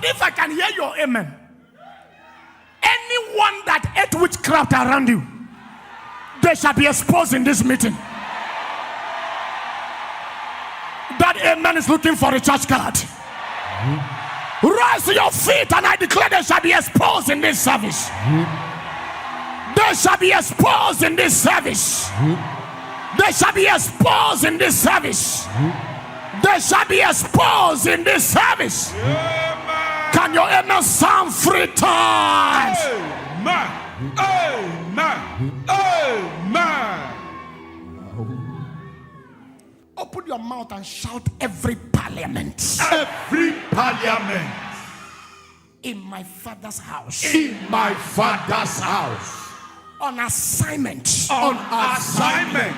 But if I can hear your amen, anyone that ate witchcraft around you, they shall be exposed in this meeting. That amen is looking for a church card. Rise to your feet and I declare they shall be exposed in this service. They shall be exposed in this service. They shall be exposed in this service. They shall be exposed in this service. Can your amen sound 3 times? Amen. Amen. Amen. Open your mouth and shout every parliament. Every parliament. In my father's house. In my father's house. On assignment. On assignment.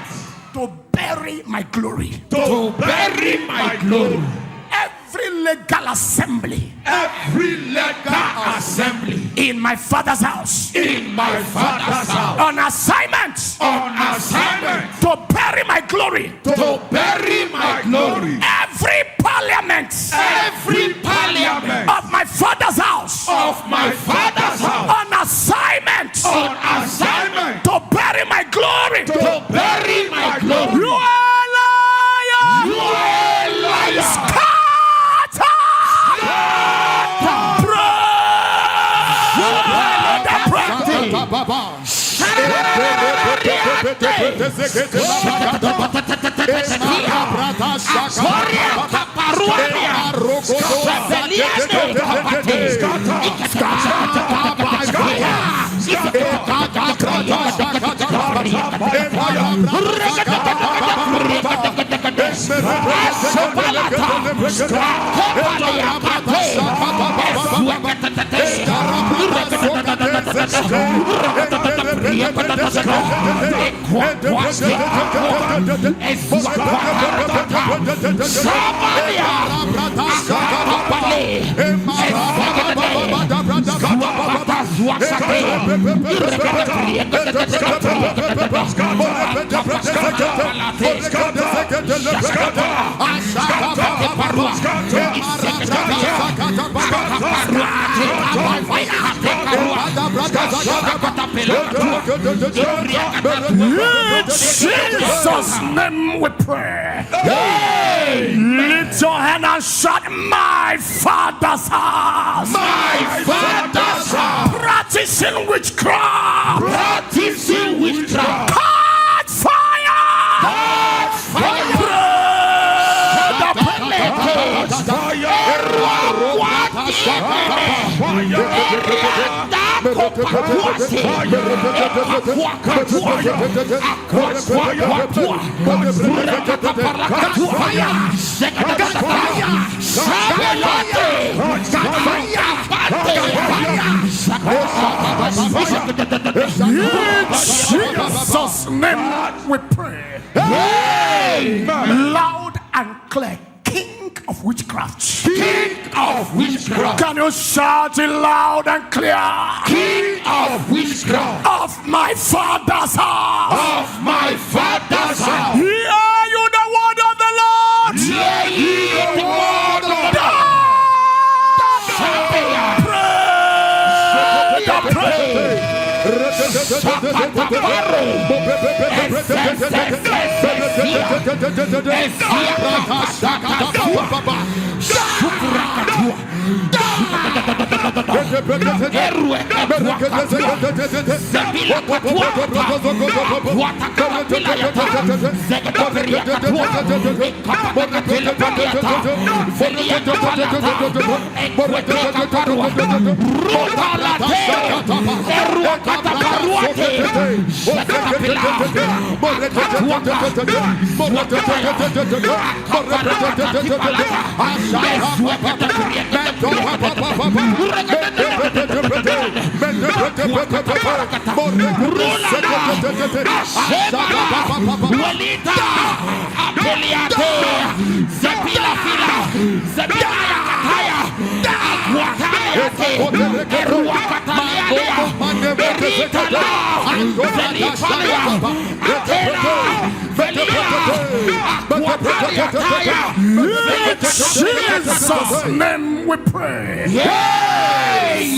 To bury my glory. To bury my glory. Every legal assembly. Every legal assembly. In my father's house. In my father's house. On assignment. On assignment. To bury my glory. To bury my glory. Every parliament. Every parliament. Of my father's house. Of my father's house. On assignment. On assignment. To bury my glory. To bury my glory. You are liar. You are liar. In Jesus' name we pray. Lift your hand and shout, my father's house. My father's house. Practicing witchcraft. Practicing witchcraft. Catch fire. Catch fire. Jesus' name we pray. Loud and clear. King of witchcraft. King of witchcraft. Can you shout it loud and clear? King of witchcraft. Of my father's house. Of my father's house. Hear you the word of the Lord. Hear ye the word of the Lord. Jesus' name we pray.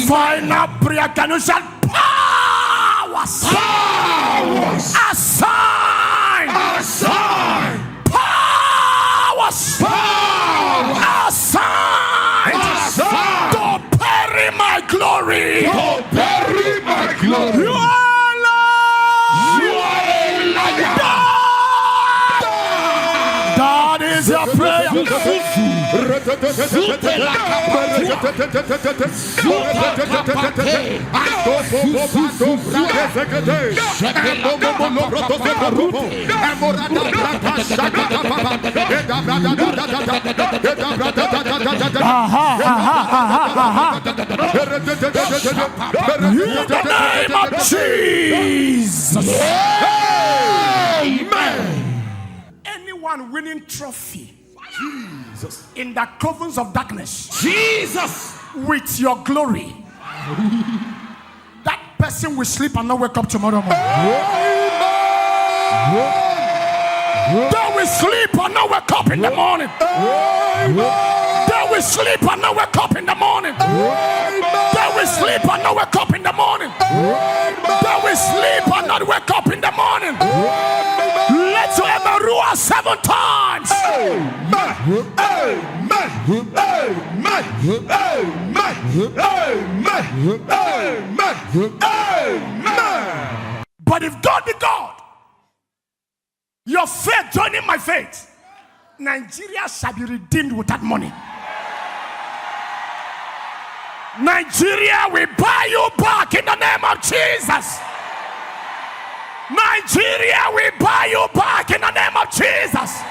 Final prayer. Can you shout powers? Powers. Assign. Assign. Powers. Powers. Assign. Assign. To bury my glory. To bury my glory. You are Lord. You are a liar. That is your prayer. In the name of Jesus. Amen. Anyone winning trophy, Jesus, in the covens of darkness, Jesus, with your glory, that person will sleep and not wake up tomorrow morning. They will sleep and not wake up in the morning. They will sleep and not wake up in the morning. They will sleep and not wake up in the morning. They will sleep and not wake up in the morning. Let your Emerua 7 times. Amen. Amen. Amen. Amen. Amen. Amen. But if God be God, your faith joining my faith, Nigeria shall be redeemed with that money. Nigeria will buy you back in the name of Jesus. Nigeria will buy you back in the name of Jesus.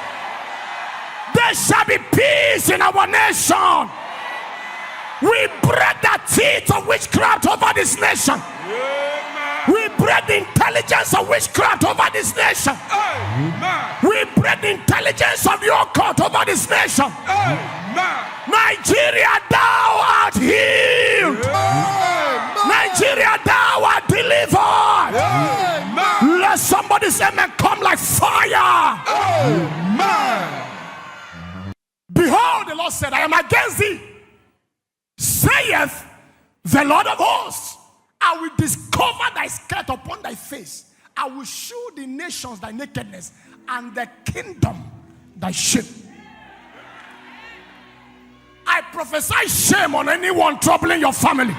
There shall be peace in our nation. We break the teeth of witchcraft over this nation. We break the intelligence of witchcraft over this nation. We break the intelligence of the occult over this nation. Nigeria, thou art healed. Nigeria, thou art delivered. Let somebody say, man, come like fire. Behold, the Lord said, I am against thee, saith the Lord of hosts. I will discover thy skirt upon thy face. I will show the nations thy nakedness, and the kingdom thy shame. I prophesy shame on anyone troubling your family.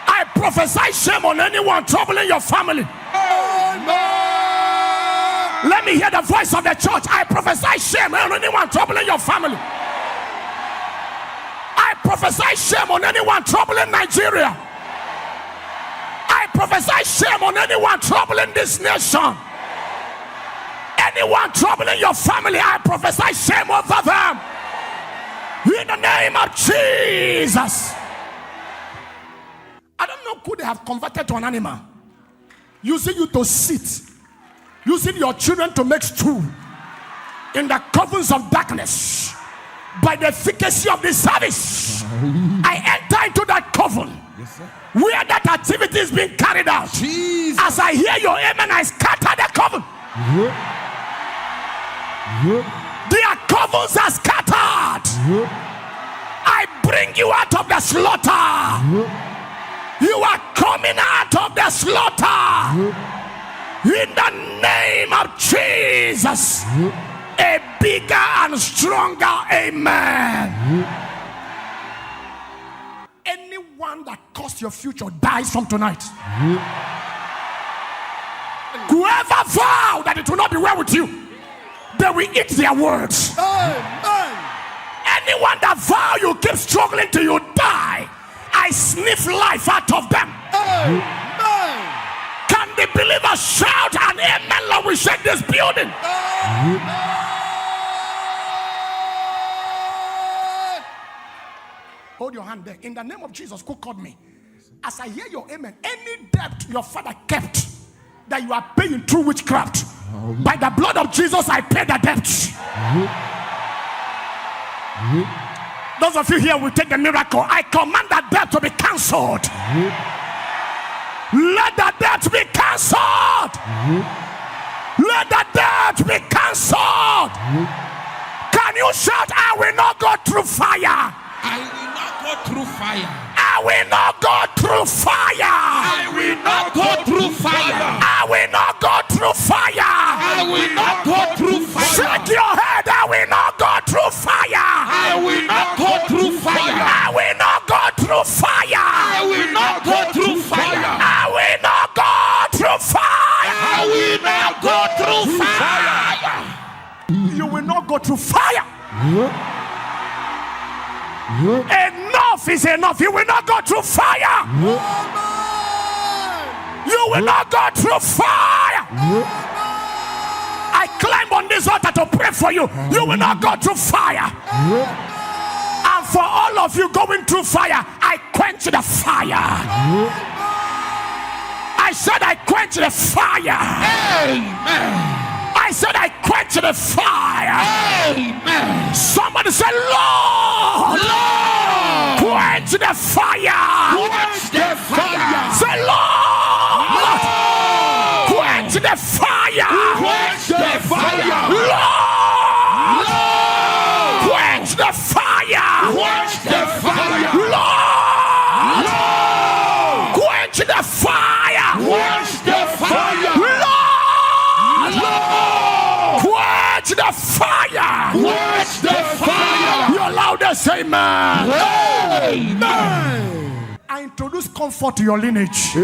I prophesy shame on anyone troubling your family. Let me hear the voice of the church. I prophesy shame on anyone troubling your family. I prophesy shame on anyone troubling Nigeria. I prophesy shame on anyone troubling this nation. Anyone troubling your family, I prophesy shame over them. In the name of Jesus. I don't know who they have converted to an animal, using you to sit, using your children to make stew in the covens of darkness. By the efficacy of this service, I enter into that coven where that activity is being carried out. Jesus. As I hear your amen, I scatter the coven. Their covens are scattered. I bring you out of the slaughter. You are coming out of the slaughter. In the name of Jesus. A bigger and stronger amen. Anyone that caused your future dies from tonight. Whoever vowed that it will not be well with you, they will eat their words. Anyone that vow you keep struggling till you die, I sniff life out of them. Can the believers shout an amen? Lord, we shake this building. Hold your hand there. In the name of Jesus, who called me? As I hear your amen, any debt your father kept that you are paying through witchcraft, by the blood of Jesus, I pay the debt. Those of you here will take the miracle. I command that death to be cancelled. Let that death be cancelled. Let that death be cancelled. Can you shout, I will not go through fire? I will not go through fire. I will not go through fire. I will not go through fire. I will not go through fire. I will not go through fire. Shake your head. I will not go through fire. I will not go through fire. I will not go through fire. I will not go through fire. I will not go through fire. I will not go through fire. You will not go through fire. Enough is enough. You will not go through fire. You will not go through fire. I climb on this altar to pray for you. You will not go through fire. And for all of you going through fire, I quench the fire. I said I quench the fire. Amen. I said I quench the fire. Amen. Somebody say, Lord, Lord, quench the fire. quench the fire. Say, Lord, Lord, quench the fire. quench the fire. Lord, Lord, quench the fire. quench the fire. Lord, Lord, quench the fire. quench the fire. Lord, Lord, quench the fire. quench the fire. Your loudest amen. Amen. I introduce comfort to your lineage.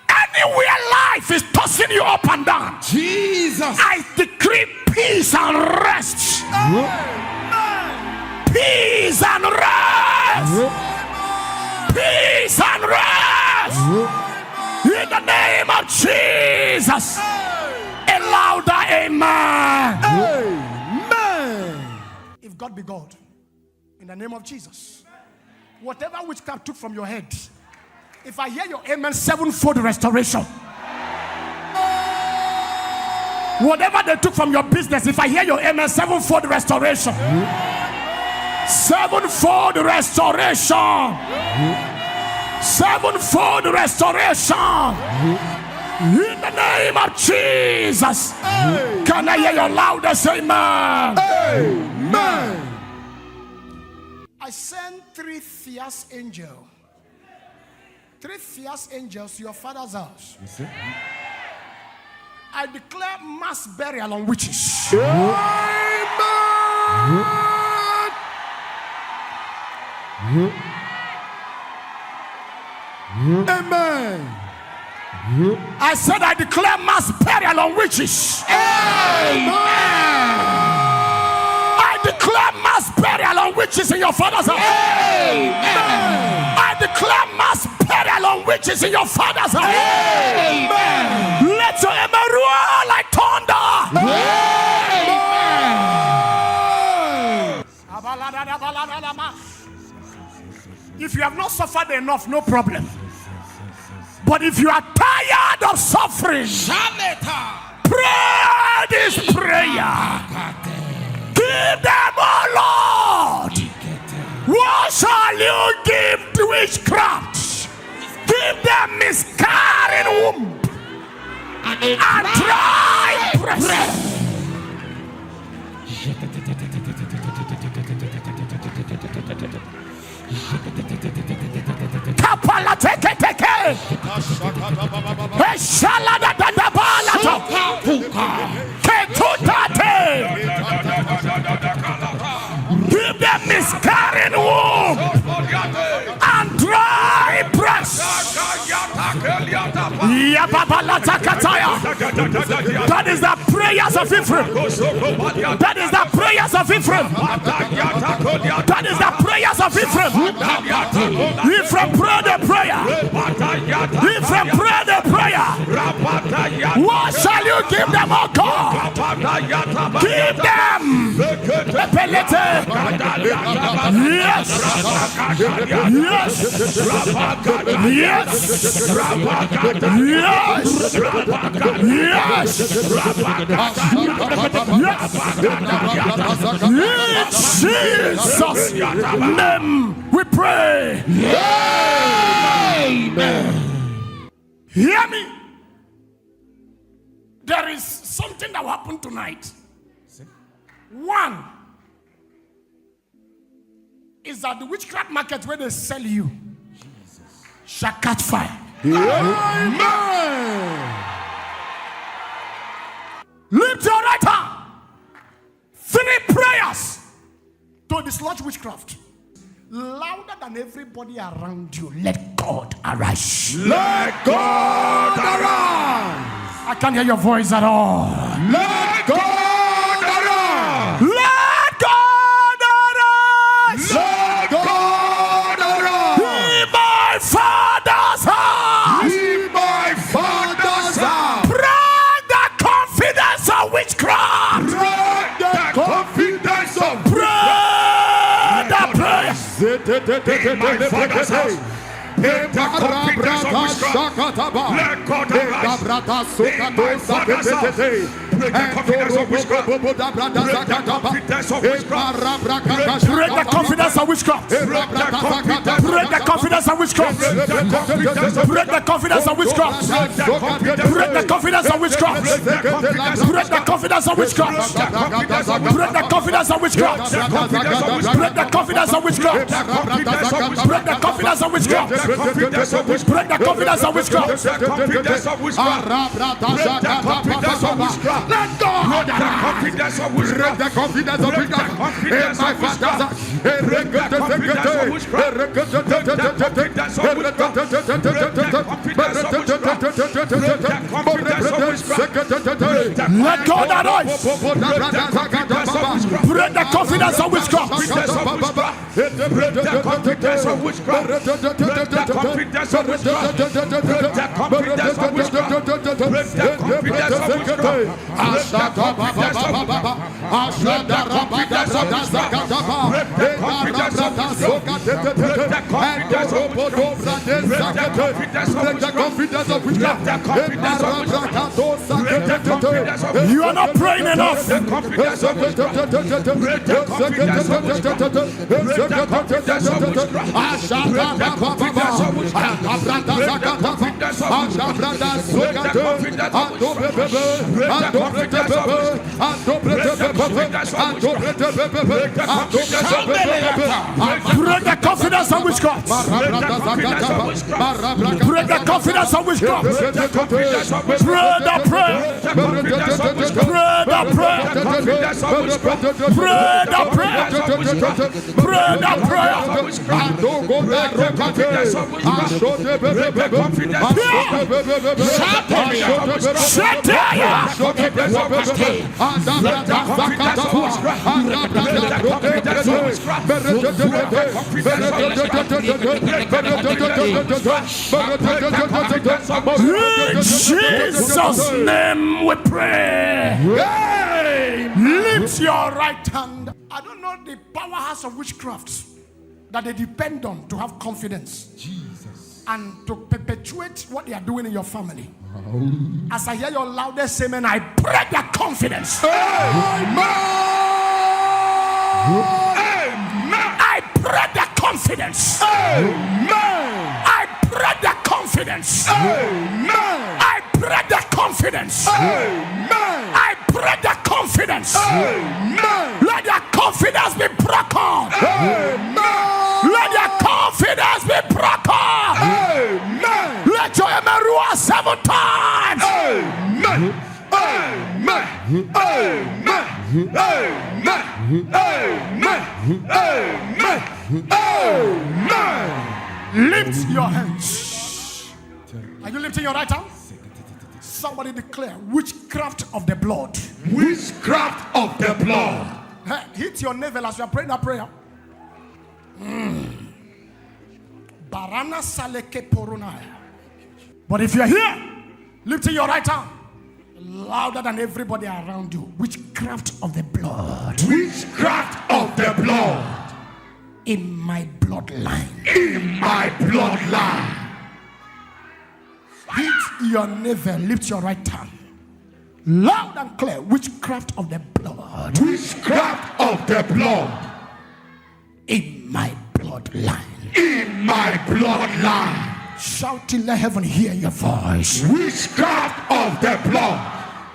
Anywhere life is tossing you up and down, Jesus. I decree peace and rest. Peace and rest. Peace and rest. In the name of Jesus. A louder amen. If God be God, in the name of Jesus, whatever witchcraft took from your head, if I hear your amen, sevenfold restoration. Whatever they took from your business, if I hear your amen, sevenfold restoration. Sevenfold restoration. Sevenfold restoration. In the name of Jesus. Can I hear your loudest amen? Amen. I send 3 fierce angels. 3 fierce angels to your father's house. I declare mass burial on witches. Amen. I said I declare mass burial on witches. Amen. I declare mass burial on witches in your father's house. Amen. I declare mass burial on witches in your father's house. Amen. Let your amen roar like thunder. Amen. If you have not suffered enough, no problem. But if you are tired of suffering, pray this prayer. Give them, oh Lord. What shall you give to witchcraft? Give them miscarrying womb and dry breast. Kapala teke teke. Eshala da da da balato. Ketutate. Give them miscarrying womb and dry breast. That is the prayers of Ephraim. That is the prayers of Ephraim. That is the prayers of Ephraim. Ephraim, pray the prayer. Ephraim, pray the prayer. What shall you give them, oh God? Give them a Repelete. Yes. Yes. Yes. Yes. In Jesus' name we pray. Amen. Hear me. There is something that will happen tonight. One is that the witchcraft market where they sell you shall catch fire. Amen. Lift your right hand. 3 prayers to dislodge witchcraft. Louder than everybody around you. Let God arise. Let God arise. I can't hear your voice at all. Let God arise. Let God arise. Let God arise. In my Father's house. In my Father's house. Break the confidence of witchcraft. Break the confidence of Break the prayer. in my Father's house. Break the confidence of witchcraft. Let God arise. In my Father's house. Break the confidence of witchcraft. Break the confidence of witchcraft. Break the confidence of witchcraft. Break the confidence of witchcraft. Break the confidence of witchcraft. Break the confidence of witchcraft. Break the confidence of witchcraft. Break the confidence of witchcraft. Break the confidence of witchcraft. Break the confidence of witchcraft. Let God break the confidence of witchcraft. Break the confidence of witchcraft. In my Father's house. Break the confidence of witchcraft. Break the confidence of witchcraft. Let God arise. Break the confidence of witchcraft. Break the confidence of witchcraft. Break the confidence of witchcraft. Break the confidence of witchcraft. Break the confidence of witchcraft. You are not praying enough. Break the confidence of witchcraft. Break the confidence of witchcraft. Pray the prayer. Pray the prayer. Pray the prayer. Pray the prayer. In Jesus' name we pray. Lift your right hand. I don't know the powerhouse of witchcraft that they depend on to have confidence. Jesus. And to perpetuate what they are doing in your family. As I hear your loudest amen, I break that confidence. Amen. I break that confidence. Amen. I break that confidence. Amen. I break that confidence. Amen. I break that confidence. Amen. Let your confidence be broken. Amen. Let your confidence be broken. Amen. Let your amen roar 7 times. Amen. Amen. Amen. Amen. Amen. Amen. Amen. Lift your hands. Are you lifting your right hand? Somebody declare witchcraft of the blood. Witchcraft of the blood. Hey, hit your navel as you are praying that prayer. Barana saleke porunaya. But if you're here, lifting your right hand, louder than everybody around you. Witchcraft of the blood. Witchcraft of the blood. In my bloodline. In my bloodline. Hit your navel. Lift your right hand. Loud and clear. Witchcraft of the blood. Witchcraft of the blood. In my bloodline. In my bloodline. Shout till let heaven hear your voice. Witchcraft of the blood.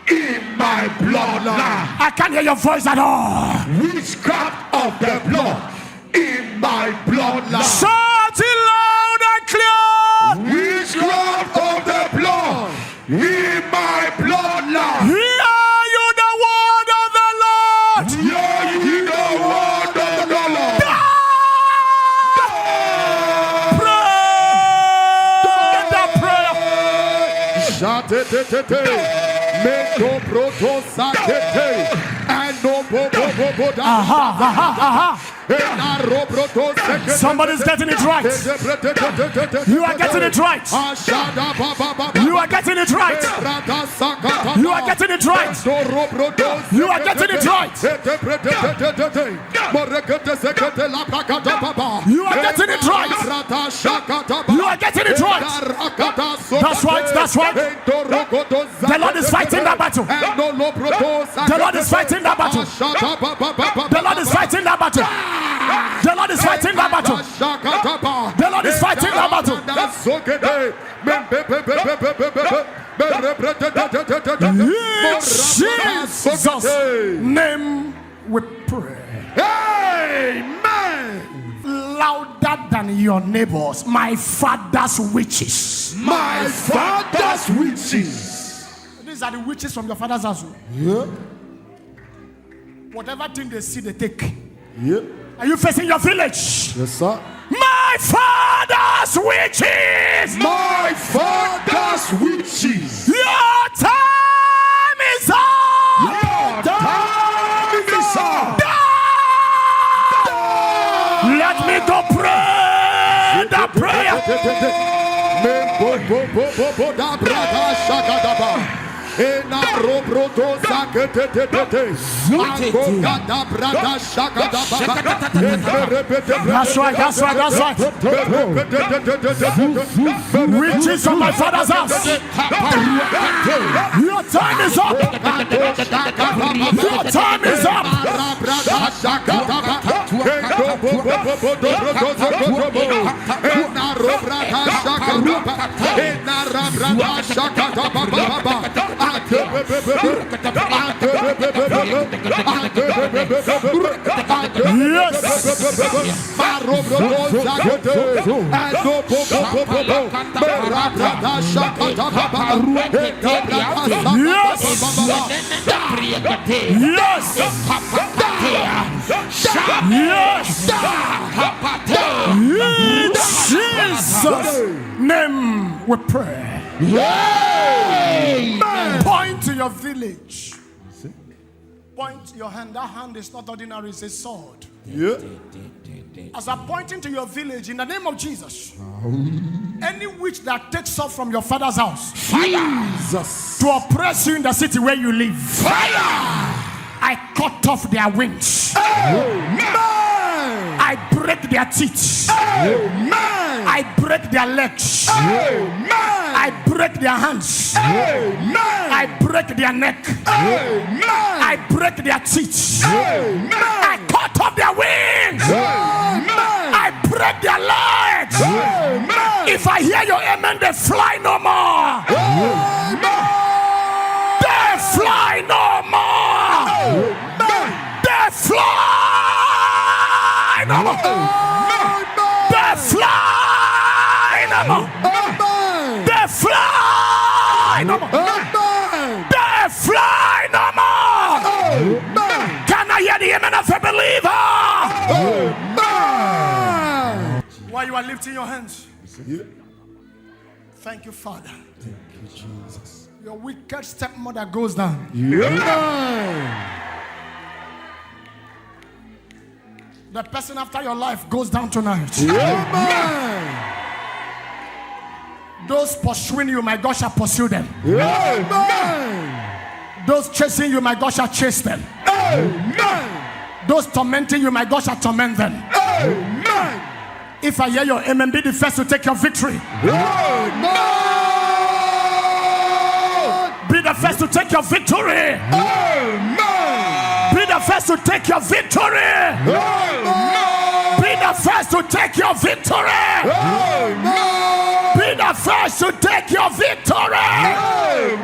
In my bloodline. I can't hear your voice at all. Witchcraft of the blood. In my bloodline. Shout it loud and clear. Witchcraft of the blood. In my bloodline. Hear you the word of the Lord. Hear you the word of the Lord. Meko proto sakete ano bobo da. Somebody's getting it right. You are getting it right. You are getting it right. You are getting it right. You are getting it right. You are getting it right. You are getting it right. That's right. That's right. The Lord is fighting that battle. The Lord is fighting that battle. The Lord is fighting that battle. The Lord is fighting that battle. The Lord is fighting that battle. In Jesus' name we pray. Amen. Louder than your neighbors. My father's witches. My father's witches. These are the witches from your father's house. Yeah. Whatever thing they see, they take. Yeah. Are you facing your village? Yes, sir. My father's witches. My father's witches. Your time is up. Your time is up. Let me go pray the prayer. That's right, that's right, that's right. Witches from my father's house. Your time is up. Your time is up. Yes. In Jesus' name we pray. Amen. Point to your village. Point your hand. That hand is not ordinary, it's a sword. Yeah. As I'm pointing to your village, in the name of Jesus, any witch that takes off from your father's house, Jesus, to oppress you in the city where you live, fire, I cut off their wings. Amen. I break their teeth. Amen. I break their legs. Amen. I break their hands. Amen. I break their neck. Amen. I break their teeth. Amen. I cut off their wings. Amen. I break their legs. Amen. If I hear your amen, they fly no more. Amen. They fly no more. Amen. They fly no more. They fly no more. They fly no more. They fly no more. Can I hear the amen of a believer? While you are lifting your hands, thank you, Father. Thank you, Jesus. Your wicked stepmother goes down. Amen. The person after your life goes down tonight. Amen. Those pursuing you, my God shall pursue them. Amen. Those chasing you, my God, shall chase them. Amen. Those tormenting you, my God, shall torment them. Amen. If I hear your amen, be the first to take your victory. Amen. Be the first to take your victory. Amen. Be the first to take your victory. Amen. Be the first to take your victory. Amen. Be the first to take your victory. Amen.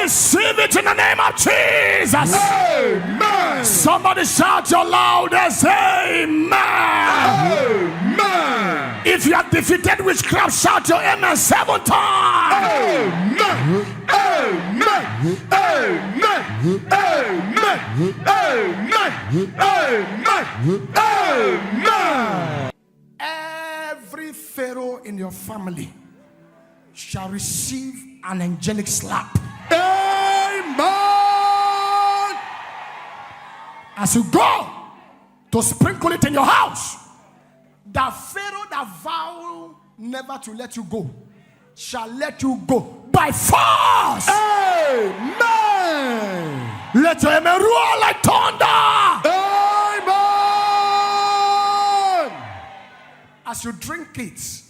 Receive it in the name of Jesus. Amen. Somebody shout your loudest amen. Amen. If you have defeated witchcraft, shout your amen 7 times. Amen. Amen. Amen. Amen. Amen. Amen. Amen. Every pharaoh in your family shall receive an angelic slap. Amen. As you go to sprinkle it in your house, the pharaoh that vowed never to let you go shall let you go by force. Amen. Let your amen roar like thunder. Amen. As you drink it,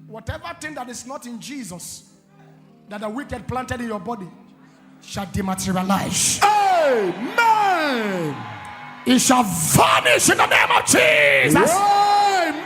whatever thing that is not in Jesus that the wicked planted in your body shall dematerialize. Amen. It shall vanish in the name of Jesus. Amen.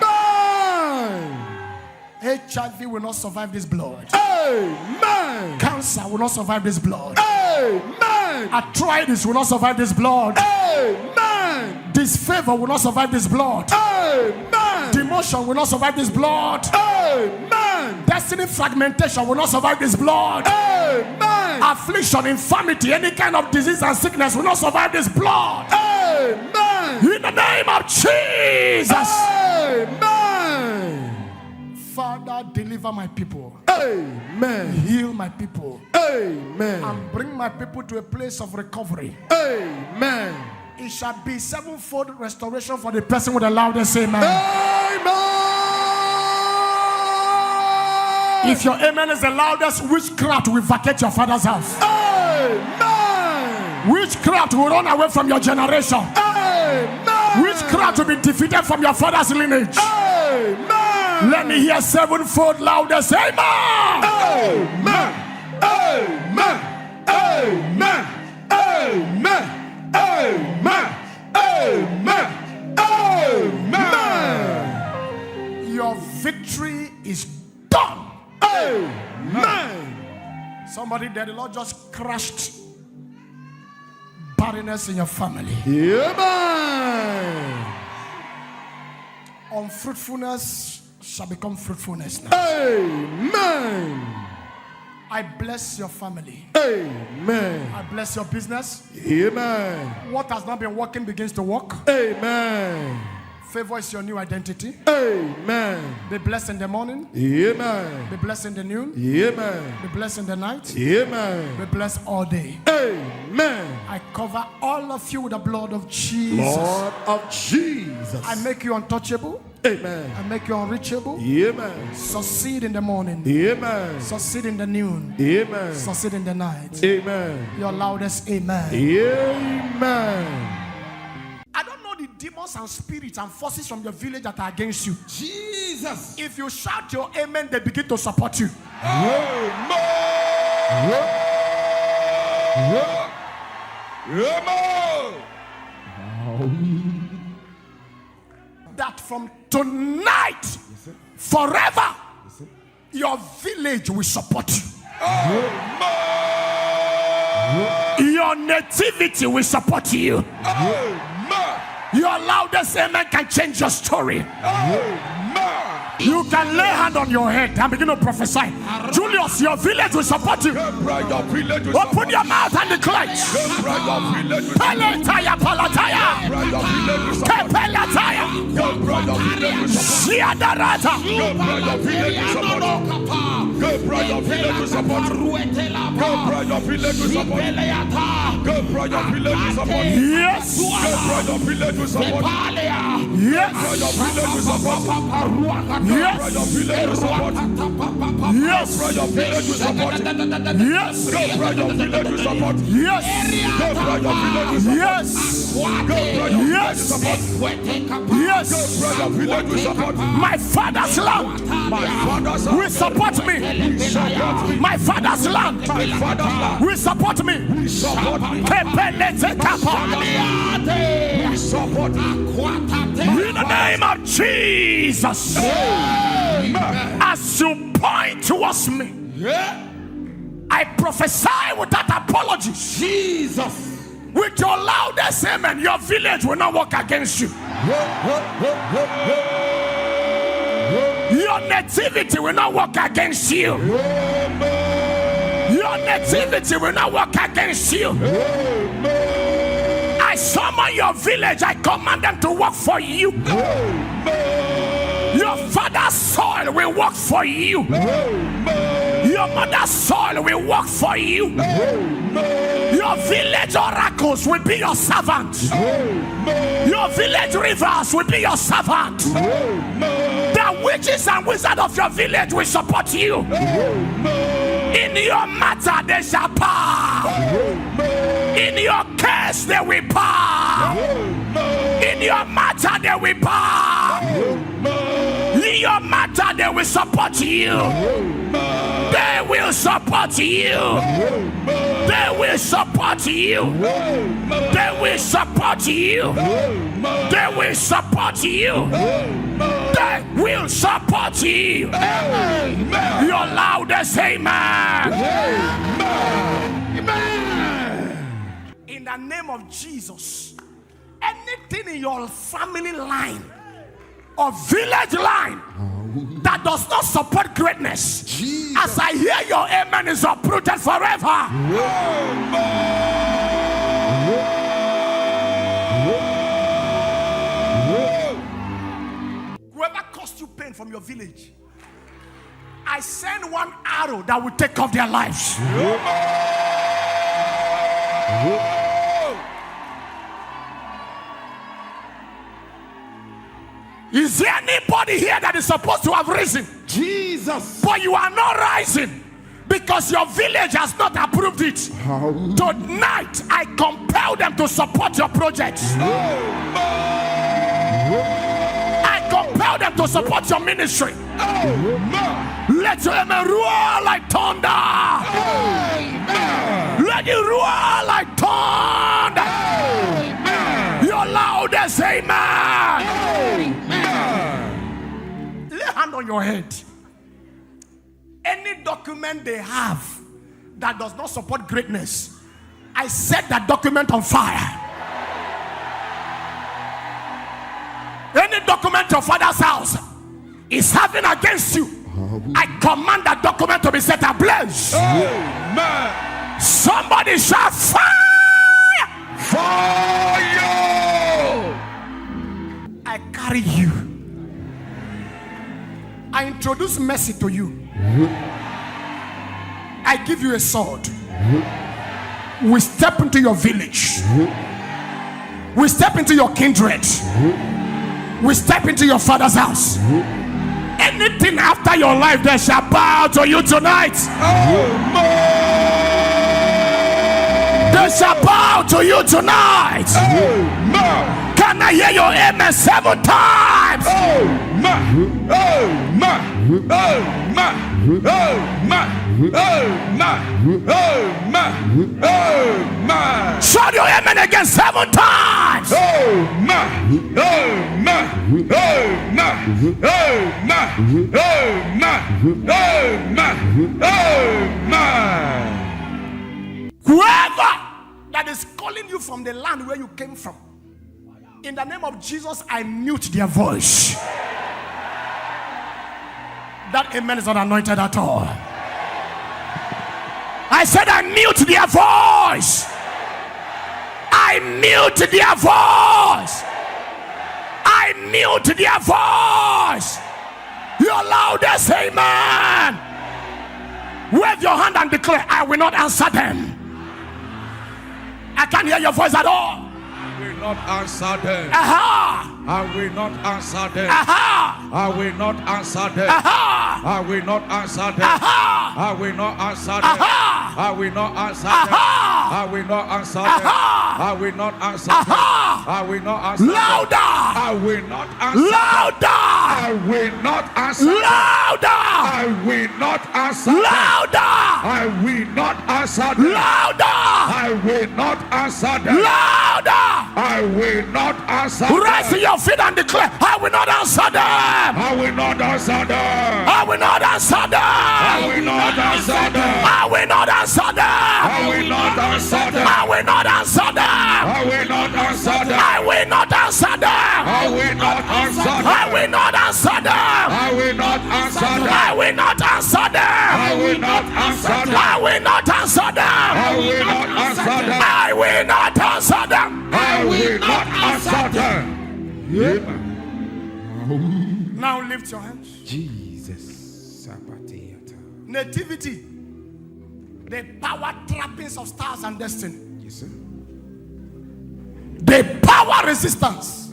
HIV will not survive this blood. Amen. Cancer will not survive this blood. Amen. Arthritis will not survive this blood. Amen. Disfavor will not survive this blood. Amen. Demotion will not survive this blood. Amen. Destiny fragmentation will not survive this blood. Amen. Affliction, infirmity, any kind of disease and sickness will not survive this blood. Amen. In the name of Jesus. Amen. Father, deliver my people. Amen. Heal my people. Amen. And bring my people to a place of recovery. Amen. It shall be 7-fold restoration for the person with the loudest amen. Amen. If your amen is the loudest, witchcraft will vacate your father's house. Amen. Witchcraft will run away from your generation. Amen. Witchcraft will be defeated from your father's lineage. Amen. Let me hear 7-fold loudest amen. Amen. Amen. Amen. Amen. Amen. Amen. Amen. Your victory is done. Amen. Somebody there, the Lord just crushed barrenness in your family. Amen. Unfruitfulness shall become fruitfulness now. Amen. I bless your family. Amen. I bless your business. Amen. What has not been working begins to work. Amen. Favor is your new identity. Amen. Be blessed in the morning. Amen. Be blessed in the noon. Amen. Be blessed in the night. Amen. Be blessed all day. Amen. I cover all of you with the blood of Jesus. Lord of Jesus. I make you untouchable. Amen. I make you unreachable. Amen. Succeed in the morning. Amen. Succeed in the noon. Amen. Succeed in the night. Amen. Your loudest amen. Amen. I don't know the demons and spirits and forces from your village that are against you. Jesus. If you shout your amen, they begin to support you. Amen. That from tonight, forever, your village will support you. Your nativity will support you. Your loudest amen can change your story. You can lay hand on your head and begin to prophesy. Julius, your village will support you. Open your mouth and declare. Palataya, palataya. Kepelataya. Darata. your village to support. Go pray your village to support. Go pray your village to support. Go pray your village to support. Yes. Go pray your village to support. Yes. Pray your village to support. Yes. Pray your village to support. Yes. Pray your village to support. Yes. Go pray your village to support. Yes. Go pray your village to support. Yes. Go pray your village to support. Yes. Pray your village to support. My father's land My father's will support me. My father's land will support me. support me. Kepelete kapa. Support me. In the name of Jesus, as you point towards me, I prophesy without apologies. Jesus. With your loudest amen, your village will not work against you. Your nativity will not work against you. Your nativity will not work against you. I summon your village. I command them to work for you. Your father's soil will work for you. Your mother's soil will work for you. Your village oracles will be your servant. Your village rivers will be your servant. The witches and wizards of your village will support you. In your matter they shall bow. In your case they will bow. In your matter they will bow. In your matter they will support you. They will support you. They will support you. They will support you. They will support you. They will support you. Your loudest amen. In the name of Jesus, anything in your family line or village line that does not support greatness, Jesus, as I hear your amen, is uprooted forever. Whoever caused you pain from your village, I send one arrow that will take off their lives. Is there anybody here that is supposed to have risen? Jesus. But you are not rising because your village has not approved it. Tonight, I compel them to support your project. I compel them to support your ministry. Let your amen roar like thunder. Let it roar like thunder. Your loudest amen. Lay hand on your head. Any document they have that does not support greatness, I set that document on fire. Any document your father's house is having against you, I command that document to be set ablaze. Somebody shout fire! Fire! I carry you. I introduce mercy to you. I give you a sword. We step into your village. We step into your kindred. We step into your father's house. Anything after your life, they shall bow to you tonight. They shall bow to you tonight. Can I hear your amen 7 times? Shout your amen again 7 times. Whoever that is calling you from the land where you came from, in the name of Jesus, I mute their voice. That amen is not anointed at all. I said I mute their voice. I mute their voice. I mute their voice. Your loudest amen. Wave your hand and declare, I will not answer them. I can't hear your voice at all. I will not answer them. Aha! I will not answer them. Aha! I will not answer them. Aha! I will not answer them. Aha! I will not answer them. Aha! I will not answer them. Aha! I will not answer them. Aha! I will not answer them. Aha! I will not answer them. Louder! I will not answer them. Louder! I will not answer them. Louder! I will not answer them. Louder! I will not answer them. Louder! I will not answer them. Louder! I will not answer them. Rise to your feet and declare, I will not answer them. I will not answer them. I will not answer them. I will not answer them. I will not answer them. I will not answer them. I will not answer them. I will not answer them. I will not answer them. I will not answer them. I will not answer them. I will not answer them. I will not answer them. I will not answer them. I will not answer them. I will not answer them. I will not answer them. I will not answer them. Now lift your hands. Jesus. Nativity. The power trappings of stars and destiny. Yes, sir. The power resistance.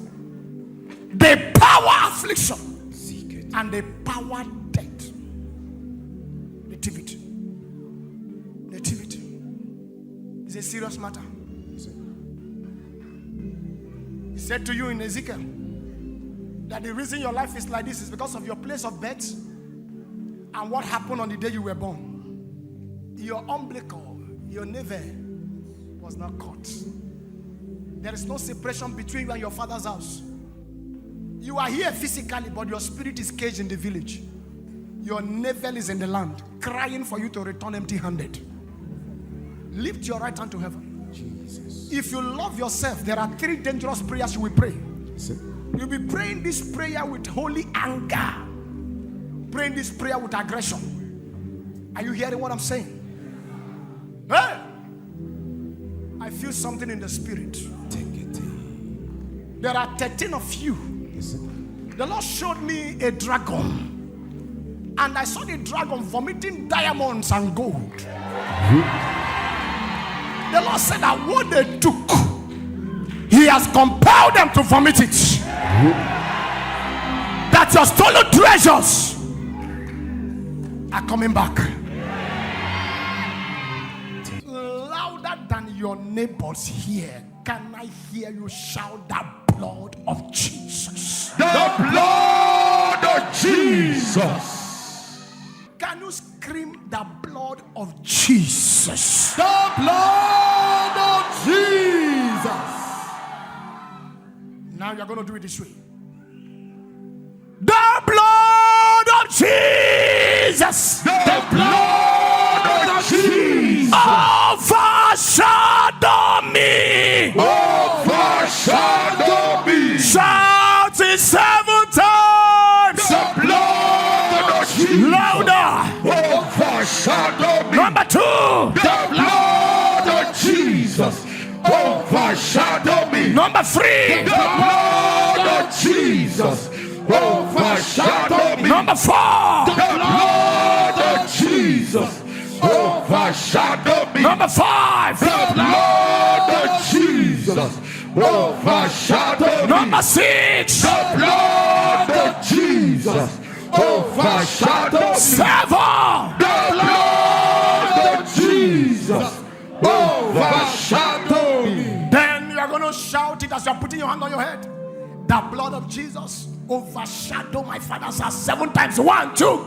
The power affliction. Secret. And the power death. Nativity. Nativity. It's a serious matter. Yes, sir. He said to you in Ezekiel that the reason your life is like this is because of your place of birth and what happened on the day you were born. Your umbilical, your navel was not caught. There is no separation between you and your father's house. You are here physically, but your spirit is caged in the village. Your navel is in the land, crying for you to return empty-handed. Lift your right hand to heaven. Jesus. If you love yourself, there are 3 dangerous prayers you will pray. Yes, sir. You'll be praying this prayer with holy anger, praying this prayer with aggression. Are you hearing what I'm saying? Hey! I feel something in the spirit. Take it. There are 13 of you. Yes, sir. The Lord showed me a dragon, and I saw the dragon vomiting diamonds and gold. The Lord said that what they took, He has compelled them to vomit it. That your stolen treasures are coming back. Louder than your neighbors here. Can I hear you shout the blood of Jesus? The blood of Jesus. Can you scream the blood of Jesus? The blood of Jesus. Now you're going to do it this way. The blood of Jesus. The blood of Jesus. Overshadow me. Overshadow me. Shout it 7 times. The blood of Jesus. Louder. Overshadow me. Number 2. The blood of Jesus. Overshadow me. Number 3. The blood of Jesus. Overshadow me. Number 4. The blood of Jesus. Overshadow me. Number 5. The blood of Jesus. Overshadow me. Number 6. The blood of Jesus. Overshadow me. 7. The blood of Jesus. Overshadow me. Then you are going to shout it as you are putting your hand on your head. The blood of Jesus overshadow my father's house 7 times. 1, 2, go!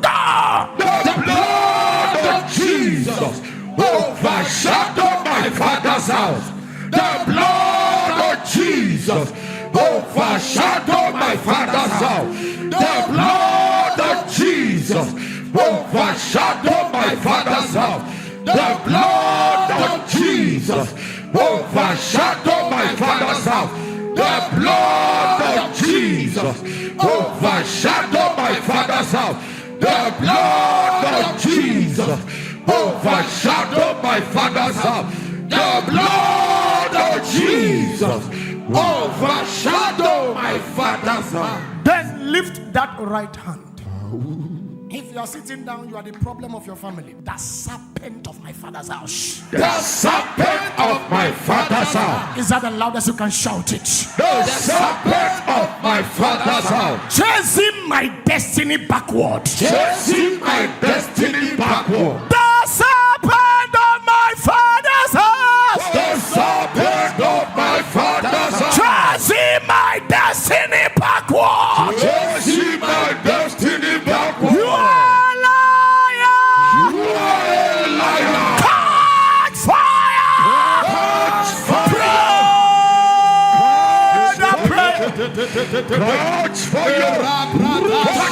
The blood of Jesus overshadow my father's house. The blood of Jesus overshadow my father's house. The blood of Jesus overshadow my father's house. The blood of Jesus overshadow my father's house. The blood of Jesus overshadow my father's house. The blood of Jesus overshadow my father's house. The blood of Jesus overshadow my father's house. Then lift that right hand. If you are sitting down, you are the problem of your family. The serpent of my father's house. The serpent of my father's house. Is that the loudest you can shout it? The serpent of my father's house. Chasing my destiny backward. Chasing my destiny backward. The serpent of my father's house. The serpent of my father's house. Chasing my destiny backward. Chasing my destiny backward. You are a liar. You are a liar. Catch fire. Catch fire. Catch fire.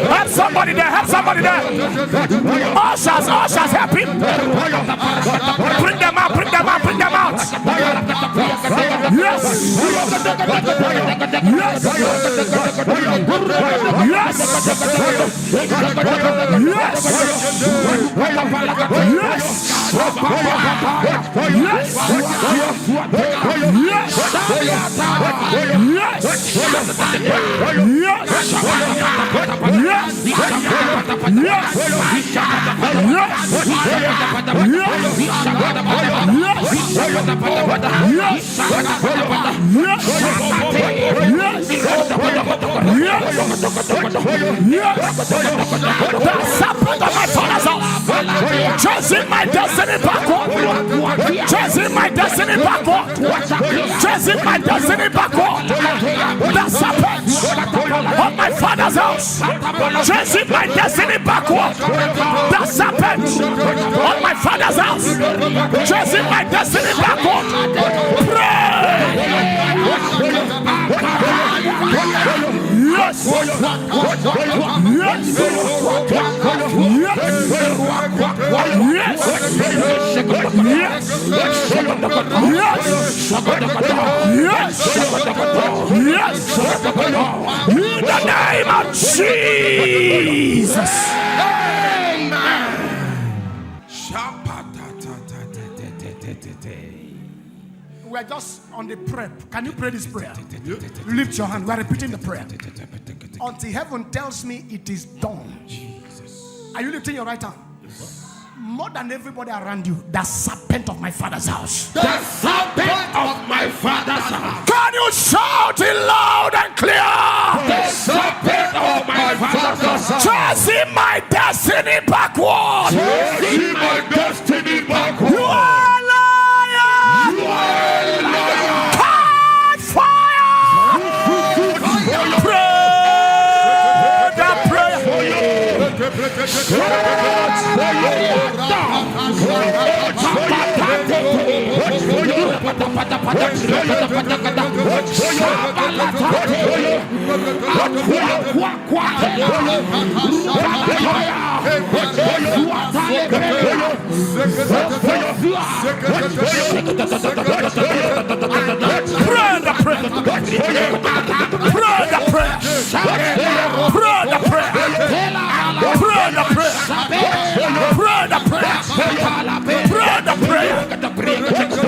Help somebody there, help somebody there. Ushers, ushers, help him. Bring them out, bring them out, bring them out. Yes. Yes. Yes. Chasing my destiny backward. Chasing my destiny backward. Chasing my destiny backward. The serpent of my father's house. Chasing my destiny backward. The serpent of my father's house. Chasing my destiny backward. Pray. Yes. Yes. Yes. Yes. In the name of Jesus. Amen. We're just on the prayer. Can you pray this prayer? Lift your hand. We're repeating the prayer until heaven tells me it is done. Are you lifting your right hand? More than everybody around you, the serpent of my father's house. The serpent of my father's house. Can you shout it loud and clear? The serpent of my father's house. Chasing my destiny backward. Chasing my destiny backward. You are a liar. You are a liar. Catch fire. Pray the prayer.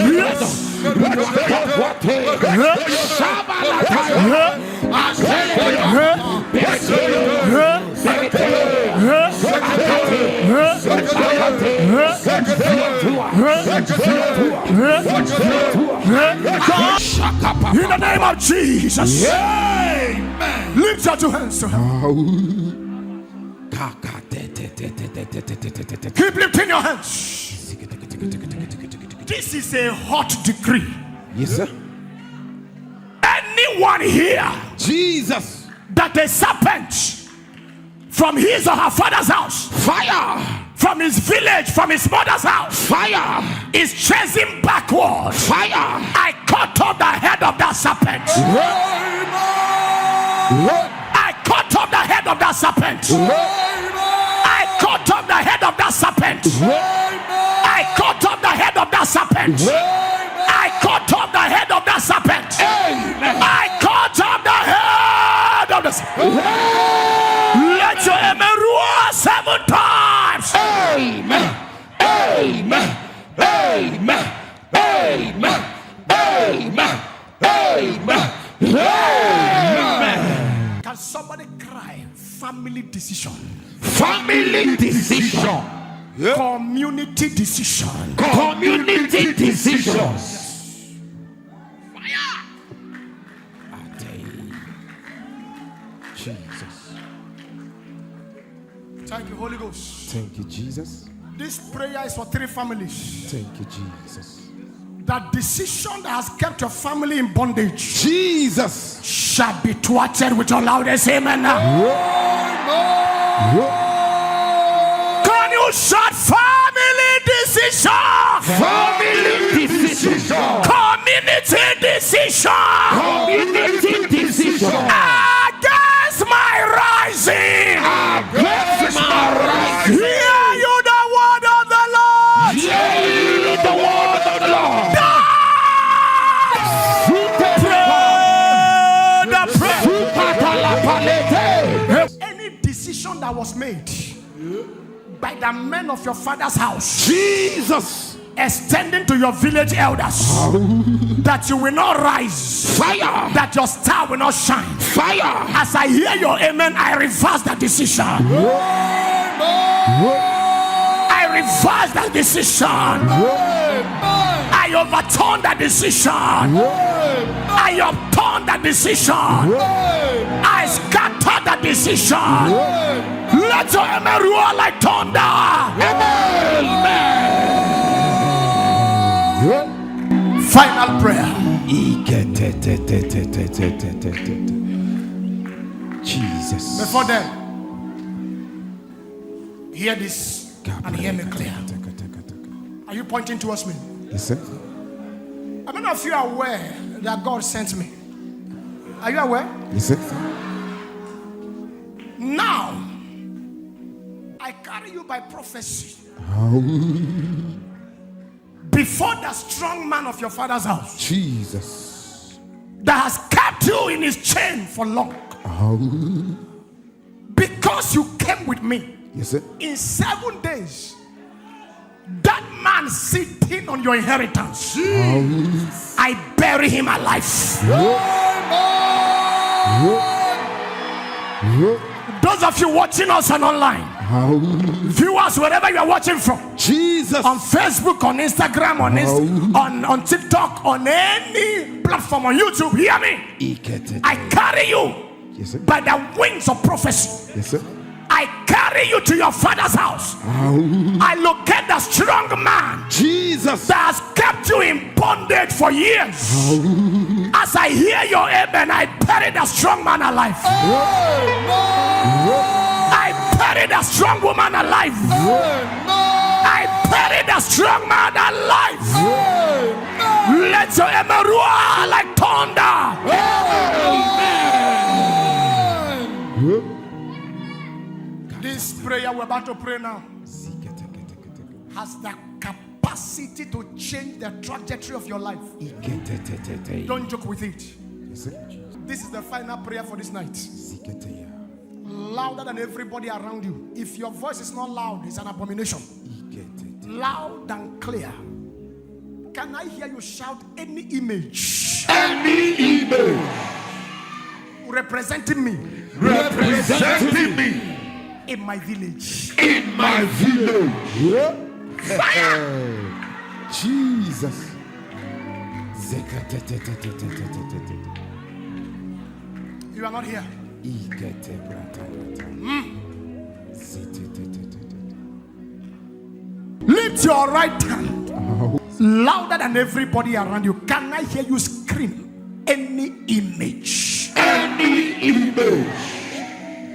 In the name of Jesus. Amen. Lift your two hands to heaven. Keep lifting your hands. This is a hot decree. Yes, sir. anyone here, Jesus, that a serpent from his or her father's house, fire, from his village, from his mother's house, fire, is chasing backward, fire, I cut off the head of that serpent. I cut off the head of that serpent. I cut off the head of that serpent. I cut off the head of that serpent. I cut off the head of that serpent. I cut off the head of the serpent. Let your amen roar 7 times. Amen. Amen. Amen. Amen. Amen. Amen. Amen. Can somebody cry? Family decision. Family decision. Community decision. Community decisions. Fire. Jesus. Thank you, Holy Ghost. Thank you, Jesus. This prayer is for 3 families. Thank you, Jesus. That decision that has kept your family in bondage, Jesus, shall be thwarted with your loudest amen now. Can you shout family decision? family decision. Community decision. Community decision. Against my rising. Against my rising. Hear you the word of the Lord. Hear you the word of the Lord. Any decision that was made by the men of your father's house, Jesus, extending to your village elders, that you will not rise, fire, that your star will not shine. fire. As I hear your amen, I reverse that decision. I reverse that decision. I overturn that decision. I upturn that decision. I scatter that decision. Let your amen roar like thunder. Final prayer. Jesus. Before then, hear this and hear me clear. Are you pointing towards me? Yes, sir. I don't know if you are aware that God sent me. Are you aware? Yes, sir. Now, I carry you by prophecy. Before the strong man of your father's house, Jesus, that has kept you in his chain for long, because you came with me. yes, sir. In 7 days, that man sitting on your inheritance, I bury him alive. Those of you watching us on online, viewers wherever you are watching from, Jesus, on Facebook, on Instagram, on TikTok, on any platform, on YouTube, hear me. I carry you, yes, sir. by the wings of prophecy. Yes, sir. I carry you to your father's house. I locate the strong man, Jesus, that has kept you in bondage for years. As I hear your amen, I bury the strong man alive. I bury the strong woman alive. I bury the strong man alive. Let your amen roar like thunder. This prayer we're about to pray now has the capacity to change the trajectory of your life. Don't joke with it. This is the final prayer for this night. Louder than everybody around you. If your voice is not loud, it's an abomination. Loud and clear. Can I hear you shout any image? any image Representing me representing me in my village. in my village. Jesus. You are not here. Lift your right hand louder than everybody around you. Can I hear you scream any image. Any image.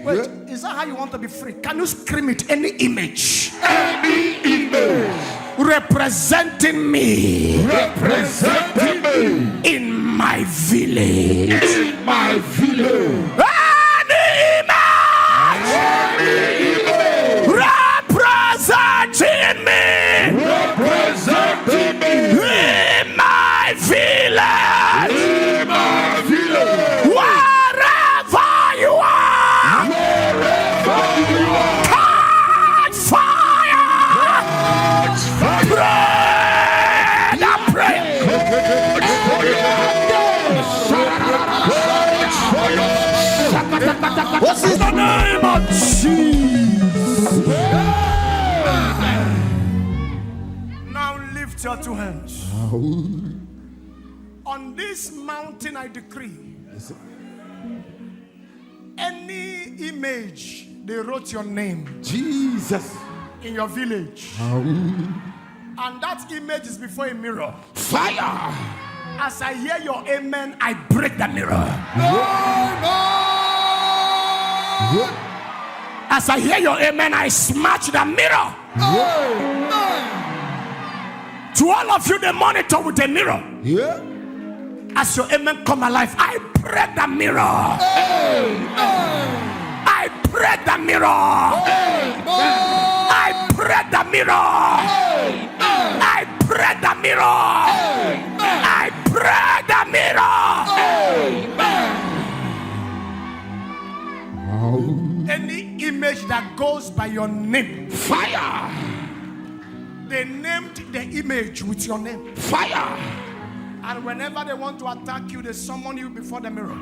Wait, is that how you want to be free? Can you scream it? Any image. Any image. Representing me. Representing me. In my village. In my village. Any image. Representing me. Representing me. In my village. In my village. Wherever you are. Wherever you are. Catch fire. Catch fire. Pray. What's in the name of Jesus? Now lift your two hands. On this mountain I decree, any image they wrote your name, Jesus, in your village, and that image is before a mirror. Fire. As I hear your amen, I break the mirror. As I hear your amen, I smash the mirror. To all of you, the monitor with the mirror. As your amen come alive, I break the mirror. I break the mirror. I break the mirror. I break the mirror. I break the mirror. Any image that goes by your name, Fire. they named the image with your name. Fire. And whenever they want to attack you, they summon you before the mirror.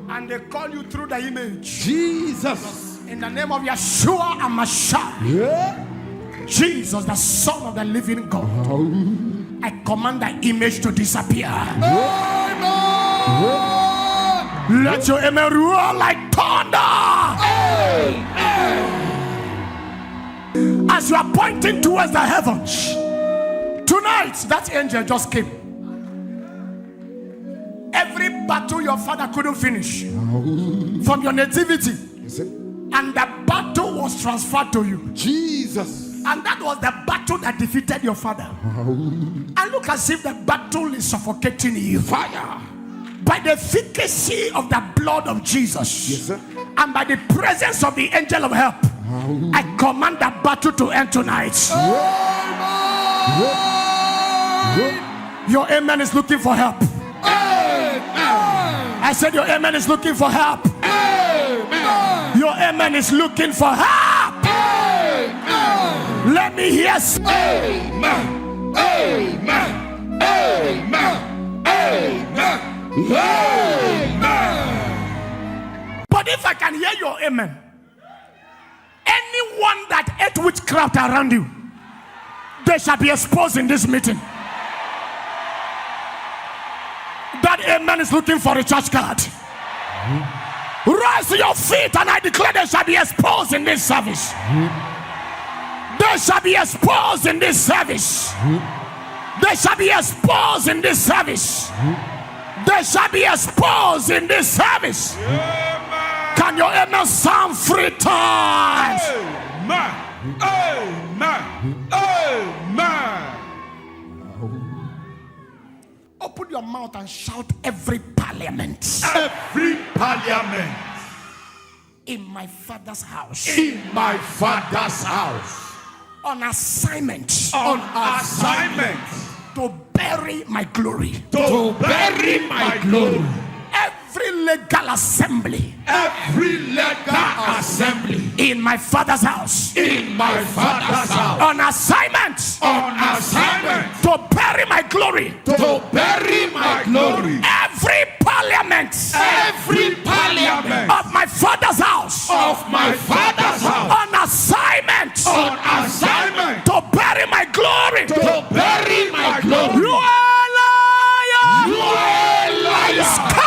And they call you through the image. Jesus. In the name of Yeshua HaMashiach. Jesus, the Son of the living God. I command the image to disappear. Let your amen roar like thunder. As you are pointing towards the heavens, tonight that angel just came. Every battle your father couldn't finish from your nativity, and the battle was transferred to you. Jesus. And that was the battle that defeated your father. And look as if the battle is suffocating you. Fire. By the efficacy of the blood of Jesus, and by the presence of the angel of help, I command the battle to end tonight. Your amen is looking for help. I said your amen is looking for help. Your amen is looking for help. Let me hear. Amen. Amen. Amen. Amen. Amen. But if I can hear your amen, anyone that ate witchcraft around you, they shall be exposed in this meeting. That amen is looking for a church card. Rise to your feet and I declare they shall be exposed in this service. They shall be exposed in this service. They shall be exposed in this service. They shall be exposed in this service. Can your amen sound 3 times? Amen. Amen. Amen. Open your mouth and shout every parliament. Every parliament In my father's house. in my father's house. On assignment. On assignment To bury my glory. to bury my glory. Every legal assembly. Every legal assembly In my father's house. in my father's house. On assignment. On assignment To bury my glory. to bury my glory. Every parliament. Every parliament Of my father's house. of my father's house. On assignment. On assignment To bury my glory. to bury my glory. You are liar. You are a liar. Pray.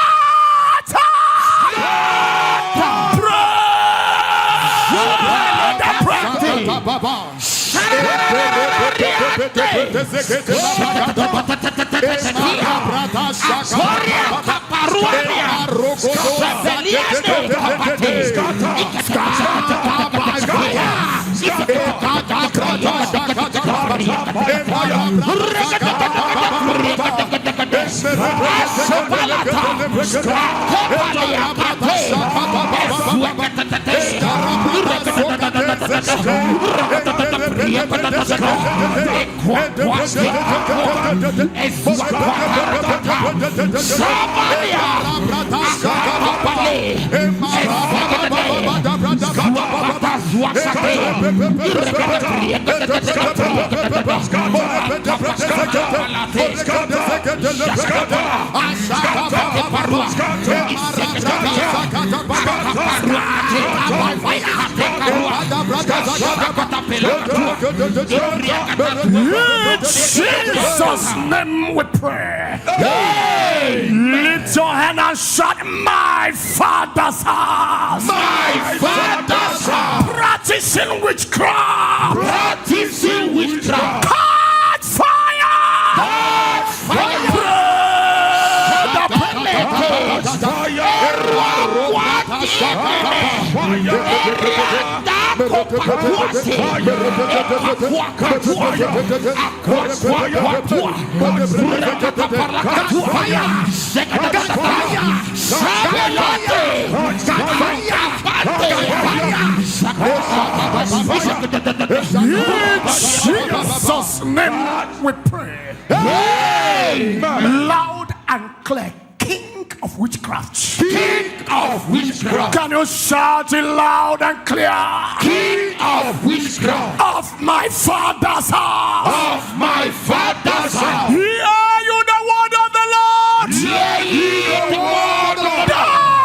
Jesus' name we pray. Lift your hand and shout, my Father's house. My Father's house. Practicing witchcraft. Practicing witchcraft. Catch fire. Catch fire. Jesus' name we pray. Loud and clear. King of witchcraft. King of witchcraft. Can you shout it loud and clear? King of witchcraft. Of my Father's house. Of my Father's house. Hear you the word of the Lord. Hear ye the word of the Lord.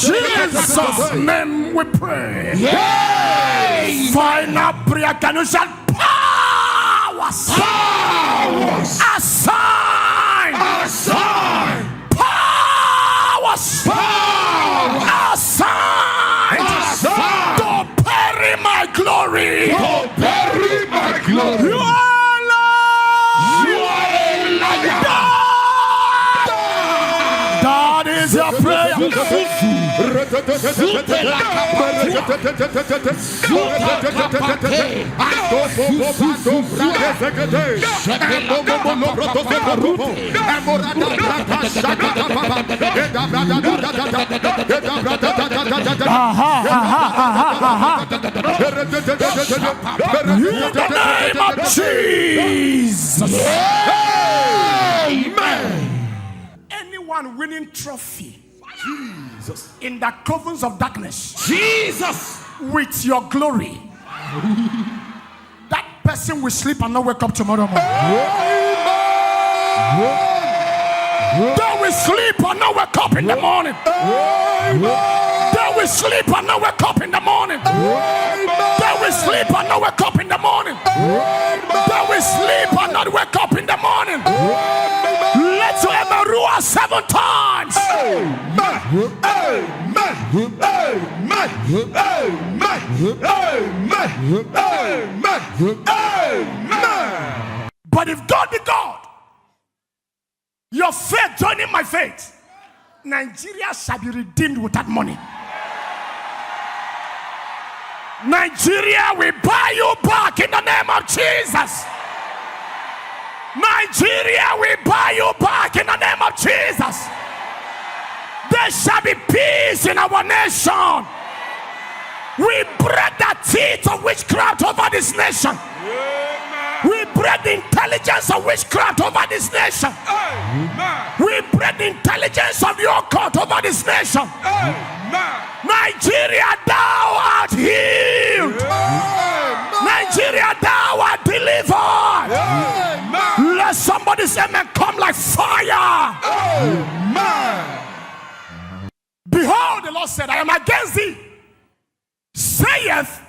Jesus' name we pray. Final prayer. Can you shout powers? Powers. Assign. Assign. Powers. Powers. Assign. Assign. To bury my glory. To bury my glory. You are Lord. You are a liar. That is your prayer. In the name of Jesus. Amen. Anyone winning trophy, Jesus, in the covens of darkness, Jesus, with your glory, that person will sleep and not wake up tomorrow morning. They will sleep and not wake up in the morning. They will sleep and not wake up in the morning. They will sleep and not wake up in the morning. They will sleep and not wake up in the morning. Let your Emerua 7 times. Amen. Amen. Amen. Amen. Amen. Amen. But if God be God, Your faith joining my faith. Nigeria shall be redeemed with that money. Nigeria will buy you back in the name of Jesus. Nigeria will buy you back in the name of Jesus. There shall be peace in our nation. We break the teeth of witchcraft over this nation. We break the intelligence of witchcraft over this nation. We break the intelligence of the occult over this nation. Nigeria, thou art healed. Nigeria, thou art delivered. Let somebody say, amen, come like fire. Behold, the Lord said, I am against thee, saith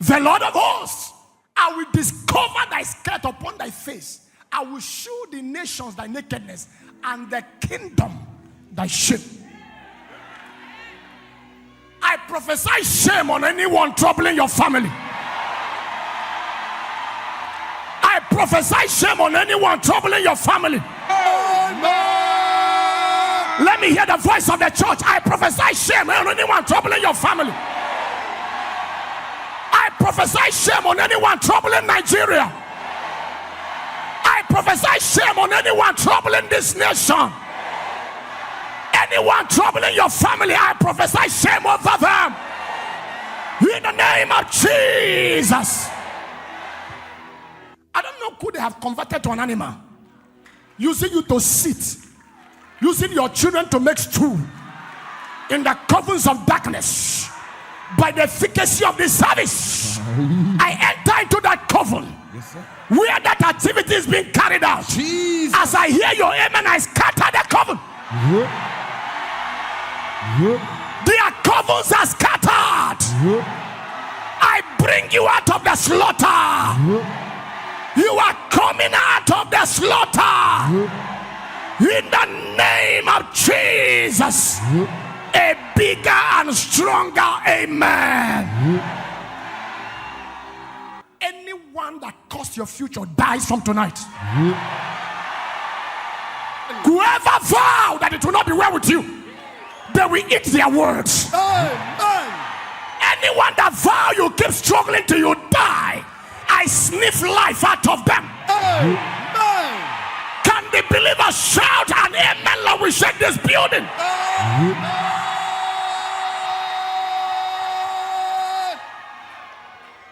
the Lord of hosts. I will discover thy skirt upon thy face. I will show the nations thy nakedness, and the kingdom thy shame. I prophesy shame on anyone troubling your family. I prophesy shame on anyone troubling your family. Let me hear the voice of the church. I prophesy shame on anyone troubling your family. I prophesy shame on anyone troubling Nigeria. I prophesy shame on anyone troubling this nation. Anyone troubling your family, I prophesy shame over them. In the name of Jesus. I don't know who they have converted to an animal. Using you to sit. Using your children to make stew. In the covens of darkness. By the efficacy of this service, I enter into that coven where that activity is being carried out. Jesus. As I hear your amen, I scatter the coven. Their covens are scattered. I bring you out of the slaughter. You are coming out of the slaughter. In the name of Jesus. A bigger and stronger amen. Anyone that caused your future dies from tonight. Whoever vowed that it will not be well with you, they will eat their words. Anyone that vow you keep struggling till you die, I sniff life out of them. Can the believers shout an amen? Lord, we shake this building.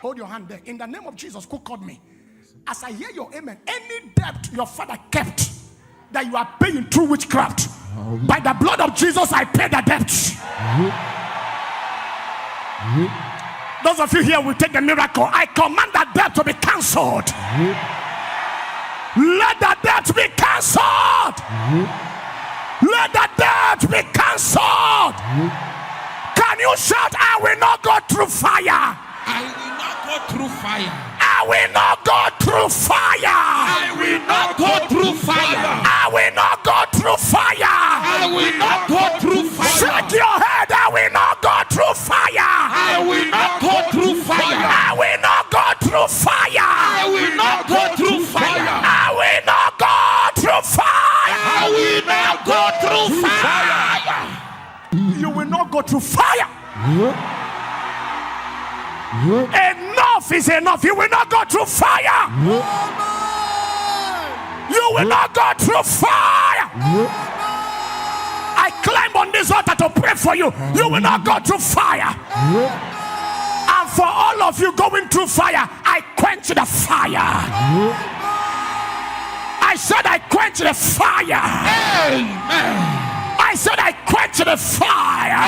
Hold your hand there. In the name of Jesus, who called me? As I hear your amen, any debt your father kept that you are paying through witchcraft, by the blood of Jesus, I pay the debt. Those of you here will take the miracle. I command that debt to be cancelled. Let the debt be cancelled. Let the debt be cancelled. Can you shout, I will not go through fire? I will not go through fire. I will not go through fire. I will not go through fire. I will not go through fire. I will not go through fire. Shake your head. I will not go through fire. I will not go through fire. I will not go through fire. I will not go through fire. I will not go through fire. I will not go through fire. You will not go through fire. Enough is enough. You will not go through fire. You will not go through fire. I climb on this altar to pray for you. You will not go through fire. And for all of you going through fire, I quench the fire. I said I quench the fire. Amen. I said I quench the fire.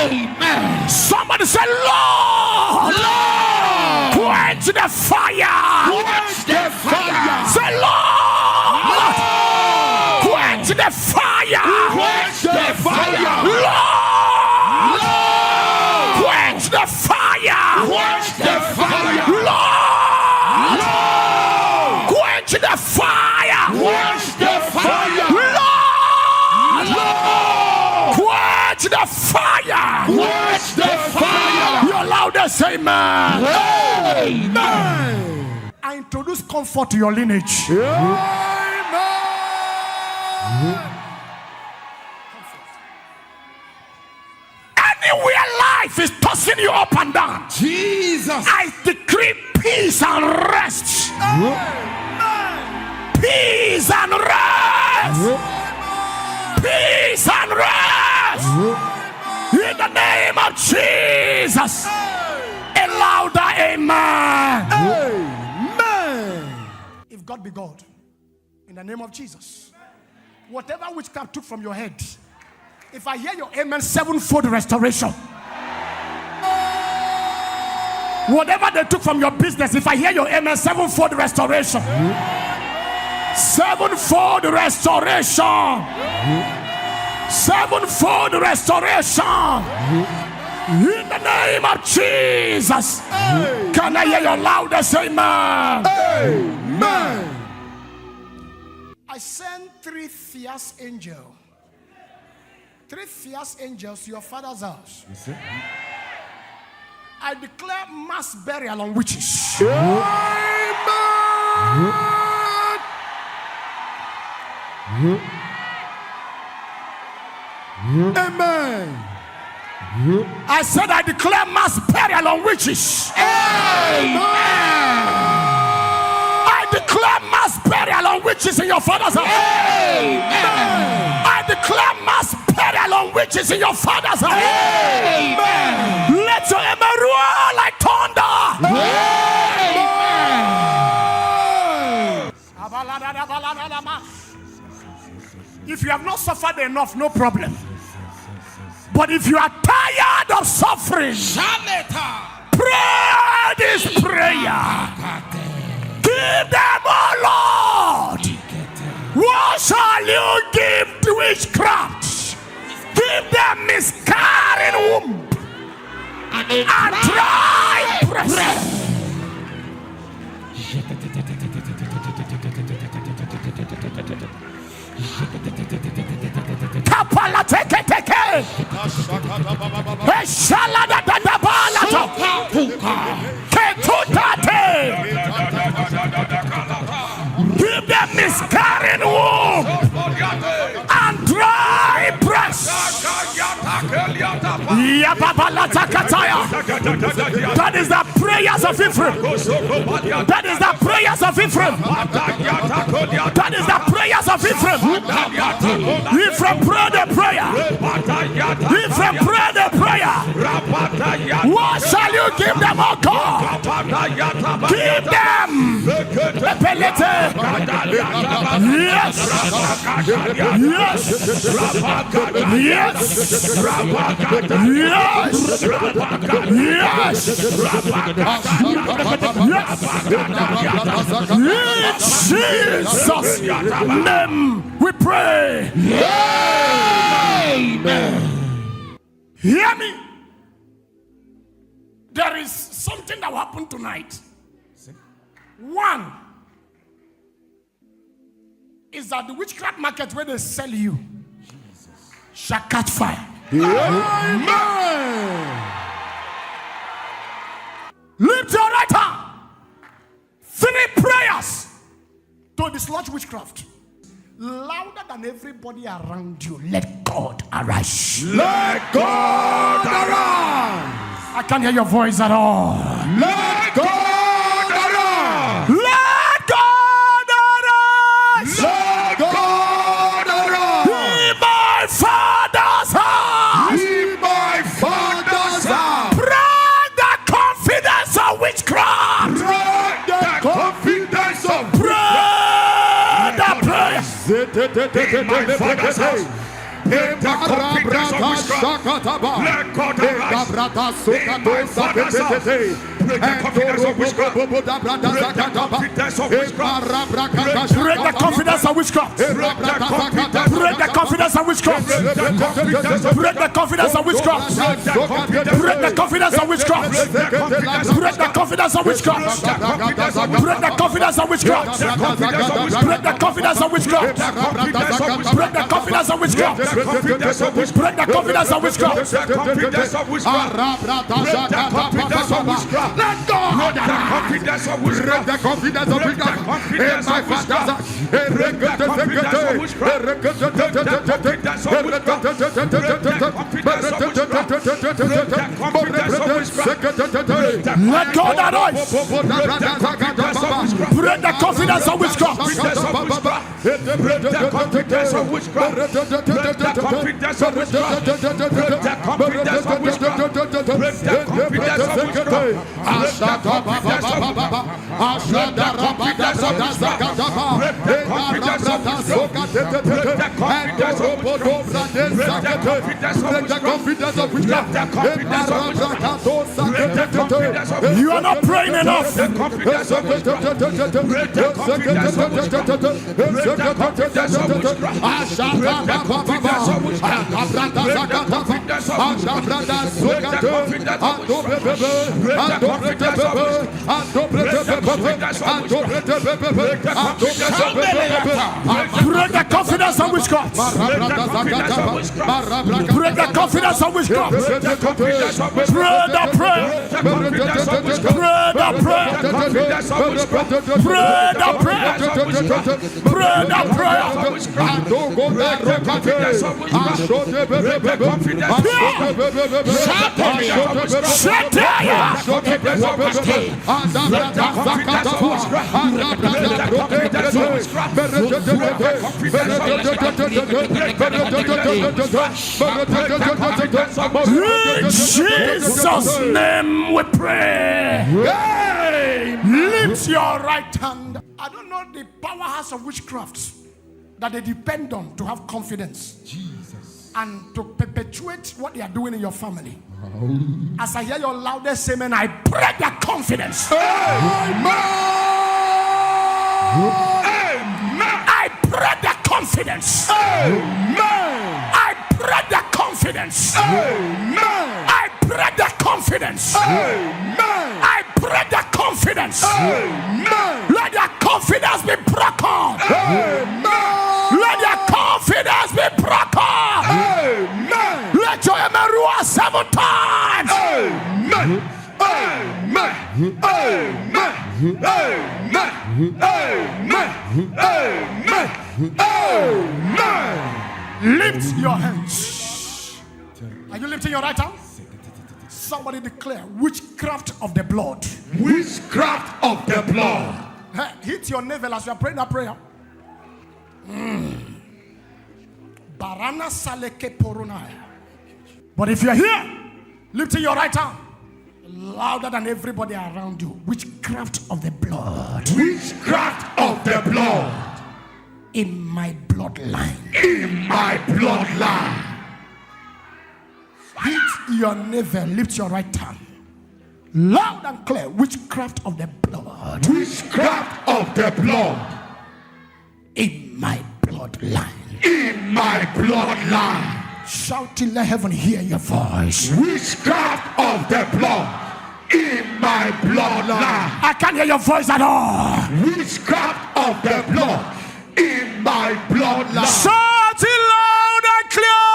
Amen. Somebody say, Lord, Lord, quench the fire. quench the fire. Say, Lord, Lord, quench the fire. quench the fire. Lord, Lord, quench the fire. quench the fire. Lord, Lord, quench the fire. quench the fire. Lord, quench the fire. Quench the fire. Your loudest amen. Amen. I introduce comfort to your lineage. Amen. Anywhere life is tossing you up and down, Jesus. I decree peace and rest. Peace and rest. Peace and rest. In the name of Jesus. A louder amen. Amen. If God be God, in the name of Jesus, whatever witchcraft took from your head, if I hear your amen, sevenfold restoration. Whatever they took from your business, if I hear your amen, sevenfold restoration. Sevenfold restoration. Sevenfold restoration. In the name of Jesus. Can I hear your loudest amen? Amen. I send 3 fierce angels. 3 fierce angels to your father's house. I declare mass burial on witches. Amen. I said I declare mass burial on witches. Amen. I declare mass burial on witches in your father's house. Amen. I declare mass burial on witches in your father's house. Amen. Let your amen roar like thunder. Amen. If you have not suffered enough, no problem. But if you are tired of suffering, pray this prayer. Give them, oh Lord. What shall you give to witchcraft? Give them miscarrying womb and dry breast. Kapala teke teke. Eshala da da da balato. Ketutate. Give them miscarrying womb and dry breast. That is the prayers of Ephraim. That is the prayers of Ephraim. That is the prayers of Ephraim. Ephraim pray the prayer. Ephraim pray the prayer. What shall you give them, oh God? Give them. Yes. Yes. Yes. Yes. Jesus' name we pray. Amen. Hear me. There is something that will happen tonight. One is that the witchcraft market where they sell you shall catch fire. Amen. Lift your right hand. 3 prayers to dislodge witchcraft. Louder than everybody around you. Let God arise. Let God arise. I can't hear your voice at all. Let God arise. Let God arise. Let God arise. In my father's house. In my father's house. Break the confidence of witchcraft. Break the confidence of Break the prayer. in my father's house. Break the confidence of witchcraft. Let God arise. In my father's house. Break the confidence of witchcraft. Break the confidence of witchcraft. Break the confidence of witchcraft. Break the confidence of witchcraft. Break the confidence of witchcraft. Break the confidence of witchcraft. Break the confidence of witchcraft. Break the confidence of witchcraft. Break the confidence of witchcraft. Break the confidence of witchcraft. Break the confidence of witchcraft. Break the confidence of witchcraft. Let go. Break the confidence of witchcraft. My father. Let go that noise. Break the confidence of witchcraft. Break the confidence of witchcraft. Break the confidence of witchcraft. Break the confidence of witchcraft. Break the confidence of witchcraft. You are not praying enough. Break the confidence of witchcraft. Break the confidence of witchcraft. Pray the prayer. Pray the prayer. Pray the prayer. Pray the prayer. In Jesus' name we pray. Lift your right hand. I don't know the powerhouse of witchcrafts that they depend on to have confidence. Jesus. And to perpetuate what they are doing in your family. As I hear your loudest amen, I break that confidence. Amen. I break that confidence. Amen. I break that confidence. Amen. I break that confidence. Amen. I break that confidence. Amen. Let that confidence be broken. Amen. Let that confidence be broken. Amen. Let your amen roar 7 times. Amen. Amen. Amen. Amen. Amen. Amen. Amen. Lift your hands. Are you lifting your right hand? Somebody declare witchcraft of the blood. Witchcraft of the blood. Hey, hit your navel as you are praying that prayer. Barana saleke porunai. But if you are here, lifting your right hand louder than everybody around you. Witchcraft of the blood. Witchcraft of the blood. In my bloodline. In my bloodline. Hit your navel, lift your right hand. Loud and clear, witchcraft of the blood. Witchcraft of the blood. In my bloodline. In my bloodline. Shout till let heaven hear your voice. Witchcraft of the blood. In my bloodline. I can't hear your voice at all. Witchcraft of the blood. In my bloodline. Shout it loud and clear.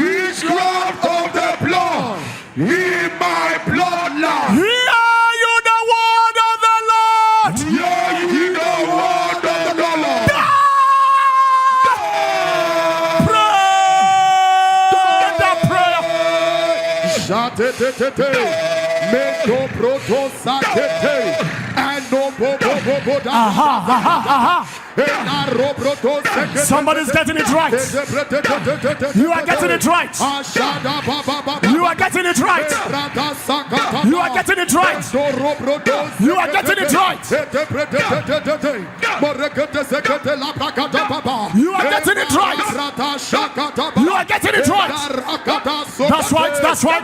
Witchcraft of the blood. In my bloodline. Hear you the word of the Lord. Hear you the word of the Lord. Pray. Shout it. Meko proto sakete. And no bobo. Somebody's getting it right. You are getting it right. You are getting it right. You are getting it right. You are getting it right. You are getting it right. You are getting it right. That's right. That's right.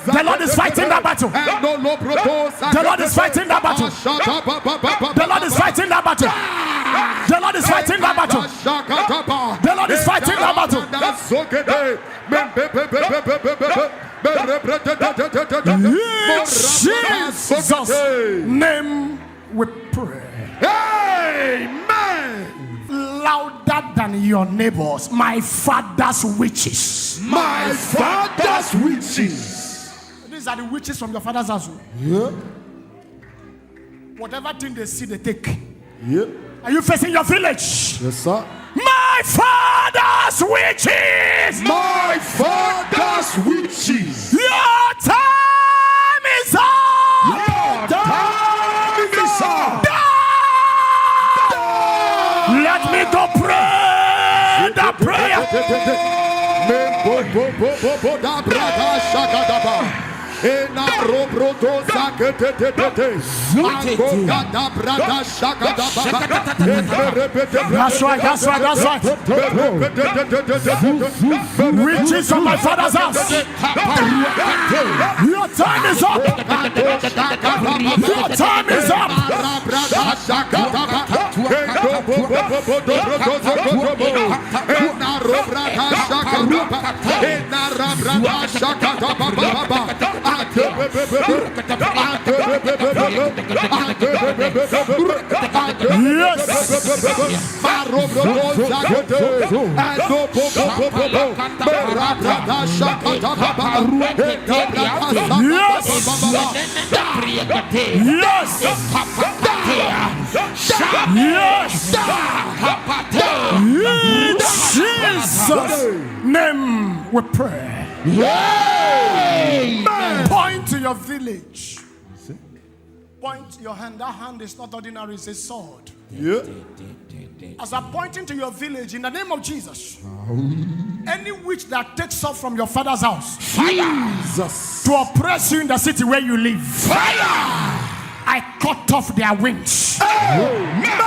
The Lord is fighting that battle. The Lord is fighting that battle. The Lord is fighting that battle. The Lord is fighting that battle. The Lord is fighting that battle. In Jesus' name we pray. Amen. Louder than your neighbors, my father's witches. My father's witches. These are the witches from your father's house. Yeah. Whatever thing they see, they take. Yeah. Are you facing your village? Yes, sir. My father's witches. My father's witches. Your time is up. Your time is up. Let me go pray the prayer. Ena robrodo zakete angogada brada shakada That's right, that's right, that's right. Witches from my father's house. Your time is up. Your time is up. In Jesus' name we pray. Amen. Point to your village. Point your hand. That hand is not ordinary, it's a sword. Yeah. As I'm pointing to your village, in the name of Jesus, any witch that takes off from your father's house, fire, Jesus, to oppress you in the city where you live, fire, I cut off their wings. Amen.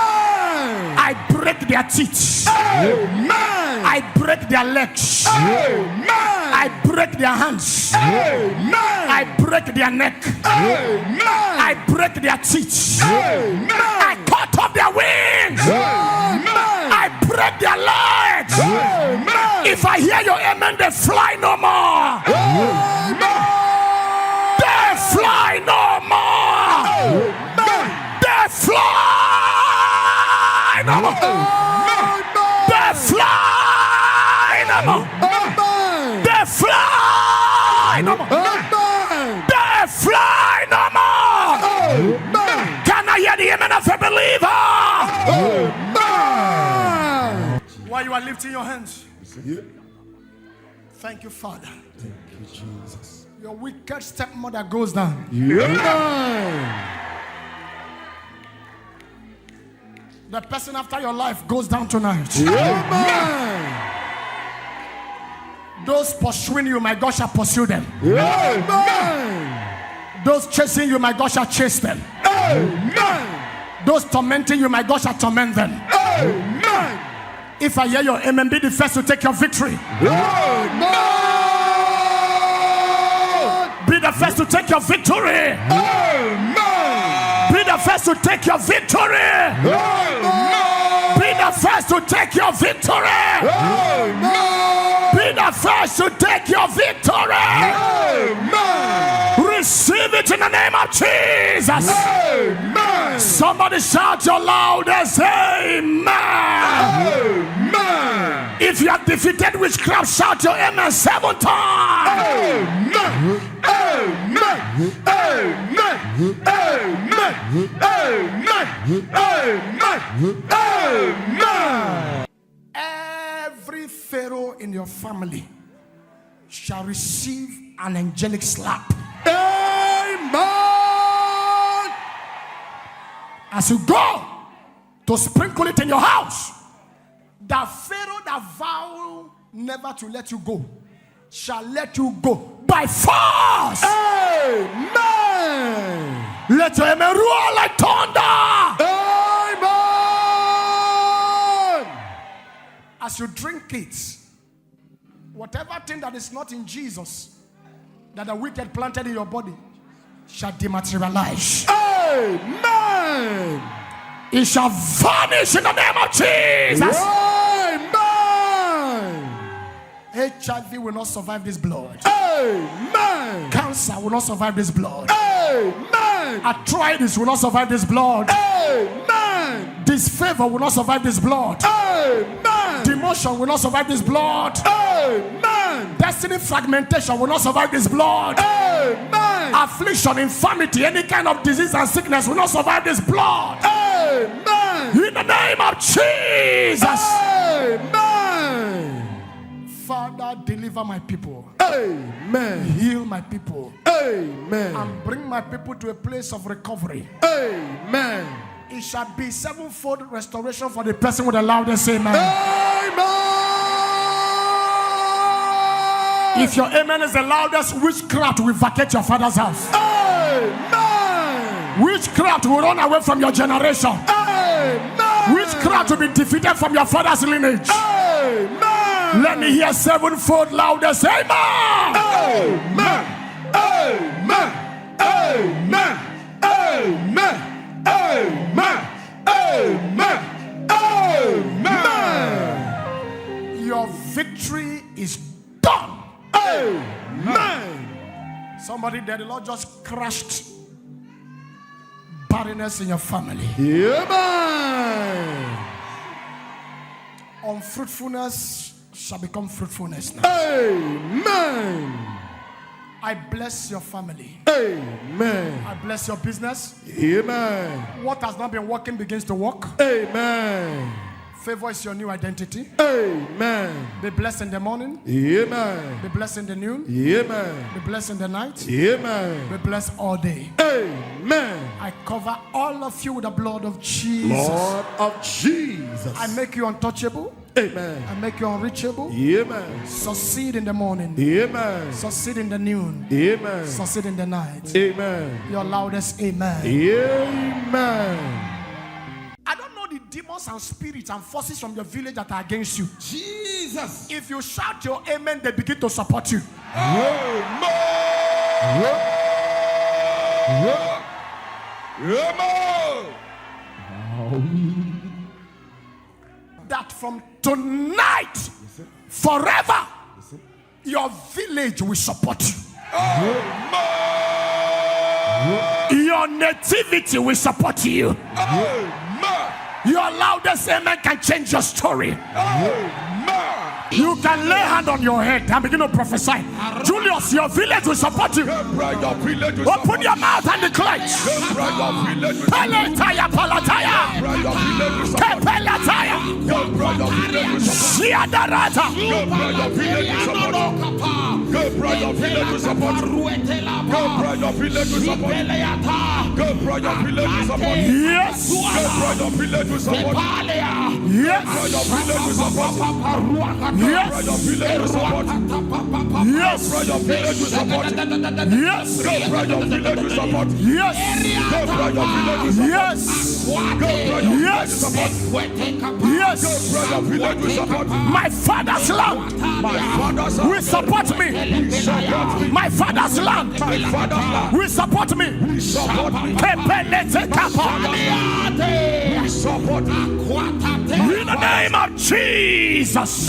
I break their teeth. Amen. I break their legs. Amen. I break their hands. Amen. I break their neck. Amen. I break their teeth. Amen. I cut off their wings. Amen. I break their legs. Amen. If I hear your amen, they fly no more. Amen. They fly no more. Amen. They fly no more. They fly no more. They fly no more. They fly no more. Can I hear the amen of a believer? While you are lifting your hands, thank you, Father. Thank you, Jesus. Your wicked stepmother goes down. The person after your life goes down tonight. Those pursuing you, my God shall pursue them. Those chasing you, my God shall chase them. Those tormenting you, my God shall torment them. If I hear your amen, be the first to take your victory. Be the first to take your victory. Be the first to take your victory. Be the first to take your victory. Be the first to take your victory. Receive it in the name of Jesus. Somebody shout your loudest amen. If you have defeated witchcraft, shout your amen 7 times. Every pharaoh in your family shall receive an angelic slap. Amen. As you go to sprinkle it in your house, the pharaoh that vowed never to let you go shall let you go by force. Amen. Let your amen roar like thunder. Amen. As you drink it, whatever thing that is not in Jesus that the wicked planted in your body shall dematerialize. Amen. It shall vanish in the name of Jesus. Amen. HIV will not survive this blood. Amen. Cancer will not survive this blood. Amen. Arthritis will not survive this blood. Amen. Disfavor will not survive this blood. Amen. Demotion will not survive this blood. Amen. Destiny fragmentation will not survive this blood. Amen. Affliction, infirmity, any kind of disease and sickness will not survive this blood. Amen. In the name of Jesus. Amen. Father, deliver my people. Amen. Heal my people. Amen. And bring my people to a place of recovery. Amen. It shall be sevenfold restoration for the person with the loudest amen. Amen. If your amen is the loudest, witchcraft will vacate your father's house. Amen. Witchcraft will run away from your generation. Amen. Witchcraft will be defeated from your father's lineage. Amen. Let me hear sevenfold loudest amen. Amen. Amen. Amen. Amen. Amen. Amen. Amen. Your victory is done. Amen. Somebody there, the Lord just crushed barrenness in your family. Amen. Unfruitfulness shall become fruitfulness now. Amen. I bless your family. Amen. I bless your business. Amen. What has not been working begins to work. Amen. Favor is your new identity. Amen. Be blessed in the morning. Amen. Be blessed in the noon. Amen. Be blessed in the night. Amen. Be blessed all day. Amen. I cover all of you with the blood of Jesus. Lord of Jesus. I make you untouchable. Amen. I make you unreachable. Amen. Succeed in the morning. Amen. Succeed in the noon. Amen. Succeed in the night. Amen. Your loudest amen. Amen. I don't know the demons and spirits and forces from your village that are against you. Jesus. If you shout your amen, they begin to support you. Amen. That from tonight, forever, your village will support you. Your nativity will support you. Your loudest amen can change your story. You can lay hand on your head and begin to prophesy. Julius, your village will support you. Open your mouth and declare. Palataya, palataya. Kepelataya. Shiadarata. Yes. Yes. Yes. Yes. Yes. Yes. Yes. My father's land will support me. My father's land will support me. In the name of Jesus.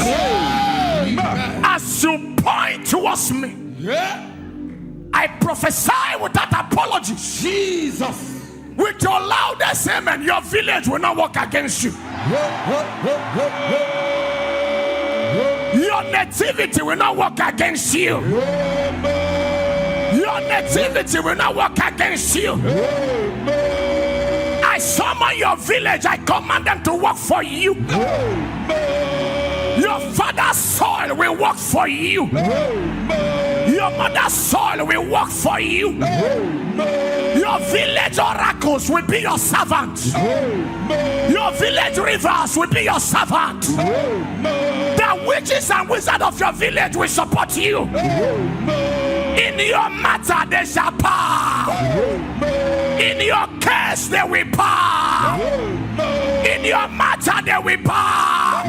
As you point towards me, I prophesy without apology. Jesus. With your loudest amen, your village will not work against you. Your nativity will not work against you. Your nativity will not work against you. I summon your village. I command them to work for you. Your father's soil will work for you. Your mother's soil will work for you. Your village oracles will be your servant. Your village rivers will be your servant. The witches and wizards of your village will support you. In your matter they shall power. In your case they will power. In your matter they will power.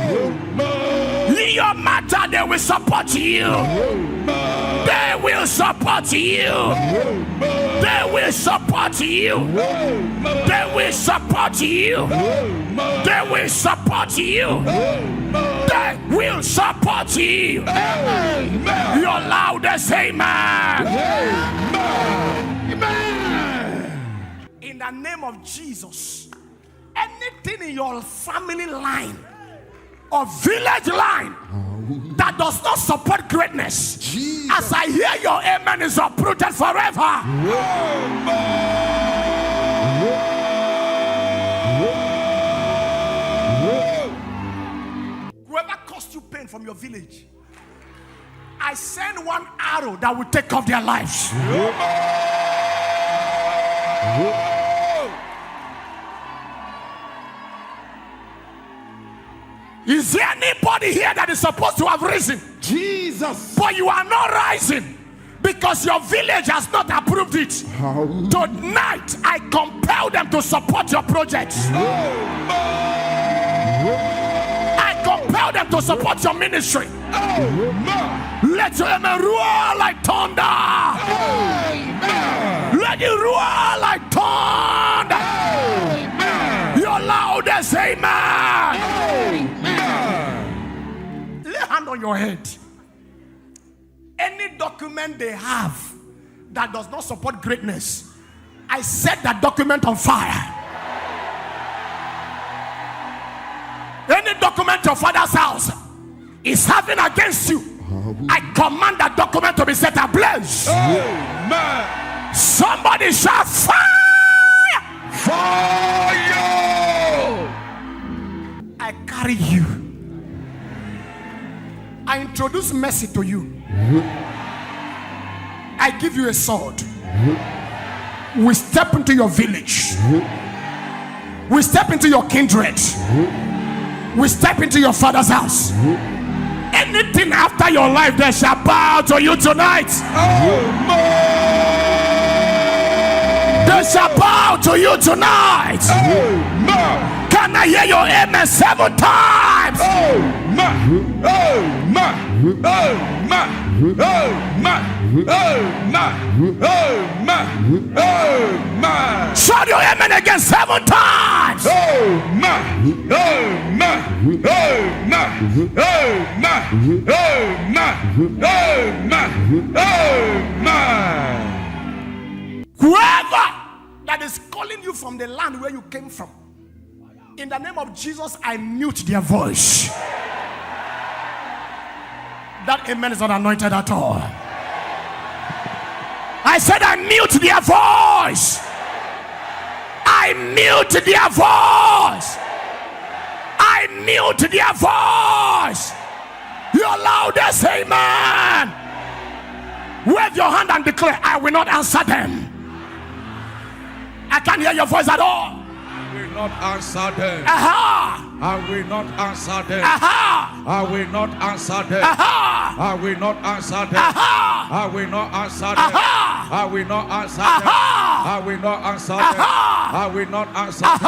In your matter they will support you. They will support you. They will support you. They will support you. They will support you. They will support you. Your loudest amen. Amen. in the name of Jesus, anything in your family line or village line that does not support greatness, Jesus, as I hear your amen, is uprooted forever. Whoever caused you pain from your village, I send one arrow that will take off their lives. Is there anybody here that is supposed to have risen? Jesus. But you are not rising because your village has not approved it. Tonight, I compel them to support your project. I compel them to support your ministry. Let your amen roar like thunder. Let it roar like thunder. Your loudest amen. Lay hand on your head. Any document they have that does not support greatness, I set that document on fire. Any document your father's house is having against you, I command that document to be set ablaze. Amen. Somebody shout fire! Fire! I carry you. I introduce mercy to you. I give you a sword. We step into your village. We step into your kindred. We step into your father's house. Anything after your life, they shall bow to you tonight. They shall bow to you tonight. Can I hear your amen 7 times? Shout your amen again 7 times. Whoever that is calling you from the land where you came from, in the name of Jesus, I mute their voice. That amen is not anointed at all. I said I mute their voice. I mute their voice. I mute their voice. Your loudest amen. Wave your hand and declare, I will not answer them. I can't hear your voice at all. I will not answer them. Aha. I will not answer them. Aha. I will not answer them. Aha. I will not answer them. Aha. I will not answer them. Aha. I will not answer them. Aha. I will not answer them. Aha. I will not answer Aha.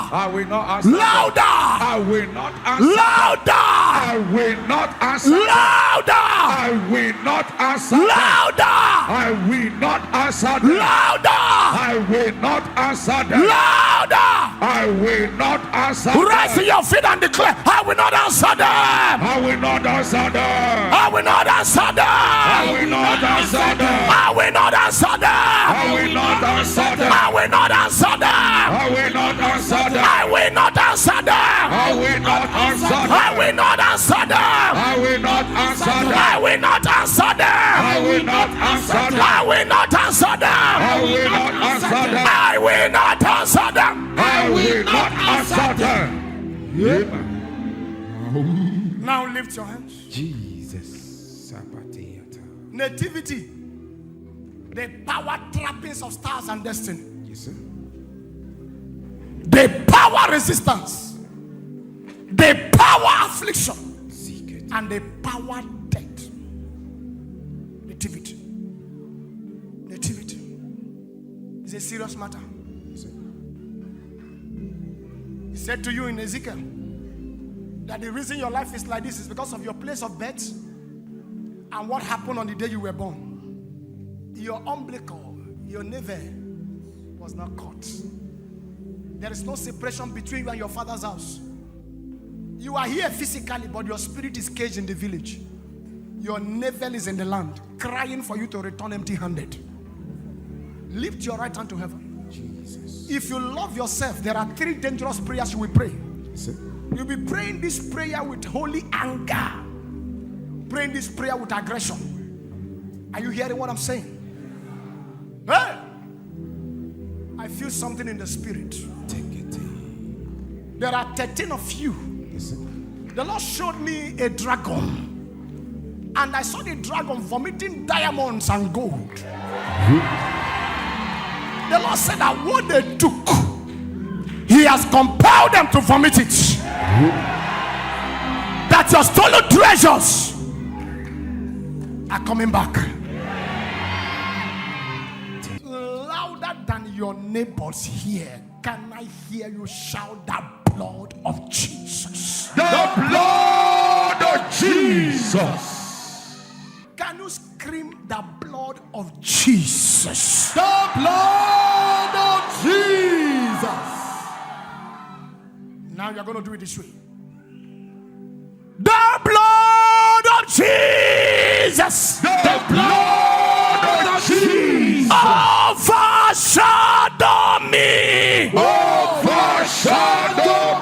them. I will not answer them. Louder. I will not answer them. Louder. I will not answer them. Louder. I will not answer them. Louder. I will not answer them. Louder. I will not answer them. Louder. I will not answer them. Rise to your feet and declare, I will not answer them. I will not answer them. I will not answer them. I will not answer them. I will not answer them. I will not answer them. I will not answer them. I will not answer them. I will not answer them. I will not answer them. I will not answer them. I will not answer them. I will not answer them. I will not answer them. I will not answer them. I will not answer them. I will not answer them. I will not answer them. Now lift your hands. Jesus. Nativity. The power trappings of stars and destiny. Yes, sir. The power resistance. The power affliction. And the power death. Nativity. Nativity. It's a serious matter. He said to you in Ezekiel that the reason your life is like this is because of your place of birth and what happened on the day you were born. Your umbilical, your navel was not caught. There is no separation between you and your father's house. You are here physically, but your spirit is caged in the village. Your navel is in the land, crying for you to return empty-handed. Lift your right hand to heaven. Jesus. If you love yourself, there are 3 dangerous prayers you will pray. You'll be praying this prayer with holy anger, praying this prayer with aggression. Are you hearing what I'm saying? Hey! I feel something in the spirit. Take it. There are 13 of you. The Lord showed me a dragon, and I saw the dragon vomiting diamonds and gold. The Lord said that what they took, He has compelled them to vomit it. That your stolen treasures are coming back. Louder than your neighbors here, can I hear you shout the blood of Jesus? The blood of Jesus. Can you scream the blood of Jesus? The blood of Jesus. Now you're going to do it this way. The blood of Jesus. The blood of Jesus. Overshadow me. Overshadow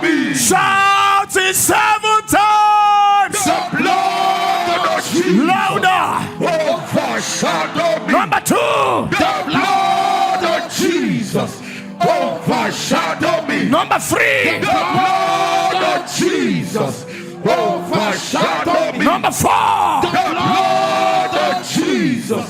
me. Shout it 7 times. The blood of Jesus. Louder. Overshadow me. Number 2. The blood of Jesus. Overshadow me. Number 3. The blood of Jesus. Overshadow me. Number 4. The blood of Jesus.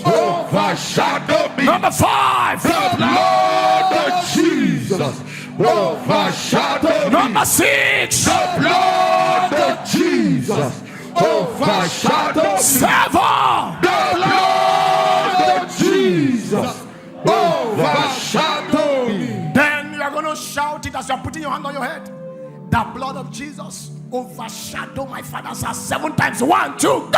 Overshadow me. Number 5. The blood of Jesus. Overshadow me. Number 6. The blood of Jesus. Overshadow me. 7. The blood of Jesus. Overshadow me. Then you are going to shout it as you are putting your hand on your head. The blood of Jesus overshadow my father's house 7 times. 1, 2, go!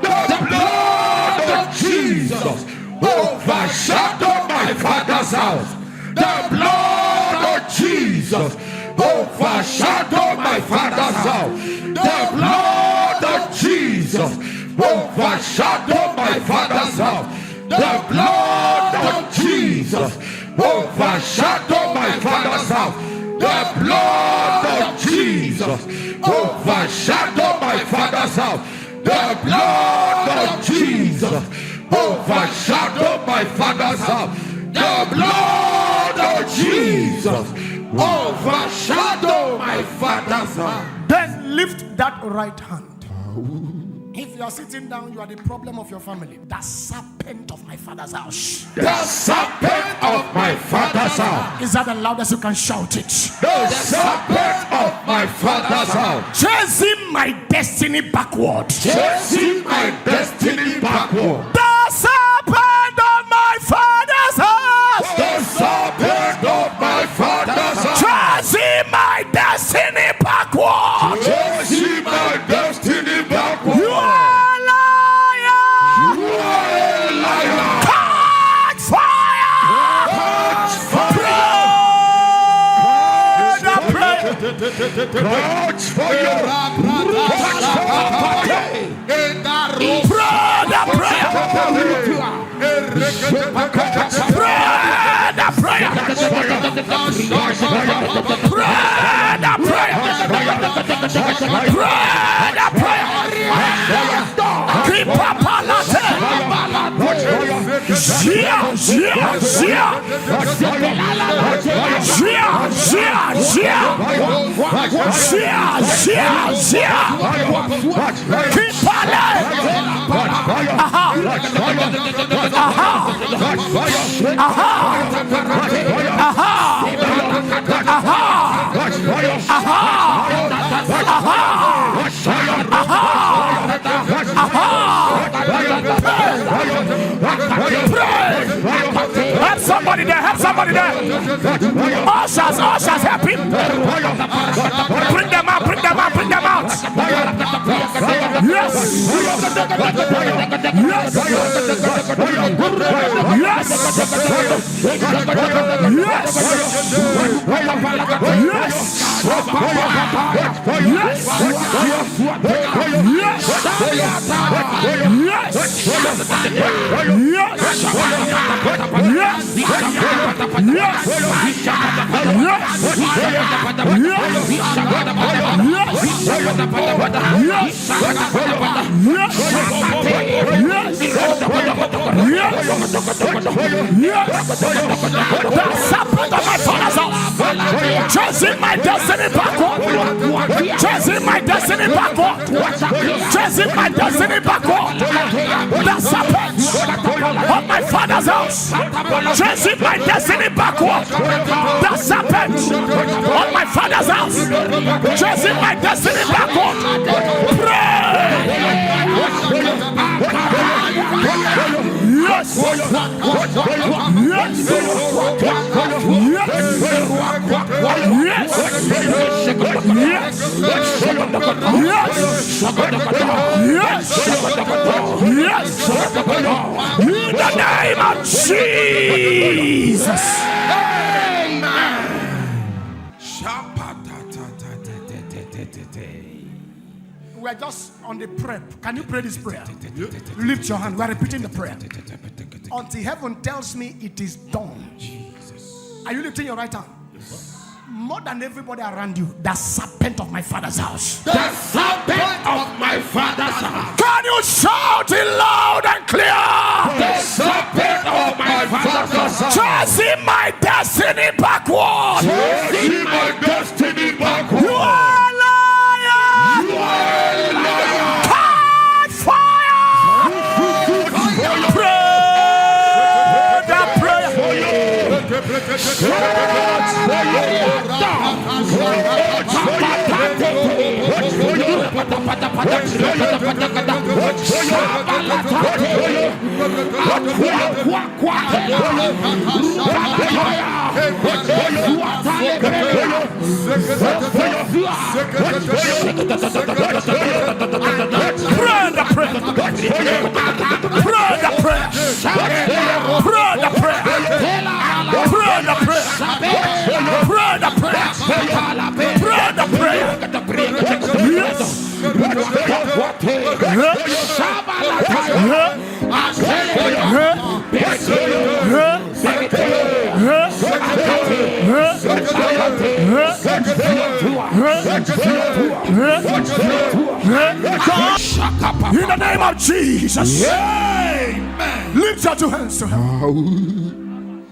The blood of Jesus overshadow my father's house. The blood of Jesus overshadow my father's house. The blood of Jesus overshadow my father's house. The blood of Jesus overshadow my father's house. The blood of Jesus overshadow my father's house. The blood of Jesus overshadow my father's house. The blood of Jesus overshadow my father's house. Then lift that right hand. If you are sitting down, you are the problem of your family. The serpent of my father's house. The serpent of my father's house. Is that the loudest you can shout it? The serpent of my father's house. Chasing my destiny backward. Chasing my destiny backward. The serpent of my father's house. The serpent of my father's house. Chasing my destiny backward. Chasing my destiny backward. You are a liar. You are a liar. Catch fire. Catch fire. Catch fire. Pray the prayer. Keep up on that. Help somebody there, help somebody there. Ushers, ushers, help him. Bring them out, bring them out, bring them out. Yes. Yes. Yes. Yes. Yes. serpent of my father's house, chasing my destiny backward, chasing my destiny backward, chasing my destiny backward. The serpent of my father's house, chasing my destiny backward. The serpent of my father's house, chasing my destiny backward. Pray. Yes. Yes. Yes. In the name of Jesus. Amen. We are just on the prayer. Can you pray this prayer? Lift your hand. We are repeating the prayer until heaven tells me it is done. Jesus. Are you lifting your right hand? More than everybody around you, the serpent of my father's house. The serpent of my father's house. Can you shout it loud and clear? The serpent of my father's house. Chasing my destiny backward. Chasing my destiny backward. You are a liar. You are a liar. Catch fire. Pray the prayer. In the name of Jesus. Amen. Lift your two hands to heaven.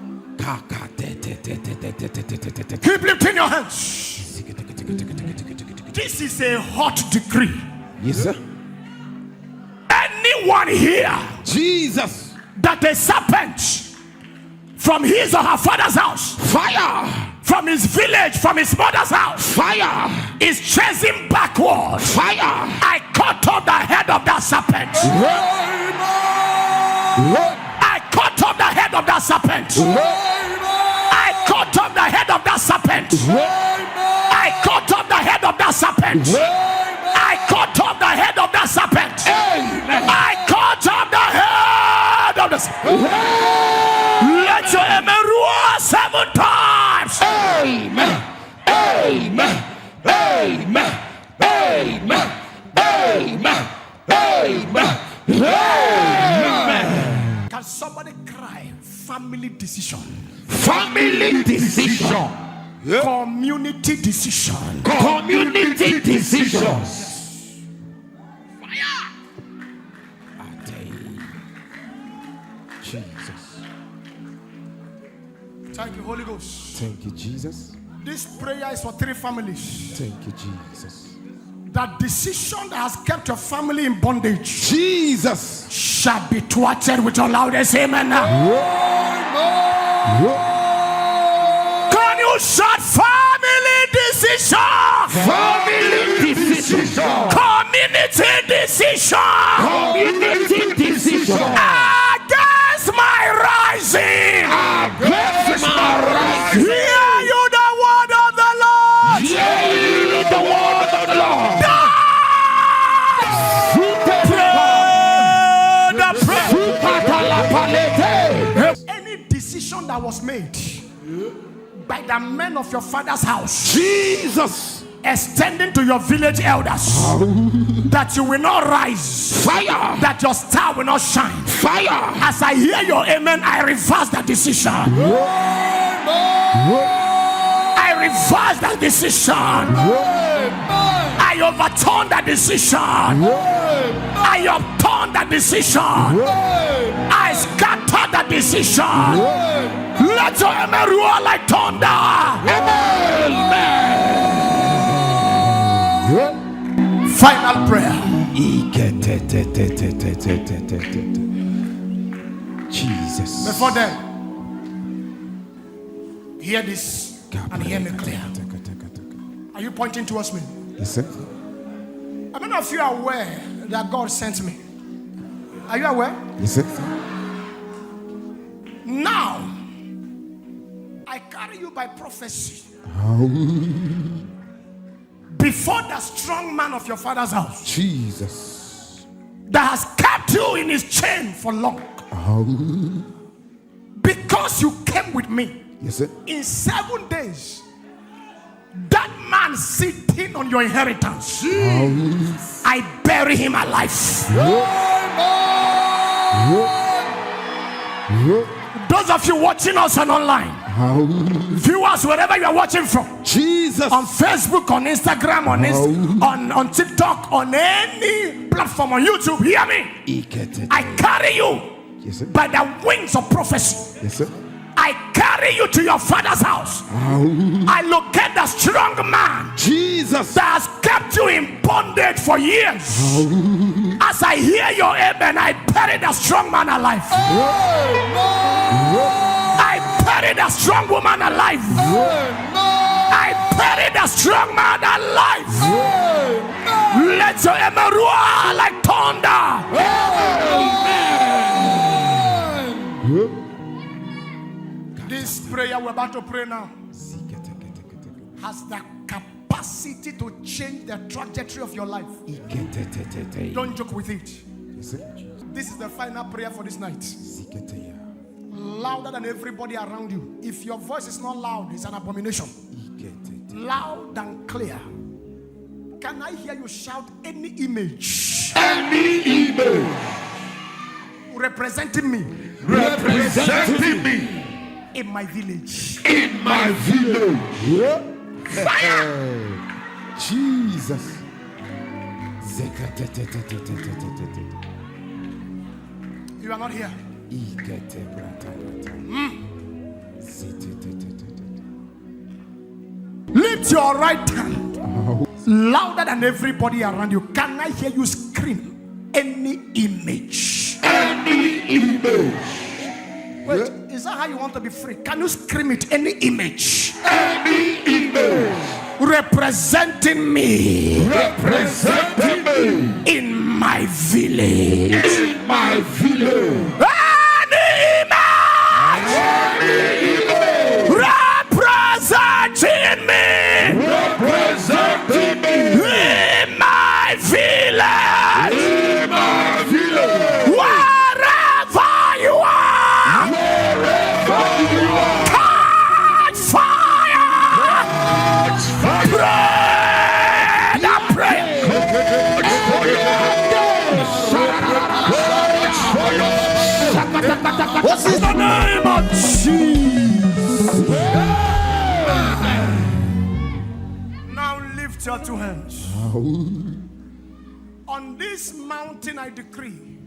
Keep lifting your hands. This is a hot decree. Yes, sir. Anyone here, Jesus, that a serpent from his or her father's house, fire, from his village, from his mother's house, fire, is chasing backward. fire. I cut off the head of that serpent. I cut off the head of that serpent. I cut off the head of that serpent. I cut off the head of that serpent. I cut off the head of that serpent. I cut off the head of the serpent. Let your amen roar 7 times. Amen. Amen. Amen. Amen. Amen. Amen. Amen. Can somebody cry? Family decision. Family decision. Community decision. Community decisions. Fire. Jesus. Thank you, Holy Ghost. Thank you, Jesus. This prayer is for 3 families. Thank you, Jesus. That decision that has kept your family in bondage, Jesus, shall be thwarted with your loudest amen now. Can you shout family decision? family decision. Community decision. Community decision. Against my rising. Against my rising. Hear you the word of the Lord. Hear you the word of the Lord. Any decision that was made by the men of your father's house, Jesus, extending to your village elders, that you will not rise, fire, that your star will not shine. fire. As I hear your amen, I reverse that decision. I reverse that decision. I overturn that decision. I upturn that decision. I scatter that decision. Let your amen roar like thunder. Final prayer. Jesus. Before then, hear this and hear me clear. Are you pointing towards me? Yes, sir. I don't know if you are aware that God sent me. Are you aware? Yes, sir. Now, I carry you by prophecy before the strong man of your father's house. Jesus. That has kept you in his chain for long. Because you came with me. Yes, sir. In 7 days, that man sitting on your inheritance, I bury him alive. Those of you watching us on online, viewers wherever you are watching from, Jesus, on Facebook, on Instagram, on TikTok, on any platform, on YouTube, hear me. I carry you, yes, sir, by the wings of prophecy. Yes, sir. I carry you to your father's house. I locate the strong man, Jesus, that has kept you in bondage for years. As I hear your amen, I bury the strong man alive. I bury the strong woman alive. I bury the strong man alive. Let your amen roar like thunder. This prayer we're about to pray now has the capacity to change the trajectory of your life. Don't joke with it. This is the final prayer for this night. Louder than everybody around you. If your voice is not loud, it's an abomination. Loud and clear. Can I hear you shout any image? Any image representing me. Representing me. In my village. In my village. Fire! Jesus. You are not here. Lift your right hand. Louder than everybody around you. Can I hear you scream any image? Any image. Wait, is that how you want to be free? Can you scream it? Any image? Any image representing me. Representing me. In my village. In my village. Any image. Any image representing me. Representing me. In my village. In my village. Wherever you are. Wherever you are. Catch fire. Catch fire. Pray. What's in the name of Jesus? Now lift your two hands. On this mountain I decree,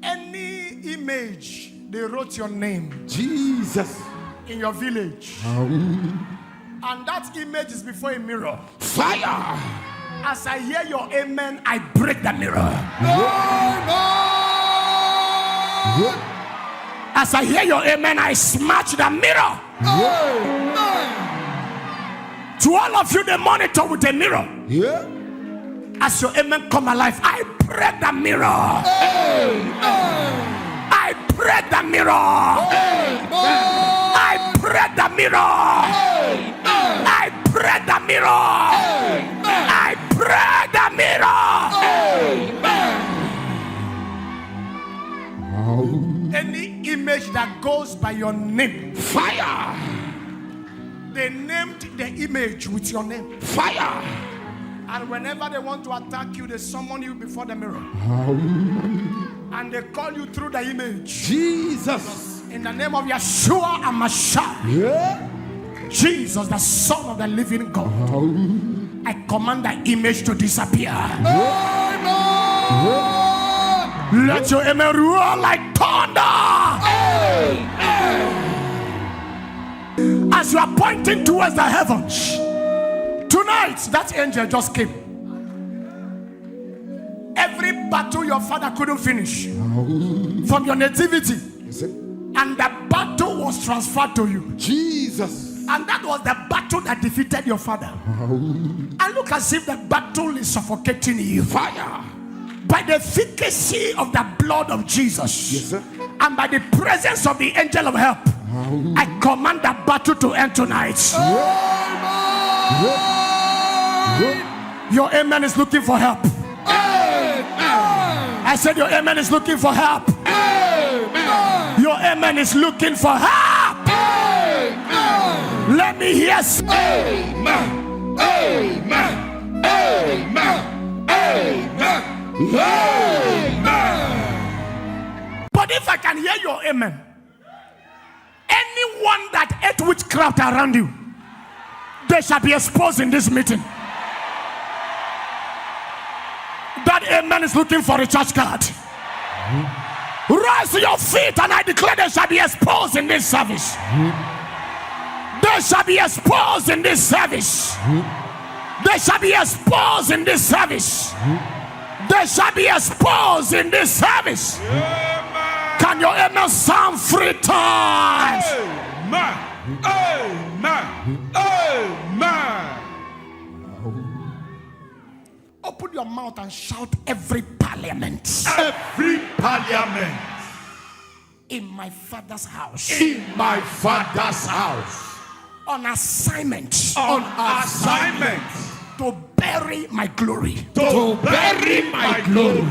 any image they wrote your name, Jesus, in your village, and that image is before a mirror. Fire. As I hear your amen, I break the mirror. As I hear your amen, I smash the mirror. To all of you, they monitor with a mirror. As your amen come alive, I break the mirror. I break the mirror. I break the mirror. I break the mirror. I break the mirror. Any image that goes by your name, fire. They named the image with your name, fire. And whenever they want to attack you, they summon you before the mirror. And they call you through the image. Jesus. In the name of Yeshua HaMashiach, Jesus, the Son of the living God, I command that image to disappear. Let your amen roar like thunder. As you are pointing towards the heavens, tonight that angel just came. Every battle your father couldn't finish from your nativity, and the battle was transferred to you. Jesus. And that was the battle that defeated your father. And look as if the battle is suffocating you. Fire. By the efficacy of the blood of Jesus, Yes, sir. and by the presence of the angel of help, I command that battle to end tonight. Your amen is looking for help. I said your amen is looking for help. Your amen is looking for help. Let me hear. Amen. Amen. Amen. Amen. But if I can hear your amen, anyone that ate witchcraft around you, they shall be exposed in this meeting. That amen is looking for a church card. Rise to your feet and I declare they shall be exposed in this service. They shall be exposed in this service. They shall be exposed in this service. They shall be exposed in this service. Can your amen sound 3 times? Amen. Amen. Amen. Open your mouth and shout every parliament. Every parliament In my father's house. in my father's house. On assignment. On assignment To bury my glory. to bury my glory.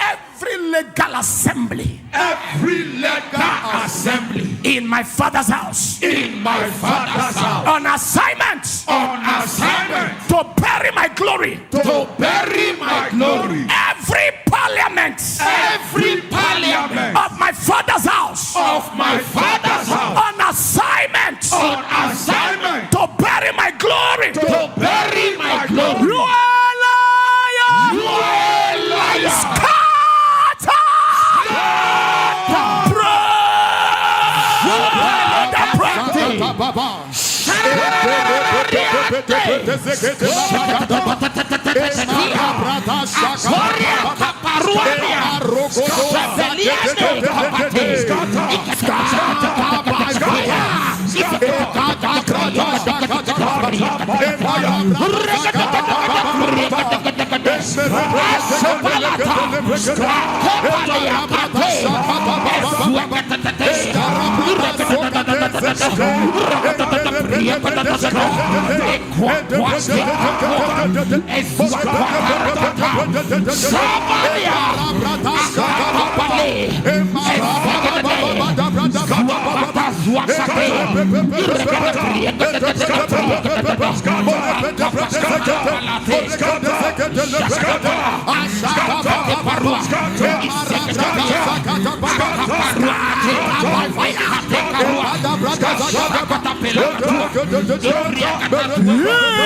Every legal assembly. Every legal assembly In my father's house. in my father's house. On assignment. On assignment To bury my glory. to bury my glory. Every parliament. Every parliament Of my father's house. of my father's house. On assignment. On assignment To bury my glory. to bury my glory. You are liar. You are a liar.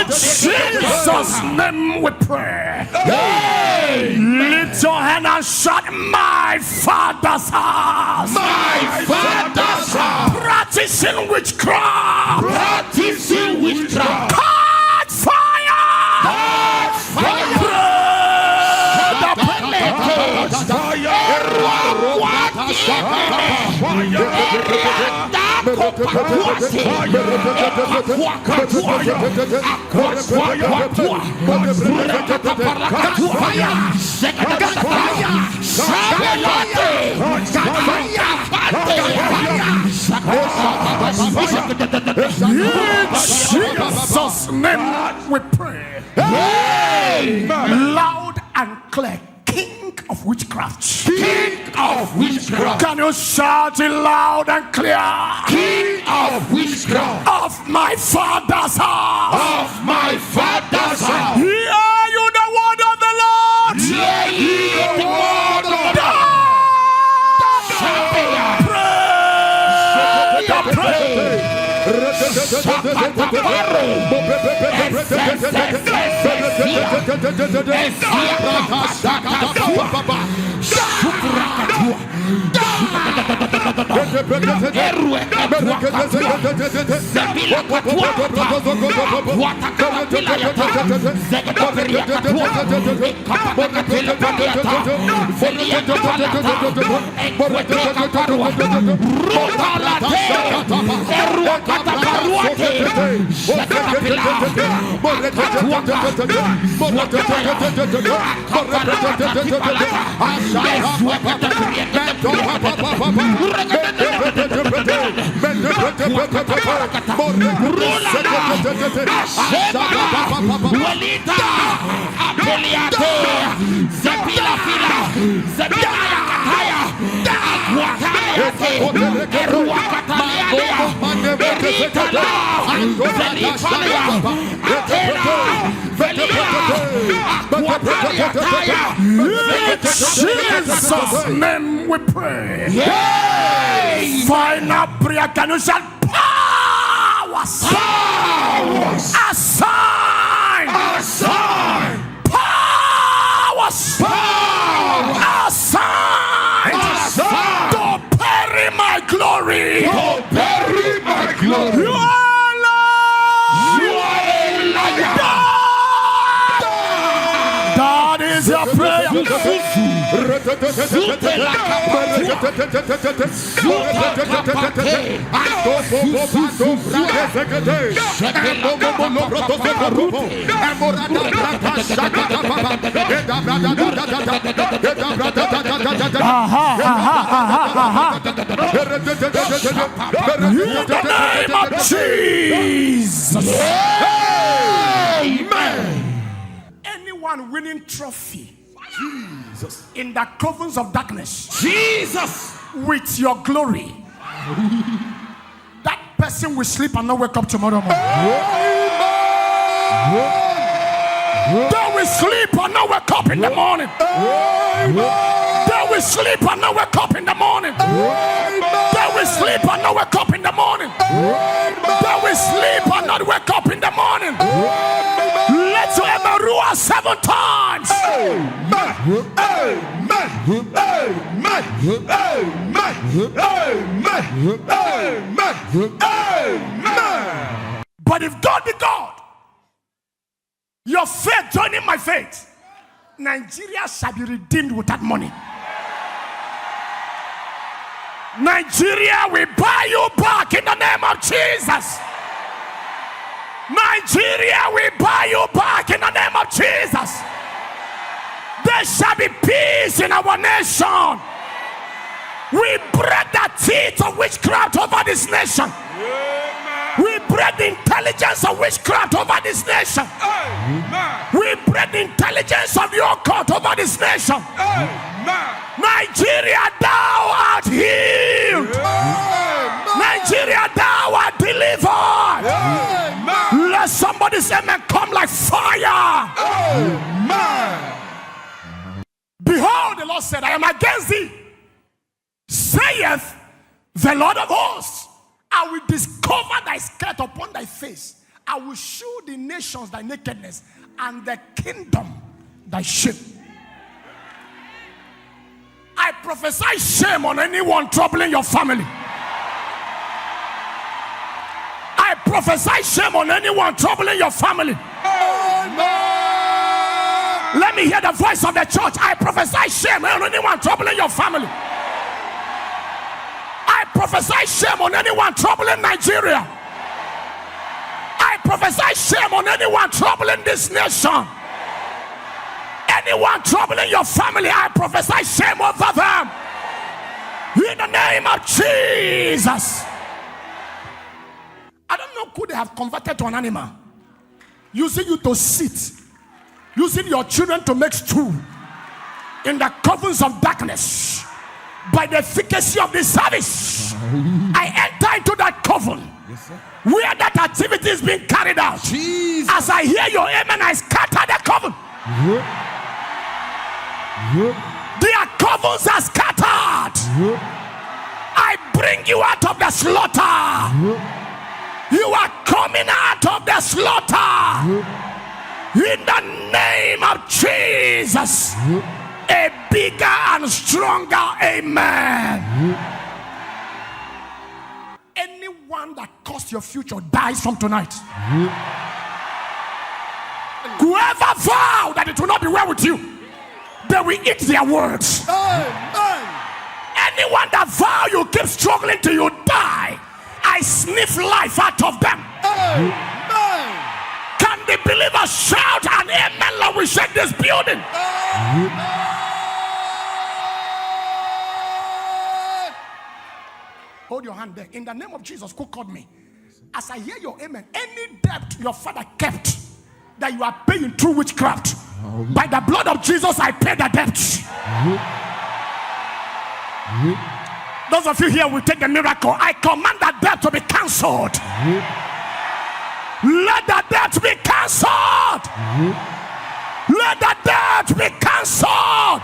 Jesus' name we pray. Lift your hand and shout, my father's house. My father's house. Practicing witchcraft. Practicing witchcraft. Catch fire. Catch fire. Jesus' name we pray. Loud and clear. King of witchcraft. King of witchcraft. Can you shout it loud and clear? King of witchcraft. Of my father's house. Of my father's house. Hear you the word of the Lord. Hear ye the word of the Pray. Jesus' name we pray. Yes. Final prayer. Can you shout powers? Powers. Assign. Assign. Powers. Powers. Assign. Assign. To bury my glory. To bury my glory. You are Lord. You are a liar. That is your prayer. In the name of Jesus. Amen. Anyone winning trophy, Jesus, in the covens of darkness, Jesus, with your glory, that person will sleep and not wake up tomorrow morning. They will sleep and not wake up in the morning. They will sleep and not wake up in the morning. They will sleep and not wake up in the morning. They will sleep and not wake up in the morning. Let your emerua 7 times. Amen. Amen. Amen. Amen. Amen. Amen. But if God be God, your faith joining my faith, Nigeria shall be redeemed with that money. Nigeria will buy you back in the name of Jesus. Nigeria will buy you back in the name of Jesus. There shall be peace in our nation. We break the teeth of witchcraft over this nation. We break the intelligence of witchcraft over this nation. We break the intelligence of your court over this nation. Nigeria, thou art healed. Nigeria, thou art delivered. Let somebody say, man, come like fire. Behold, the Lord said, I am against thee, saith the Lord of hosts. I will discover thy skirt upon thy face. I will show the nations thy nakedness, and the kingdom thy shame. I prophesy shame on anyone troubling your family. I prophesy shame on anyone troubling your family. Let me hear the voice of the church. I prophesy shame on anyone troubling your family. I prophesy shame on anyone troubling Nigeria. I prophesy shame on anyone troubling this nation. Anyone troubling your family, I prophesy shame over them. In the name of Jesus. I don't know who they have converted to an animal, using you to sit, using your children to make stew in the covens of darkness. By the efficacy of this service, I enter into that coven where that activity is being carried out. Jesus. As I hear your amen, I scatter the coven. Their covens are scattered. I bring you out of the slaughter. You are coming out of the slaughter. In the name of Jesus. A bigger and stronger amen. Anyone that caused your future dies from tonight. Whoever vowed that it will not be well with you, they will eat their words. Anyone that vow you keep struggling till you die, I sniff life out of them. Can the believers shout an amen like we shake this building? Hold your hand there. In the name of Jesus, who called me? As I hear your amen, any debt your father kept that you are paying through witchcraft, by the blood of Jesus, I pay the debt. Those of you here will take the miracle. I command that debt to be cancelled. Let the debt be cancelled. Let the debt be cancelled.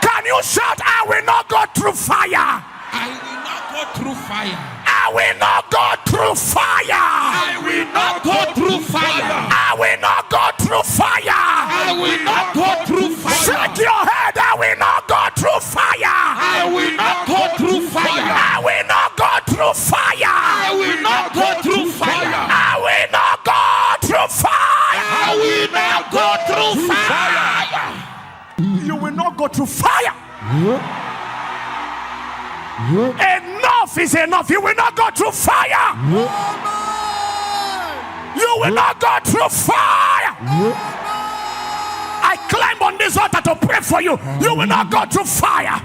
Can you shout, I will not go through fire? I will not go through fire. I will not go through fire. I will not go through fire. I will not go through fire. I will not go through fire. Shake your head. I will not go through fire. I will not go through fire. I will not go through fire. I will not go through fire. I will not go through fire. I will not go through fire. You will not go through fire. Enough is enough. You will not go through fire. You will not go through fire. I climb on this altar to pray for you. You will not go through fire.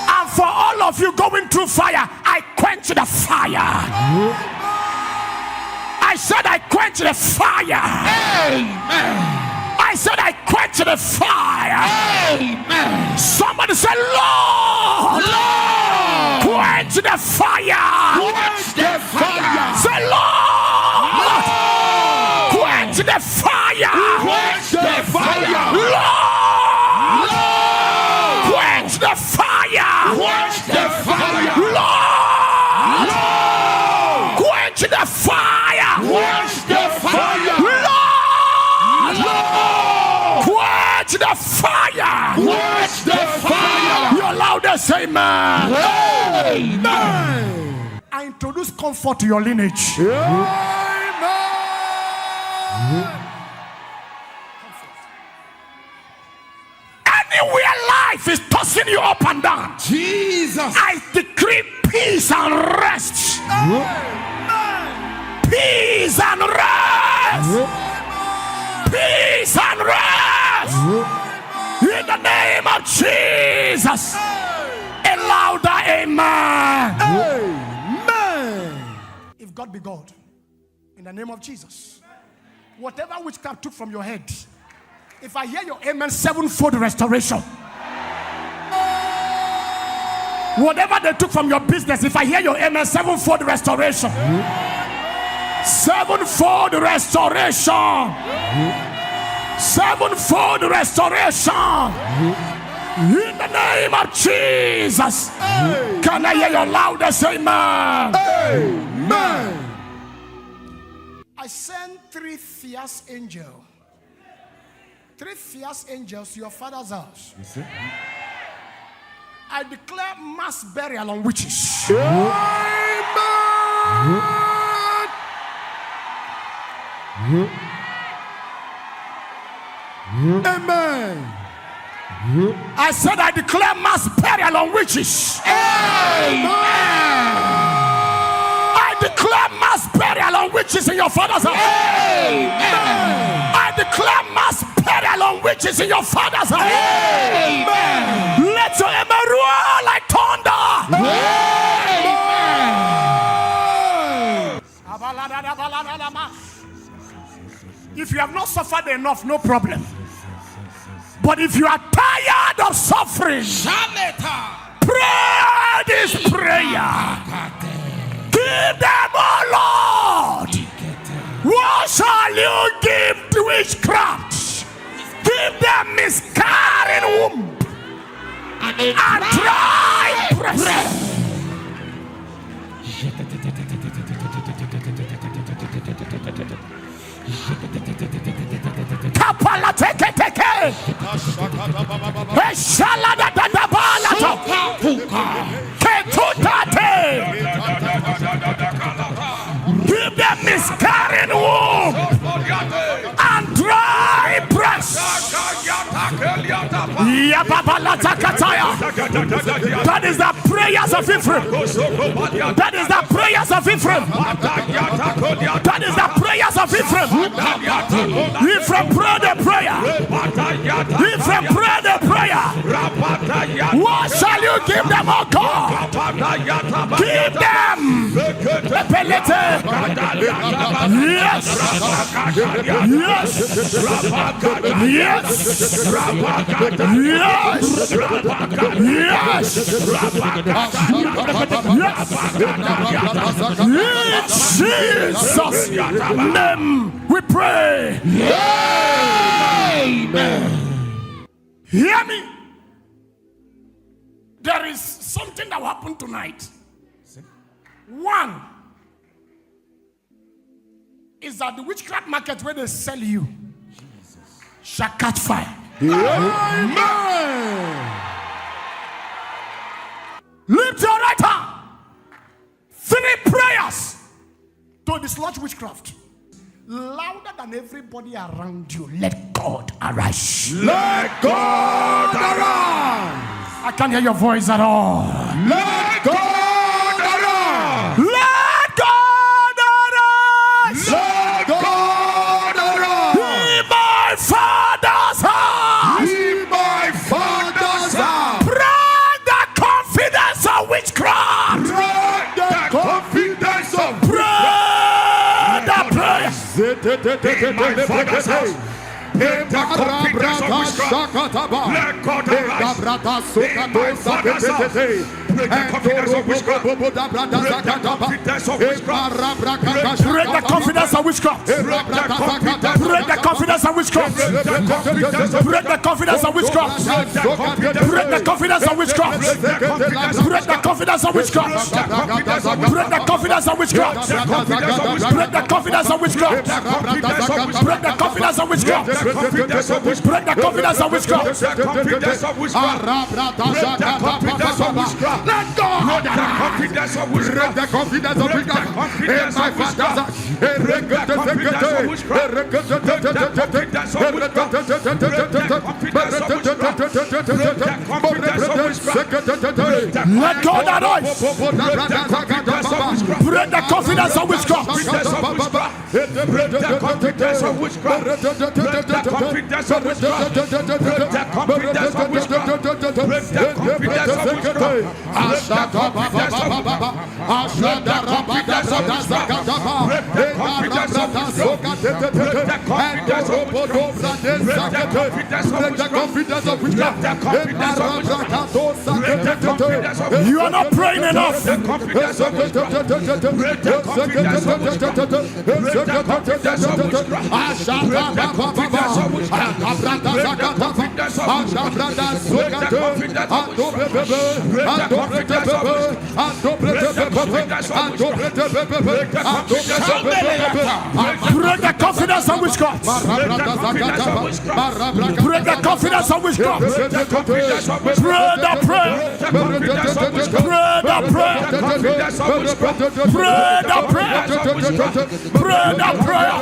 And for all of you going through fire, I quench the fire. I said I quench the fire. Amen. I said I quench the fire. Amen. Somebody say, Lord, Lord, quench the fire. quench the fire. Say, Lord, Lord, quench the fire. quench the fire. Lord, Lord, quench the fire. quench the fire. Lord, Lord, quench the fire. quench the fire. Lord, Lord, quench the fire. quench the fire. Your loudest amen. Amen. I introduce comfort to your lineage. Anywhere life is tossing you up and down, Jesus. I decree peace and rest. Peace and rest. Peace and rest. In the name of Jesus. A louder amen. If God be God, in the name of Jesus, whatever witchcraft took from your head, if I hear your amen, sevenfold restoration. Whatever they took from your business, if I hear your amen, sevenfold restoration. Sevenfold restoration. Sevenfold restoration. In the name of Jesus. Can I hear your loudest amen? Amen. I send 3 fierce angels. 3 fierce angels to your father's house. I declare mass burial on witches. Amen. I said I declare mass burial on witches. I declare mass burial on witches in your father's house. I declare mass burial on witches in your father's house. Let your amen roar like thunder. If you have not suffered enough, no problem. But if you are tired of suffering, pray this prayer. Give them, oh Lord. What shall you give to witchcraft? Give them miscarrying womb and dry breast. Kapala teke teke. Eshalada da da balato. Ketutate. Give them miscarrying womb and dry breast. That is the prayers of Ephraim. That is the prayers of Ephraim. That is the prayers of Ephraim. Ephraim pray the prayer. Ephraim pray the prayer. What shall you give them, oh God? Give them. Yes. Yes. Yes. Yes. Jesus' name we pray. Amen. Hear me. There is something that will happen tonight. One is that the witchcraft market where they sell you shall catch fire. Amen. Lift your right hand. 3 prayers to dislodge witchcraft. Louder than everybody around you. Let God arise. Let God arise. I can't hear your voice at all. Let God arise. Let God arise. Let God arise. In my Father's house. In my Father's house. Break the confidence of witchcraft. Break the confidence of Break the prayer. in my Father's house. Break the confidence of witchcraft. Let God arise. In my Father's house. Break the confidence of witchcraft. Break the confidence of witchcraft. Break the confidence of witchcraft. Break the confidence of witchcraft. Break the confidence of witchcraft. Break the confidence of witchcraft. Break the confidence of witchcraft. Break the confidence of witchcraft. Break the confidence of witchcraft. Break the confidence of witchcraft. Break the confidence of witchcraft. Let go. Break the confidence of witchcraft. Break the confidence of witchcraft. In my Father's house. Break the confidence of witchcraft. Break the confidence of witchcraft. Let God arise. Break the confidence of witchcraft. Break the confidence of witchcraft. Break the confidence of witchcraft. Break the confidence of witchcraft. Break the confidence of witchcraft. You are not praying enough. Break the confidence of witchcraft. Break the confidence of witchcraft. Pray the prayer. Pray the prayer. Pray the prayer. Pray the prayer.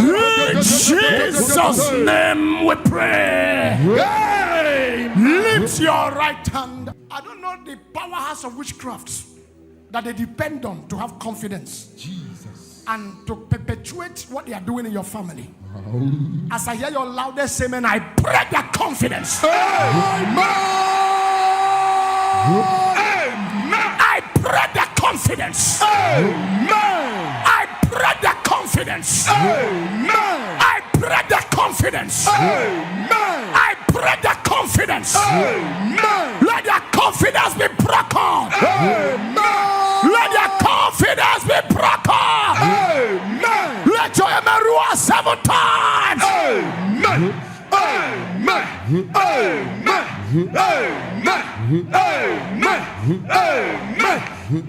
In Jesus' name we pray. Lift your right hand. I don't know the powerhouse of witchcraft that they depend on to have confidence. Jesus. And to perpetuate what they are doing in your family. As I hear your loudest amen, I break that confidence. Amen. I break that confidence. Amen. I break that confidence. Amen. I break that confidence. Amen. I break that confidence. Amen. Let that confidence be broken. Amen. Let that 7 times. Amen. Amen. Amen. Amen. Amen. Amen.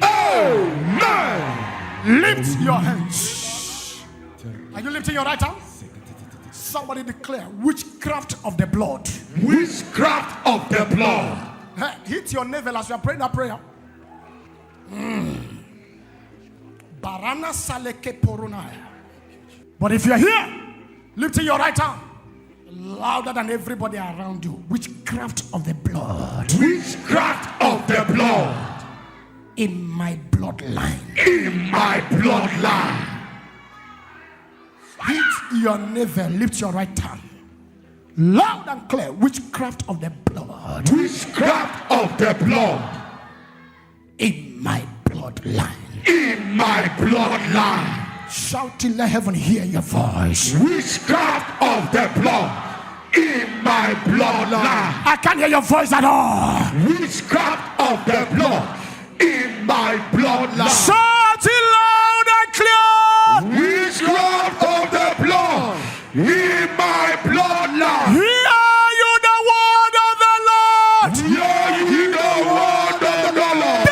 Amen. Lift your hands. Are you lifting your right hand? Somebody declare witchcraft of the blood. Witchcraft of the blood. Hey, hit your navel as you are praying that prayer. Barana saleke porunaya. But if you're here, lifting your right hand louder than everybody around you. Witchcraft of the blood. Witchcraft of the blood. In my bloodline. In my bloodline. Hit your navel, lift your right hand. Loud and clear, witchcraft of the blood. Witchcraft of the blood. In my bloodline. In my bloodline. Shout till let heaven hear your voice. Witchcraft of the blood. In my bloodline. I can't hear your voice at all. Witchcraft of the blood. In my bloodline. Shout it loud and clear. Witchcraft of the blood. In my bloodline. Hear you the word of the Lord. Hear you the word of the Lord.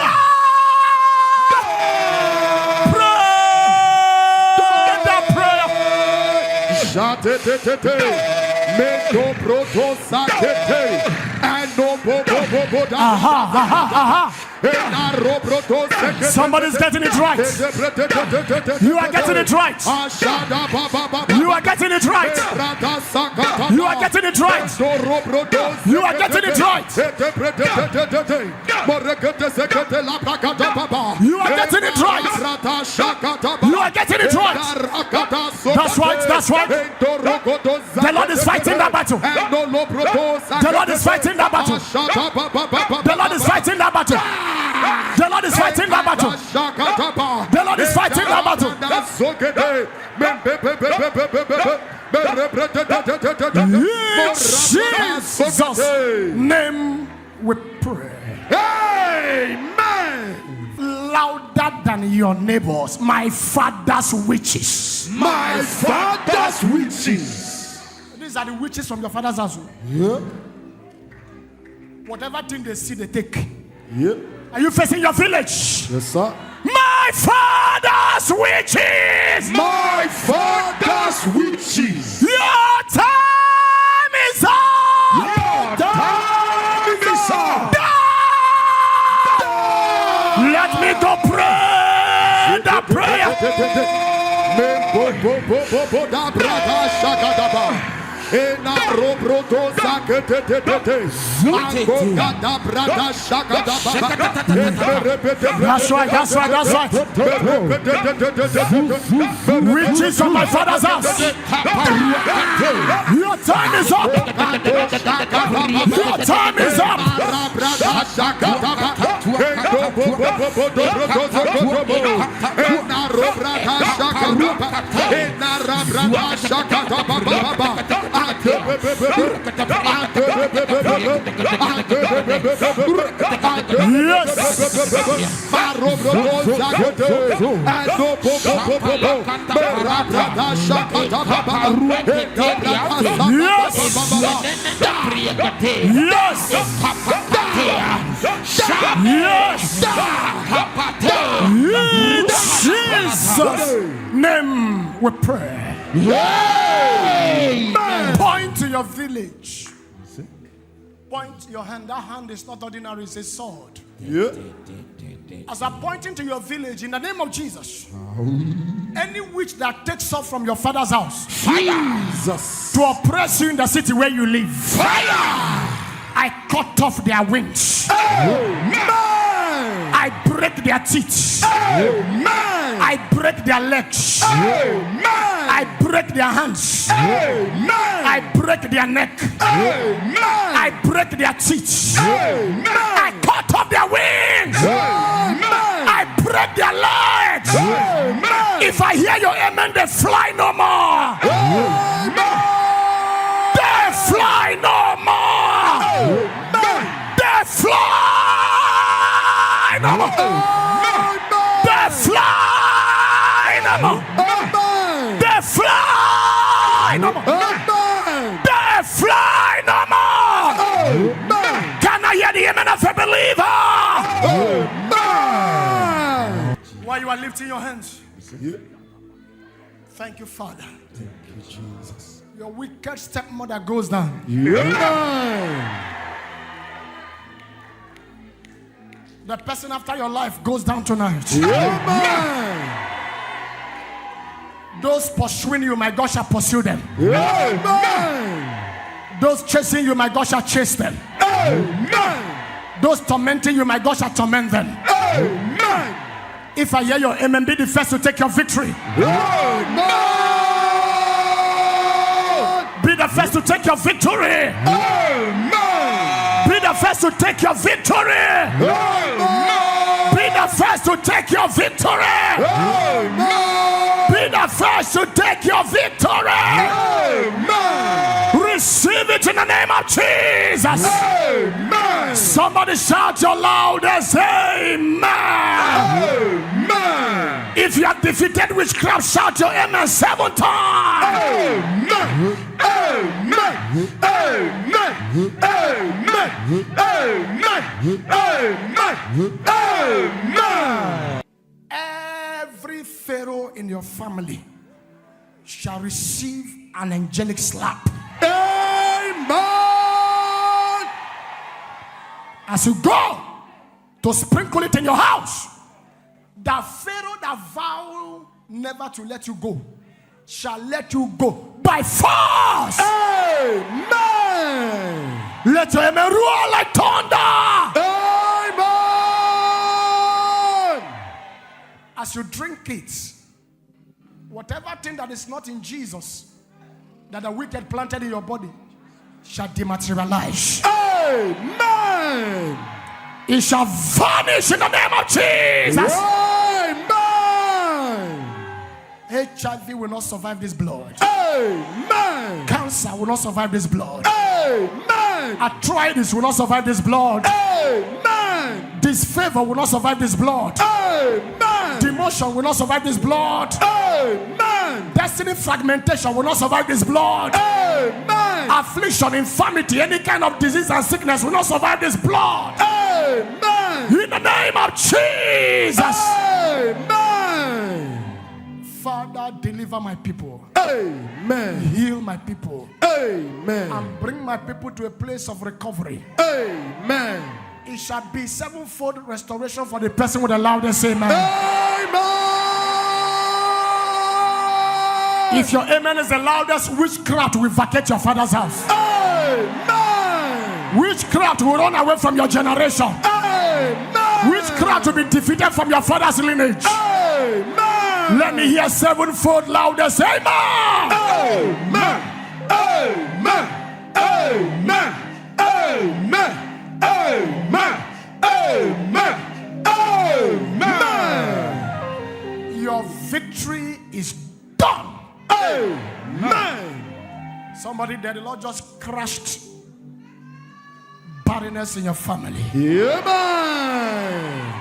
Meko proto sakete and no bobo Somebody's getting it right. You are getting it right. You are getting it right. You are getting it right. You are getting it right. You are getting it right. You are getting it right. That's right. That's right. The Lord is fighting that battle. The Lord is fighting that battle. The Lord is fighting that battle. The Lord is fighting that battle. The Lord is fighting that battle. In Jesus' name we pray. Amen. Louder than your neighbors, my father's witches. My father's witches. These are the witches from your father's house. Yeah. Whatever thing they see, they take. Yeah. Are you facing your village? Yes, sir. My father's witches. My father's witches. Your time is up. Your time is up. Let me go pray the prayer. Ena robrodo zakete angogada brada shakada baba. That's right, that's right, that's right. Witches of my father's house. Your time is up. Your time is up. Yes. In Jesus' name we pray. Amen. Point to your village. Point your hand. That hand is not ordinary, it's a sword. Yeah. As I'm pointing to your village, in the name of Jesus, any witch that takes off from your father's house, Jesus, to oppress you in the city where you live, Fire. I cut off their wings. I break their teeth. I break their legs. I break their hands. I break their neck. I break their teeth. I cut off their wings. I break their legs. If I hear your amen, they fly no more. They fly no more. They fly no more. They fly no more. They fly lifting your hands. Yeah. Thank you, Father. Thank you, Jesus. Your wicked stepmother goes down. Amen. The person after your life goes down tonight. Amen. Those pursuing you, my God shall pursue them. Amen. Those chasing you, my God shall chase them. Amen. Those tormenting you, my God shall torment them. Amen. If I hear your amen, be the first to take your victory. Amen. Be the first to take your victory. Amen. Be the first to take your victory. Amen. Be the first to take your victory. Amen. Be the first to take your victory. Amen. Receive it in the name of Jesus. Amen. Somebody shout your loudest amen. Amen. If you have defeated witchcraft, shout your amen 7 times. Amen. Amen. Amen. Amen. Amen. Amen. Amen. Every pharaoh in your family shall receive an angelic slap. Amen. As you go to sprinkle it in your house, the pharaoh that vowed never to let you go shall let you go by force. Amen. Let your amen roar like thunder. Amen. As you drink it, whatever thing that is not in Jesus that the wicked planted in your body shall dematerialize. Amen. It shall vanish in the name of Jesus. Amen. HIV will not survive this blood. Amen. Cancer will not survive this blood. Amen. Arthritis will not survive this blood. Amen. Disfavor will not survive this blood. Amen. Demotion will not survive this blood. Amen. Destiny fragmentation will not survive this blood. Amen. Affliction, infirmity, any kind of disease and sickness will not survive this blood. Amen. In the name of Jesus. Amen. Father, deliver my people. Amen. Heal my people. Amen. And bring my people to a place of recovery. Amen. It shall be 7-fold restoration for the person with the loudest amen. Amen. If your amen is the loudest, witchcraft will vacate your father's house. Amen. Witchcraft will run away from your generation. Amen. Witchcraft will be defeated from your father's lineage. Amen. Let me hear 7-fold loudest amen. Amen. Amen. Amen. Amen. Amen. Amen. Amen. Your victory is done. Amen. Somebody there, the Lord just crushed barrenness in your family. Amen.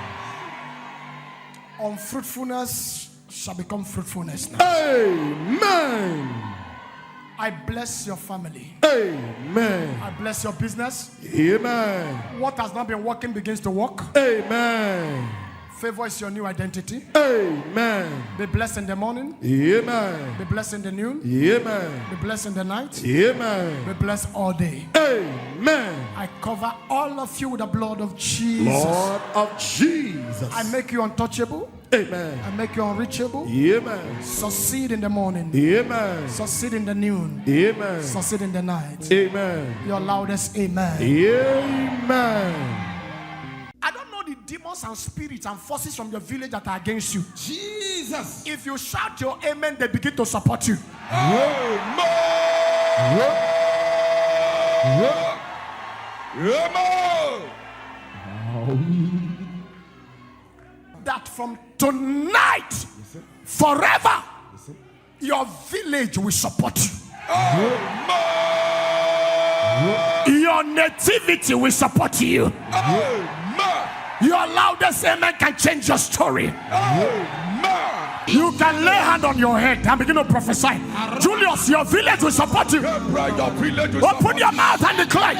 Unfruitfulness shall become fruitfulness now. Amen. I bless your family. Amen. I bless your business. Amen. What has not been working begins to work. Amen. Favor is your new identity. Amen. Be blessed in the morning. Amen. Be blessed in the noon. Amen. Be blessed in the night. Amen. Be blessed all day. Amen. I cover all of you with the blood of Jesus. Lord of Jesus. I make you untouchable. Amen. I make you unreachable. Amen. Succeed in the morning. Amen. Succeed in the noon. Amen. Succeed in the night. Amen. Your loudest amen. Amen. I don't know the demons and spirits and forces from your village that are against you. Jesus. If you shout your amen, they begin to support you. Amen. That from tonight, forever, your village will support you. Your nativity will support you. Your loudest amen can change your story. You can can lay hand on your head and begin to prophesy. Julius, your village will support you. Open your mouth and declare.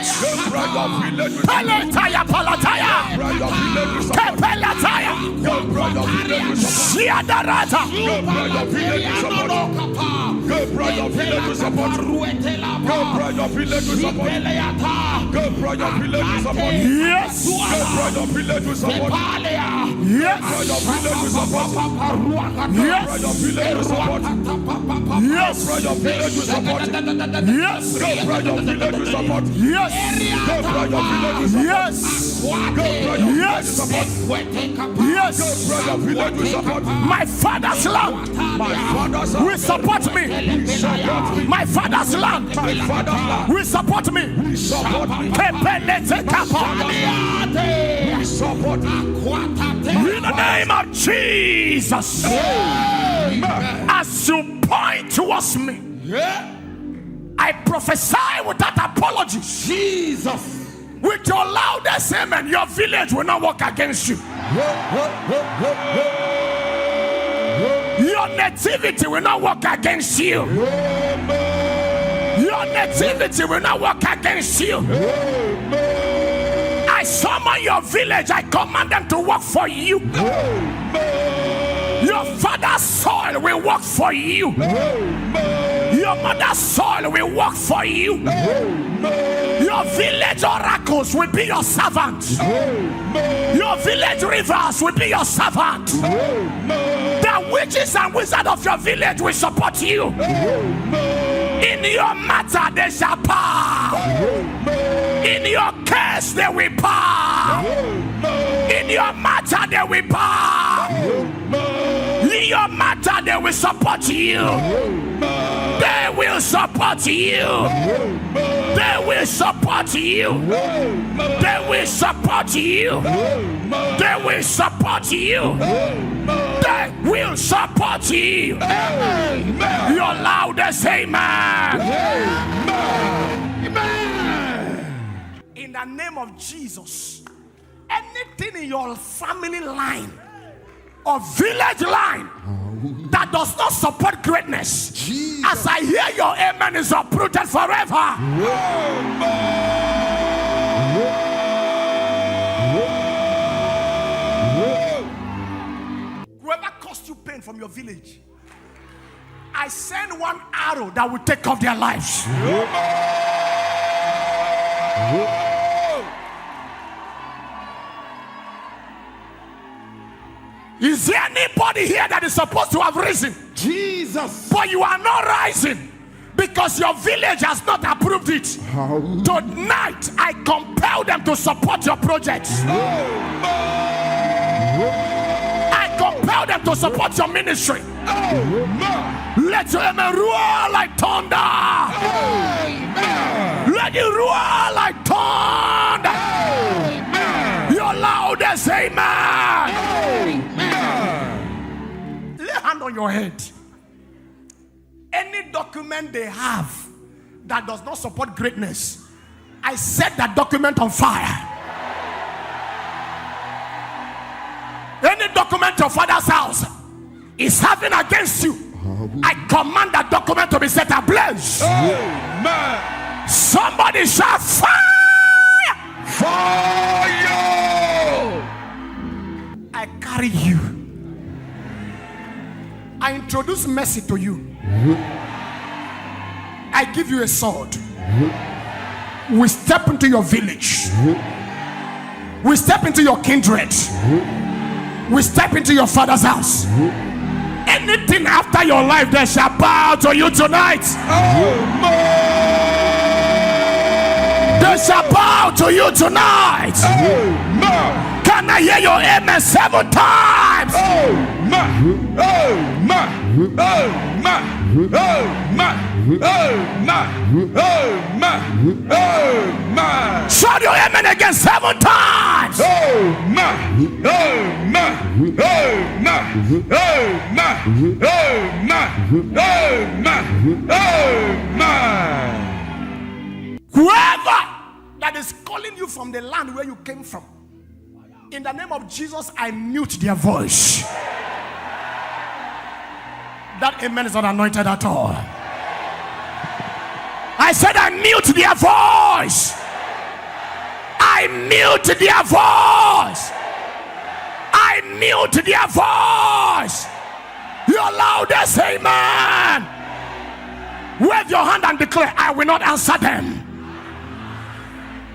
Palataya, palataya. Kepelataya. Shiadarata. Yes. Yes. Yes. Yes. My father's land will support me. My father's land will support me. In the name of Jesus. As you point towards me, I prophesy without apology. Jesus. With your loudest amen, your village will not work against you. Your nativity will not work against you. Your nativity will not work against you. I summon your village. I command them to work for you. Your father's soil will work for you. Your mother's soil will work for you. Your village oracles will be your servant. Your village rivers will be your servant. The witches and wizards of your village will support you. In your matter they shall bow. In your case they will bow. In your matter they will bow. In your matter they will support you. They will support you. They will support you. They will support you. They will support you. They will support you. Your loudest amen. In the name of Jesus, anything in your family line or village line that does not support greatness, Jesus, as I hear your amen, is uprooted forever. Whoever caused you pain from your village, I send one arrow that will take off their lives. Is there anybody here that is supposed to have risen? Jesus. But you are not rising because your village has not approved it. Tonight, I compel them to support your project. I compel them to support your ministry. Let your amen roar like thunder. Let it roar like thunder. Your loudest amen. Lay hand on your head. Any document they have that does not support greatness, I set that document on fire. Any document your father's house is having against you, I command that document to be set ablaze. Somebody shout fire! Fire! I carry you. I introduce mercy to you. I give you a sword. We step into your village. We step into your kindred. We step into your father's house. Anything after your life, they shall bow to you tonight. They shall bow to you tonight. Can I hear your amen 7 times? Shout your amen again 7 times. Whoever that is calling you from the land where you came from, in the name of Jesus, I mute their voice. That amen is not anointed at all. I said I mute their voice. I mute their voice. I mute their voice. Your loudest amen. Wave your hand and declare, I will not answer them.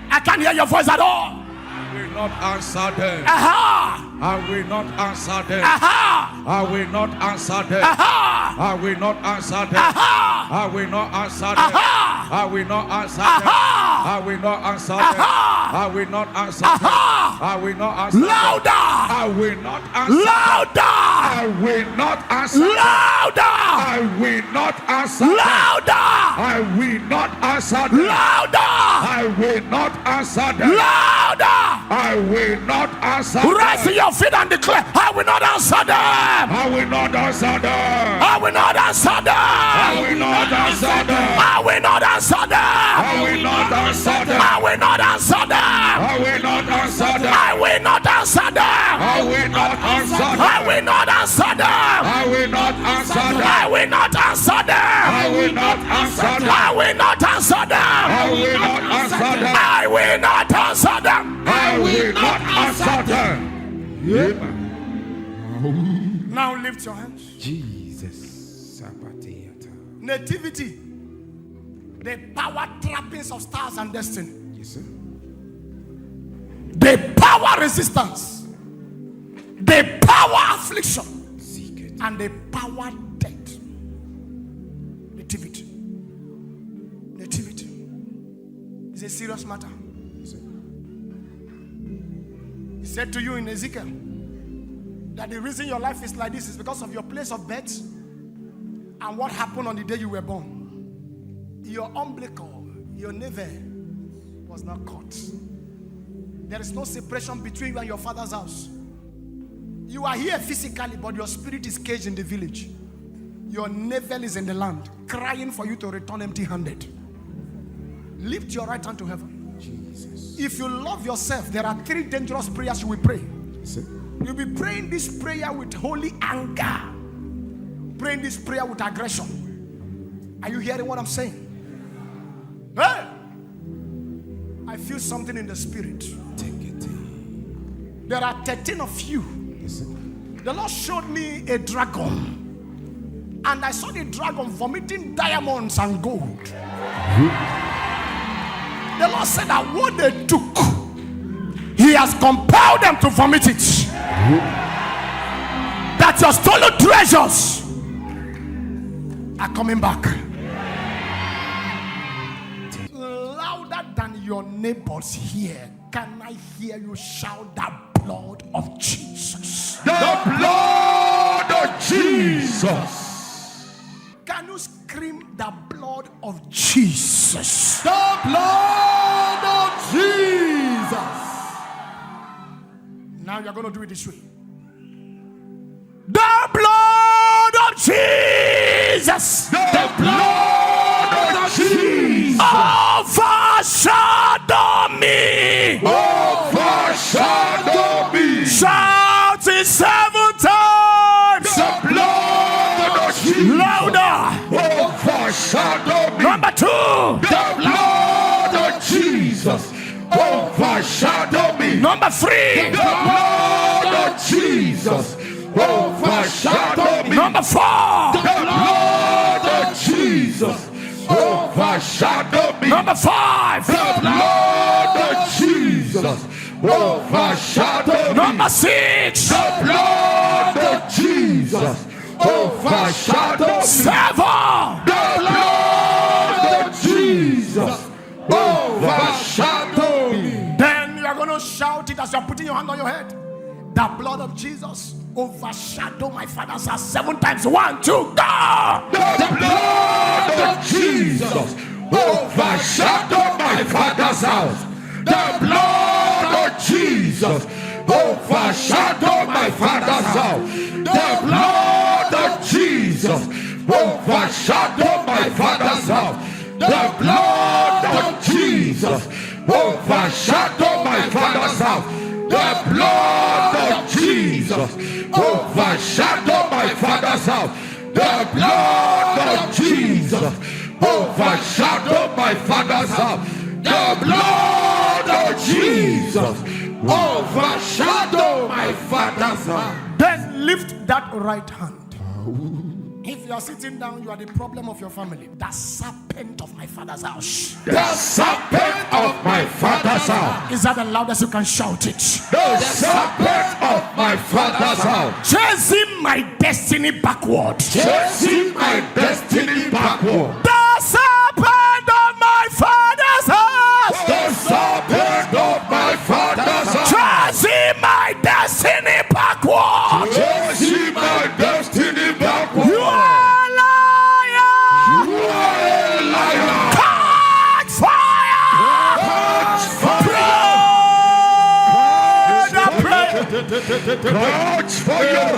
I can't hear your voice at all. I will not answer them. Aha. I will not answer them. Aha. I will not answer them. Aha. I will not answer them. Aha. I will not answer them. Aha. I will not answer them. Aha. I will not answer them. Aha. I will not answer them. Aha. I will not answer them. Louder. I will not answer them. Louder. I will not answer them. Louder. I will not answer them. Louder. I will not answer them. Louder. I will not answer them. Louder. I will not answer them. Rise to your feet and declare, I will not answer them. I will not answer them. I will not answer them. I will not answer them. I will not answer them. I will not answer them. I will not answer them. I will not answer them. I will not answer them. I will not answer them. I will not answer them. I will not answer them. I will not answer them. I will not answer them. I will not answer them. I will not answer them. I will not answer them. I will not answer them. Now lift your hands. Jesus. Nativity. The power trappings of stars and destiny. Yes, sir. The power resistance. The power affliction. Seek it. And the power death. Nativity. Nativity. It's a serious matter. Yes, sir. He said to you in Ezekiel that the reason your life is like this is because of your place of birth and what happened on the day you were born. Your umbilical, your navel was not cut. There is no separation between you and your father's house. You are here physically, but your spirit is caged in the village. Your navel is in the land, crying for you to return empty-handed. Lift your right hand to heaven. Jesus. If you love yourself, there are 3 dangerous prayers you will pray. Yes, sir. You'll be praying this prayer with holy anger, praying this prayer with aggression. Are you hearing what I'm saying? Hey! I feel something in the spirit. Take it. There are 13 of you. Yes, sir. The Lord showed me a dragon, and I saw the dragon vomiting diamonds and gold. The Lord said that what they took, He has compelled them to vomit it. That your stolen treasures are coming back. Louder than your neighbors here, can I hear you shout the blood of Jesus? The blood of Jesus. Can you scream the blood of Jesus? The blood of Jesus. Now you're going to do it this way. The blood of Jesus. The blood of Jesus. Overshadow me. Overshadow me. Shout it 7 times. The blood of Jesus. Louder. Overshadow me. Number 2. The blood of Jesus. Overshadow me. Number 3. The blood of Jesus. Overshadow me. Number 4. The blood of Jesus. Overshadow me. Number 5. The blood of Jesus. Overshadow me. Number 6. The blood of Jesus. Overshadow me. 7. The blood of Jesus. Overshadow me. Then you are going to shout it as you are putting your hand on your head. The blood of Jesus overshadow my father's house 7 times. 1, 2, go! The blood of Jesus overshadow my father's house. The blood of Jesus overshadow my father's house. The blood of Jesus overshadow my father's house. The blood of Jesus overshadow my father's house. The blood of Jesus overshadow my father's house. The blood of Jesus overshadow my father's house. The blood of Jesus overshadow my father's house. Then lift that right hand. If you are sitting down, you are the problem of your family. The serpent of my father's house. The serpent of my father's house. Is that the loudest you can shout it? The serpent of my father's house. Chasing my destiny backward. Chasing my destiny backward. The serpent of my father's house. The serpent of my father's house. Chasing my destiny backward. Chasing my destiny backward. You are a liar. You are a liar. Catch fire. Catch fire. Catch fire.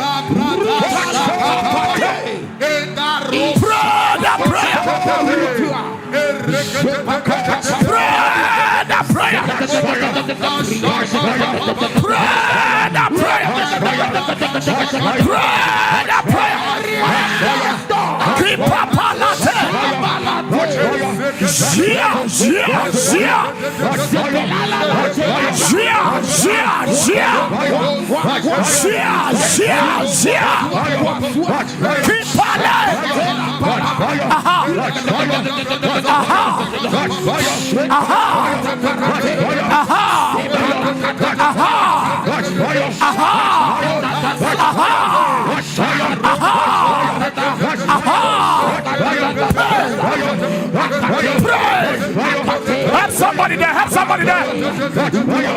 Help somebody there, help somebody there.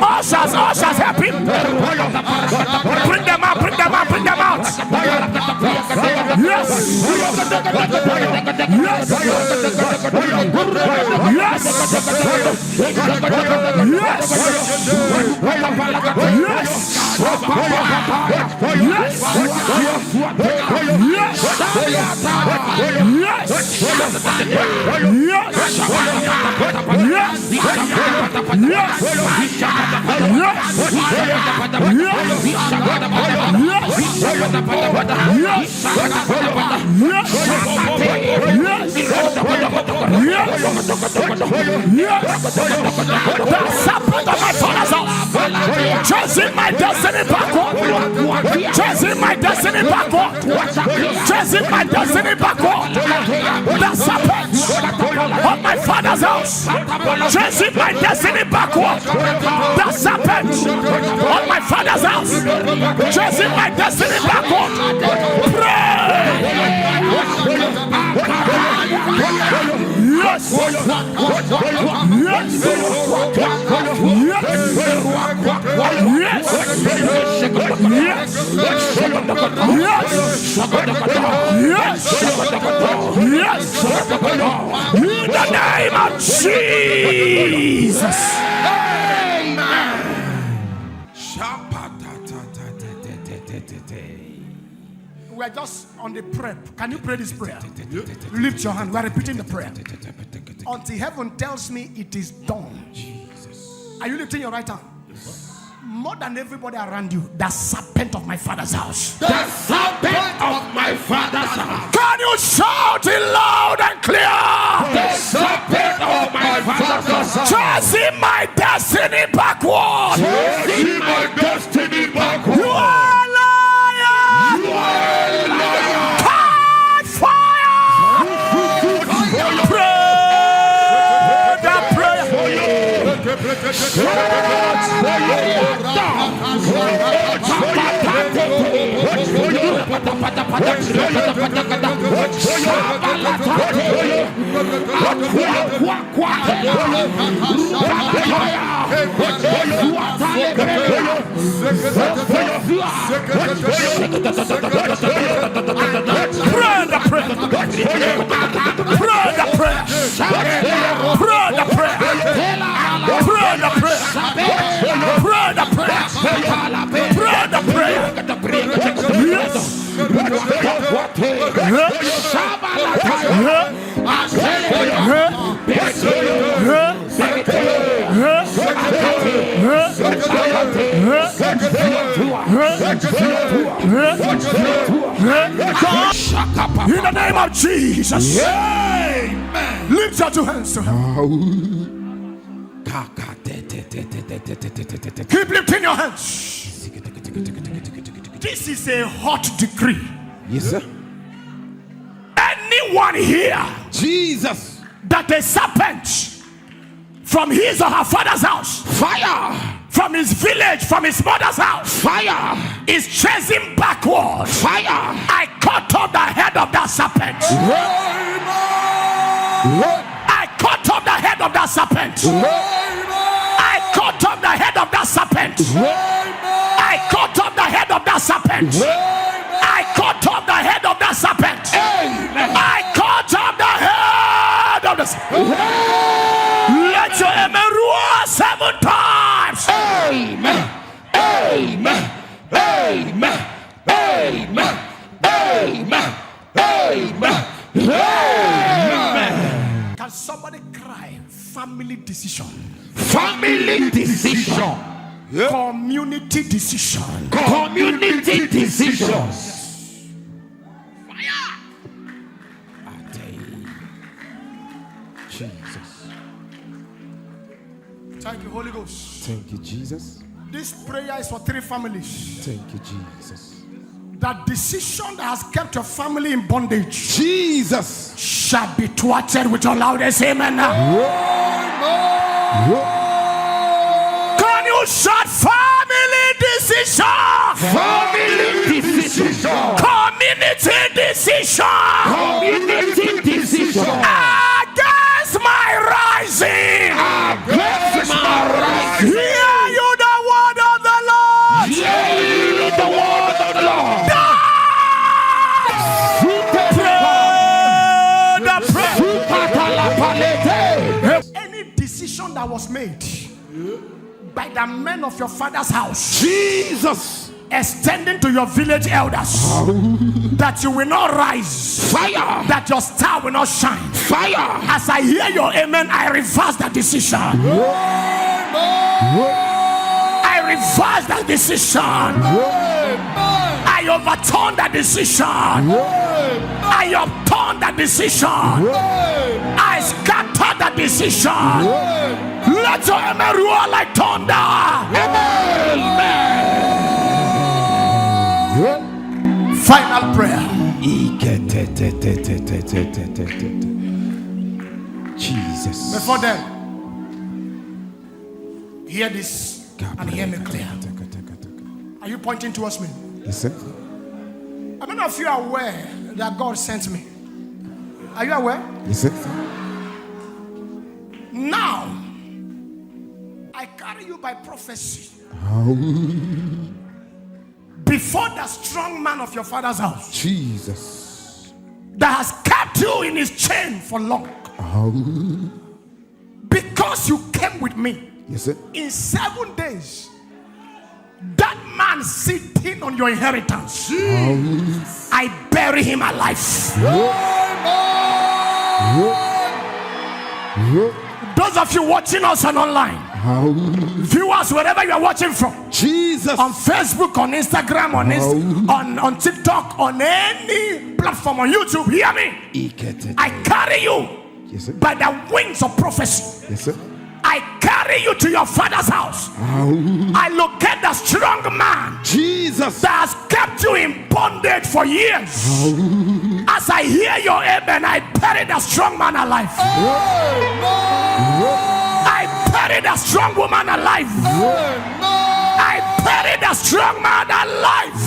Ushers, ushers, help him. Bring them out, bring them out, bring them out. Yes. Yes. Yes. Chasing my destiny backward. Chasing my destiny backward. Chasing my destiny backward. The serpent of my father's house. Chasing my destiny backward. The serpent of my father's house. Chasing my destiny backward. Pray. Yes. Yes. In the name of Jesus. Amen. We are just on the prayer. Can you pray this prayer? Lift your hand. We are repeating the prayer until heaven tells me it is done. Are you lifting your right hand? More than everybody around you, the serpent of my father's house. The serpent of my father's house. Can you shout it loud and clear? The serpent of my father's house. Chasing my destiny backward. Chasing my destiny backward. You are a liar. You are a liar. Catch fire. Pray that prayer. In the name of Jesus. Amen. Lift your two hands to heaven. Keep lifting your hands. This is a hot decree. Yes, sir. Anyone here, Jesus, that a serpent from his or her father's house, fire, from his village, from his mother's house, fire, is chasing backward, fire. I cut off the head of that serpent. I cut off the head of that serpent. I cut off the head of that serpent. I cut off the head of that serpent. I cut off the head of that serpent. I cut off the head of the serpent. Let your amen roar 7 times. Amen. Amen. Amen. Amen. Amen. Amen. Amen. Can somebody cry? Family decision. Family decision. Community decision. Community decisions. Fire. Jesus. Thank you, Holy Ghost. Thank you, Jesus. This prayer is for 3 families. Thank you, Jesus. That decision that has kept your family in bondage, Jesus, shall be thwarted with your loudest amen now. Can you shout family decision? family decision. Community decision. Community decision. Against my rising. Against my rising. Hear you the word of the Lord. Hear ye the word of the Lord. Any decision that was made by the men of your father's house, Jesus, extending to your village elders, that you will not rise, fire, that your star will not shine. fire. As I hear your amen, I reverse that decision. I reverse that decision. I overturn that decision. I upturn that decision. I scatter that decision. Let your amen roar like thunder. Amen. Final prayer. Jesus. Before then, hear this and hear me clear. Are you pointing towards me? Yes, sir. How many of you are aware that God sent me? Are you aware? Yes, sir. Now, I carry you by prophecy before the strong man of your father's house Jesus. that has kept you in his chain for long. Because you came with me. Yes, sir. In 7 days, that man sitting on your inheritance, I bury him alive. Those of you watching us on online, viewers wherever you are watching from, Jesus, on Facebook, on Instagram, on TikTok, on any platform, on YouTube, hear me. I carry you, yes, sir, by the wings of prophecy. yes, sir, I carry you to your father's house. I locate the strong man, Jesus, that has kept you in bondage for years. As I hear your amen, I bury the strong man alive. I bury the strong woman alive. I bury the strong man alive.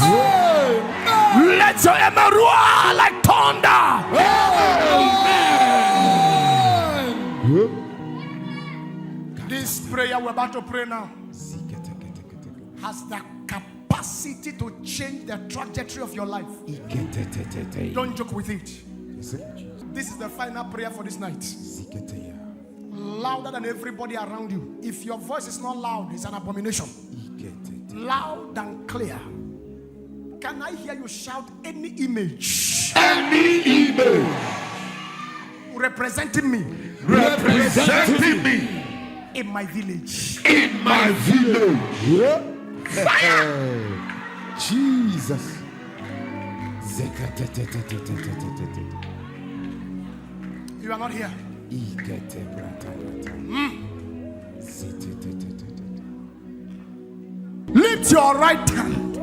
Let your amen roar like thunder. This prayer we're about to pray now has the capacity to change the trajectory of your life. Don't joke with it. This is the final prayer for this night. Louder than everybody around you. If your voice is not loud, it's an abomination. Loud and clear. Can I hear you shout any image? any image Representing me representing me in my village. in my village. Fire! Jesus. You are not here. Lift your right hand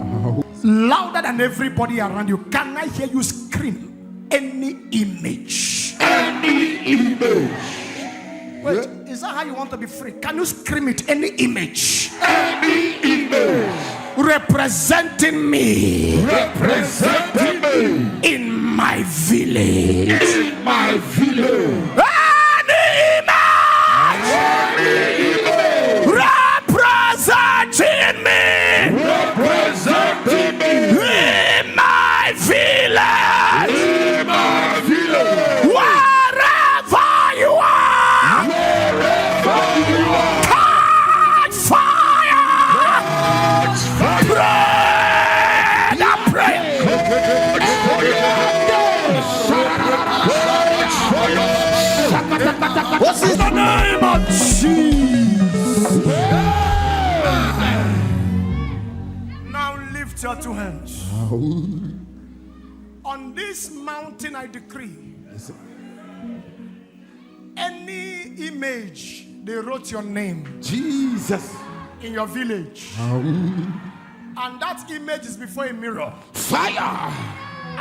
louder than everybody around you. Can I hear you scream any image? Any image. Wait, is that how you want to be free? Can you scream it? Any image. Any image. Representing me. Representing me. In my village. In my village. Any image. Any image. Representing me. Representing me. In my village. In my village. Wherever you are. Wherever you are. Catch fire. Catch fire. Pray. What's in the name of Jesus? Now lift your two hands. On this mountain I decree, any image they wrote your name, Jesus, in your village, and that image is before a mirror. fire.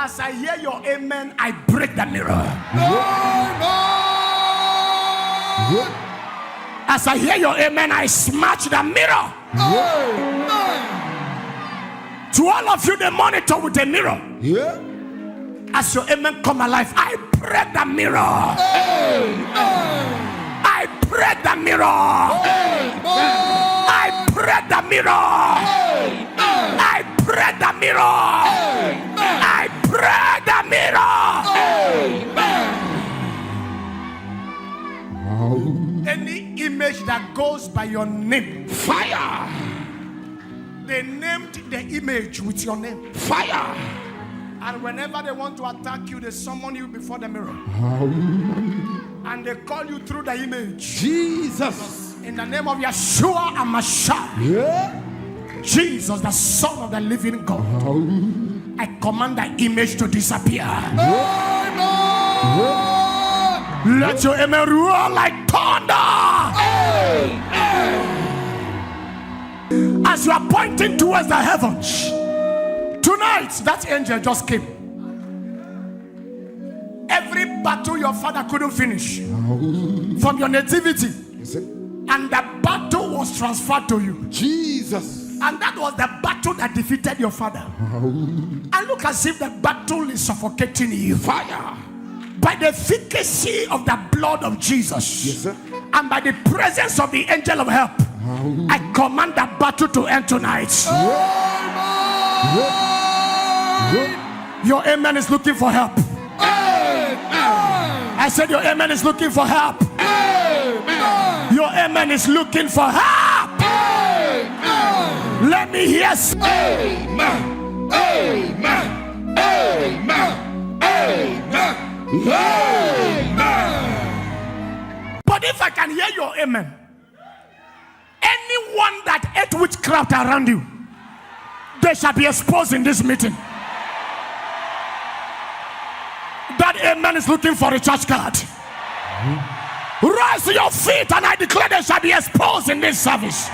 As I hear your amen, I break the mirror. As I hear your amen, I smash the mirror. To all of you, they monitor with the mirror. As your amen come alive, I break the mirror. I break the mirror. I break the mirror. I break the mirror. I break the mirror. Any image that goes by your name, Fire. they named the image with your name. Fire. And whenever they want to attack you, they summon you before the mirror. And they call you through the image. Jesus. In the name of Yeshua HaMashiach, Jesus, the Son of the living God, I command the image to disappear. Let your amen roar like thunder. As you are pointing towards the heavens, tonight that angel just came. Every battle your father couldn't finish from your nativity, and the battle was transferred to you. Jesus. And that was the battle that defeated your father. And look as if the battle is suffocating you. Fire. By the efficacy of the blood of Jesus, Yes, sir. and by the presence of the angel of help, I command the battle to end tonight. Your amen is looking for help. I said your amen is looking for help. Your amen is looking for help. Let me hear. Amen. Amen. Amen. Amen. Amen. But if I can hear your amen, anyone that ate witchcraft around you, they shall be exposed in this meeting. That amen is looking for a church card. Rise to your feet and I declare they shall be exposed in this service.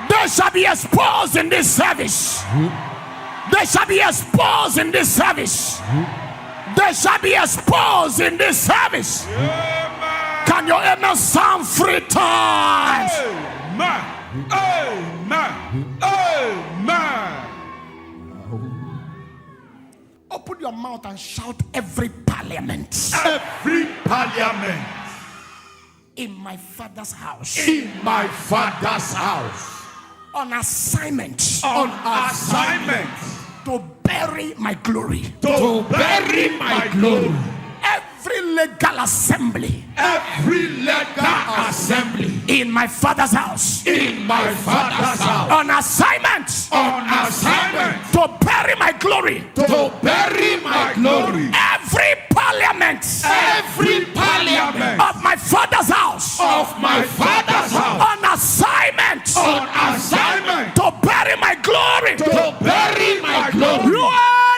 They shall be exposed in this service. They shall be exposed in this service. They shall be exposed in this service. Can your amen sound 3 times? Amen. Amen. Amen. Open your mouth and shout every parliament. Every parliament In my father's house. in my father's house On assignment. on assignment To bury my glory. to bury my glory. Every legal assembly. Every legal assembly In my father's house. in my father's house On assignment. on assignment To bury my glory. to bury my glory. Every parliament. Every parliament Of my father's house. of my father's house On assignment. on assignment To bury my glory. to bury my glory. You are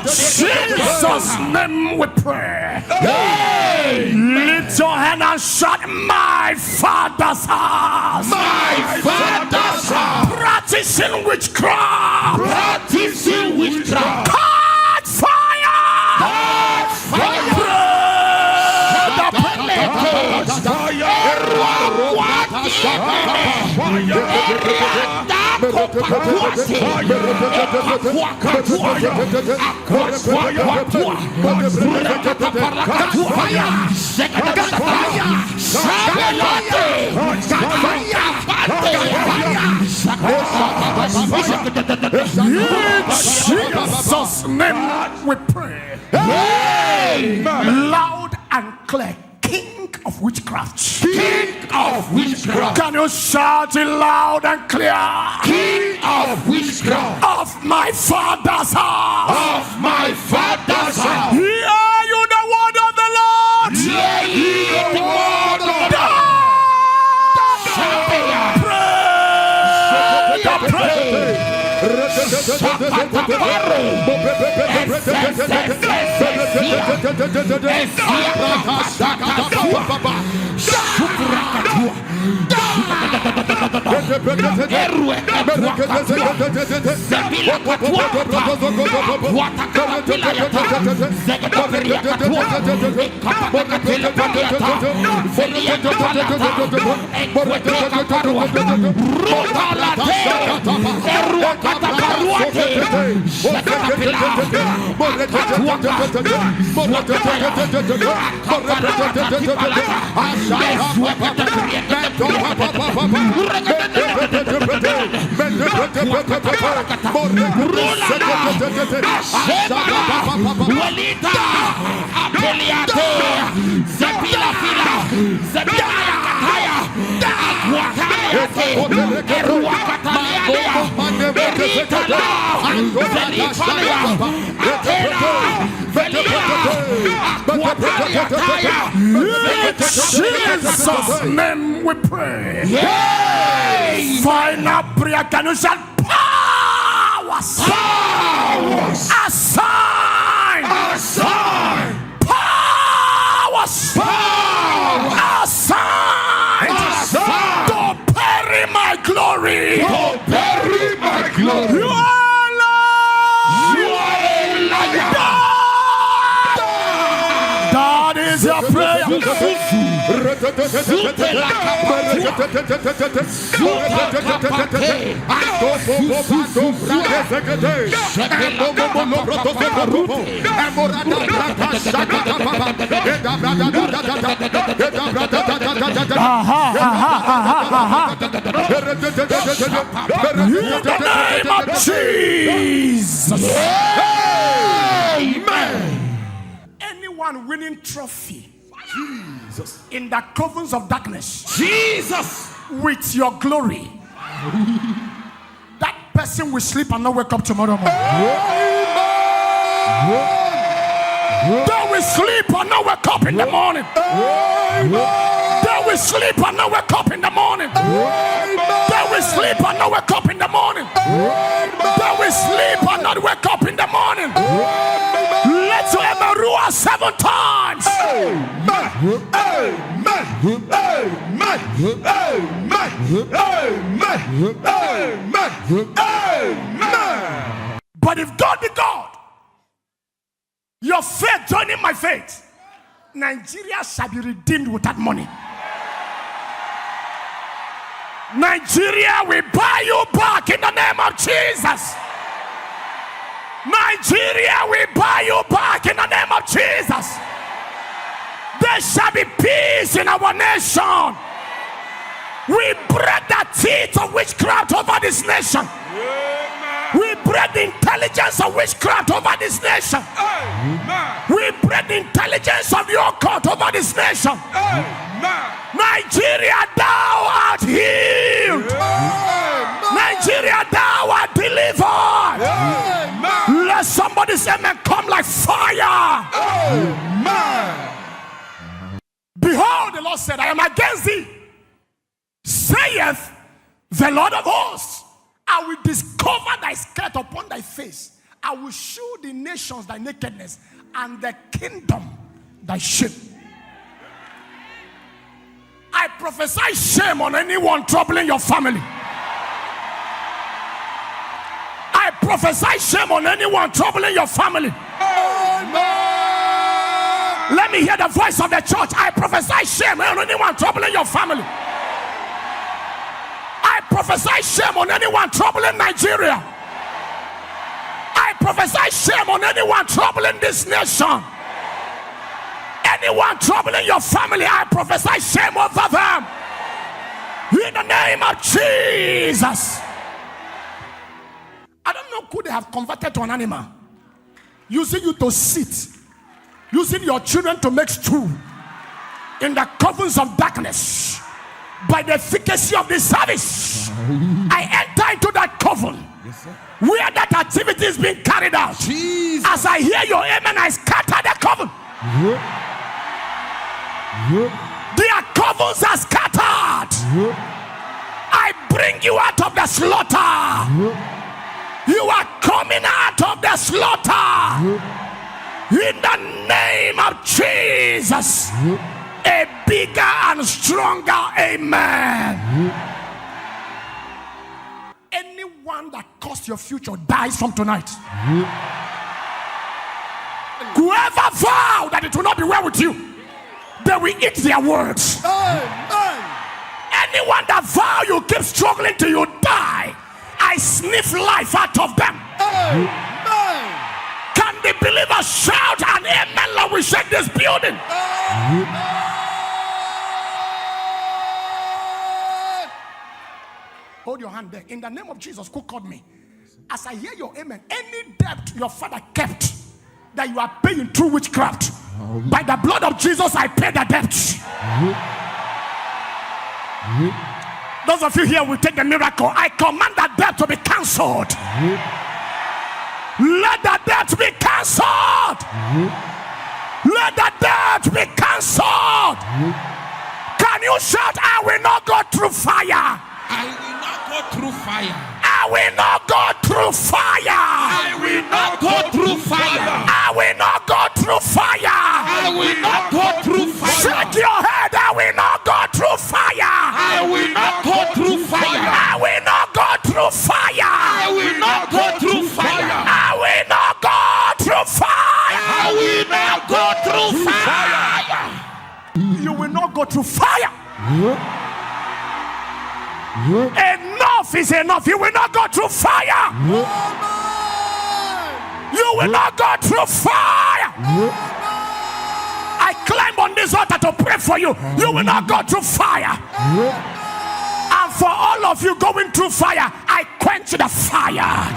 Jesus' name we pray. Lift your hand and shout, my Father's house. My Father's house. Practicing witchcraft. Practicing witchcraft. Catch fire. Catch fire. Jesus' name we pray. Loud and clear. King of witchcraft. King of witchcraft. Can you shout it loud and clear? King of witchcraft. Of my Father's house. Of my Father's house. Hear you the word of the Lord. Hear ye the word of the Lord. Jesus' name we pray. Final prayer. Can you shout powers? Powers. Assign. Assign. Powers. Powers. Assign. Assign. To bury my glory. To bury my glory. You are Lord. You are a liar. That is your prayer. In the name of Jesus. Amen. Anyone winning trophy, Jesus, in the covens of darkness, Jesus, with your glory, that person will sleep and not wake up tomorrow morning. They will sleep and not wake up in the morning. They will sleep and not wake up in the morning. They will sleep and not wake up in the morning. They will sleep and not wake up in the morning. Let your emerua 7 times. Amen. Amen. Amen. Amen. Amen. Amen. But if God be God, Your faith joining my faith. Nigeria shall be redeemed with that money. Nigeria will buy you back in the name of Jesus. Nigeria will buy you back in the name of Jesus. There shall be peace in our nation. We break the teeth of witchcraft over this nation. We break the intelligence of witchcraft over this nation. We break the intelligence of your court over this nation. Nigeria, thou art healed. Nigeria, thou art delivered. Let somebody say, man, come like fire. Behold, the Lord said, I am against thee, saith the Lord of hosts. I will discover thy skirt upon thy face. I will show the nations thy nakedness, and the kingdom thy shame. I prophesy shame on anyone troubling your family. I prophesy shame on anyone troubling your family. Let me hear the voice of the church. I prophesy shame on anyone troubling your family. I prophesy shame on anyone troubling Nigeria. I prophesy shame on anyone troubling this nation. Anyone troubling your family, I prophesy shame over them. In the name of Jesus. I don't know who they have converted to an animal. Using you to sit. Using your children to make stew in the covens of darkness. By the efficacy of this service, I enter into that coven where that activity is being carried out. Jesus. As I hear your amen, I scatter the coven. Their covens are scattered. I bring you out of the slaughter. You are coming out of the slaughter. In the name of Jesus. A bigger and stronger amen. Anyone that caused your future dies from tonight. Whoever vowed that it will not be well with you, they will eat their words. Anyone that vow you keep struggling till you die, I sniff life out of them. Can the believer shout an amen like we shake this building? Hold your hand there. In the name of Jesus, who called me? As I hear your amen, any debt your father kept that you are paying through witchcraft, by the blood of Jesus, I pay the debt. Those of you here will take the miracle. I command that debt to be cancelled. Let the debt be cancelled. Let the debt be cancelled. Can you shout, I will not go through fire? I will not go through fire. I will not go through fire. I will not go through fire. I will not go through fire. I will not go through fire. Shake your head. I will not go through fire. I will not go through fire. I will not go through fire. I will not go through fire. I will not go through fire. I will not go through fire. You will not go through fire. Enough is enough. You will not go through fire. You will not go through fire. I climb on this altar to pray for you. You will not go through fire. And for all of you going through fire, I quench the fire.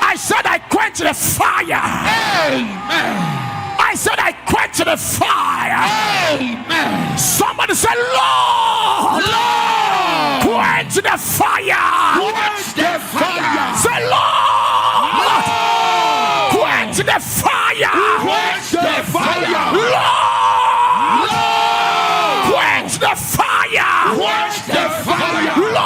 I said I quench the fire. Amen. I said I quench the fire. Amen. Somebody say, Lord, Lord, quench the fire. quench the fire. Say, Lord, Lord, quench the fire. quench the fire. Lord, Lord, quench the fire. quench the fire. Lord,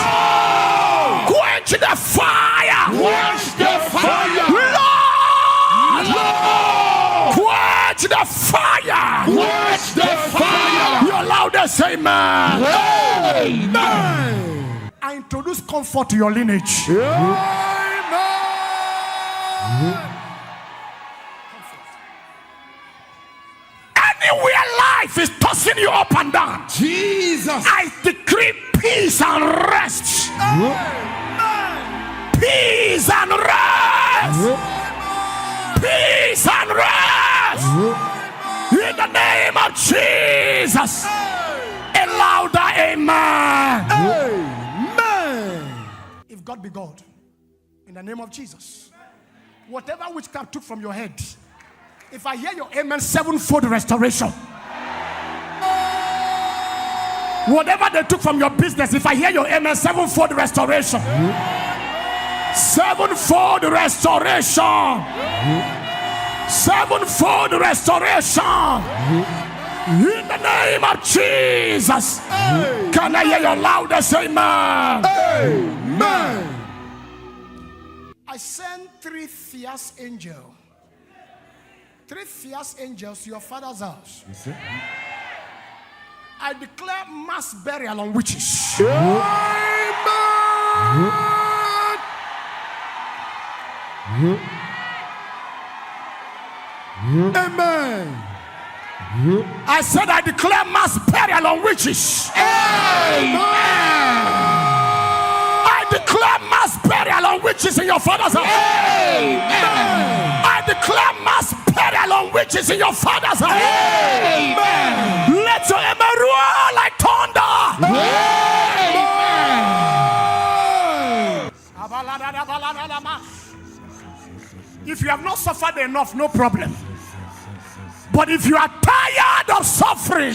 Lord, quench the fire. quench the fire. Lord, Lord, quench the fire. quench the fire. Your loudest amen. Amen. I introduce comfort to your lineage. Anywhere life is tossing you up and down, Jesus. I decree peace and rest. Peace and rest. Peace and rest. In the name of Jesus. A louder amen. Amen. If God be God, in the name of Jesus, whatever witchcraft took from your head, if I hear your amen, sevenfold restoration. Whatever they took from your business, if I hear your amen, sevenfold restoration. Sevenfold restoration. Sevenfold restoration. In the name of Jesus. Can I hear your loudest amen? Amen. I send 3 fierce angels. 3 fierce angels to your father's house. I declare mass burial on witches. Amen. I said I declare mass burial on witches. I declare mass burial on witches in your father's house. I declare mass burial on witches in your father's house. Let your amen roar like thunder. If you have not suffered enough, no problem. But if you are tired of suffering,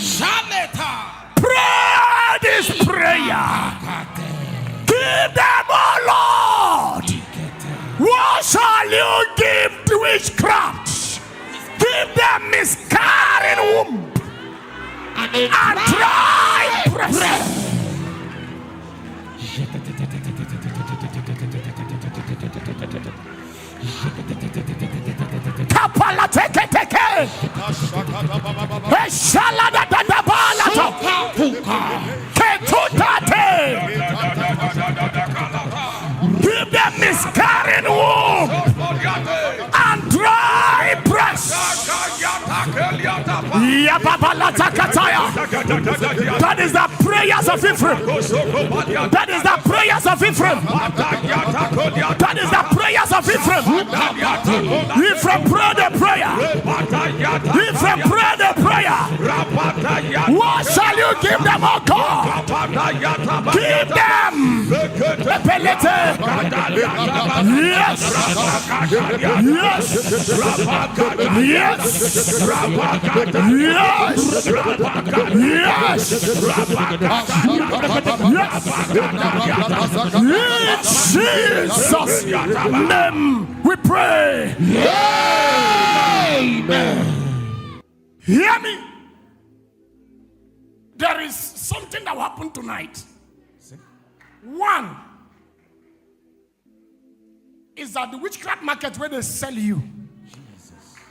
pray this prayer. Give them, oh Lord. What shall you give to witchcraft? Give them miscarrying womb and dry breast. Kapala teke teke. Eshala da da da balato. Ketutate. Give them miscarrying womb and dry breast. That is the prayers of Ephraim. That is the prayers of Ephraim. That is the prayers of Ephraim. Ephraim pray the prayer. Ephraim pray the prayer. What shall you give them, oh God? Give them. Yes. Yes. Yes. Yes. Jesus' name we pray. Amen. Hear me. There is something that will happen tonight. One is that the witchcraft market where they sell you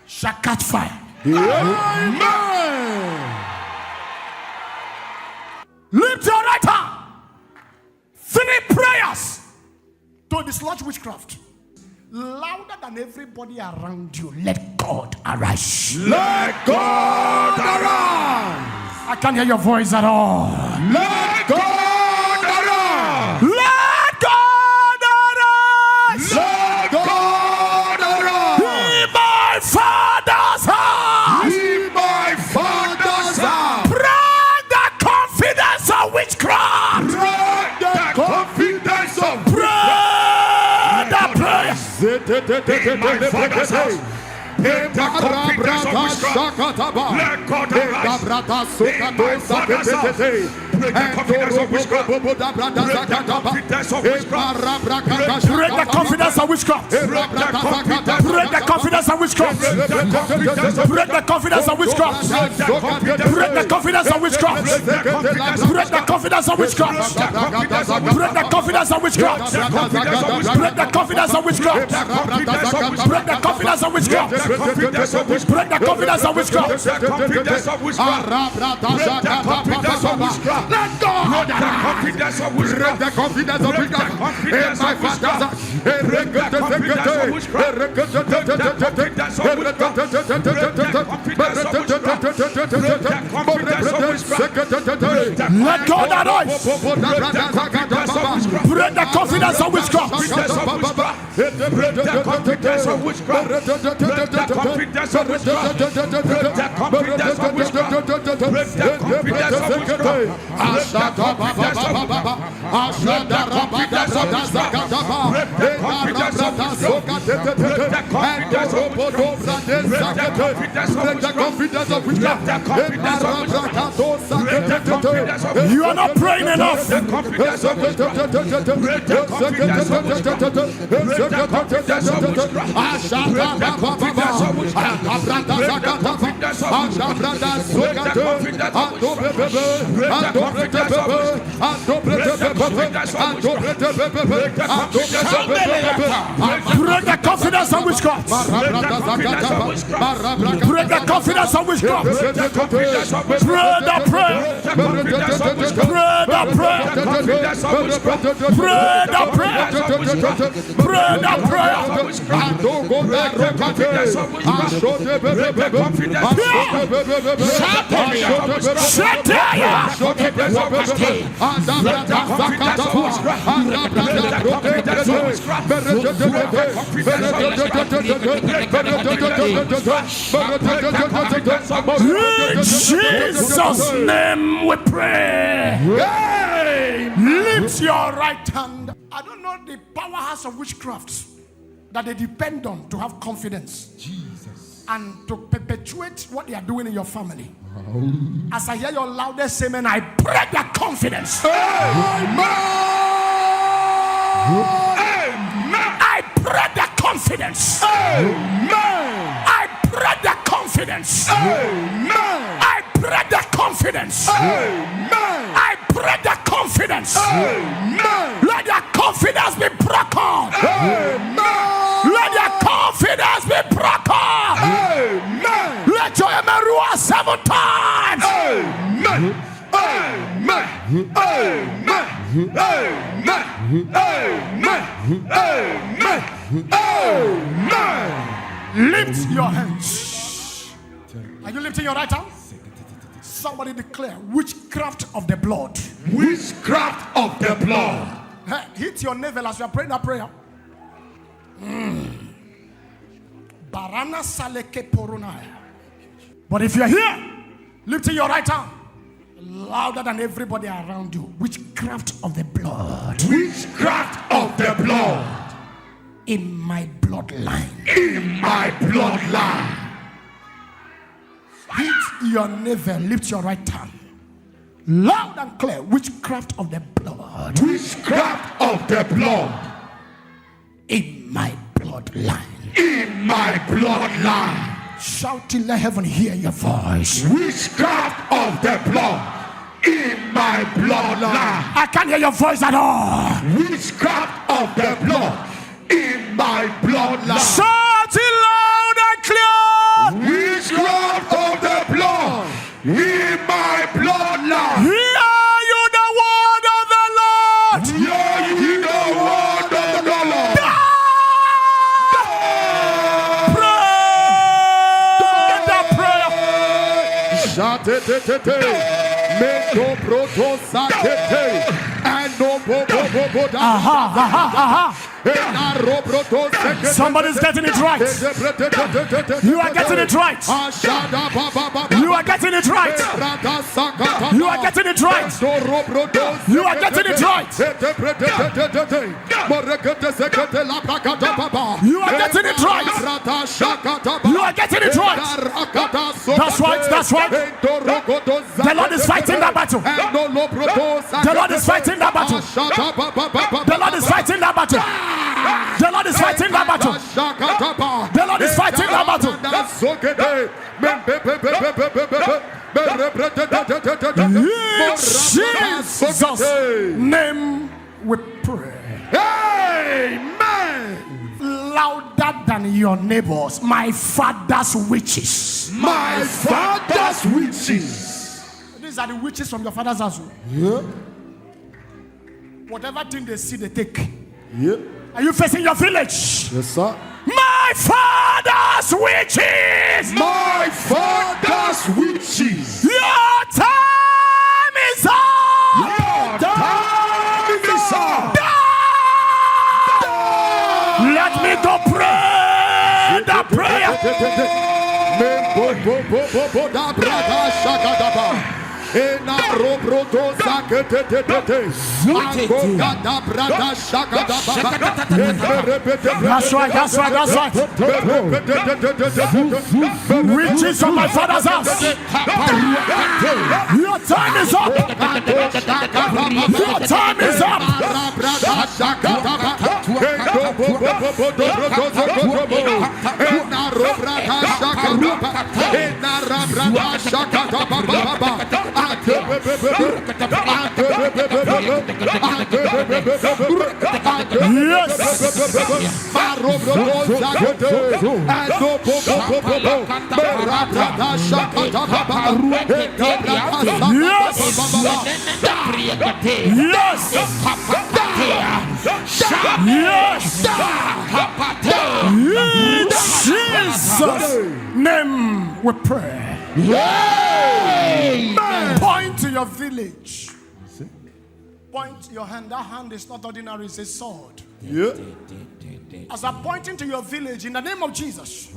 shall catch fire. Amen. Lift your right hand. 3 prayers to dislodge witchcraft. Louder than everybody around you. Let God arise. Let God arise. I can't hear your voice at all. Let God arise. Let God arise. Let God arise. In my father's house. In my father's house. Break the confidence of witchcraft. Break the confidence of Break the prayer. In my father's house. In the confidence of witchcraft. Let God arise. In my father's house. Break the confidence of witchcraft. Break the confidence of witchcraft. Break the confidence of witchcraft. Break the confidence of witchcraft. Break the confidence of witchcraft. Break the confidence of witchcraft. Break the confidence of witchcraft. Break the confidence of witchcraft. Break the confidence of witchcraft. Break the confidence of witchcraft. Break the confidence of witchcraft. Break the confidence of witchcraft. Let go. Break the confidence of witchcraft. My father's let go that noise. Break the confidence of witchcraft. Break the confidence of witchcraft. Break the confidence of witchcraft. Break the confidence of witchcraft. Break the confidence of witchcraft. You are not praying enough. Break the confidence of witchcraft. Break the confidence of witchcraft. Pray the prayer. Pray the prayer. Pray the prayer. Pray the prayer. In Jesus' name we pray. Lift your right hand. I don't know the powerhouse of witchcraft that they depend on to have confidence. Jesus. And to perpetuate what they are doing in your family. As I hear your loudest amen, I break that confidence. Amen. I break that confidence. Amen. I break that confidence. Amen. I break that confidence. Amen. I break that confidence. Amen. Let that confidence be broken. Amen. Let that confidence be broken. Amen. Let your amen roar 7 times. Amen. Amen. Amen. Amen. Amen. Amen. Amen. Lift your hands. Are you lifting your right hand? Somebody declare witchcraft of the blood. Witchcraft of the blood. Hey, hit your navel as you are praying that prayer. Barana saleke porunaya. But if you're here, lifting your right hand louder than everybody around you. Witchcraft of the blood. Witchcraft of the blood. In my bloodline. In my bloodline. Hit your navel, lift your right hand. Loud and clear, witchcraft of the blood. Witchcraft of the blood. In my bloodline. In my bloodline. Shouting, let heaven hear your voice. Witchcraft of the blood. In my bloodline. I can't hear your voice at all. Witchcraft of the blood. In my bloodline. Shout it loud and clear. Witchcraft of the blood. In my bloodline. Hear you the word of the Lord. Hear you the word of the Lord. Pray the prayer. Meko proto sakete and no bobo Somebody's getting it right. You are getting it right. You are getting it right. You are getting it right. You are getting it right. You are getting it right. You are getting it right. That's right. That's right. The Lord is fighting that battle. The Lord is fighting that battle. The Lord is fighting that battle. The Lord is fighting that battle. The Lord is fighting that battle. Jesus' name we pray. Amen. Louder than your neighbors, my father's witches. My father's witches. These are the witches from your father's house. Yeah. Whatever thing they see, they take. Yeah. Are you facing your village? Yes, sir. My father's witches. My father's witches. Your time is up. Your time is up. Let me go pray the prayer. Ena robrodo zakete brada shakada That's right. Witches from my father's house. Your time is up. Your time is up. Jesus' name we pray. Point to your village. Point your hand. That hand is not ordinary, it's a sword. Yeah. As I'm pointing to your village, in the name of Jesus,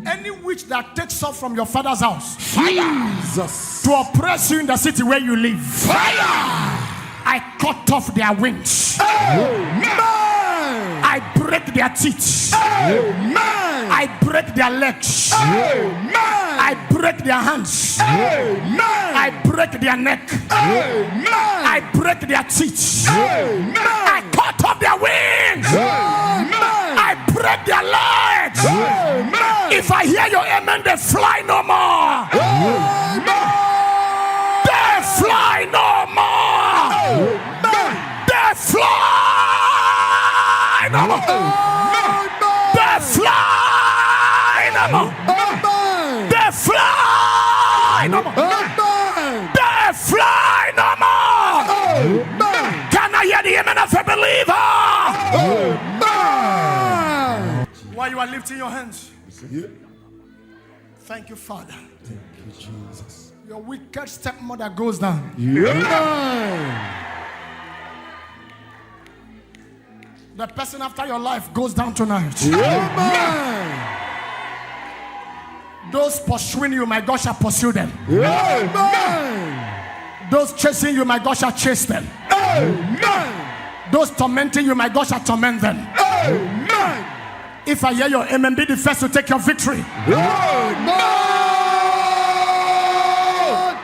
any witch that takes off from your father's house, fire, Jesus, to oppress you in the city where you live, fire, I cut off their wings. I break their teeth. I break their legs. I break their hands. I break their neck. I break their teeth. I cut off their wings. I break their legs. If I hear your amen, they fly no more. They fly no more. They fly no more. They fly no more. They fly no more. They fly no more. Can I hear the amen of a believer? While you are lifting your hands, thank you, Father. Thank you, Jesus. Your wicked stepmother goes down. The person after your life goes down tonight. Those pursuing you, my God shall pursue them. Those chasing you, my God shall chase them. Those tormenting you, my God shall torment them. If I hear your amen, be the first to take your victory.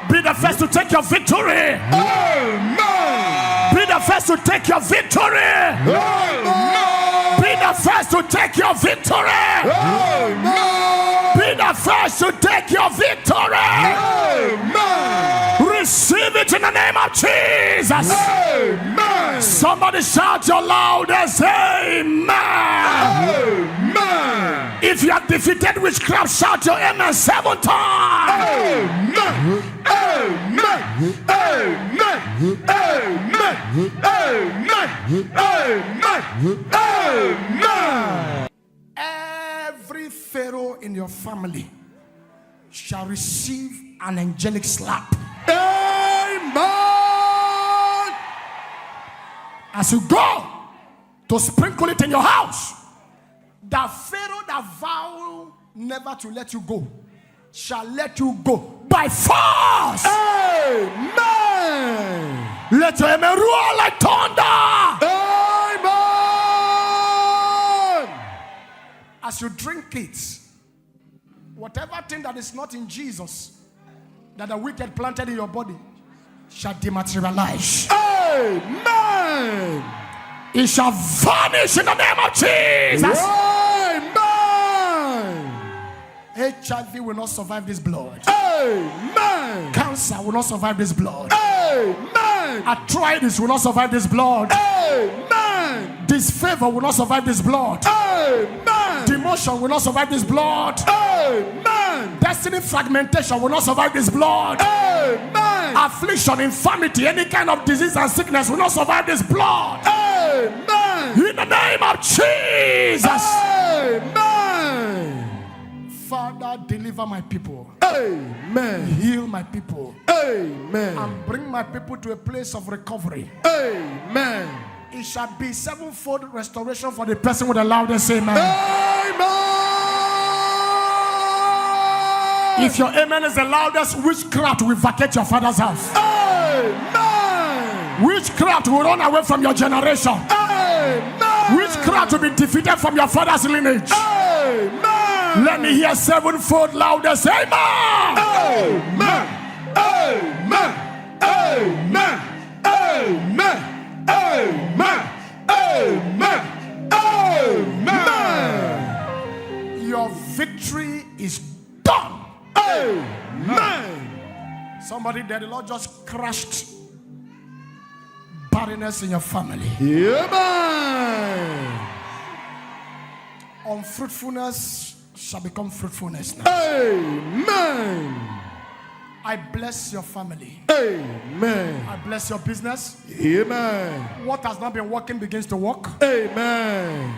Be the first to take your victory. Be the first to take your victory. Be the first to take your victory. Be the first to take your victory. Receive it in the name of Jesus. Somebody shout your loudest amen. If you are defeated witchcraft, shout your amen 7 times. Every pharaoh in your family shall receive an angelic slap. Amen. As you go to sprinkle it in your house, the pharaoh that vowed never to let you go shall let you go by force. Amen. Let your amen roar like thunder. Amen. As you drink it, whatever thing that is not in Jesus that the wicked planted in your body shall dematerialize. Amen. It shall vanish in the name of Jesus. Amen. HIV will not survive this blood. Amen. Cancer will not survive this blood. Amen. Arthritis will not survive this blood. Amen. Disfavor will not survive this blood. Amen. Demotion will not survive this blood. Amen. Destiny fragmentation will not survive this blood. Amen. Affliction, infirmity, any kind of disease and sickness will not survive this blood. Amen. In the name of Jesus. Amen. Father, deliver my people. Amen. Heal my people. Amen. And bring my people to a place of recovery. Amen. It shall be sevenfold restoration for the person with the loudest amen. Amen. If your amen is the loudest, witchcraft will vacate your father's house. Amen. Witchcraft will run away from your generation. Amen. Witchcraft will be defeated from your father's lineage. Amen. Let me hear sevenfold loudest amen. Amen. Amen. Amen. Amen. Amen. Amen. Amen. Your victory is done. Amen. Somebody there, the Lord just crushed barrenness in your family. Amen. Unfruitfulness shall become fruitfulness now. Amen. I bless your family. Amen. I bless your business. Amen. What has not been working begins to work. Amen.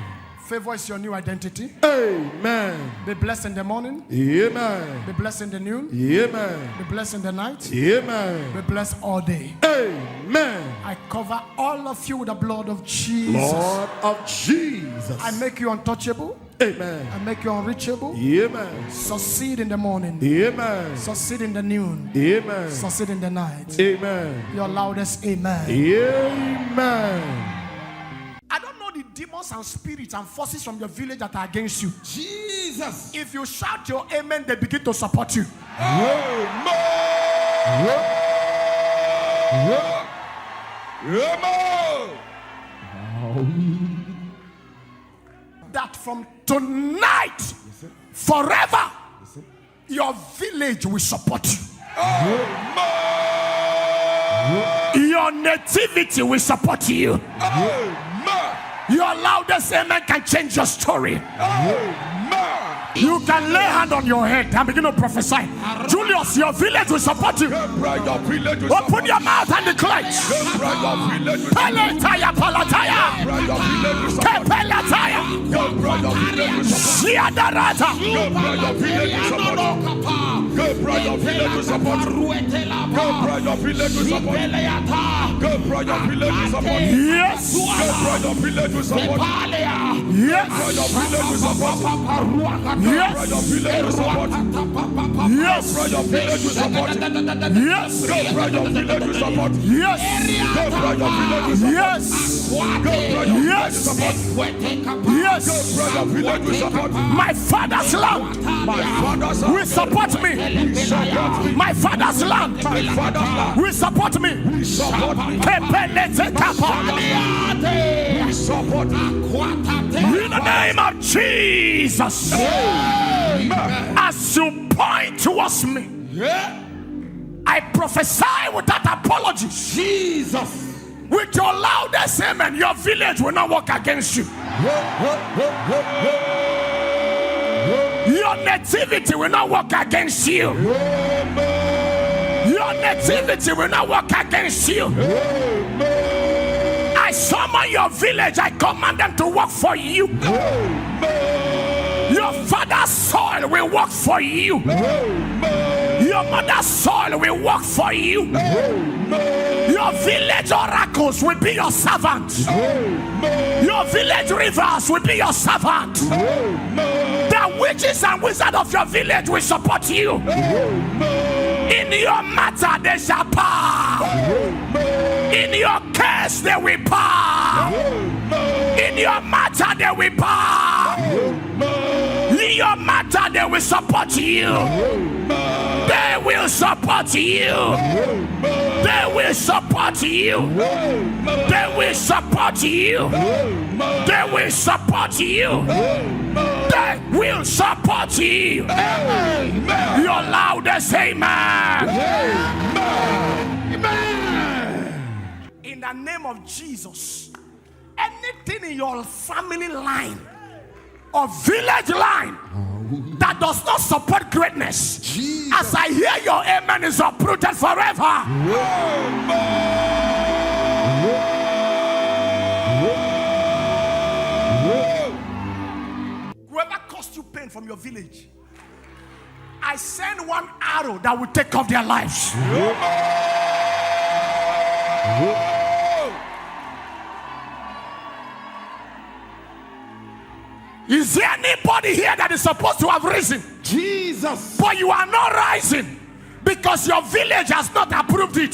Favor is your new identity. Amen. Be blessed in the morning. Amen. Be blessed in the noon. Amen. Be blessed in the night. Amen. Be blessed all day. Amen. I cover all of you with the blood of Jesus. Lord of Jesus. I make you untouchable. Amen. I make you unreachable. Amen. Succeed in the morning. Amen. Succeed in the noon. Amen. Succeed in the night. Amen. Your loudest amen. Amen. I don't know the demons and spirits and forces from your village that are against you. Jesus. If you shout your amen, they begin to support you. Amen. That from tonight, forever, your village will support you. Your nativity will support you. Your loudest amen can change your story. You can lay hand on your head and begin to prophesy. Julius, your village will support you. Open your mouth and declare. Palataya, palataya. Kepelataya. Shiadarata. Yes. Yes. Yes. Yes. Yes. Yes. Yes. My father's land will support me. My father's land will support me. In the name of Jesus. As you point towards me, I prophesy without apology. Jesus. With your loudest amen, your village will not work against you. Your nativity will not work against you. Your nativity will not work against you. I summon your village. I command them to work for you. Your father's soil will work for you. Your mother's soil will work for you. Your village oracles will be your servant. Your village rivers will be your servant. The witches and wizards of your village will support you. In your matter they shall power. In your case they will power. In your matter they will power. In your matter they will support you. They will will support you. They will support you. They will support you. They will support you. They will support you. Your loudest amen. In the name of Jesus, anything in your family line or village line that does not support greatness, Jesus, as I hear your amen, is uprooted forever. Whoever caused you pain from your village, I send one arrow that will take off their lives. Is there anybody here that is supposed to have risen? Jesus. But you are not rising because your village has not approved it.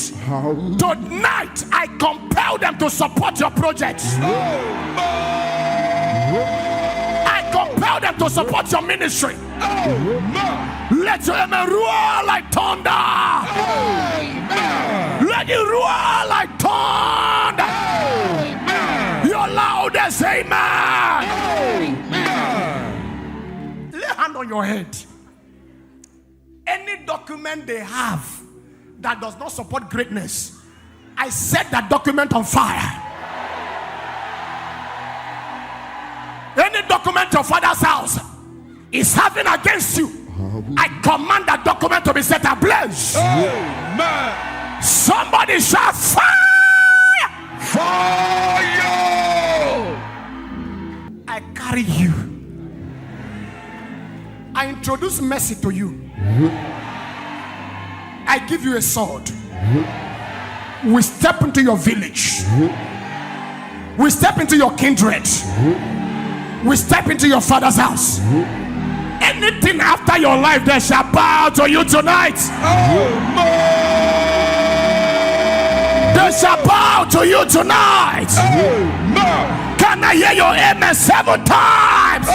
Tonight, I compel them to support your project. I compel them to support your ministry. Let your amen roar like thunder. Let it roar like thunder. Your loudest amen. Lay a hand on your head. Any document they have that does not support greatness, I set that document on fire. Any document your father's house is having against you, I command that document to be set ablaze. Somebody shout fire! Fire! I carry you. I introduce mercy to you. I give you a sword. We step into your village. We step into your kindred. We step into your father's house. Anything after your life, they shall bow to you tonight. They shall bow to you tonight. Can I hear your amen 7 times?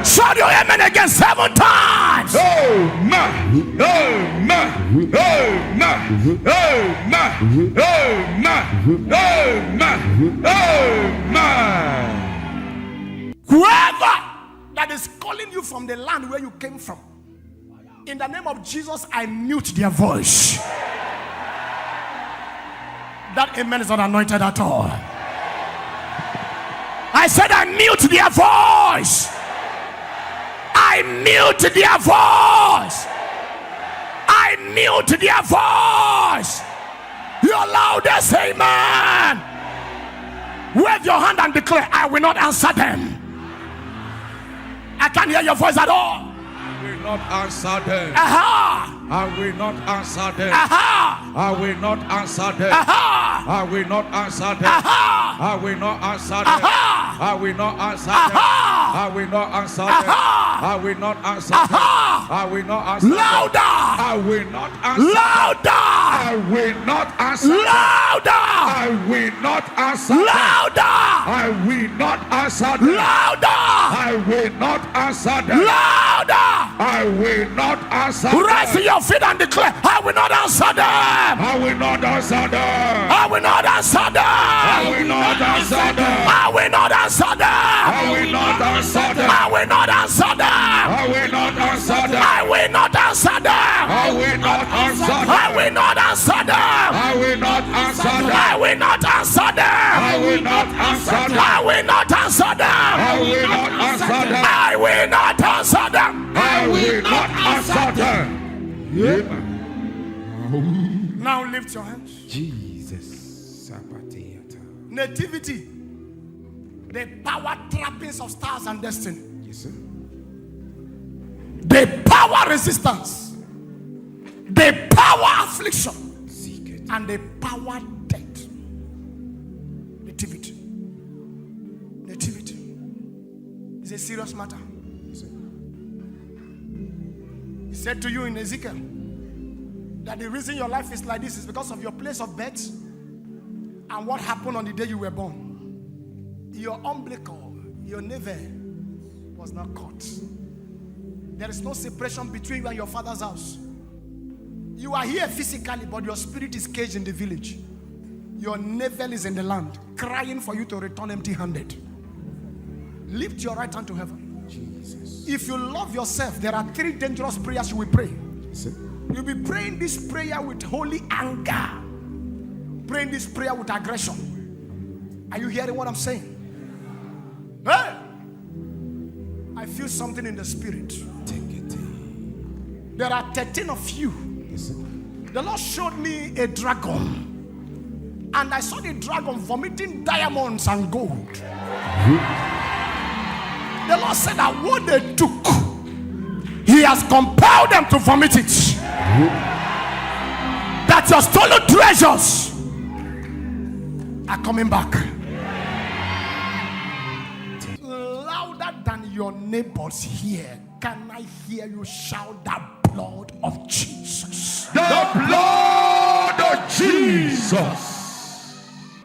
Shout your amen again 7 times. Whoever that is calling you from the land where you came from, in the name of Jesus, I mute their voice. That amen is not anointed at all. I said I mute their voice. I mute their voice. I mute their voice. Your loudest amen. Wave your hand and declare, I will not answer them. I can't hear your voice at all. I will not answer them. Aha! I will not answer them. Aha! I will not answer them. Aha! I will not answer them. Aha! I will not answer them. Aha! I will not answer them. Aha! I will not answer them. Aha! I will not answer them. Aha! I will not answer them. Louder! I will not answer them. Louder! I will not answer them. Louder! I will not answer them. Louder! I will not answer them. Louder! I will not answer them. Louder! I will not answer them. Rise to your feet and declare, I will not answer them. I will not answer them. I will not answer them. I will not answer them. I will not answer them. I will not answer them. I will not answer them. I will not answer them. I will not answer them. I will not answer them. I will not answer them. I will not answer them. I will not answer them. I will not answer them. I will not answer them. I will not answer them. I will not answer them. I will not answer them. Now lift your hands. Jesus. Nativity. The power trappings of stars and destiny. Yes, sir. The power resistance. The power affliction. Secret. And the power death. Nativity. Nativity is a serious matter. Yes, sir. He said to you in Ezekiel that the reason your life is like this is because of your place of birth and what happened on the day you were born. Your umbilical, your navel was not cut. There is no separation between you and your father's house. You are here physically, but your spirit is caged in the village. Your navel is in the land, crying for you to return empty-handed. Lift your right hand to heaven. Jesus. If you love yourself, there are 3 dangerous prayers you will pray. You'll be praying this prayer with holy anger. Praying this prayer with aggression. Are you hearing what I'm saying? Hey! I feel something in the spirit. Take it. There are 13 of you. The Lord showed me a dragon. And I saw the dragon vomiting diamonds and gold. The Lord said that what they took, He has compelled them to vomit it. That your stolen treasures are coming back. Louder than your neighbors here, can I hear you shout the blood of Jesus? The blood of Jesus.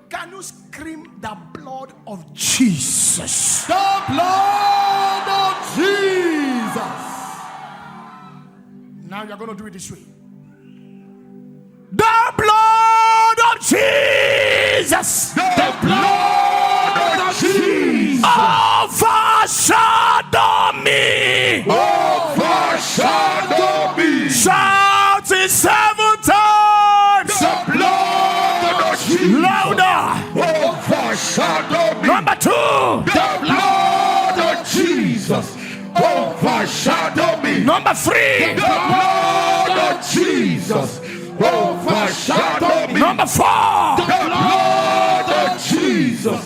Can you scream the blood of Jesus? The blood of Jesus. Now you're going to do it this way. The blood of Jesus. The blood of Jesus. Overshadow me. Overshadow me. Shout it 7 times. The blood of Jesus. Louder. Overshadow me. Number 2. The blood of Jesus. Overshadow me. Number 3. The blood of Jesus. Overshadow me. Number 4. The blood of Jesus.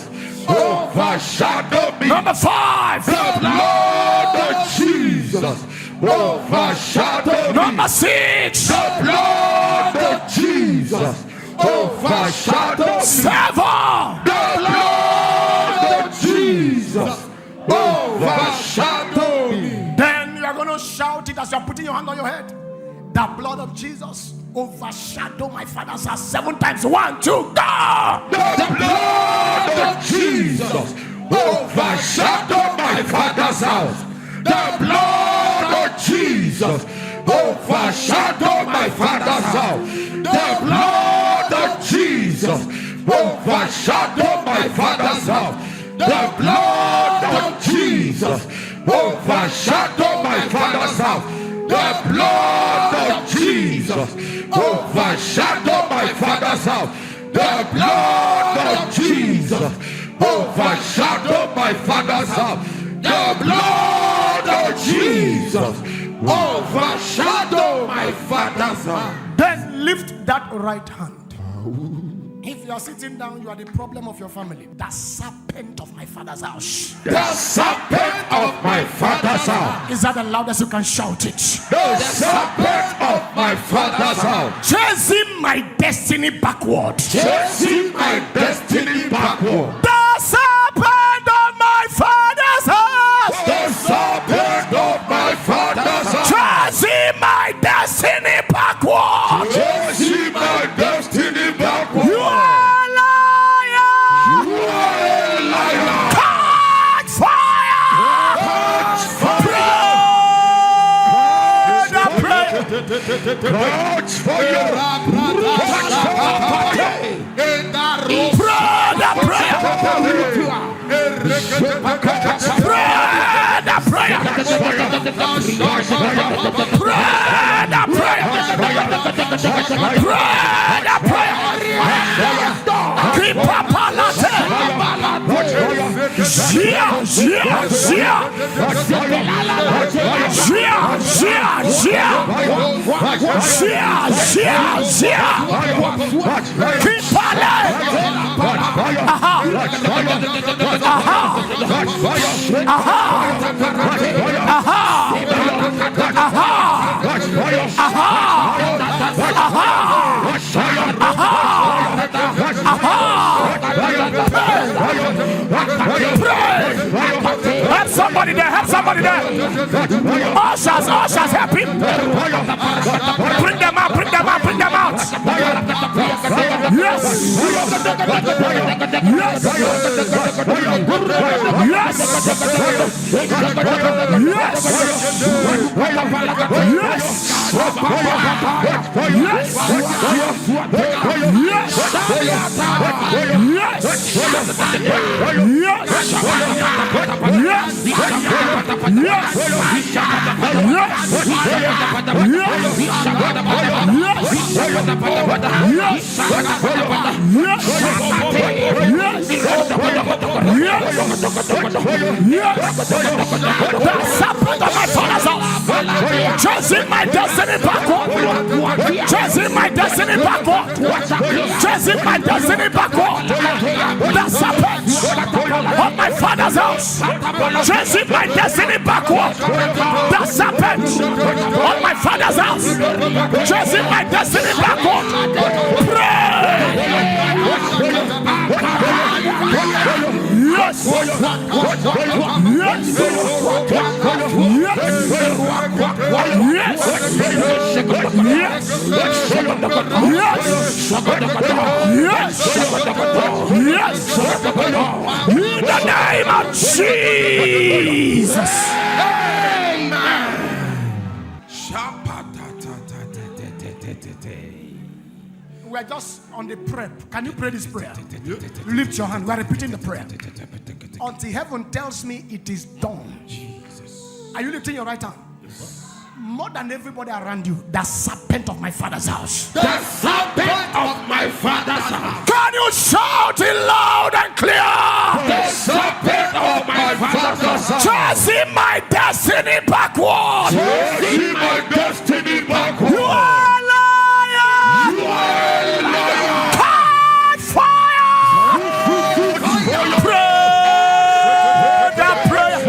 Overshadow me. Number 5. The blood of Jesus. Overshadow me. Number 6. The blood of Jesus. Overshadow me. 7. The blood of Jesus. Overshadow me. Then you are going to shout it as you are putting your hand on your head. The blood of Jesus overshadow my father's house 7 times. 1, 2, go! The blood of Jesus overshadow my father's house. The blood of Jesus overshadow my father's house. The blood of Jesus overshadow my father's house. The blood of Jesus overshadow my father's house. The blood of Jesus overshadow my father's house. The blood of Jesus overshadow my father's house. The blood of Jesus overshadow my father's house. Then lift that right hand. If you are sitting down, you are the problem of your family. The serpent of my father's house. The serpent of my father's house. Is that the loudest you can shout it? The serpent of my father's house. Chasing my destiny backward. Chasing my destiny backward. The serpent of my father's house. The serpent of my father's house. Chasing my destiny backward. Chasing my destiny backward. You are a liar. You are a liar. Catch fire. Catch fire. Pray. Catch fire. Help somebody there, help somebody there. Ushers, ushers, help him. Bring them out, bring them out, bring them out. Yes. Chasing my destiny backward. Chasing my destiny backward. Chasing my destiny backward. The serpent of my father's house. Chasing my destiny backward. The serpent of my father's house. Chasing my destiny backward. Pray. Yes. Yes. In the name of Jesus. Amen. We're just on the prayer. Can you pray this prayer? Lift your hand. We're repeating the prayer until heaven tells me it is done. Are you lifting your right hand? More than everybody around you, the serpent of my father's house. The serpent of my father's house. Can you shout it loud and clear? The serpent of my father's house. Chasing my destiny backward. Chasing my destiny backward. You are a liar. You are a liar. Catch fire. Pray that prayer.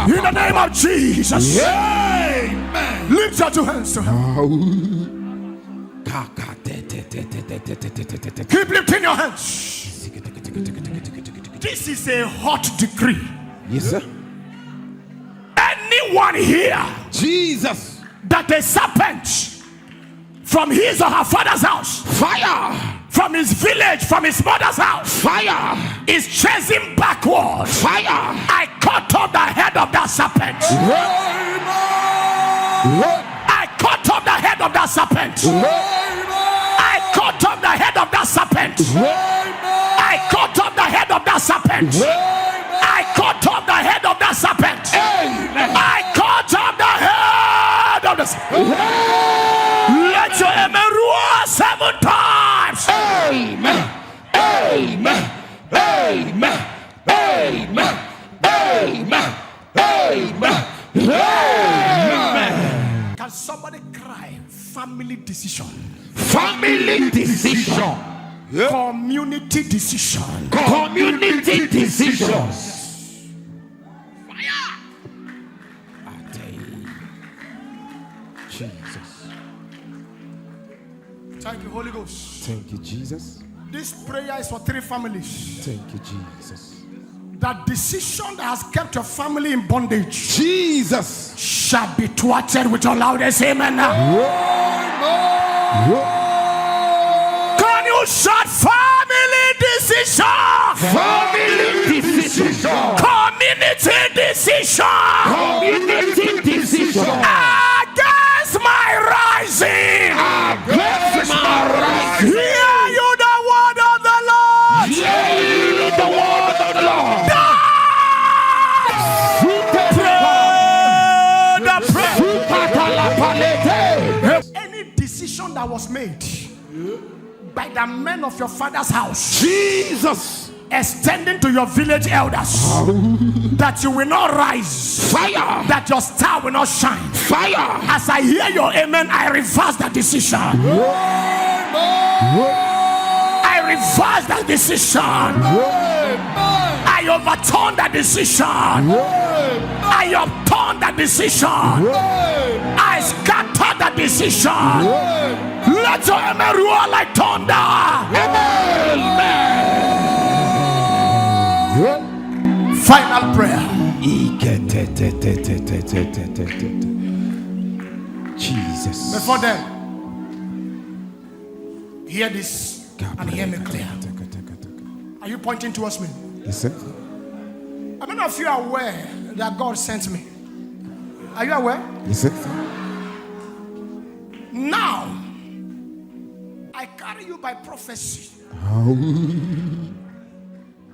In the name of Jesus. Amen. Lift your two hands to heaven. Keep lifting your hands. This is a hot decree. Yes, sir. Anyone here, Jesus, that a serpent from his or her father's house, fire, from his village, from his mother's house, fire, is chasing backward. fire. I cut off the head of that serpent. I cut off the head of that serpent. I cut off the head of that serpent. I cut off the head of that serpent. I cut off the head of that serpent. I cut off the head of the serpent. Let your amen roar 7 times. Amen. Amen. Amen. Amen. Amen. Amen. Amen. Can somebody cry? Family decision. Family decision. Community decision. Community decisions. Jesus. Thank you, Holy Ghost. Thank you, Jesus. This prayer is for 3 families. Thank you, Jesus. That decision that has kept your family in bondage, Jesus, shall be thwarted with your loudest amen now. Can you shout family decision? Family decision. Community decision. Community decision. Against my rising. Against my rising. Hear you the word of the Lord. Hear you the word of the Lord. Die! that was made by the men of your father's house, Jesus, extending to your village elders, that you will not rise, fire, that your star will not shine. fire. As I hear your amen, I reverse that decision. I reverse that decision. I overturn that decision. I upturn that decision. I scatter that decision. Let your amen roar like thunder. Final prayer. Jesus. Before then, hear this and hear me clear. Are you pointing towards me? Yes, sir. How many of you are aware that God sent me? Are you aware? Yes, sir. Now, I carry you by prophecy.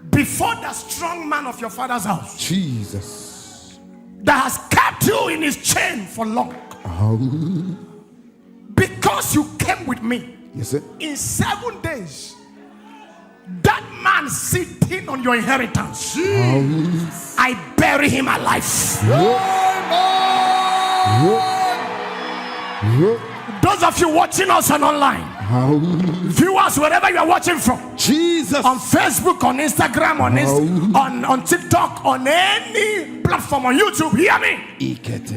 Before the strong man of your father's house, Jesus, that has kept you in his chain for long, because you came with me. yes, sir. In 7 days, that man sitting on your inheritance, I bury him alive. Those of you watching us on online, viewers wherever you are watching from, Jesus, on Facebook, on Instagram, on TikTok, on any platform, on YouTube, hear me.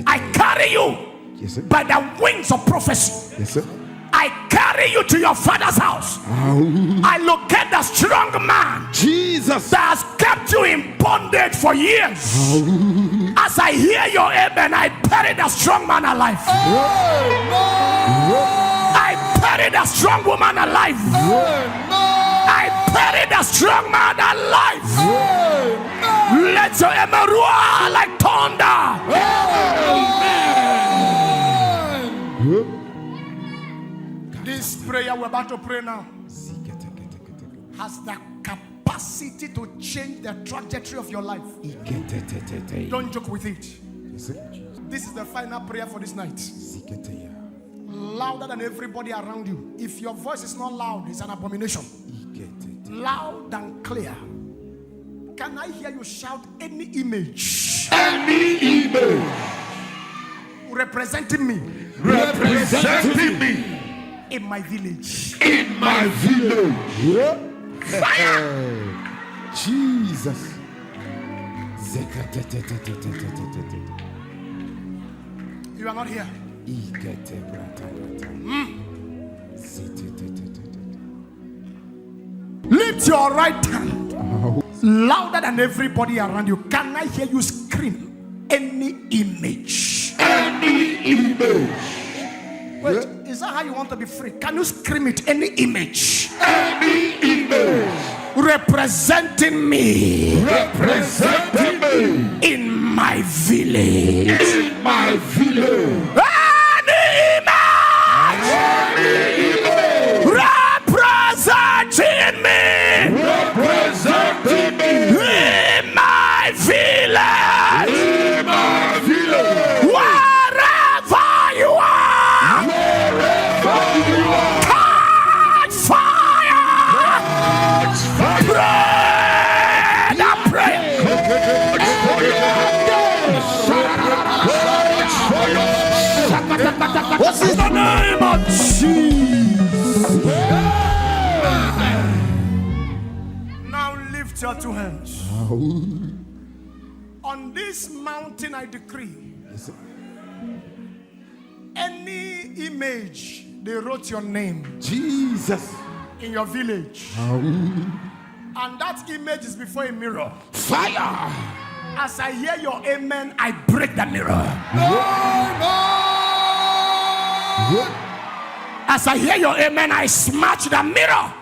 I carry you, yes, sir. by the wings of prophecy. Yes, sir. I carry you to your father's house. I locate the strong man, Jesus, that has kept you in bondage for years. As I hear your amen, I bury the strong man alive. I bury the strong woman alive. I bury the strong man alive. Let your amen roar like thunder. This prayer we're about to pray now has the capacity to change the trajectory of your life. Don't joke with it. This is the final prayer for this night. Louder than everybody around you. If your voice is not loud, it's an abomination. Loud and clear. Can I hear you shout any image? any image Representing me representing me in my village. in my village. Fire! Jesus. You are not here. Lift your right hand louder than everybody around you. Can I hear you scream any image? Any image. Wait, is that how you want to be free? Can you scream it? Any image Any image representing me representing me in my village. in my village. Any image representing me Representing me in my village. in my village. Wherever you are, Wherever you are, catch fire. Pray the prayer. What's in the name of Jesus? Now lift your two hands. On this mountain I decree, any image they wrote your name Jesus. in your village, and that image is before a mirror. Fire. As I hear your amen, I break the mirror. As I hear your amen, I smash the mirror.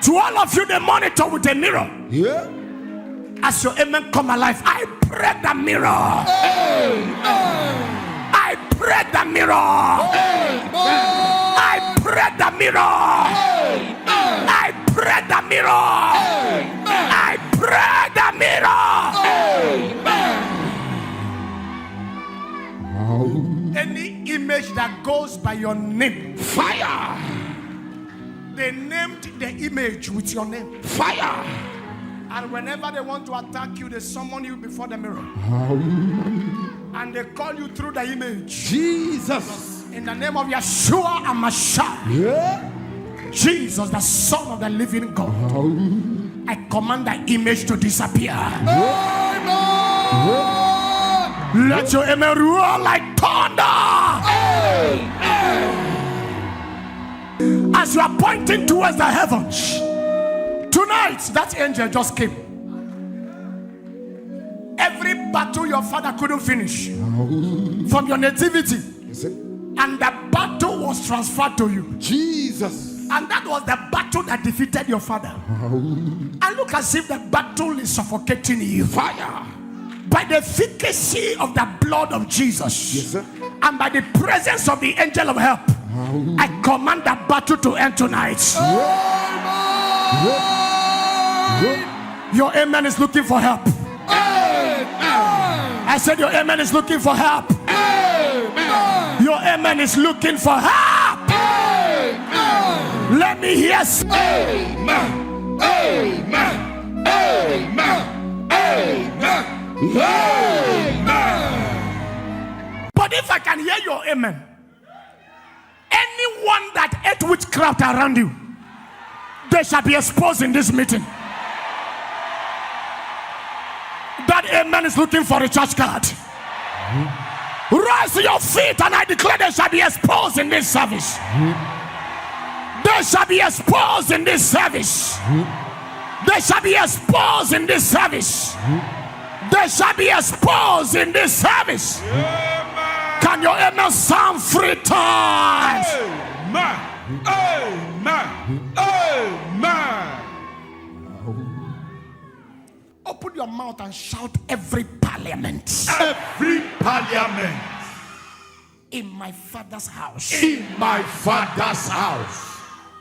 To all of you, they monitor with a mirror. Yeah. As your amen come alive, I break the mirror. I break the mirror. I break the mirror. I break the mirror. I break the mirror. Any image that goes by your name, Fire. they named the image with your name. Fire. And whenever they want to attack you, they summon you before the mirror. And they call you through the image. Jesus. In the name of Yeshua HaMashiach. Yeah. Jesus, the Son of the living God. I command that image to disappear. Let your amen roar like thunder. As you are pointing towards the heavens, tonight that angel just came. Every battle your father couldn't finish from your nativity, and the battle was transferred to you. Jesus. And that was the battle that defeated your father. And look as if the battle is suffocating you. Fire. By the efficacy of the blood of Jesus, Yes, sir. and by the presence of the angel of help, I command that battle to end tonight. Your amen is looking for help. I said your amen is looking for help. Your amen is looking for help. Let me hear. Amen. Amen. Amen. Amen. Amen. But if I can hear your amen, anyone that ate witchcraft around you, they shall be exposed in this meeting. That amen is looking for a church card. Rise to your feet and I declare they shall be exposed in this service. They shall be exposed in this service. They shall be exposed in this service. They shall be exposed in this service. Can your amen sound 3 times? Amen. Amen. Amen. Open your mouth and shout every parliament. Every parliament In my father's house. in my father's house.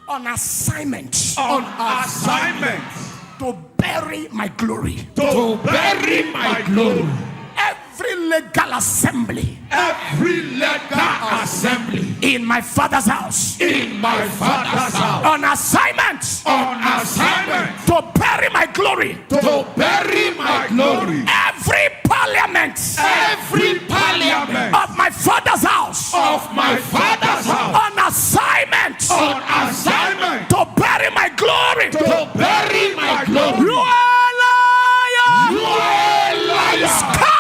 On assignment. On assignment To bury my glory. to bury my glory. Every legal assembly. Every legal assembly In my father's house. in my father's house. On assignment. On assignment To bury my glory. to bury my glory. Every parliament. Every parliament Of my father's house. of my father's house. On assignment. On assignment To bury my glory. to bury my glory. You are liar. You are a liar. Scatter.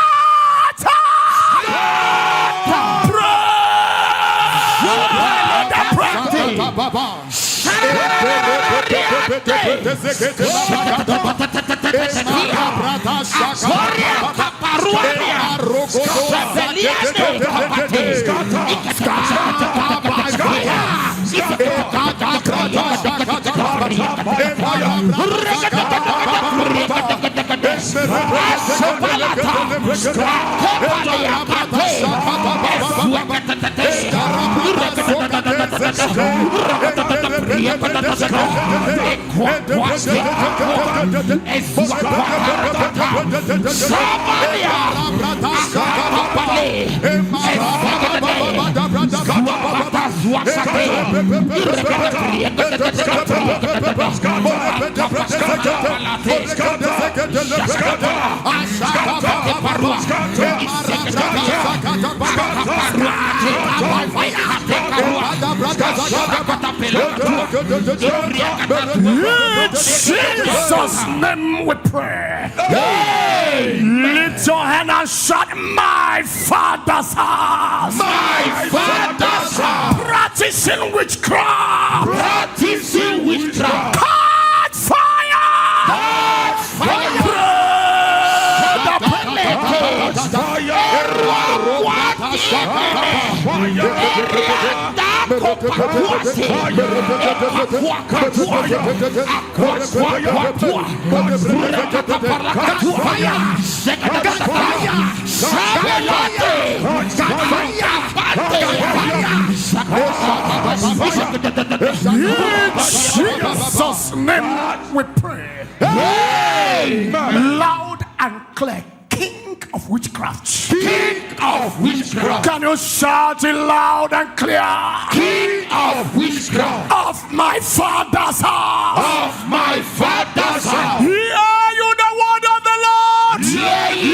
Jesus' name we pray. Lift your hand and shout, my father's house. My father's house. Practicing witchcraft. Practicing witchcraft. Catch fire. Catch fire. Jesus' name we pray. Amen. Loud and clear. King of witchcraft. King of of witchcraft. Can you shout it loud and clear? King of witchcraft. Of my father's house. Of my father's house. Hear you the word of the Lord. Hear ye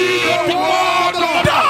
the word of the Lord.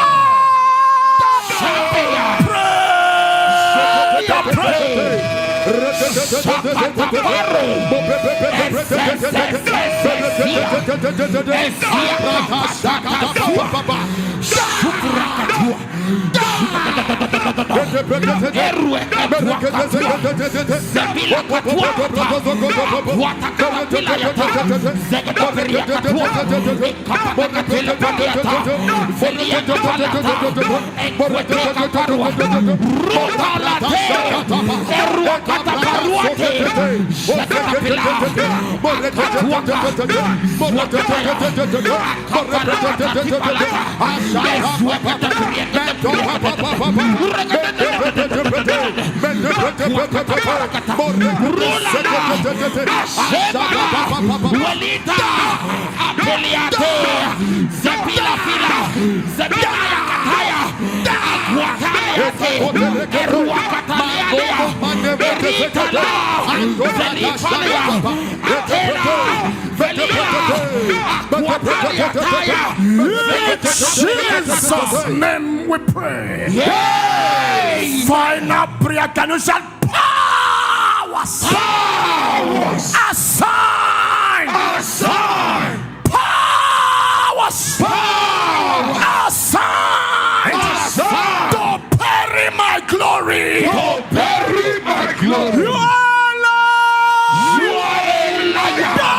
Jesus' name we pray. Yay! Final prayer. Can you shout powers? Powers. Assign. Assign. Powers. Powers. Assign. Assign. To bury my glory. To bury my glory. You are Lord. You are a liar.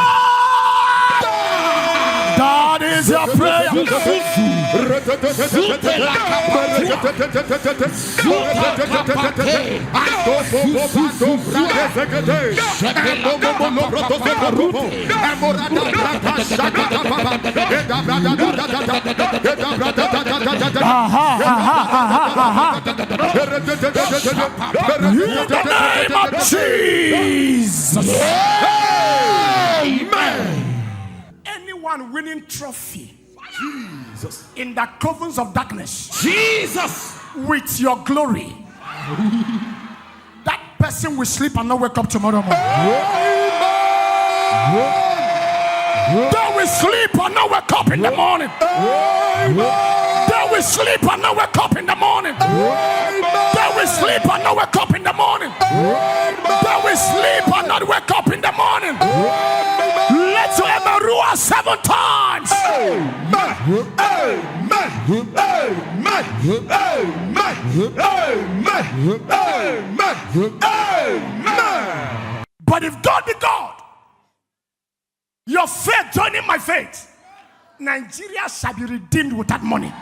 That is your prayer. In the name of Jesus. Amen. Anyone winning trophy, Jesus, in the covens of darkness, Jesus, with your glory, that person will sleep and not wake up tomorrow morning. They will sleep and not wake up in the morning. They will sleep and not wake up in the morning. They will sleep and not wake up in the morning. They will sleep and not wake up in the morning. Let your emerua 7 times. Amen. Amen. Amen. Amen. Amen. Amen. But if God be God, your faith joining my faith, Nigeria shall be redeemed with that money.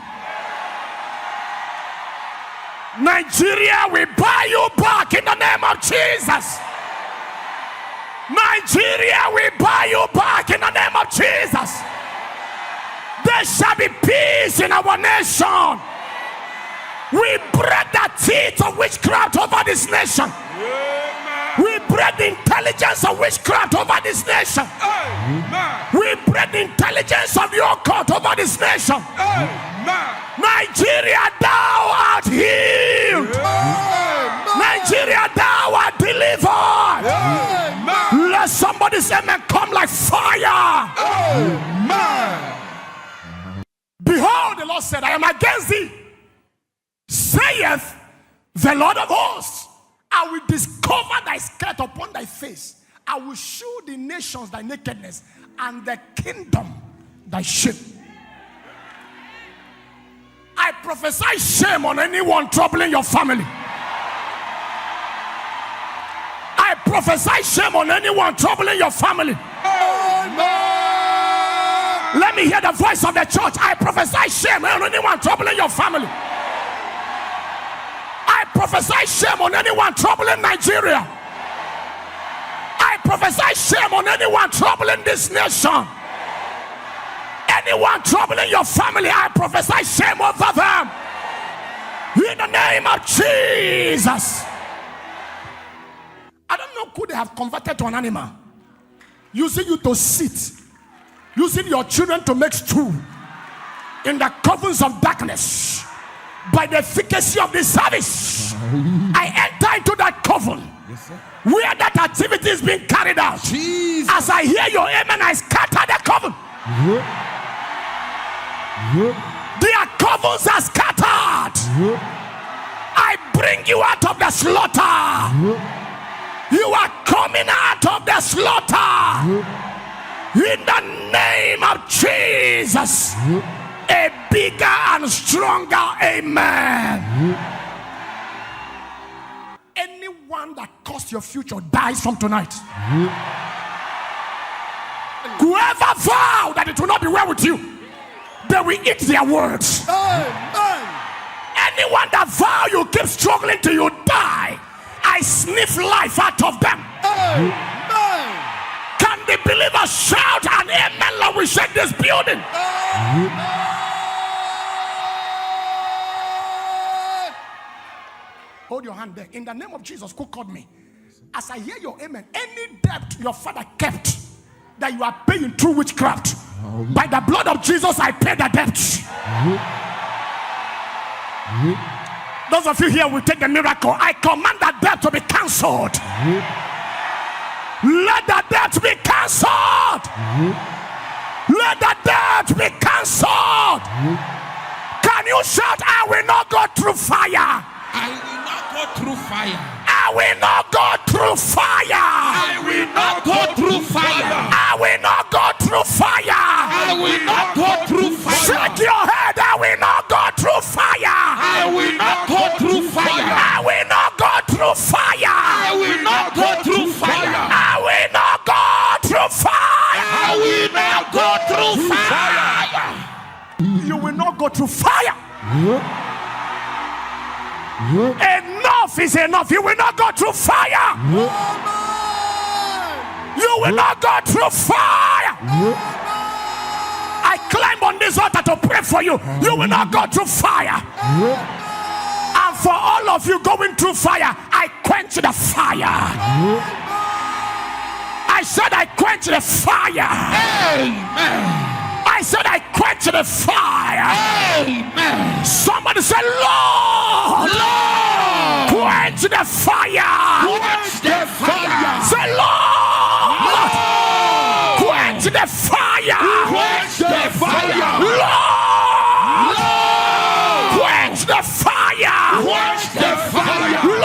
Nigeria will buy you back in the name of Jesus. Nigeria will buy you back in the name of Jesus. There shall be peace in our nation. We break the teeth of witchcraft over this nation. We break the intelligence of witchcraft over this nation. We break the intelligence of your court over this nation. Nigeria, thou art healed. Nigeria, thou art delivered. Let somebody say, man, come like fire. Behold, the Lord said, I am against thee, saith the Lord of hosts. I will discover thy skirt upon thy face. I will show the nations thy nakedness, and the kingdom thy shame. I prophesy shame on anyone troubling your family. I prophesy shame on anyone troubling your family. Let me hear the voice of the church. I prophesy shame on anyone troubling your family. I prophesy shame on anyone troubling Nigeria. I prophesy shame on anyone troubling this nation. Anyone troubling your family, I prophesy shame over them. In the name of Jesus. I don't know who they have converted to an animal, using you to sit, using your children to make stew in the covens of darkness. By the efficacy of this service, I enter into that coven where that activity is being carried out. Jesus. As I hear your amen, I scatter the coven. Their covens are scattered. I bring you out of the slaughter. You are coming out of the slaughter. In the name of Jesus. A bigger and stronger amen. Anyone that caused your future dies from tonight. Whoever vowed that it will not be well with you, they will eat their words. Anyone that vow you keep struggling till you die, I sniff life out of them. Can the believers shout an amen like we shake this building? Hold your hand there. In the name of Jesus, who called me? As I hear your amen, any debt your father kept that you are paying through witchcraft, by the blood of Jesus, I pay the debt. Those of you here will take the miracle. I command that debt to be cancelled. Let the debt be cancelled. Let the debt be cancelled. Can you shout, I will not go through fire? I will not go through fire. I will not go through fire. I will not go through fire. I will not go through fire. I will not go through fire. Shake your head. I will not go through fire. I will not go through fire. I will not go through fire. I will not go through fire. I will not go through fire. I will not go through fire. You will not go through fire. Enough is enough. You will not go through fire. You will not go through fire. I climb on this altar to pray for you. You will not go through fire. And for all of you going through fire, I quench the fire. I said I quench the fire. Amen. I said I quench the fire. Amen. Somebody say, Lord, Lord, quench the fire. quench the fire. Say, Lord, Lord, quench the fire. quench the fire. Lord, Lord, quench the fire. quench the fire. Lord,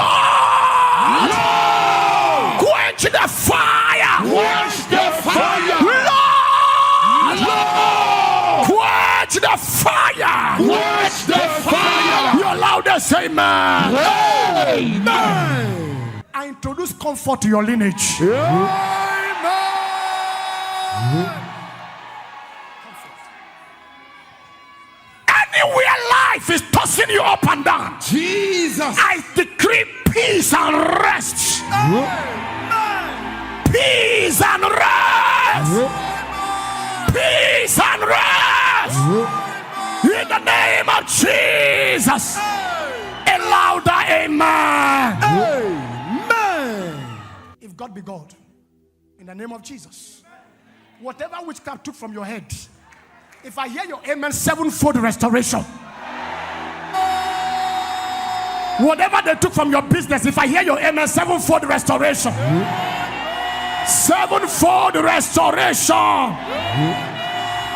Lord, quench the fire. quench the fire. Lord, Lord, quench the fire. quench the fire. You're loudest, amen. Amen. I introduce comfort to your lineage. Anywhere life is tossing you up and down, Jesus. I decree peace and rest. Peace and rest. Peace and rest. In the name of Jesus. A louder amen. Amen. If God be God, in the name of Jesus, whatever witchcraft took from your head, if I hear your amen, sevenfold restoration. Whatever they took from your business, if I hear your amen, sevenfold restoration. Sevenfold restoration.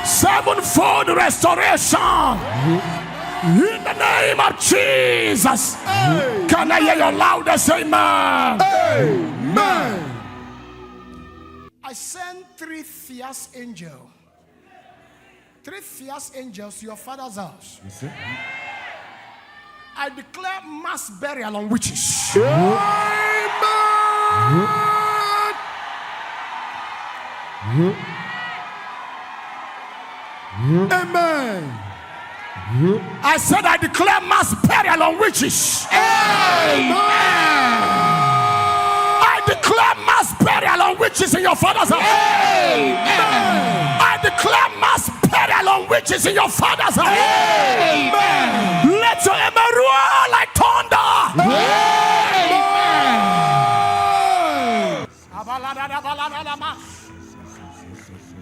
Sevenfold restoration. In the name of Jesus. Can I hear your loudest amen? Amen. I send 3 fierce angels. 3 fierce angels to your father's house. I declare mass burial on witches. Amen. I said I declare mass burial on witches. I declare mass burial on witches in your father's house. I declare mass burial on witches in your father's house. Let your amen roar like thunder.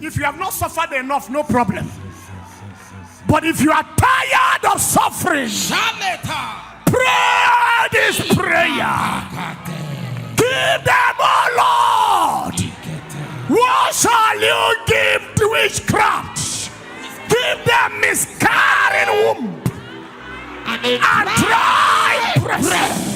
If you have not suffered enough, no problem. But if you are tired of suffering, pray this prayer. Give them, oh Lord. What shall you give to witchcraft? Give them miscarrying womb and dry breast.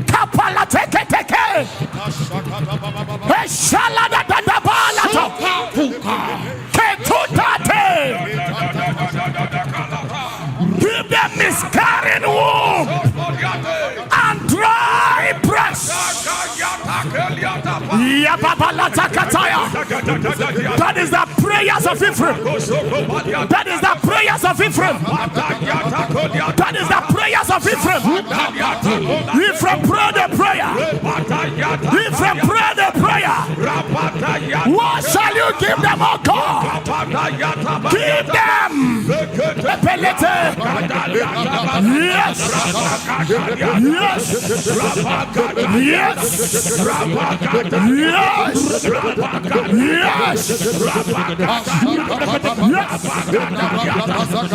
Kapala teke teke. Eshala da da da balato. Ketutate. Give them miscarrying womb and dry breast. That is the prayers of Ephraim. That is the prayers of Ephraim. That is the prayers of Ephraim. Ephraim pray the prayer. Ephraim pray the prayer. What shall you give them, oh God? Give them. Yes. Yes. Yes.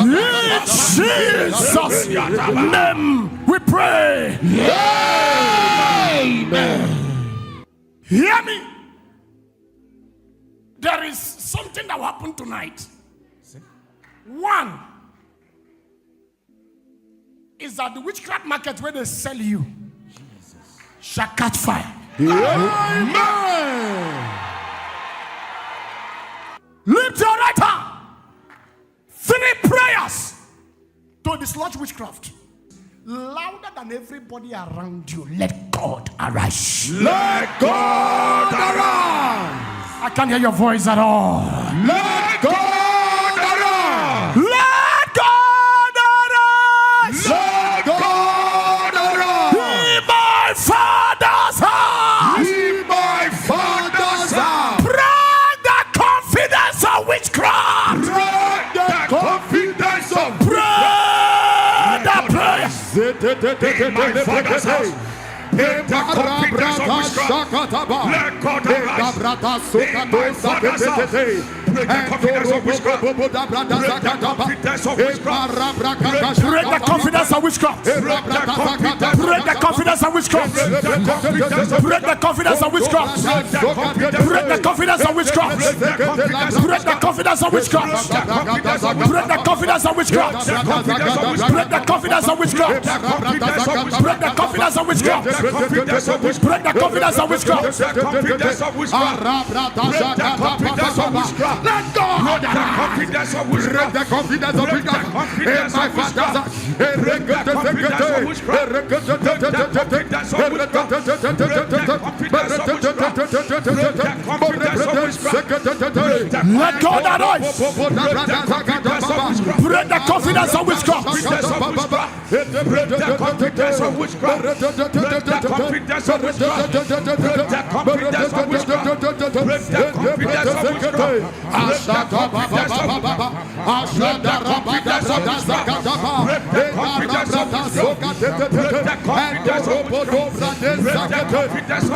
Yes. Jesus' name we pray. Amen. Hear me. There is something that will happen tonight. One is that the witchcraft market where they sell you shall catch fire. Amen. Lift your right hand. 3 prayers to dislodge witchcraft. Louder than everybody around you. Let God arise. Let God arise. I can't hear your voice at all. Let God arise. Let God arise. Let God arise. In my Father's house. In my Father's house. Break the confidence of witchcraft. Break the confidence of Break the prayer. In my Father's house. In the confidence of witchcraft. Let God arise. In my Father's house. Break the confidence of witchcraft. Break the confidence of witchcraft. Break the confidence of witchcraft. Break the confidence of witchcraft. Break the confidence of witchcraft. Break the confidence of witchcraft. Break the confidence of witchcraft. Break the confidence of witchcraft. Break the confidence of witchcraft. Break the confidence of witchcraft. Let go. Break the confidence of witchcraft. In my Father's house. Let God arise. Break the confidence of witchcraft. Break the confidence of witchcraft. Break the confidence of witchcraft. Break the confidence of witchcraft.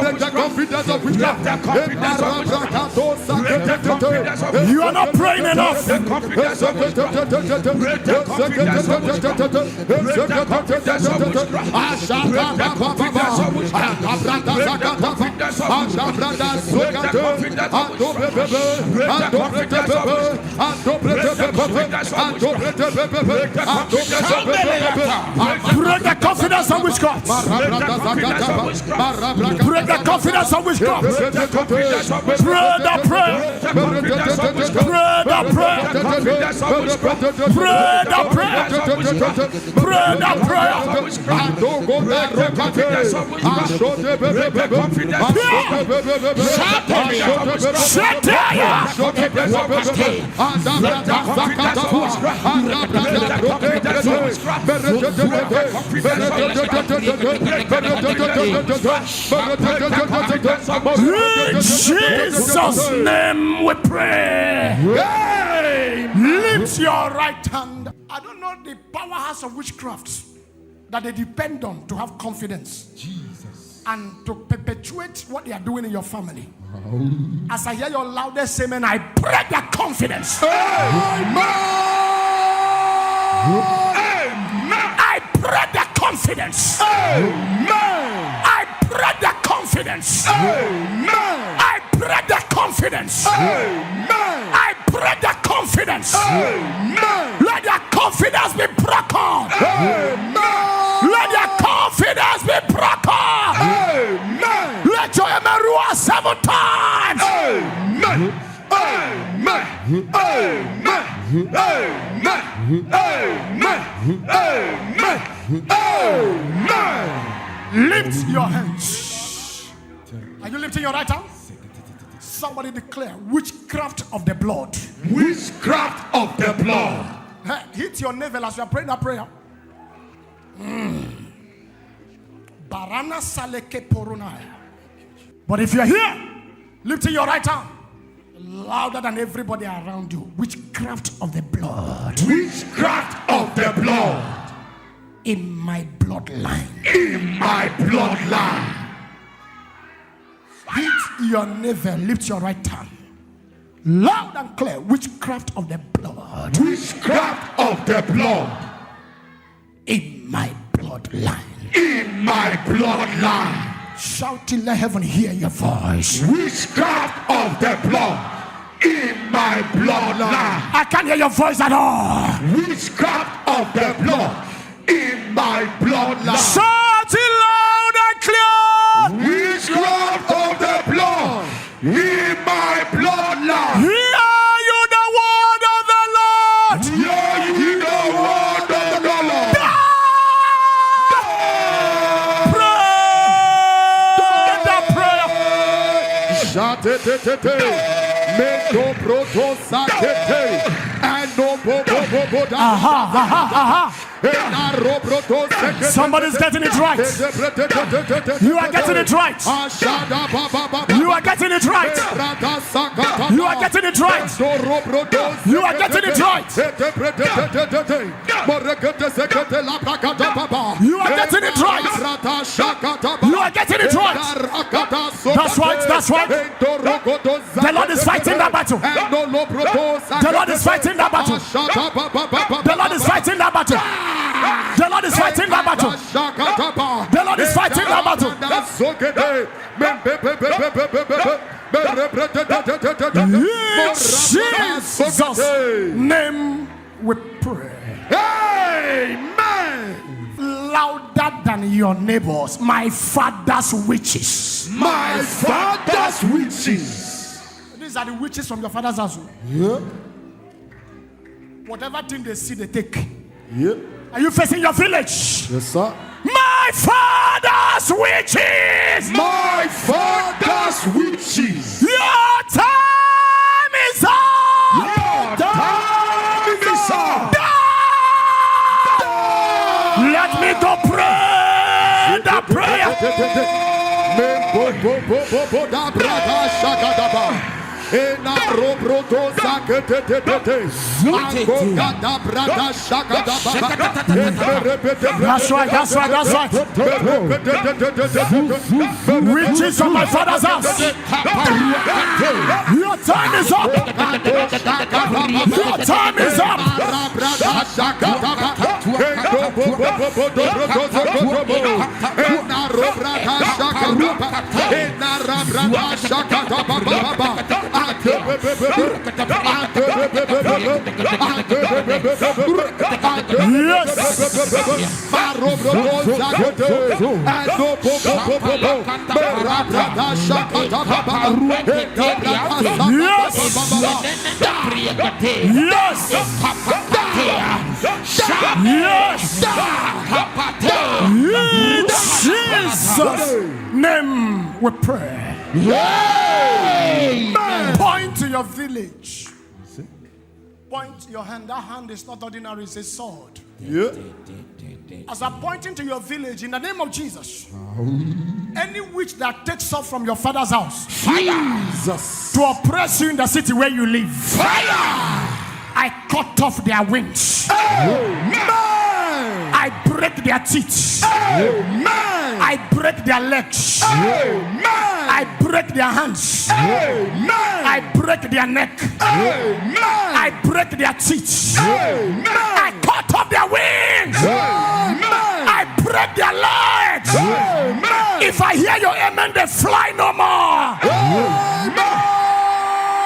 Break the confidence of witchcraft. You are not praying enough. Break the confidence of witchcraft. Break the confidence of witchcraft. Pray the prayer. Pray the prayer. Pray the prayer. Pray the prayer. In Jesus' name we pray. Lift your right hand. I don't know the powerhouse of witchcraft that they depend on to have confidence. Jesus. and to perpetuate what they are doing in your family. As I hear your loudest amen, I break that confidence. Amen. I break that confidence. Amen. I break that confidence. Amen. I break that confidence. Amen. I break that confidence. Amen. Let that confidence be broken. Amen. Let that confidence be broken. Amen. Let your amen roar 7 times. Amen. Amen. Amen. Amen. Amen. Amen. Lift your hands. Are you lifting your right hand? Somebody declare witchcraft of the blood. Witchcraft of the blood. Hey, hit your navel as you are praying that prayer. Barana saleke poruna. But if you're here, lifting your right hand louder than everybody around you. Witchcraft of the blood. Witchcraft of the blood. In my bloodline. In my bloodline. Hit your navel, lift your right hand. Loud and clear, witchcraft of the blood. Witchcraft of the blood. In my bloodline. In my bloodline. Shout till let heaven hear your voice. Witchcraft of the blood. In my bloodline. I can't hear your voice at all. Witchcraft of the blood. In my bloodline. Shout it loud and clear. Witchcraft of the blood. In my bloodline. Hear you the word of the Lord. Hear you the word of the Lord. Pray that prayer. Shatetete. Meko proto sakete. And no bobo da. Somebody's getting it right. You are getting it right. You are getting it right. You are getting it right. You are getting it right. You are getting it right. You are getting it right. That's right. That's right. The Lord is fighting that battle. The Lord is fighting that battle. The Lord is fighting that battle. The Lord is fighting that battle. The Lord is fighting that battle. In Jesus' name we pray. Amen. Louder than your neighbors. My father's witches. My father's witches. These are the witches from your father's house. Yeah. Whatever thing they see, they take. Yeah. Are you facing your village? Yes, sir. My father's witches. My father's witches. Your time is up. Your time is up. Let me go pray the prayer. Ena robrodo zakete brada shakada That's right, that's right, that's right. Witches from my father's house. Your time is up. Your time is up. Yes. Yes. In Jesus' name we pray. Amen. Point to your village. Point to your hand. That hand is not ordinary, it's a sword. Yeah. As I'm pointing to your village, in the name of Jesus, any witch that takes off from your father's house, Jesus, to oppress you in the city where you live, fire, I cut off their wings. Amen. I break their teeth. Amen. I break their legs. Amen. I break their hands. Amen. I break their neck. Amen. I break their teeth. Amen. I cut off their wings. Amen. I break their legs. Amen. If I hear your amen, they fly no more. Amen.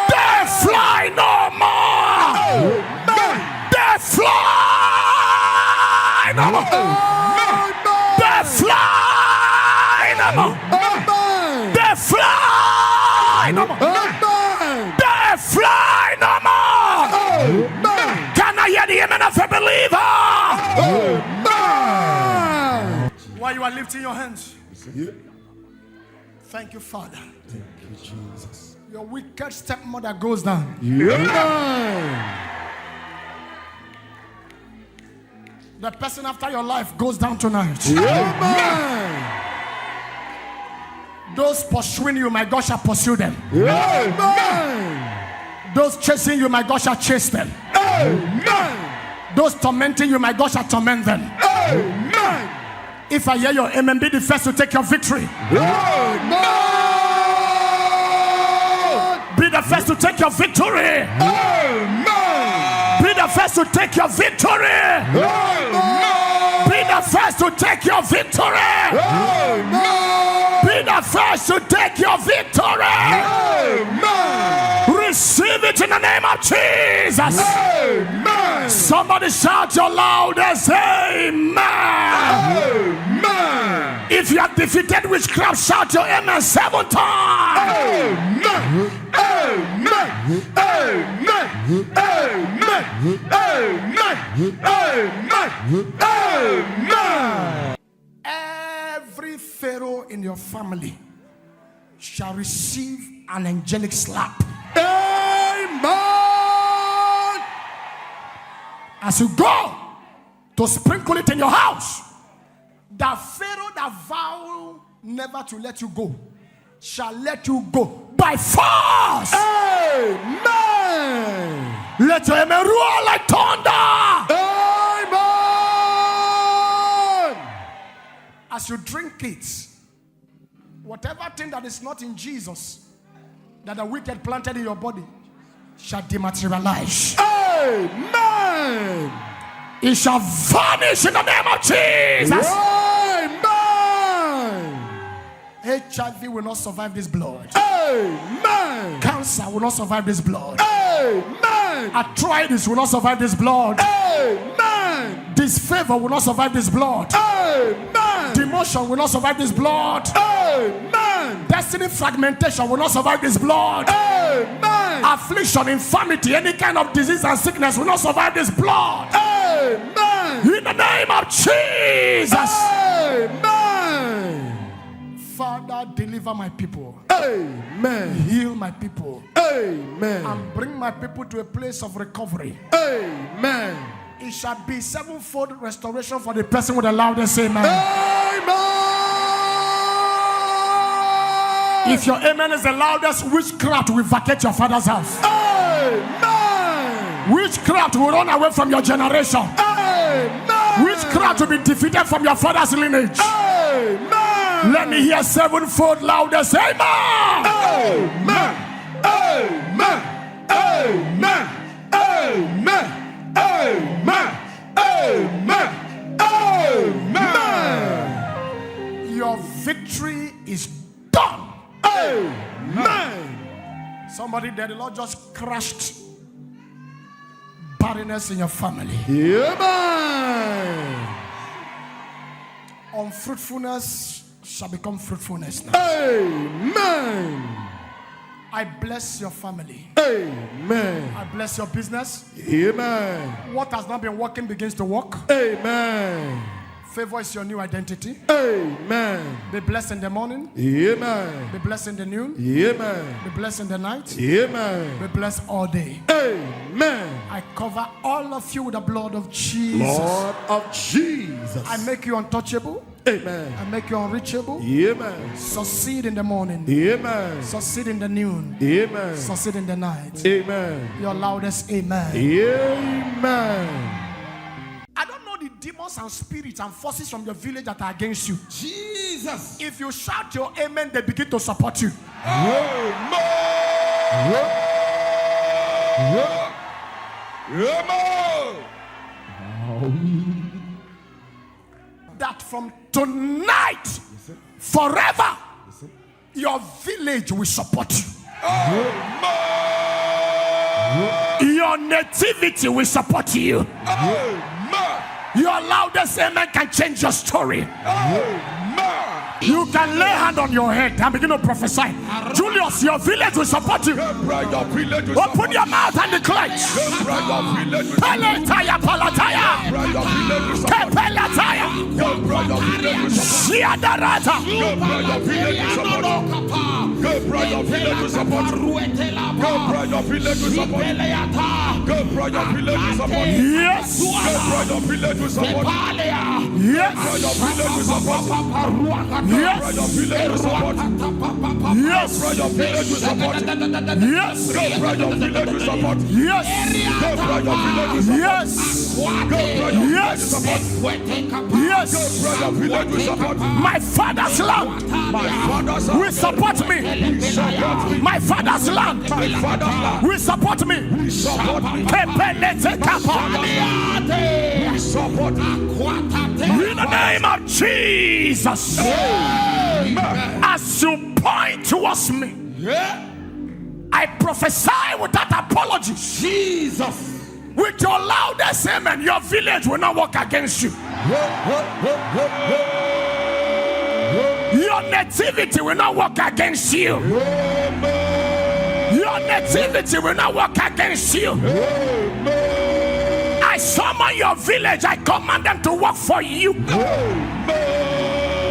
They fly no more. Amen. They fly no more. They fly no more. They fly no more. They fly no more. Can I hear the amen of a believer? While you are lifting your hands, thank you, Father. Thank you, Jesus. Your wicked stepmother goes down. Amen. The person after your life goes down tonight. Amen. Those pursuing you, my God shall pursue them. Amen. Those chasing you, my God shall chase them. Amen. Those tormenting you, my God shall torment them. Amen. If I hear your amen, be the first to take your victory. Amen. Be the first to take your victory. Amen. Be the first to take your victory. Amen. Be the first to take your victory. Amen. Be the first to take your victory. Amen. Receive it in the name of Jesus. Amen. Somebody shout your loudest amen. Amen. If you have defeated witchcraft, shout your amen 7 times. Amen. Amen. Amen. Amen. Amen. Amen. Amen. Every pharaoh in your family shall receive an angelic slap. Amen. As you go to sprinkle it in your house, the pharaoh that vowed never to let you go shall let you go by force. Amen. Let your amen roar like thunder. Amen. As you drink it, whatever thing that is not in Jesus that the wicked planted in your body shall dematerialize. Amen. It shall vanish in the name of Jesus. Amen. HIV will not survive this blood. Amen. Cancer will not survive this blood. Amen. Arthritis will not survive this blood. Amen. Disfavor will not survive this blood. Amen. Demotion will not survive this blood. Amen. Destiny fragmentation will not survive this blood. Amen. Affliction, infirmity, any kind of disease and sickness will not survive this blood. Amen. In the name of Jesus. Amen. Father, deliver my people. Amen. Heal my people. Amen. And bring my people to a place of recovery. Amen. It shall be 7-fold restoration for the person with the loudest amen. Amen. If your amen is the loudest, witchcraft will vacate your father's house. Amen. Witchcraft will run away from your generation. Amen. Witchcraft will be defeated from your father's lineage. Amen. Let me hear 7-fold loudest amen. Amen. Amen. Amen. Amen. Amen. Amen. Amen. Your victory is done. Amen. Somebody there, the Lord just crushed barrenness in your family. Amen. Unfruitfulness shall become fruitfulness now. Amen. I bless your family. Amen. I bless your business. Amen. What has not been working begins to work. Amen. Favor is your new identity. Amen. Be blessed in the morning. Amen. Be blessed in the noon. Amen. Be blessed in the night. Amen. Be blessed all day. Amen. I cover all of you with the blood of Jesus. Lord of Jesus. I make you untouchable. Amen. I make you unreachable. Amen. Succeed in the morning. Amen. Succeed in the noon. Amen. Succeed in the night. Amen. Your loudest amen. Amen. I don't know the demons and spirits and forces from your village that are against you. Jesus. If you shout your amen, they begin to support you. That from tonight, forever, your village will support you. Your nativity will support you. Your loudest amen can change your story. You can lay hand on your head and begin to prophesy. Julius, your village will support you. Open your mouth and declare. Palataya, palataya. Kepelataya. Shiadarata. Yes. Yes. Yes. Yes. Yes. Yes. My father's land will support me. My father's land will support me. In the name of Jesus. As you point towards me, I prophesy without apology. Jesus. With your loudest amen, your village will not work against you. Your nativity will not work against you. Your nativity will not work against you. I summon your village. I command them to work for you.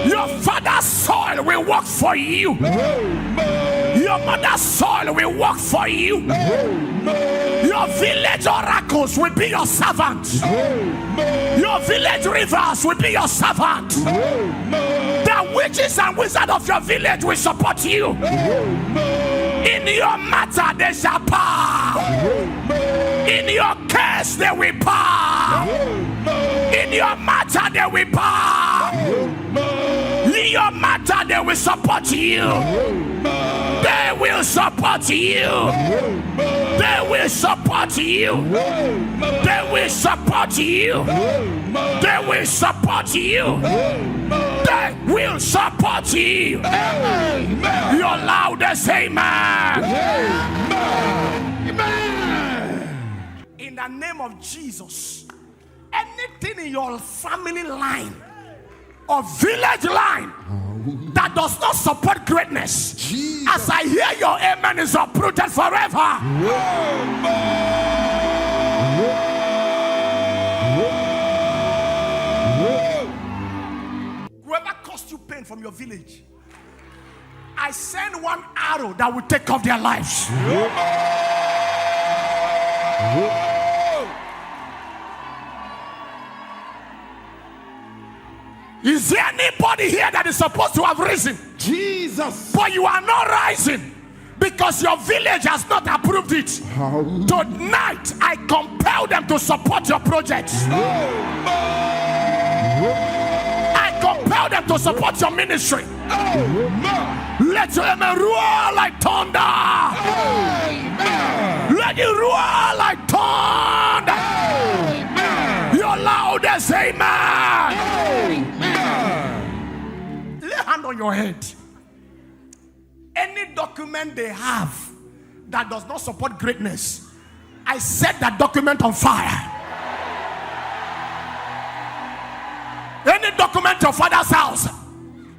Your father's soil will work for you. Your mother's soil will work for you. Your village oracles will be your servant. Your village rivers will be your servant. The witches and wizards of your village will support you. In your matter they shall power. In your case they will power. In your matter they will power. In your matter they will support you. They will support you. They will support you. They will support you. They will support you. They will support you. Your loudest amen. In the name of Jesus, anything in your family line or village line that does not support greatness, Jesus. As I hear your amen, is uprooted forever. Whoever caused you pain from your village, I send one arrow that will take off their lives. Is there anybody here that is supposed to have risen? Jesus. But you are not rising because your village has not approved it. Tonight, I compel them to support your projects. I compel them to support your ministry. Let your amen roar like thunder. Let it roar like thunder. Your loudest amen. Lay hand on your head. Any document they have that does not support greatness, I set that document on fire. Any document your father's house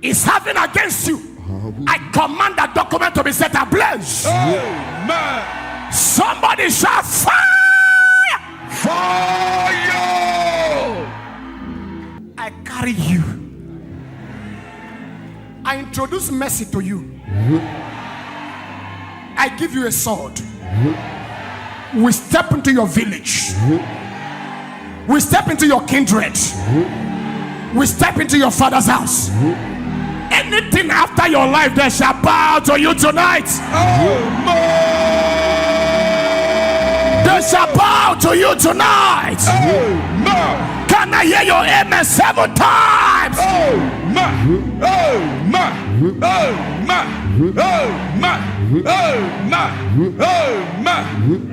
is having against you, I command that document to be set ablaze. Amen. Somebody shout fire! Fire! I carry you. I introduce mercy to you. I give you a sword. We step into your village. We step into your kindred. We step into your father's house. Anything after your life, they shall bow to you tonight. They shall bow to you tonight. Amen. Can I hear your amen 7 times? Amen. Amen. Amen. Amen. Amen. Amen.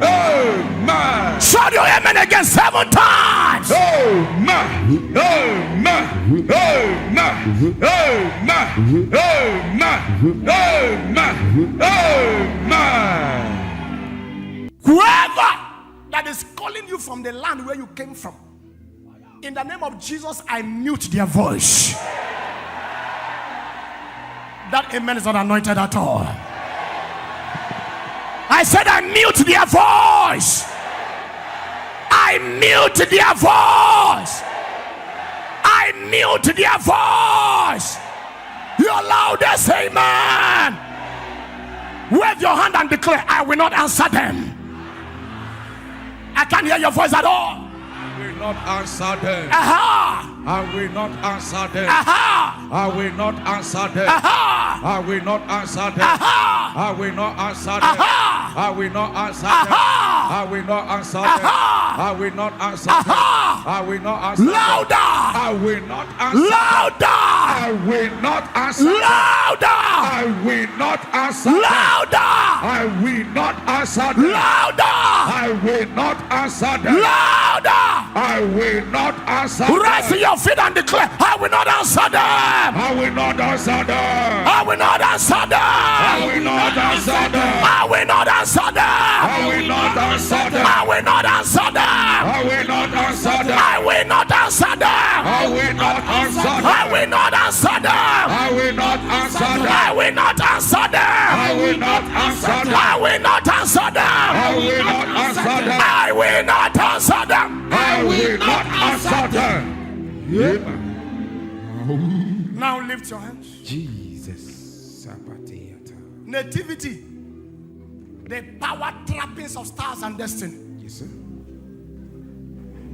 Amen. Shout your amen again 7 times. Amen. Amen. Amen. Amen. Amen. Amen. Whoever that is calling you from the land where you came from, in the name of Jesus, I mute their voice. That amen is not anointed at all. I said I mute their voice. I mute their voice. I mute their voice. Your loudest amen. Wave your hand and declare, I will not answer them. I can't hear your voice at all. I will not answer them. Aha. I will not answer them. Aha. I will not answer them. Aha. I will not answer them. Aha. I will not answer them. Aha. I will not answer them. Aha. I will not answer them. Aha. I will not answer them. Aha. I will not answer them. Louder. I will not answer them. Louder. I will not answer them. Louder. I will not answer them. Louder. I will not answer them. Louder. I will not answer them. Louder. I will not answer them. Rise to your feet and declare, I will not answer them. I will not answer them. I will not answer them. I will not answer them. I will not answer them. I will not answer them. I will not answer them. I will not answer them. I will not answer them. I will not answer them. I will not answer them. I will not answer them. I will not answer them. I will not answer them. I will not answer them. I will not answer them. I will not answer them. I will not answer them. Now lift your hands. Jesus. Nativity. The power trappings of stars and destiny. Yes, sir.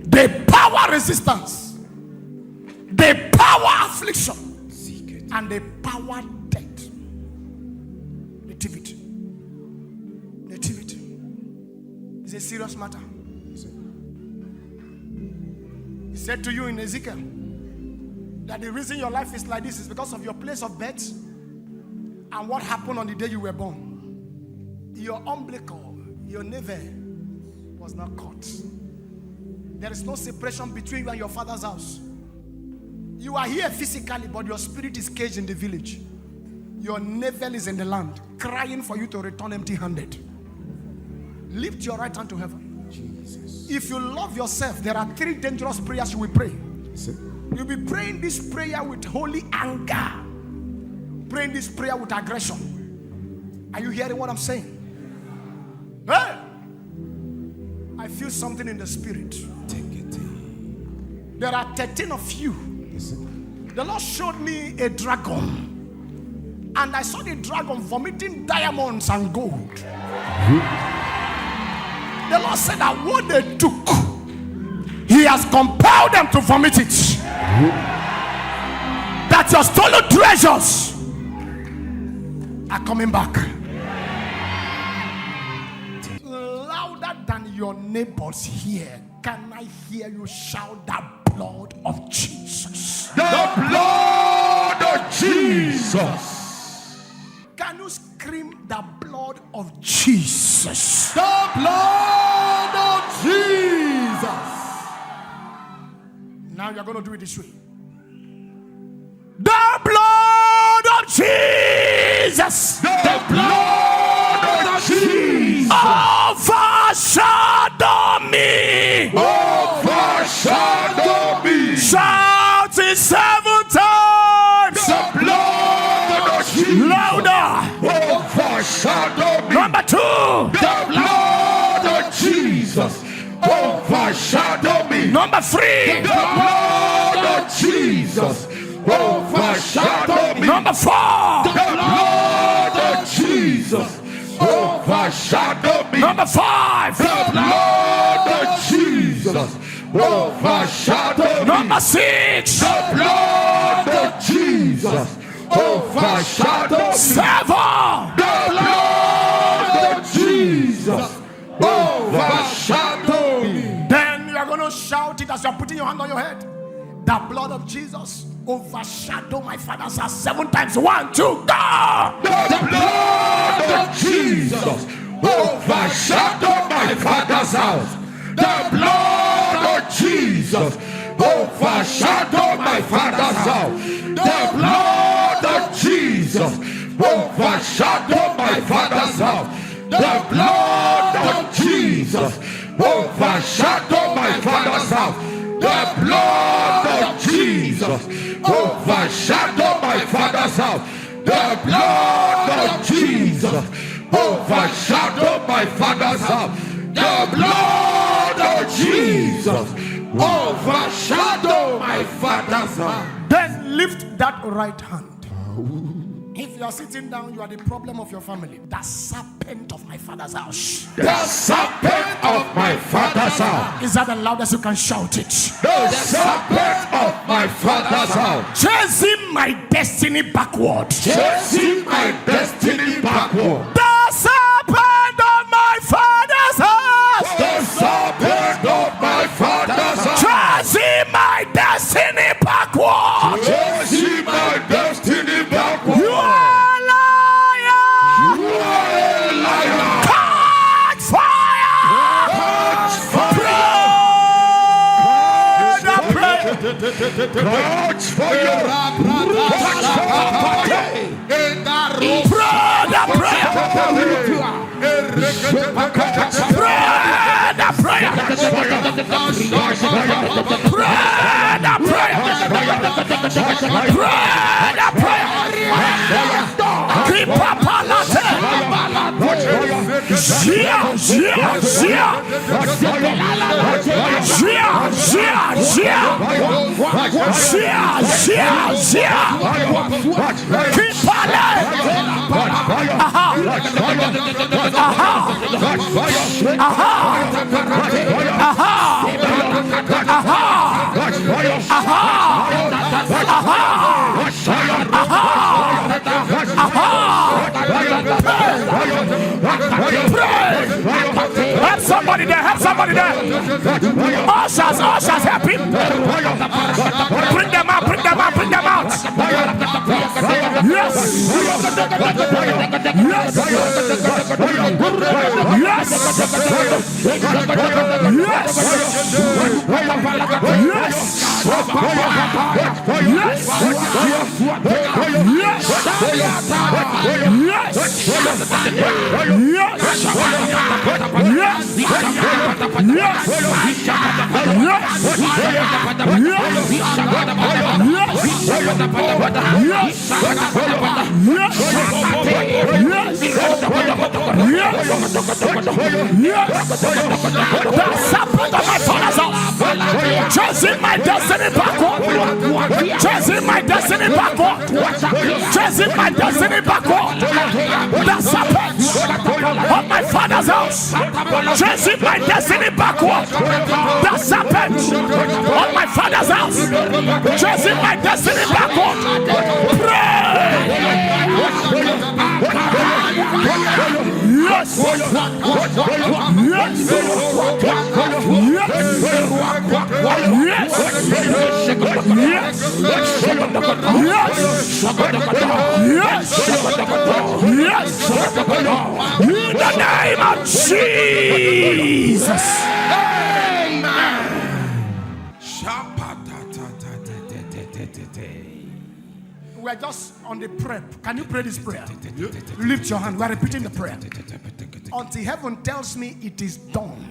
The power resistance. The power affliction. Seek it. And the power death. Nativity. Nativity. It's a serious matter. Yes, sir. He said to you in Ezekiel that the reason your life is like this is because of your place of birth and what happened on the day you were born. Your umbilical, your navel was not caught. There is no separation between you and your father's house. You are here physically, but your spirit is caged in the village. Your navel is in the land, crying for you to return empty-handed. Lift your right hand to heaven. Jesus. If you love yourself, there are 3 dangerous prayers you will pray. Yes, sir. You'll be praying this prayer with holy anger, praying this prayer with aggression. Are you hearing what I'm saying? Hey! I feel something in the spirit. Take it. There are 13 of you. Yes, sir. The Lord showed me a dragon, and I saw the dragon vomiting diamonds and gold. The Lord said that what they took, He has compelled them to vomit it. That your stolen treasures are coming back. Louder than your neighbors here. Can I hear you shout the blood of Jesus? The blood of Jesus. Can you scream the blood of Jesus? The blood of Jesus. Now you're going to do it this way. The blood of Jesus. The blood of Jesus. Overshadow me. Overshadow me. Shout it 7 times. The blood of Jesus. Louder. Overshadow me. Number 2. The blood of Jesus. Overshadow me. Number 3. The blood of Jesus. Overshadow me. Number 4. The blood of Jesus. Overshadow me. Number 5. The blood of Jesus. Overshadow me. Number 6. The blood of Jesus. Overshadow me. 7. The blood of Jesus. Overshadow overshadow me. Then you are going to shout it as you are putting your hand on your head. The blood of Jesus overshadow my father's house 7 times. 1, 2, go! The blood of Jesus overshadow my father's house. The blood of Jesus overshadow my father's house. The blood of Jesus overshadow my father's house. The blood of Jesus overshadow my father's house. The blood of Jesus overshadow my father's house. The blood of Jesus overshadow my father's house. The blood of Jesus overshadow my father's house. Then lift that right hand. If you are sitting down, you are the problem of your family. The serpent of my father's house. The serpent of my father's house. Is that the loudest you can shout it? The serpent of my father's house. Chasing my destiny backward. Chasing my destiny backward. The serpent of my father's house. The serpent of my father's house. Chasing my destiny backward. Chasing my destiny backward. You are a liar. You are a liar. Catch fire. Catch fire. Pray. Catch fire. Help somebody there, help somebody there. Ushers, help him. Bring them out, bring them out, bring them out. Yes. Yes. Yes. Chasing my destiny backward. Chasing my destiny backward. Chasing my destiny backward. The serpent of my father's house. Chasing my destiny backward. The serpent of my father's house. Chasing my destiny backward. Pray. Yes. Yes. Yes. Yes. In the name of Jesus. Amen. We're just on the prayer. Can you pray this prayer? Lift your hand. We're repeating the prayer until heaven tells me it is done.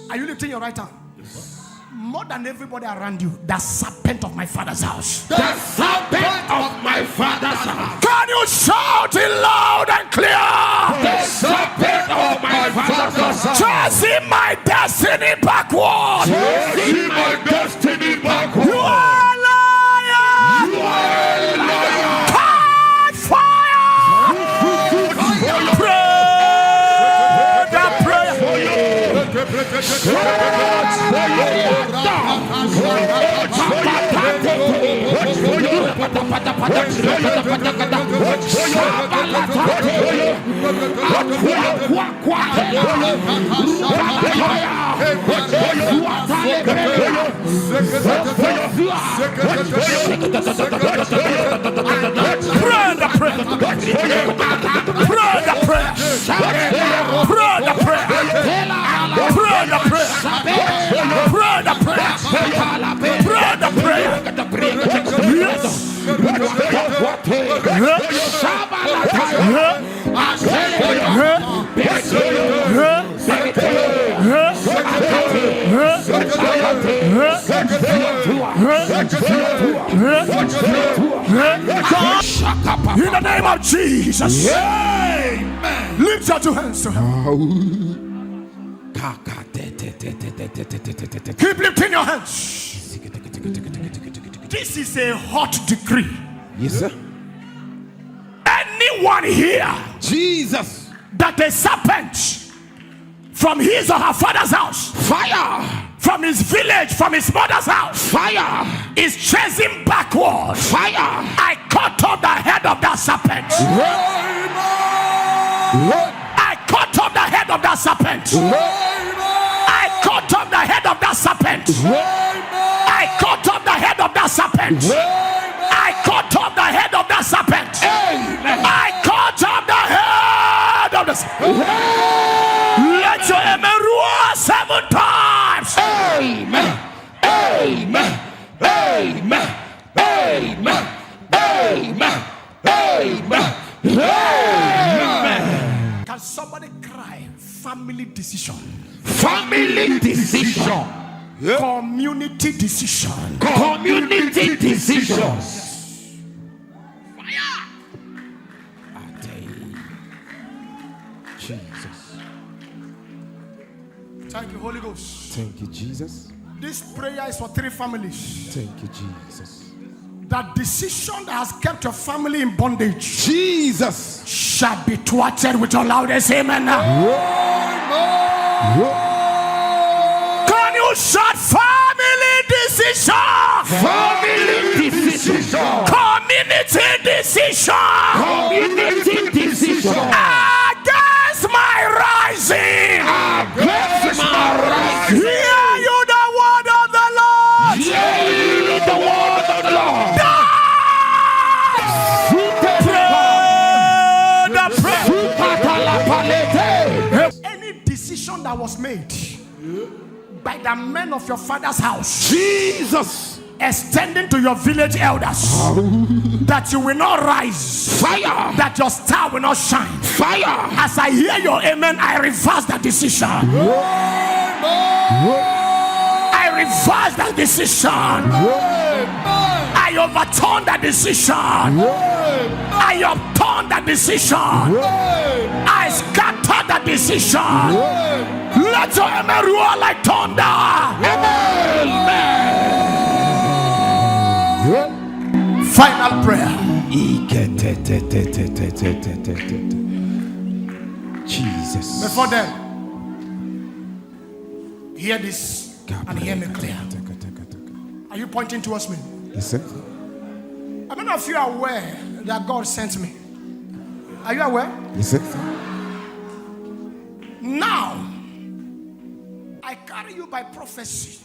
Are you lifting your right hand? More than everybody around you, the serpent of my father's house. The serpent of my father's house. Can you shout it loud and clear? The serpent of my father's house. Chasing my destiny backward. Chasing my destiny backward. You are a liar. You are a liar. Catch fire. Pray the prayer. Yes. In the name of Jesus, amen. Lift your two hands to heaven. Keep lifting your hands. This is a hot decree. Yes, sir. Anyone here, Jesus, that a serpent from his or her father's house, fire, from his village, from his mother's house, fire, is chasing backward, fire. I cut off the head of that serpent. I cut off the head of that serpent. I cut off the head of that serpent. I cut off the head of that serpent. I cut off the head of that serpent. I cut off the head of the serpent. Let your amen roar 7 times. Amen. Amen. Amen. Amen. Amen. Amen. Amen. Can somebody cry? Family decision. Family decision. Community decision. Community decisions. Jesus. Thank you, Holy Ghost. Thank you, Jesus. This prayer is for 3 families. Thank you, Jesus. That decision that has kept your family in bondage, Jesus, shall be thwarted with your loudest amen now. Can you shout family decision? family decision. Community decision. Community decision. Against my rising. Against my right. Hear you the word of the Lord. Hear ye the word of the Lord. Any decision that was made by the men of your father's house, Jesus, extending to your village elders, that you will not rise, fire, that your star will not shine. fire. As I hear your amen, I reverse that decision. I reverse that decision. I overturn that decision. I upturn that decision. I scatter that decision. Let your amen roar like thunder. Amen. Final prayer. Jesus. Before then, hear this and hear me clear. Are you pointing towards me? Yes, sir. I don't know if you are aware that God sent me. Are you aware? Yes, sir. Now, I carry you by prophecy.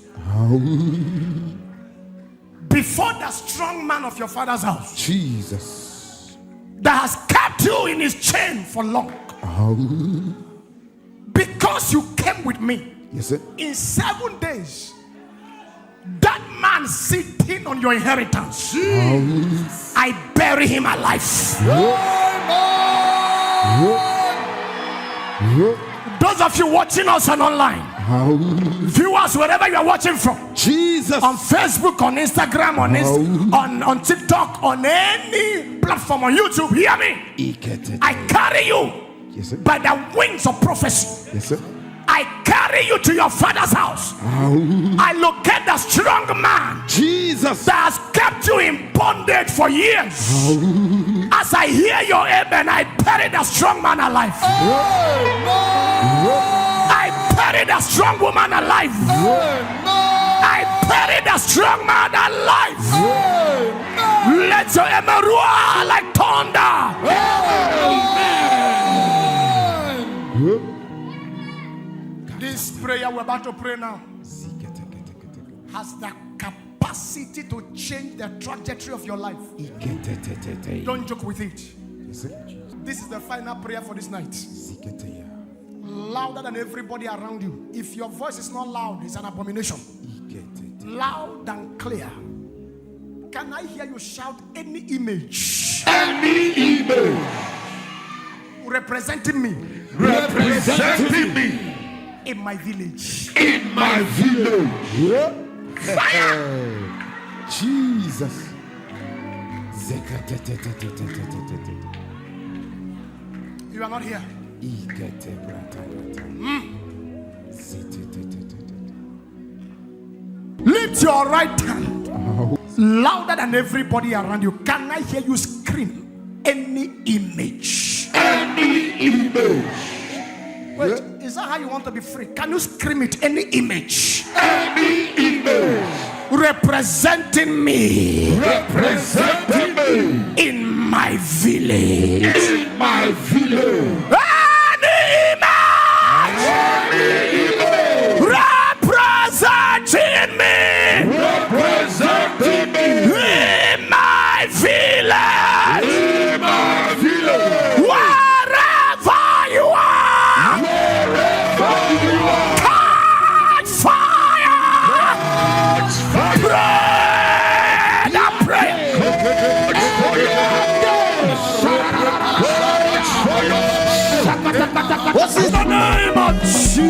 Before the strong man of your father's house, Jesus, that has kept you in his chain for long. Because you came with me. yes, sir. In 7 days, that man sitting on your inheritance, I bury him alive. Those of you watching us on online, viewers wherever you are watching from, Jesus, on Facebook, on Instagram, on TikTok, on any platform, on YouTube, hear me. I carry you, yes, sir. by the wings of prophecy. Yes, sir. I carry you to your father's house. I locate the strong man, Jesus, that has kept you in bondage for years. As I hear your amen, I bury the strong man alive. I bury the strong woman alive. I I bury the strong man alive. Let your amen roar like thunder. This prayer we're about to pray now has the capacity to change the trajectory of your life. Don't joke with it. This is the final prayer for this night. Louder than everybody around you. If your voice is not loud, it's an abomination. Loud and clear. Can I hear you shout any image? Any image representing me. Representing me. In my village. In my village. Fire! Jesus. You are not here. Lift your right hand louder than everybody around you. Can I hear you scream any image? Any image. Wait, is that how you want to be free? Can you scream it? Any image? Any image representing me. Representing me. In my village. In my village. Any image. Any image representing me. Representing me. In my village. In my village. Wherever you are. Wherever you are. Catch fire. Catch fire. Pray that prayer. What's in the name of Jesus?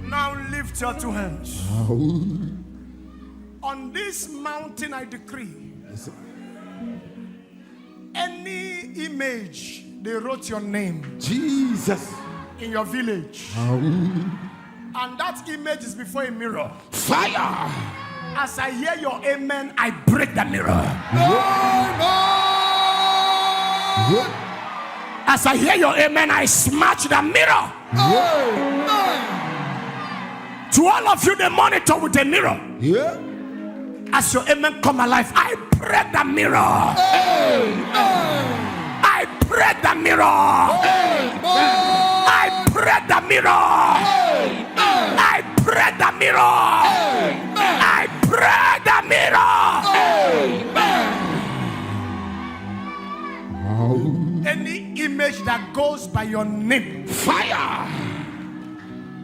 Now lift your two hands. On this mountain I decree, any image they wrote your name, Jesus, in your village, and that image is before a mirror. Fire. As I hear your amen, I break the mirror. As I hear your amen, I smash the mirror. To all of you, they monitor with a mirror. As your amen come alive, I break the mirror. I break the mirror. I break the mirror. I break the mirror. I break the mirror. Any image that goes by your name, Fire.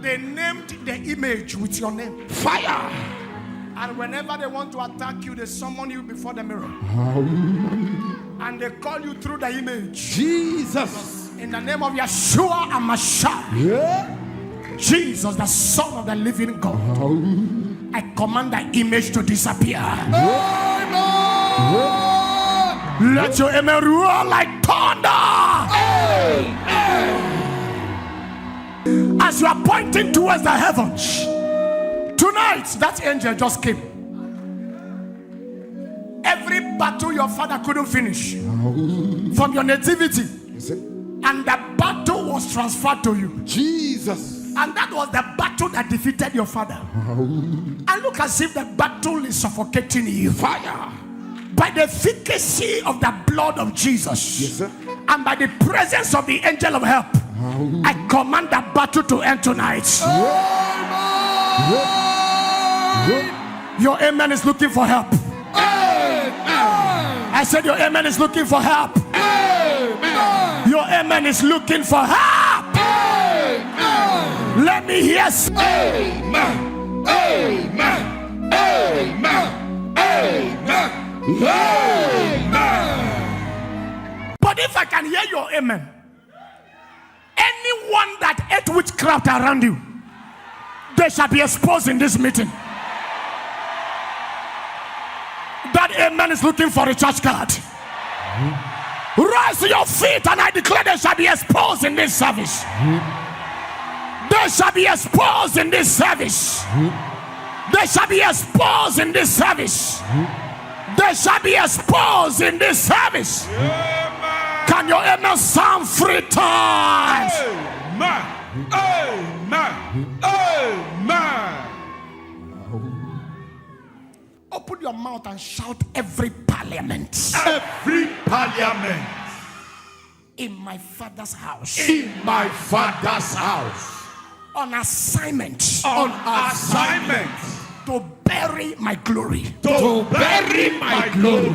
they named the image with your name. Fire. And whenever they want to attack you, they summon you before the mirror. And they call you through the image. Jesus. In the name of Yeshua HaMashiach. Jesus, the Son of the living God. I command the image to disappear. Let your amen roar like thunder. As you are pointing towards the heavens, tonight that angel just came. Every battle your father couldn't finish from your nativity, and the battle was transferred to you. Jesus. And that was the battle that defeated your father. And look as if the battle is suffocating you. Fire. By the efficacy of the blood of Jesus, and by the presence of the angel of help, I command that battle to end tonight. Your amen is looking for help. I said your amen is looking for help. Your amen is looking for help. Let me hear. Amen. Amen. Amen. Amen. Amen. But if I can hear your amen, anyone that ate witchcraft around you, they shall be exposed in this meeting. That amen is looking for a church card. Rise to your feet and I declare they shall be exposed in this service. They shall be exposed in this service. They shall be exposed in this service. They shall be exposed in this service. Can your amen sound 3 times? Amen. Amen. your mouth and shout every parliament. Every parliament. In my father's house. In my father's house. On assignment. On assignment. To bury my glory. To bury my glory.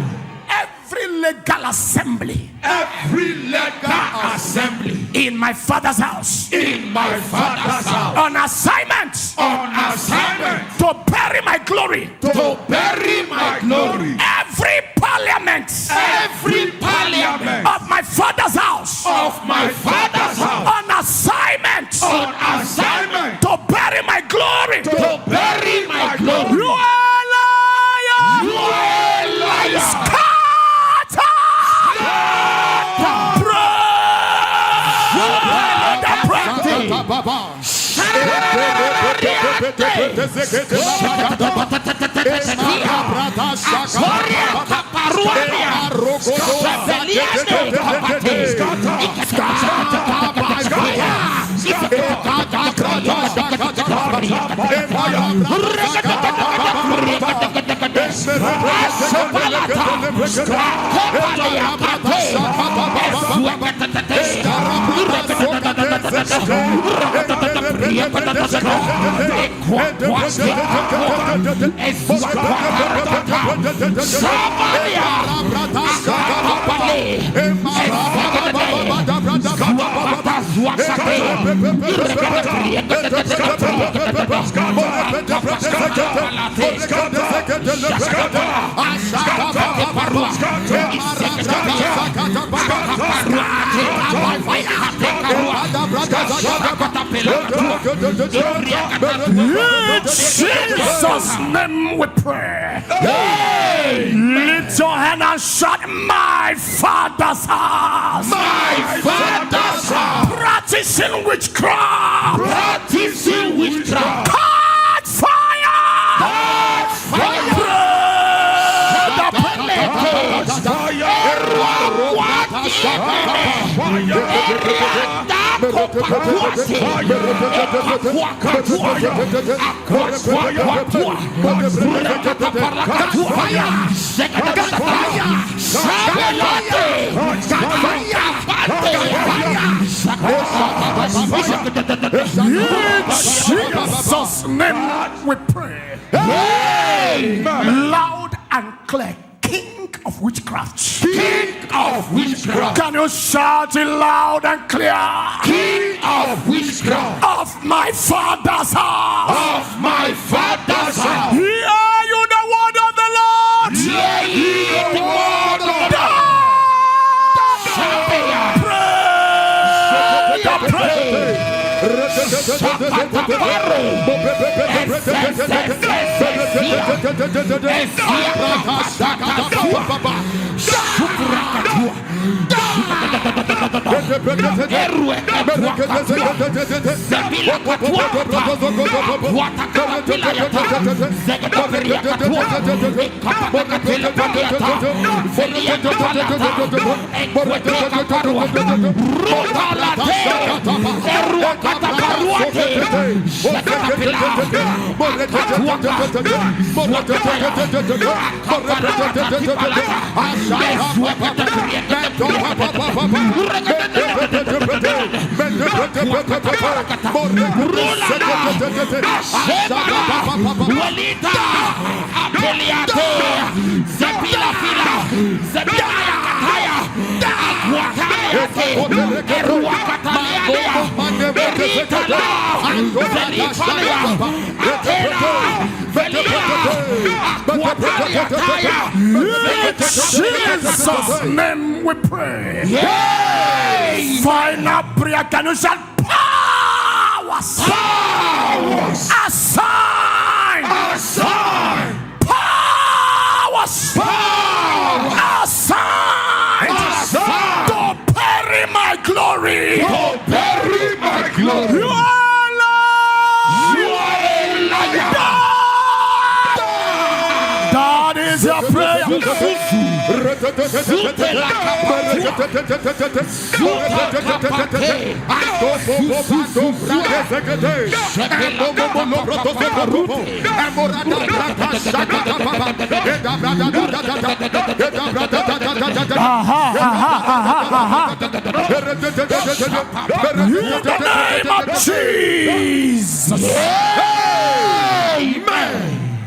Every legal assembly. Every legal assembly. In my father's house. In my father's house. On assignment. On assignment. To bury my glory. To bury my glory. Every parliament. Every parliament. Of my father's house. Of my father's house. On assignment. On assignment. To bury my glory. To bury my glory. You are a liar. You are a liar. Jesus' name we pray. Lift your hand and shout, my father's house. My father's house. Practicing witchcraft. Practicing witchcraft. Catch fire. Catch fire. Jesus' name we pray. Loud and clear. King of witchcraft. King of witchcraft. Can you shout it loud and clear? King of witchcraft. Of my father's house. Of my father's house. Hear you the word of the Lord. Hear ye the word of the Lord. Jesus' name we pray. Final prayer. Can you shout powers? Powers. Assign. Assign. Powers. Powers. Assign. Assign. To bury my glory. To bury my glory. You are Lord. You are a liar. That is your prayer. name of Jesus. Amen.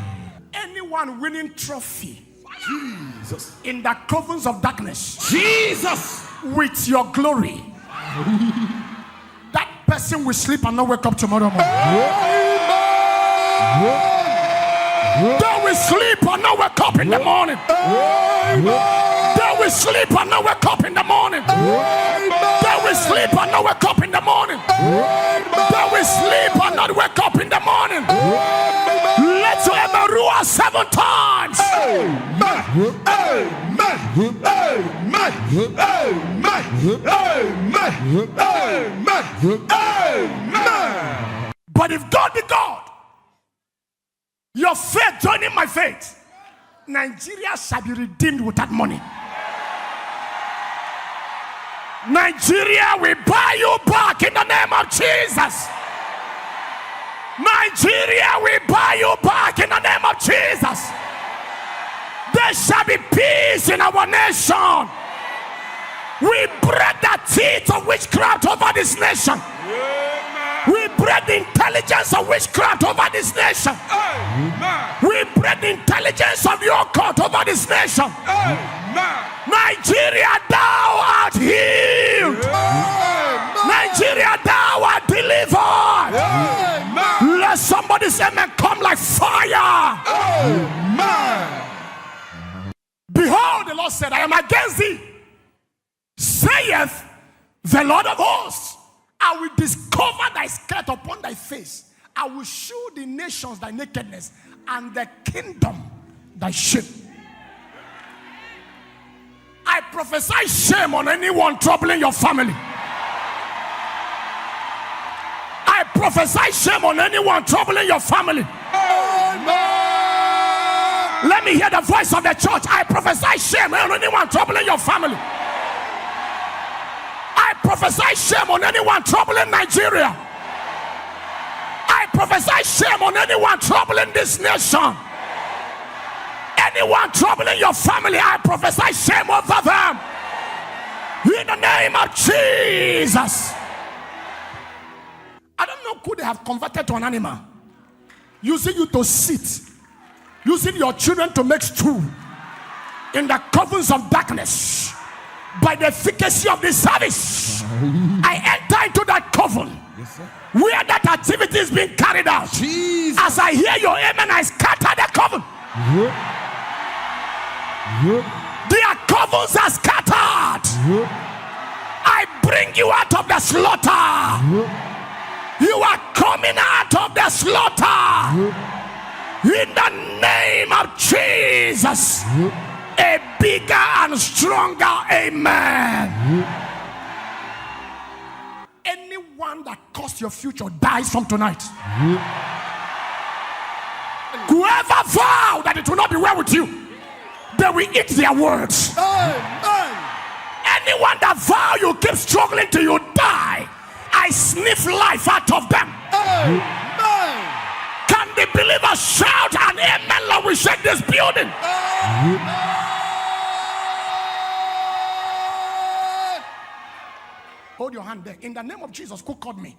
Anyone winning trophy, Jesus, in the covens of darkness, Jesus, with your glory, that person will sleep and not wake up tomorrow morning. They will sleep and not wake up in the morning. They will sleep and not wake up in the morning. They will sleep and not wake up in the morning. They will sleep and not wake up in the morning. Let your Emerua 7 times. But if God be God, your faith joining my faith, Nigeria shall be redeemed with that money. Nigeria will buy you back in the name of Jesus. Nigeria will buy you back in the name of Jesus. There shall be peace in our nation. We break the teeth of witchcraft over this nation. We break the intelligence of witchcraft over this nation. We break the intelligence of the occult over this nation. Nigeria, thou art healed. Nigeria, thou art delivered. Let somebody say, man, come like fire. Behold, the Lord said, I am against thee, saith the Lord of hosts. I will discover thy skirt upon thy face. I will show the nations thy nakedness, and the kingdom thy shame. I prophesy shame on anyone troubling your family. I prophesy shame on anyone troubling your family. Let me hear the voice of the church. I prophesy shame on anyone troubling your family. I prophesy shame on anyone troubling Nigeria. I prophesy shame on anyone troubling this nation. Anyone troubling your family, I prophesy shame over them. In the name of Jesus. I don't know who they have converted to an animal, using you to sit, using your children to make stew in the covens of darkness. By the efficacy of this service, I enter into that coven where that activity is being carried out. Jesus. As I hear your amen, I scatter the coven. Their covens are scattered. I bring you out of the slaughter. You are coming out of the slaughter. In the name of Jesus. A bigger and stronger amen. Anyone that costs your future dies from tonight. Whoever vowed that it will not be well with you, they will eat their words. Anyone that vow you keep struggling till you die, I sniff life out of them. Can the believer shout an amen like we shake this building? Hold your hand there. In the name of Jesus, who called me?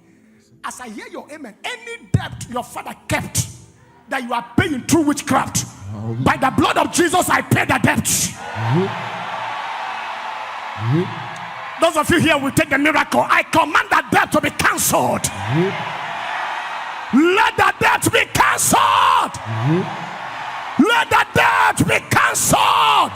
As I hear your amen, any debt your father kept that you are paying through witchcraft, by the blood of Jesus, I pay the debt. Those of you here will take the miracle. I command that debt to be cancelled. Let the debt be cancelled. Let the debt be cancelled.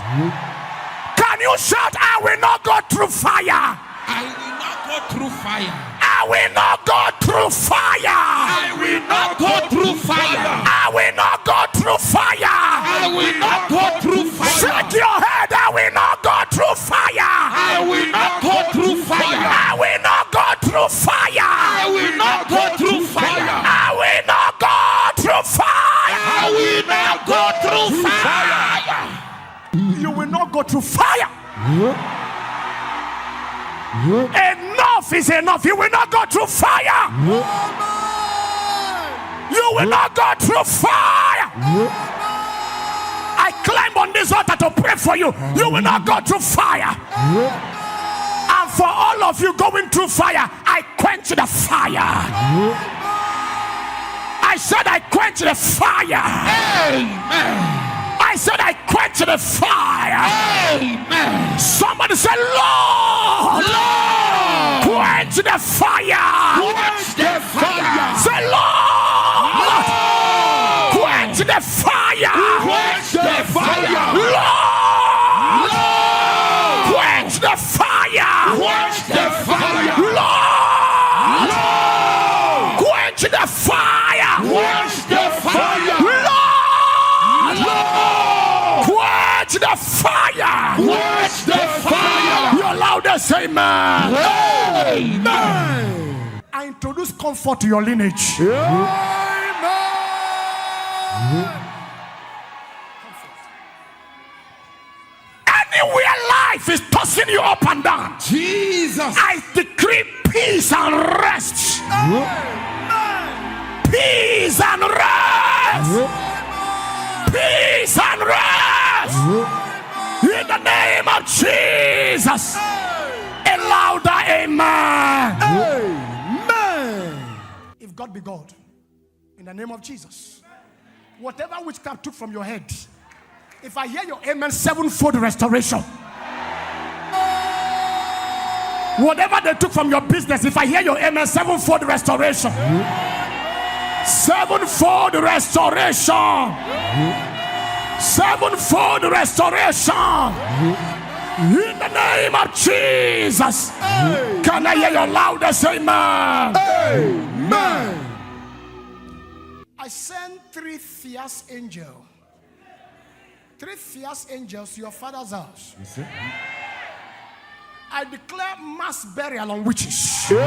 Can you shout, I will not go through fire? I will not go through fire. I will not go through fire. I will not go through fire. I will not go through fire. I will not go through fire. Shake your head. I will not go through fire. I will not go through fire. I will not go through fire. I will not go through fire. I will not go through fire. I will not go through fire. You will not go through fire. Enough is enough. You will not go through fire. You will not go through fire. I climb on this altar to pray for you. You will not go through fire. And for all of you going through fire, I quench the fire. I said I quench the fire. Amen. I said I quench the fire. Amen. Somebody say, Lord, Lord, quench the fire. Quench the fire. Say, Lord, Lord, quench the fire. Quench the fire. Lord, Lord, quench the fire. Quench the fire. Lord, Lord, quench the fire. Quench the fire. Lord, Lord, quench the fire. Quench the fire. Your loudest amen. Amen. I introduce comfort to your lineage. Amen. Anywhere life is tossing you up and down, Jesus, I decree peace and rest. Peace and rest. Peace and rest. In the name of Jesus. A louder amen. Amen. If God be God, in the name of Jesus, whatever witchcraft took from your head, if I hear your amen, sevenfold restoration. Whatever they took from your business, if I hear your amen, sevenfold restoration. Sevenfold restoration. Sevenfold restoration. In the name of Jesus. Can I hear your loudest amen? Amen. I send 3 fierce angels. 3 fierce angels to your father's house. I declare mass burial on witches. Amen.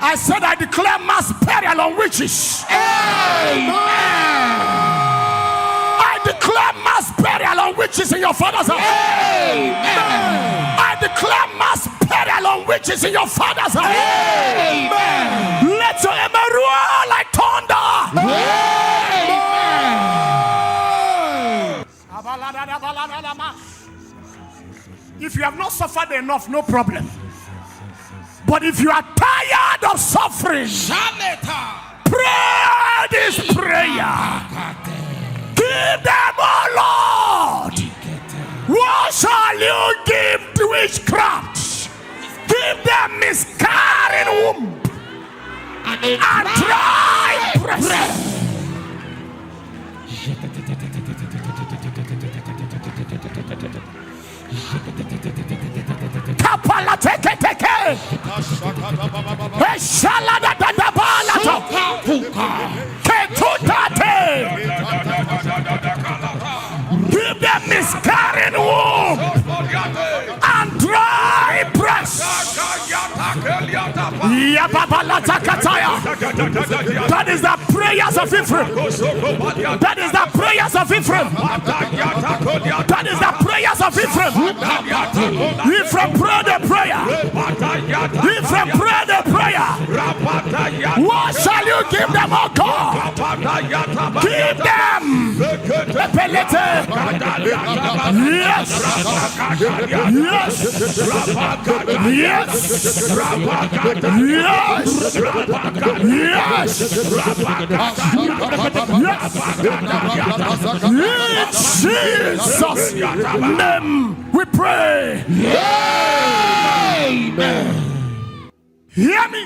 I said I declare mass burial on witches. Amen. I declare mass burial on witches in your father's house. Amen. I declare mass burial on witches in your father's house. Amen. Let your amen roar like thunder. Amen. If you have not suffered enough, no problem. But if you are tired of suffering, pray this prayer. Give them, oh Lord. What shall you give to witchcraft? Give them miscarrying womb and dry breast. Kapala teke teke. Eshala da da balato. Ketutate. Give them miscarrying womb and dry breast. That is the prayers of Ephraim. That is the prayers of Ephraim. That is the prayers of Ephraim. Ephraim pray the prayer. Ephraim pray the prayer. What shall you give them, oh God? Give them. Yes. Yes. Yes. Yes. Jesus' name we pray. Amen. Hear me.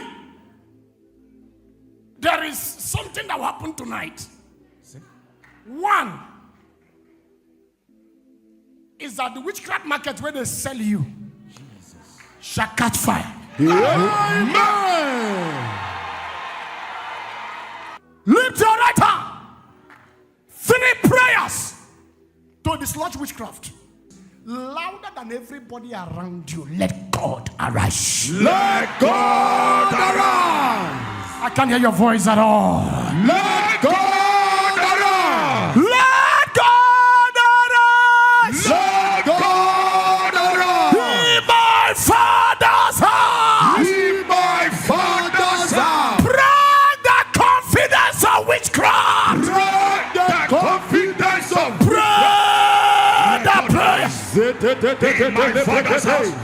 There is something that will happen tonight. One is that the witchcraft market where they sell you shall catch fire. Amen. Lift your right hand. 3 prayers to dislodge witchcraft. Louder than everybody around you. Let go. God arise. Let God arise. I can't hear your voice at all. Let God arise. Let God arise. Let God arise. In my Father's house. In my Father's house. Break the confidence of witchcraft. Break the confidence of Break the prayer. In my Father's house.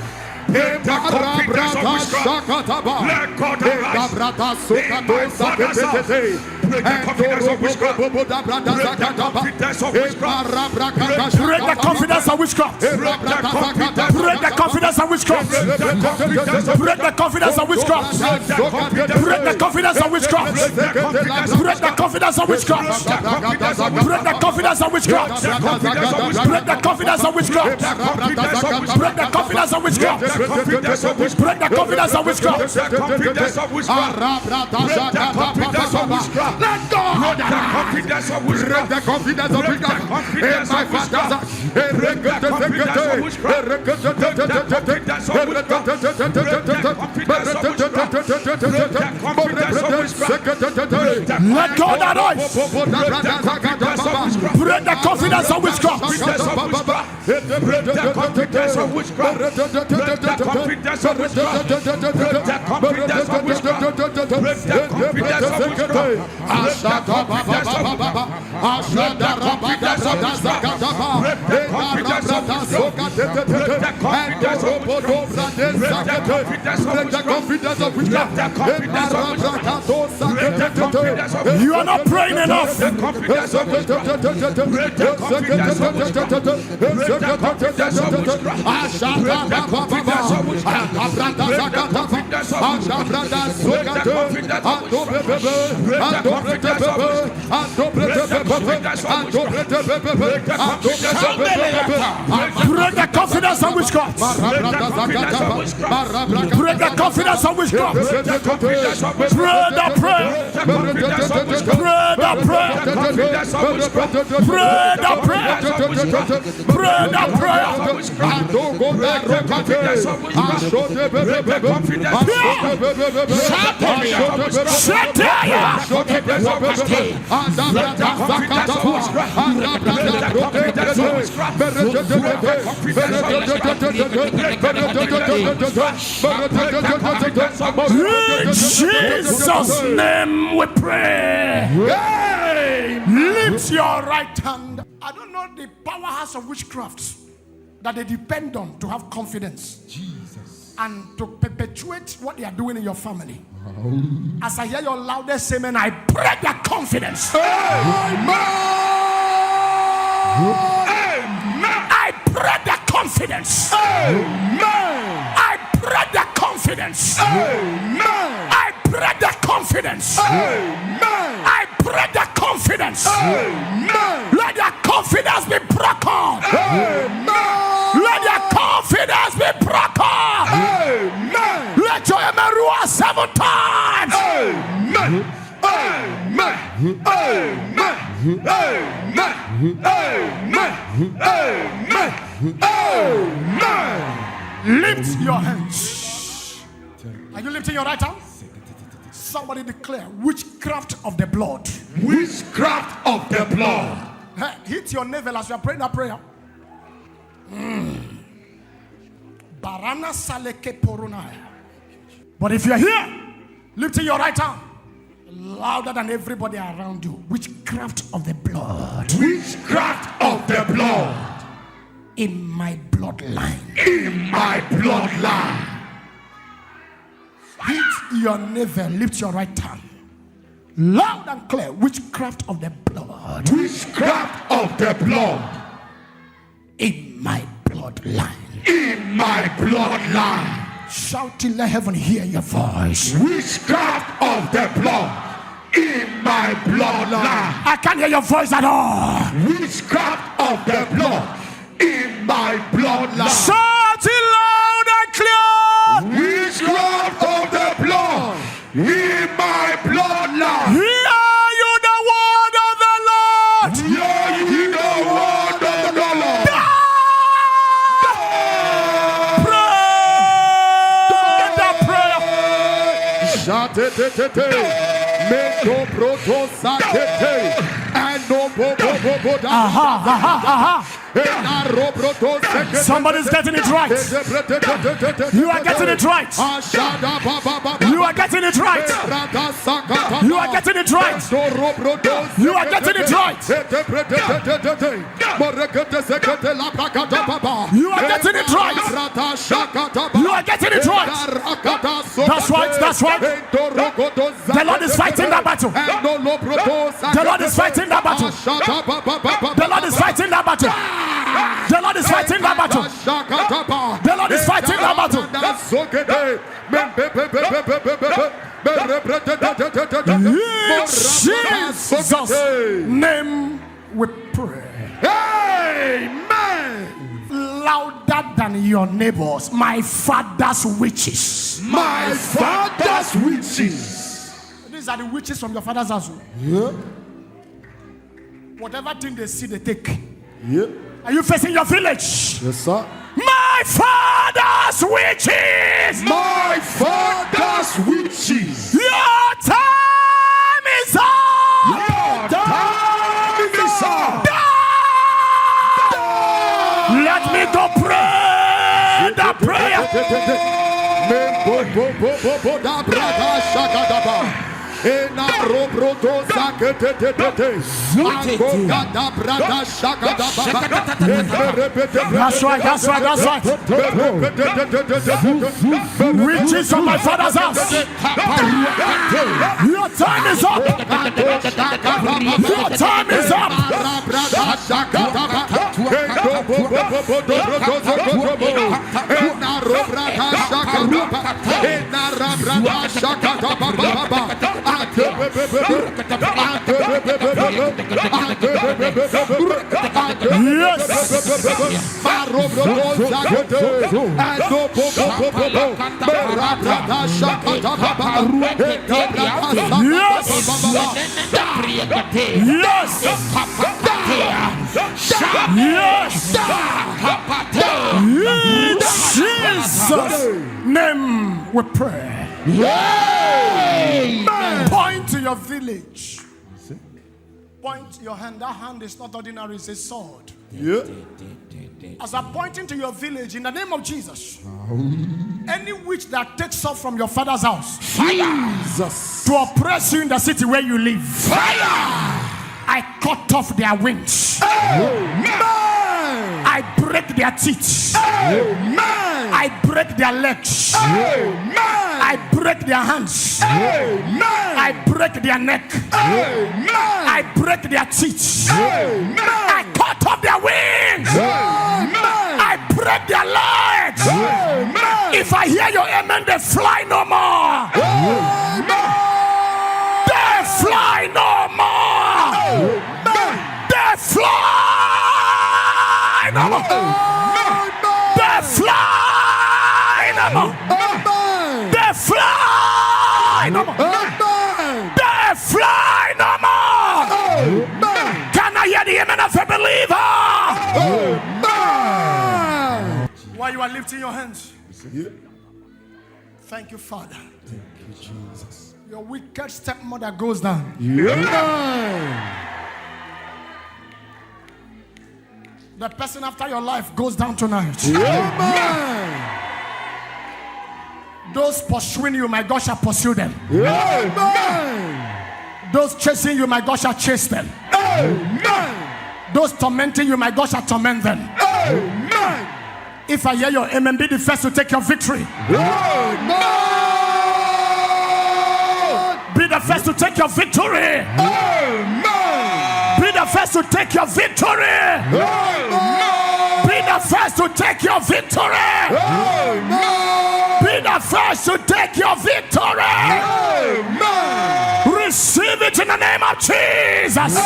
Break the confidence of witchcraft. Let God arise. In my Father's house. Break the confidence of witchcraft. Break the confidence of witchcraft. Break the confidence of witchcraft. Break the confidence of witchcraft. Break the confidence of witchcraft. Break the confidence of witchcraft. Break the confidence of witchcraft. Break the confidence of witchcraft. Break the confidence of witchcraft. Break the confidence of witchcraft. Break the confidence of witchcraft. Let God break the confidence of witchcraft. In my Father's house. Let God arise. Break the confidence of witchcraft. Break the confidence of witchcraft. Break the confidence of witchcraft. Break the confidence of witchcraft. Break the confidence of witchcraft. You are not praying enough. Break the confidence of witchcraft. Break the confidence of witchcraft. Pray the prayer. Pray the prayer. Pray the prayer. Pray the prayer. In Jesus' name we pray. Lift your right hand. I don't know the powerhouse of witchcraft that they depend on to have confidence. Jesus. And to perpetuate what they are doing in your family. As I hear your loudest amen, I break that confidence. Amen. I break that confidence. Amen. I break that confidence. Amen. I break that confidence. Amen. I break that confidence. Amen. Let that confidence be broken. Amen. Let that confidence be broken. Amen. Let your amen roar 7 times. Amen. Amen. Amen. Amen. Amen. Amen. Amen. Lift your hands. Are you lifting your right hand? Somebody declare witchcraft of the blood. Witchcraft of the blood. Hey, hit your navel as you are praying that prayer. Barana saleke porunai. But if you're here, lifting your right hand louder than everybody around you. Witchcraft of the blood. Witchcraft of the blood. In my bloodline. In my bloodline. Hit your navel, lift your right hand. Loud and clear, witchcraft of the blood. Witchcraft of the blood. In my bloodline. In my bloodline. Shout till let heaven hear your voice. Witchcraft of the blood. In my bloodline. I can't hear your voice at all. Witchcraft of the blood. In my bloodline. Shout it loud and clear. Witchcraft of the blood. In my bloodline. Hear you the word of the Lord. Hear you the word of the Lord. Pray. Somebody's getting it right. You are getting it right. You are getting it right. You are getting it right. You are getting it right. You are getting it right. You are getting it right. That's right. That's right. The Lord is fighting that battle. The Lord is fighting that battle. The Lord is fighting that battle. The Lord is fighting that battle. The Lord is fighting that battle. In Jesus' name we pray. Amen. Louder than your neighbors, my father's witches. My father's witches. These are the witches from your father's house. Yeah. Whatever thing they see, they take. Yeah. Are you facing your village? Yes, sir. My father's witches. My father's witches. Your time is up. Your time is up. Let me go pray the prayer. Ena robrodo zakete That's right, that's right, that's right. Witches from my father's house. Your time is up. Your time is up. Jesus' name we pray. Amen. Point to your village. Point your hand. That hand is not ordinary, it's a sword. Yeah. As I'm pointing to your village, in the name of Jesus, any witch that takes off from your father's house, Jesus, to oppress you in the city where you live, fire, I cut off their wings. Amen. I break their teeth. Amen. I break their legs. Amen. I break their hands. Amen. I break their neck. Amen. I break their teeth. Amen. I cut off their wings. Amen. I break their legs. Amen. If I hear your amen, they fly no more. Amen. They fly no more. Amen. They fly no more. They fly no more. They fly no more. They fly no more. Can I hear the amen of a believer? While you are lifting your hands, thank you, Father. Thank you, Jesus. Your wicked stepmother goes down. The person after your life goes down tonight. Those pursuing you, my God shall pursue them. Those chasing you, my God shall chase them. Those tormenting you, my God shall torment them. If I hear your amen, be the first to take your victory. Be the first to take your victory. Be the first to take your victory. Be the first to take your victory. Be the first to take your victory. Receive it in the name of Jesus.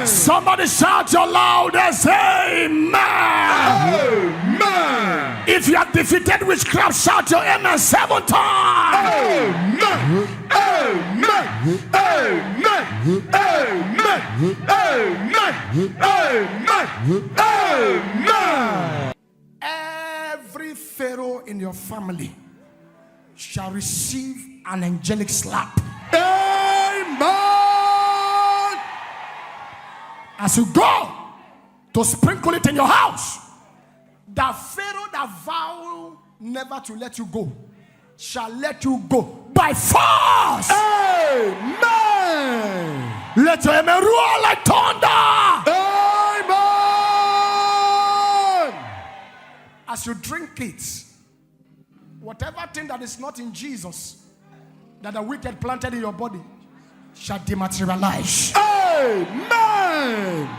Somebody shout your loudest amen. If you have defeated witchcraft, shout your amen 7 times. Every pharaoh in your family shall receive an angelic slap. Amen. As you go to sprinkle it in your house, the Pharaoh that vowed never to let you go shall let you go by force. Amen. Let your amen roar like thunder. Amen. As you drink it, whatever thing that is not in Jesus that the wicked planted in your body shall dematerialize. Amen.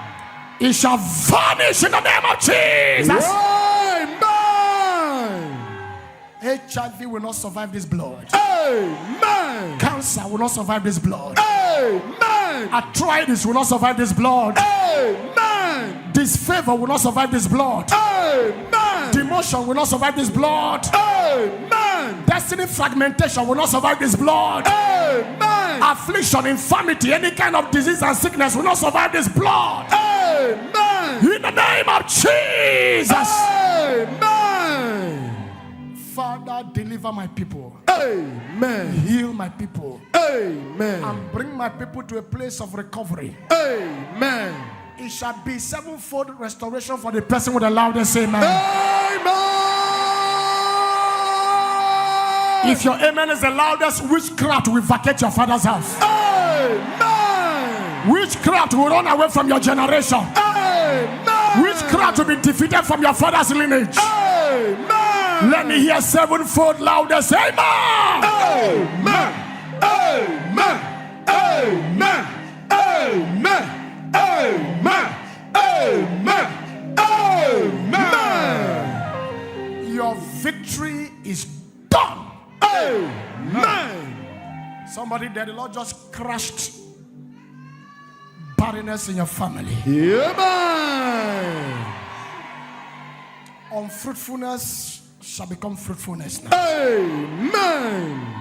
It shall vanish in the name of Jesus. Amen. HIV will not survive this blood. Amen. Cancer will not survive this blood. Amen. Arthritis will not survive this blood. Amen. Disfavor will not survive this blood. Amen. Demotion will not survive this blood. Amen. Destiny fragmentation will not survive this blood. Amen. Affliction, infirmity, any kind of disease and sickness will not survive this blood. Amen. In the name of Jesus. Amen. Father, deliver my people. Amen. Heal my people. Amen. And bring my people to a place of recovery. Amen. It shall be sevenfold restoration for the person with the loudest amen. Amen. If your amen is the loudest, witchcraft will vacate your father's house. Amen. Witchcraft will run away from your generation. Amen. Witchcraft will be defeated from your father's lineage. Amen. Let me hear sevenfold loudest amen. Amen. Amen. Amen. Amen. Amen. Amen. Amen. Your victory is done. Amen. Somebody there, the Lord just crushed barrenness in your family. Amen. Unfruitfulness shall become fruitfulness now. Amen.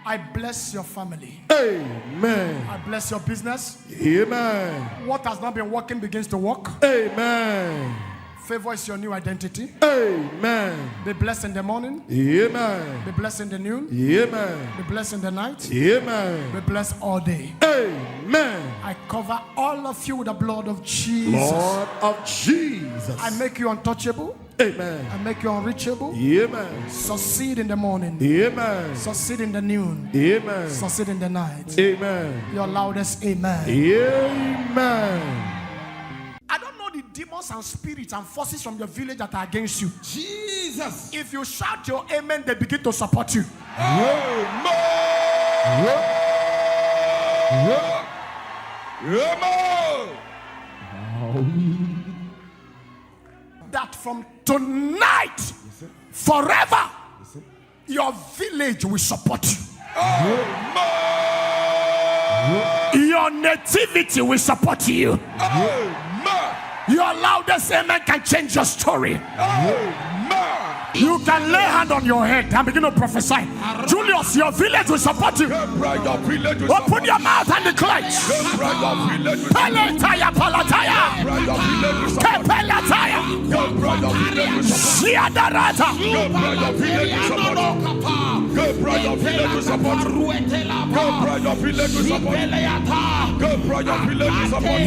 I bless your family. Amen. I bless your business. Amen. What has not been working begins to work. Amen. Favor is your new identity. Amen. Be blessed in the morning. Amen. Be blessed in the noon. Amen. Be blessed in the night. Amen. Be blessed all day. Amen. I cover all of you with the blood of Jesus. Lord of Jesus. I make you untouchable. Amen. I make you unreachable. Amen. Succeed in the morning. Amen. Succeed in the noon. Amen. Succeed in the night. Amen. Your loudest amen. Amen. I don't know the demons and spirits and forces from your village that are against you. Jesus. If you shout your amen, they begin to support you. Amen. That from tonight, forever, your village will support you. Your nativity will support you. Your loudest amen can change your story. You can lay hand on your head and begin to prophesy. Julius, your village will support you. Open your mouth and declare. Palataya, palataya. Kepelataya. Shiadarata.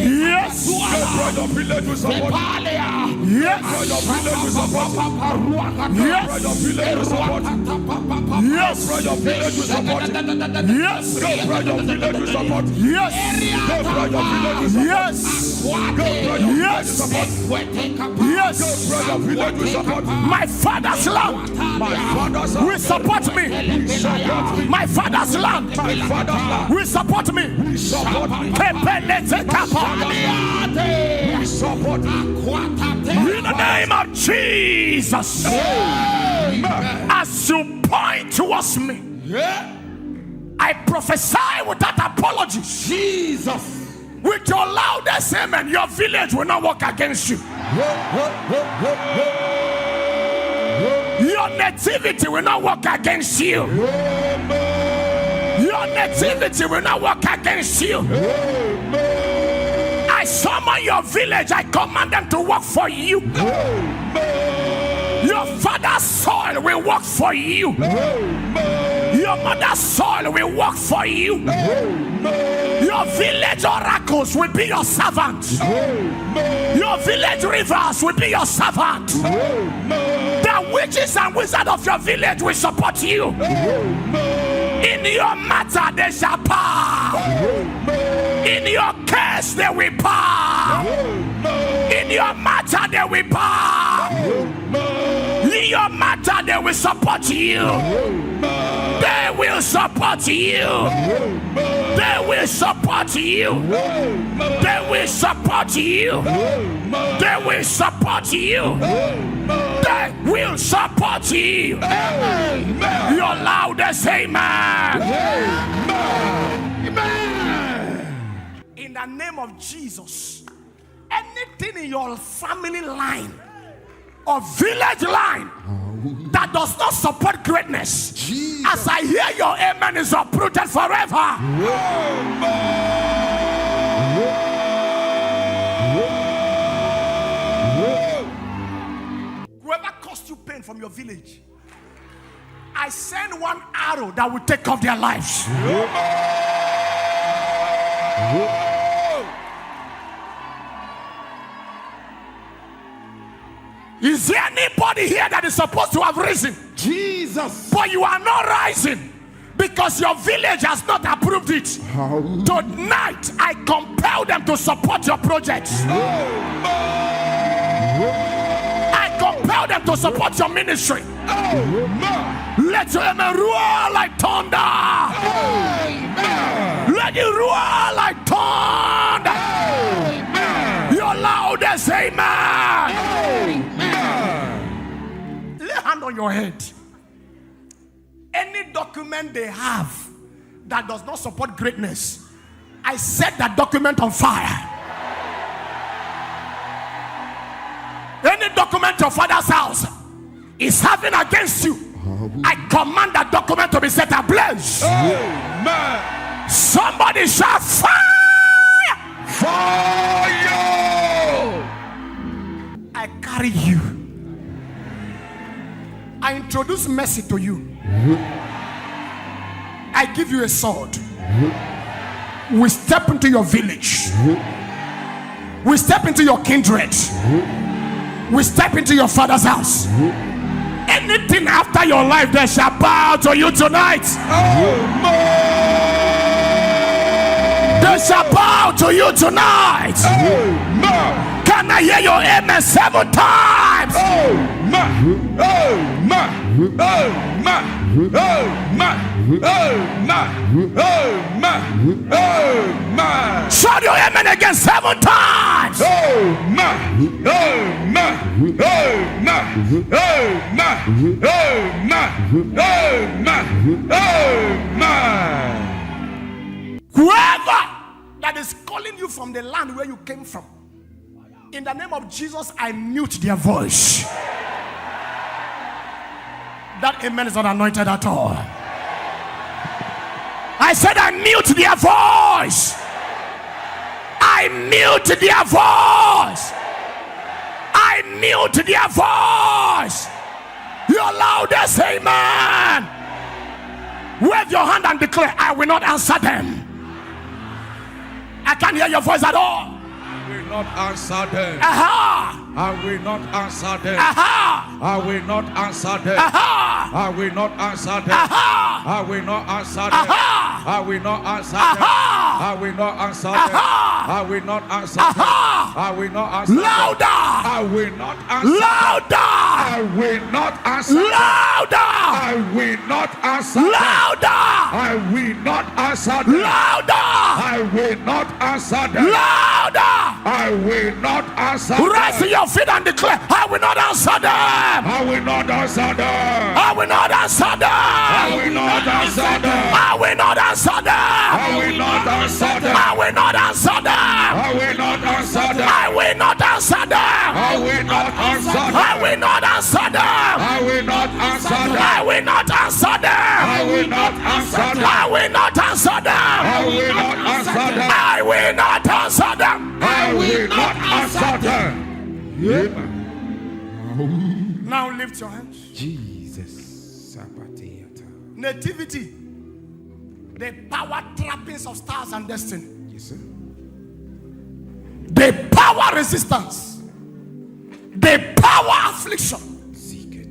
Yes. Yes. Yes. Yes. Yes. Yes. My father's land will support me. My father's land will support me. In the name of Jesus. As you point towards me, I prophesy without apology. Jesus. With your loudest amen, your village will not work against you. Your nativity will not work against you. Your nativity will not work against you. I summon your village. I command them to work for you. Your father's soil will work for you. Your mother's soil will work for you. Your village oracles will be your servant. Your village rivers will be your servant. The witches and wizards of your village will support you. In your matter they shall power. In your case they will power. In your matter they will power. In your matter they will support you. They will support you. They will support you. They will support you. They will support you. They will support you. Your loudest amen. In the name of Jesus, anything in your family line or village line that does not support greatness, as I hear your amen, is uprooted forever. Whoever caused you pain from your village, I send one arrow that will take off their lives. Is there anybody here that is supposed to have risen? Jesus. But you are not rising because your village has not approved it. Tonight, I compel them to support your projects. I compel them to support your ministry. Let your amen roar like thunder. Let it roar like thunder. Your loudest amen. Lay hand on your head. Any document they have that does not support greatness, I set that document on fire. Any document your father's house is having against you, I command that document to be set ablaze. Somebody shout fire! Fire! I carry you. I introduce mercy to you. I give you a sword. We step into your village. We step into your kindred. We step into your father's house. Anything after your life, they shall bow to you tonight. They shall bow to you tonight. Can I hear your amen 7 times? Shout your amen again 7 times. Whoever that is calling you from the land where you came from, in the name of Jesus, I mute their voice. That amen is not anointed at all. I said I mute their voice. I mute their voice. I mute their voice. Your loudest amen. Wave your hand and declare, I will not answer them. I can't hear your voice at all. I will not answer them. Aha! I will not answer them. Aha! I will not answer them. Aha! I will not answer them. Aha! I will not answer them. Aha! I will not answer them. Aha! I will not answer them. Aha! I will not answer them. Aha! I will not answer them. Louder! I will not answer them. Louder! I will not answer them. Louder! I will not answer them. Louder! I will not answer them. Louder! I will not answer them. Louder! I will not answer them. Rise to your feet and declare, I will not answer them. I will not answer them. I will not answer them. I will not answer them. I will not answer them. I will not answer them. I will not answer them. I will not answer them. I will not answer them. I will not answer them. I will not answer them. I will not answer them. I will not answer them. I will not answer them. I will not answer them. I will not answer them. I will not answer them. I will not answer them. Now lift your hands. Jesus. Nativity. The power trappings of stars and destiny. Yes, sir. The power resistance. The power affliction.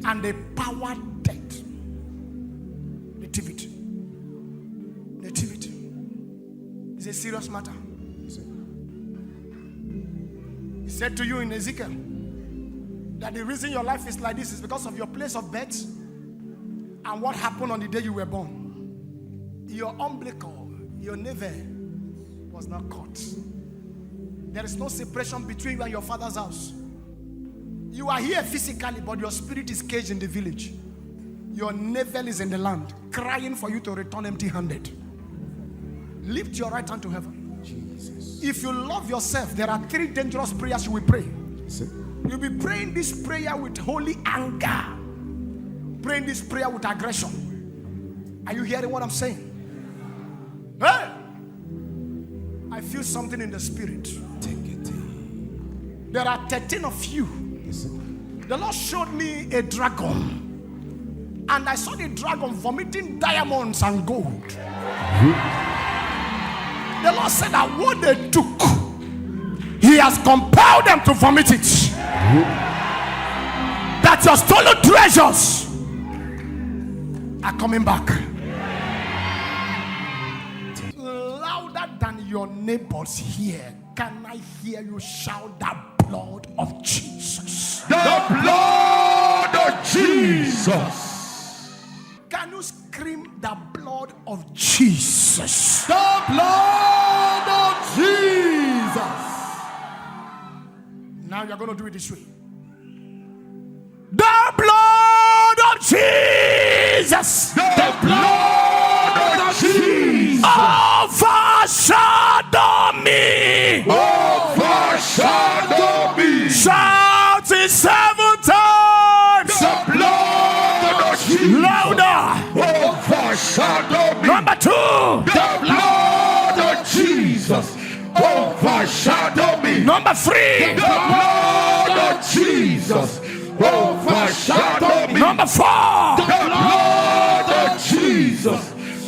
And the power death. Nativity. Nativity. It's a serious matter. Yes, sir. He said to you in Ezekiel that the reason your life is like this is because of your place of birth and what happened on the day you were born. Your umbilical, your navel was not caught. There is no separation between you and your father's house. You are here physically, but your spirit is caged in the village. Your navel is in the land, crying for you to return empty-handed. Lift your right hand to heaven. Jesus. If you love yourself, there are 3 dangerous prayers you will pray. Yes, sir. You'll be praying this prayer with holy anger. Praying this prayer with aggression. Are you hearing what I'm saying? Hey! I feel something in the spirit. Take it. There are 13 of you. Yes, sir. The Lord showed me a dragon. And I saw the dragon vomiting diamonds and gold. The Lord said that what they took, He has compelled them to vomit it. That your stolen treasures are coming back. Louder than your neighbors here, can I hear you shout the blood of Jesus? The blood of Jesus. Can you scream the blood of Jesus? The blood of Jesus. Now you're going to do it this way. The blood of Jesus. The blood of Jesus. Overshadow me. Overshadow me. Shout it 7 times. The blood of Jesus. Louder. Overshadow me. Number 2. The blood of Jesus. Overshadow me. Number 3. The blood of Jesus. Overshadow me. Number 4. The blood of Jesus.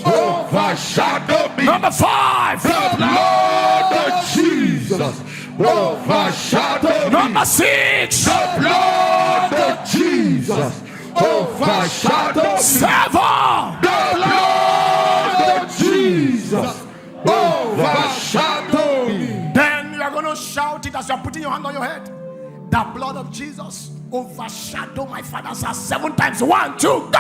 Overshadow me. Number 5. The blood of Jesus. Overshadow me. Number 6. The blood of Jesus. Overshadow me. 7. The blood of Jesus. Overshadow me. Then you are going to shout it as you are putting your hand on your head. The blood of Jesus overshadow my father's house 7 times. 1, 2, go!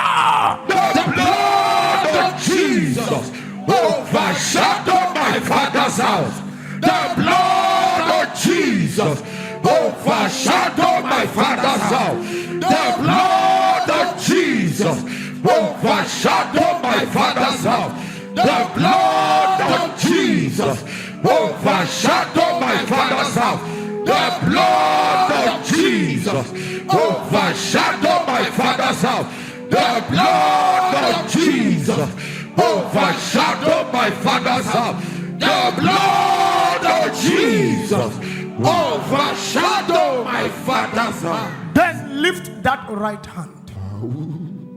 The blood of Jesus overshadow my father's house. The blood of Jesus overshadow my father's house. The blood of Jesus overshadow my father's house. The blood of Jesus overshadow my father's house. The blood of Jesus overshadow my father's house. The blood of Jesus overshadow my father's house. The blood of Jesus overshadow my father's house. Then lift that right hand.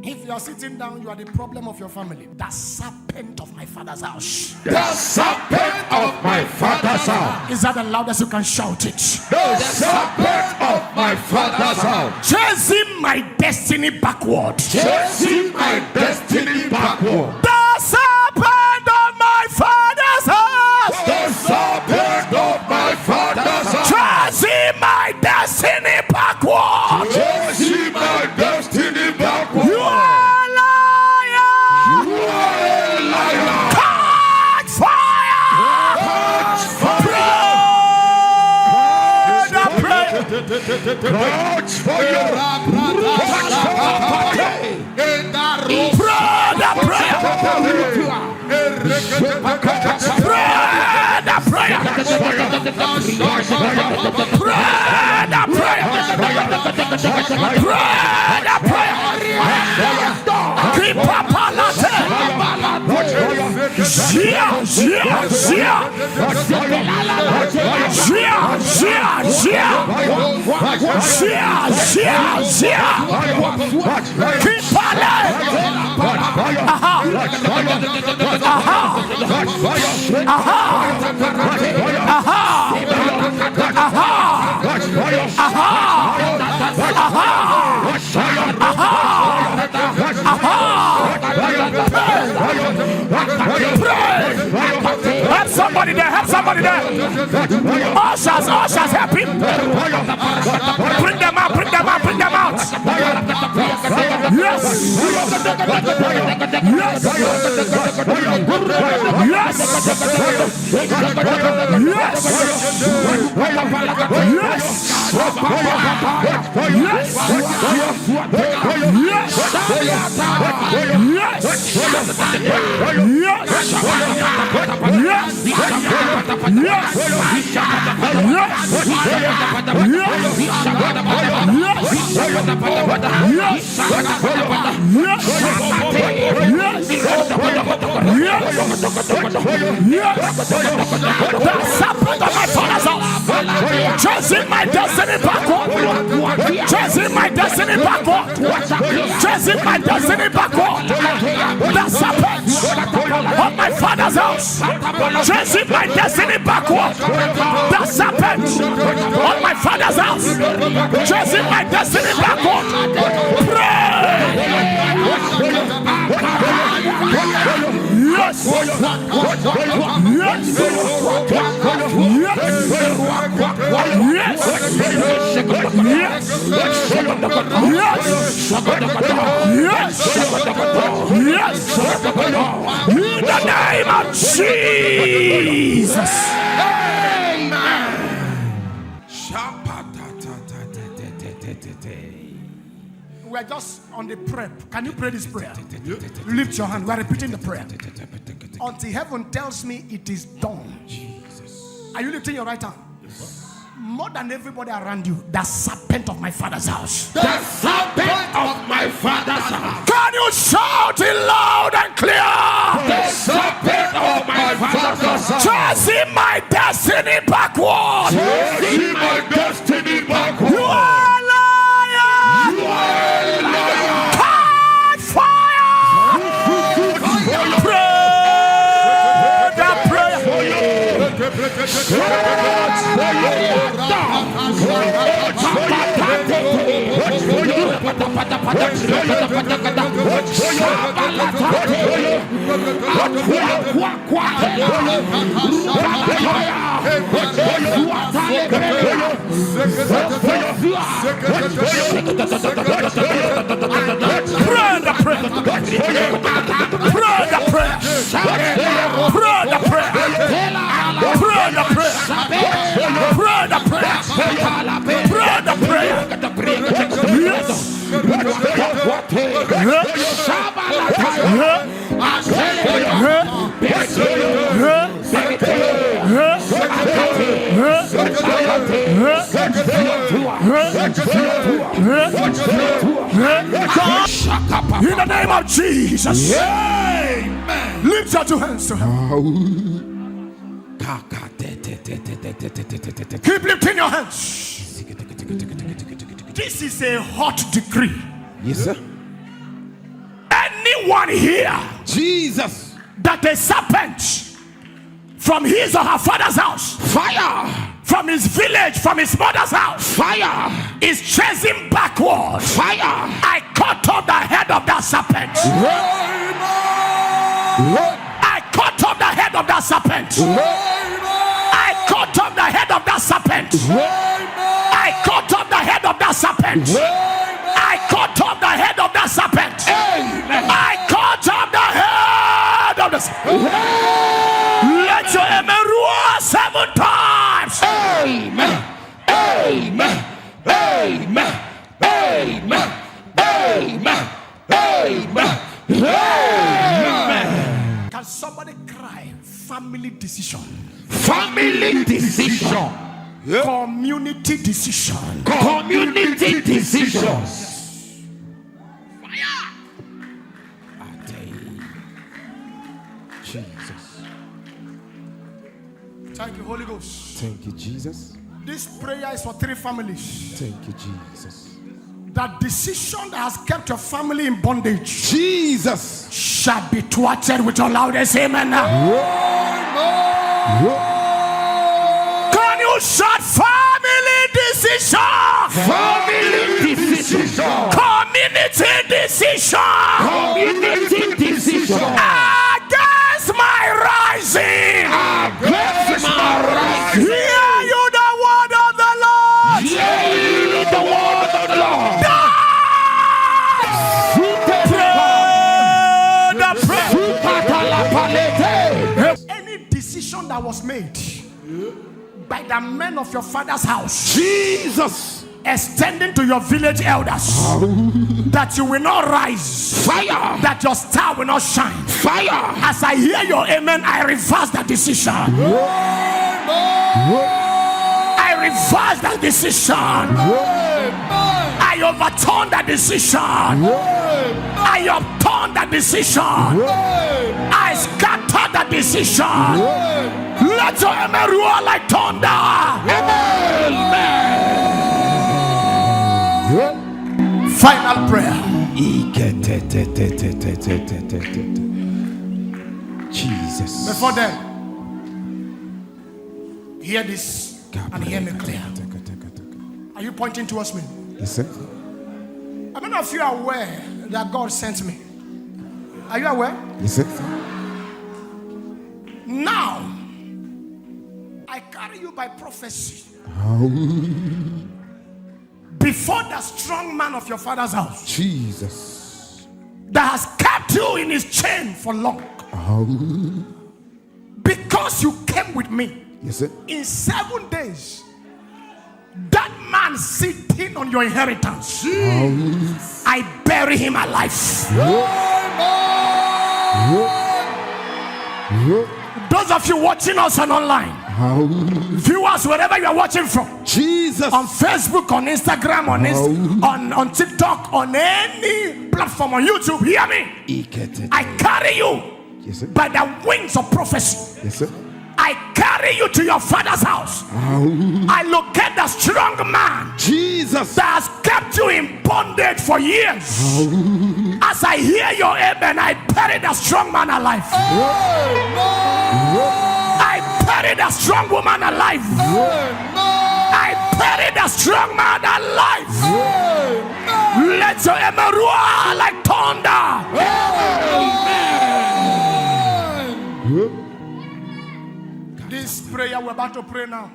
If you are sitting down, you are the problem of your family. The serpent of my father's house. The serpent of my father's house. Is that the loudest you can shout it? The serpent of my father's house. Chasing my destiny backward. Chasing my destiny backward. The serpent of my father's house. The serpent of my father's house. Chasing my destiny backward. Chasing my destiny backward. You are a liar. You are a liar. Catch fire. Catch fire. Catch fire. Jesus. Help somebody there, help somebody there. Ushers, help him. Bring them out, bring them out, bring them out. Yes. Yes. Yes. Chasing my destiny backward. Chasing my destiny backward. Chasing my destiny backward. The serpent of my father's house. Chasing my destiny backward. The serpent of my father's house. Chasing my destiny backward. Pray. Yes. Yes. Yes. In the name of Jesus. Amen. We're just on the prayer. Can you pray this prayer? Lift your hand. We're repeating the prayer until heaven tells me it is done. Are you lifting your right hand? More than everybody around you, the serpent of my father's house. The serpent of my father's house. Can you shout it loud and clear? The serpent of my father's house. Chasing my destiny backward. Chasing my destiny backward. You are a liar. You are a liar. Catch fire. Pray the prayer. In the name of Jesus. Amen. Lift your two hands to heaven. Keep lifting your hands. This is a hot decree. Yes, sir. Anyone here, Jesus, that a serpent from his or her father's house, fire, from his village, from his mother's house, fire, is chasing backward. fire. I cut off the head of that serpent. I cut off the head of that serpent. I cut off the head of that serpent. I cut off the head of that serpent. I cut off the head of that serpent. I cut off the head of the serpent. Let your amen roar 7 times. Amen. Amen. Amen. Amen. Amen. Amen. Amen. Can somebody cry? Family decision. Family decision. Community decision. Community decisions. Jesus. Thank you, Holy Ghost. Thank you, Jesus. This prayer is for 3 families. Thank you, Jesus. That decision that has kept your family in bondage, Jesus, shall be thwarted with your loudest amen now. Can you shout family decision? Family decision. Community decision. Community decision. Against my rising. Against my rising. Hear you the word of the Lord. Hear you the word of the Lord. Any decision that was made by the men of your father's house, Jesus, extending to your village elders, that you will not rise, Fire. that your star will not shine. Fire. As I hear your amen, I reverse that decision. I reverse that decision. I overturn that decision. I upturn that decision. I scatter that decision. Let your amen roar like thunder. Amen. Final prayer. Jesus. Before then, hear this and hear me clear. Are you pointing towards me? Yes, sir. I don't know if you are aware that God sent me. Are you aware? Yes, sir. Now, I carry you by prophecy. Before the strong man of your father's house, Jesus, that has kept you in his chain for long. Because you came with me. yes, sir. In 7 days, that man sitting on your inheritance, I bury him alive. Those of you watching us on online, viewers wherever you are watching from, Jesus, on Facebook, on Instagram, on TikTok, on any platform, on YouTube, hear me. I carry you yes, sir. by the wings of prophecy. Yes, sir. I carry you to your father's house. I locate the strong man, Jesus, that has kept you in bondage for years. As I hear your amen, I bury the strong man alive. I bury the strong woman alive. I bury the strong man alive. Let your amen roar like thunder. This prayer we're about to pray now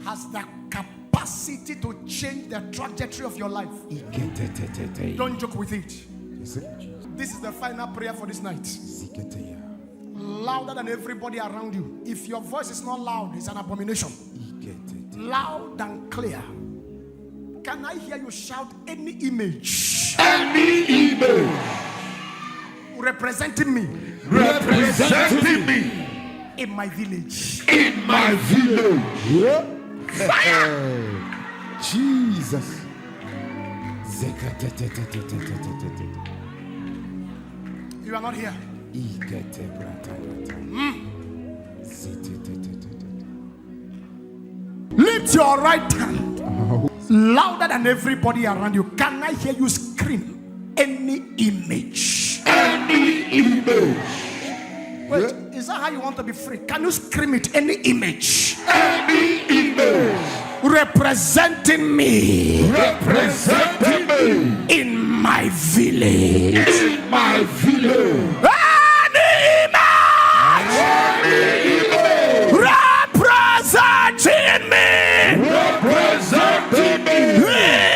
has the capacity to change the trajectory of your life. Don't joke with it. yes, sir. This is the final prayer for this night. Louder than everybody around you. If your voice is not loud, it's an abomination. Loud and clear. Can I hear you shout any image? Any image Representing me representing me in my village. in my village. Fire! Jesus. You are not here. Lift your right hand louder than everybody around you. Can I hear you scream any image? Any image. Wait, is that how you want to be free? Can you scream it? Any image Any image representing me representing me in my village. in my village. Any image representing me Representing me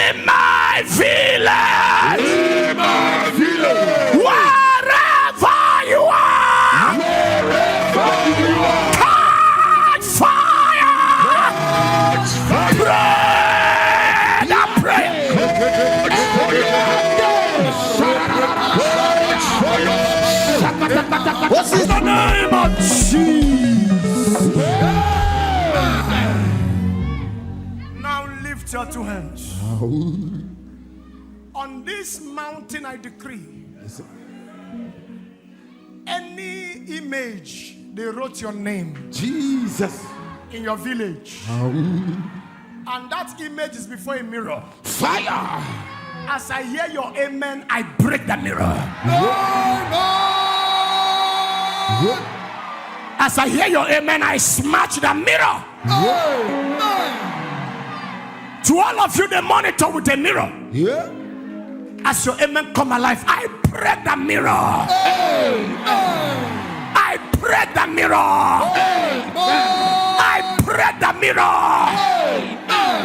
in my village. in my village. Wherever you are, Wherever you are. catch fire. Pray that prayer. What's in the name of Jesus? Now lift your 2 hands. On this mountain I decree, Yes, sir. any image they wrote your name, Jesus, in your village. And that image is before a mirror. Fire. As I hear your amen, I break the mirror. As I hear your amen, I smash the mirror. To all of you, they monitor with a mirror. Yeah. As your amen come alive, I break the mirror. I break the mirror. I break the mirror.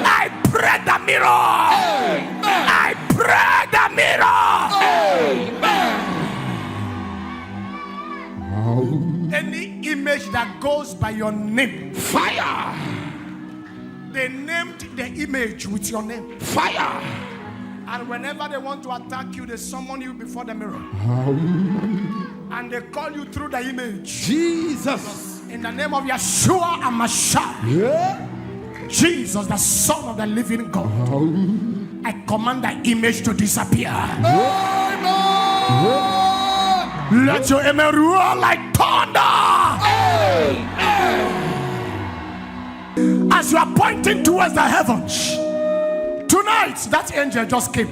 I break the mirror. I break the mirror. Any image that goes by your name, Fire. they named the image with your name. Fire. And whenever they want to attack you, they summon you before the mirror. And they call you through the image. Jesus. In the name of Yeshua HaMashiach. Yeah. Jesus, the Son of the living God. I command the image to disappear. Let your amen roar like thunder. As you are pointing towards the heavens, tonight that angel just came.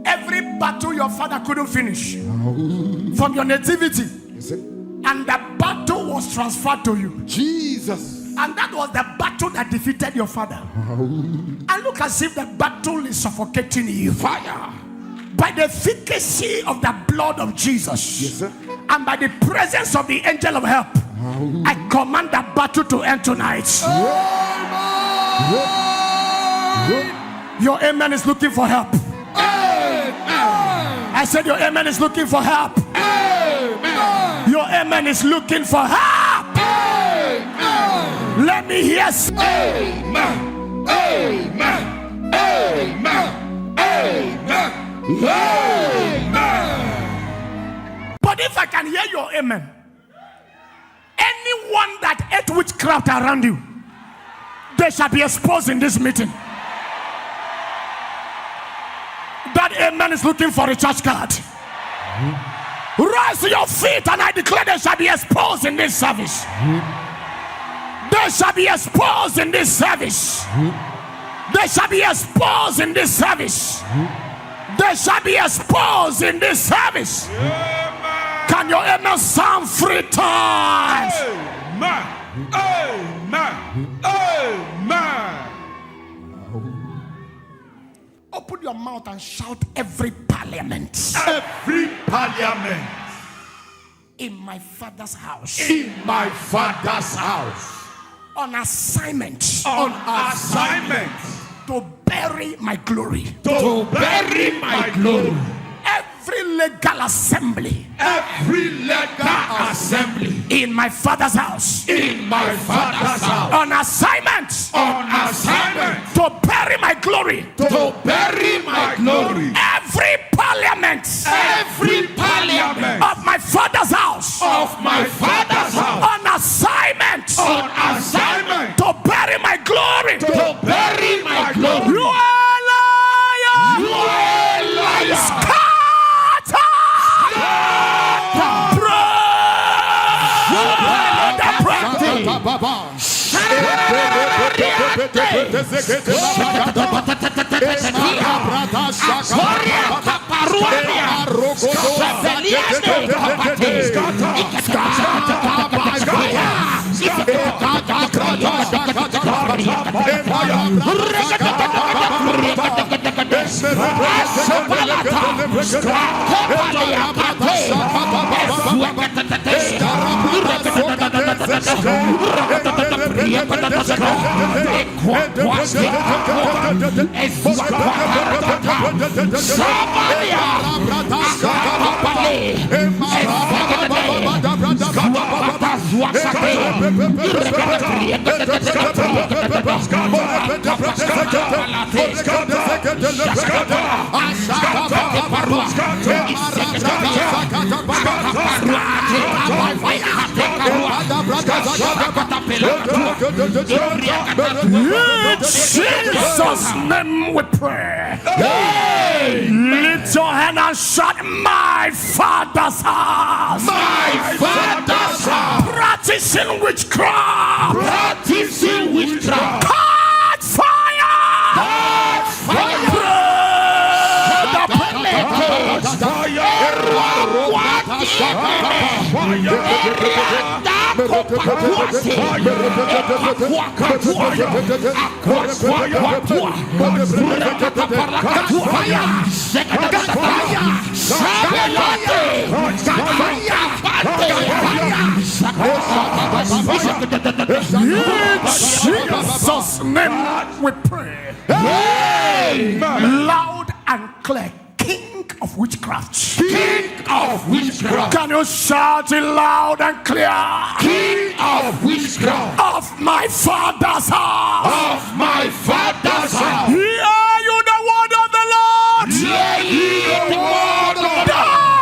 Every battle your father couldn't finish from your nativity, and the battle was transferred to you. Jesus. And that was the battle that defeated your father. And look as if the battle is suffocating you. Fire. By the efficacy of the blood of Jesus, Yes, sir. and by the presence of the angel of help, I command the battle to end tonight. Your amen is looking for help. I said your amen is looking for help. Your amen is looking for help. Let me hear. Amen. Amen. Amen. Amen. Amen. But if I can hear your amen, anyone that ate witchcraft around you, they shall be exposed in this meeting. That amen is looking for a church card. Rise to your feet and I declare they shall be exposed in this service. They shall be exposed in this service. They shall be exposed in this service. They shall be exposed in this service. Can your amen sound 3 times? Amen. Amen. Amen. Open your mouth and shout every parliament. Every parliament In my father's house. in my father's house. On assignment. On assignment To bury my glory. to bury my glory. Every legal assembly. Every legal assembly In my father's house. in my father's house. On assignment. On assignment To bury my glory. to bury my glory. Every parliament. Every parliament Of my father's house. of my father's house. On assignment. On assignment To bury my glory. to bury my glory. You are a liar. You are a liar. Scatter. In Jesus' name we pray. Lift your hand and shout, my Father's house. My Father's house. Practicing witchcraft. Practicing witchcraft. Catch fire. Catch fire. Jesus' name we pray. Loud and clear. King of witchcraft. King of witchcraft. Can you shout it loud and clear? King of witchcraft. Of my Father's house. Of my Father's house. Hear you the word of the Lord. Hear ye the word of the Lord.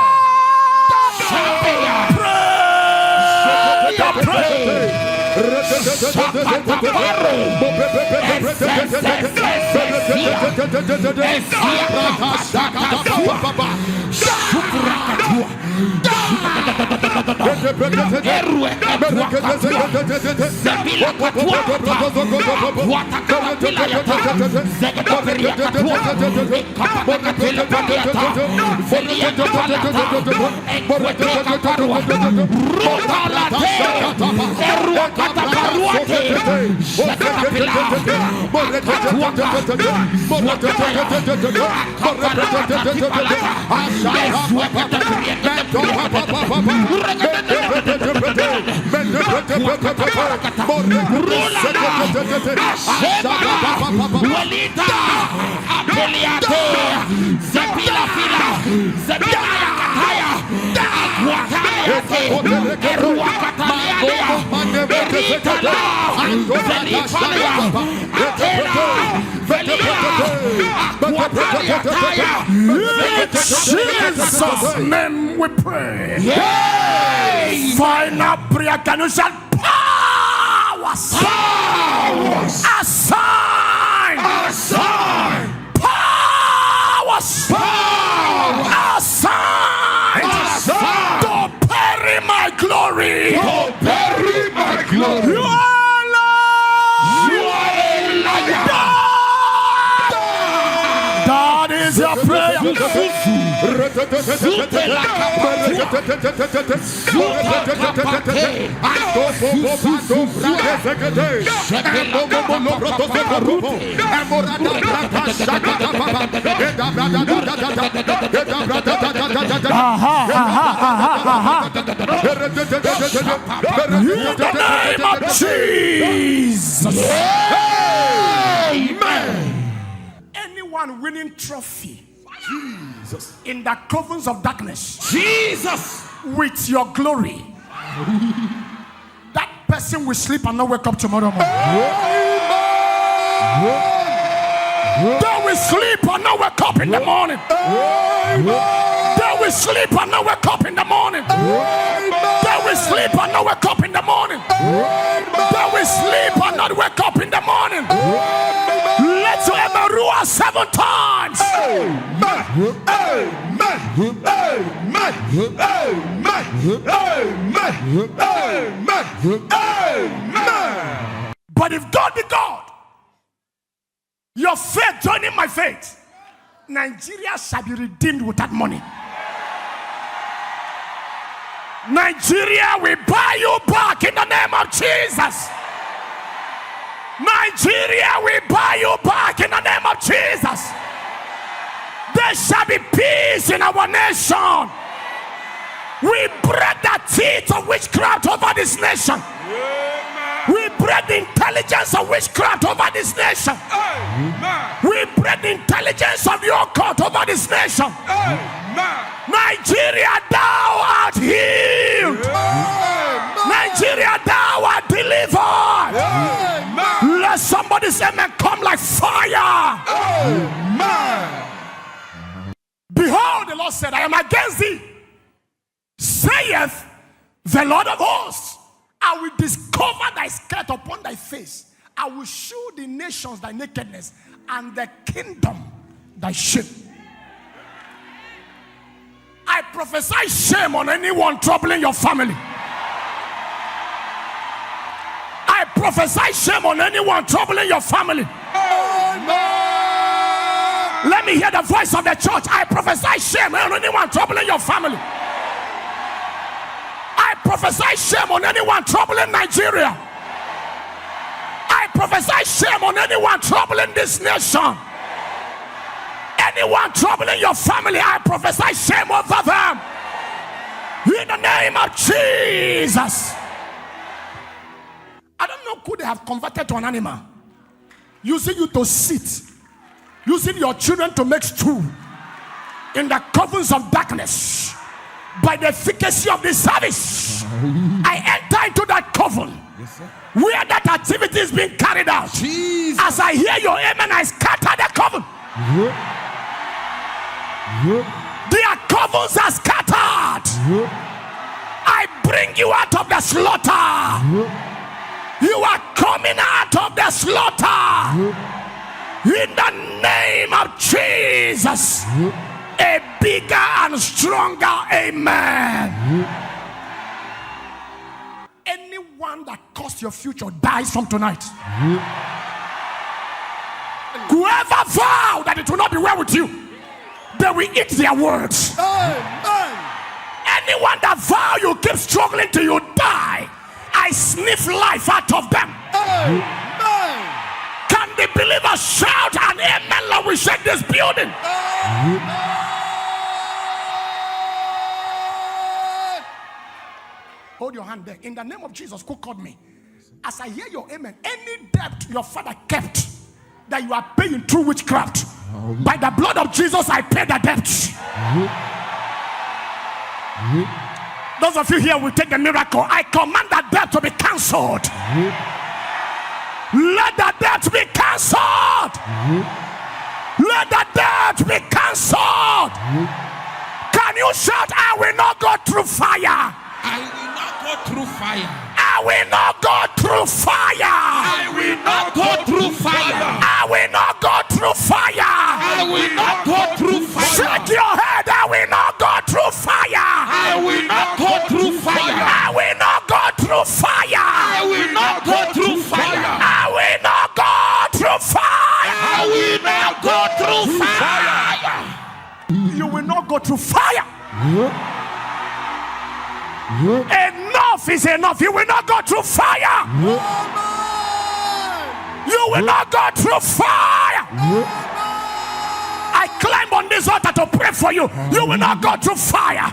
Jesus' name we pray. Final prayer. Can you shout powers? Powers. Assign. Assign. Powers. Powers. Assign. Assign. To bury my glory. To bury my glory. You are Lord. You are a liar. That is your prayer. In the name of Jesus. Amen. Anyone winning trophy in the covens of darkness, Jesus, with your glory, that person will sleep and not wake up tomorrow morning. They will sleep and not wake up in the morning. They will sleep and not wake up in the morning. They will sleep and not wake up in the morning. They will sleep and not wake up in the morning. Let your emerua 7 times. Amen. Amen. Amen. Amen. Amen. Amen. But if God be God, your faith joining my faith, Nigeria shall be redeemed with that money. Nigeria will buy you back in the name of Jesus. Nigeria will buy you back in the name of Jesus. There shall be peace in our nation. We break the teeth of witchcraft over this nation. We break the intelligence of witchcraft over this nation. We break the intelligence of the occult over this nation. Nigeria, thou art healed. Nigeria, thou art delivered. Let somebody say, man, come like fire. Behold, the Lord said, I am against thee, saith the Lord of hosts. I will discover thy skirt upon thy face. I will show the nations thy nakedness, and the kingdom thy shame. I prophesy shame on anyone troubling your family. I prophesy shame on anyone troubling your family. Let me hear the voice of the church. I prophesy shame on anyone troubling your family. I prophesy shame on anyone troubling Nigeria. I prophesy shame on anyone troubling this nation. Anyone troubling your family, I prophesy shame over them. In the name of Jesus. I don't know who they have converted to an animal, using you to sit, using your children to make stew in the covens of darkness. By the efficacy of this service, I enter into that coven where that activity is being carried out. Jesus. As I hear your amen, I scatter the coven. Their covens are scattered. I bring you out of the slaughter. You are coming out of the slaughter. In the name of Jesus. A bigger and stronger amen. Anyone that caused your future dies from tonight. Whoever vowed that it will not be well with you, they will eat their words. Anyone that vow you keep struggling till you die, I sniff life out of them. Can the believers shout an amen like we shake this building? Hold your hand there. In the name of Jesus, who called me? As I hear your amen, any debt your father kept that you are paying through witchcraft, by the blood of Jesus, I pay the debt. Those of you here will take the miracle. I command that debt to be cancelled. Let the debt be cancelled. Let the debt be cancelled. Can you shout, I will not go through fire? I will not go through fire. I will not go through fire. I will not go through fire. I will not go through fire. I will not go through fire. Shake your head. I will not go through fire. I will not go through fire. I will not go through fire. I will not go through fire. I will not go through fire. I will not go through fire. You will not go through fire. Enough is enough. You will not go through fire. You will not go through fire. I climb on this altar to pray for you. You will not go through fire.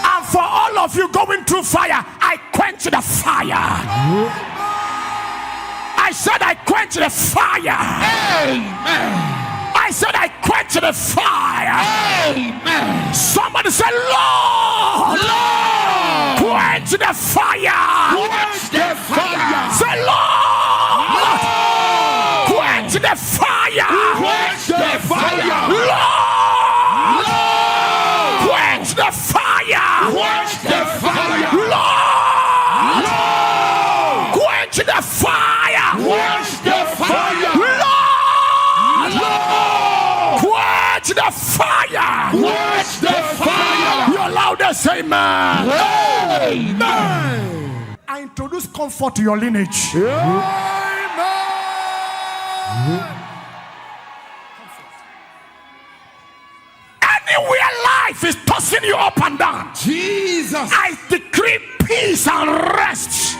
And for all of you going through fire, I quench the fire. I said I quench the fire. Amen. I said I quench the fire. Amen. Somebody say, Lord, Lord, quench the fire. quench the fire. Say, Lord, Lord, quench the fire. quench the fire. Lord, Lord, quench the fire. quench the fire. Lord, Lord, quench the fire. quench the fire. Lord, quench the fire. Quench the fire. Your loudest amen. Amen. I introduce comfort to your lineage. Anywhere life is tossing you up and down, Jesus. I decree peace and rest.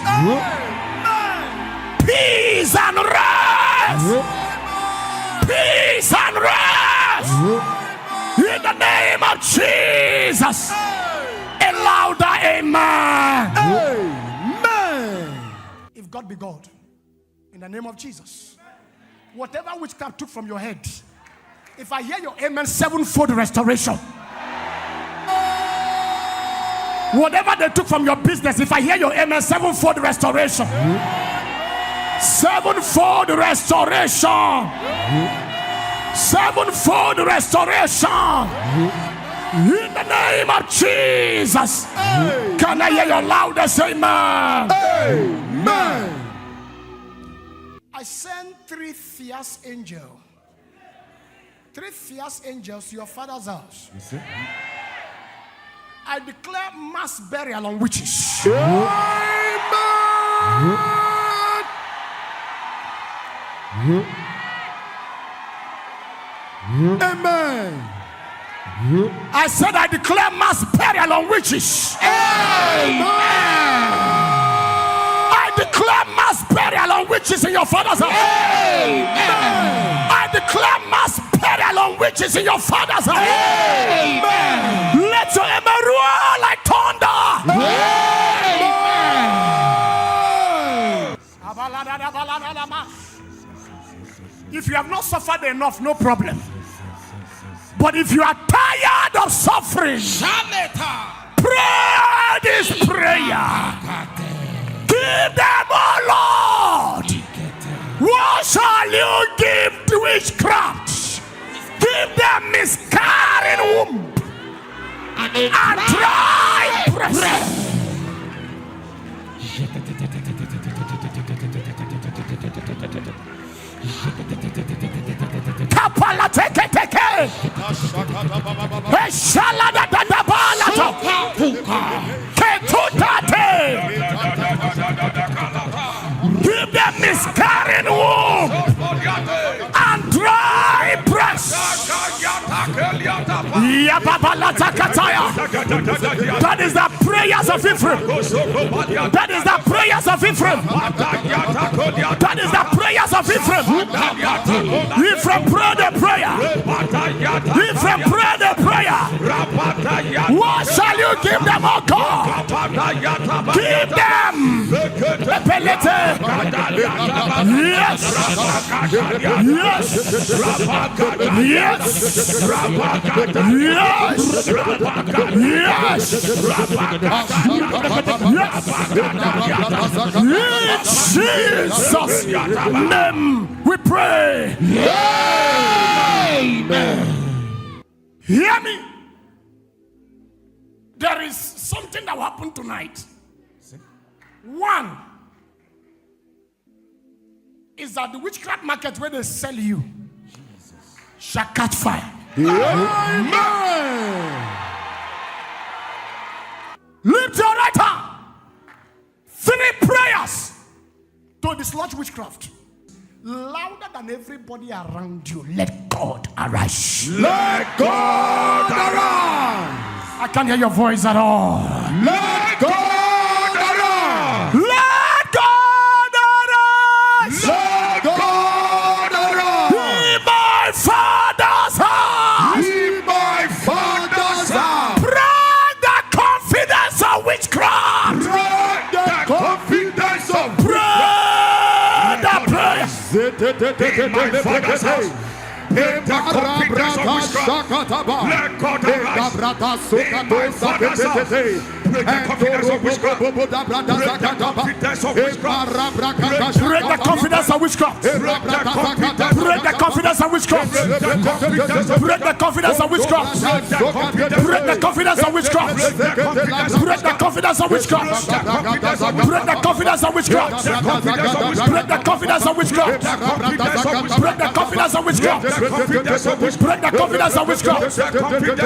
Peace and rest. Peace and rest. In the name of Jesus. A louder amen. If God be God, in the name of Jesus, whatever witchcraft took from your head, if I hear your amen, sevenfold restoration. Whatever they took from your business, if I hear your amen, sevenfold restoration. Sevenfold restoration. Sevenfold restoration. In the name of Jesus. Can I hear your loudest amen? Amen. I send 3 fierce angels. 3 fierce angels to your father's house. I declare mass burial on witches. Amen. I said I declare mass burial on witches. I declare mass burial on witches in your father's house. I declare mass burial on witches in your father's house. Let your amen roar like thunder. If you have not suffered enough, no problem. But if you are tired of suffering, pray this prayer. Give them, oh Lord. What shall you give to witchcraft? Give them miscarrying womb and dry breast. Kapala teke teke. Eshala da balato. Ketutate. Give them miscarrying womb and dry breast. That is the prayers of Ephraim. That is the prayers of Ephraim. That is the prayers of Ephraim. Ephraim pray the prayer. Ephraim pray the prayer. What shall you give them, oh God? Give them. Yes. Yes. Yes. Yes. Jesus' name we pray. Amen. Hear me. There is something that will happen tonight. One is that the witchcraft market where they sell you shall catch fire. Amen. Lift your right hand. 3 prayers to dislodge witchcraft. Louder than everybody around you. Let God arise. Let God arise. I can't hear your voice at all. Let God arise. Let God arise. Let God arise. In my Father's house. In my Father's house. Break the confidence of witchcraft. Break the confidence of Break the prayer. In my Father's house. In the confidence of witchcraft. Let God arise. In my Father's house. Break the confidence of witchcraft. Break the confidence of witchcraft. Break the confidence of witchcraft. Break the confidence of witchcraft. Break the confidence of witchcraft. Break the confidence of witchcraft. Break the confidence of witchcraft. Break the confidence of witchcraft. Break the confidence of witchcraft. Break the confidence of witchcraft. Break the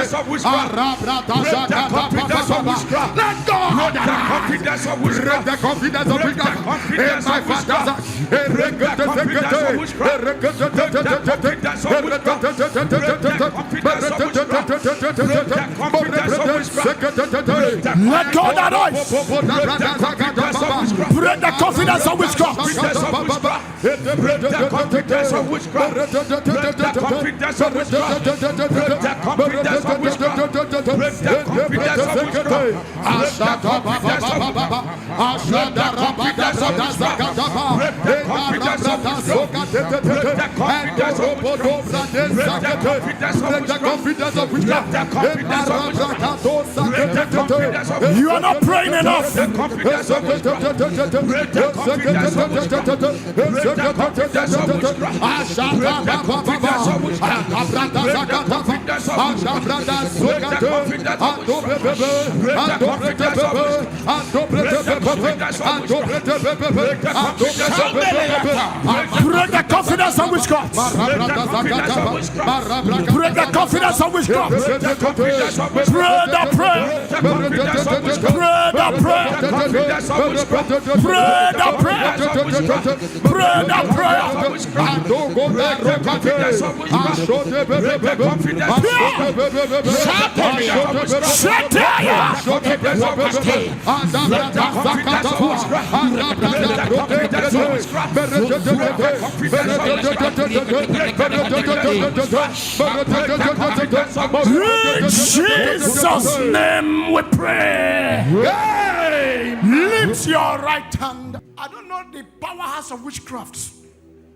confidence of witchcraft. Let God break the confidence of witchcraft. Break the confidence of witchcraft. In my Father's house. Break the confidence of witchcraft. Break the confidence of witchcraft. Let God arise. Break the confidence of witchcraft. Break the confidence of witchcraft. Break the confidence of witchcraft. Break the confidence of witchcraft. Break the confidence of witchcraft. You are not praying enough. Break the confidence of witchcraft. Break the confidence of witchcraft. Pray the prayer. Pray the prayer. Pray the prayer. Pray the prayer. In Jesus' name we pray. Lift your right hand. I don't know the powerhouse of witchcraft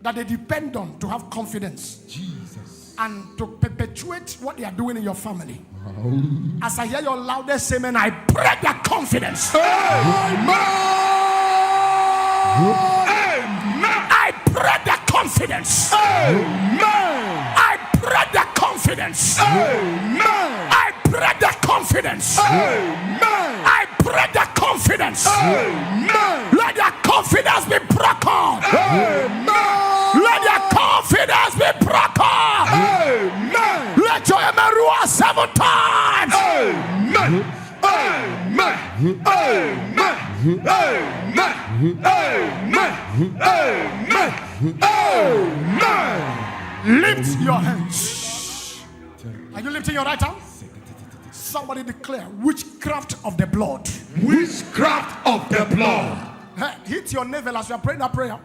that they depend on to have confidence. Jesus. And to perpetuate what they are doing in your family. As I hear your loudest amen, I break their confidence. Amen. I break their confidence. Amen. I break their confidence. Amen. I break their confidence. Amen. I break their confidence. Amen. Let their confidence be broken. Amen. Let their confidence be broken. Amen. Let your amen roar 7 times. Amen. Amen. Amen. Amen. Amen. Amen. Amen. Lift your hands. Are you lifting your right hand? Somebody declare witchcraft of the blood. Witchcraft of the blood. Hey, hit your navel as you are praying that prayer.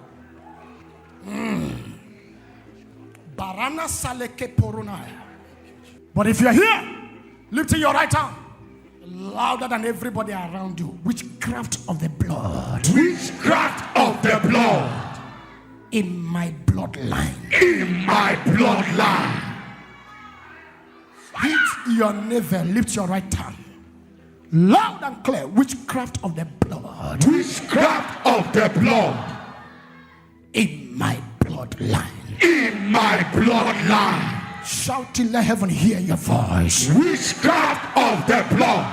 Barana saleke porunaya. But if you're here, lifting your right hand louder than everybody around you. Witchcraft of the blood. Witchcraft of the blood. In my bloodline. In my bloodline. Hit your navel, lift your right hand. Loud and clear. Witchcraft of the blood. Witchcraft of the blood. In my bloodline. In my bloodline. Shout till let heaven hear your voice. Witchcraft of the blood.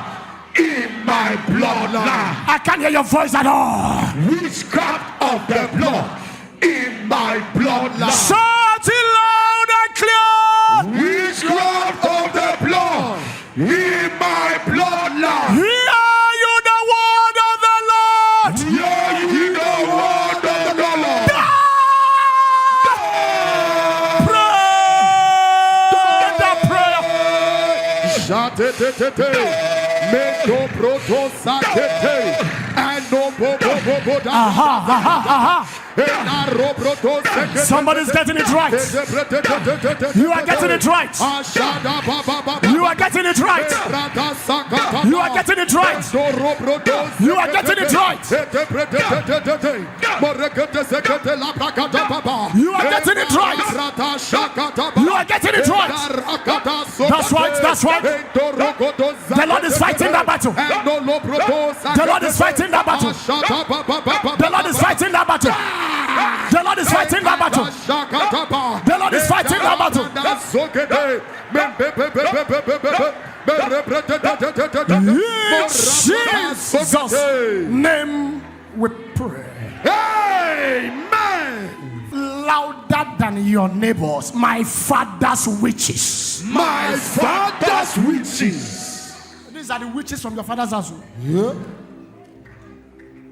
In my bloodline. I can't hear your voice at all. Witchcraft of the blood. In my bloodline. Shout it loud and clear. Witchcraft of the blood. In my bloodline. Hear you the word of the Lord. Hear you the word of the Lord. Pray the prayer. Meko proto sakete ano bobo bobo da. Somebody's getting it right. You are getting it right. You are getting it right. You are getting it right. You are getting it right. You are getting it right. You are getting it right. That's right. That's right. The Lord is fighting that battle. The Lord is fighting that battle. The Lord is fighting that battle. The Lord is fighting that battle. The Lord is fighting that battle. In Jesus' name we pray. Amen. Louder than your neighbors. My father's witches. My father's witches. These are the witches from your father's house. Yeah.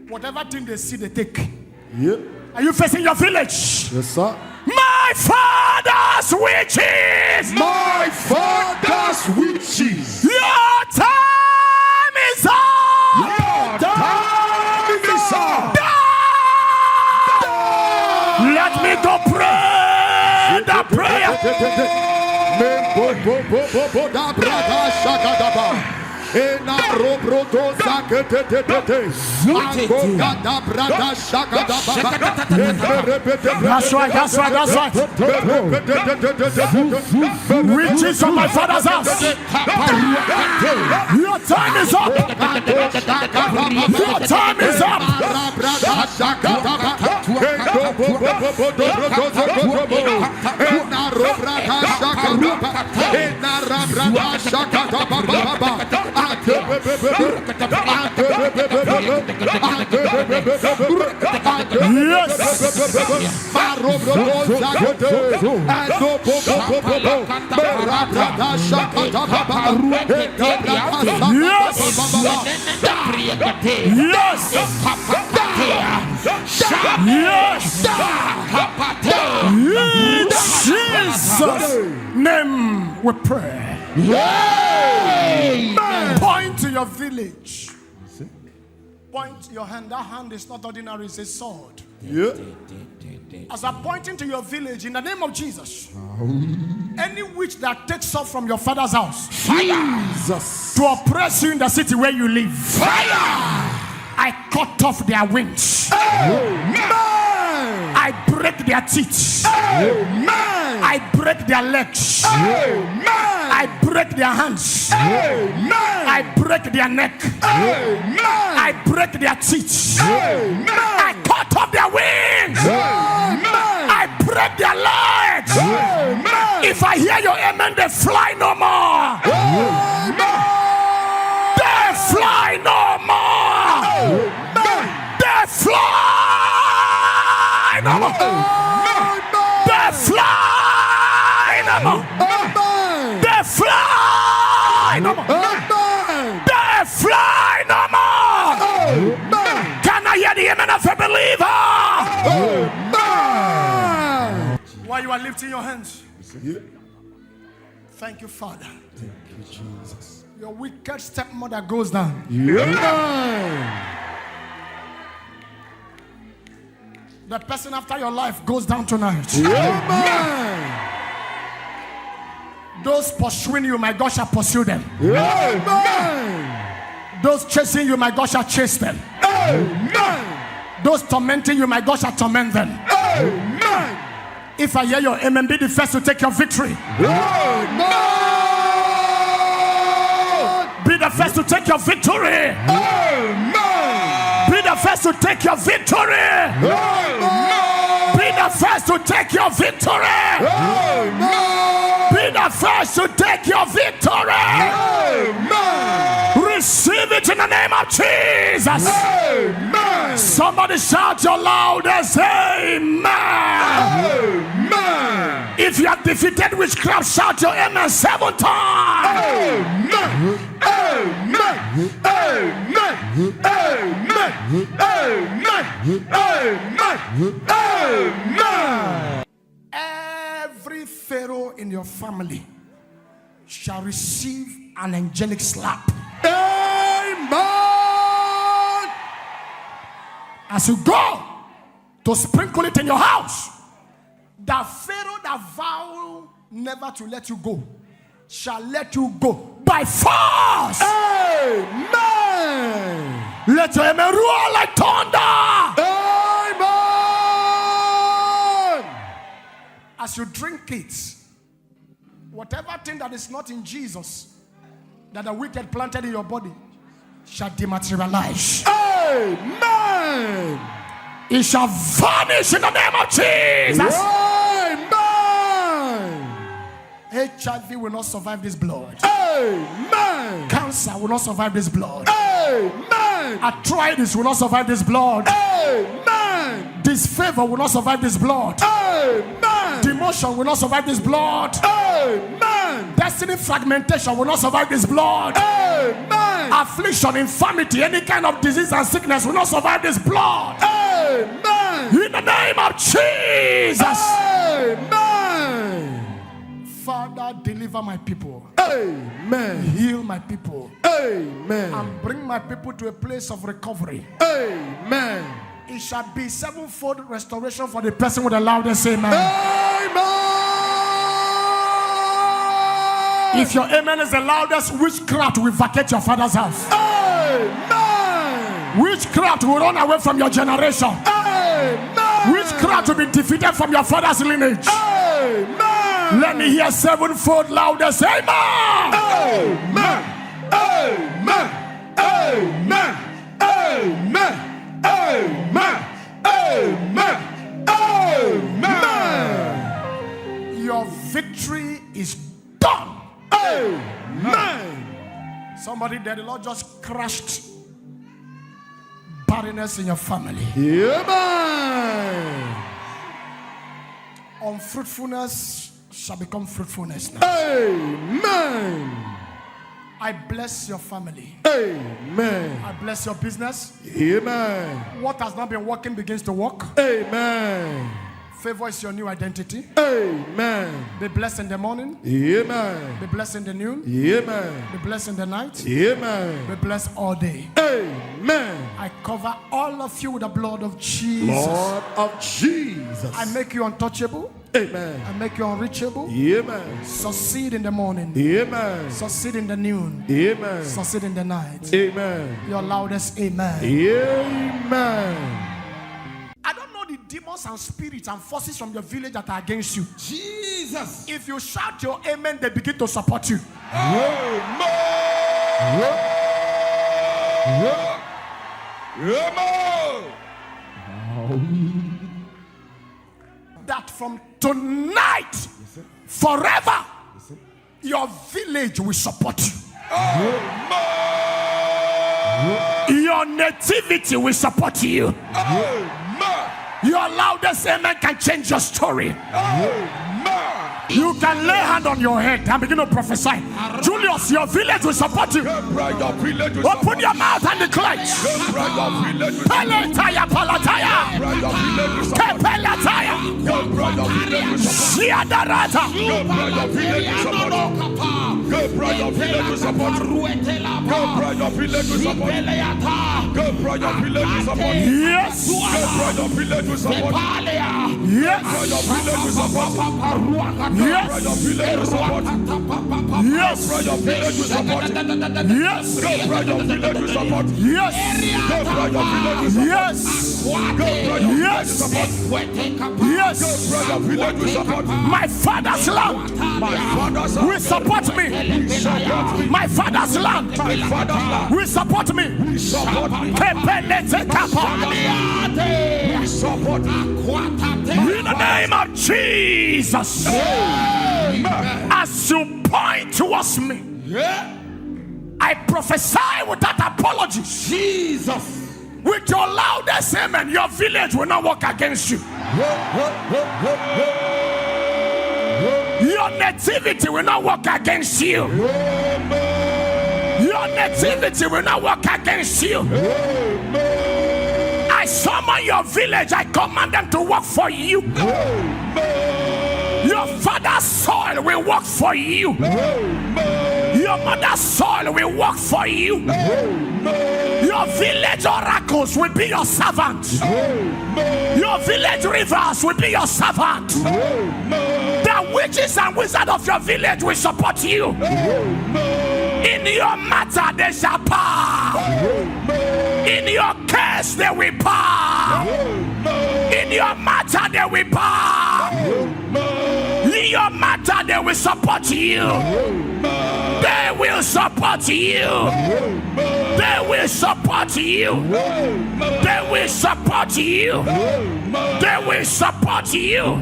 Whatever thing they see, they take. Yeah. Are you facing your village? Yes, sir. My father's witches. My father's witches. Your time is up. Your time is up. Let me go pray the prayer. Ena robrodo zakete da brada shaka da baba. That's right, that's right, that's right. Witches of my father's house. Your time is up. Your time is up. Yes. Jesus' name we pray. Point to your village. Point to your hand. That hand is not ordinary, it's a sword. As I'm pointing to your village, in the name of Jesus, any witch that takes off from your father's house, Jesus, to oppress you in the city where you live, I cut off their wings. I break their teeth. I break their legs. I break their hands. I break their neck. I break their teeth. I cut off their wings. I break their legs. If I hear your amen, they fly no more. They fly no more. They fly no more. They fly no more. They fly no more. They fly no more. Can I hear the amen of a believer? While you are lifting your hands, thank you, Father. Thank you, Jesus. Your wicked stepmother goes down. The person after your life goes down tonight. Those pursuing you, my God, shall pursue them. Those chasing you, my God, shall chase them. Those tormenting you, my God, shall torment them. If I hear your amen, be the first to take your victory. Be the first to take your victory. Be the first to take your victory. Be the first to take your victory. Be the first to take your victory. Receive it in the name of Jesus. Somebody shout your loudest amen. If you have defeated witchcraft, shout your amen 7 times. Every pharaoh in your family shall receive an angelic slap. Amen. As you go to sprinkle it in your house, the pharaoh that vowed never to let you go shall let you go by force. Amen. Let your amen roar like thunder. Amen. As you drink it, whatever thing that is not in Jesus that the wicked planted in your body shall dematerialize. Amen. It shall vanish in the name of Jesus. Amen. HIV will not survive this blood. Amen. Cancer will not survive this blood. Amen. Arthritis will not survive this blood. Amen. Disfavor will not survive this blood. Amen. Demotion will not survive this blood. Amen. Destiny fragmentation will not survive this blood. Amen. Affliction, infirmity, any kind of disease and sickness will not survive this blood. Amen. In the name of Jesus. Amen. Father, deliver my people. Amen. Heal my people. Amen. And bring my people to a place of recovery. Amen. It shall be 7-fold restoration for the person with the loudest amen. Amen. If your amen is the loudest, witchcraft will vacate your father's house. Amen. Witchcraft will run away from your generation. Amen. Witchcraft will be defeated from your father's lineage. Amen. Let me hear 7-fold loudest amen. Amen. Amen. Amen. Amen. Amen. Amen. Amen. Your victory is done. Amen. Somebody there, the Lord just crushed barrenness in your family. Amen. Unfruitfulness shall become fruitfulness now. Amen. I bless your family. Amen. I bless your business. Amen. What has not been working begins to work. Amen. Favor is your new identity. Amen. Be blessed in the morning. Amen. Be blessed in the noon. Amen. Be blessed in the night. Amen. Be blessed all day. Amen. I cover all of you with the blood of Jesus. Lord of Jesus. I make you untouchable. Amen. I make you unreachable. Amen. Succeed in the morning. Amen. Succeed in the noon. Amen. Succeed in the night. Amen. Your loudest amen. Amen. I don't know the demons and spirits and forces from your village that are against you. Jesus. If you shout your amen, they begin to support you. That from tonight, forever, your village will support you. Your nativity will support you. Your loudest amen can change your story. You can lay hand on your head and begin to prophesy. Julius, your village will support you. Open your mouth and declare. Palataya, palataya. Kepelataya. Shiadarata. Yes. Yes. Yes. Yes. Yes. Yes. My father's land will support me. My father's land will support me. In the name of Jesus. As you point towards me, I prophesy without apology. Jesus. With your loudest amen, your village will not work against you. Your nativity will not work against you. Your nativity will not work against you. I summon your village. I command them to work for you. Your father's soil will work for you. Your mother's soil will work for you. Your village oracles will be your servants. Your village rivers will be your servant. The witches and wizards of your village will support you. In your matter they shall power. In your case they will power. In your matter they will power. In your matter they will support you. They will support you. They will support you. They will support you. They will support you.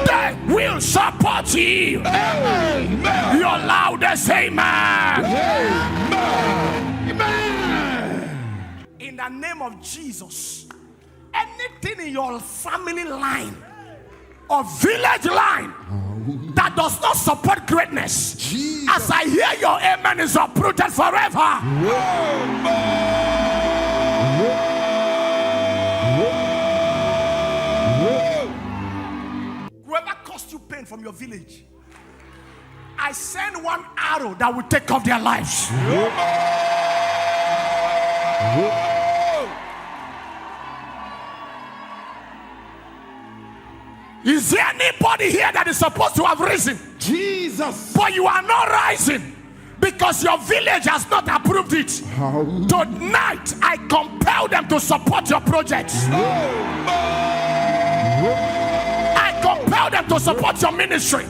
They will support you. Your loudest amen. In the name of Jesus, anything in your family line or village line that does not support greatness, as I hear your amen, is uprooted forever. Whoever caused you pain from your village, I send one arrow that will take off their lives. Is there anybody here that is supposed to have risen? Jesus. But you are not rising because your village has not approved it. Tonight, I compel them to support your projects. I compel them to support your ministry.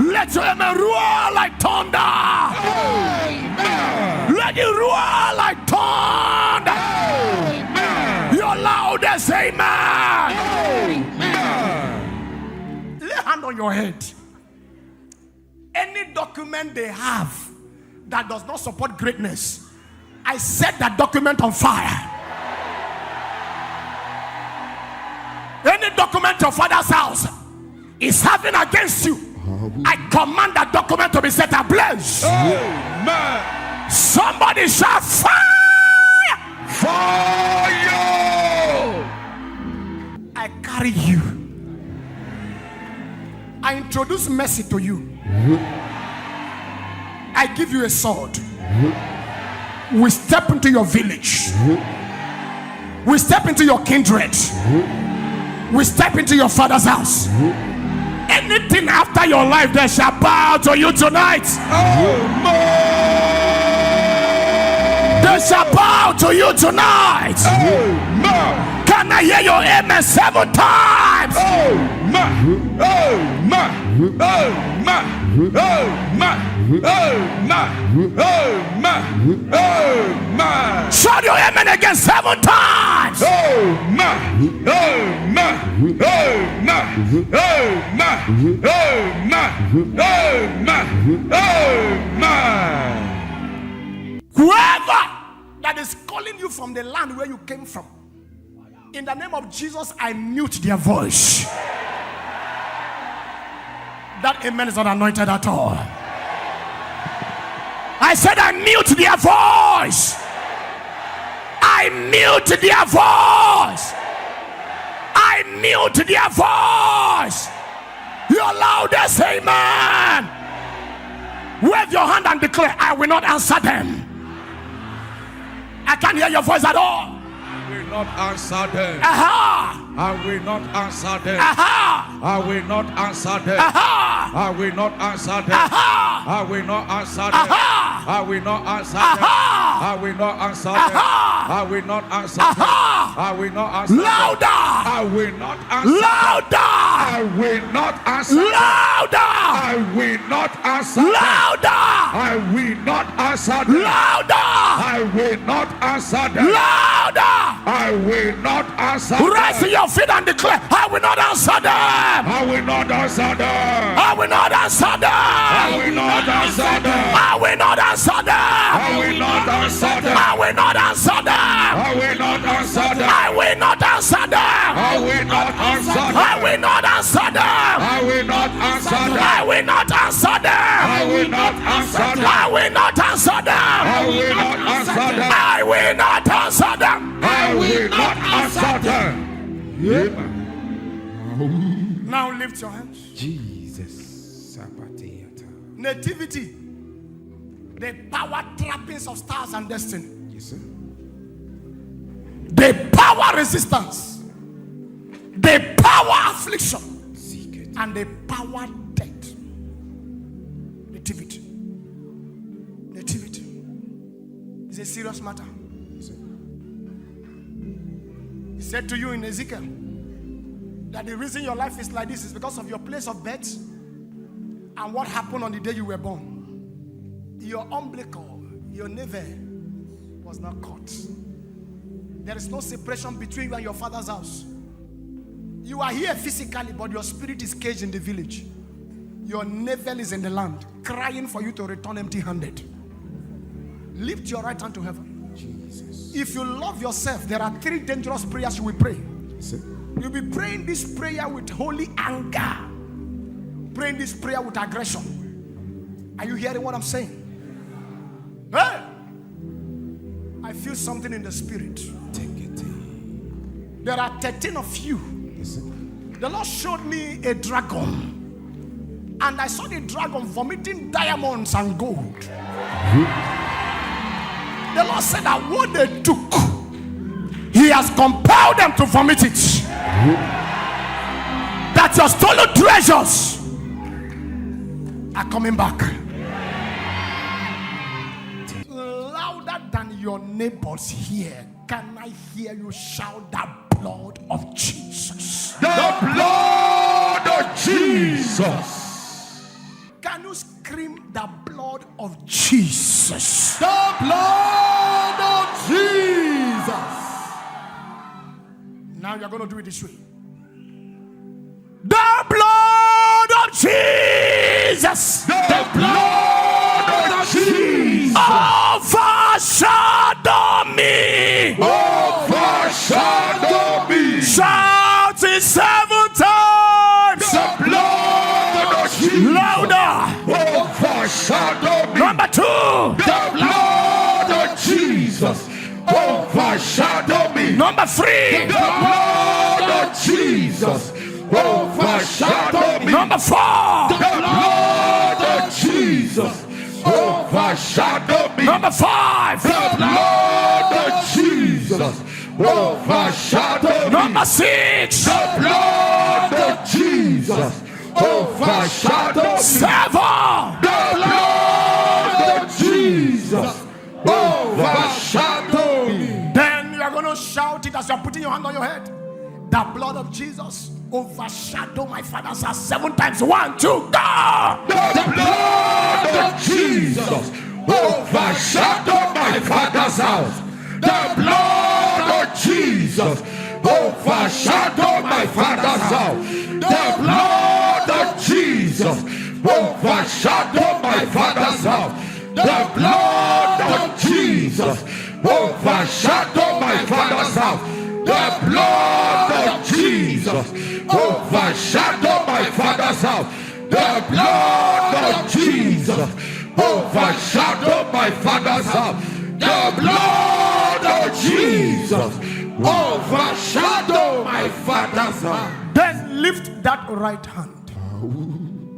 Let your amen roar like thunder. Let it roar like thunder. Your loudest amen. Lay hand on your head. Any document they have that does not support greatness, I set that document on fire. Any document your father's house is having against you, I command that document to be set ablaze. Amen. Somebody shout fire! Fire! I carry you. I introduce mercy to you. I give you a sword. We step into your village. We step into your kindred. We step into your father's house. Anything after your life, they shall bow to you tonight. They shall bow to you tonight. Can I hear your amen 7 times? Shout your amen again 7 times. Whoever that is calling you from the land where you came from, in the name of Jesus, I mute their voice. That amen is not anointed at all. I said I mute their voice. I mute their voice. I mute their voice. Your loudest amen. Wave your hand and declare, I will not answer them. I can't hear your voice at all. I will not answer them. Aha. I will not answer them. Aha. I will not answer them. Aha. I will not answer them. Aha. I will not answer them. Aha. I will not answer them. Aha. I will not answer them. Aha. I will not answer them. Aha. I will not answer them. Louder. I will not answer them. Louder. I will not answer them. Louder. I will not answer them. Louder. I will not answer them. Louder. I will not answer them. Louder. I will not answer them. Rise to your feet and declare, I will not answer them. I will not answer them. I will not answer them. I will not answer them. I will not answer them. I will not answer them. I will not answer them. I will not answer them. I will not answer them. I will not answer them. I will not answer them. I will not answer them. I will not answer them. I will not answer them. I will not answer them. I will not answer them. I will not answer them. I will not answer them. Now lift your hands. Jesus. Nativity, the power trappings of stars and destiny. Yes, sir. The power resistance, the power affliction, and the power death. Nativity. Nativity is a serious matter. He said to you in Ezekiel that the reason your life is like this is because of your place of birth and what happened on the day you were born. Your umbilical, your navel was not caught. There is no separation between you and your father's house. You are here physically, but your spirit is caged in the village. Your navel is in the land, crying for you to return empty-handed. Lift your right hand to heaven. Jesus. If you love yourself, there are 3 dangerous prayers you will pray. Yes, sir. You'll be praying this prayer with holy anger, praying this prayer with aggression. Are you hearing what I'm saying? Hey! I feel something in the spirit. Take it. There are 13 of you. Yes, sir. The Lord showed me a dragon, and I saw the dragon vomiting diamonds and gold. The Lord said that what they took, He has compelled them to vomit it. That your stolen treasures are coming back. Louder than your neighbors here, can I hear you shout the blood of Jesus? The blood of Jesus. Can you scream the blood of Jesus? The blood of Jesus. Now you're going to do it this way. The blood of Jesus. The blood of Jesus. Overshadow me. Overshadow me. Shout it 7 Number 3. The blood of Jesus overshadow me. Number 4. The blood of Jesus overshadow me. Number 5. The blood of Jesus overshadow me. Number 6. The blood of Jesus overshadow me. 7. The blood of Jesus overshadow me. Then you are going to shout it as you are putting your hand on your head. The blood of Jesus overshadow my father's house 7 times. 1, 2, go! The blood of Jesus overshadow my father's house. The blood of Jesus overshadow my father's house. The blood of Jesus overshadow my father's house. The blood of Jesus overshadow my father's house. The blood of Jesus overshadow my father's house. The blood of Jesus overshadow my father's house. The blood of Jesus overshadow my father's house. Then lift that right hand.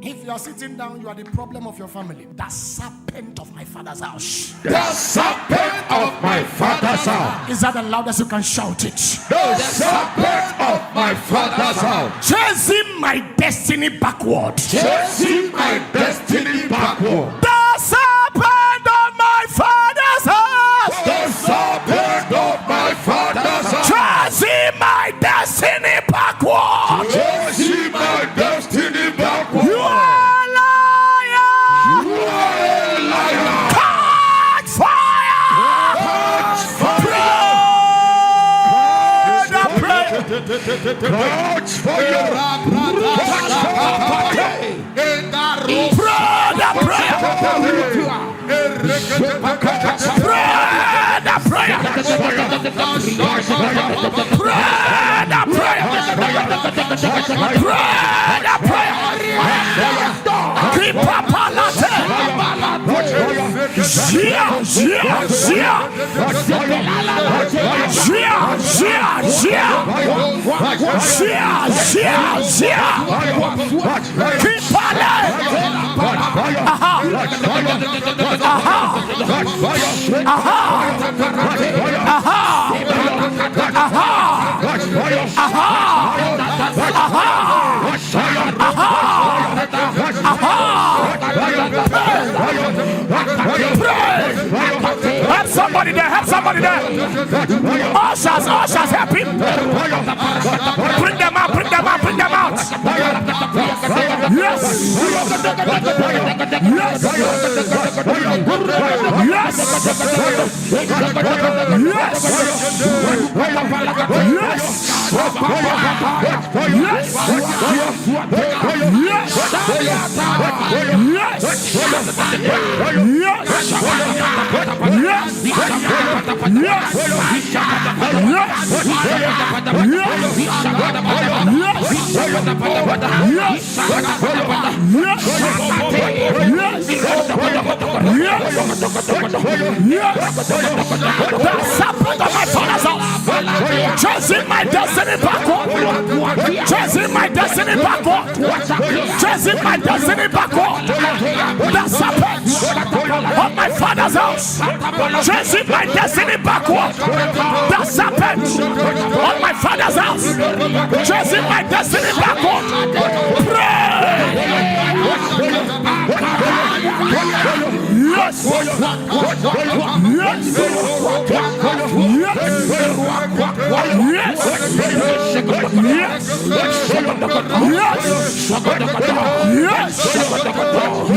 If you are sitting down, you are the problem of your family. The serpent of my father's house. The serpent of my father's house. Is that the loudest you can shout it? The serpent of my father's house. Chasing my destiny backward. Chasing my destiny backward. The serpent of my father's house. The serpent of my father's house. Chasing my destiny backward. Chasing my destiny backward. You are a liar. You are a liar. Catch fire. Catch fire. Catch fire. Help somebody there, help somebody there. Ushers, ushers, help him. Bring them out, bring them out, bring them out. Yes. Yes. Yes. Chasing my destiny backward. Chasing my destiny backward. Chasing my destiny backward. The serpent of my father's house. Chasing my destiny backward. The serpent of my father's house. Chasing my destiny backward. Pray. Yes. Yes. Yes.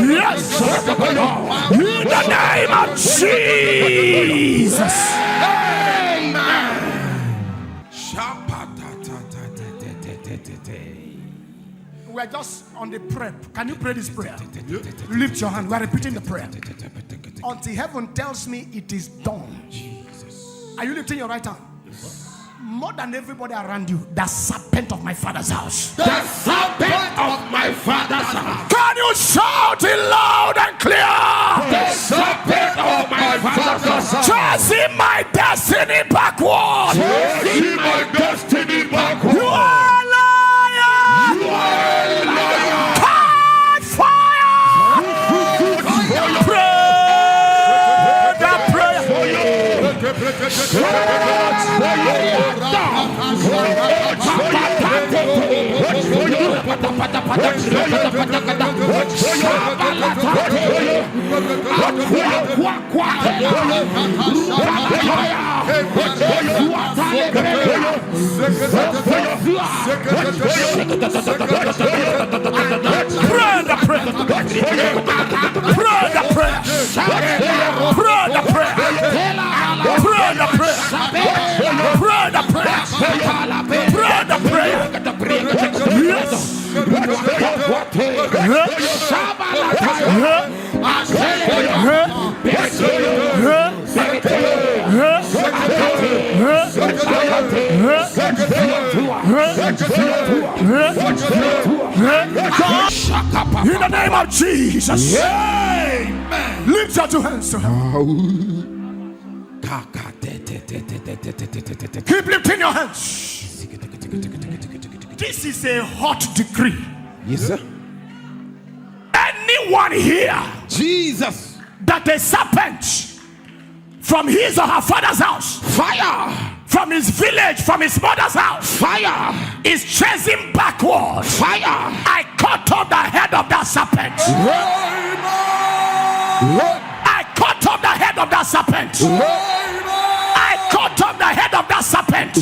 Yes. In the name of Jesus. Amen. We're just on the prayer. Can you pray this prayer? Lift your hand. We're repeating the prayer. Until heaven tells me it is done. Are you lifting your right hand? More than everybody around you, the serpent of my father's house. The serpent of my father's house. Can you shout it loud and clear? The serpent of my father's house. Chasing my destiny backward. Chasing In the name of Jesus. Amen. Lift your two hands to him. Keep lifting your hands. This is a hot decree. Yes, sir. Anyone here, Jesus, that a serpent from his or her father's house, fire, from his village, from his mother's house, fire, is chasing backward, fire, I cut off the head of that serpent. I cut off the head of that serpent. I cut off the head of that serpent.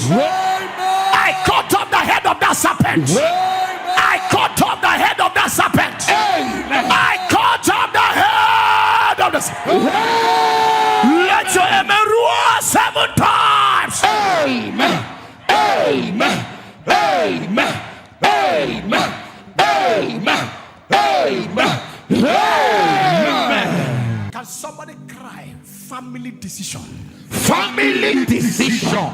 I cut off the head of that serpent. I cut off the head of that serpent. I cut off the head of the serpent. Let your amen roar 7 times. Amen. Amen. Amen. Amen. Amen. Amen. Amen. Can somebody cry? Family decision. Family decision.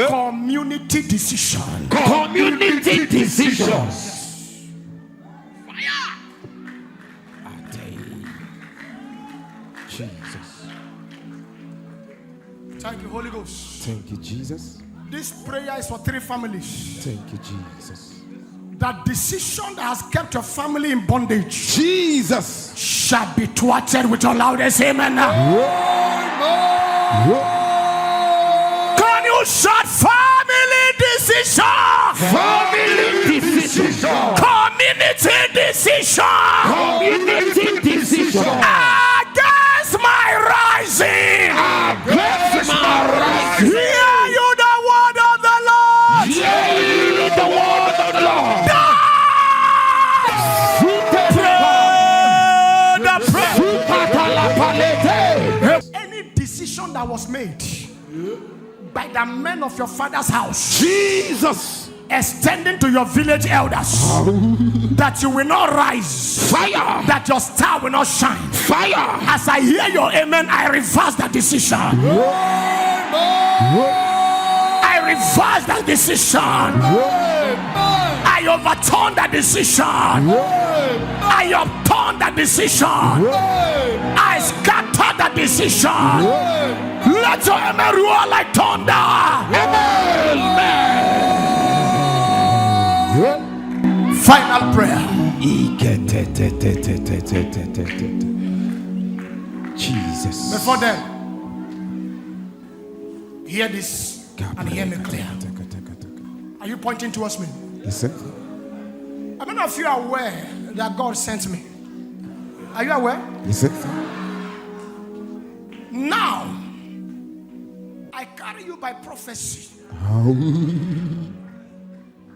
Community decision. Community decisions. Jesus. Thank you, Holy Ghost. Thank you, Jesus. This prayer is for 3 families. Thank you, Jesus. That decision that has kept your family in bondage, Jesus, shall be thwarted with your loudest amen now. Can you shout family decision? family decision. Community decision. Community decision. Against my rising. Against my rising. Hear you the word of the Lord. Hear ye the word of the Lord. Any decision that was made by the men of your father's house, Jesus, extending to your village elders, that you will not rise, fire, that your star will not shine. fire. As I hear your amen, I reverse that decision. I reverse that decision. I overturn that decision. I upturn that decision. I scatter that decision. Let your amen roar like thunder. Amen. Final prayer. Jesus. Before then, hear this and hear me clear. Are you pointing towards me? Yes, sir. How many of you are aware that God sent me? Are you aware? Yes, sir. Now, I carry you by prophecy.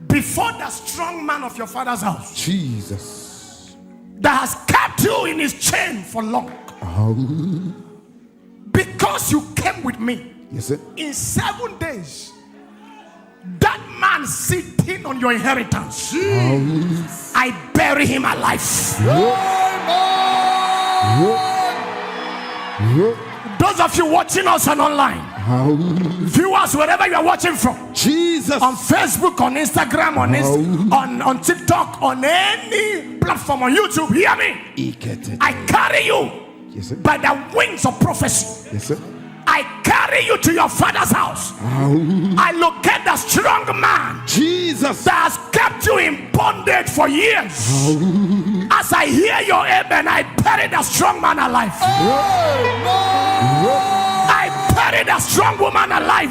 Before the strong man of your father's house, Jesus, that has kept you in his chain for long. Because you came with me. yes, sir. In 7 days, that man sitting on your inheritance, I bury him alive. Those of you watching us on online, viewers wherever you are watching from, Jesus, on Facebook, on Instagram, on TikTok, on any platform, on YouTube, hear me. I carry you, yes, sir. by the wings of prophecy. Yes, sir. I carry you to your father's house. I locate the strong man, Jesus, that has kept you in bondage for years. As I hear your amen, I bury the strong man alive. I buried a strong woman alive.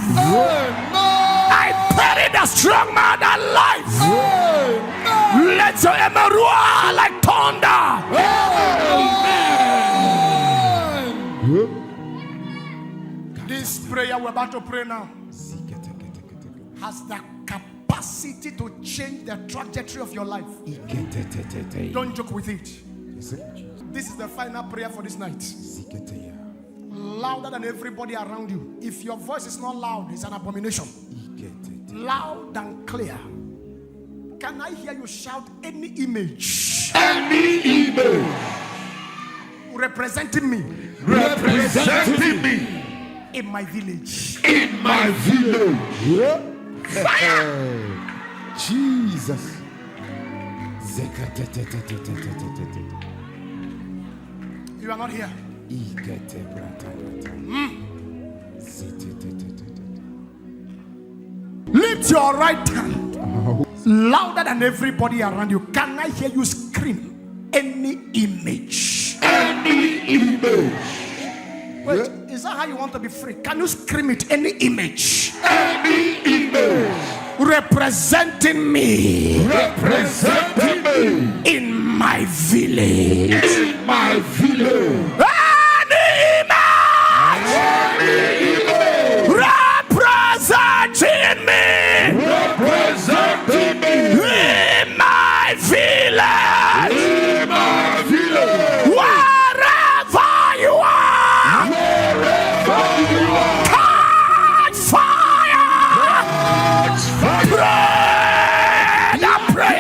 I buried a strong man alive. Let your amen roar like thunder. This prayer we're about to pray now has the capacity to change the trajectory of your life. Don't joke with it. This is the final prayer for this night. Louder than everybody around you. If your voice is not loud, it's an abomination. Loud and clear. Can I hear you shout any image? Any image representing me. Representing me. In my village. In my village. Yeah. Fire! Jesus. You are not here. Lift your right hand. Louder than everybody around you. Can I hear you scream any image? Any image. Wait, is that how you want to be free? Can you scream it? Any image? Any image representing me. Representing me. In my village. In my village. Any image. Representing me. Representing me. In my village. In my village. Wherever you are. Wherever you are. Catch fire. Catch fire. Pray and pray.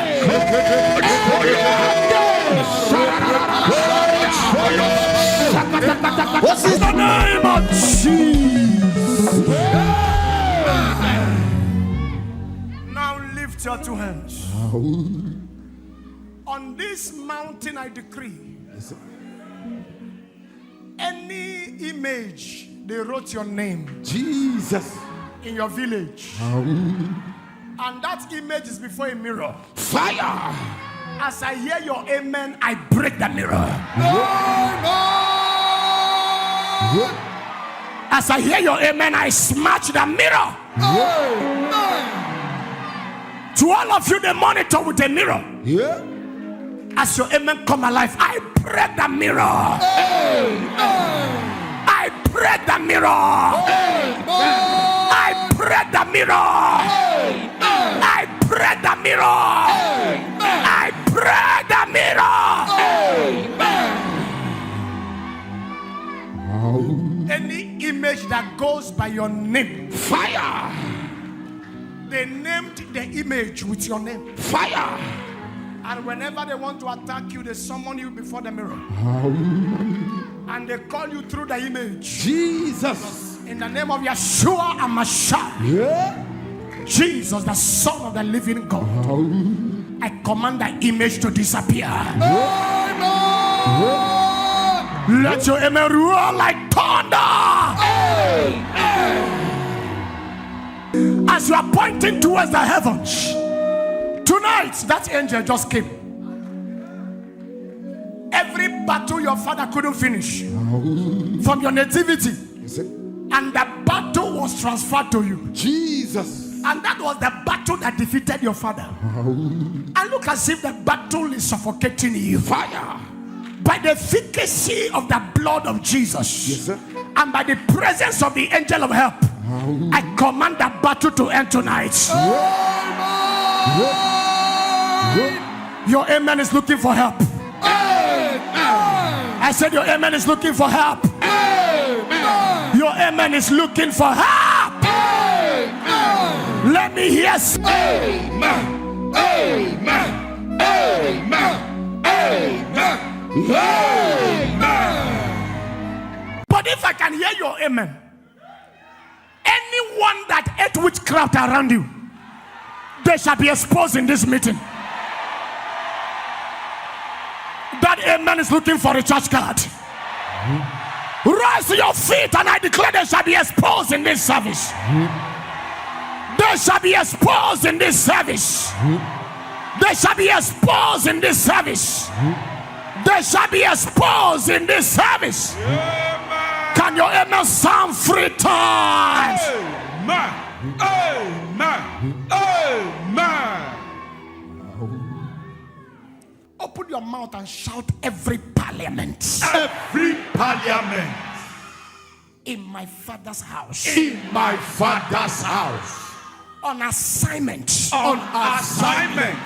What's in the name of Jesus? Now lift your two hands. On this mountain I decree, any image they wrote your name, Jesus, in your village, and that image is before a mirror. Fire. As I hear your amen, I break the mirror. As I hear your amen, I smash the mirror. To all of you, they monitor with a mirror. As your amen come alive, I break the mirror. I break the mirror. I break the mirror. I break the mirror. I break the mirror. Any image that goes by your name, Fire. they named the image with your name. Fire. And whenever they want to attack you, they summon you before the mirror. And they call you through the image. Jesus. In the name of Yeshua HaMashiach. Jesus, the Son of the living God. I command the image to disappear. Let your amen roar like thunder. As you are pointing towards the heavens, tonight that angel just came. Every battle your father couldn't finish from your nativity, and the battle was transferred to you. Jesus. And that was the battle that defeated your father. And look as if the battle is suffocating you. Fire. By the efficacy of the blood of Jesus, and by the presence of the angel of help, I command the battle to end tonight. Your amen is looking for help. I said your amen is looking for help. Your amen is looking for help. Let me hear. Amen. Amen. Amen. Amen. Amen. But if I can hear your amen, anyone that ate witchcraft around you, they shall be exposed in this meeting. That amen is looking for a church card. Rise to your feet and I declare they shall be exposed in this service. They shall be exposed in this service. They shall be exposed in this service. They shall be exposed in this service. Can your amen sound 3 times. Amen. Amen. Amen. Open your mouth and shout every parliament. Every parliament. In my father's house. In my father's house. On assignment. On assignment.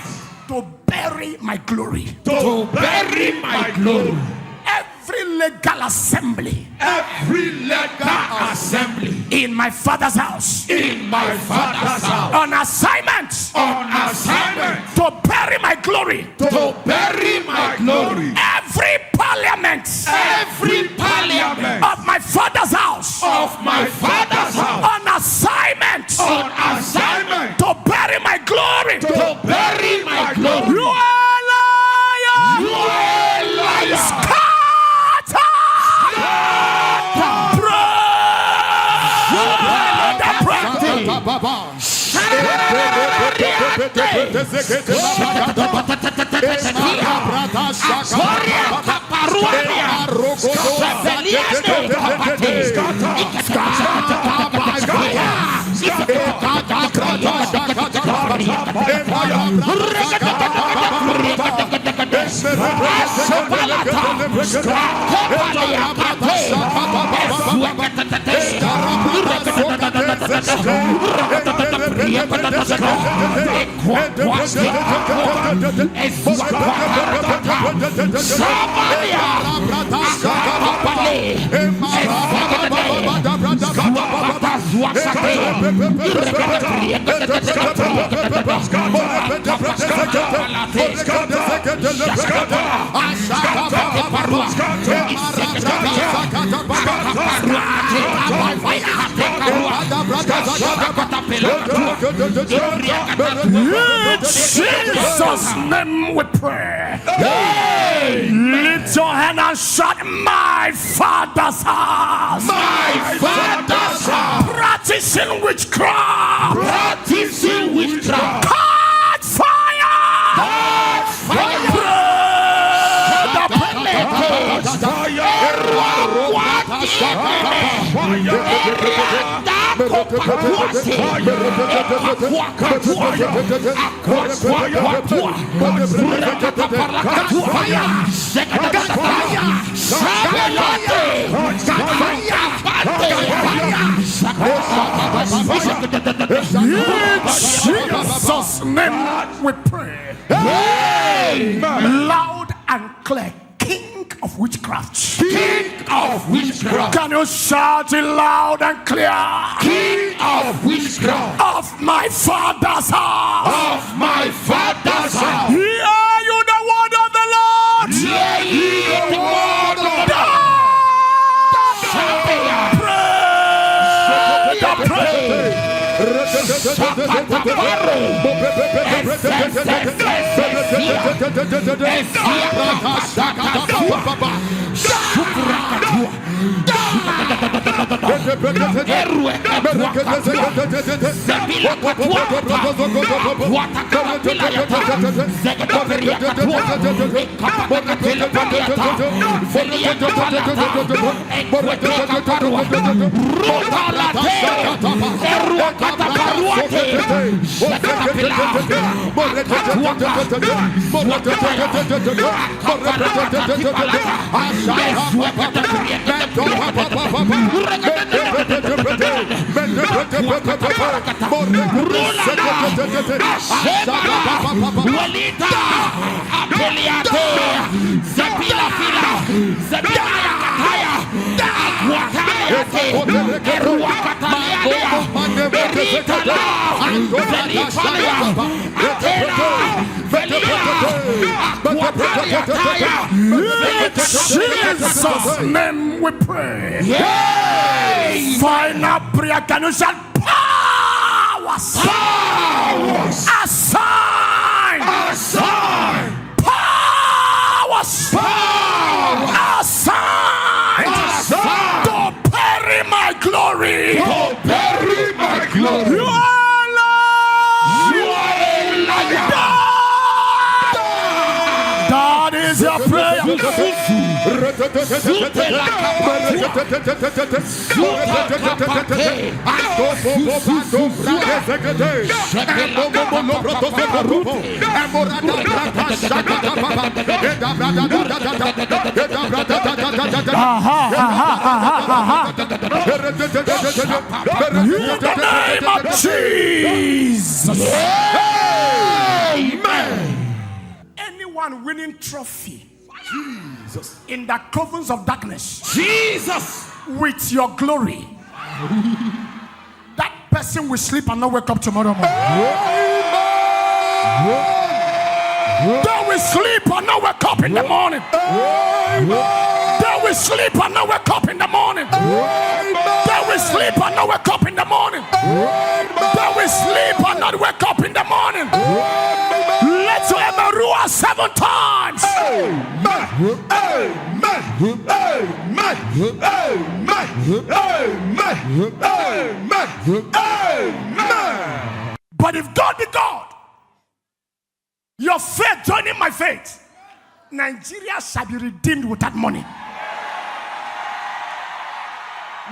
To bury my glory. To bury my glory. Every legal assembly. Every legal assembly. In my father's house. In my father's house. On assignment. On assignment. To bury my glory. To bury my glory. Every parliament. Every parliament. Of my father's house. Of my father's house. On assignment. On assignment. To bury my glory. To bury my glory. You are a liar. You are a liar. Jesus' name we pray. Lift your hand and shout, my father's house. My father's house. Practicing witchcraft. Practicing witchcraft. Catch fire. Catch fire. Jesus' name we pray. Loud and clear. King of witchcraft. King of witchcraft. Can you shout it loud and clear? King of witchcraft. Of my father's house. Of my father's house. Hear you the word of the Lord. Hear ye the word of the Lord. Jesus' name we pray. Final prayer. Can you shout powers? Powers. Assign. Assign. Powers. Powers. Assign. Assign. To bury my glory. To bury my glory. You are You are a liar. that is is your prayer. In the name of Jesus. Amen. Anyone winning trophy, Jesus, in the covens of darkness, Jesus, with your glory, that person will sleep and not wake up tomorrow morning. They will sleep and not wake up in the morning. They will sleep and not wake up in the morning. They will sleep and not wake up in the morning. They will sleep and not wake up in the morning. Let your amen roar 7 times. But if God be God, your faith joining my faith, Nigeria shall be redeemed with that money.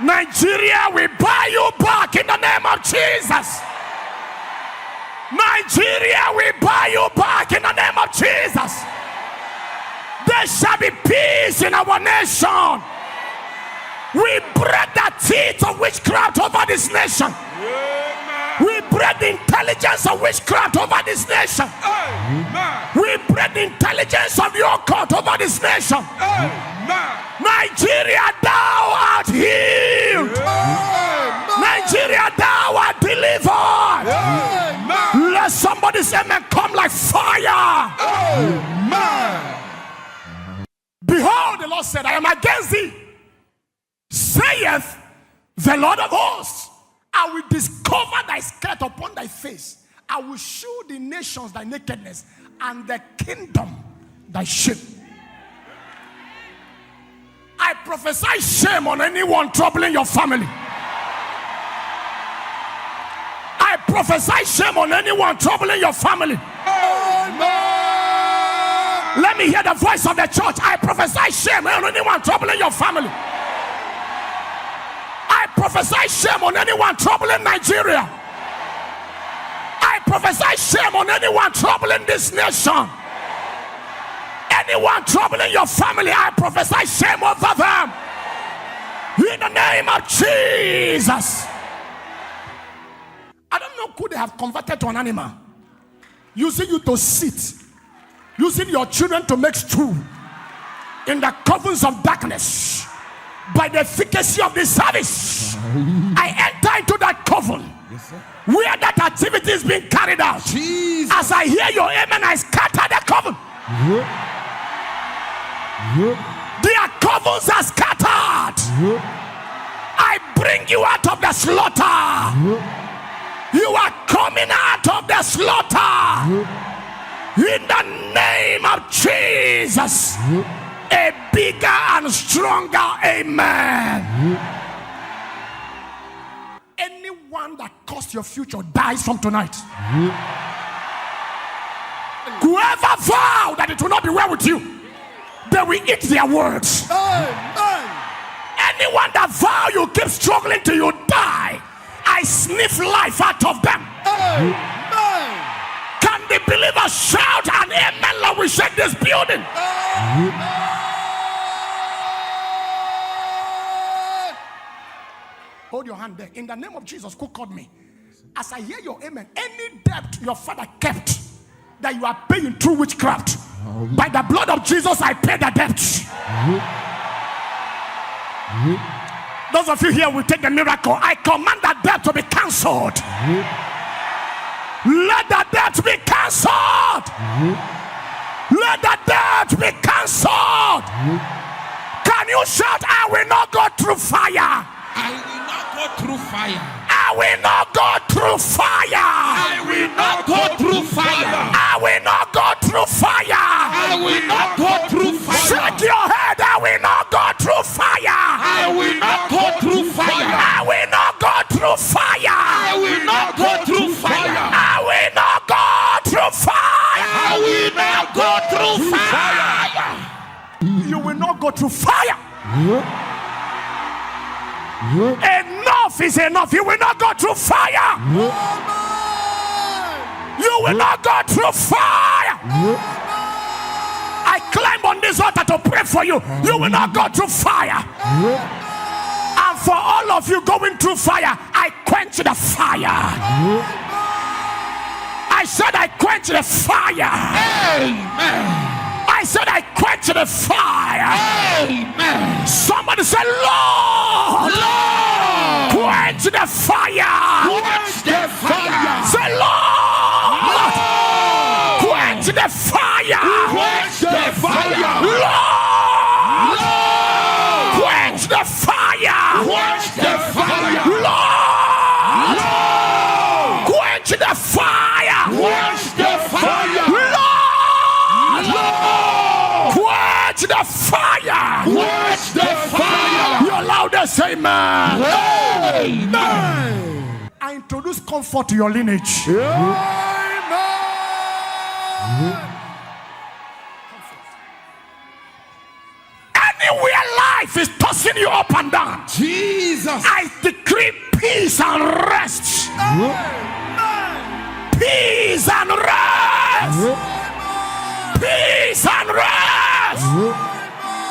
Nigeria will buy you back in the name of Jesus. Nigeria will buy you back in the name of Jesus. There shall be peace in our nation. We break the teeth of witchcraft over this nation. We break the intelligence of witchcraft over this nation. We break the intelligence of the occult over this nation. Nigeria, thou art healed. Nigeria, thou art delivered. Let somebody say, amen, come like fire. Behold, the Lord said, I am against thee, saith the Lord of hosts. I will discover thy skirt upon thy face. I will show the nations thy nakedness, and the kingdom thy shame. I prophesy shame on anyone troubling your family. I prophesy shame on anyone troubling your family. Let me hear the voice of the church. I prophesy shame on anyone troubling your family. I prophesy shame on anyone troubling Nigeria. I prophesy shame on anyone troubling this nation. Anyone troubling your family, I prophesy shame over them. In the name of Jesus. I don't know who they have converted to an animal, using you to sit, using your children to make stew in the covens of darkness. By the efficacy of this service, I enter into that coven where that activity is being carried out. Jesus. As I hear your amen, I scatter the coven. Their covens are scattered. I bring you out of the slaughter. You are coming out of the slaughter. In the name of Jesus. A bigger and stronger amen. Anyone that costs your future dies from tonight. Whoever vowed that it will not be well with you, they will eat their words. Anyone that vow you keep struggling till you die, I sniff life out of them. Can the believers shout an amen like we shake this building? Hold your hand there. In the name of Jesus, who called me? As I hear your amen, any debt your father kept that you are paying through witchcraft, by the blood of Jesus, I pay the debt. Those of you here will take the miracle. I command that debt to be cancelled. Let the debt be cancelled. Let the debt be cancelled. Can you shout, I will not go through fire? I will not go through fire. I will not go through fire. I will not go through fire. I will not go through fire. I will not go through fire. Shake your head. I will not go through fire. I will not go through fire. I will not go through fire. I will not go through fire. I will not go through fire. I will not go through fire. You will not go through fire. Enough is enough. You will not go through fire. You will not go through fire. I climb on this altar to pray for you. You will not go through fire. And for all of you going through fire, I quench the fire. I said I quench the fire. Amen. I said I quench the fire. Amen. Somebody say, Lord, Lord, quench the fire. Quench the fire. Say, Lord, Lord, quench the fire. Quench the fire. Lord, Lord, quench the fire. Quench the fire. Lord, Lord, quench the fire. Quench the fire. Lord, Lord, quench the fire. Quench the fire. Your loudest amen. Amen. I introduce comfort to your lineage. Amen. Anywhere life is tossing you up and down, Jesus, I decree peace and rest. Peace and rest. Peace and rest.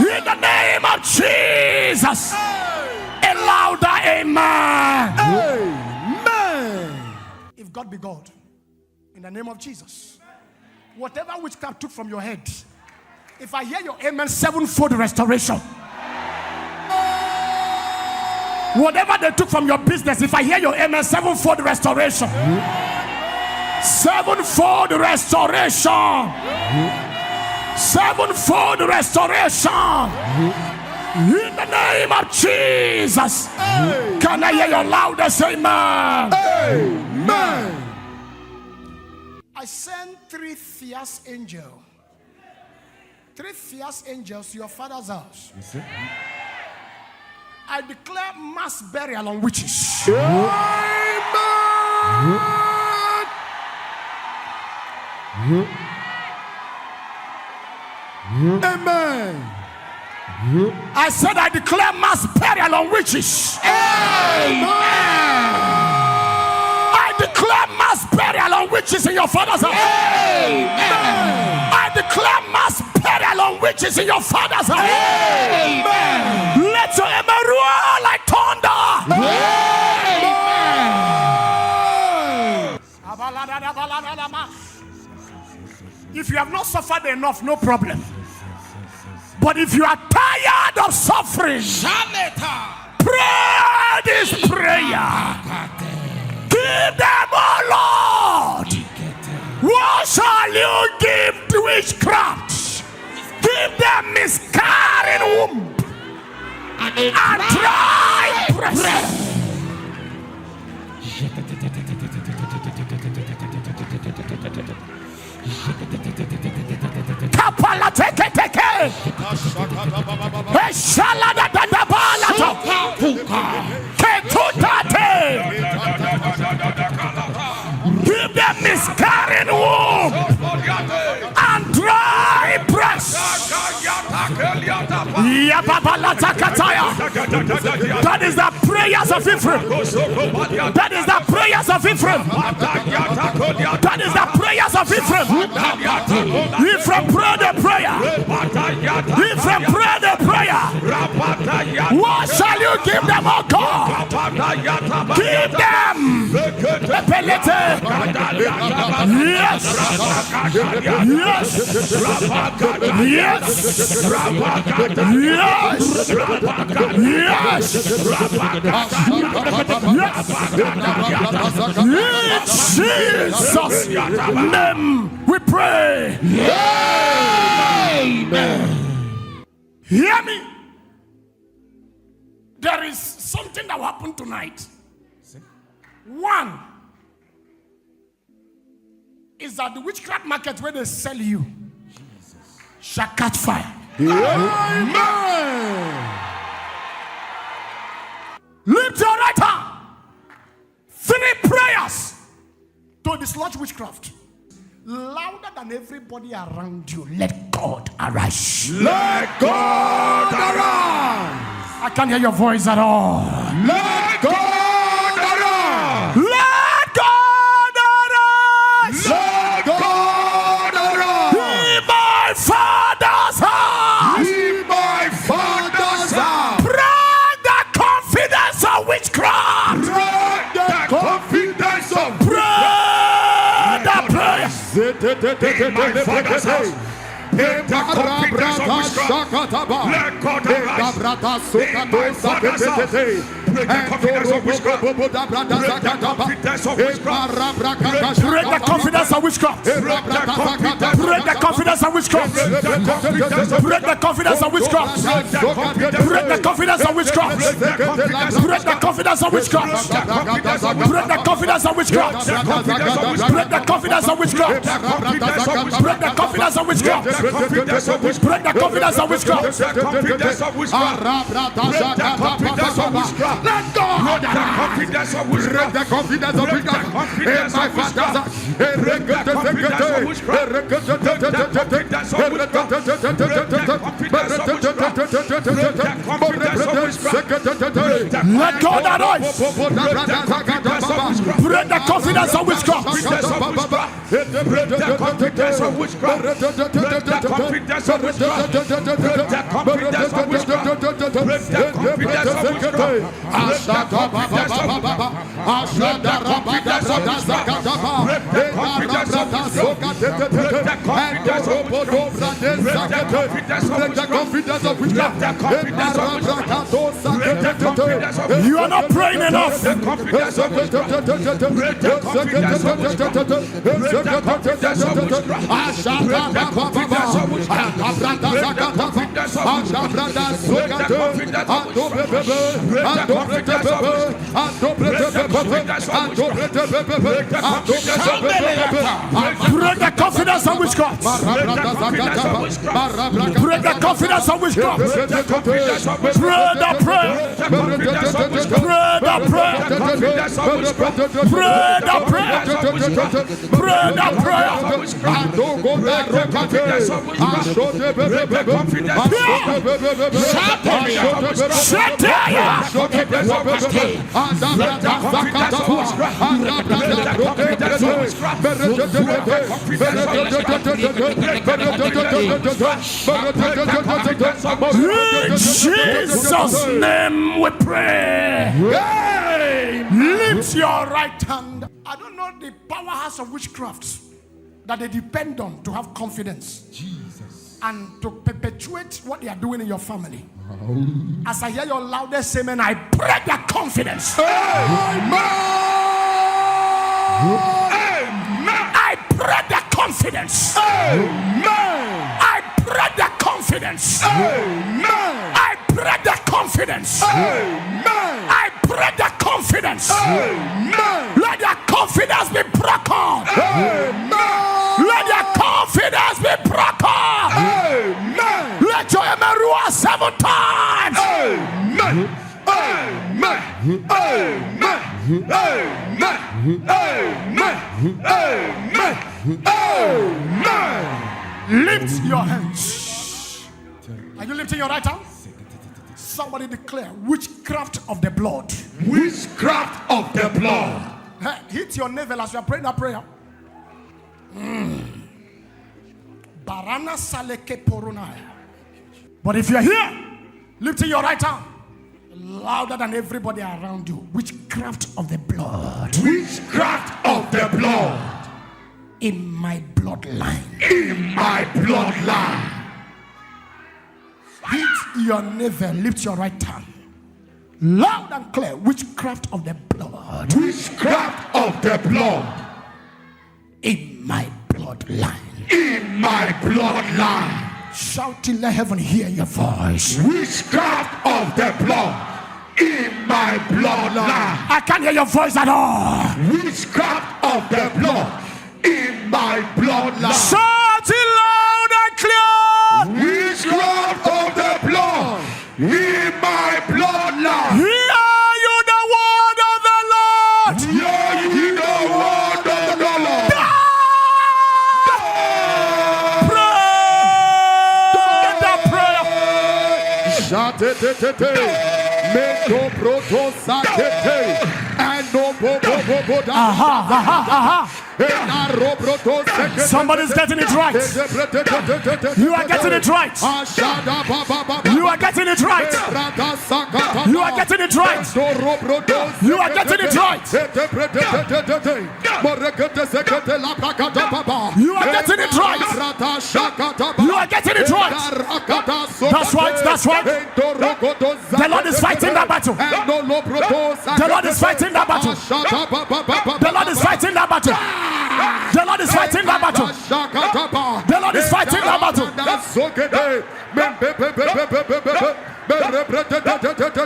In the name of Jesus. A louder amen. Amen. If God be God, in the name of Jesus, whatever witchcraft took from your head, if I hear your amen, sevenfold restoration. Whatever they took from your business, if I hear your amen, sevenfold restoration. Sevenfold restoration. Sevenfold restoration. In the name of Jesus. Can I hear your loudest amen? Amen. I send 3 fierce angels. 3 fierce angels to your father's house. I declare mass burial on witches. Amen. I said I declare mass burial on witches. Amen. I declare mass burial on witches in your father's house. Amen. I declare mass burial on witches in your father's house. Amen. Let your amen roar like thunder. Amen. If you have not suffered enough, no problem. But if you are tired of suffering, pray this prayer. Give them, oh Lord. What shall you give to witchcraft? Give them miscarrying womb and dry breast. Kapala teke teke. Eshala da da da balato. Ketutate. Give them miscarrying womb and dry breast. That is the prayers of Ephraim. That is the prayers of Ephraim. That is the prayers of Ephraim. Ephraim, pray the prayer. Ephraim, pray the prayer. What shall you give them, oh God? Give them. Yes. Yes. Yes. Yes. Jesus' name we pray. Amen. Hear me. There is something that will happen tonight. One is that the witchcraft market where they sell you shall catch fire. Amen. Lift your right hand. 3 prayers to dislodge witchcraft. louder than everybody around you, let God arise. Let God arise. I can't hear your voice at all. Let God arise. Let God arise. Let God arise. In my Father's house. In my Father's house. Break the confidence of witchcraft. Break the confidence of Break the prayer. In my Father's house. Let the confidence of witchcraft. Let God arise. In my Father's house. Break the confidence of witchcraft. Break the confidence of witchcraft. Break the confidence of witchcraft. Break the confidence of witchcraft. Break the confidence of witchcraft. Break the confidence of witchcraft. Break the confidence of witchcraft. Break the confidence of witchcraft. Break the confidence of witchcraft. Break the confidence of witchcraft. Break the confidence of witchcraft. Let God break the confidence of witchcraft. break the confidence of witchcraft. In my Father's house. Break the confidence of witchcraft. Let God arise. Break the confidence of witchcraft. Break the confidence of witchcraft. Break the confidence of witchcraft. Break the confidence of witchcraft. Break the confidence of witchcraft. You are not praying enough. Break the confidence of witchcraft. Break the confidence of witchcraft. Pray the prayer. Pray the prayer. Pray the prayer. Pray the prayer. In Jesus' name we pray. Lift your right hand. I don't know the powerhouse of witchcraft that they depend on to have confidence. Jesus. And to perpetuate what they are doing in your family. As I hear your loudest amen, I break their confidence. Amen. I break their confidence. Amen. I break their confidence. Amen. I break their confidence. Amen. I break their confidence. Amen. Let their confidence be broken. Amen. Let their confidence be broken. Amen. Let your amen roar 7 times. Amen. Amen. Amen. Amen. Amen. Amen. Lift your hands. Are you lifting your right hand? Somebody declare witchcraft of the blood. Witchcraft of the blood. Hey, hit your navel as you are praying that prayer. Barana saleke porunaya. But if you're here, lifting your right hand louder than everybody around you. Witchcraft of the blood. Witchcraft of the blood. In my bloodline. In my bloodline. Hit your navel, lift your right hand. Loud and clear, witchcraft of the blood. Witchcraft of the blood. In my bloodline. In my bloodline. Shout till let heaven hear your voice. Witchcraft of the blood. In my bloodline. I can't hear your voice at all. Witchcraft of the blood. In my bloodline. Shout it loud and clear. Witchcraft of the blood. In my bloodline. Hear you the word of the Lord. Hear ye the word of the Lord. Die! Shatete, Mendo Proto Sakete, and no Bobo. Somebody's getting it right. You are getting it right. You are getting it right. You are getting it right. You are getting it right. You are getting it right. You are getting it right. That's right. That's right. The Lord is fighting that battle. The Lord is fighting that battle. The Lord is fighting that battle. The Lord is fighting that battle. The Lord is fighting that battle.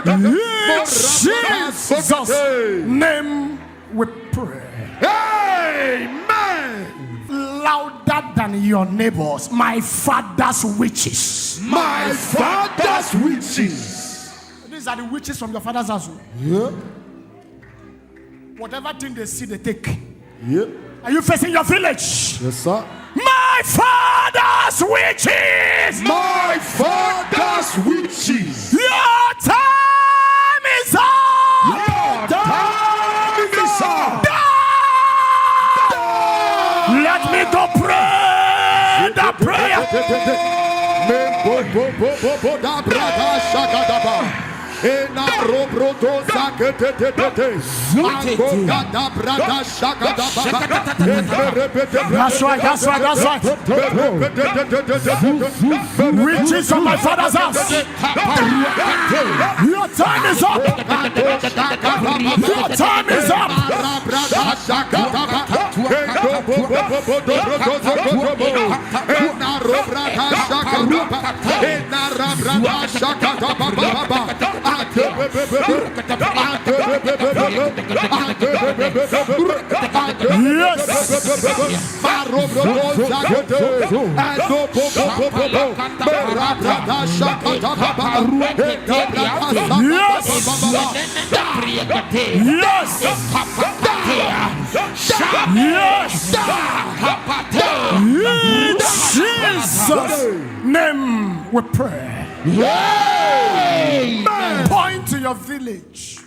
In Jesus' name we pray. Amen. Louder than your neighbors, my father's witches. My father's witches. These are the witches from your father's house. Yeah. Whatever thing they see, they take. Yeah. Are you facing your village? Yes, sir. My father's witches. My father's witches. Your time is up. Your time is up. Let me go pray the prayer. Ena robroto zakete da brada shakada baba. That's right, that's right, that's right. Witches from my father's house. Your time is up. Your time is up. Yes. Yes. Yes. In Jesus' name we pray. Amen. Point to your village.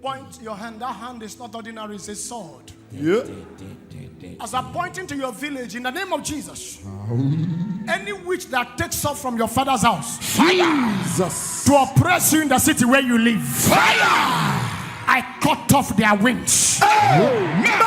Point your hand. That hand is not ordinary, it's a sword. Yeah. As I'm pointing to your village, in the name of Jesus, any witch that takes off from your father's house, Jesus, to oppress you in the city where you live, fire, I cut off their wings. Amen.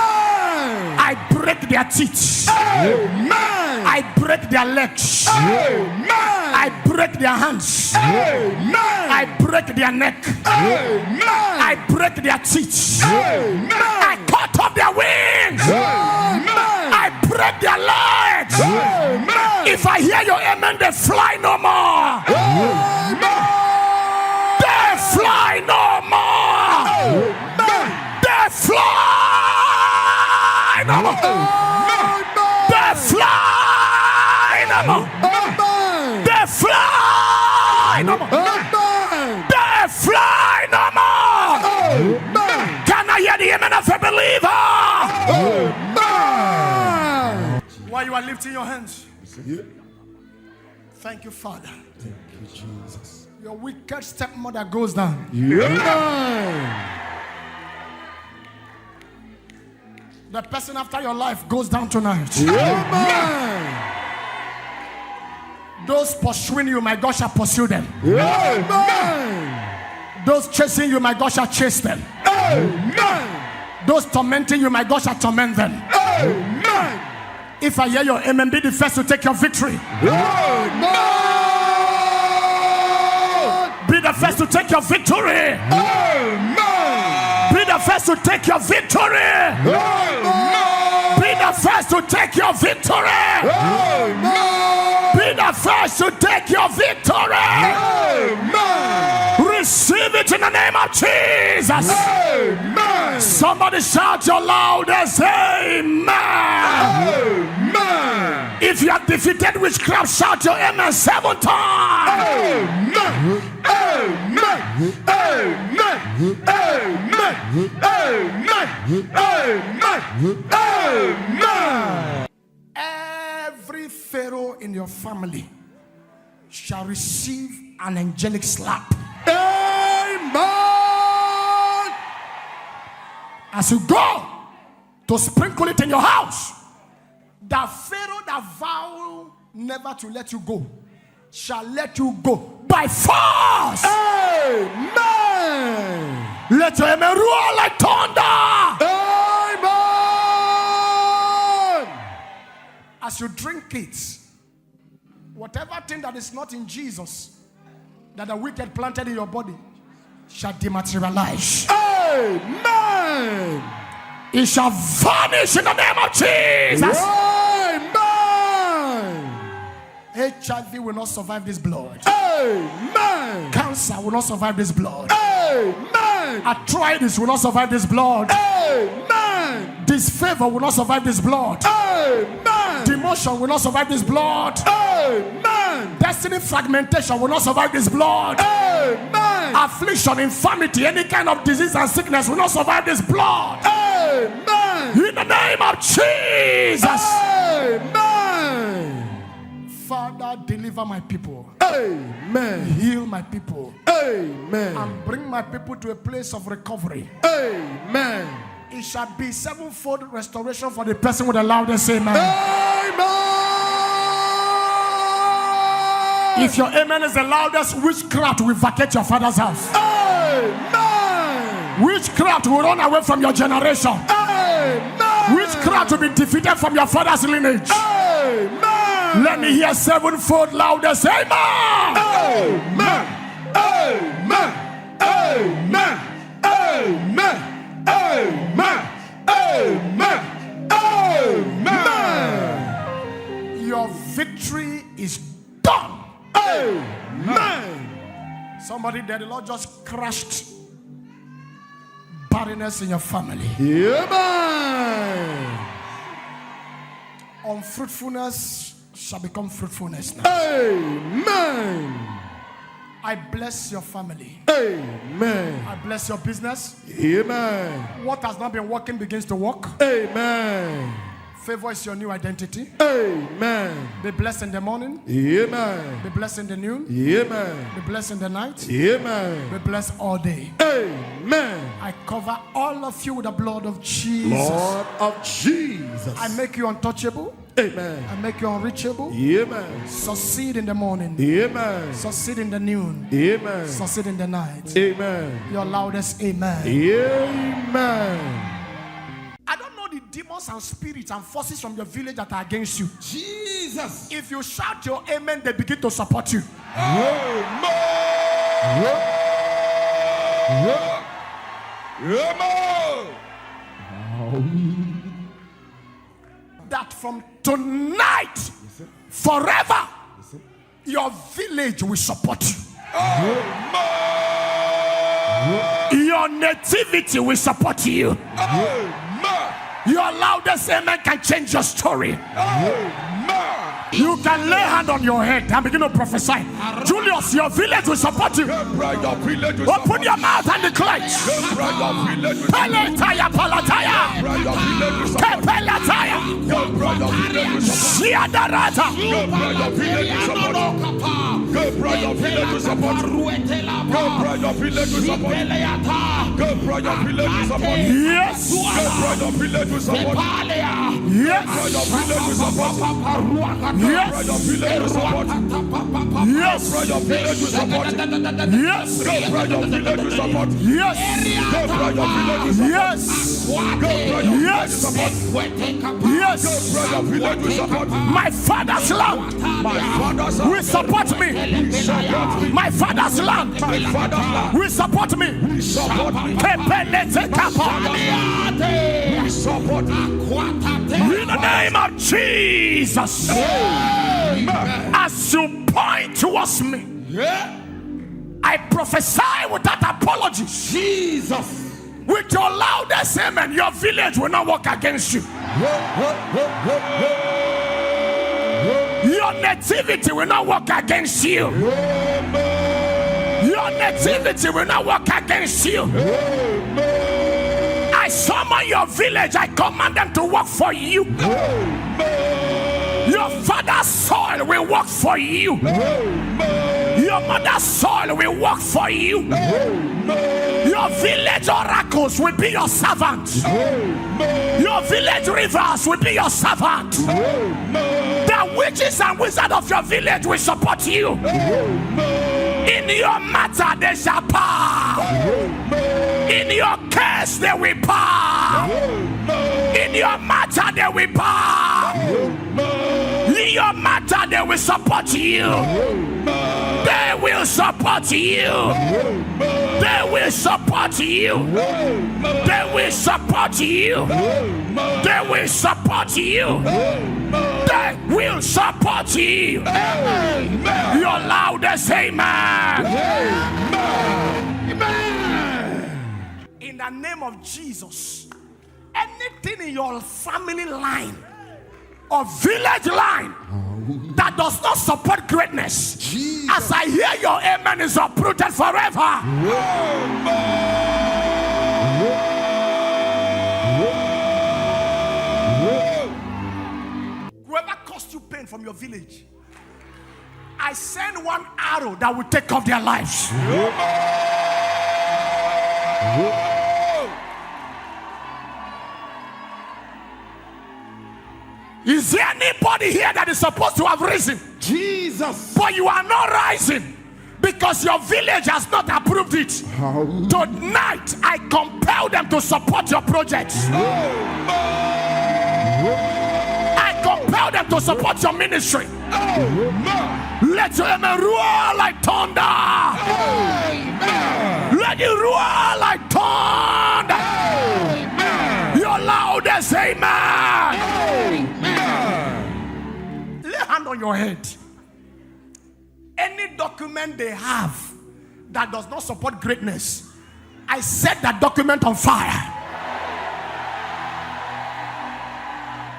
I break their teeth. Amen. I break their legs. Amen. I break their hands. Amen. I break their neck. Amen. I break their teeth. Amen. I cut off their wings. Amen. I break their legs. Amen. If I hear your amen, they fly no more. Amen. They fly no more. Amen. They fly no more. They fly no more. They fly no more. They fly no more. Can I hear the amen of a believer? While you are lifting your hands, thank you, Father. Thank you, Jesus. Your wicked stepmother goes down. The person after your life goes down tonight. Those pursuing you, my God shall pursue them. Those chasing you, my God shall chase them. Those tormenting you, my God shall torment them. If I hear your amen, be the first to take your victory. Be the first to take your victory. Be the first to take your victory. Be the first to take your victory. Be the first to take your victory. Receive it in the name of Jesus. Somebody shout your loudest amen. If you have defeated witchcraft, shout your amen 7 times. Every pharaoh in your family shall receive an angelic slap. Amen. As you go to sprinkle it in your house, the Pharaoh that vowed never to let you go shall let you go by force. Amen. Let your amen roar like thunder. Amen. As you drink it, whatever thing that is not in Jesus that the wicked planted in your body shall dematerialize. Amen. It shall vanish in the name of Jesus. Amen. HIV will not survive this blood. Amen. Cancer will not survive this blood. Amen. Arthritis will not survive this blood. Amen. Disfavor will not survive this blood. Amen. Demotion will not survive this blood. Amen. Destiny fragmentation will not survive this blood. Amen. Affliction, infirmity, any kind of disease and sickness will not survive this blood. Amen. In the name of Jesus. Amen. Father, deliver my people. Amen. Heal my people. Amen. And bring my people to a place of recovery. Amen. It shall be sevenfold restoration for the person with the loudest amen. Amen. If your amen is the loudest, witchcraft will vacate your father's house. Amen. Witchcraft will run away from your generation. Amen. Witchcraft will be defeated from your father's lineage. Amen. Let me hear sevenfold loudest amen. Amen. Amen. Amen. Amen. Amen. Amen. Amen. Your victory is done. Amen. Somebody there, the Lord just crushed barrenness in your family. Amen. Unfruitfulness shall become fruitfulness now. Amen. I bless your family. Amen. I bless your business. Amen. What has not been working begins to work. Amen. Favor is your new identity. Amen. Be blessed in the morning. Amen. Be blessed in the noon. Amen. Be blessed in the night. Amen. Be blessed all day. Amen. I cover all of you with the blood of Jesus. Lord of Jesus. I make you untouchable. Amen. I make you unreachable. Amen. Succeed in the morning. Amen. Succeed in the noon. Amen. Succeed in the night. Amen. Your loudest amen. Amen. I don't know the demons and spirits and forces from your village that are against you. Jesus. If you shout your amen, they begin to support you. Amen. That from tonight, forever, your village will support you. Your nativity will support you. Your loudest amen can change your story. You can lay hand on your head and begin to prophesy. Julius, your village will support you. Open your mouth and declare. Palataya, palataya. Kepelataya. Shiadarata. Yes. Yes. Yes. Yes. Yes. Yes. My father's land will support me. My father's land will support me. In the name of Jesus. As you point towards me, I prophesy without apologies. Jesus. With your loudest amen, your village will not work against you. Your nativity will not work against you. Your nativity will not work against you. I summon your village. I command them to work for you. Your Your father's soil will work for you. Your mother's soil will work for you. Your village oracles will be your servants. Your village rivers will be your servant. The witches and wizards of your village will support you. In your matter they shall power. In your case they will power. In your matter they will power. In your matter they will support you. They will support you. They will support you. They will support you. They will support you. They will support you. Your loudest amen. In the name of Jesus, anything in your family line or village line that does not support greatness, Jesus, as I hear your amen, is uprooted forever. Whoever caused you pain from your village, I send one arrow that will take off their lives. Is there anybody here that is supposed to have risen? Jesus. But you are not rising because your village has not approved it. Tonight, I compel them to support your project. I compel them to support your ministry. Let your amen roar like thunder. Let it roar like thunder. Your loudest amen. Lay hand on your head. Any document they have that does not support greatness, I set that document on fire.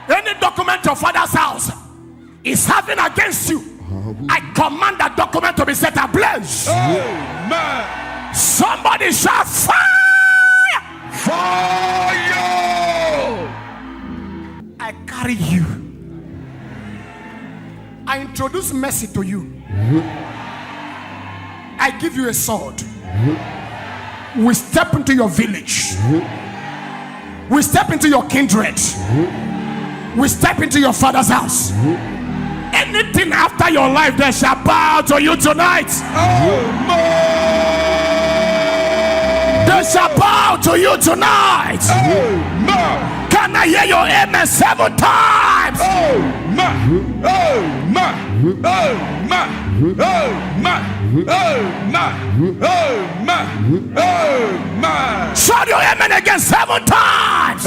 Any document your father's house is having against you, I command that document to be set ablaze. Somebody shout fire! Fire! I carry you. I introduce mercy to you. I give you a sword. We step into your village. We step into your kindred. We step into your father's house. Anything after your life, they shall bow to you tonight. They shall bow to you tonight. Can I hear your amen 7 times? Shout your amen again 7 times.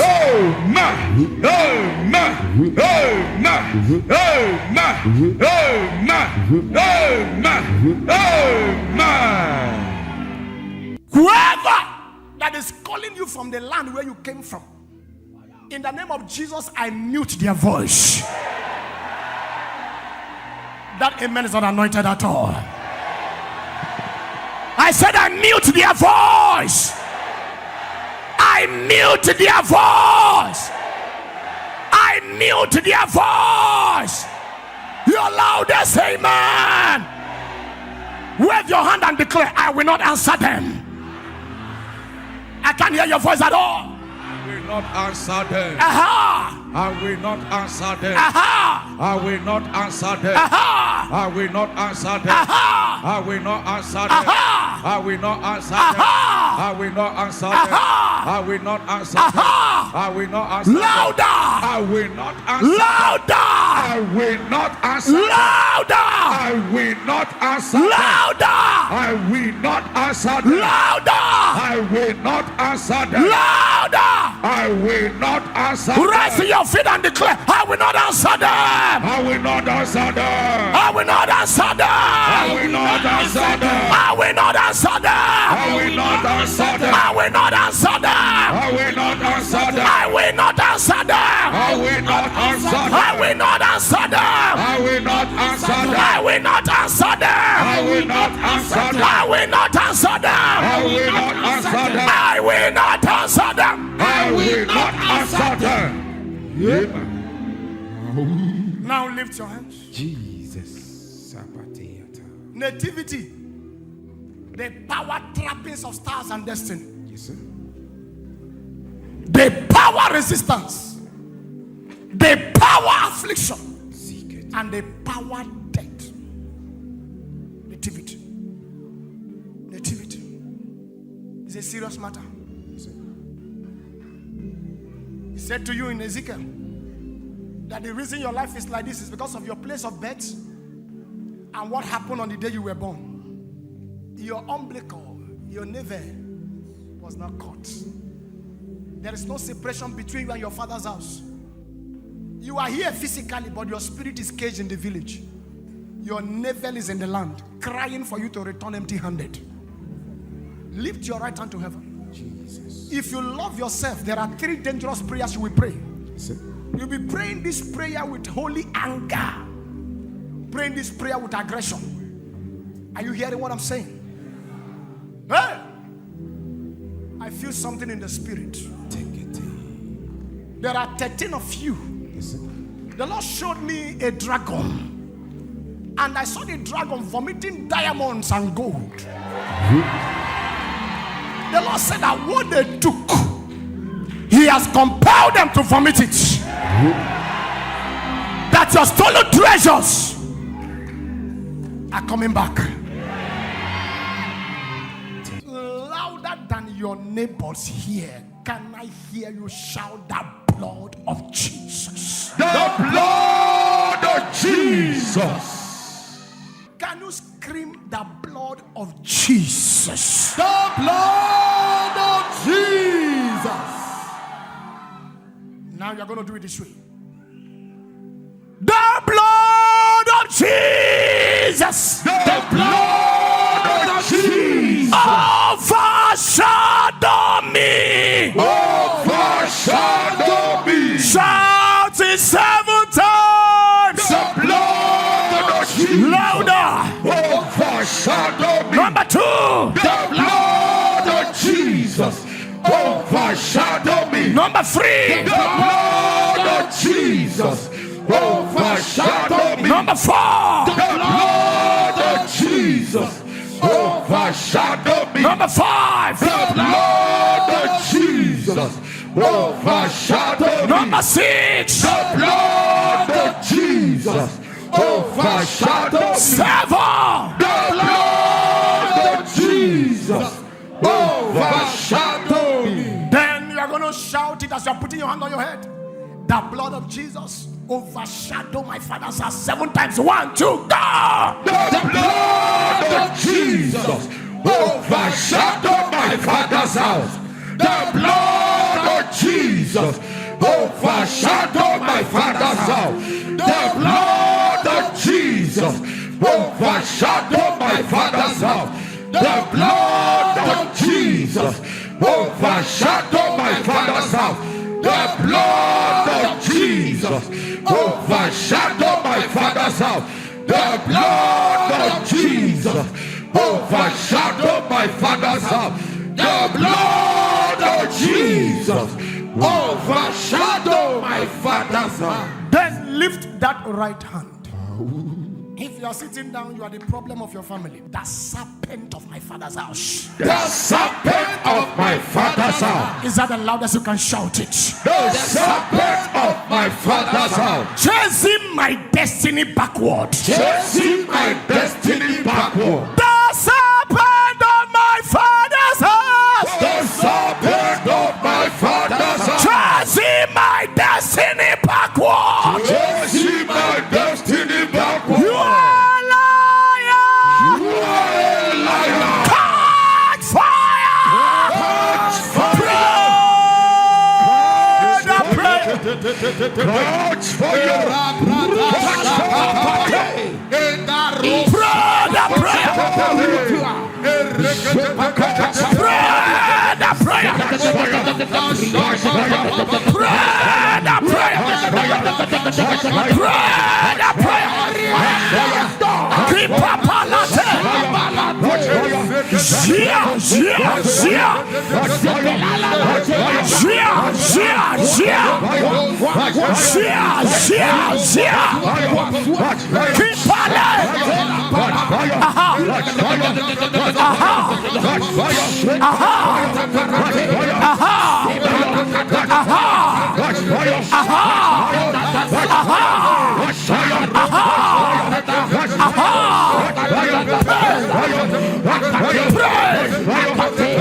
Whoever that is calling you from the land where you came from, in the name of Jesus, I mute their voice. That amen is not anointed at all. I said I mute their voice. I mute their voice. I mute their voice. Your loudest amen. Wave your hand and declare, I will not answer them. I can't hear your voice at all. I will not answer them. Aha. I will not answer them. Aha. I will not answer them. Aha. I will not answer them. Aha. I will not answer them. Aha. I will not answer them. Aha. I will not answer them. Aha. I will not answer Aha. them. I will not answer them. Louder. I will not answer them. Louder. I will not answer them. Louder. I will not answer them. Louder. I will not answer them. Louder. I will not answer them. Louder. I will not answer them. Rise to your feet and declare, I will not answer them. I will not answer them. I will not answer them. I will not answer them. I will not answer them. I will not answer them. I will not answer them. I will not answer them. I will not answer them. I will not answer them. I will not answer them. I will not answer them. I will not answer them. I will not answer them. I will not answer them. I will not answer them. I will not answer them. I will not answer them. Amen. Now lift your hands. Jesus. Nativity. The power trappings of stars and destiny. Yes, sir. The power resistance. The power affliction. And the power death. Nativity. Nativity. It's a serious matter. Yes, sir. He said to you in Ezekiel that the reason your life is like this is because of your place of birth and what happened on the day you were born. Your umbilical, your navel was not caught. There is no separation between you and your father's house. You are here physically, but your spirit is caged in the village. Your navel is in the land, crying for you to return empty-handed. Lift your right hand to heaven. Jesus. If you love yourself, there are 3 dangerous prayers you will pray. Yes, sir. You'll be praying this prayer with holy anger. Praying this prayer with aggression. Are you hearing what I'm saying? Hey! I feel something in the spirit. Take it. There are 13 of you. Yes, sir. The Lord showed me a dragon. And I saw the dragon vomiting diamonds and gold. The Lord said that what they took, He has compelled them to vomit it. That your stolen treasures are coming back. Louder than your neighbors here, can I hear you shout the blood of Jesus? The blood of Jesus. Can you scream the blood of Jesus? The blood of Jesus. Now you're going to do it this way. The blood of Jesus. The blood of Jesus. Overshadow me. Overshadow me. Shout it 7 times. The blood of Jesus. Louder. Overshadow me. Number 2. The blood of Jesus. Overshadow me. Number 3. The blood of Jesus. Overshadow me. Number 4. The blood of Jesus. Overshadow me. Number 5. The blood of Jesus. Overshadow me. Number 6. The blood of Jesus. Overshadow me. 7. The blood of Jesus. Overshadow me. Then you are going to shout it as you are putting your hand on your head. The blood of Jesus overshadow my father's house 7 times. 1, 2, go! The blood of Jesus overshadow my father's house. The blood of Jesus overshadow my father's house. The blood of Jesus overshadow my father's house. The blood of Jesus overshadow my father's house. The blood of Jesus overshadow my father's house. The blood of Jesus overshadow my father's house. The blood of Jesus overshadow my father's house. Then lift that right hand. If you are sitting down, you are the problem of your family. The serpent of my father's house. The serpent of my father's house. Is that the loudest you can shout it? The serpent of my father's house. Chasing my destiny backward. Chasing my destiny backward. The serpent of my father's house. The serpent of my father's house. Chasing my destiny backward. Chasing my destiny backward. You are a liar. You are a liar. Catch fire. Catch fire. Catch fire.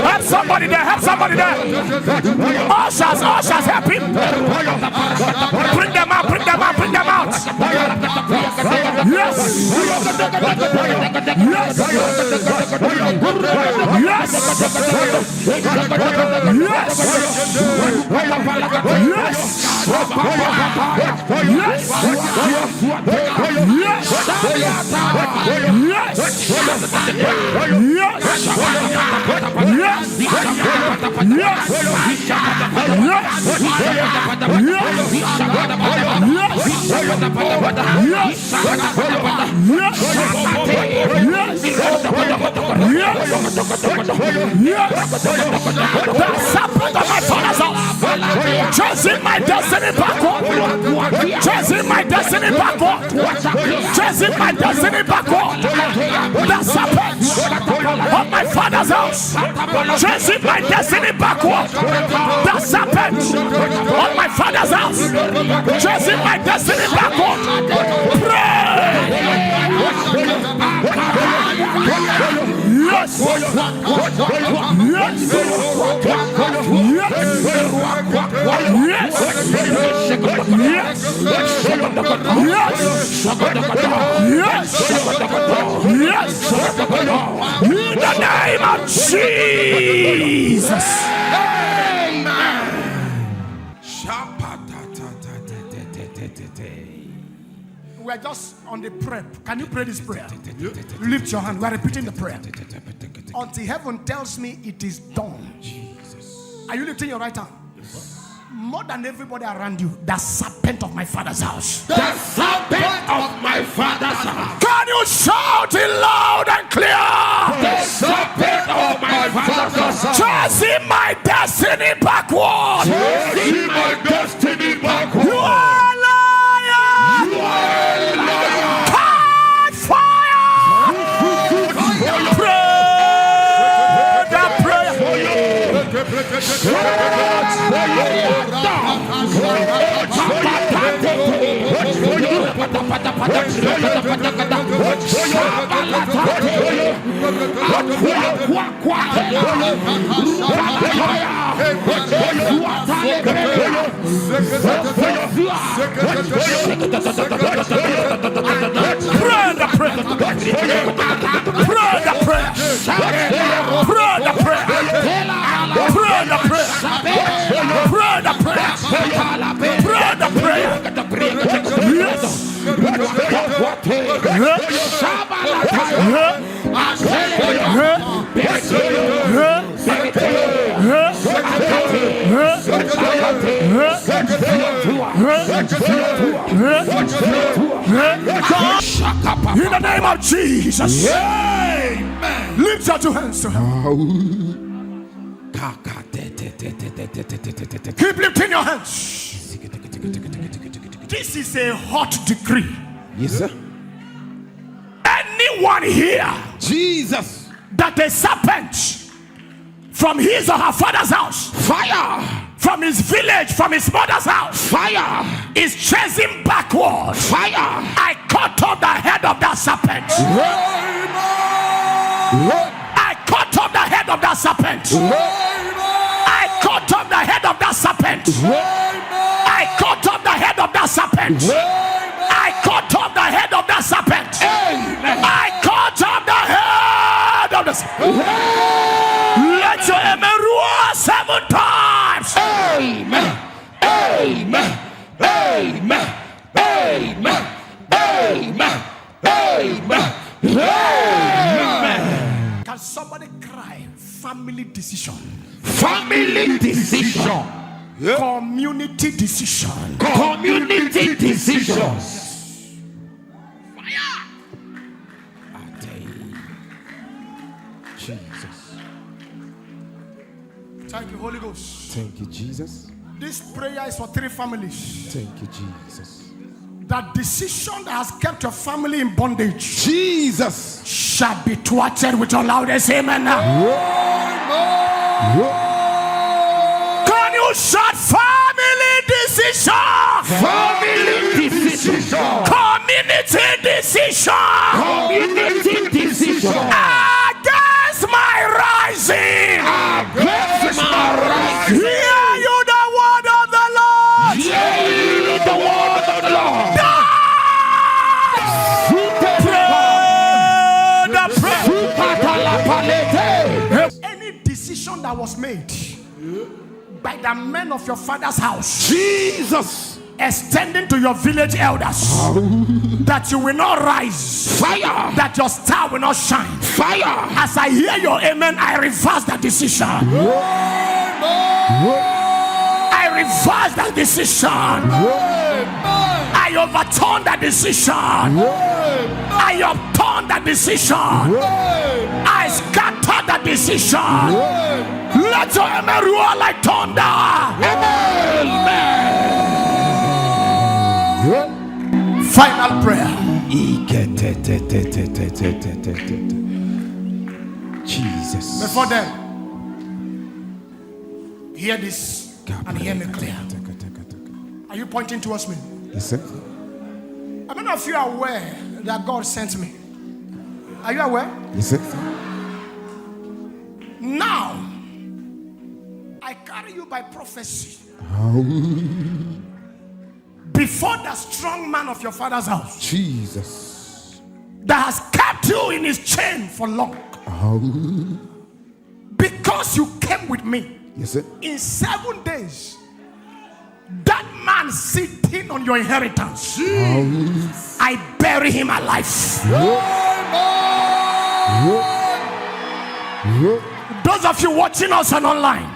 Help somebody there, help somebody there. Ushers, help him. Bring them out, bring them out, bring them out. Yes. Yes. Yes. Chasing my destiny backward. Chasing my destiny backward. Chasing my destiny backward. The serpent of my father's house. Chasing my destiny backward. The serpent of my father's house. Chasing my destiny backward. Pray. Yes. Yes. In the name of Jesus. Amen. We're just on the prayer. Can you pray this prayer? Lift your hand. We're repeating the prayer until heaven tells me it is done. Jesus. Are you lifting your right hand? More than everybody around you, the serpent of my father's house. The serpent of my father's house. Can you shout it loud and clear? The serpent of my father's house. Chasing my destiny backward. Chasing my destiny backward. You are a liar. You are a liar. Catch fire. Pray the prayer. In the name of Jesus. Amen. Lift your two hands to heaven. Keep lifting your hands. This is a hot decree. Yes, sir. Anyone here, Jesus, that a serpent from his or her father's house, Fire. from his village, from his mother's house, Fire. is chasing backward. Fire. I cut off the head of that serpent. I cut off the head of that serpent. I cut off the head of that serpent. I cut off the head of that serpent. I cut off the head of that serpent. I cut off the head of the serpent. Let your amen roar 7 times. Amen. Amen. Amen. Amen. Amen. Amen. Amen. Can somebody cry? Family decision. Family decision. Community decision. Community decisions. Jesus. Thank you, Holy Ghost. Thank you, Jesus. This prayer is for 3 families. Thank you, Jesus. That decision that has kept your family in bondage, Jesus, shall be thwarted with your loudest amen. Can you shout family decision? family decision, Community decision. community decision, Against my rising. against my rising. Hear you the word of the Lord. Hear ye the word of the Lord. Any decision that was made by the men of your father's house, Jesus, extending to your village elders, that you will not rise, fire, that your star will not shine. fire. As I hear your amen, I reverse that decision. I reverse that decision. I overturn that decision. I upturn that decision. I scatter that decision. Let your amen roar like thunder. Amen. Final prayer. Jesus. Before then, hear this and hear me clear. Are you pointing towards me? Yes, sir. I don't know if you are aware that God sent me. Are you aware? Yes, sir. Now, I carry you by prophecy before the strong man of your father's house Jesus. that has kept you in his chain for long. Because you came with me. Yes, sir. In 7 days, that man sitting on your inheritance, I bury him alive. Those of you watching us on online,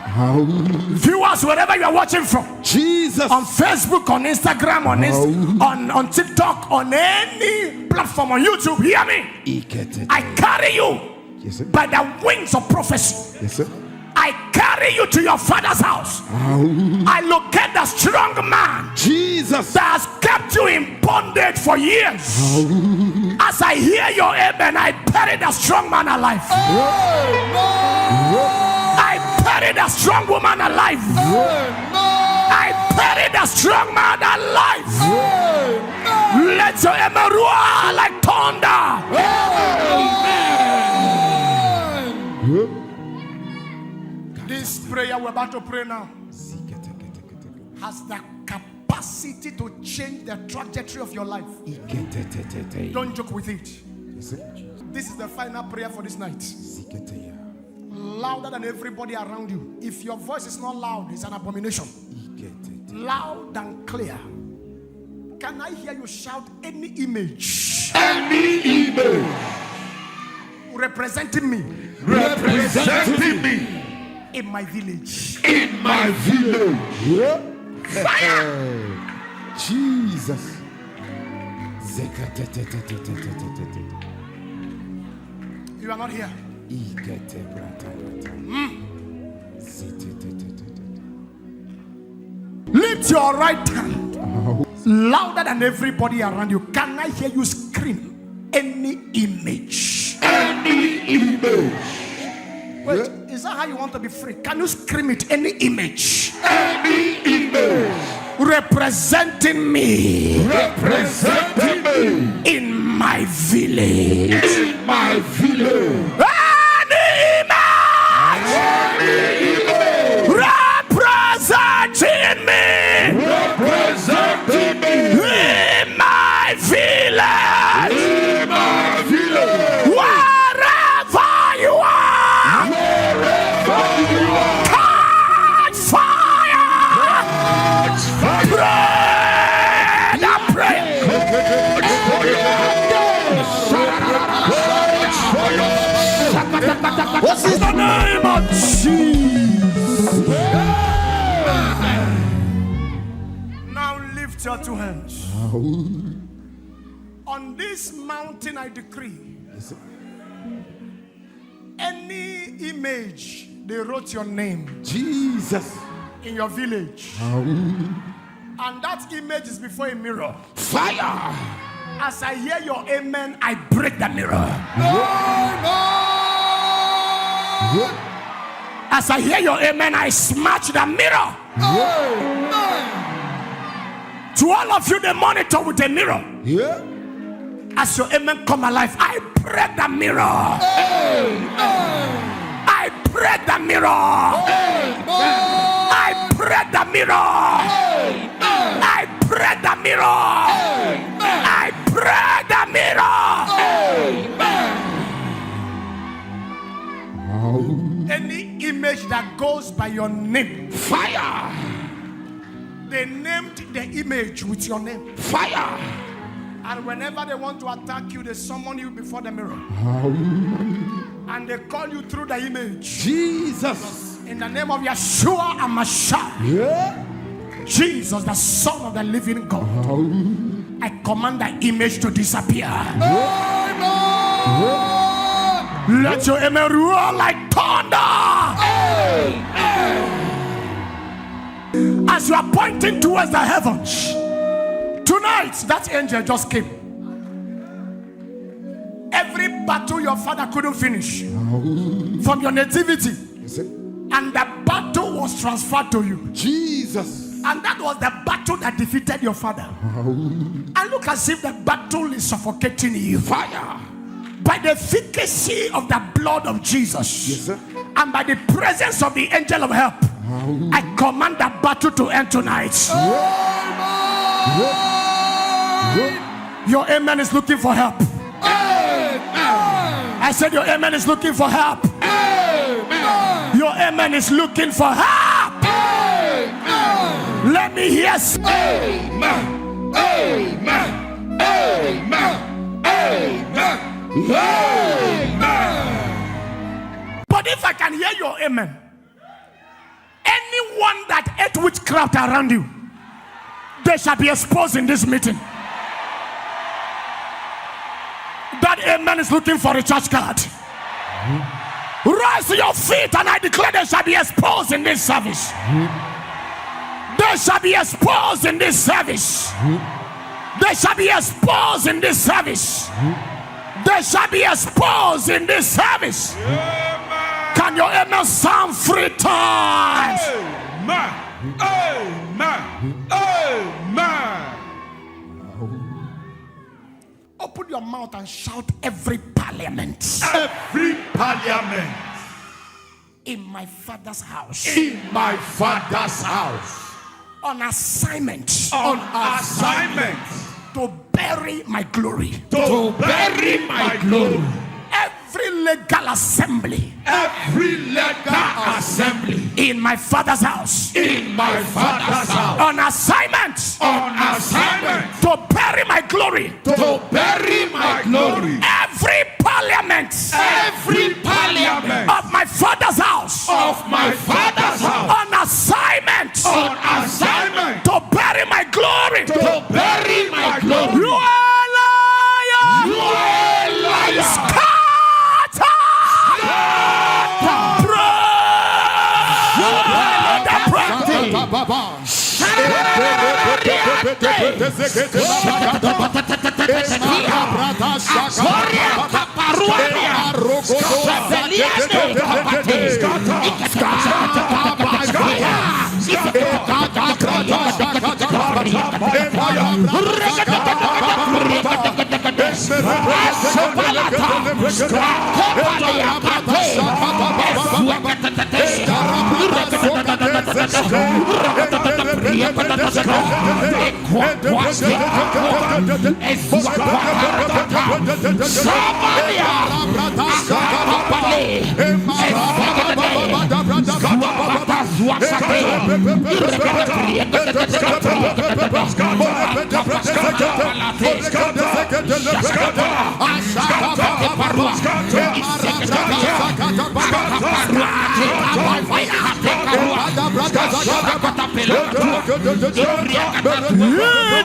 viewers wherever you are watching from, Jesus, on Facebook, on Instagram, on TikTok, on any platform, on YouTube, hear me. I carry you, yes, sir. by the wings of prophecy. Yes, sir. I carry you to your father's house. I locate the strong man, Jesus, that has kept you in bondage for years. As I hear your amen, I bury the strong man alive. I bury the strong woman alive. I bury the strong man alive. Let your amen roar like thunder. This prayer we're about to pray now has the capacity to change the trajectory of your life. Don't joke with it. This is the final prayer for this night. Louder than everybody around you. If your voice is not loud, it's an abomination. Loud and clear. Can I hear you shout any image? Any image representing me. Representing me. In my village. In my village. Fire. Jesus. You are not here. Lift your right hand. Louder than everybody around you. Can I hear you scream any image? Any image. Wait, is that how you want to be free? Can you scream it? Any image? Any image representing me. Representing me. In my village. In my village. Any image. Any image representing me. Representing me. In my village. In my village. Wherever you are. Wherever you are. Catch fire. Catch fire. Pray. Now pray. What's in the name of Jesus? Now lift your 2 hands. On this mountain I decree, any image they wrote your name, Jesus, in your village. And that image is before a mirror. Fire. As I hear your amen, I break the mirror. As I hear your amen, I smash the mirror. To all of you, they monitor with a mirror. Yeah. As your amen come alive, I break the mirror. I break the mirror. I break the mirror. I break the mirror. I break the mirror. Any image that goes by your name, Fire. they named the image with your name. Fire. And whenever they want to attack you, they summon you before the mirror. And they call you through the image. Jesus. In the name of Yeshua and Mashiach. Yeah. Jesus, the Son of the living God. I command the image to disappear. Let your amen roar like thunder. As you are pointing towards the heavens, tonight that angel just came. Every battle your father couldn't finish from your nativity, and the battle was transferred to you. Jesus. And that was the battle that defeated your father. And look as if the battle is suffocating you. Fire. By the efficacy of the blood of Jesus, Yes, sir. and by the presence of the angel of help, I command the battle to end tonight. Your amen is looking for help. I said your amen is looking for help. Your amen is looking for help. Let me hear. Amen. Amen. Amen. Amen. Amen. But if I can hear your amen, anyone that ate witchcraft around you, they shall be exposed in this meeting. That amen is looking for a church card. Rise to your feet and I declare they shall be exposed in this service. They shall be exposed in this service. They shall be exposed in this service. They shall be exposed in this service. Can your amen sound 3 times? Amen. Amen. Amen. Open your mouth and shout every parliament. Every parliament In my father's house. in my father's house. On assignment. On assignment To bury my glory. to bury my glory. Every legal assembly. Every legal assembly In my father's house. in my father's house. On assignment. On assignment To bury my glory. to bury my glory. Every parliament. Every parliament Of my father's house. of my father's house. On assignment. On assignment To bury my glory. to bury my glory. You are a liar. You are a liar.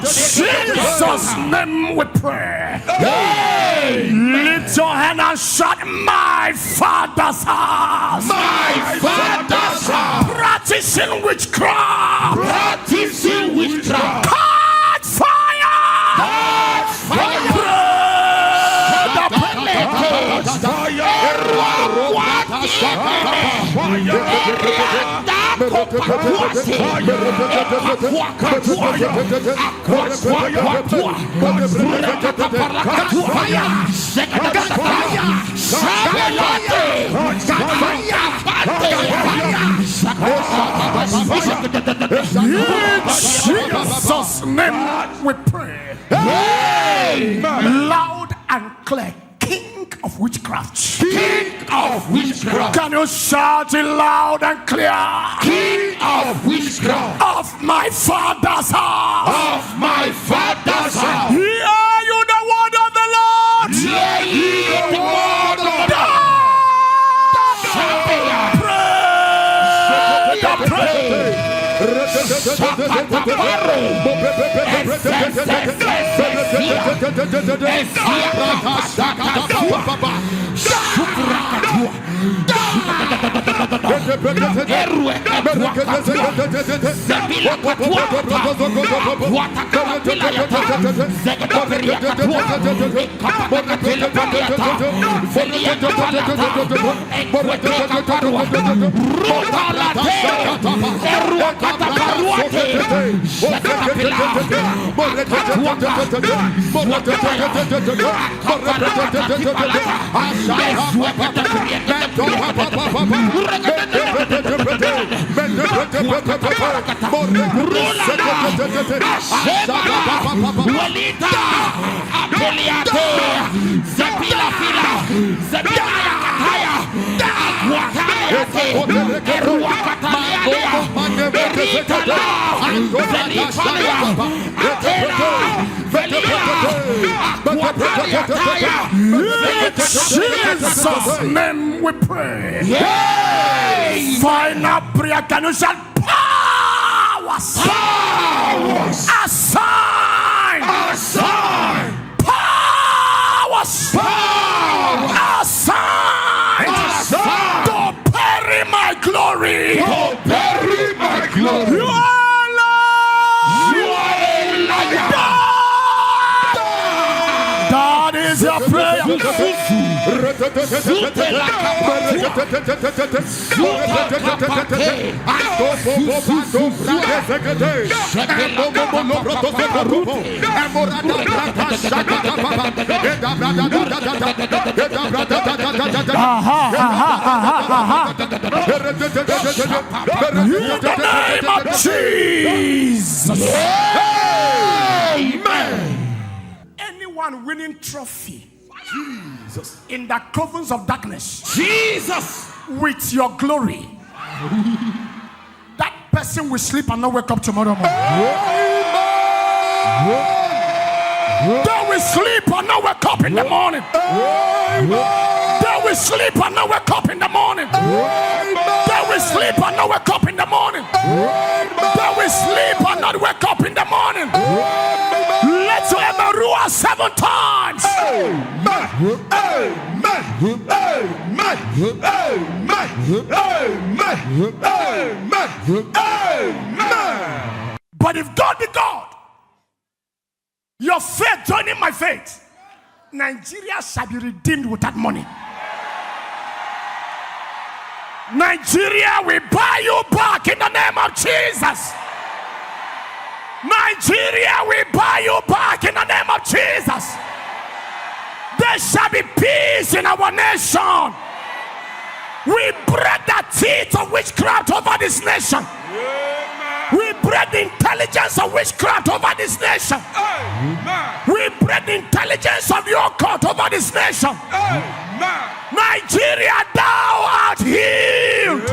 Jesus' name we pray. Lift your hand and shout, my Father's house. My Father's house. Practicing witchcraft. Practicing witchcraft. Catch fire. Catch fire. Jesus' name we pray. Loud and clear. King of witchcraft. King of witchcraft. Can you shout it loud and clear? King of witchcraft. Of my Father's house. Of my Father's house. Hear you the word of the Lord. Hear ye the word of the Lord. Jesus' name we pray. Final prayer. Can you shout powers? Powers. Assign. Assign. Powers. Powers. Assign. Assign. To bury my glory. To bury my glory. You are Lord. You are a liar. That is your prayer. In the name of Jesus. Amen. Anyone winning trophy Jesus in the covens of darkness, Jesus, with your glory, that person will sleep and not wake up tomorrow morning. They will sleep and not wake up in the morning. They will sleep and not wake up in the morning. They will sleep and not wake up in the morning. They will sleep and not wake up in the morning. Let your emerua 7 times. amen, amen, amen, amen, amen, amen. But if God be God, your faith joining my faith, Nigeria shall be redeemed with that money. Nigeria will buy you back in the name of Jesus. Nigeria will buy you back in the name of Jesus. There shall be peace in our nation. We break the teeth of witchcraft over this nation. We break the intelligence of witchcraft over this nation. We break the intelligence of the occult over this nation. Nigeria, thou art healed.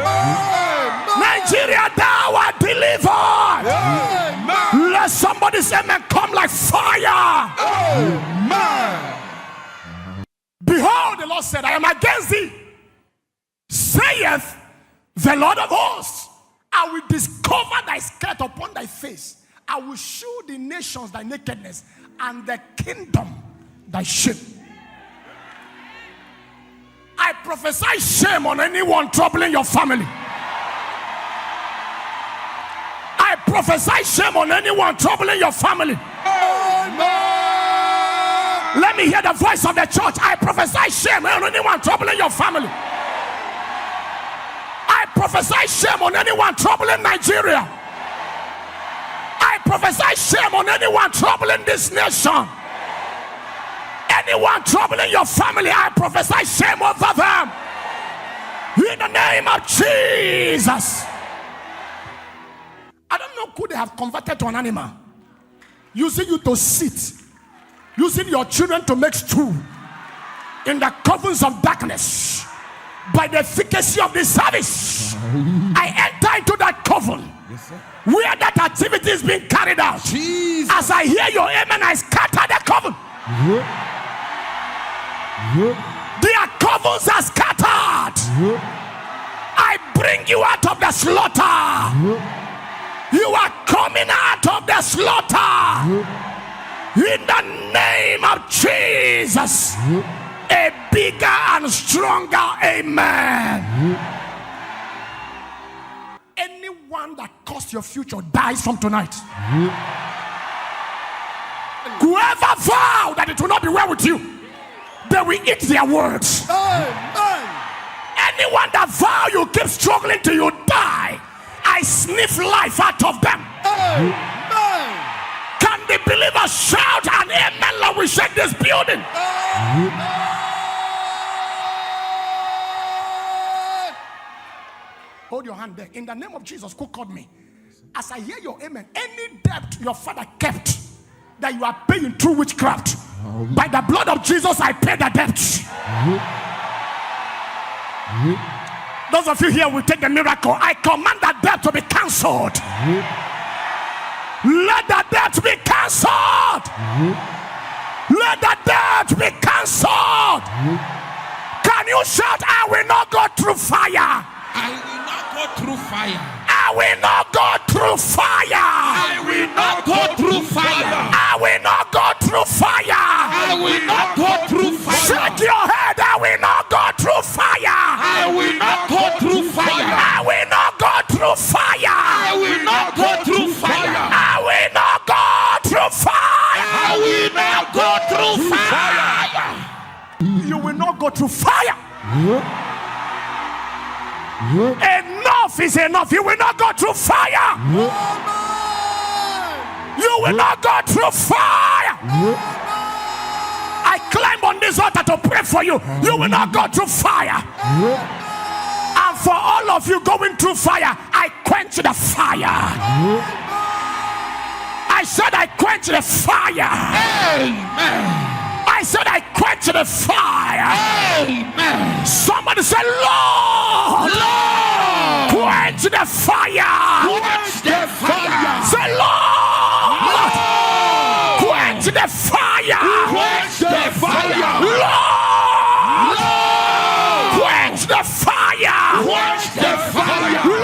Nigeria, thou art delivered. Let somebody say, man, come like fire. Behold, the Lord said, I am against thee, saith the Lord of hosts. I will discover thy skirt upon thy face. I will show the nations thy nakedness, and the kingdom thy shame. I prophesy shame on anyone troubling your family. I prophesy shame on anyone troubling your family. Let me hear the voice of the church. I prophesy shame on anyone troubling your family. I prophesy shame on anyone troubling Nigeria. I prophesy shame on anyone troubling this nation. Anyone troubling your family, I prophesy shame over them. In the name of Jesus. I don't know who they have converted to an animal, using you to sit, using your children to make stew in the covens of darkness. By the efficacy of this service, I enter into that coven where that activity is being carried out. Jesus. As I hear your amen, I scatter the coven. Their covens are scattered. I bring you out of the slaughter. You are coming out of the slaughter. In the name of Jesus. A bigger and stronger amen. Anyone that caused your future dies from tonight. Whoever vowed that it will not be well with you, they will eat their words. Anyone that vow you keep struggling till you die, I sniff life out of them. Can the believers shout an amen? Lord, we shake this building. Hold your hand there. In the name of Jesus, who called me? As I hear your amen, any debt your father kept that you are paying through witchcraft, by the blood of Jesus, I pay the debt. Those of you here will take the miracle. I command that debt to be cancelled. Let the debt be cancelled. Let the debt be cancelled. Can you shout, I will not go through fire? I will not go through fire. I will not go through fire. I will not go through fire. I will not go through fire. I will not go through fire. Shake your head. I will not go through fire. I will not go through fire. I will not go through fire. I will not go through fire. I will not go through fire. I will not go through fire. You will not go through fire. Enough is enough. You will not go through fire. You will not go through fire. I climb on this altar to pray for you. You will not go through fire. And for all of you going through fire, I quench the fire. I said I quench the fire. Amen. I said I quench the fire. Amen. Somebody say, Lord, Lord, quench the fire. quench the fire. Say, Lord, Lord, quench the fire. quench the fire. Lord, Lord, quench the fire. quench the fire. Lord,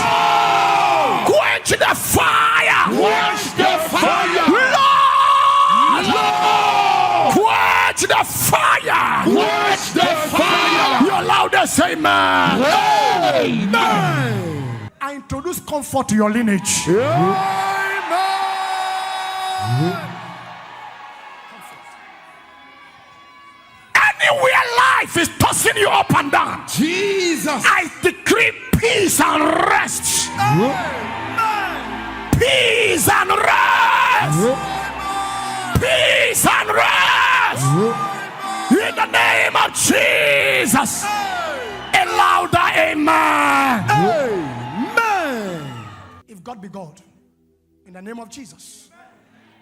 Lord, quench the fire. quench the fire. Lord, Lord, quench the fire. quench the fire. Your loudest amen. Amen. I introduce comfort to your lineage. Anywhere life is tossing you up and down, Jesus. I decree peace and rest. Peace and rest. Peace and rest. In the name of Jesus. A louder amen. Amen. If God be God, in the name of Jesus,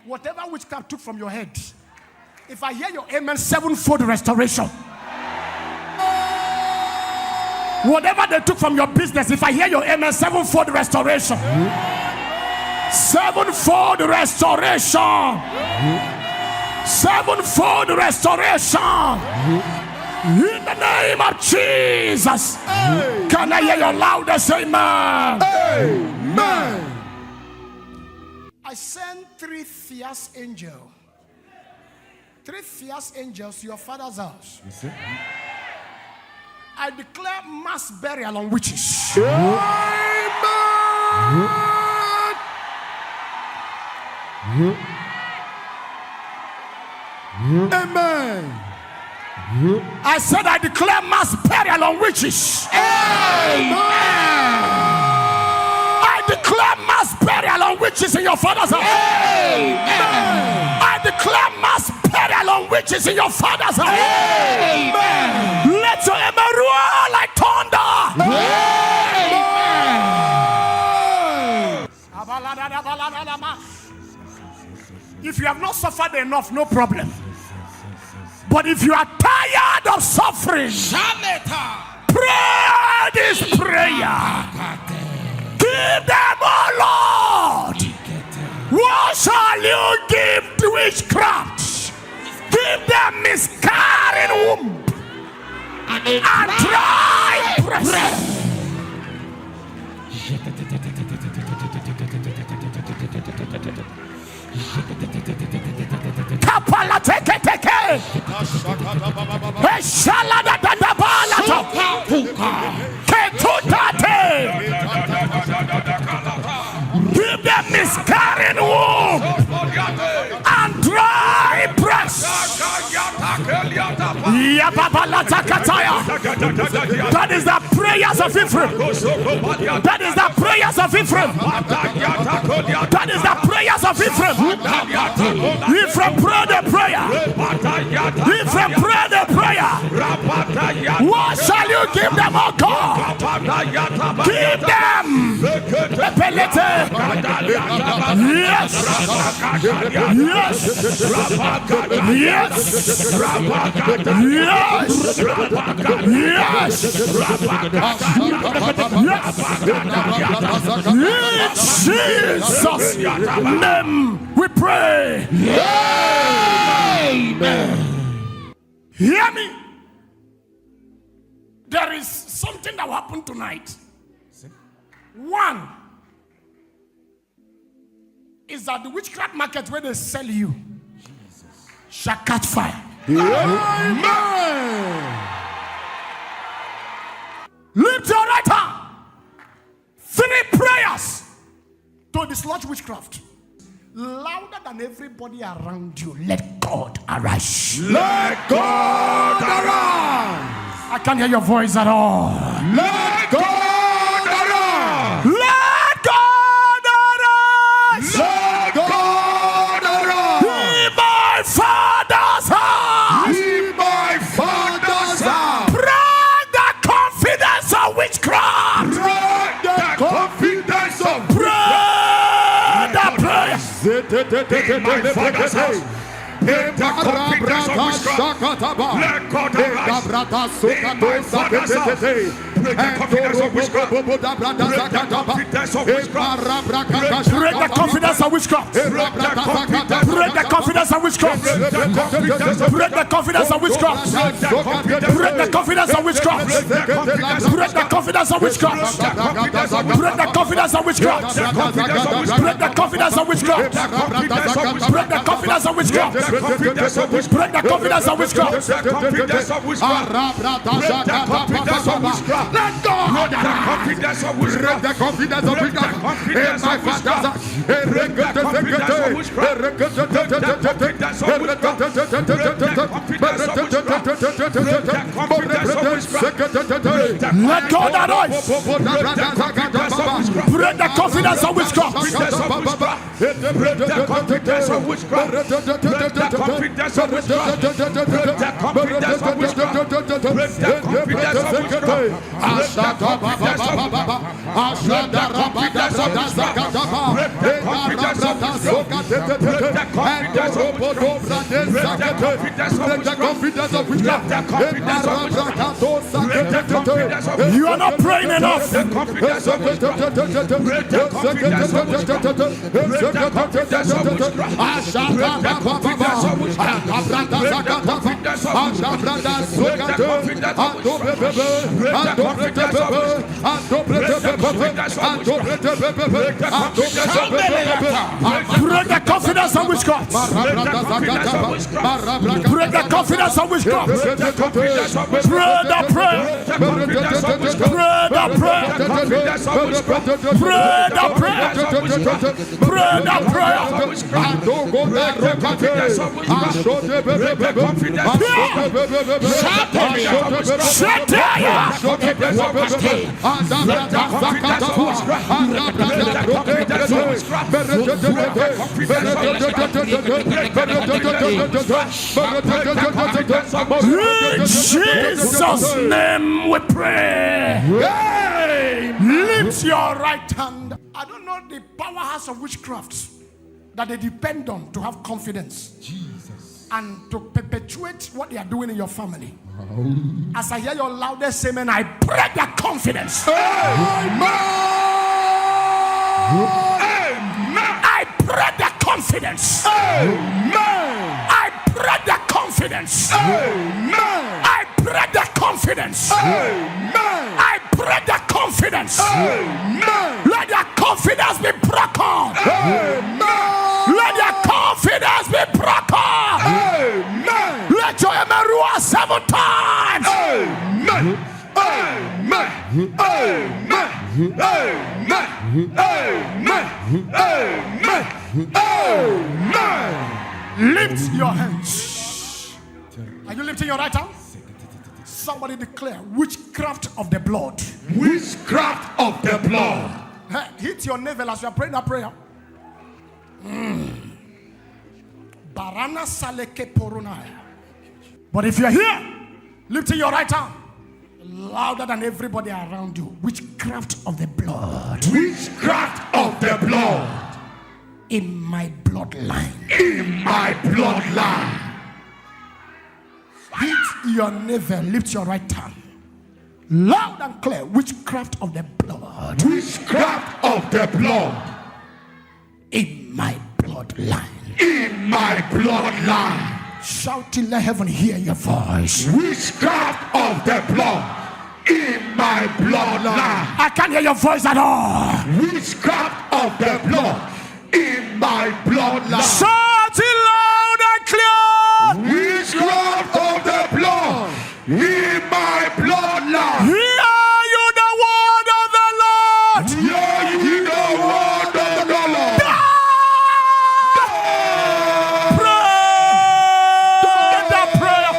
whatever witchcraft took from your head, if I hear your amen, sevenfold restoration. Whatever they took from your business, if I hear your amen, sevenfold restoration. Sevenfold restoration. Sevenfold restoration. In the name of Jesus. Can I hear your loudest amen? Amen. I sent 3 fierce angels. 3 fierce angels to your father's house. I declare mass burial on witches. Amen. I said I declare mass burial on witches. I declare mass burial on witches in your father's house. I declare mass burial on witches in your father's house. Let your amen roar like thunder. If you have not suffered enough, no problem. But if you are tired of suffering, pray this prayer. Give them, oh Lord. What shall you give to witchcraft? Give them miscarrying womb and dry breast. Kapala teke teke. Eshala da da da bala to. Ketutate. Give them miscarrying womb and dry breast. That is the prayers of Ephraim. That is the prayers of Ephraim. That is the prayers of Ephraim. Ephraim, pray the prayer. Ephraim, pray the prayer. What shall you give them, oh God? Give them. Yes. Yes. Yes. Yes. In Jesus' name we pray. Amen. Hear me. There is something that will happen tonight. One is that the witchcraft market where they sell you shall catch fire. Amen. Lift your right hand. 3 prayers to dislodge witchcraft. Louder than everybody around you. Let God arise. Let God arise. I can't hear your voice at all. Let God arise. Let God arise. Let God arise. In my father's house. In my father's house. Break the confidence of witchcraft. Break the confidence of Break the prayer. In my father's house. Break the confidence of witchcraft. Let God arise. In my father's house. Break the confidence of witchcraft. Break the confidence of witchcraft. Break the confidence of witchcraft. Break the confidence of witchcraft. Break the confidence of witchcraft. Break the confidence of witchcraft. Break the confidence of witchcraft. Break the confidence of witchcraft. Break the confidence of witchcraft. Break the confidence of witchcraft. Break the confidence of witchcraft. Let God. Break the confidence of witchcraft. Break the confidence of witchcraft. In my father's house. Break the confidence of witchcraft. Break the confidence of witchcraft. Let God arise. Break the confidence of witchcraft. Break the confidence of witchcraft. Break the confidence of witchcraft. Break the confidence of witchcraft. Break the confidence of witchcraft. Let You are not praying enough. Break the confidence of witchcraft. Break the confidence of witchcraft. Pray the prayer. Pray the prayer. Pray the prayer. Pray the prayer. In Jesus' name we pray. Lift your right hand. I don't know the powerhouse of witchcraft that they depend on to have confidence. Jesus. And to perpetuate what they are doing in your family. As I hear your loudest amen, I break that confidence. Amen. I break that confidence. Amen. I break that confidence. Amen. I break that confidence. Amen. I break that confidence. Amen. Let that confidence be broken. Amen. Let that confidence be broken. Amen. Let your amen roar 7 times. Amen. Amen. Amen. Amen. Amen. Amen. Amen. Lift your hands. Are you lifting your right hand? Somebody declare witchcraft of the blood. Witchcraft of the blood. Hey, hit your navel as you are praying that prayer. Barana saleke porunaya. But if you are here, lifting your right hand louder than everybody around you. Witchcraft of the blood. Witchcraft of the blood. In my bloodline. In my bloodline. Hit your navel, lift your right hand. Loud and clear, witchcraft of the blood. Witchcraft of the blood. In my bloodline. In my bloodline. Shout till let heaven hear your voice. Witchcraft of the blood. In my bloodline. I can't hear your voice at all. Witchcraft of the blood. In my bloodline. Shout it loud and clear. Witchcraft of the blood. In my bloodline. Hear you the word of the Lord. Hear you the word of the Lord. Pray the prayer.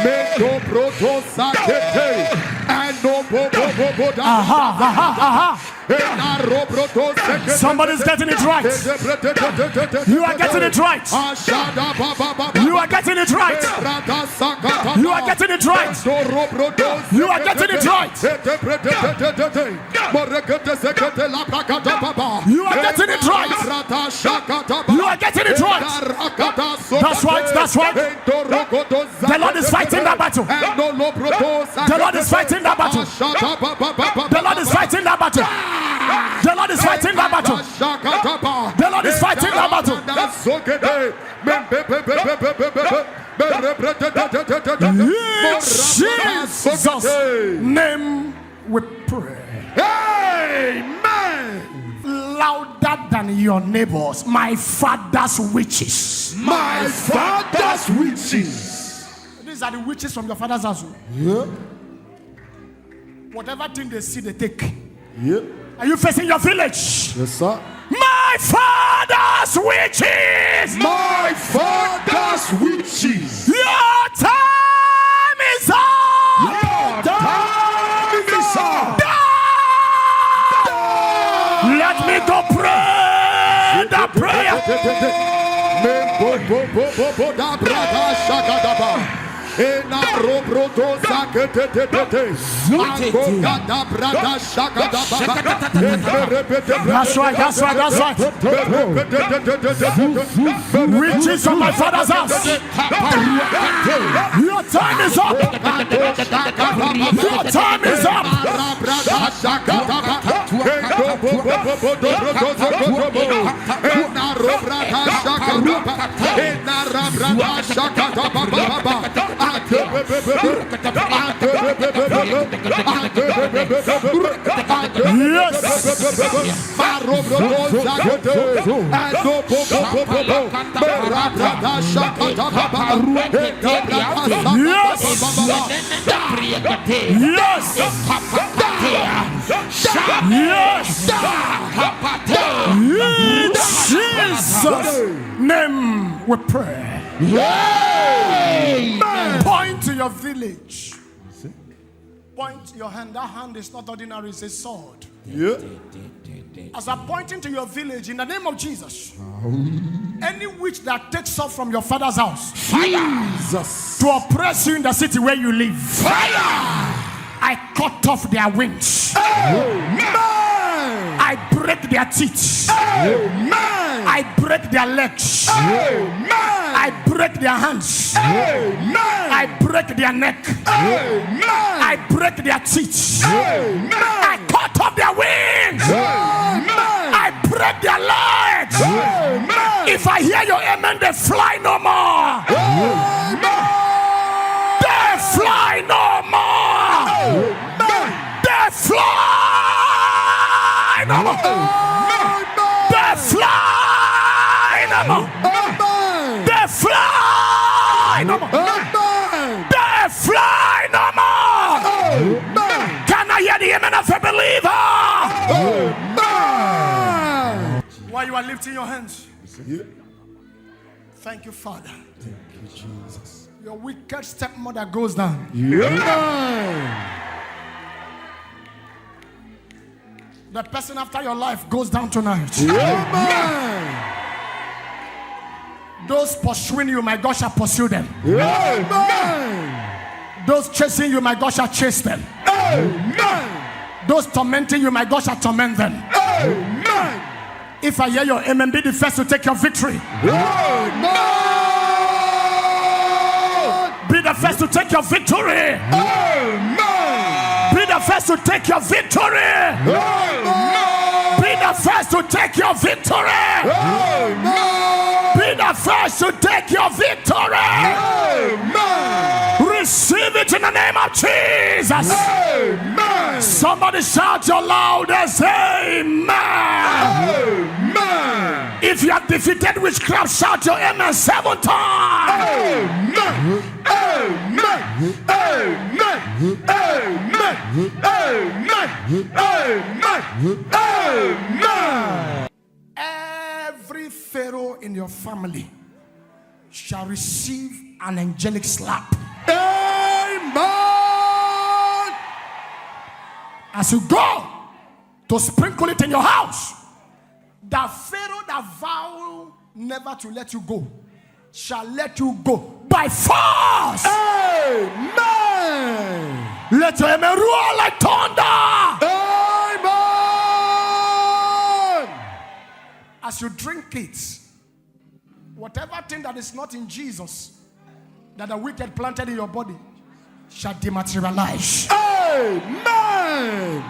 Mendo proto sakete. No Somebody's getting it right. You are getting it right. You are getting it right. You are getting it right. You are getting it right. You are getting it right. You are getting it right. That's right. That's right. The Lord is fighting that battle. The Lord is fighting that battle. The Lord is fighting that battle. The Lord is fighting that battle. The Lord is fighting that battle. In Jesus' name we pray. Amen. Louder than your neighbors. My father's witches. My father's witches. These are the witches from your father's house. Yeah. Whatever thing they see, they take. Yeah. Are you facing your village? Yes, sir. My father's witches. My father's witches. Your time is up. Your time is up. Let me go pray the prayer. That's right, that's right, that's right. Riches from my father's house. Your time is up. Your time is up. In Jesus' name we pray. Point to your village. Point to your hand. That hand is not ordinary, it's a sword. As I'm pointing to your village, in the name of Jesus, any witch that takes off from your father's house, to oppress you in the city where you live, I cut off their wings. I break their teeth. I break their legs. I break their hands. I break their neck. I break their teeth. I cut off their wings. I break their legs. If I hear your amen, they fly no more. They fly no more. They fly no more. They fly no more. They fly no more. They fly no more. Can I hear the amen of a believer? While you are lifting your hands, thank you, Father. Thank you, Jesus. Your wicked stepmother goes down. The person after your life goes down tonight. Those pursuing you, my God, shall pursue them. Those chasing you, my God, shall chase them. Those tormenting you, my God, shall torment them. If I hear your amen, be the first to take your victory. Be the first to take your victory. Be the first to take your victory. Be the first to take your victory. Be the first to take your victory. Receive it in the name of Jesus. Somebody shout your loudest amen. If you have defeated witchcraft, shout your amen 7 times. Every pharaoh in your family shall receive an angelic slap. Amen. As you go to sprinkle it in your house, the pharaoh that vowed never to let you go shall let you go by force. Amen. Let your amen roar like thunder. Amen. As you drink it, whatever thing that is not in Jesus that the wicked planted in your body shall dematerialize. Amen.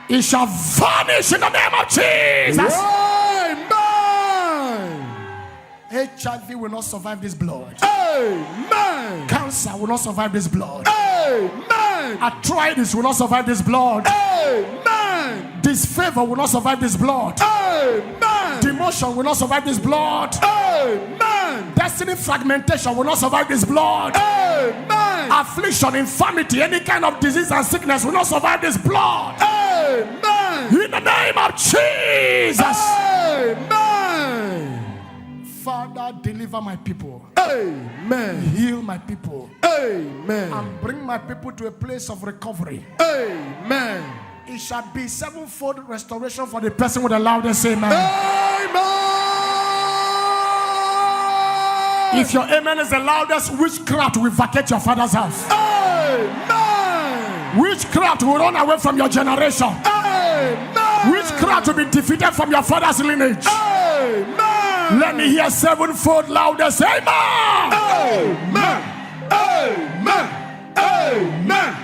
It shall vanish in the name of Jesus. Amen. HIV will not survive this blood. Amen. Cancer will not survive this blood. Amen. Arthritis will not survive this blood. Amen. Disfavor will not survive this blood. Amen. Demotion will not survive this blood. Amen. Destiny fragmentation will not survive this blood. Amen. Affliction, infirmity, any kind of disease and sickness will not survive this blood. Amen. In the name of Jesus. Amen. Father, deliver my people. Amen. Heal my people. Amen. And bring my people to a place of recovery. Amen. It shall be 7-fold restoration for the person with the loudest amen. Amen. If your amen is the loudest, witchcraft will vacate your father's house. Amen. Witchcraft will run away from your generation. Amen. Witchcraft will be defeated from your father's lineage. Amen. Let me hear 7-fold loudest amen. Amen. Amen. Amen. Amen.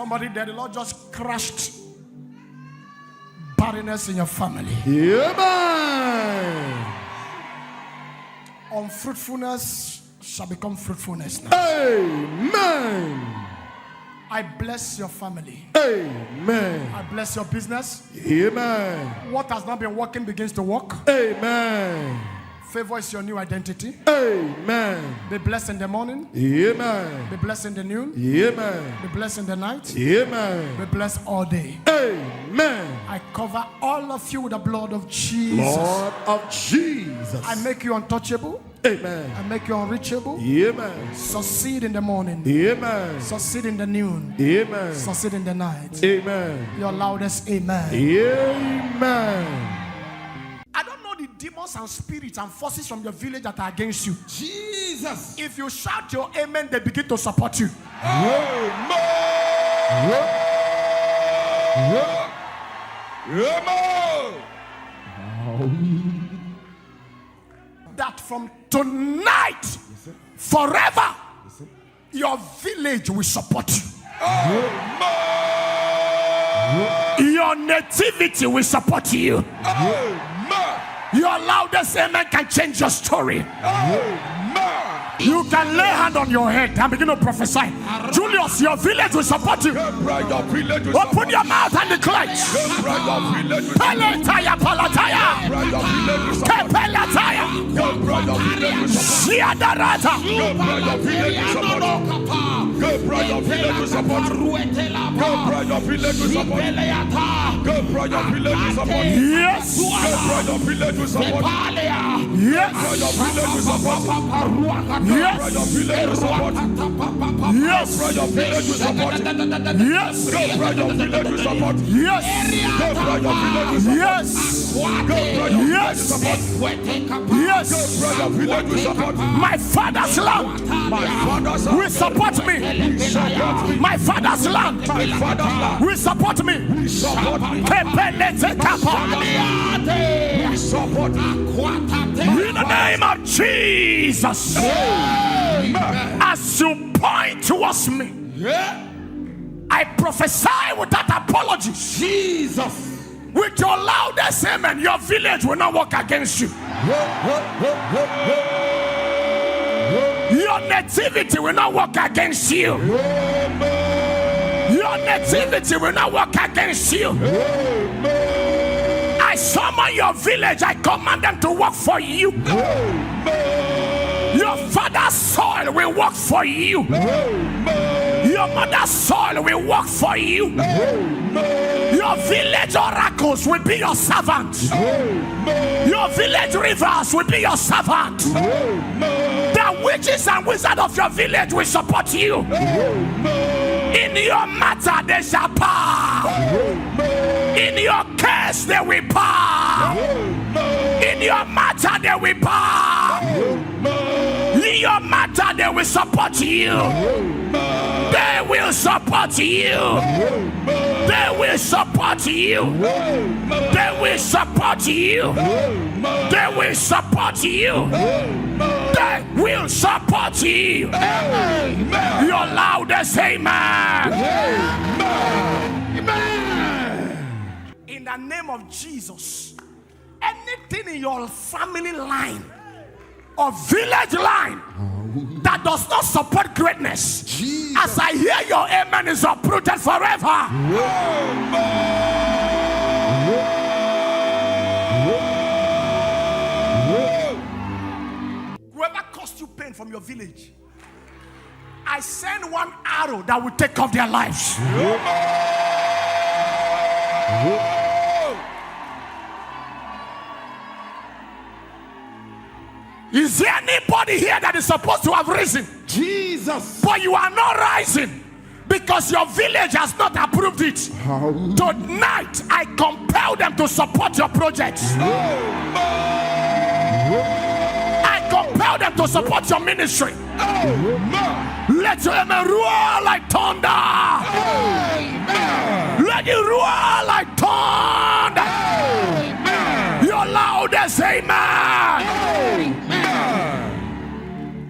Somebody there, the Lord just crushed barrenness in your family. Amen. Unfruitfulness shall become fruitfulness now. Amen. I bless your family. Amen. I bless your business. Amen. What has not been working begins to work. Amen. Favor is your new identity. Amen. Be blessed in the morning. Amen. Be blessed in the noon. Amen. Be blessed in the night. Amen. Be blessed all day. Amen. I cover all of you with the blood of Jesus. Lord of Jesus. I make you untouchable. Amen. I make you unreachable. Amen. Succeed in the morning. Amen. Succeed in the noon. Amen. Succeed in the night. Amen. Your loudest amen. Amen. I don't know the demons and spirits and forces from your village that are against you. Jesus. If you shout your amen, they begin to support you. Amen. That from tonight, forever, your village will support you. Your nativity will support you. Your loudest amen can change your story. You can lay hand on your head and begin to prophesy. Julius, your village will support you. Open your mouth and declare. Palataya, palataya. Kepelataya. Shiadarata. Yes. Yes. Yes. Yes. Yes. Yes. Yes. Yes. My father's land will support me. My father's land will support me. In the name of Jesus. As you point towards me, I prophesy without apology. Jesus. With your loudest amen, your village will not work against you. Your nativity will not work against you. Your nativity will not work against you. I summon your village. I command them to work for you. Your father's soil will work for you. Your mother's soil will work for you. Your village oracles will be your servant. Your village rivers will be your servant. The witches and wizards of your village will support you. In your matter they shall power. In your case they will power. In your matter they will power. In your matter they will support you. They will support you. They will support you. They will support you. They will support you. They will support you. Your loudest amen. In the name of Jesus, anything in your family line or village line that does not support greatness, Jesus. As I hear your amen, is uprooted forever. Whoever caused you pain from your village, I send one arrow that will take off their lives. Is there anybody here that is supposed to have risen? Jesus. But you are not rising because your village has not approved it. Tonight, I compel them to support your project. I compel them to support your ministry. Let your amen roar like thunder. Let it roar like thunder. Your loudest amen.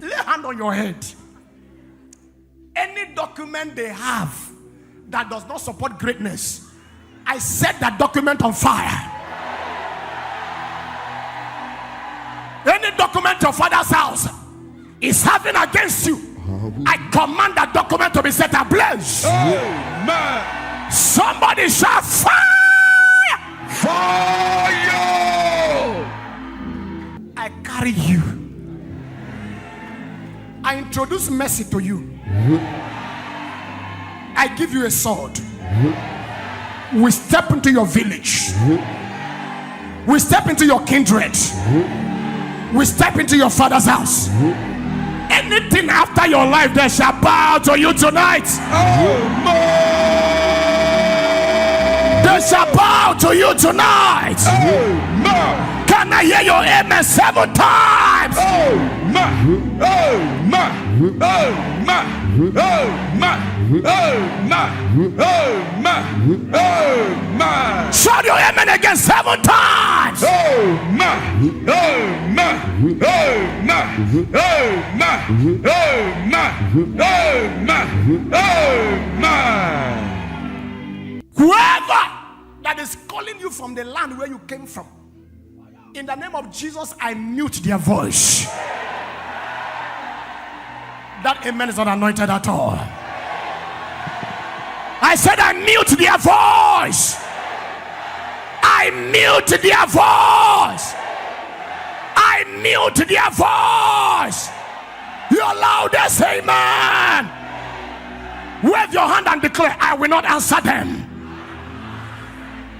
Lay hand on your head. Any document they have that does not support greatness, I set that document on fire. Any document your father's house is having against you, I command that document to be set ablaze. Amen. Somebody shout fire! Fire! I carry you. I introduce mercy to you. I give you a sword. We step into your village. We step into your kindred. We step into your father's house. Anything after your life, they shall bow to you tonight. They shall bow to you tonight. Can I hear your amen 7 times? Shout your amen again 7 times. Whoever that is calling you from the land where you came from, in the name of Jesus, I mute their voice. That amen is not anointed at all. I said I mute their voice. I mute their voice. I mute their voice. Your loudest amen. Wave your hand and declare, I will not answer them.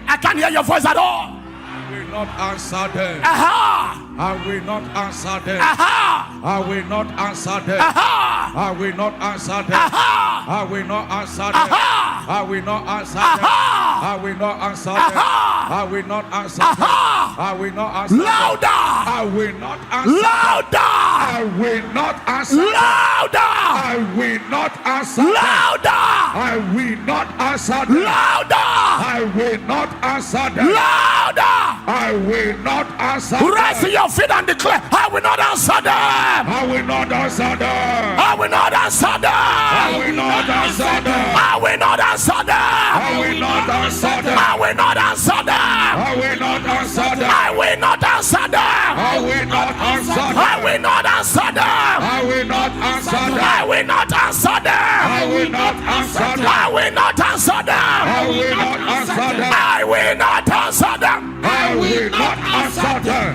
I can't hear your voice at all. I will not answer them. Aha! I will not answer them. Aha! I will not answer them. Aha! I will not answer them. Aha! I will not answer them. Aha! I will not answer them. Aha! I will not answer them. Aha! I will not answer Aha! them. I will not answer them. Louder! I will not answer them. Louder! I will not answer them. Louder! I will not answer them. Louder! I will not answer them. Louder! I will not answer them. Louder! I will not answer them. Rise to your feet and declare, I will not answer them. I will not answer them. I will not answer them. I will not answer them. I will not answer them. I will not answer them. I will not answer them. I will not answer them. I will not answer them. I will not answer them. I will not answer them. I will not answer them. I will not answer them. I will not answer them. I will not answer them. I will not answer them. I will not answer them. I will not answer them.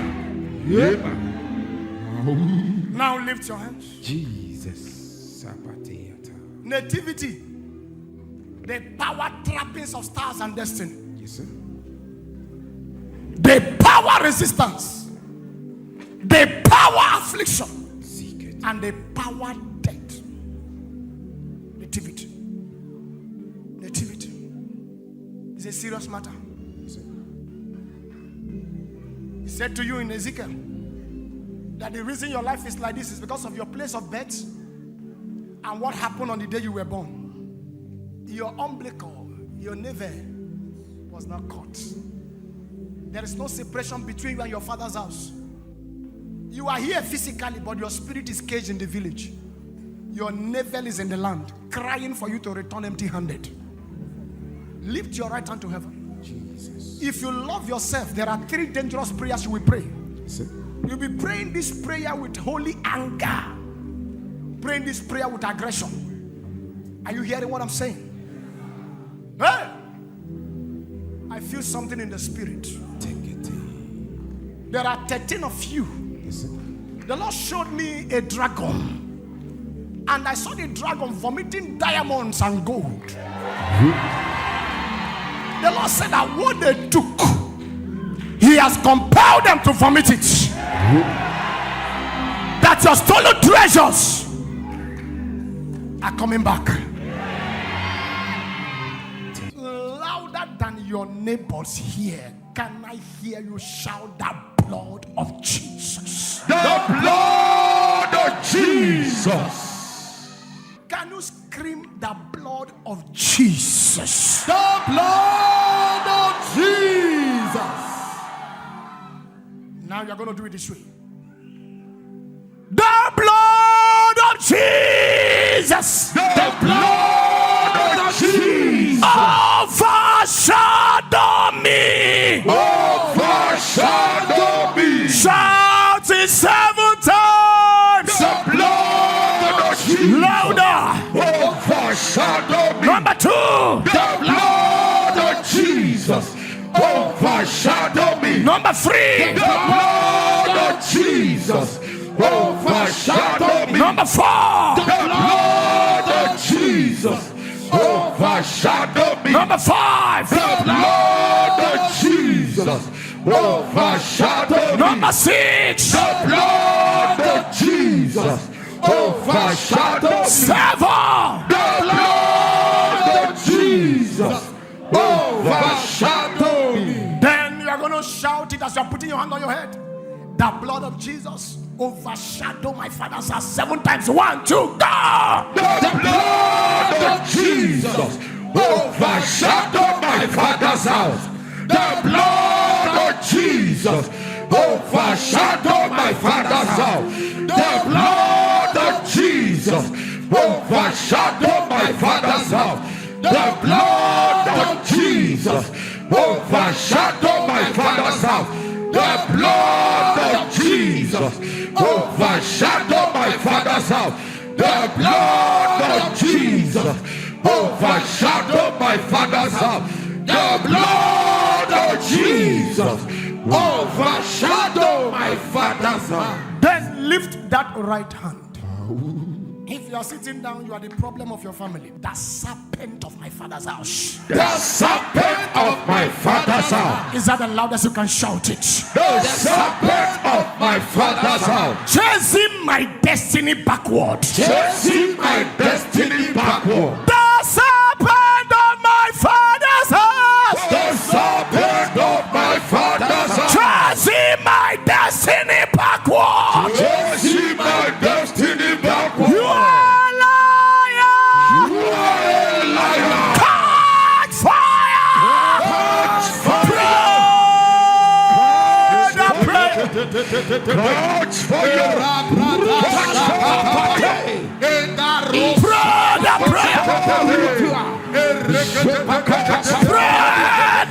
Now lift your hands. Jesus. Nativity, the power trappings of stars and destiny. Yes, sir. The power resistance, the power affliction, and the power death. Nativity. Nativity is a serious matter. He said to you in Ezekiel that the reason your life is like this is because of your place of birth and what happened on the day you were born. Your umbilical, your navel was not caught. There is no separation between you and your father's house. You are here physically, but your spirit is caged in the village. Your navel is in the land, crying for you to return empty-handed. Lift your right hand to heaven. Jesus. If you love yourself, there are 3 dangerous prayers you will pray. Yes, sir. You'll be praying this prayer with holy anger, praying this prayer with aggression. Are you hearing what I'm saying? Hey! I feel something in the spirit. Take it. There are 13 of you. Yes, sir. The Lord showed me a dragon, and I saw the dragon vomiting diamonds and gold. The Lord said that what they took, He has compelled them to vomit it. That your stolen treasures are coming back. Louder than your neighbors here, can I hear you shout the blood of Jesus? The blood of Jesus. Can you scream the blood of Jesus? The blood of Jesus. Now you're going to do it this way. The blood of Jesus. The blood of Jesus. Number 3. The blood of Jesus overshadow me. Number 4. The blood of Jesus overshadow me. Number 5. The blood of Jesus overshadow me. Number 6. The blood of Jesus overshadow me. 7. The blood of Jesus overshadow me. Then you are going to shout it as you are putting your hand on your head. The blood of Jesus overshadow my father's house 7 times. 1, 2, go! The blood of Jesus overshadow my father's house. The blood of Jesus overshadow my father's house. The blood of Jesus overshadow my father's house. The blood of Jesus overshadow my father's house. The blood of Jesus overshadow my father's house. The blood of Jesus overshadow my father's house. The blood of Jesus overshadow my father's house. Then lift that right hand. If you are sitting down, you are the problem of your family. The serpent of my father's house. The serpent of my father's house. Is that the loudest you can shout it? The serpent of my father's house. Chasing my destiny backward. Chasing my destiny backward. The serpent of my father's house. The serpent of my father's house. Chasing my destiny backward. Chasing my destiny backward. You are a liar. You are a liar. Catch fire. Catch fire. Catch fire. Pray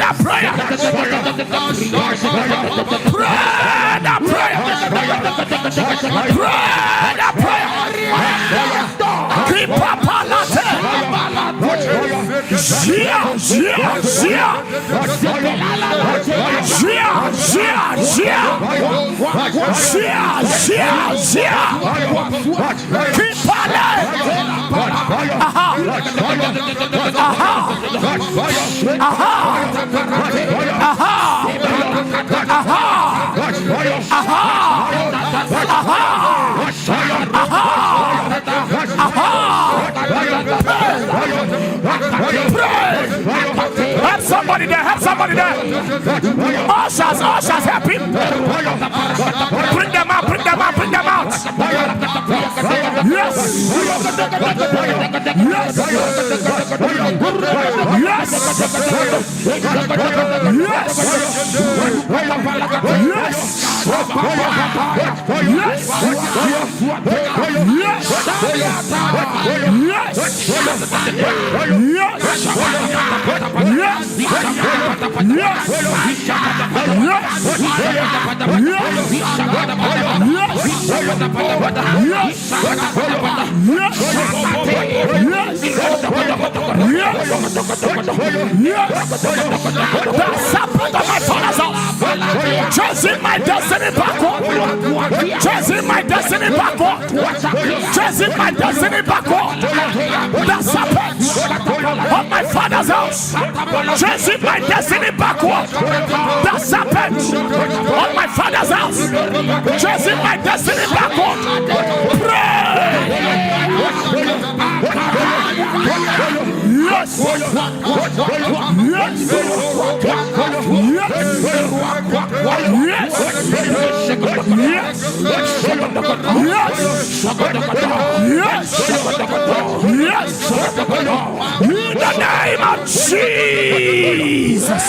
the prayer. Keep up on that. Help somebody there, help somebody there. Ushers, help him. Bring them out, bring them out, bring them out. Yes. Yes. Yes. Chasing my destiny backward. Chasing my destiny backward. Chasing my destiny backward. The serpent of my father's house. Chasing my destiny backward. The serpent of my father's house. Chasing my destiny backward. Pray. Yes. Yes. Yes. In the name of Jesus.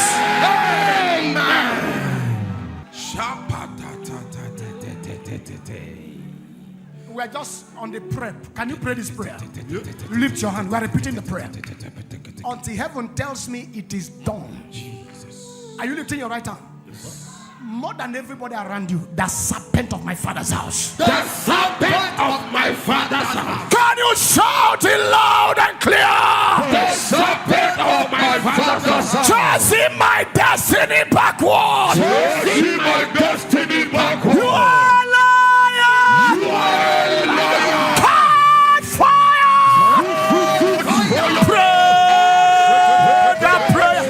Amen. We're just on the prayer. Can you pray this prayer? Lift your hand. We're repeating the prayer until heaven tells me it is done. Are you lifting your right hand? More than everybody around you, the serpent of my father's house. The serpent of my father's house. Can you shout it loud and clear? The serpent of my father's house. chasing my destiny backward. Chasing my destiny backward. You are a liar. You are a liar. Catch fire. Pray that prayer.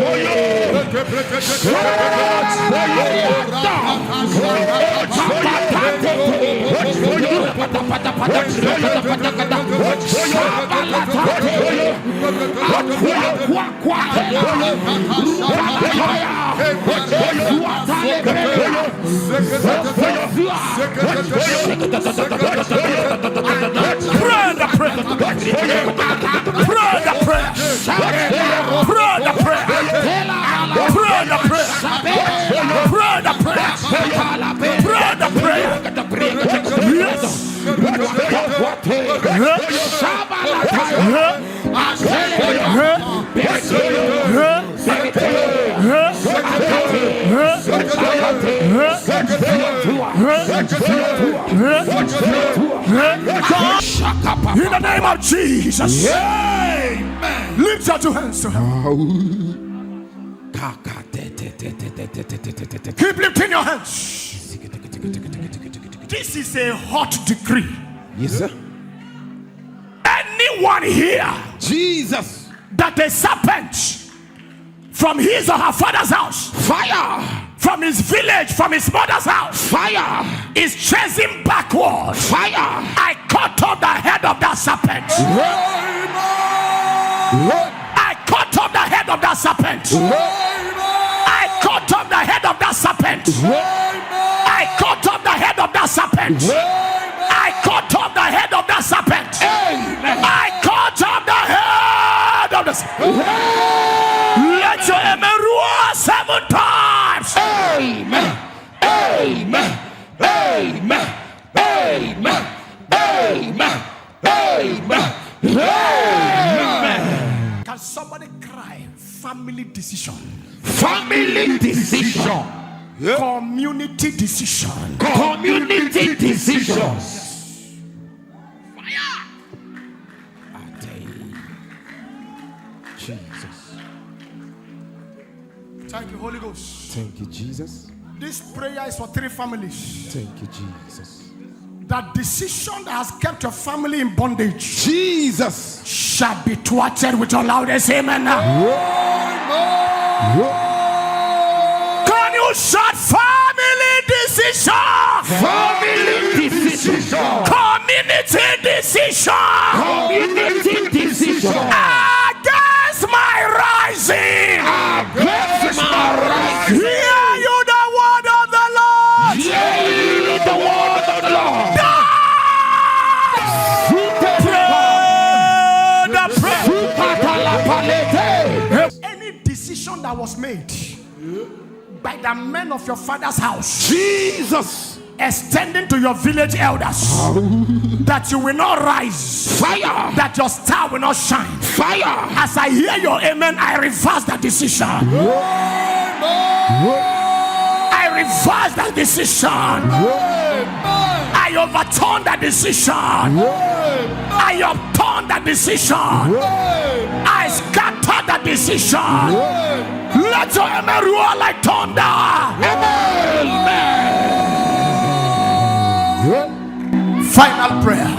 In the name of Jesus, amen. Lift your two hands to heaven. Keep lifting your hands. This is a hot decree. Yes, sir. Anyone here, Jesus, that a serpent from his or her father's house, fire, from his village, from his mother's house, fire, is chasing backward, fire. I cut off the head of that serpent. I cut off the head of that serpent. I cut off the head of that serpent. I cut off the head of that serpent. I cut off the head of that serpent. I cut off the head of the serpent. Let your amen roar 7 times. Amen. Amen. Amen. Amen. Amen. Amen. Amen. Can somebody cry? Family decision. Family decision. Community decision. Community decisions. Fire. Jesus. Thank you, Holy Ghost. Thank you, Jesus. This prayer is for 3 families. Thank you, Jesus. That decision that has kept your family in bondage, Jesus, shall be thwarted with your loudest amen. Can you shout family decision? family decision. Community decision. Community decision. Against my rising. Against my rising. Hear you the word of the Lord. Hear ye the word of the Lord. Any decision that was made by the men of your father's house, Jesus, extending to your village elders, that you will not rise, fire, that your star will not shine. fire. As I hear your amen, I reverse that decision. I reverse that decision. I overturn that decision. I upturn that decision. I scatter that decision. Let your amen roar like thunder. Amen. Final prayer.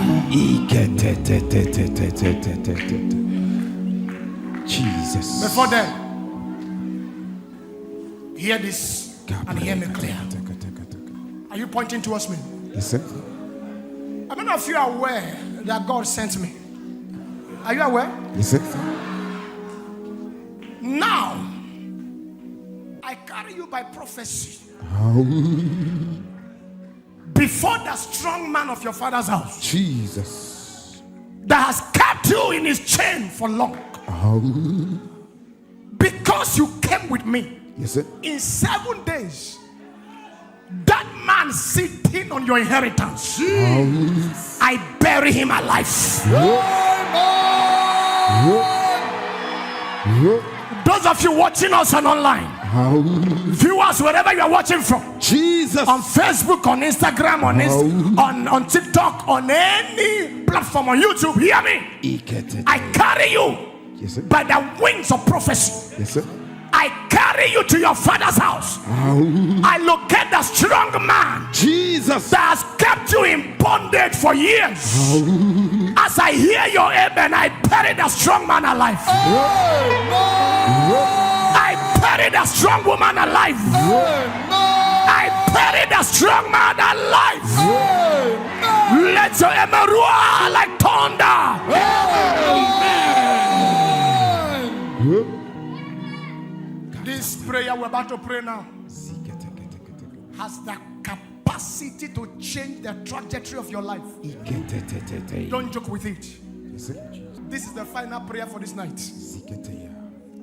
Jesus. Before then, hear this and hear me clear. Are you pointing towards me? Yes, sir. How many of you are aware that God sent me? Are you aware? Yes, sir. Now, I carry you by prophecy. Before the strong man of your father's house, Jesus, that has kept you in his chain for long. Because you came with me. yes, sir. In 7 days, that man sitting on your inheritance, I bury him alive. Those of you watching us on online, viewers wherever you are watching from, Jesus, on Facebook, on Instagram, on TikTok, on any platform, on YouTube, hear me. I carry you yes, sir. by the wings of prophecy. Yes, sir. I carry carry you to your father's house. I locate the strong man, Jesus, that has kept you in bondage for years. As I hear your amen, I bury the strong man alive. I bury the strong woman alive. I bury the strong man alive. Let your amen roar like thunder. This prayer we're about to pray now has the capacity to change the trajectory of your life. Don't joke with it. This is the final prayer for this night.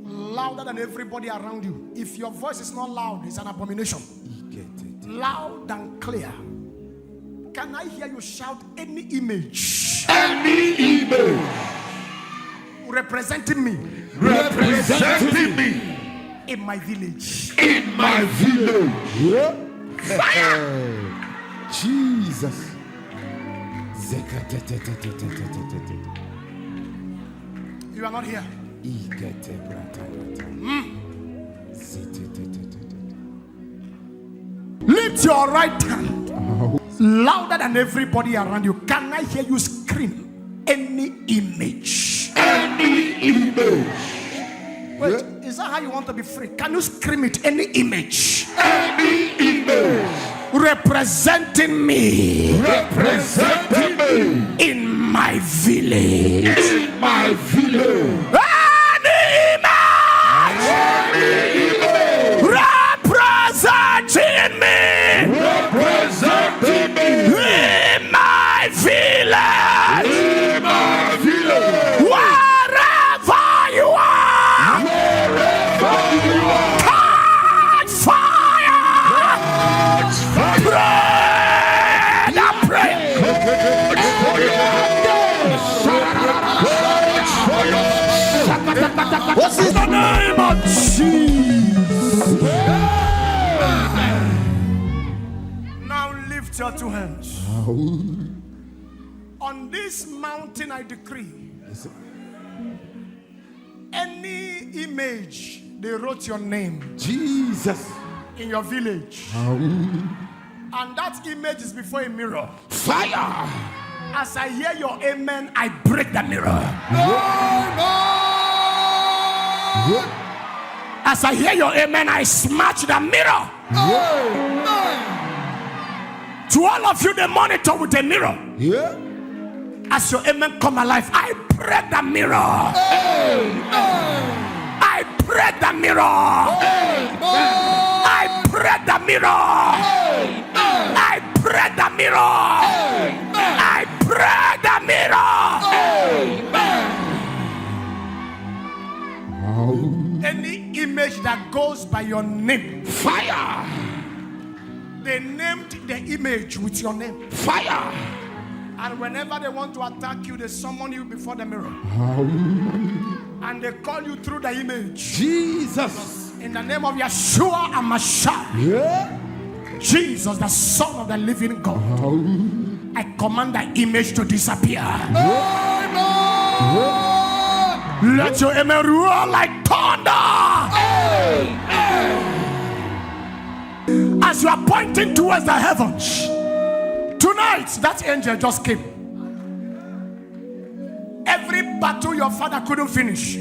Louder than everybody around you. If your voice is not loud, it's an abomination. Loud and clear. Can I hear you shout any image? Any image representing me. Representing me. In my village. In my village. Fire. Jesus. You are not here. Lift your right hand. Louder than everybody around you. Can I hear you scream any image? Any image. Wait, is that how you want to be free? Can you scream it? Any image? Any image representing me. Representing me. In my village. In my village. Any image. Representing me. Representing me. In my village. In my village. Wherever you are. Wherever you are. Catch fire. Catch fire. Pray. Now pray. What's in the name of Jesus? Now lift your two hands. On this mountain I decree, any image they wrote your name, Jesus, in your village, and that image is before a mirror. Fire. As I hear your amen, I break the mirror. As I hear your amen, I smash the mirror. To all of you, they monitor with a mirror. As your amen come alive, I break the mirror. I break the mirror. I break the mirror. I break the mirror. I break the mirror. Any image that goes by your name, Fire. they named the image with your name. Fire. And whenever they want to attack you, they summon you before the mirror. And they call you through the image. Jesus. In the name of Yeshua and Mashiach. Jesus, the Son of the living God. I command the image to disappear. Let your amen roar like thunder. As you are pointing towards the heavens, tonight that angel just came. Every battle your father couldn't finish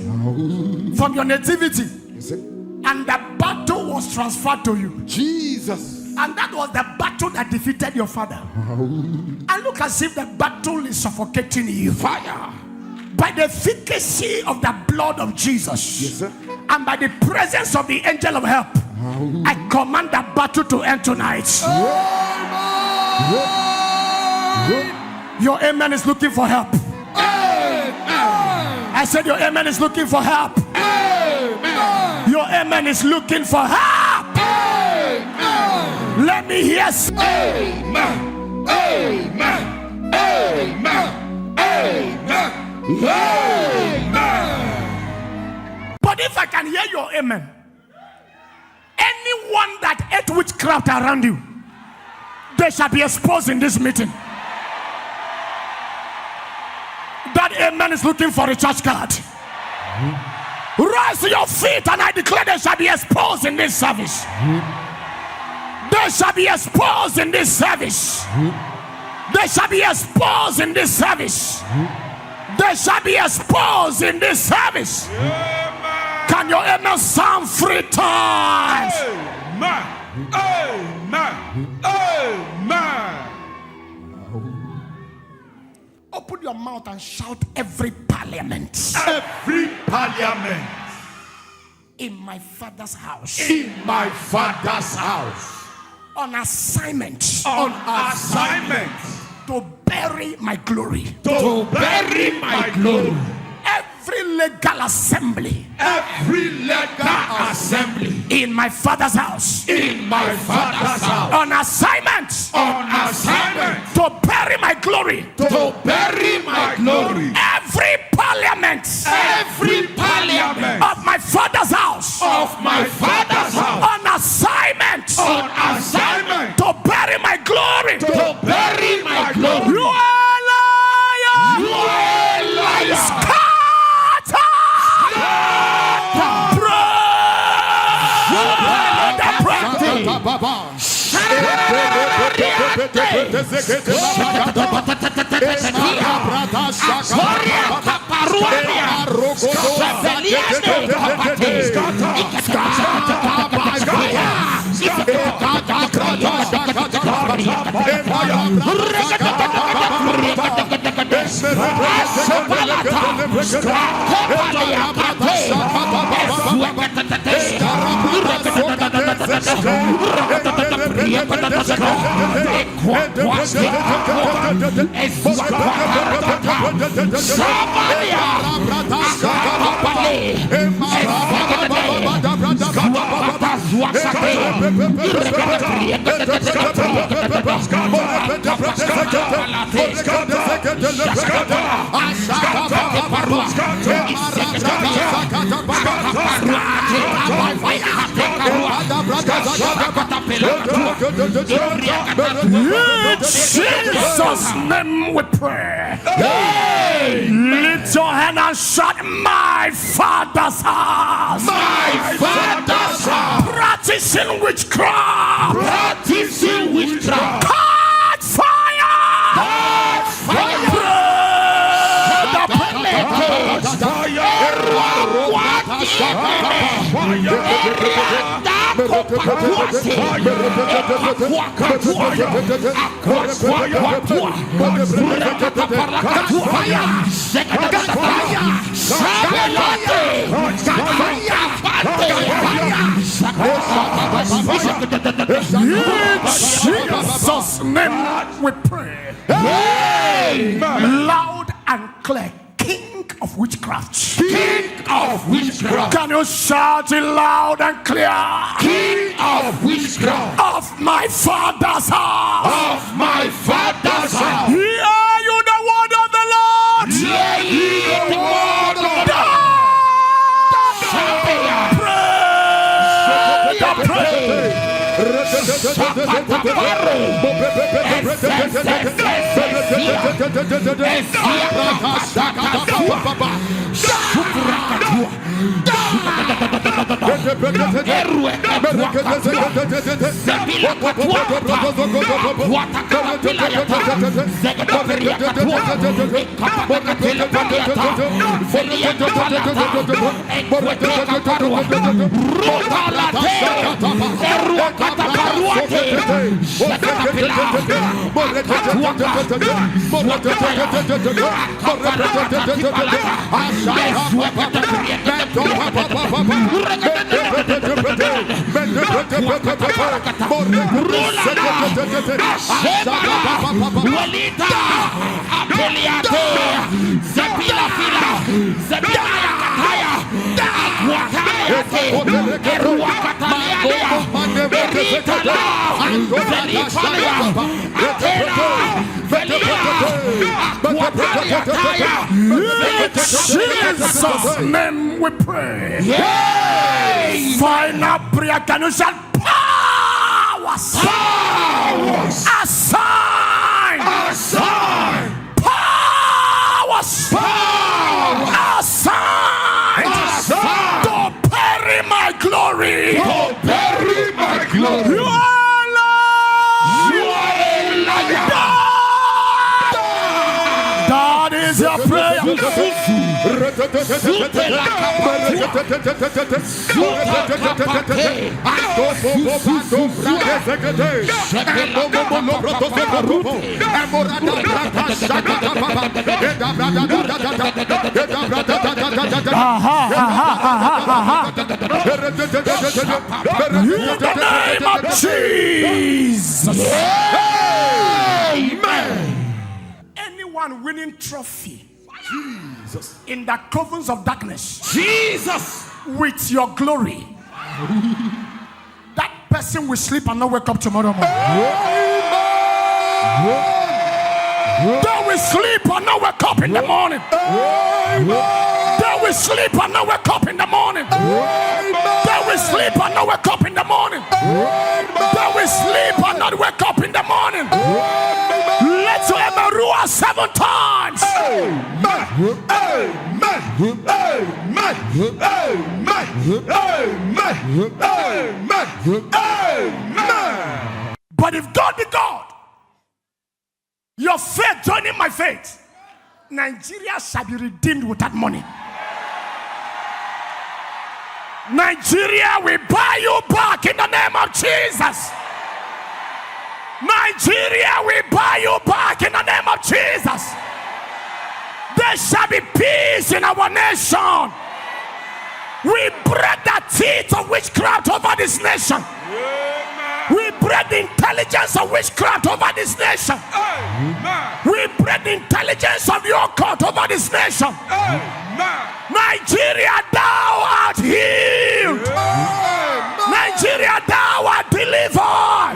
from your nativity, and the battle was transferred to you. Jesus. And that was the battle that defeated your father. And look as if the battle is suffocating you. Fire. By the efficacy of the blood of Jesus, and by the presence of the angel of help, I command the battle to end tonight. Your amen is looking for help. I said your amen is looking for help. Your amen is looking for help. Let me hear. Amen. Amen. Amen. Amen. Amen. But if I can hear your amen, anyone that ate witchcraft around you, they shall be exposed in this meeting. That amen is looking for a church card. Rise to your feet, and I declare they shall be exposed in this service. They shall be exposed in this service. They shall be exposed in this service. They shall be exposed in this service. Can your amen sound 3 times? Amen. Amen. Amen. Open your mouth and shout every parliament. Every parliament. In my father's house. In my father's house. On assignment. On assignment. To bury my glory. To bury my glory. Every legal assembly. Every legal assembly. In my father's house. In my father's house. On assignment. On assignment. To bury my glory. To bury my glory. Every parliament. Every parliament. Of my father's house. Of my father's house. On assignment. On assignment. To bury my glory. To bury my glory. You are liar. You are liar. Jesus' name we pray. Lift your hand and shout, my father's house. My father's house. Practicing witchcraft. Practicing witchcraft. Catch fire. Catch fire. Jesus' name we pray. Loud and clear. King of witchcraft. King of witchcraft. Can you shout it loud and clear? King of witchcraft. Of my father's house. Of my father's house. Hear you the word of the Lord. Hear ye the word of the Lord. Jesus' name we pray. Final prayer. Can you shout powers? Powers. Assign. Assign. Powers. Powers. Assign. Assign. glory. To bury my glory. You are Lord. You are a liar. That is your prayer. In the name of Jesus. Amen. Anyone winning trophy in the covens of darkness, Jesus, with your glory, that person will sleep and not wake up tomorrow morning. They will sleep and not wake up in the morning. They will sleep and not wake up in the morning. They will sleep and not wake up in the morning. They will sleep and not wake up in the morning. Let your Emerua 7 times. Amen. Amen. Amen. Amen. Amen. Amen. But if God be God, your faith joining my faith, Nigeria shall be redeemed with that money. Nigeria will buy you back in the name of Jesus. Nigeria will buy you back in the name of Jesus. There shall be peace in our nation. We break the teeth of witchcraft over this nation. We break the intelligence of witchcraft over this nation. We break the intelligence of the occult over this nation. Nigeria, thou art healed. Nigeria, thou art delivered.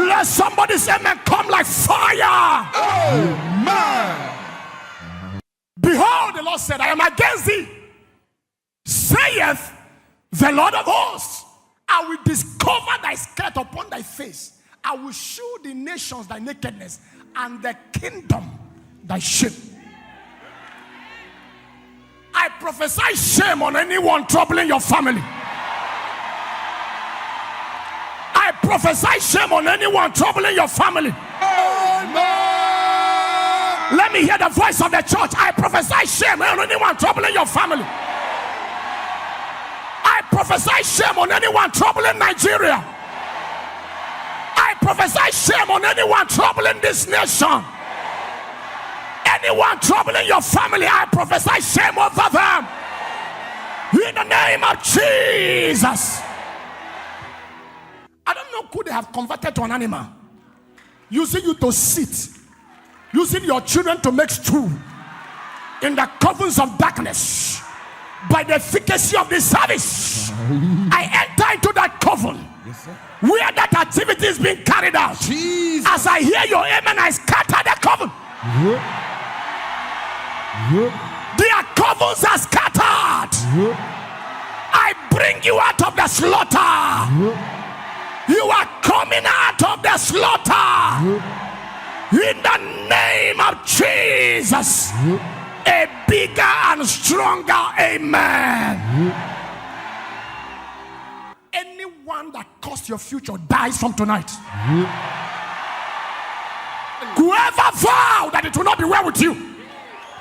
Let somebody say, man, come like fire. Behold, the Lord said, I am against thee, saith the Lord of hosts. I will discover thy skirt upon thy face. I will show the nations thy nakedness, and the kingdom thy shame. I prophesy shame on anyone troubling your family. I prophesy shame on anyone troubling your family. Let me hear the voice of the church. I prophesy shame on anyone troubling your family. I prophesy shame on anyone troubling Nigeria. I prophesy shame on anyone troubling this nation. Anyone troubling your family, I prophesy shame over them. In the name of Jesus. I don't know who they have converted to an animal, using you to sit, using your children to make stew in the covens of darkness. By the efficacy of this service, I enter into that coven where that activity is being carried out. Jesus. As I hear your amen, I scatter the coven. Their covens are scattered. I bring you out of the slaughter. You are coming out of the slaughter. In the name of Jesus. A bigger and stronger amen. Anyone that caused your future dies from tonight. Whoever vowed that it will not be well with you,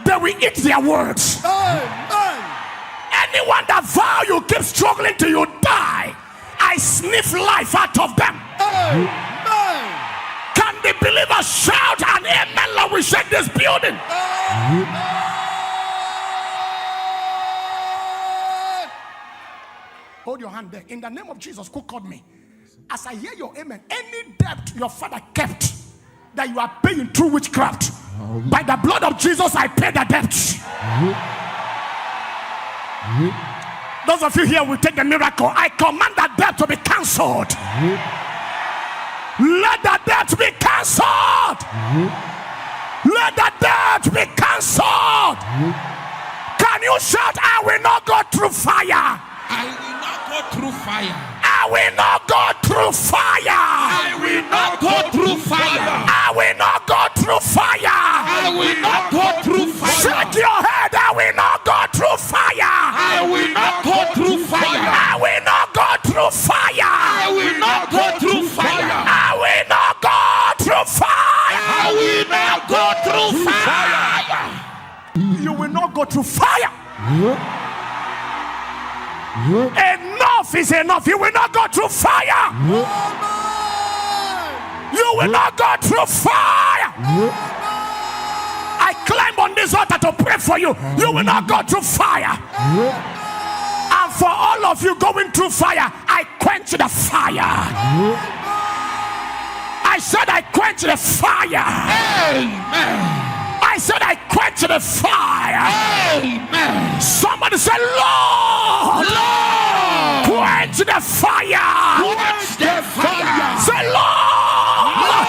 they will eat their words. Anyone that vow you keep struggling till you die, I sniff life out of them. Can the believers shout an amen? Lord, we shake this building. Hold your hand there. In the name of Jesus, who called me? As I hear your amen, any debt your father kept that you are paying through witchcraft, by the blood of Jesus, I pay the debt. Those of you here will take the miracle. I command that debt to be cancelled. Let the debt be cancelled. Let the debt be cancelled. Can you shout, I will not go through fire? I will not go through fire. I will not go through fire. I will not go through fire. I will not go through fire. I will not go through fire. Shake your head. I will not go through fire. I will not go through fire. I will not through fire. Enough is enough. You will not go through fire. You will not go through fire. I climb on this altar to pray for you. You will not go through fire. And for all of you going through fire, I quench the fire. I said I quench the fire. Amen. I said I quench the fire. Amen. Somebody say, Lord, Lord, quench the fire. Quench the fire. Say, Lord, Lord,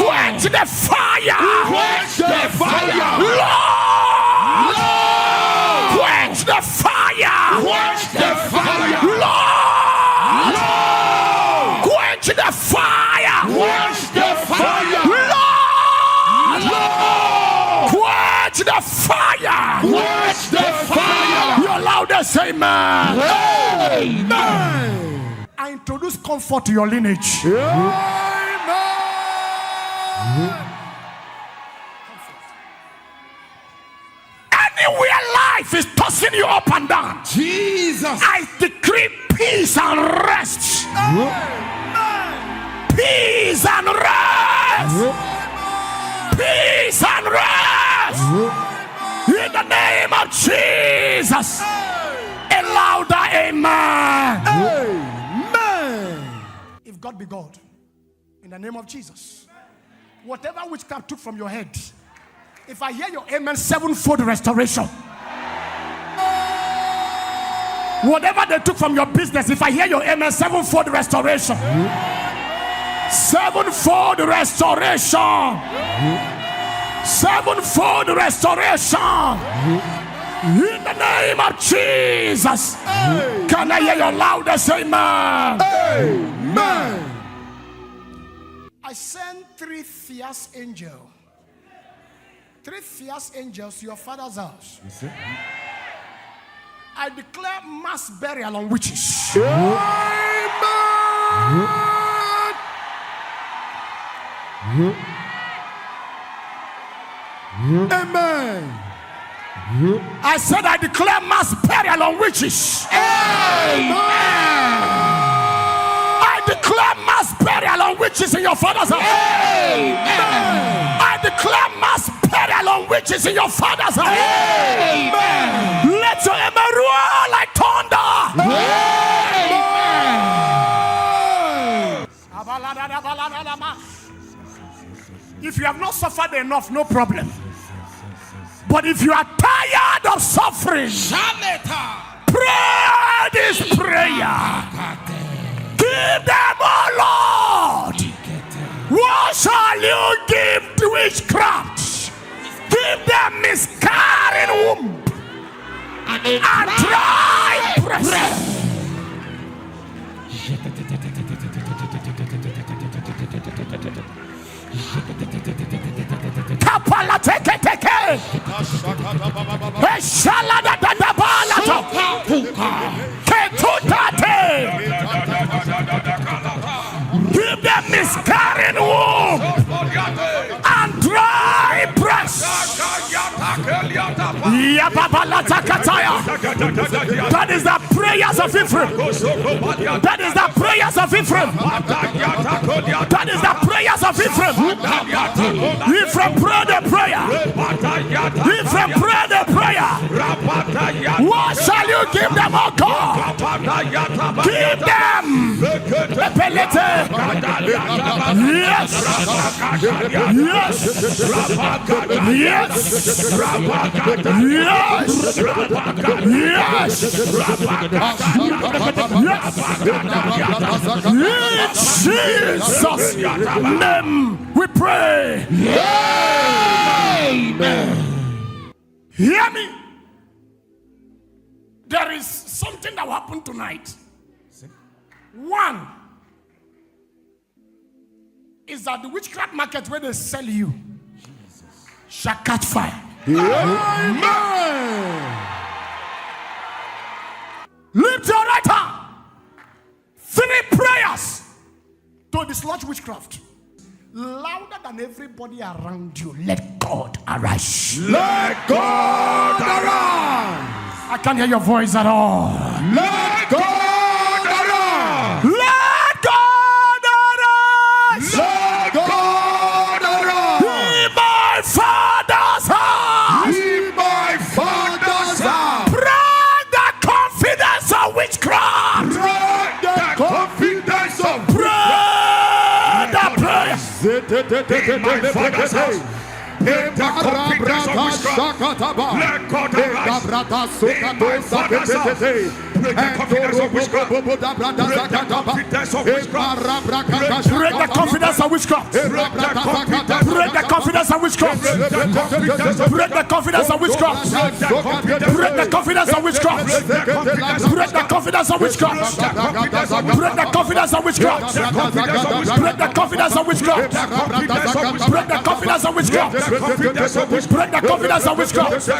quench the fire. Quench the fire. Lord, Lord, quench the fire. Quench the fire. Lord, Lord, quench the fire. Quench the fire. Lord, Lord, quench the fire. Quench the fire. Your loudest amen. Amen. I introduce comfort to your lineage. Amen. Anywhere life is tossing you up and down, Jesus, I decree peace and rest. Peace and rest. Peace and rest. In the name of Jesus. A louder amen. Amen. If God be God, in the name of Jesus, whatever witchcraft took from your head, if I hear your amen, sevenfold restoration. Whatever they took from your business, if I hear your amen, sevenfold restoration. Sevenfold restoration. Sevenfold restoration. In the name of Jesus. Can I hear your loudest amen? Amen. I send 3 fierce angels. 3 fierce angels to your father's house. I declare mass burial on witches. Amen. I said I declare mass burial on witches. Amen. I declare mass burial on witches in your father's house. Amen. I declare mass burial on witches in your father's house. Amen. Let your amen roar like thunder. Amen. If you have not suffered enough, no problem. But if you are tired of suffering, pray this prayer. Give them, oh Lord. What shall you give to witchcraft? Give them miscarrying womb and dry breast. Kapala teke teke. Eshala da da da bala to. Ketutate. Give them miscarrying womb and dry breast. That is the prayers of Ephraim. That is the prayers of Ephraim. That is the prayers of Ephraim. Ephraim, pray the prayer. Ephraim, pray the prayer. What shall you give them, oh God? Give them. Yes. Yes. Yes. Yes. In Jesus' name we pray. Amen. Hear me. There is something that will happen tonight. One is that the witchcraft market where they sell you shall catch fire. Amen. Lift your right hand. 3 prayers to dislodge witchcraft. louder than everybody around you, let God arise. Let God arise. I can't hear your voice at all. Let God arise. Let God arise. Let God arise. In my Father's house. In my Father's house. Break the confidence of witchcraft. Break the confidence of Break the prayer. In my Father's house. Break the confidence of witchcraft. Let God arise. In my Father's house. Break the confidence of witchcraft. Break the confidence of witchcraft. Break the confidence of witchcraft. Break the confidence of witchcraft. Break the confidence of witchcraft. Break the confidence of witchcraft. Break the confidence of witchcraft. Break the confidence of witchcraft. Break the confidence of witchcraft. Break the confidence of witchcraft. Break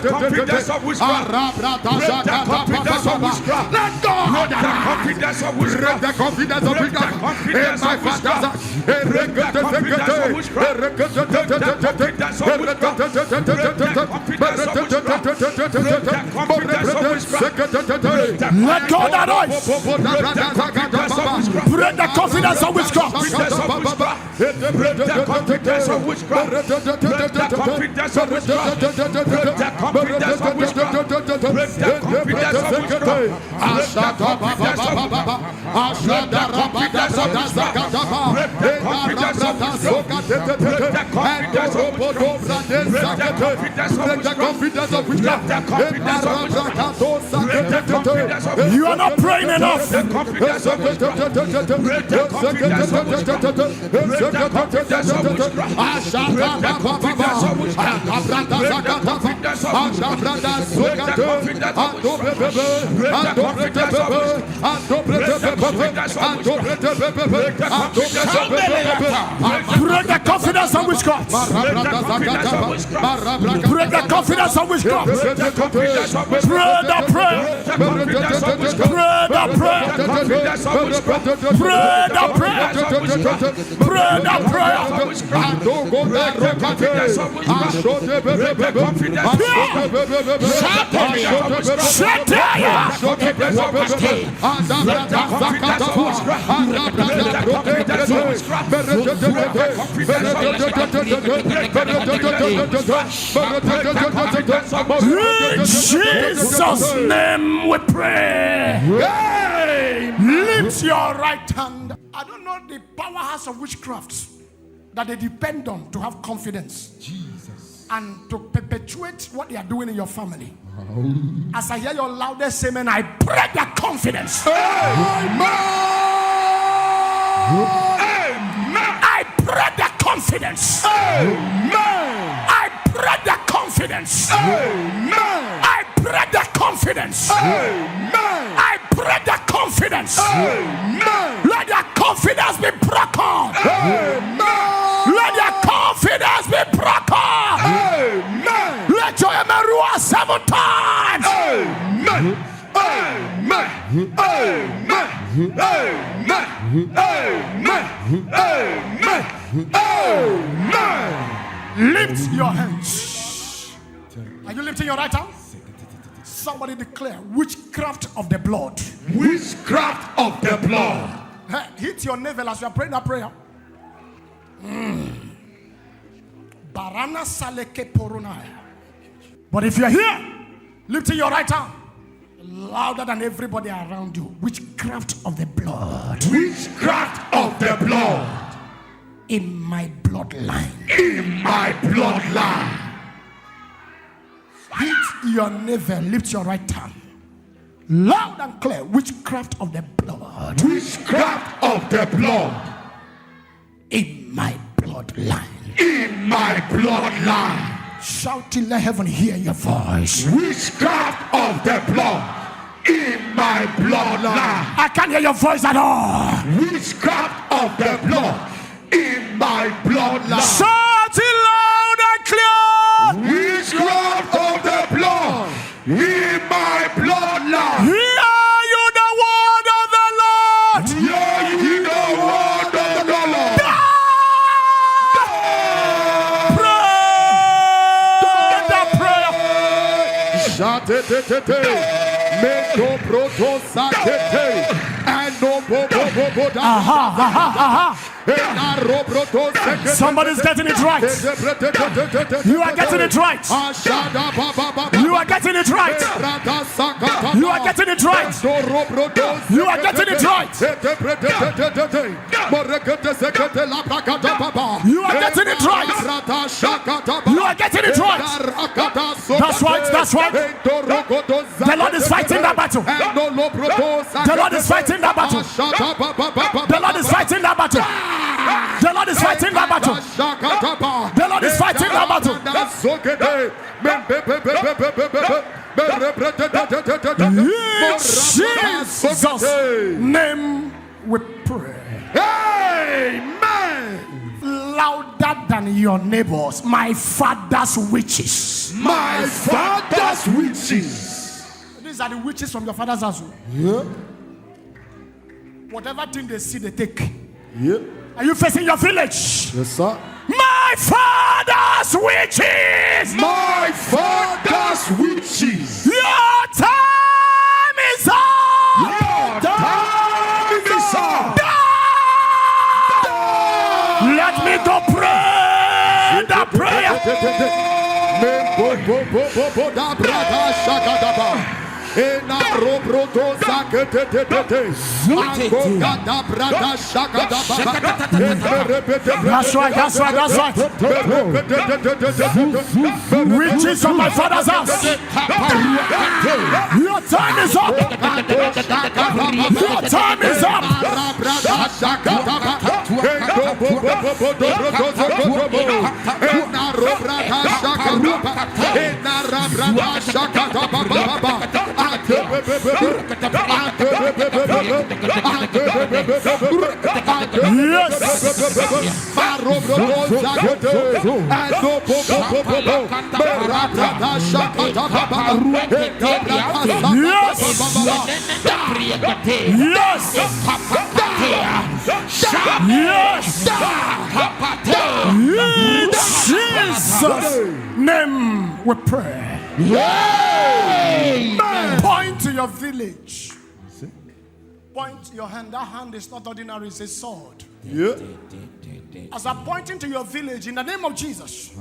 the confidence of witchcraft. Let God break the confidence of witchcraft. Break the confidence of witchcraft. In my Father's house. Break the confidence of witchcraft. Break the confidence of witchcraft. Let God arise. Break the confidence of witchcraft. Break the confidence of witchcraft. Break the confidence of witchcraft. Break the confidence of witchcraft. Break the confidence of witchcraft. You are not praying enough. Break the confidence of witchcraft. Break the confidence of witchcraft. Pray the prayer. Pray the prayer. Pray the prayer. Pray the prayer. In Jesus' name we pray. Lift your right hand. I don't know the powerhouse of witchcraft that they depend on to have confidence. Jesus. And to perpetuate what they are doing in your family. As I hear your loudest amen, I break that confidence. Amen. I break that confidence. Amen. I break that confidence. Amen. I break that confidence. Amen. I break that confidence. Amen. Let that confidence be broken. Amen. Let that confidence be broken. Amen. Let your amen roar 7 times. Amen. Amen. Amen. Amen. Amen. Amen. Lift your hands. Are you lifting your right hand? Somebody declare witchcraft of the blood. Witchcraft of the blood. Hey, hit your navel as you are praying that prayer. Barana saleke porunaya. But if you're here, lifting your right hand louder than everybody around you. Witchcraft of the blood. Witchcraft of the blood. In my bloodline. In my bloodline. Hit your navel, lift your right hand. Loud and clear, witchcraft of the blood. Witchcraft of the blood. In my bloodline. In my bloodline. Shout till let heaven hear your voice. Witchcraft of the blood. In my bloodline. I can't hear your voice at all. Witchcraft of the blood. In my bloodline. Shout it loud and clear. Witchcraft of the blood. In my bloodline. Hear you the word of the Lord. Hear you the word of the Lord. Somebody's getting it right. You are getting it right. You are getting it right. You are getting it right. You are getting it right. You are getting it right. You are getting it right. That's right. That's right. The Lord is fighting that battle. The Lord is fighting that battle. The Lord is fighting that battle. The Lord is fighting that battle. The Lord is fighting that battle. In Jesus' name we pray. Amen. Louder than your neighbors, my father's witches. My father's witches. These are the witches from your father's house. Yeah. Whatever thing they see, they take. Yeah. Are you facing your village? Yes, sir. My father's witches. My father's witches. Your time is up. Your time is up. Let me go pray the prayer. That's right, that's right, that's right. Witches from my father's house. Your time is up. Your time is up. In Jesus' name we pray. Amen. Point to your village. Point to your hand. That hand is not ordinary, it's a sword. Yeah. As I'm pointing to your village, in the name of Jesus,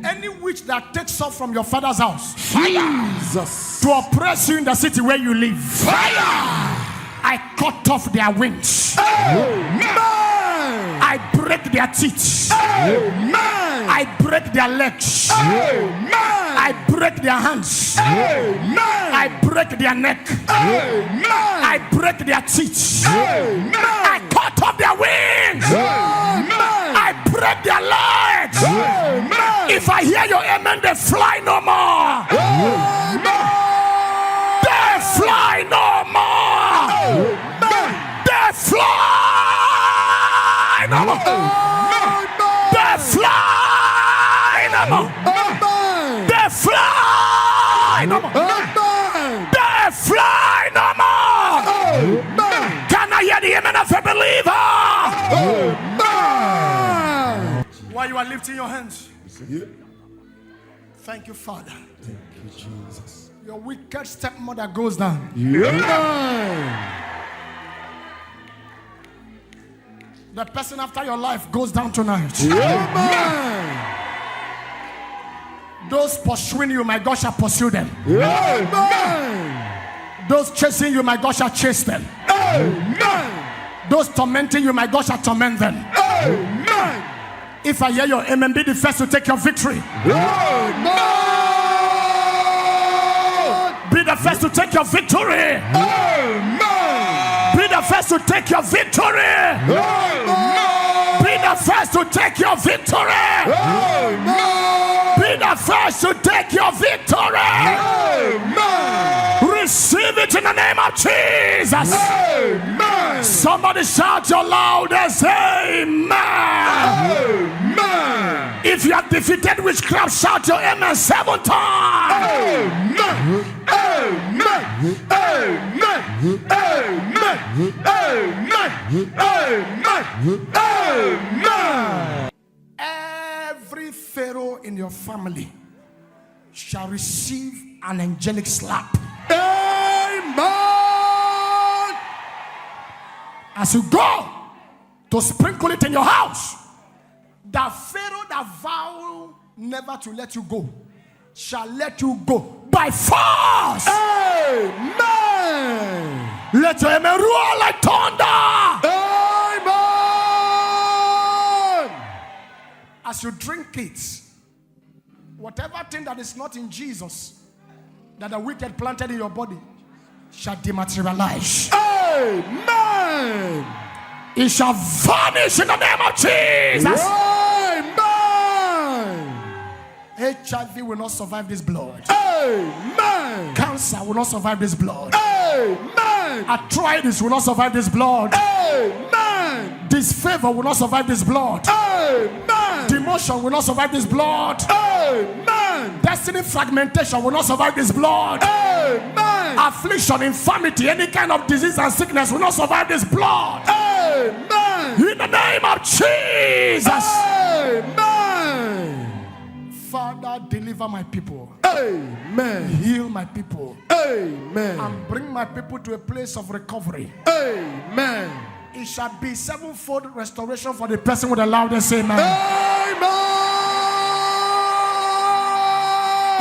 any witch that takes off from your father's house, Jesus, to oppress you in the city where you live, fire! I cut off their wings. Amen. I break their teeth. Amen. I break their legs. Amen. I break their hands. Amen. I break their neck. Amen. I break their teeth. Amen. I cut off their wings. Amen. I break their legs. Amen. If I hear your amen, they fly no more. Amen. They fly no more. Amen. They fly no more. They fly no more. They fly no more. They fly no more. Can I hear the amen of a believer? While you are lifting your hands, thank you, Father. Thank you, Jesus. Your wicked stepmother goes down. The person after your life goes down tonight. Those pursuing you, my God, shall pursue them. Those chasing you, my God, shall chase them. Those tormenting you, my God, shall torment them. If I hear your amen, be the first to take your victory. Be the first to take your victory. Be the first to take your victory. Be the first to take your victory. Be the first to take your victory. Receive it in the name of Jesus. Somebody shout your loudest amen. If you have defeated witchcraft, shout your amen 7 times. Every pharaoh in your family shall receive an angelic slap. Amen. As you go to sprinkle it in your house, the Pharaoh that vowed never to let you go shall let you go by force. Amen. Let your amen roar like thunder. Amen. As you drink it, whatever thing that is not in Jesus that the wicked planted in your body shall dematerialize. Amen. It shall vanish in the name of Jesus. Amen. HIV will not survive this blood. Amen. Cancer will not survive this blood. Amen. Arthritis will not survive this blood. Amen. Disfavor will not survive this blood. Amen. Demotion will not survive this blood. Amen. Destiny fragmentation will not survive this blood. Amen. Affliction, infirmity, any kind of disease and sickness will not survive this blood. Amen. In the name of Jesus. Amen. Father, deliver my people. Amen. Heal my people. Amen. And bring my people to a place of recovery. Amen. It shall be sevenfold restoration for the person with the loudest amen. Amen.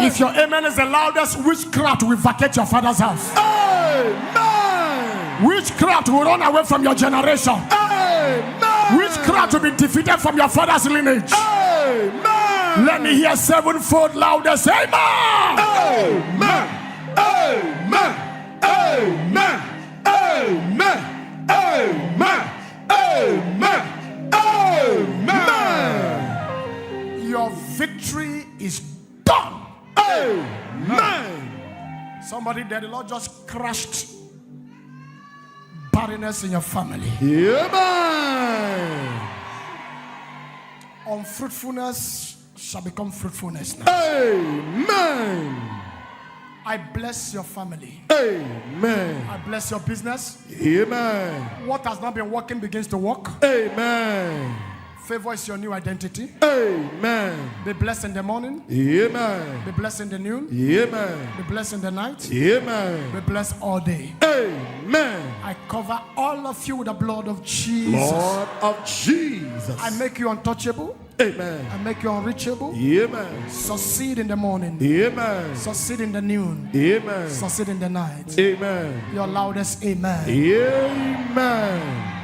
If your amen is the loudest, witchcraft will vacate your father's house. Amen. Witchcraft will run away from your generation. Amen. Witchcraft will be defeated from your father's lineage. Amen. Let me hear sevenfold loudest amen. Amen. Amen. Amen. Amen. Amen. Amen. Amen. Your victory is done. Amen. Somebody there, the Lord just crushed barrenness in your family. Amen. Unfruitfulness shall become fruitfulness now. Amen. I bless your family. Amen. I bless your business. Amen. What has not been working begins to work. Amen. Favor is your new identity. Amen. Be blessed in the morning. Amen. Be blessed in the noon. Amen. Be blessed in the night. Amen. Be blessed all day. Amen. I cover all of you with the blood of Jesus. Lord of Jesus. I make you untouchable. Amen. I make you unreachable. Amen. Succeed in the morning. Amen. Succeed in the noon. Amen. Succeed in the night. Amen. Your loudest amen. Amen.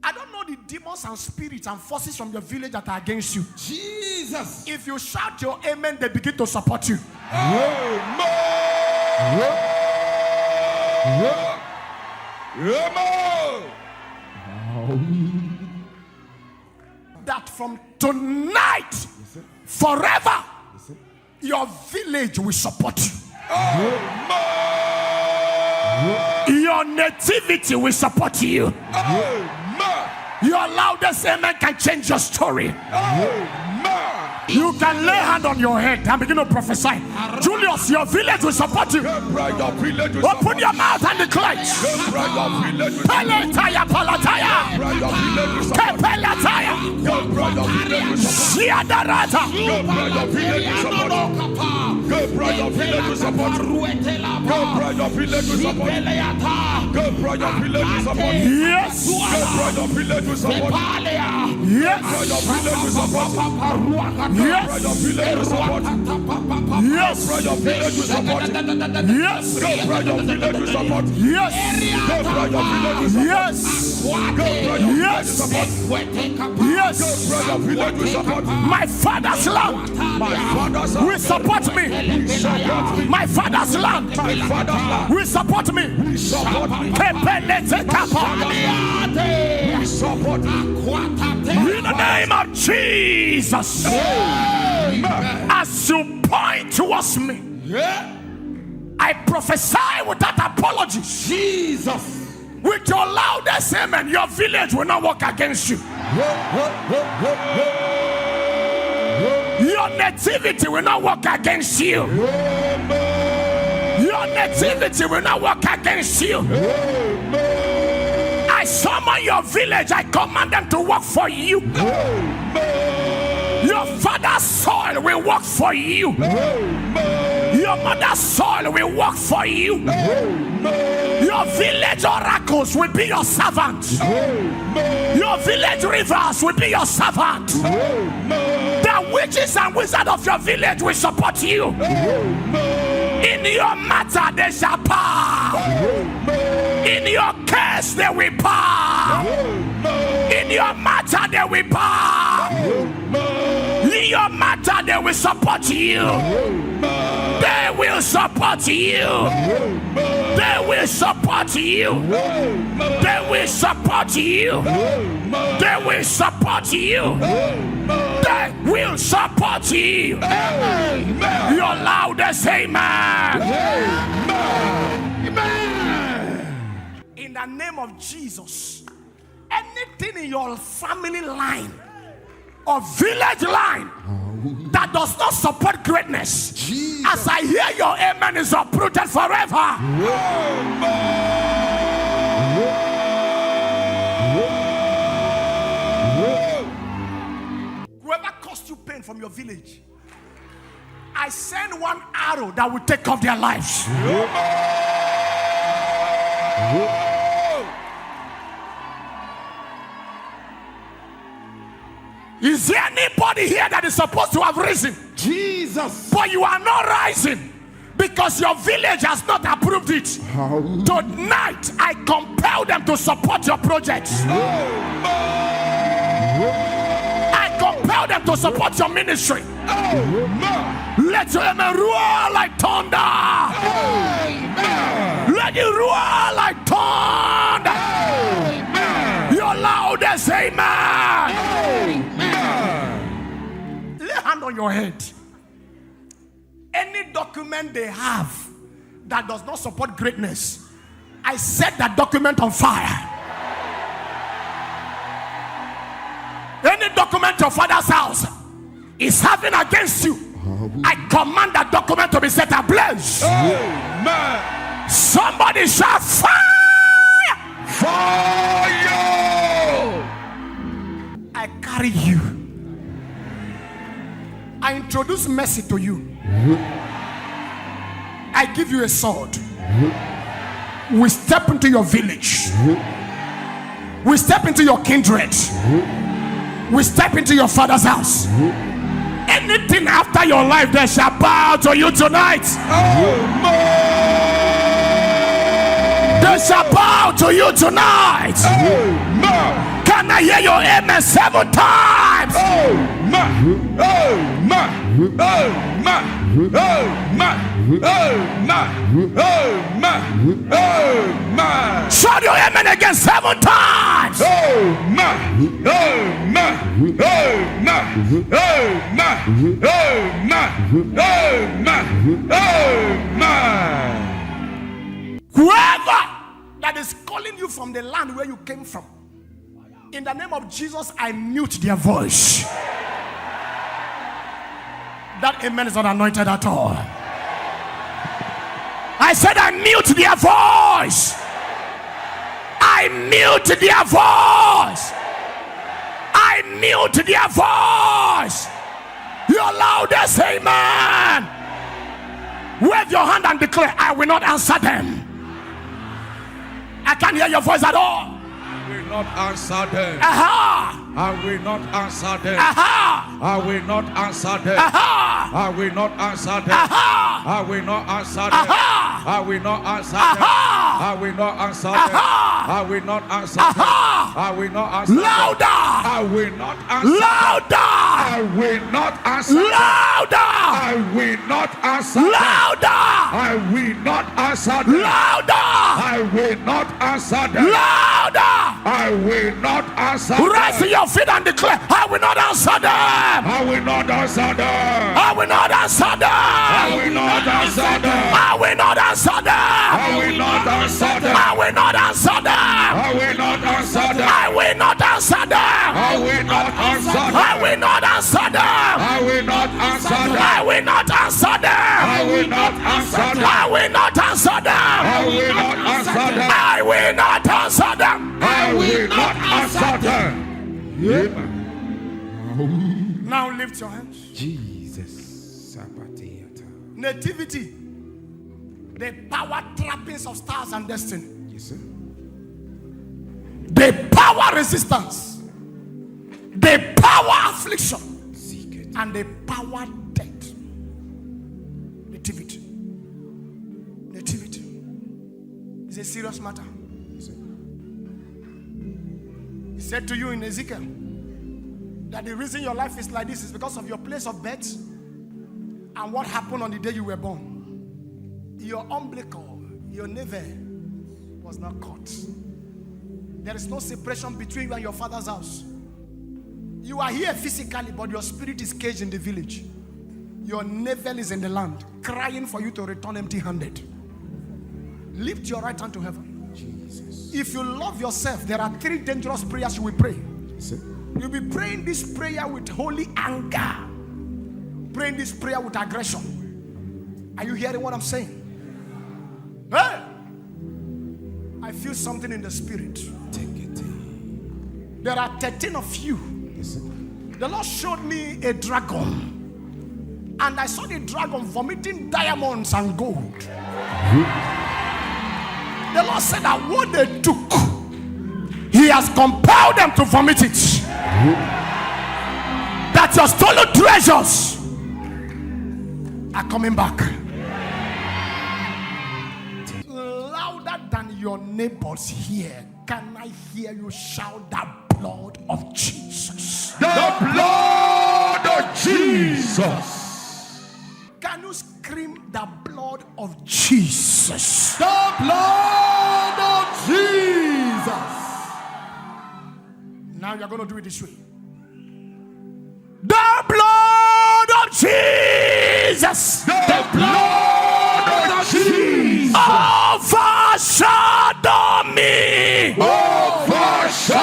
I don't know the demons and spirits and forces from your village that are against you. Jesus. If you shout your amen, they begin to support you. Amen. That from tonight, forever, your village will support you. Your nativity will support you. Your loudest amen can change your story. You can lay hand on your head and begin to prophesy. Julius, your village will support you. Open your mouth and declare. Palataya, palataya. Kepelataya. Shiadarata. Yes. Yes. Yes. Yes. Yes. Yes. Yes. Yes. My father's land will support me. My father's land will support me. In the name of Jesus. As you point towards me, I prophesy without apology. Jesus. With your loudest amen, your village will not work against you. Your nativity will not work against you. Your nativity will not work against you. I summon your village. I command them to work for you. Your father's soil will work for you. Your mother's soil will work for you. Your village oracles will be your servant. Your village rivers will be your servant. The witches and wizards of your village will support you. In your matter they shall bow. In your case they will bow. In your matter they will bow. In your matter they will support you. They will support you. They will support you. They will support you. They will support you. They will support you. Your loudest amen. In the name of Jesus, anything in your family line or village line that does not support greatness, Jesus, as I hear your amen, is uprooted forever. Whoever caused you pain from your village, I send one arrow that will take off their lives. Is there anybody here that is supposed to have risen? Jesus. But you are not rising because your village has not approved it. Tonight, I compel them to support your project. I compel them to support your ministry. Let your amen roar like thunder. Let it roar like thunder. Your loudest amen. Lay hand on your head. Any document they have that does not support greatness, I set that document on fire. Any document your father's house is having against you, I command that document to be set ablaze. Somebody shout fire! Fire! I carry you. I introduce mercy to you. I give you a sword. We step into your village. We step into your kindred. We step into your father's house. Anything after your life, they shall bow to you tonight. They shall bow to you tonight. Can I hear your amen 7 times? Shout your amen again 7 times. Whoever that is calling you from the land where you came from, in the name of Jesus, I mute their voice. That amen is not anointed at all. I said I mute their voice. I mute their voice. I mute their voice. Your loudest amen. Wave your hand and declare, I will not answer them. I can't hear your voice at all. I will not answer them. Aha. I will not answer them. Aha. I will not answer them. Aha. I will not answer them. Aha. I will not answer them. Aha. I will not answer them. Aha. I will not answer them. Aha. I will not answer Aha. them. I will not answer them. Louder. I will not answer them. Louder. I will not answer them. Louder. I will not answer them. Louder. I will not answer them. Louder. I will not answer them. Louder. I will not answer them. Rise to your feet and declare, I will not answer them. I will not answer them. I will not answer them. I will not answer them. I will not answer them. I will not answer them. I will not answer them. I will not answer them. I will not answer them. I will not answer them. I will not answer them. I will not answer them. I will not answer them. I will not answer them. I will not answer them. I will not answer them. I will not answer them. I will not answer them. Now lift your hands. Jesus. Nativity. The power trappings of stars and destiny. Yes, sir. The power resistance. The power affliction. And the power death. Nativity. Nativity. It's a serious matter. Yes, sir. He said to you in Ezekiel that the reason your life is like this is because of your place of birth and what happened on the day you were born. Your umbilical, your navel was not caught. There is no separation between you and your father's house. You are here physically, but your spirit is caged in the village. Your navel is in the land, crying for you to return empty-handed. Lift your right hand to heaven. Jesus. If you love yourself, there are 3 dangerous prayers you will pray. Yes, sir. You'll be praying this prayer with holy anger. Praying this prayer with aggression. Are you hearing what I'm saying? Hey! I feel something in the spirit. Take it. There are 13 of you. Yes, sir. The Lord showed me a dragon. And I saw the dragon vomiting diamonds and gold. The Lord said that what they took, He has compelled them to vomit it. That your stolen treasures are coming back. Louder than your neighbors here, can I hear you shout the blood of Jesus? The blood of Jesus. Can you scream the blood of Jesus? The blood of Jesus. Now you're going to do it this way. The blood of Jesus. The blood of Jesus. Overshadow me. Overshadow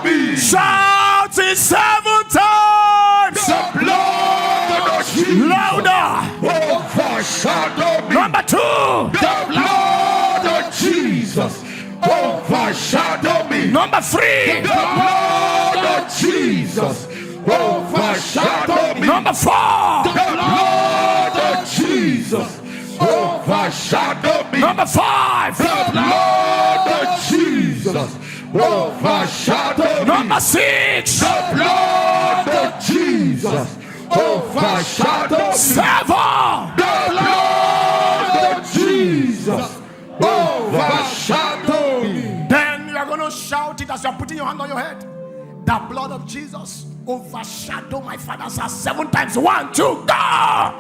me. Shout it 7 times. The blood of Jesus. Louder. Overshadow me. Number 2. The blood of Jesus. Overshadow me. Number 3. The blood of Jesus. Overshadow me. Number 4. The blood of Jesus. Overshadow me. Number 5. The blood of Jesus. Overshadow me. Number 6. The blood of Jesus. Overshadow me. 7. The blood of Jesus. Overshadow me. Then you are going to shout it as you are putting your hand on your head. The blood of Jesus overshadow my father's house 7 times. 1, 2, go!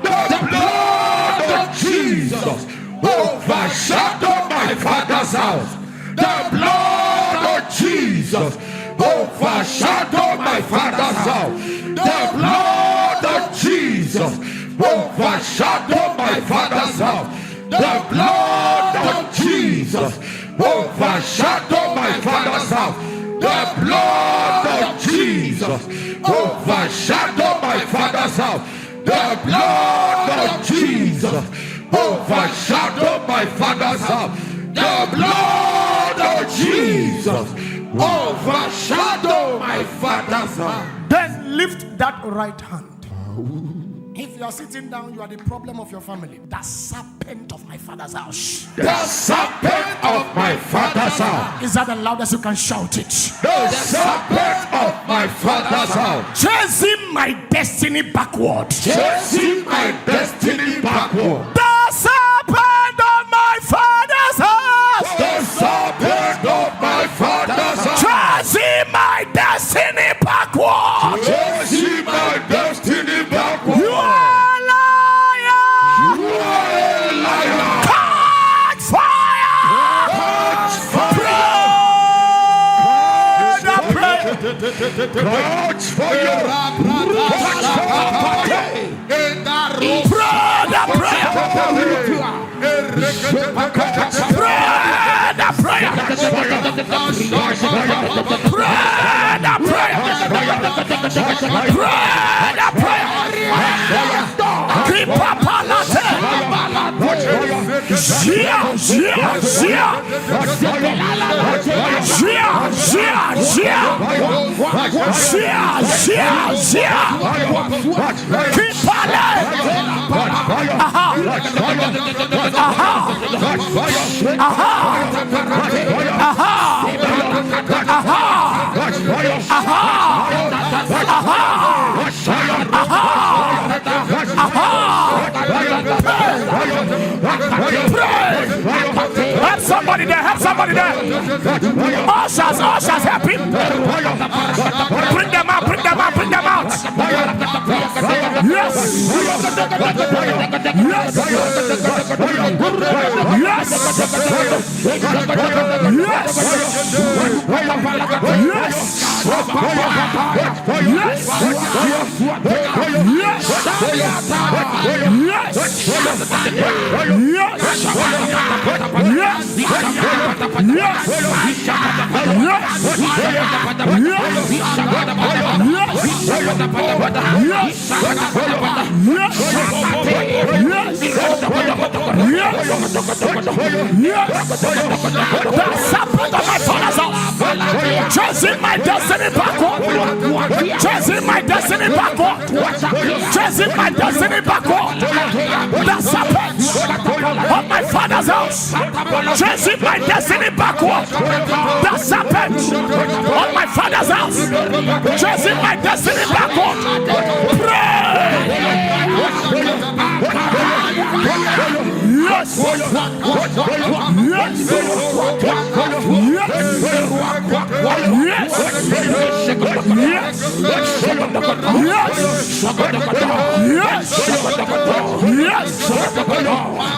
The blood of Jesus overshadow my father's house. The blood of Jesus overshadow my father's house. The blood of Jesus overshadow my father's house. The blood of Jesus overshadow my father's house. The blood of Jesus overshadow my father's house. The blood of Jesus overshadow my father's house. The blood of Jesus overshadow my father's house. Then lift that right hand. If you are sitting down, you are the problem of your family. The serpent of my father's house. The serpent of my father's house. Is that the loudest you can shout it? The serpent of my father's house. Chasing my destiny backward. Chasing my destiny backward. The serpent of my father's house. The serpent of my father's house. Chasing my destiny backward. Chasing my destiny backward. You are a liar. You are a liar. Catch fire. Catch fire. Catch fire. Pray the prayer. Help somebody there, help somebody there. Ushers, help him. Bring them out, bring them out, bring them out. Yes. Yes. Yes. Chasing my destiny backward. Chasing my destiny backward. Chasing my destiny backward. The serpent of my father's house. Chasing my destiny backward. The serpent of my father's house. Chasing my destiny backward. Pray. Yes.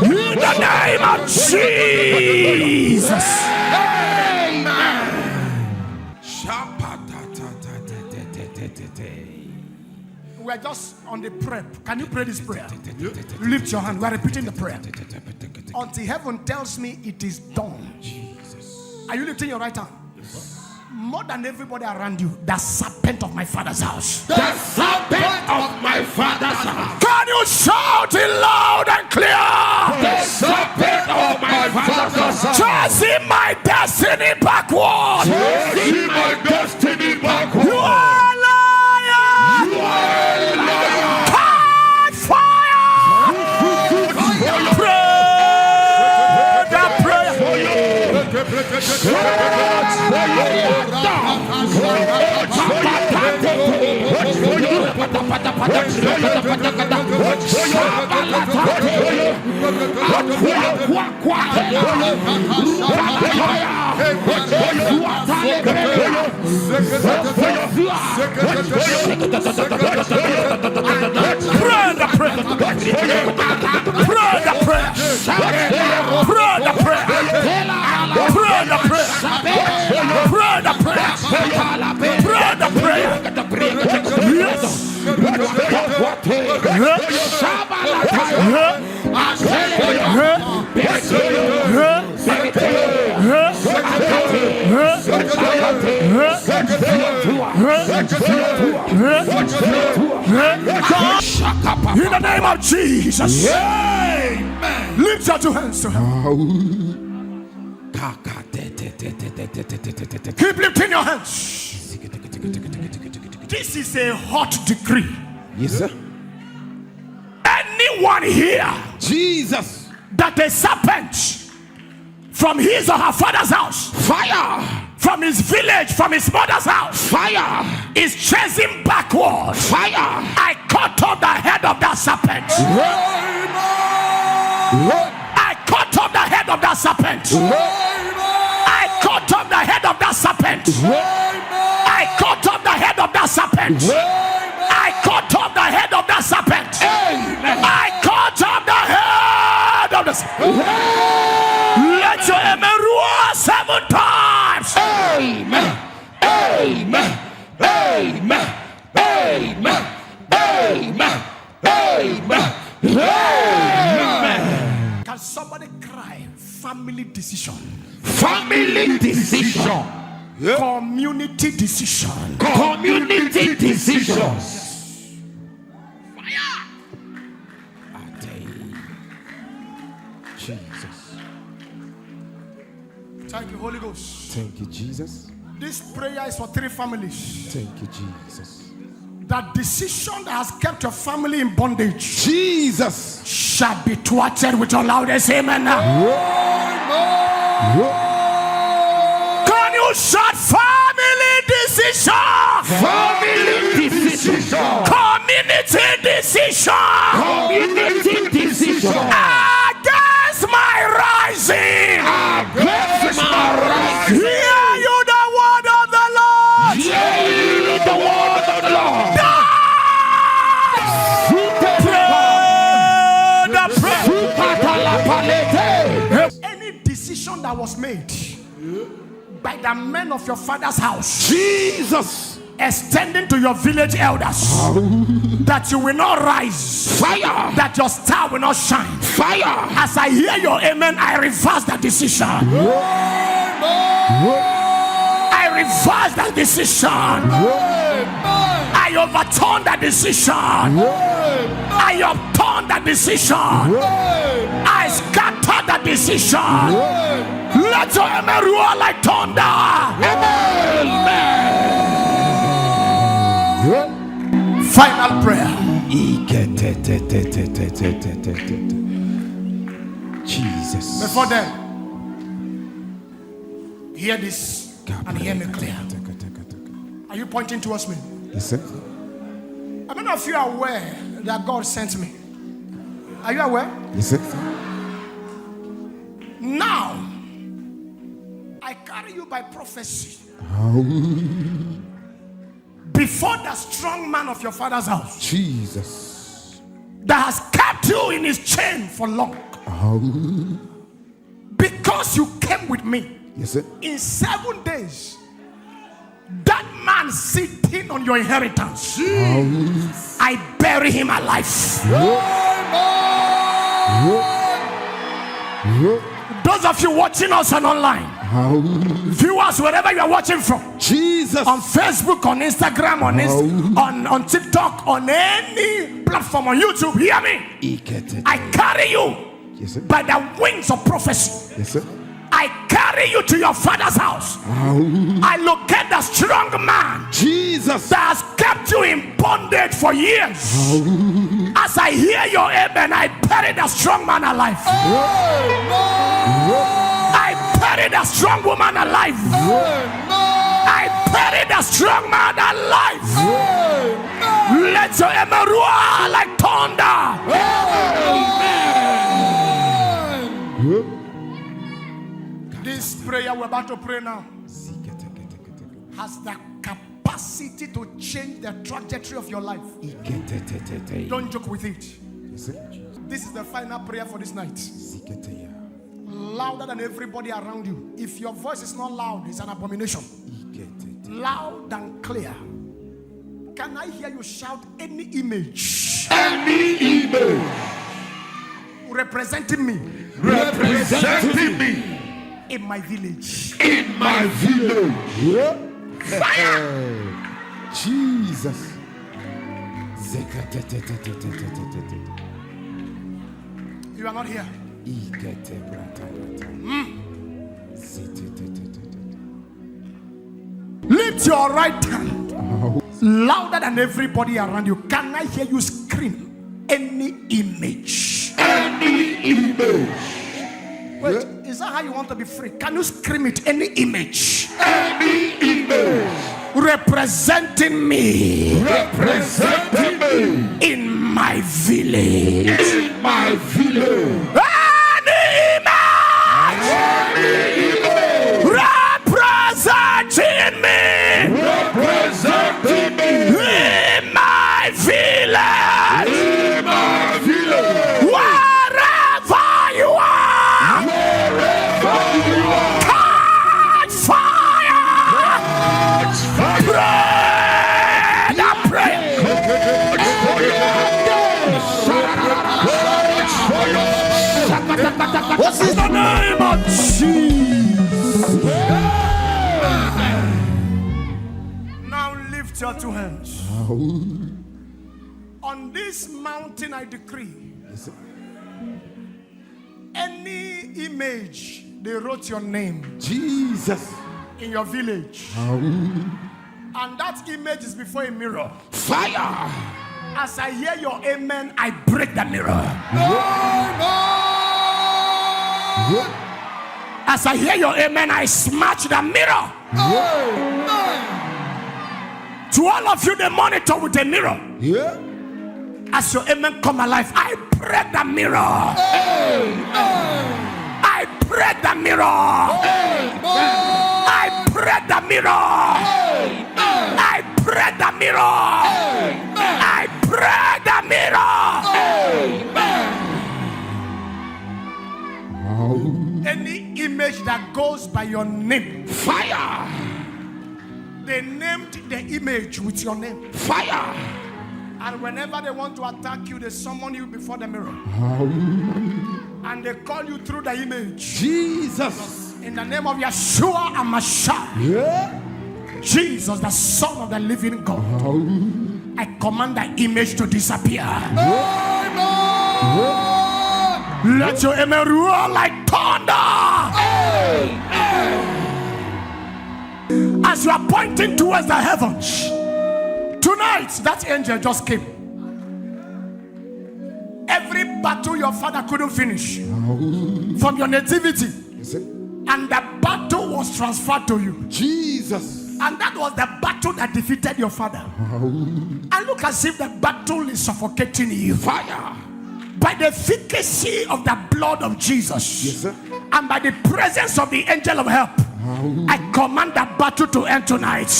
In the name of Jesus. We're just on the prayer. Can you pray this prayer? Lift your hand. We're repeating the prayer until heaven tells me it is done. Are you lifting your right hand? More than everybody around you, the serpent of my father's house. The serpent of my father's house. Can you shout it loud and clear? The serpent of my father's house. Chasing my destiny backward. Chasing my destiny backward. You are a liar. You are a liar. Catch fire. Pray the prayer. In the name of Jesus. Amen. Lift your two hands to heaven. Keep lifting your hands. This is a hot decree. Yes, sir. Anyone here, Jesus, that a serpent from his or her father's house, Fire. from his village, from his mother's house, Fire. is chasing backward. Fire. I cut off the head of that serpent. I cut off the head of that serpent. I cut off the head of that serpent. I cut off the head of that serpent. I cut off the head of that serpent. I cut off the head of the serpent. Let your amen roar 7 times. Amen. Amen. Amen. Amen. Amen. Amen. Amen. Can somebody cry? Family decision. Family decision. Community decision. Community decisions. Jesus. Thank you, Holy Ghost. Thank you, Jesus. This prayer is for 3 families. Thank you, Jesus. That decision that has kept your family in bondage, Jesus, shall be thwarted with your loudest amen. Can you shout family decision? family decision, Community decision. community decision, Against my rising. against my rising. Hear you the word of the Lord. Hear ye the word of the Lord. Any decision that was made by the men of your father's house, Jesus, extending to your village elders, that you will not rise, fire, that your star will not shine. fire. As I hear your amen, I reverse that decision. I reverse that decision. I overturn that decision. I upturn that decision. I scatter that decision. Let your amen roar like thunder. Final prayer. Jesus. Before then, hear this and hear me clear. Are you pointing towards me? Yes, sir. How many of you are aware that God sent me? Are you aware? Yes, sir. Now, I carry you by prophecy. Before the strong man of your father's house, Jesus. that has kept you in his chain for long. Because you came with me. Yes, sir. In 7 days, that man sitting on your inheritance, I bury him alive. Those of you watching us on online, viewers wherever you are watching from, Jesus, on Facebook, on Instagram, on TikTok, on any platform, on YouTube, hear me. I carry you, yes, sir. by the wings of prophecy. Yes, sir. I carry you to your father's house. I locate the strong man, Jesus, that has kept you in bondage for years. As I hear your amen, I bury the strong man alive. I bury the strong woman alive. I bury the strong man alive. Let your amen roar like thunder. This prayer we're about to pray now has the capacity to change the trajectory of your life. Don't joke with it. This is the final prayer for this night. Louder than everybody around you. If your voice is not loud, it's an abomination. Loud and clear. Can I hear you shout any image? Any image representing me. Representing me. In my village. In my village. Fire. Jesus. You are not here. Lift your right hand. Louder than everybody around you. Can I hear you scream any image? Any image. Wait, is that how you want to be free? Can you scream it? Any image? Any image representing me. Representing me. In my village. In my village. Any image. Any image representing me. Representing me. In my village. In my village. Wherever you are. Wherever you are. Catch fire. Catch fire. Pray the prayer. What's in the name of Jesus? Now lift your 2 hands. On this mountain I decree, any image they wrote your name Jesus. in your village, and that image is before a mirror. Fire. As I hear your amen, I break the mirror. As I hear your amen, I smash the mirror. To all of you, they monitor with a mirror. Yeah. As your amen come alive, I break the mirror. I break the mirror. I break the mirror. I break the mirror. I break the mirror. Any image that goes by your name, Fire. they named the image with your name. Fire. And whenever they want to attack you, they summon you before the mirror. And they call you through the image. Jesus. In the name of Yeshua and Mashiach. Yeah. Jesus, the Son of the living God. I command the image to disappear. Let your amen roar like thunder. As you are pointing towards the heavens, tonight that angel just came. Every battle your father couldn't finish from your nativity, and the battle was transferred to you. Jesus. And that was the battle that defeated your father. And look as if the battle is suffocating you. Fire. By the efficacy of the blood of Jesus, Yes, sir. and by the presence of the angel of help, I command the battle to end tonight.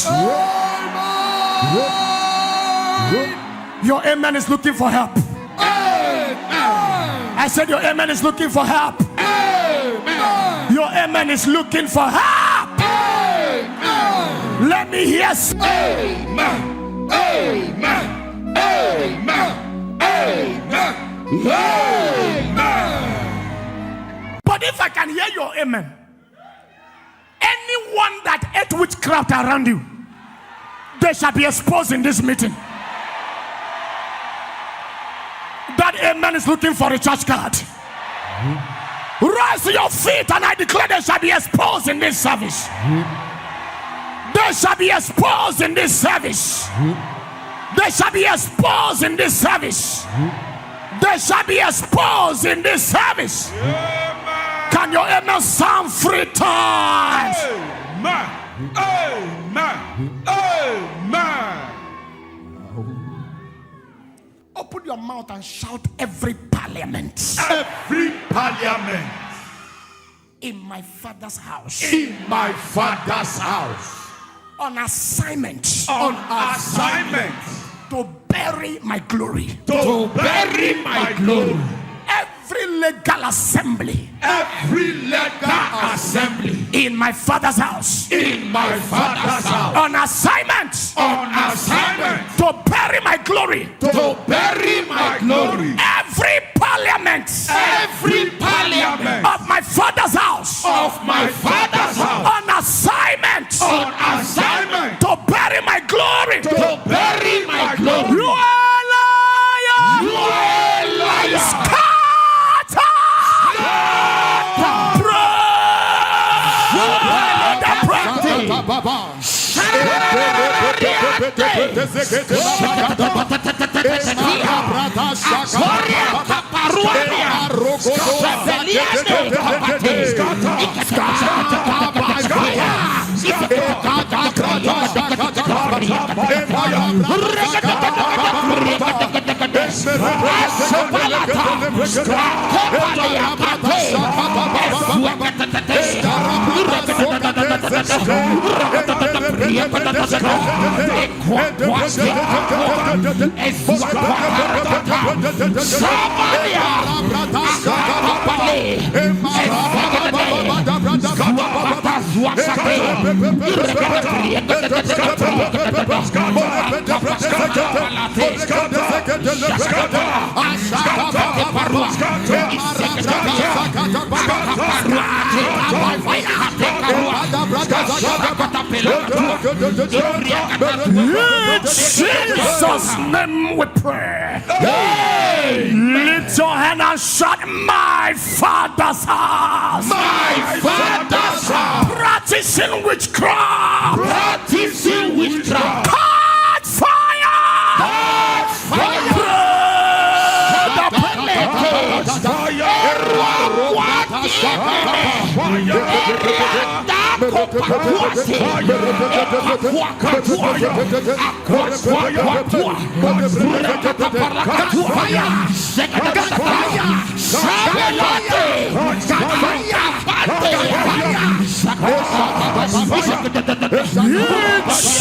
Your amen is looking for help. I said your amen is looking for help. Your amen is looking for help. Let me hear. Amen. Amen. Amen. Amen. Amen. But if I can hear your amen, anyone that ate witchcraft around you, they shall be exposed in this meeting. That amen is looking for a church card. Rise to your feet and I declare they shall be exposed in this service. They shall be exposed in this service. They shall be exposed in this service. They shall be exposed in this service. Can your amen sound 3 times? Amen. Amen. Amen. Open your mouth and shout every parliament. Every parliament In my father's house. in my father's house. On assignment. On assignment To bury my glory. to bury my glory. Every legal assembly. Every legal assembly In my father's house. in my father's house. On assignment. On assignment To bury my glory. to bury my glory. Every parliament. Every parliament Of my father's house. of my father's house. On assignment. On assignment To bury my glory. to bury my glory. You are liar. You are a liar. Scatter. In Jesus' name we pray. Lift Lift your hand and shout, my Father's house. My Father's house. Practicing witchcraft. Practicing witchcraft. Catch fire. Catch fire.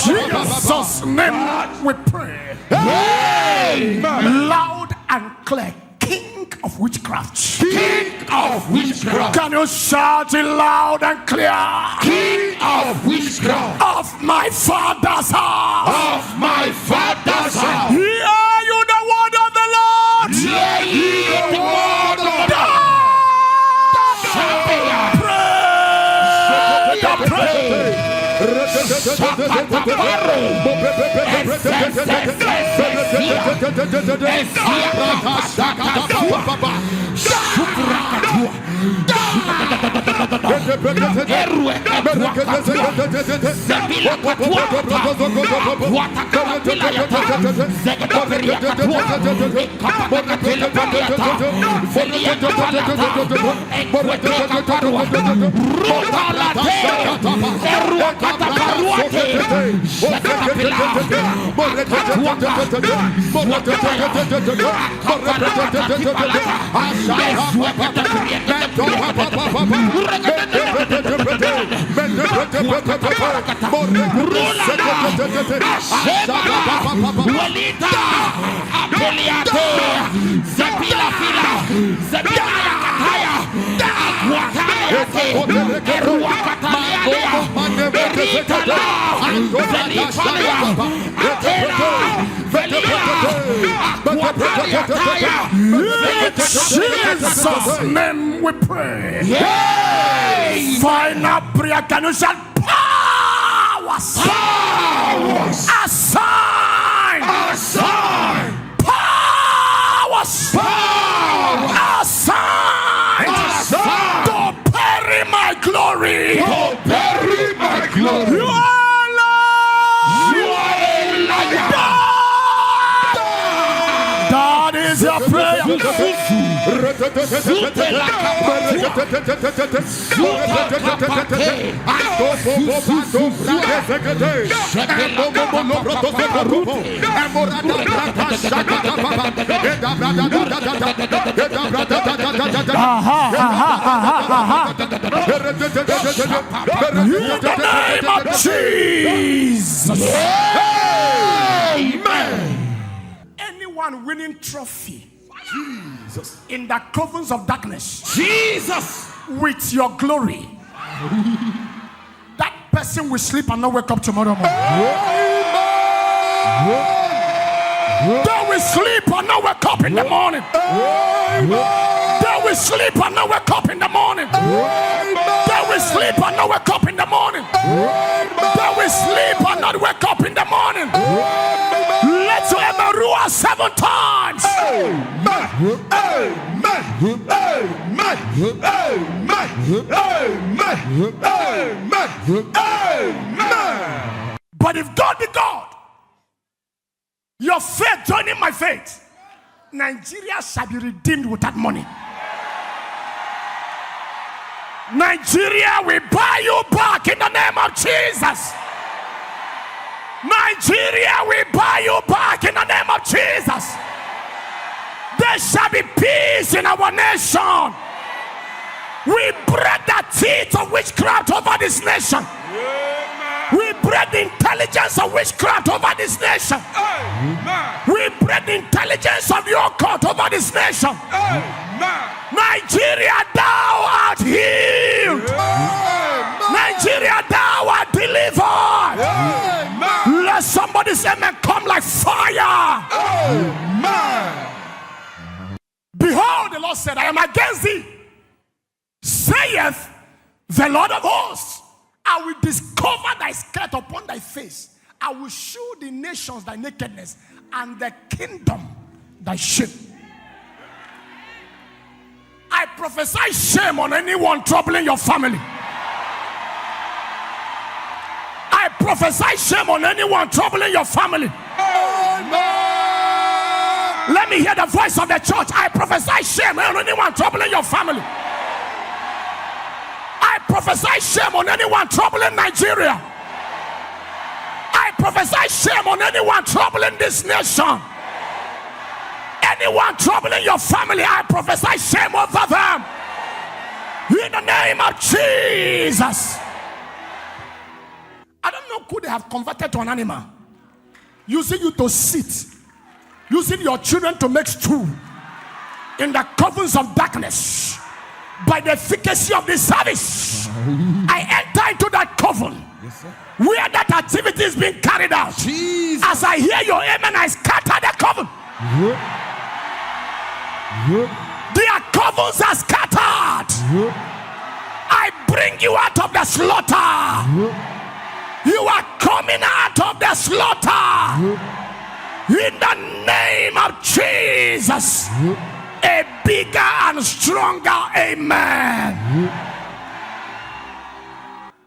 Jesus' name we pray. Loud and clear. King of witchcraft. King of witchcraft. Can you shout it loud and clear? King of witchcraft. Of my Father's house. Of my Father's house. Hear you the word of the Lord. Hear ye the word of the Lord. Jesus' name we pray. Final prayer. Can you shout powers? Powers. Assign. Assign. Powers. Powers. Assign. Assign. To bury my glory. To bury my glory. You are Lord. You are a liar. That is your prayer. In the name of Jesus. Amen. Anyone winning trophy Jesus in the covens of darkness, Jesus, with your glory, that person will sleep and not wake up tomorrow morning. They will sleep and not wake up in the morning. They will sleep and not wake up in the morning. They will sleep and not wake up in the morning. They will sleep and not wake up in the morning. Let your emerua 7 times. amen, amen, amen, amen, amen, amen. But if God be God, your faith joining my faith, Nigeria shall be redeemed with that money. Nigeria will buy you back in the name of Jesus. Nigeria will buy you back in the name of Jesus. There shall be peace in our nation. We break the teeth of witchcraft over this nation. We break the intelligence of witchcraft over this nation. We break the intelligence of the occult over this nation. Nigeria, thou art healed. Nigeria, thou art delivered. Let somebody say, man, come like fire. Behold, the Lord said, I am against thee, saith the Lord of hosts. I will discover thy skirt upon thy face. I will show the nations thy nakedness, and the kingdom thy shame. I prophesy shame on anyone troubling your family. I prophesy shame on anyone troubling your family. Let me hear the voice of the church. I prophesy shame on anyone troubling your family. I prophesy shame on anyone troubling Nigeria. I prophesy shame on anyone troubling this nation. Anyone troubling your family, I prophesy shame over them. In the name of Jesus. I don't know who they have converted to an animal. Using you to sit. Using your children to make stew. In the covens of darkness. By the efficacy of this service. I enter into that coven. Yes, where that activity is being carried out. Jesus. As I hear your amen, I scatter the coven. Their covens are scattered. I bring you out of the slaughter. You are coming out of the slaughter. In the name of Jesus. A bigger and stronger amen.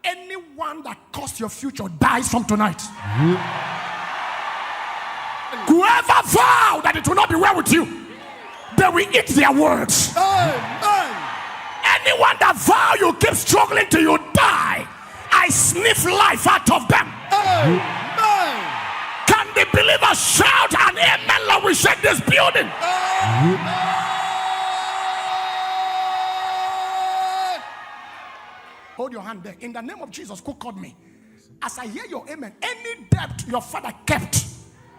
Anyone that caused your future dies from tonight. Whoever vowed that it will not be well with you, they will eat their words. Anyone that vow you keep struggling till you die, I sniff life out of them. Can the believers shout an amen like we shake this building? Hold your hand there. In the name of Jesus, who called me? As I hear your amen, any debt your father kept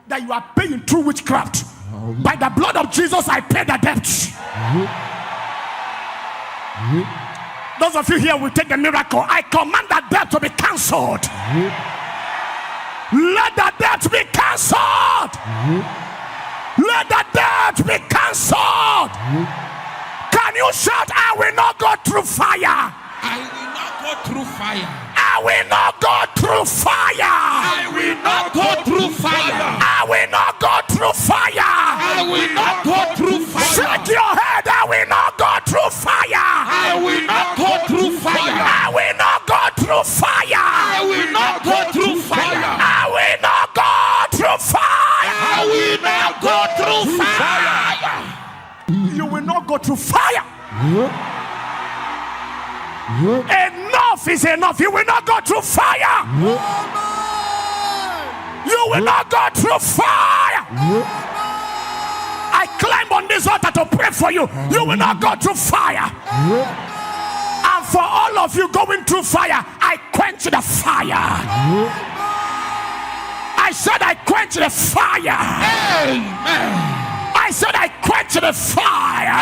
that you are paying through witchcraft, by the blood of Jesus, I pay the debt. Those of you here will take the miracle. I command that debt to be cancelled. Let the debt be cancelled. Let the debt be cancelled. Can you shout, I will not go through fire? I will not go through fire. I will not go through fire. I will not go through fire. I will not go through fire. I will not go through fire. Shake your head. I will not go through fire. I will not go through fire. I will not go through fire. I will not go through fire. I will not go through fire. I will not go through fire. You will not go through fire. Enough is enough. You will not go through fire. You will not go through fire. I climb on this altar to pray for you. You will not go through fire. And for all of you going through fire, I quench the fire. I said I quench the fire. Amen. I said I quench the fire.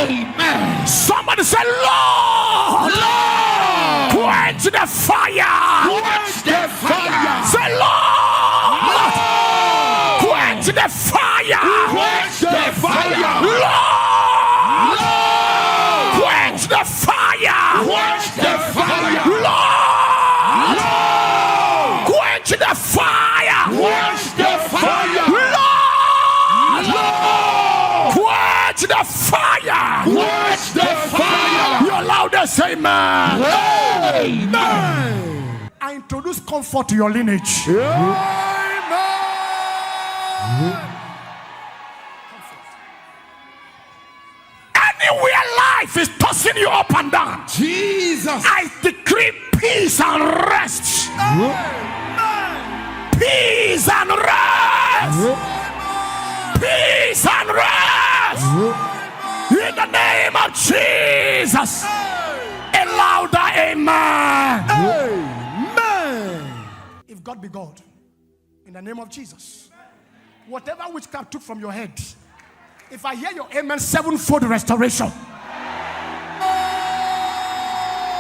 Amen. Somebody say, Lord, Lord, quench the fire. quench the fire. Say, Lord, Lord, quench the fire. quench the fire. Lord, Lord, quench the fire. quench the fire. Lord, Lord, quench the fire. quench the fire. Lord, quench the fire. Quench the fire. Your loudest amen. Amen. I introduce comfort to your lineage. Anywhere life is tossing you up and down, Jesus. I decree peace and rest. Peace and rest. Peace and rest. In the name of Jesus. A louder amen. If God be God, in the name of Jesus, whatever witchcraft took from your head, if I hear your amen, sevenfold restoration.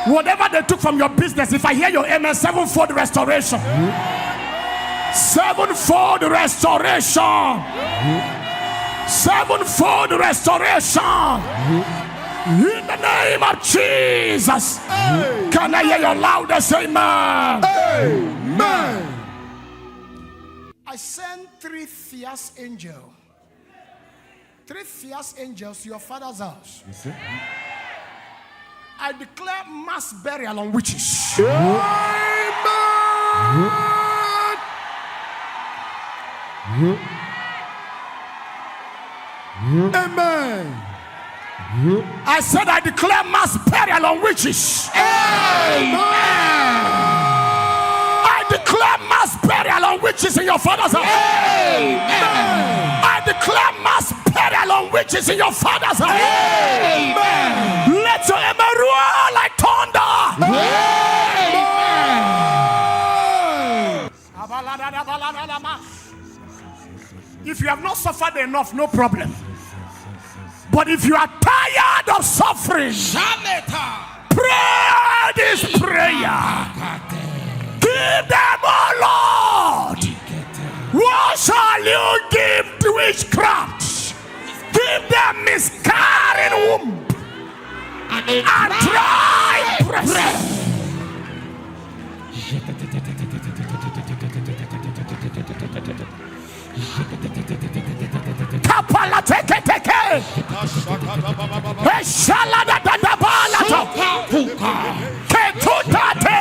Whatever they took from your business, if I hear your amen, sevenfold restoration. Sevenfold restoration. Sevenfold restoration. In the name of Jesus. Can I hear your loudest amen? Amen. I send 3 fierce angels. 3 fierce angels to your father's house. I declare mass burial on witches. Amen. I said I declare mass burial on witches. Amen. I declare mass burial on witches in your father's house. Amen. I declare mass burial on witches in your father's house. Amen. Let your amen roar like thunder. Amen. If you have not suffered enough, no problem. But if you are tired of suffering, pray this prayer. Give them, oh Lord. What shall you give to witchcraft? Give them miscarrying womb and dry breast. Kapala teke teke. Eshala da da da bala. Ketutate.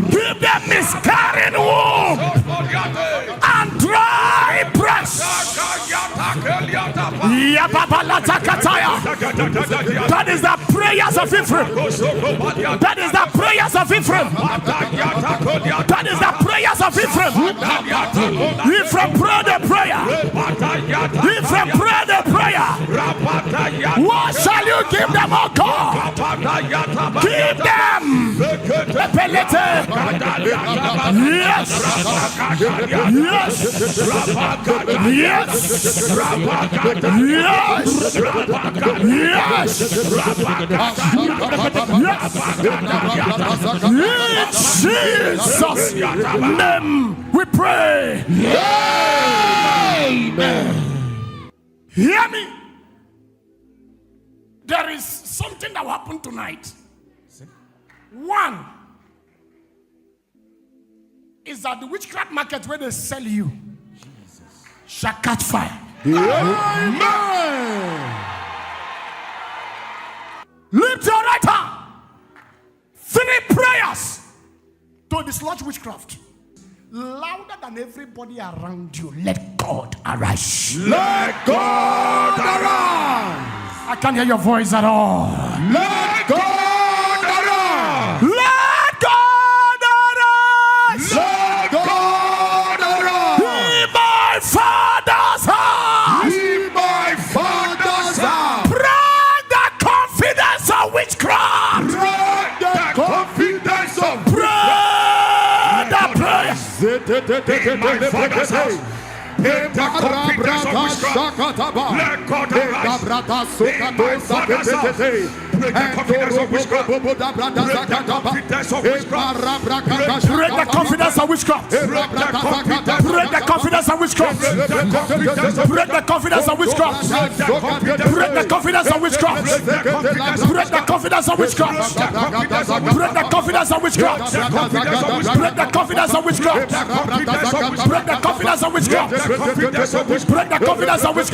Give them miscarrying womb and dry breast. That is the prayers of Ephraim. That is the prayers of Ephraim. That is the prayers of Ephraim. Ephraim, pray the prayer. Ephraim, pray the prayer. What shall you give them, oh God? Give them. Yes. Yes. Yes. Yes. In Jesus' name we pray. Amen. Hear me. There is something that will happen tonight. One is that the witchcraft market where they sell you shall catch fire. Amen. Lift your right hand. 3 prayers to dislodge witchcraft. Louder than everybody around you. Let God arise. Let God arise. I can't hear your voice at all. Let God arise. Let God arise. Let God arise. In my father's house. In my father's house. Break the confidence of witchcraft. Break the confidence of Break the prayer. In my father's house. In the confidence of witchcraft. Let God arise. In my father's house. Break the confidence of witchcraft. Break the confidence of witchcraft. Break the confidence of witchcraft. Break the confidence of witchcraft. Break the confidence of witchcraft. Break the confidence of witchcraft. Break the confidence of witchcraft. Break the confidence of witchcraft. Break the confidence of witchcraft. Break the confidence of witchcraft. Let God break the confidence of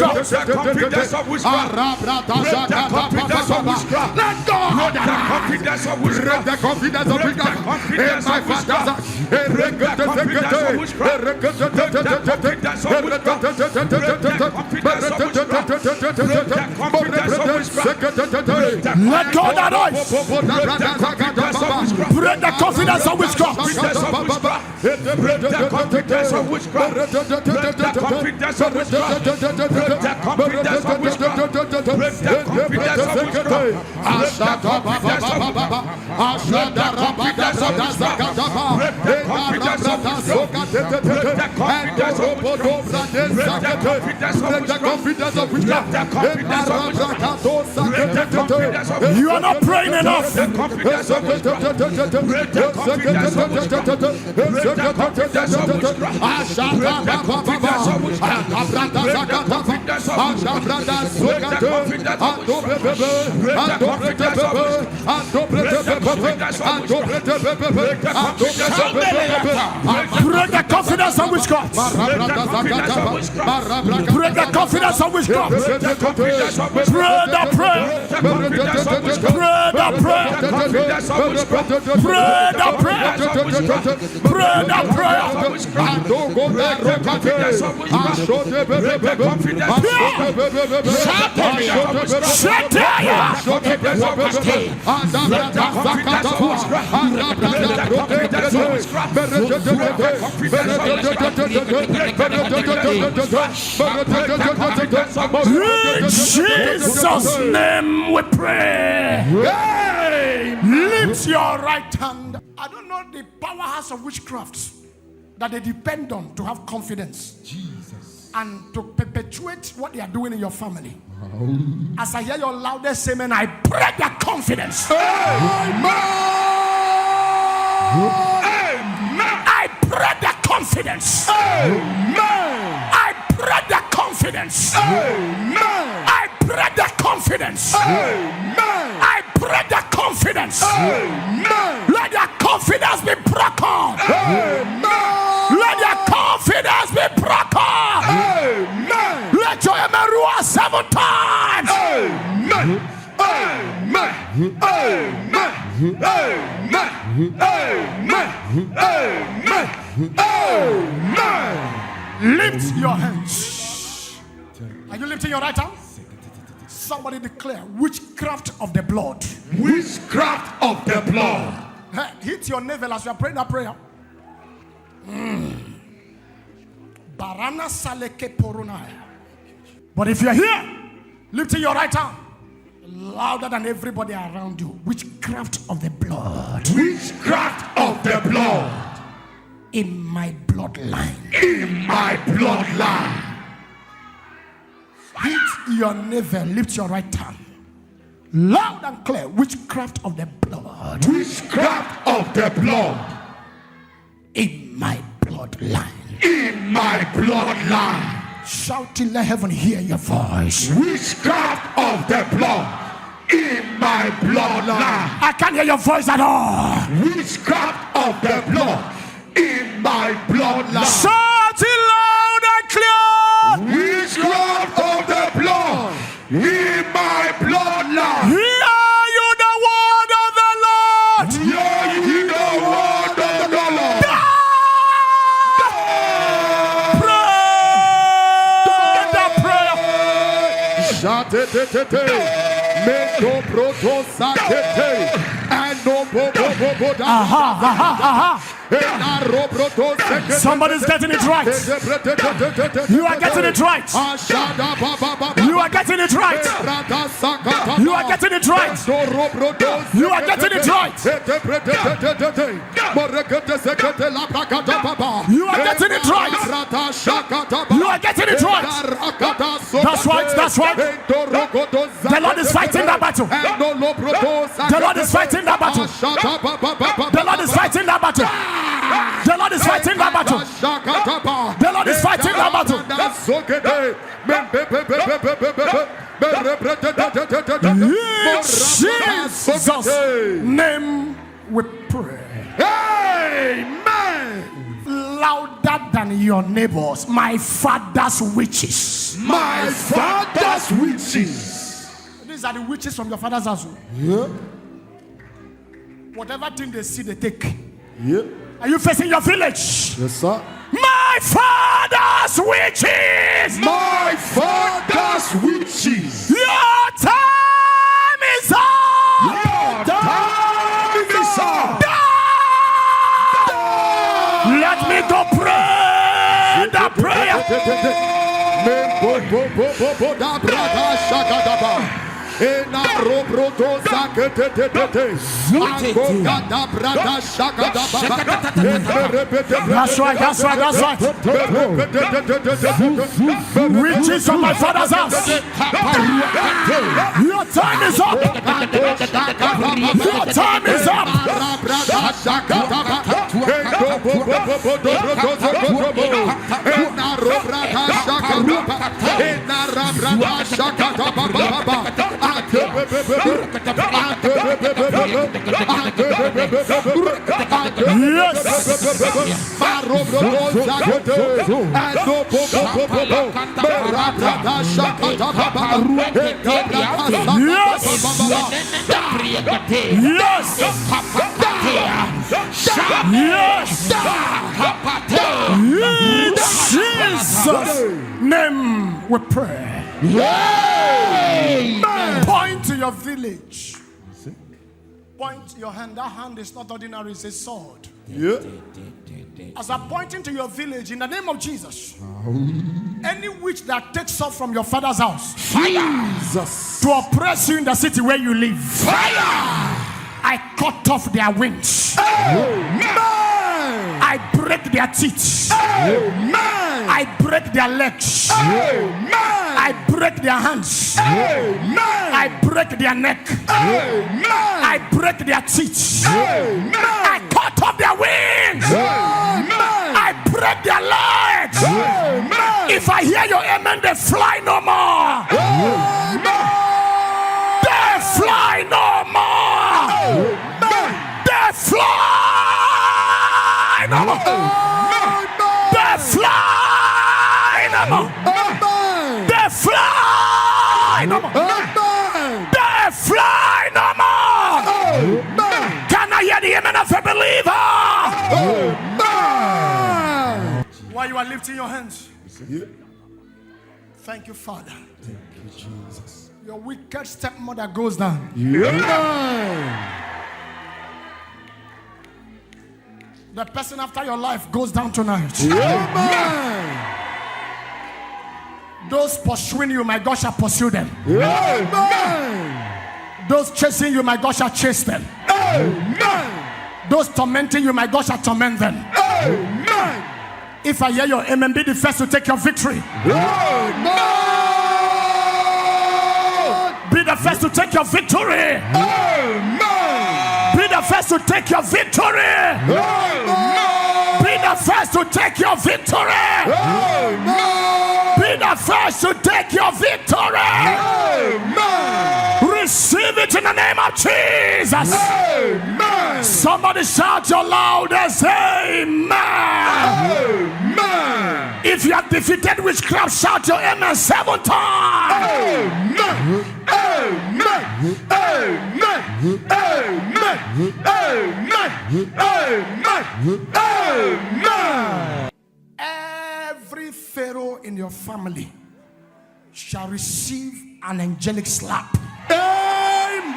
witchcraft. In my father's house. Let God arise. Break the confidence of witchcraft. Break the confidence of witchcraft. Break the confidence of witchcraft. Break the confidence of witchcraft. Break the confidence of witchcraft. You are not praying enough. Break the confidence of witchcraft. witchcraft. Break the confidence of witchcraft. Pray the prayer. Pray the prayer. Pray the prayer. Pray the prayer. In Jesus' name we pray. Lift your right hand. I don't know the powerhouse of witchcraft that they depend on to have confidence. Jesus. And to perpetuate what they are doing in your family. As I hear your loudest amen, I break that confidence. Amen. I break that confidence. Amen. I break that confidence. Amen. I break that confidence. Amen. I break that confidence. Amen. Let your confidence be broken. Amen. Let your confidence be broken. Amen. Let your amen roar 7 times. Amen. Amen. Amen. Amen. Amen. Amen. Lift your hands. Are you lifting your right hand? Somebody declare witchcraft of the blood. Witchcraft of the blood. Hey, hit your navel as you are praying that prayer. Barana saleke porunai. But if you're here, lifting your right hand louder than everybody around you. Witchcraft of the blood. Witchcraft of the blood. In my bloodline. In my bloodline. Hit your navel, lift your right hand. Loud and clear, witchcraft of the blood. Witchcraft of the blood. In my bloodline. In my bloodline. Shout till let heaven hear your voice. Witchcraft of the blood. In my bloodline. I can't hear your voice at all. Witchcraft of the blood. In my bloodline. Shout it loud and clear. Witchcraft of the blood. In my bloodline. Hear you the word of the Lord. Hear you the word of the Lord. Pray the prayer. Meko proto sakete. Ano bobo bobo da. Somebody's getting it right. You are getting it right. You are getting it right. You are getting it right. You are getting it right. You are getting it right. You are getting it right. That's right. That's right. The Lord is fighting that battle. The Lord is fighting that battle. The Lord is fighting that battle. The Lord is fighting that battle. The Lord is fighting that battle. In Jesus' name we pray. Amen. Louder than your neighbors. My father's witches. My father's witches. These are the witches from your father's house. Yeah. Whatever thing they see, they take. Yeah. Are you facing your village? Yes, sir. My father's witches. My father's witches. Your time is up. Your time is up. Let me go pray the prayer. Ena robroto sakete Angokada brada shakada baba. That's right, that's right, that's right. Witches from my father's house. Your time is up. Your time is up. In Jesus' name we pray. Amen. Point to your village. Point your hand. That hand is not ordinary, it's a sword. As I'm pointing to your village, in the name of Jesus, any witch that takes off from your father's house, Jesus, to oppress you in the city where you live, fire! I cut off their wings. I break their teeth. I break their legs. I break their hands. I break their neck. I break their teeth. I cut off their wings. I break their legs. If I hear your amen, they fly no more. They fly no more. They fly no more. They fly no more. They fly no more. They fly no more. Can I hear the amen of a believer? While you are lifting your hands, thank you, Father. Thank you, Jesus. Your wicked stepmother goes down. The person after your life goes down tonight. Those pursuing you, my God, shall pursue them. Those chasing you, my God, shall chase them. Those tormenting you, my God, shall torment them. If I hear your amen, be the first to take your victory. Be the first to take your victory. Be the first to take your victory. Be the first to take your victory. Be the first to take your victory. Receive it in the name of Jesus. Somebody shout your loudest amen. If you have defeated witchcraft, shout your amen 7 times. Every pharaoh in your family shall receive an angelic slap. Amen.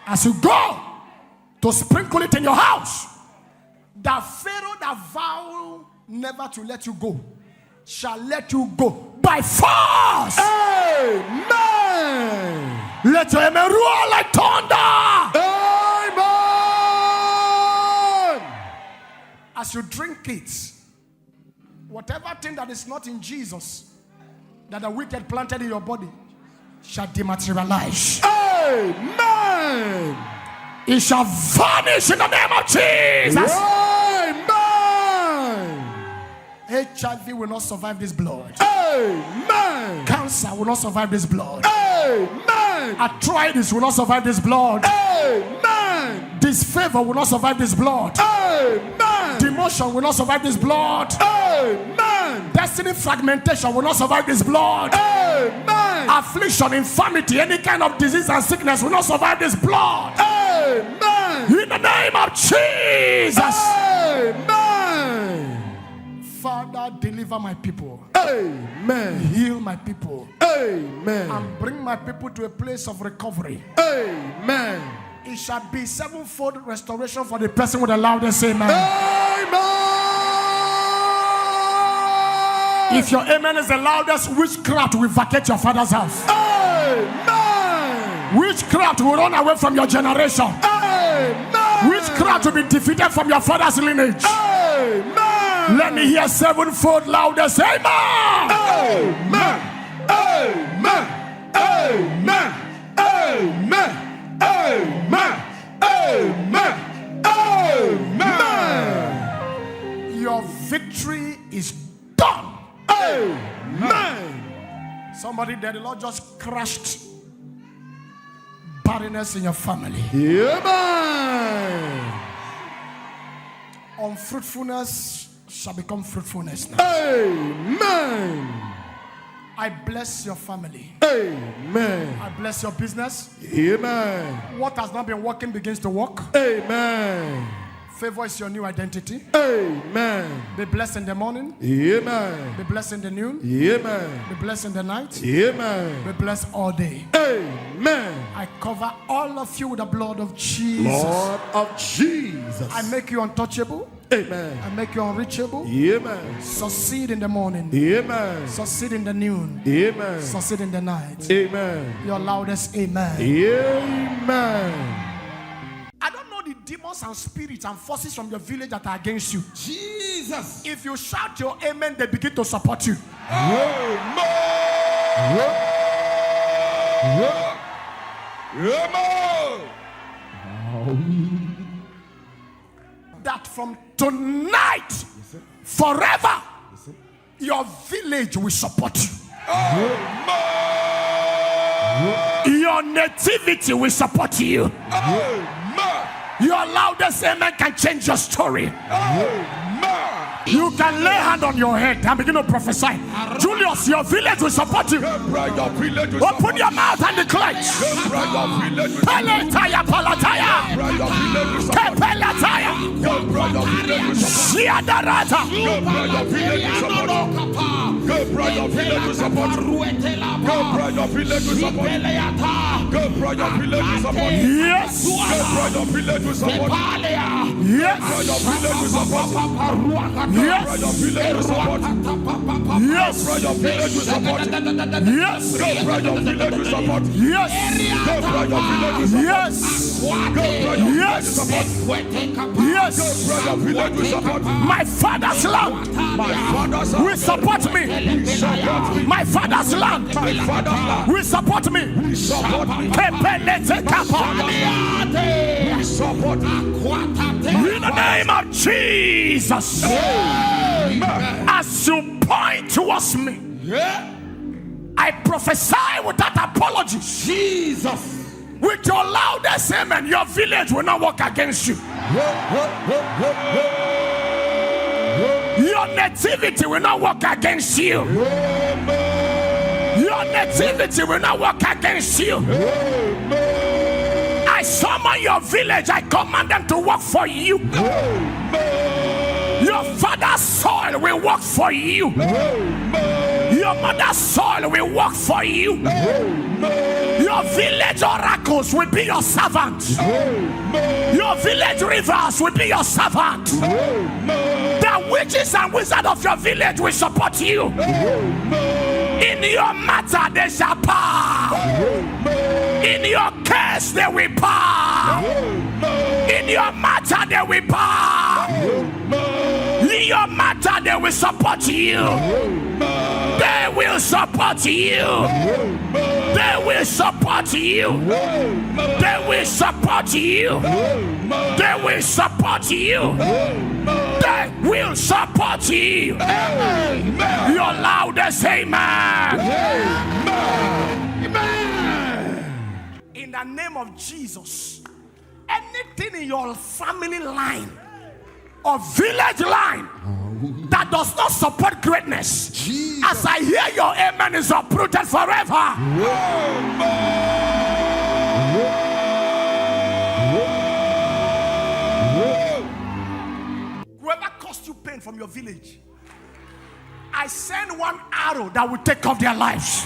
As you go to sprinkle it in your house, the pharaoh that vowed never to let you go shall let you go by force. Amen. Let your amen roar like thunder. Amen. As you drink it, whatever thing that is not in Jesus that the wicked planted in your body shall dematerialize. Amen. It shall vanish in the name of Jesus. Amen. HIV will not survive this blood. Amen. Cancer will not survive this blood. Amen. Arthritis will not survive this blood. Amen. Disfavor will not survive this blood. Amen. Demotion will not survive this blood. Amen. Destiny fragmentation will not survive this blood. Amen. Affliction, infirmity, any kind of disease and sickness will not survive this blood. Amen. In the name of Jesus. Amen. Father, deliver my people. Amen. Heal my people. Amen. And bring my people to a place of recovery. Amen. It shall be 7-fold restoration for the person with the loudest amen. Amen. If your amen is the loudest, witchcraft will vacate your father's house. Amen. Witchcraft will run away from your generation. Amen. Witchcraft will be defeated from your father's lineage. Amen. Let me hear 7-fold loudest amen. Amen. Amen. Amen. Amen. Amen. Amen. Amen. Your victory is done. Amen. Somebody there, the Lord just crashed barrenness in your family. Amen. Unfruitfulness shall become fruitfulness now. Amen. I bless your family. Amen. I bless your business. Amen. What has not been working begins to work. Amen. Favor is your new identity. Amen. Be blessed in the morning. Amen. Be blessed in the noon. Amen. Be blessed in the night. Amen. Be blessed all day. Amen. I cover all of you with the blood of Jesus. Lord of Jesus. I make you untouchable. Amen. I make you unreachable. Amen. Succeed in the morning. Amen. Succeed in the noon. Amen. Succeed in the night. Amen. Your loudest amen. Amen. I don't know the demons and spirits and forces from your village that are against you. Jesus. If you shout your amen, they begin to support you. Amen. That from tonight, forever, your village will support you. Your nativity will support you. Your loudest amen can change your story. You can lay hand on your head and begin to prophesy. Julius, your village will support you. Open your mouth and declare. Palataya, palataya. Kepelataya. Shiadarata. Yes. Yes. Yes. Yes. Yes. Yes. My father's land will support me. My father's land will support me. In the name of Jesus. As you point towards me, I prophesy without apology. Jesus. With your loudest amen, your village will not work against you. Your nativity will not work against you. Your nativity will not work against you. I summon your village. I command them to work for you. Your father's soil will work for you. Your mother's soil will work for you. Your village oracles will be your servant. Your village rivers will be your servant. The witches and wizards of your village will support you. In your matter they shall bow. In your case they will bow. In your matter they will bow. In your matter they will support you. They will support you. They will support you. They will support you. They will support you. They will support you. Your loudest amen. In the name of Jesus, anything in your family line or village line that does not support greatness, Jesus. As I hear your amen, is uprooted forever. Whoever caused you pain from your village, I send one arrow that will take off their lives.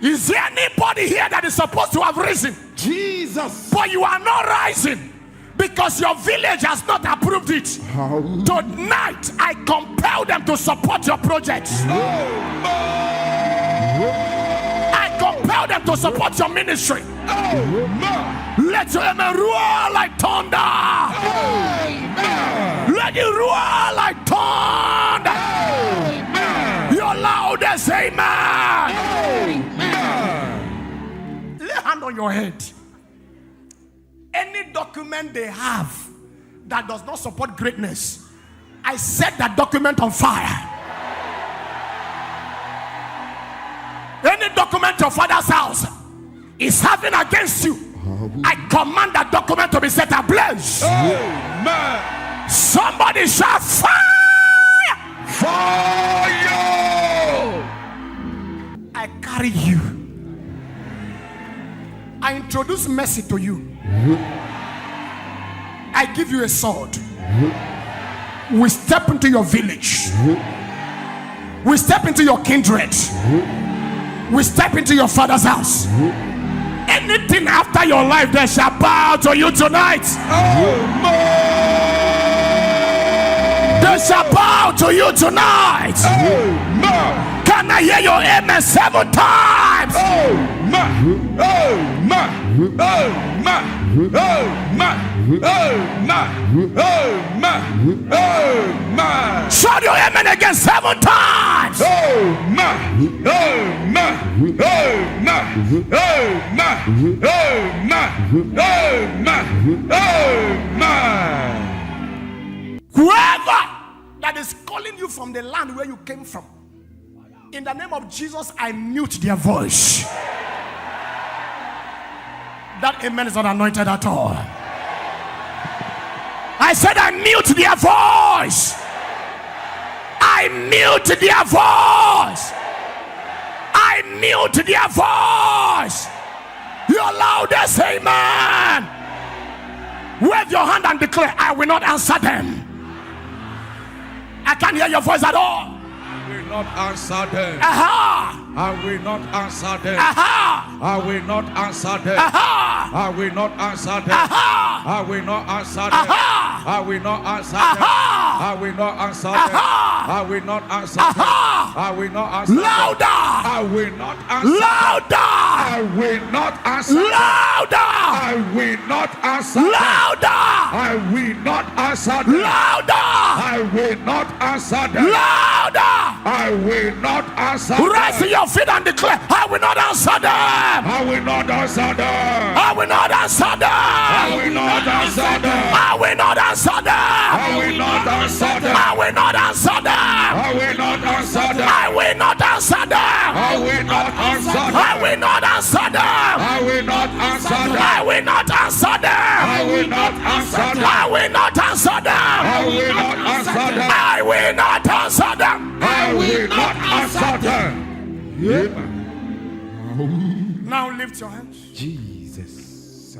Is there anybody here that is supposed to have risen? Jesus. But you are not rising because your village has not approved it. Tonight, I compel them to support your project. I compel them to support your ministry. Let your amen roar like thunder. Let it roar like thunder. Your loudest amen. Lay hand on your head. Any document they have that does not support greatness, I set that document on fire. Any document your father's house is having against you, I command that document to be set ablaze. Amen. Somebody shout fire! Fire! I carry you. I introduce mercy to you. I give you a sword. We step into your village. We step into your kindred. We step into your father's house. Anything after your life, they shall bow to you tonight. They shall bow to you tonight. Can I hear your amen 7 times? Shout your amen again 7 times. Whoever that is calling you from the land where you came from, in the name of Jesus, I mute their voice. That amen is not anointed at all. I said I mute their voice. I mute their voice. I mute their voice. Your loudest amen. Wave your hand and declare, I will not answer them. I can't hear your voice at all. I will not answer them. Aha! I will not answer them. Aha! I will not answer them. Aha! I will not answer them. Aha! I will not answer them. Aha! I will not answer them. Aha! I will not answer them. Aha! I will not answer Aha! them. I will not answer them. Louder! I will not answer them. Louder! I will not answer them. Louder! I will not answer them. Louder! I will not answer them. Louder! I will not answer them. Louder! I will not answer them. Rise to your feet and declare, I will not answer them. I will not answer them. I will not answer them. I will not answer them. I will not answer them. I will not answer them. I will not answer them. I will not answer them. I will not answer them. I will not answer them. I will not answer them. I will not answer them. I will not answer them. I will not answer them. I will not answer them. I will not answer them. I will not answer them. I will not answer them. Now lift your hands. Jesus.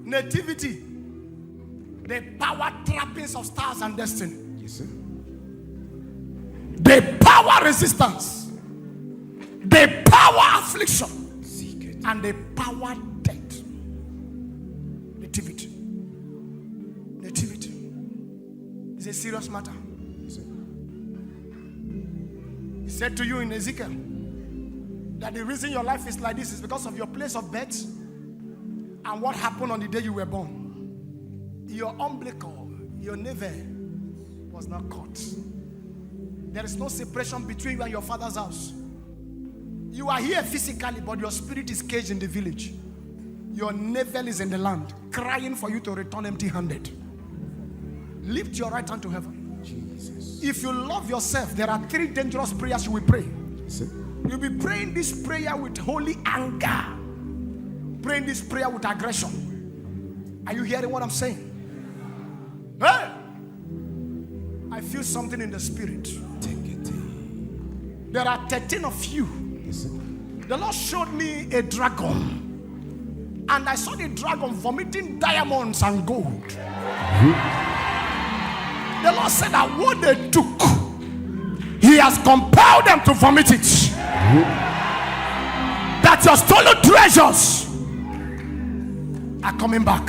Nativity, the power trappings of stars and destiny. Yes, sir. The power resistance, the power affliction, and the power death. Nativity. Nativity is a serious matter. Yes, sir. He said to you in Ezekiel that the reason your life is like this is because of your place of birth and what happened on the day you were born. Your umbilical, your navel was not caught. There is no separation between you and your father's house. You are here physically, but your spirit is caged in the village. Your navel is in the land, crying for you to return empty-handed. Lift your right hand to heaven. Jesus. If you love yourself, there are 3 dangerous prayers you will pray. Yes, sir. You'll be praying this prayer with holy anger, praying this prayer with aggression. Are you hearing what I'm saying? Hey! I feel something in the spirit. Take it. There are 13 of you. Yes, sir. The Lord showed me a dragon, and I saw the dragon vomiting diamonds and gold. The Lord said that what they took, He has compelled them to vomit it. That your stolen treasures are coming back.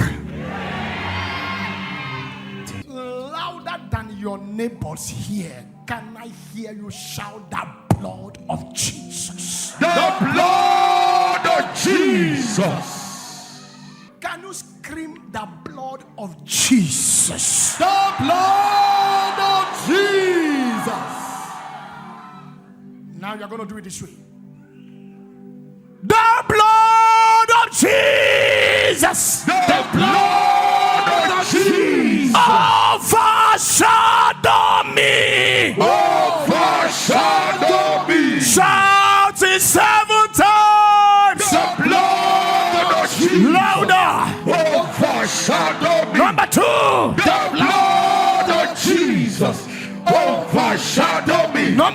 Louder than your neighbors here. Can I hear you shout the blood of Jesus? The blood of Jesus. Can you scream the blood of Jesus? The blood of Jesus. Now you're going to do it this way. The blood of Jesus. The blood of Jesus. Overshadow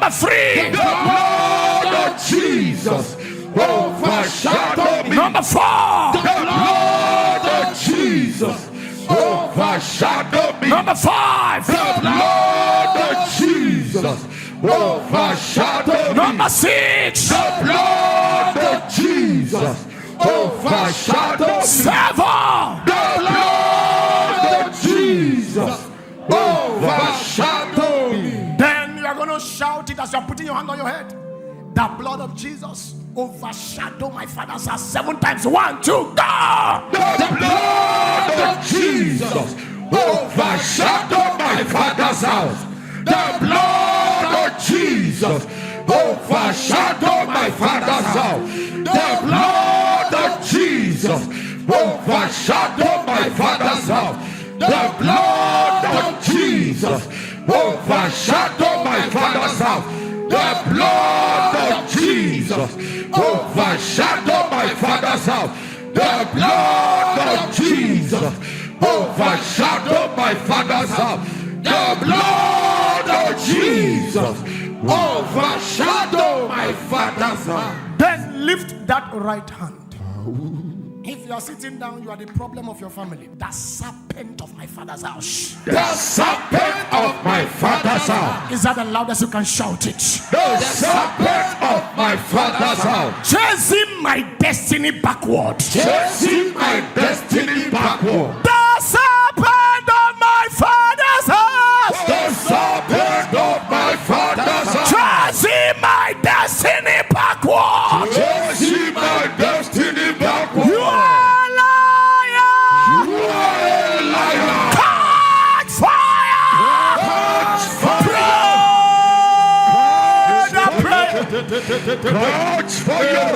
Number 3. The blood of Jesus overshadow me. Number 4. The blood of Jesus overshadow me. Number 5. The blood of Jesus overshadow me. Number 6. The blood of Jesus overshadow me. 7. The blood of Jesus overshadow me. Then you are going to shout it as you are putting your hand on your head. The blood of Jesus overshadow my father's house 7 times. 1, 2, go! The blood of Jesus overshadow my father's house. The blood of Jesus overshadow my father's house. The blood of Jesus overshadow my father's house. The blood of Jesus overshadow my father's house. The blood of Jesus overshadow my father's house. The blood of Jesus overshadow my father's house. The blood of Jesus overshadow my father's house. Then lift that right hand. If you are sitting down, you are the problem of your family. The serpent of my father's house. The serpent of my father's house. Is that the loudest you can shout it? The serpent of my father's house. Chasing my destiny backward. Chasing my destiny backward. The serpent of my father's house. The serpent of my father's house. Chasing my destiny backward. Chasing my destiny backward. You are a liar. You are a liar. Catch fire. Catch fire. Catch fire.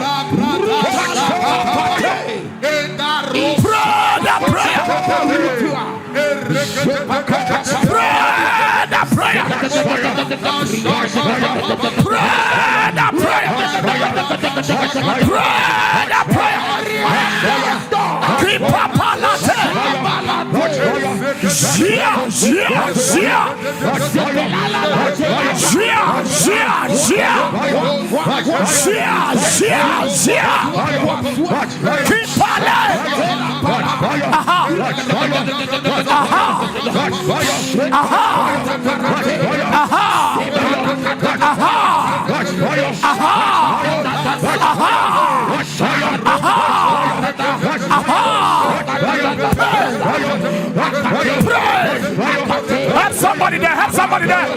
Help somebody there, help somebody there.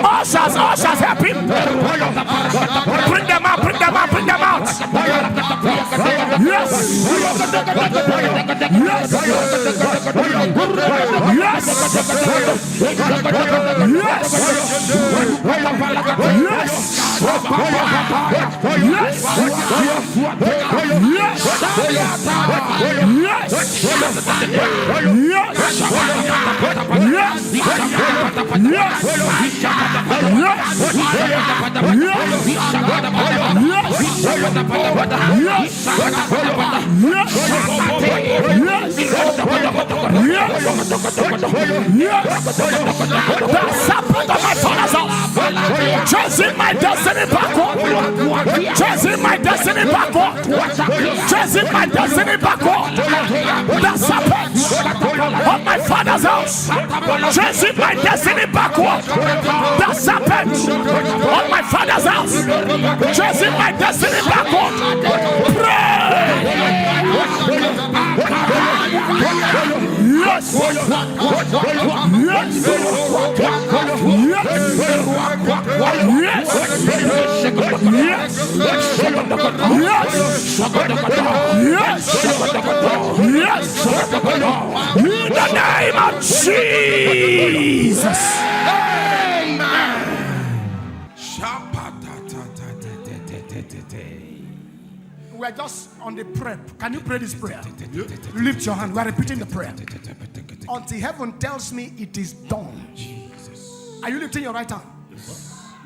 Ushers, ushers, help him. Bring them out, bring them out, bring them out. Yes. Yes. Yes. Chasing my destiny backward. Chasing my destiny backward. Chasing my destiny backward. The serpent of my father's house. Chasing my destiny backward. The serpent of my father's house. Chasing my destiny backward. Pray. Yes. In the name of Jesus. Amen. We're just on the prayer. Can you pray this prayer? Lift your hand. We're repeating the prayer until heaven tells me it is done. Are you lifting your right hand?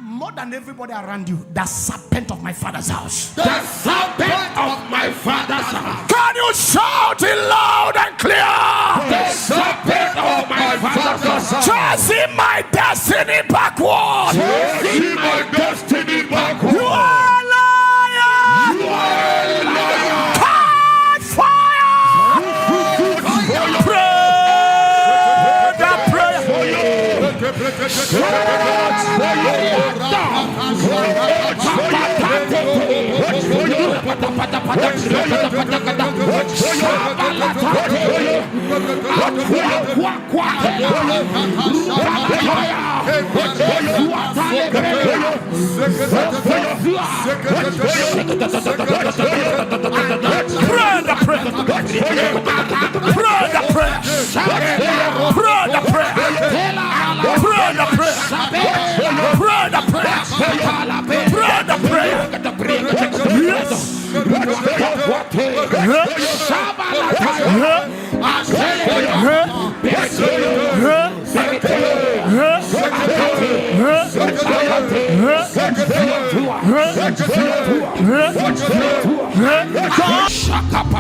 More than everybody around you, the serpent of my father's house. The serpent of my father's house. Can you shout it loud and clear? The serpent of my father's house. Chasing my destiny backward. Chasing my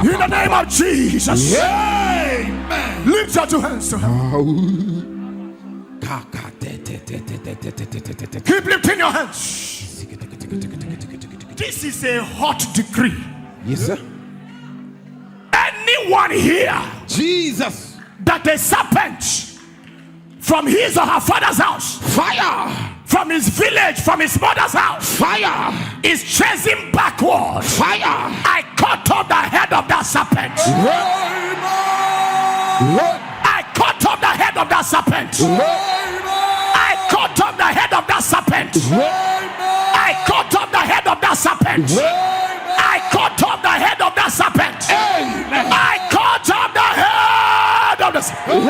In the name of Jesus, amen. Lift your two hands to him. Keep lifting your hands. This is a hot decree. Yes, sir. Anyone here, Jesus, that a serpent from his or her father's house, fire, from his village, from his mother's house, fire, is chasing backward, fire. I cut off the head of that serpent. I cut off the head of that serpent. I cut off the head of that serpent. I cut off the head of that serpent. I cut off the head of that serpent. I cut off the head of the serpent.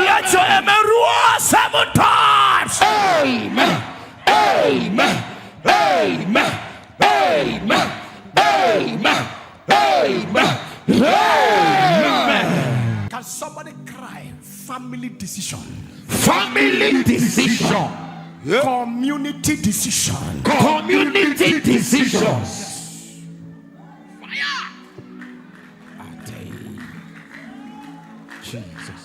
Let your amen roar 7 times. Amen. Amen. Amen. Amen. Amen. Amen. Amen. Can somebody cry? Family decision. Family decision. Community decision. Community decisions. Fire. Jesus.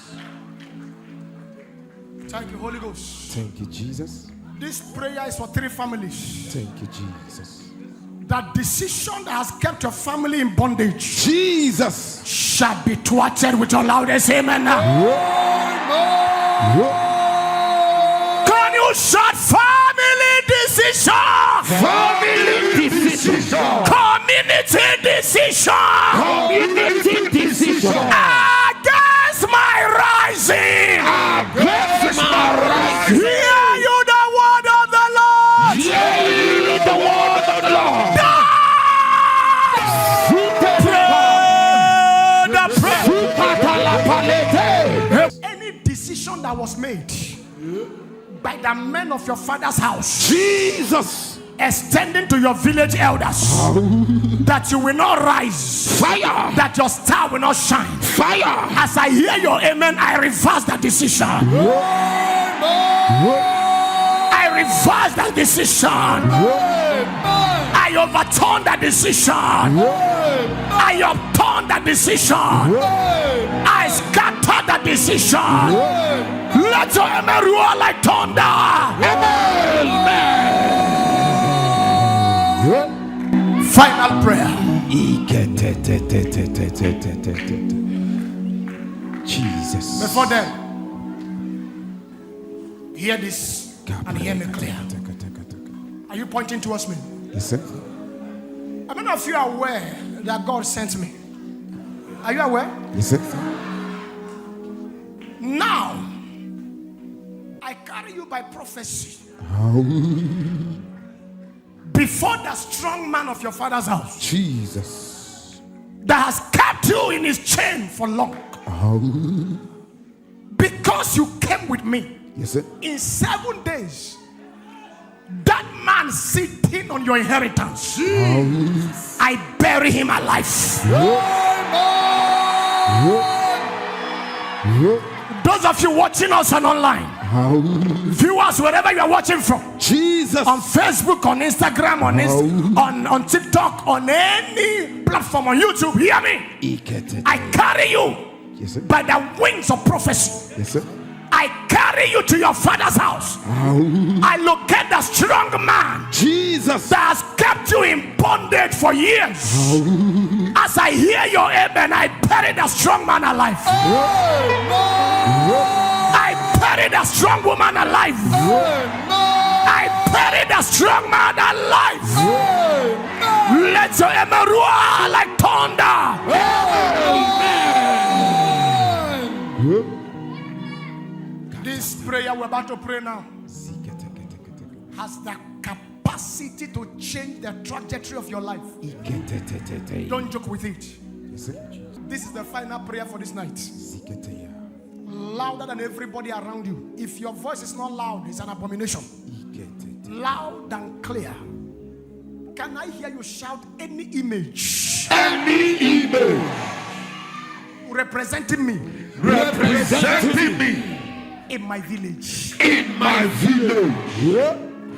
Thank you, Holy Ghost. Thank you, Jesus. This prayer is for 3 families. Thank you, Jesus. That decision that has kept your family in bondage, Jesus, shall be thwarted with your loudest amen now. Can you shout family decision? family decision. Community decision. Community decision. Against my rising. Against my rising. Hear you the word of the Lord. Hear ye the word of the Lord. Any decision that was made by the men of your father's house, Jesus, extending to your village elders, that you will not rise, fire, that your star will not shine. fire. As I hear your amen, I reverse that decision. I reverse that decision. I overturn that decision. I upturn that decision. I scatter that decision. Let your amen roar like thunder. Amen. Final prayer. Jesus. Before then, hear this and hear me clear. Are you pointing towards me? Yes, sir. I don't know if you are aware that God sent me. Are you aware? Yes, sir. Now, I carry you by prophecy. Before the strong man of your father's house, Jesus, that has kept you in his chain for long. Because you came with me. yes, sir. In 7 days, that man sitting on your inheritance, I bury him alive. Those of you watching us on online, viewers wherever you are watching from, Jesus, on Facebook, on Instagram, on TikTok, on any platform, on YouTube, hear me. I carry you, yes, sir. by the wings of prophecy. Yes, sir. I carry you to your father's house. I locate the strong man, Jesus, that has kept you in bondage for years. As I hear your amen, I bury the strong man alive. I bury the strong woman alive. I bury the strong man alive. Let Let your amen roar like thunder. This prayer we're about to pray now has the capacity to change the trajectory of your life. Don't joke with it. This is the final prayer for this night. Louder than everybody around you. If your voice is not loud, it's an abomination. Loud and clear. Can I hear you shout any image? Any image representing me. Representing me. In my village. In my village.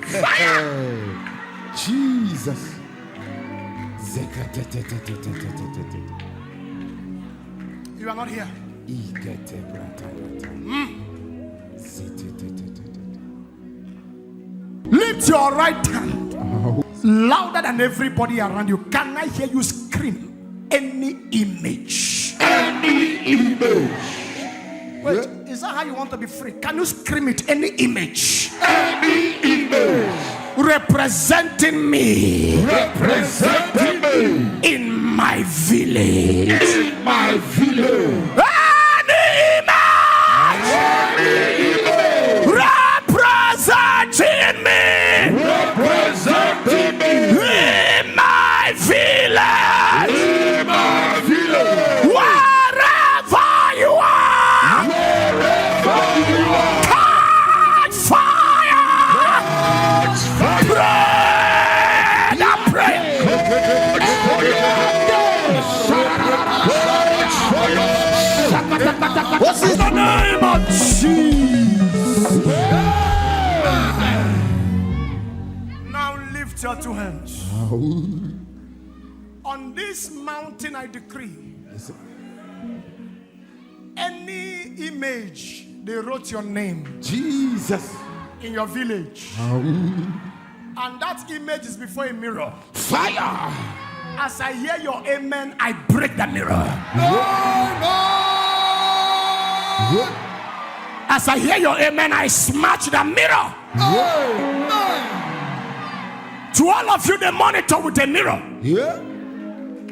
Fire! Jesus. You are not here. Lift your right hand louder than everybody around you. Can I hear you scream any image? Any image. Wait, is that how you want to be free? Can you scream it? Any image? Any image representing me. Representing me. In my village. In my village. Any image. Representing me. Representing me. In my village. In my village. Wherever you are. Wherever you are. Catch fire. Catch fire. Pray. What's in the name of Jesus? Now lift your two hands. On this mountain I decree, any image they wrote your name, Jesus, in your village, and that image is before a mirror. Fire. As I hear your amen, I break the mirror. As I hear your amen, I smash the mirror. To all of you, the monitor with the mirror.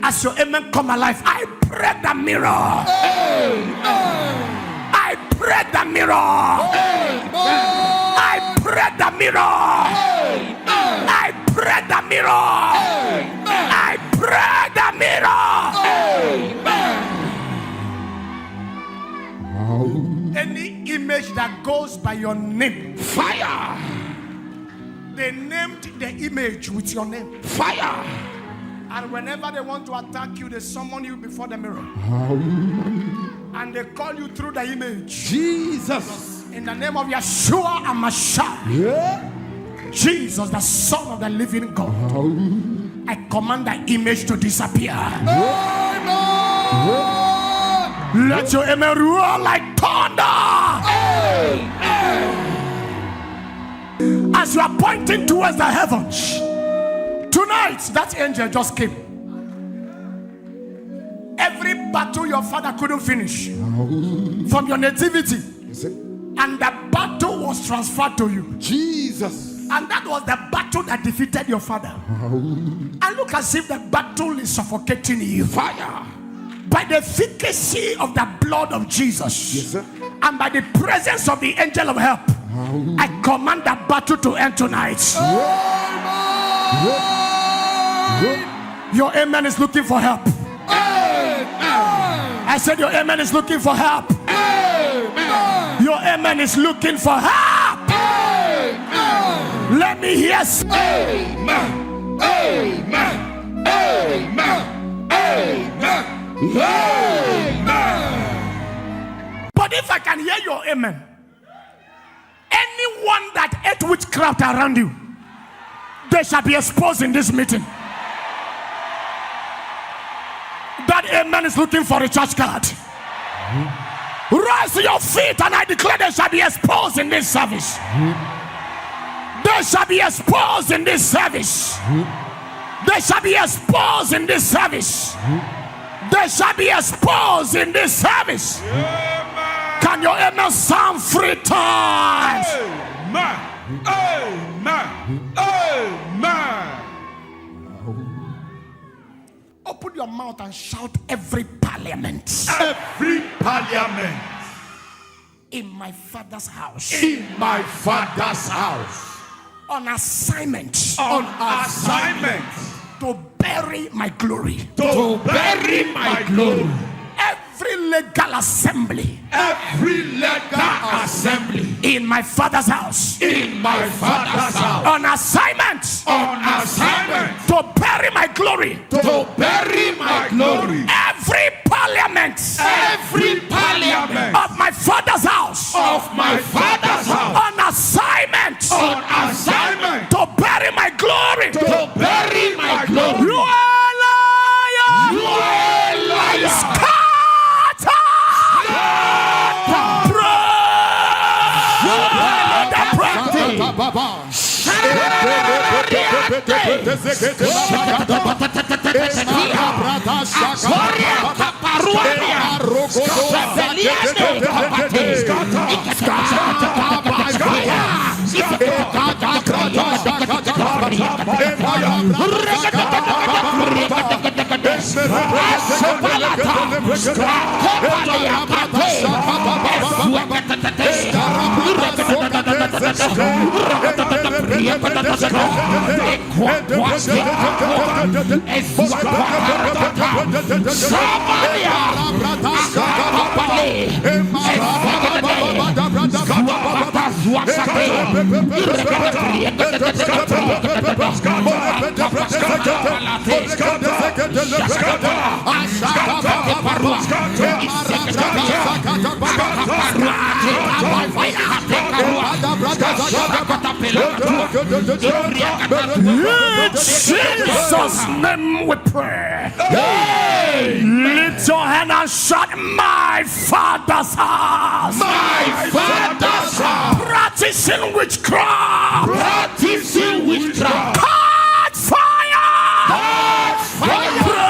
As your amen come alive, I break the mirror. I break the mirror. I break the mirror. I break the mirror. I break the mirror. Any image that goes by your name, Fire. they named the image with your name. Fire. And whenever they want to attack you, they summon you before the mirror. And they call you through the image. Jesus. In the name of Yeshua HaMashiach. Jesus, the Son of the living God. I command the image to disappear. Let your amen roar like thunder. As you are pointing towards the heavens, tonight that angel just came. Every battle your father couldn't finish from your nativity, and the battle was transferred to you. Jesus. And that was the battle that defeated your father. And look as if the battle is suffocating you. Fire. By the efficacy of the blood of Jesus, and by the presence of the angel of help, I command the battle to end tonight. Your amen is looking for help. I said your amen is looking for help. Your amen is looking for help. Let me hear. Amen. Amen. Amen. Amen. Amen. But if I can hear your amen, anyone that ate witchcraft around you, they shall be exposed in this meeting. That amen is looking for a church card. Rise to your feet and I declare they shall be exposed in this service. They shall be exposed in this service. They shall be exposed in this service. They shall be exposed in this service. Can your amen sound 3 times? Amen. Amen. Amen. your mouth and shout every parliament. Every parliament. In my father's house. In my father's house. On assignment. On assignment. To bury my glory. To bury my glory. Every legal assembly. Every legal assembly. In my father's house. In my father's house. On assignment. On assignment. To bury my glory. To bury my glory. Every parliament. Every parliament. Of my father's house. Of my father's house. On assignment. On assignment. To bury my glory. To bury my glory. You are liar. You are liar. Jesus' name we pray. Hey. Lift your hand and shout, my father's house. My father's house. Practicing witchcraft. Practicing witchcraft. Catch fire. Catch fire.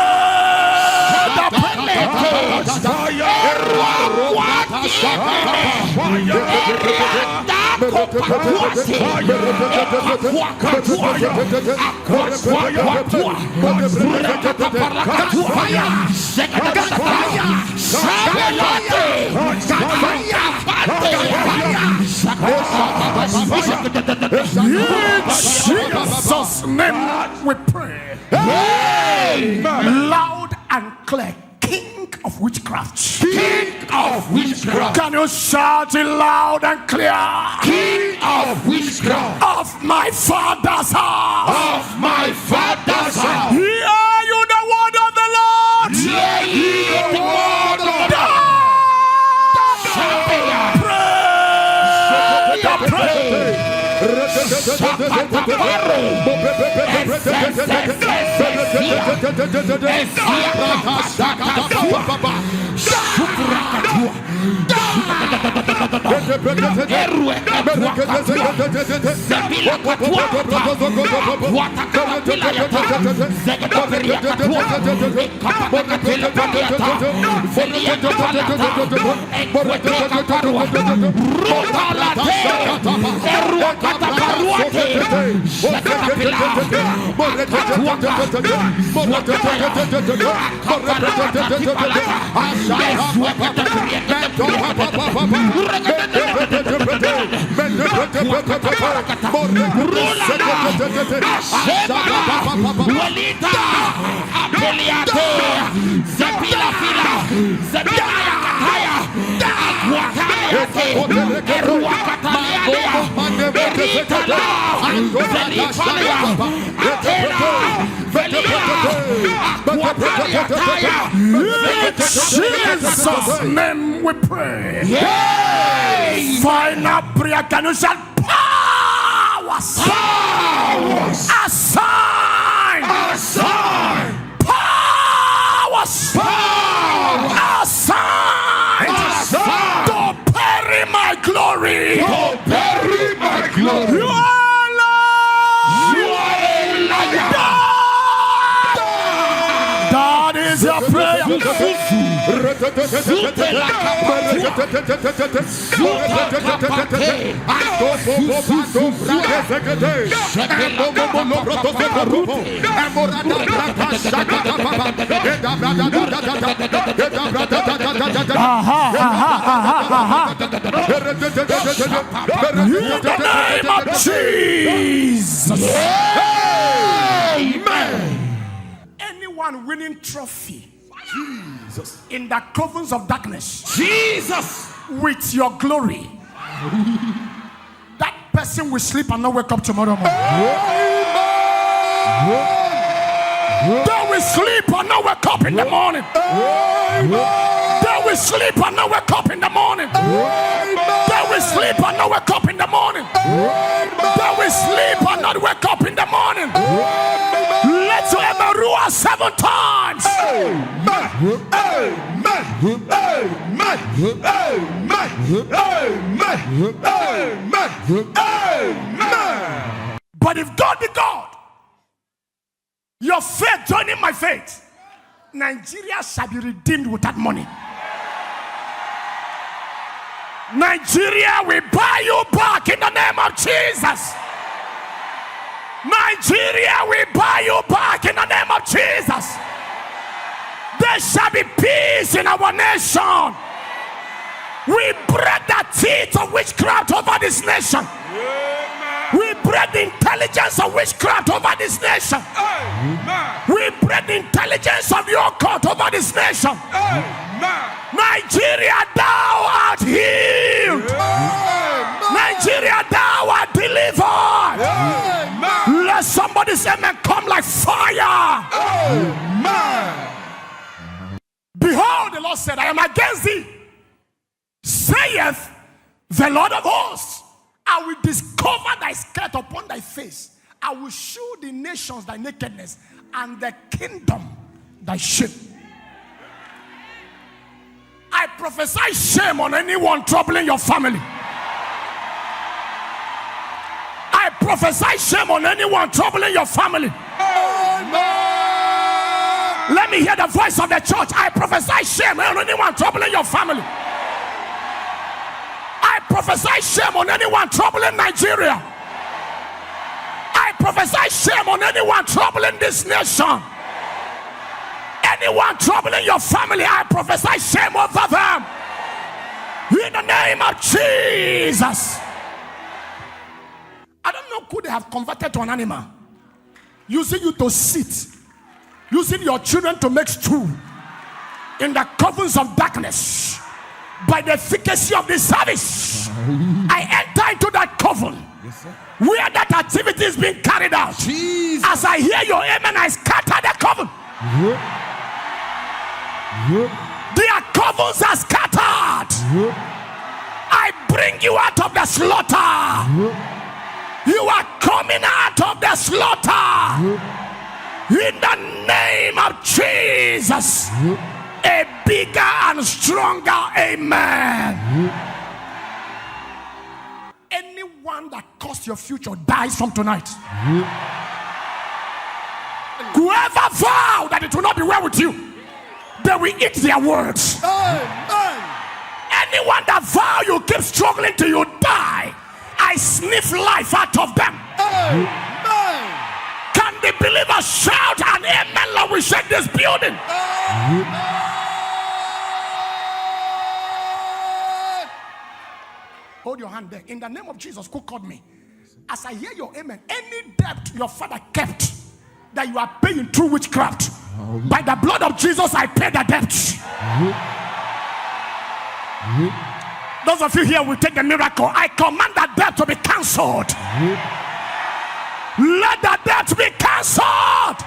Jesus' name we pray. Loud and clear. King of witchcraft. King of witchcraft. Can you shout it loud and clear? King of witchcraft. Of my father's house. Of my father's house. Hear you the word of the Lord. Hear ye the word of the Lord. Jesus' name we pray. Final prayer. Can you shout powers? Powers. Assign. Assign. Powers. Powers. Assign. Assign. To bury my glory. To bury my glory. You are Lord. You are a liar. That is your prayer. the name of Jesus. Amen. Anyone winning trophy in the covens of darkness, Jesus, with your glory, that person will sleep and not wake up tomorrow morning. They will sleep and not wake up in the morning. They will sleep and not wake up in the morning. They will sleep and not wake up in the morning. They will sleep and not wake up in the morning. Let's Emerua 7 times. Amen. Amen. Amen. Amen. Amen. Amen. But if God be God, your faith joining my faith, Nigeria shall be redeemed with that money. Nigeria will buy you back in the name of Jesus. Nigeria will buy you back in the name of Jesus. There shall be peace in our nation. We break the teeth of witchcraft over this nation. We break the intelligence of witchcraft over this nation. We break the intelligence of your court over this nation. Nigeria, thou art healed. Nigeria, thou art delivered. Let somebody say, amen, come like fire. Behold, the Lord said, I am against thee, saith the Lord of hosts. I will discover thy skirt upon thy face. I will show the nations thy nakedness, and the kingdom thy shame. I prophesy shame on anyone troubling your family. I prophesy shame on anyone troubling your family. Let me hear the voice of the church. I prophesy shame on anyone troubling your family. I prophesy shame on anyone troubling Nigeria. I prophesy shame on anyone troubling this nation. Anyone troubling your family, I prophesy shame over them. In the name of Jesus. I don't know who they have converted to an animal. Using you to sit. Using your children to make stew. In the covens of darkness. By the efficacy of this service, I enter into that coven where that activity is being carried out. Jesus. As I hear your amen, I scatter the coven. Their covens are scattered. I bring you out of the slaughter. You are coming out of the slaughter. In the name of Jesus. A bigger and stronger amen. Anyone that caused your future dies from tonight. Whoever vowed that it will not be well with you, they will eat their words. Anyone that vow you keep struggling till you die, I sniff life out of them. Can the believers shout an amen? Lord, we shake this building. Hold your hand there. In the name of Jesus, who called me? As I hear your amen, any debt your father kept that you are paying through witchcraft, by the blood of Jesus, I pay the debt. Those of you here will take the miracle. I command that debt to be cancelled. Let the debt be cancelled.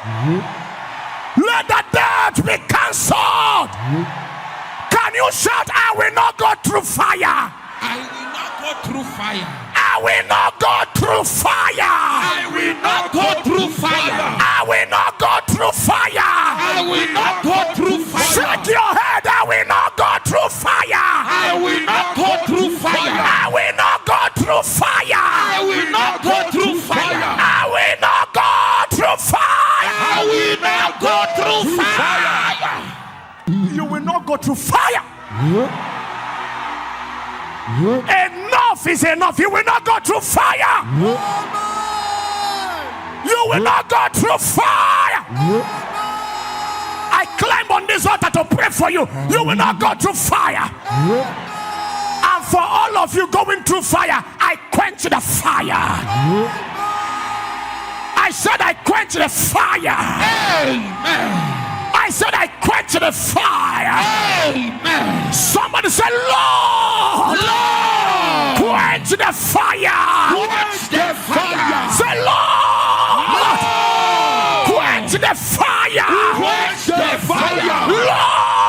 Let the debt be cancelled. Can you shout, I will not go through fire? I will not go through fire. I will not go through fire. I will not go through fire. I will not go through fire. I will not go through fire. Shake your head. I will not go through fire. I will not go through fire. I will not go through fire. I will not go through fire. I will not go through fire. I will not go through fire. You will not go through fire. Enough is enough. You will not go through fire. You will not go through fire. I climb on this altar to pray for you. You will not go through fire. And for all of you going through fire, I quench the fire. I said I quench the fire. Amen. I said I quench the fire. Amen. Somebody say, Lord, Lord, quench the fire. Quench the fire. Say, Lord, Lord, quench the fire. Quench the fire. Lord,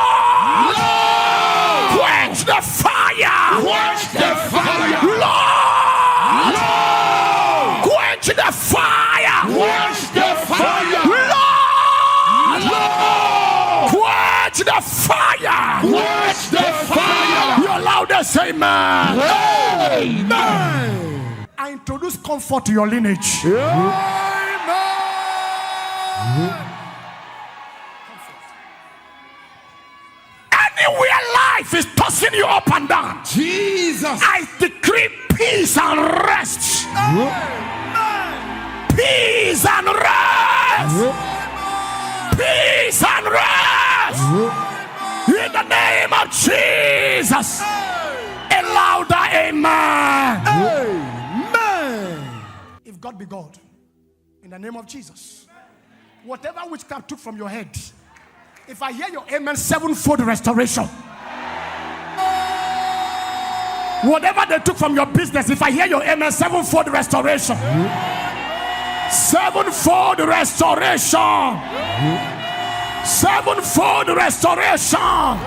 Lord, quench the fire. Quench the fire. Lord, Lord, quench the fire. Quench the fire. Quench the fire! Quench the fire! You're loudest, amen! Amen! I introduce comfort to your lineage. Amen! Anywhere life is tossing you up and down, Jesus! I decree peace and rest. Peace and rest! Peace and rest in the name of Jesus. A louder amen. Amen. If God be God, in the name of Jesus, whatever witchcraft took from your head, if I hear your amen, sevenfold restoration. Whatever they took from your business, if I hear your amen, sevenfold restoration. Sevenfold restoration. Sevenfold restoration.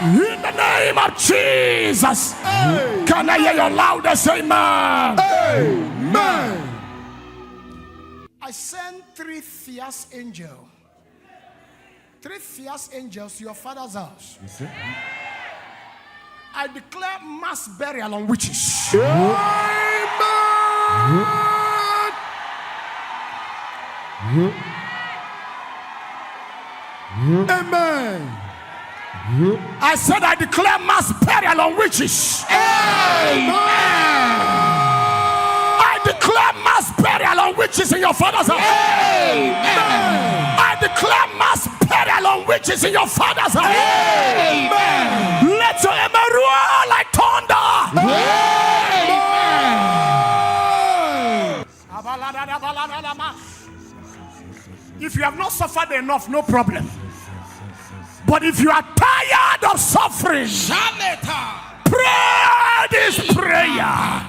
In the name of Jesus. Can I hear your loudest amen? Amen. I send 3 fierce angels. 3 fierce angels to your father's house. I declare mass burial on witches. Amen. Amen. I said I declare mass burial on witches. Amen. I declare mass burial on witches in your father's house. Amen. I declare mass burial on witches in your father's house. Amen. Let your amen roar like thunder. Amen. If you have not suffered enough, no problem. But if you are tired of suffering, pray this prayer.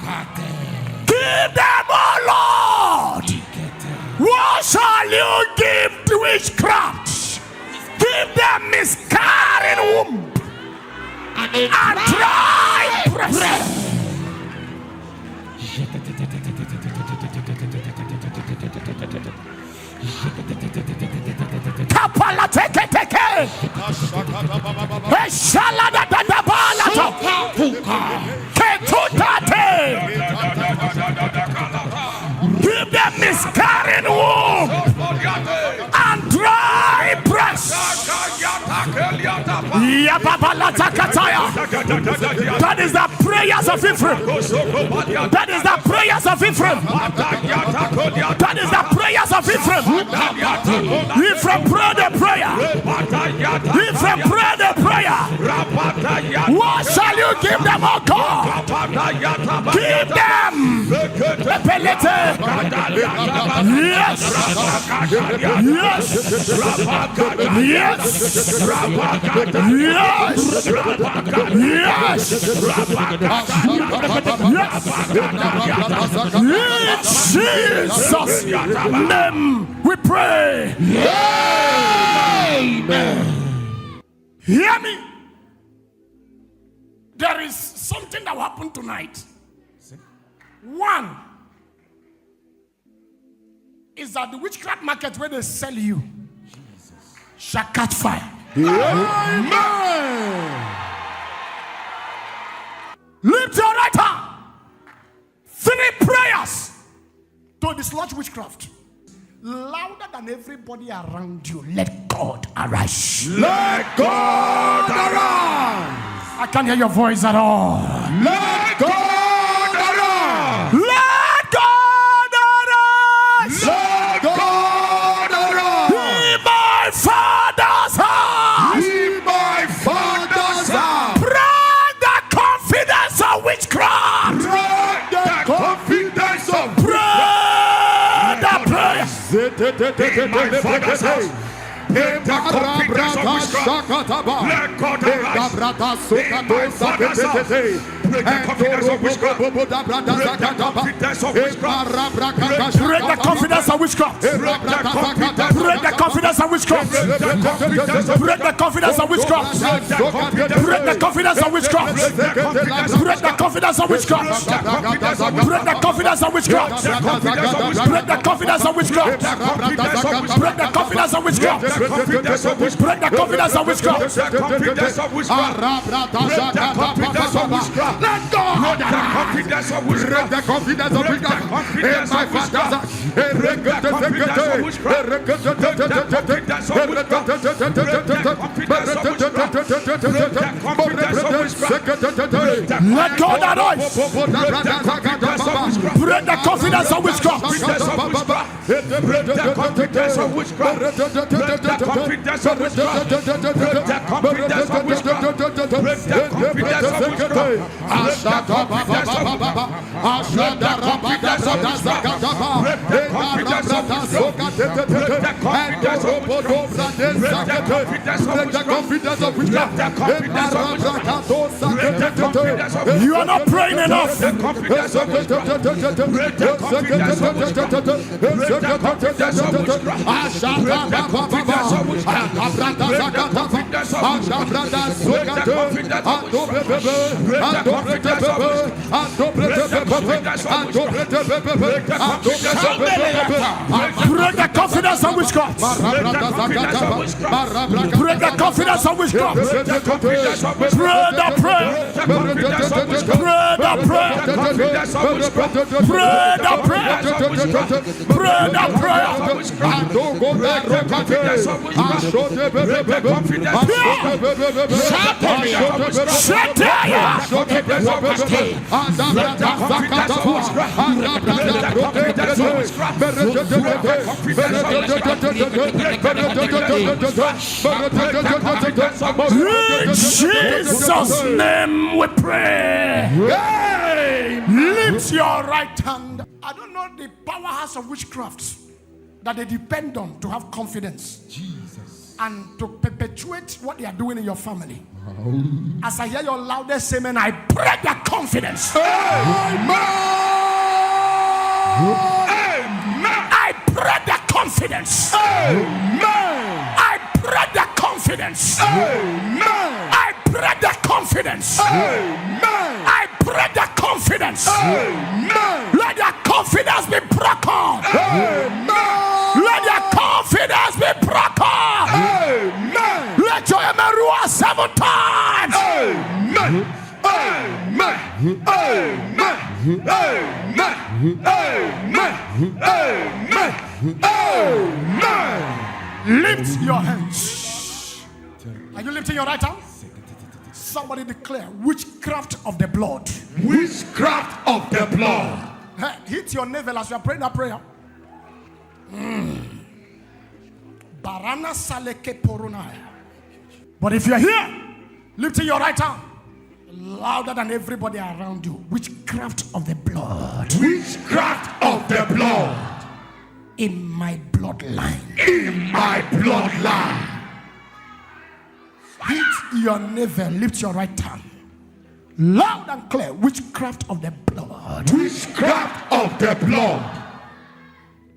Give them, oh Lord. What shall you give to witchcraft? Give them miscarrying womb and dry breast. Kapala teke teke. Eshala da da da bala to. Ketutate. Give them miscarrying womb and dry breast. That is the prayers of Ephraim. That is the prayers of Ephraim. That is the prayers of Ephraim. Ephraim pray the prayer. Ephraim pray the prayer. What shall you give them, oh God? Give them. Yes. Yes. Yes. Yes. In Jesus' name we pray. Amen. Hear me. There is something that will happen tonight. One is that the witchcraft market where they sell you shall catch fire. Amen. Lift your right hand. 3 prayers to dislodge witchcraft. Louder than everybody around you. Let God arise. Let God arise. I can't hear your voice at all. Let God arise. Let God arise. Let God arise. In my Father's house. in my father's house. Break the confidence of witchcraft. Let God arise. In my father's house. Break the confidence of witchcraft. Break the confidence of witchcraft. Break the confidence of witchcraft. Break the confidence of witchcraft. Break the confidence of witchcraft. Break the confidence of witchcraft. Break the confidence of witchcraft. Break the confidence of witchcraft. Break the confidence of witchcraft. Break the confidence of witchcraft. Break the confidence of witchcraft. Let go. Break the confidence of witchcraft. Break the confidence of witchcraft. In my father's house. Break the confidence of witchcraft. Break the confidence of witchcraft. Let God arise. Break the confidence of witchcraft. Break the confidence of witchcraft. Break the confidence of witchcraft. Break the confidence of witchcraft. Break the confidence of witchcraft. You are not praying enough. Break the confidence of witchcraft. Break the confidence of witchcraft. Pray the prayer. Pray the prayer. Pray the prayer. Pray the prayer. In Jesus' name we pray. Lift your right hand. I don't know the powerhouse of witchcraft that they depend on to have confidence. Jesus. And to perpetuate what they are doing in your family. As I hear your loudest amen, I break that confidence. Amen. I break that confidence. Amen. I break that confidence. Amen. I break that confidence. Amen. I break that confidence. Amen. Let that confidence be broken. Amen. Let that confidence be broken. Amen. Let your amen roar 7 times. Amen. Amen. Amen. Amen. Amen. Amen. Amen. Lift your hands. Are you lifting your right hand? Somebody declare witchcraft of the blood. Witchcraft of the blood. Hey, hit your navel as you are praying that prayer. Barana saleke porunaya. But if you are here, lifting your right hand louder than everybody around you. Witchcraft of the blood. Witchcraft of the blood. In my bloodline. In my bloodline. Hit your navel, lift your right hand. Loud and clear, witchcraft of the blood. Witchcraft of the blood.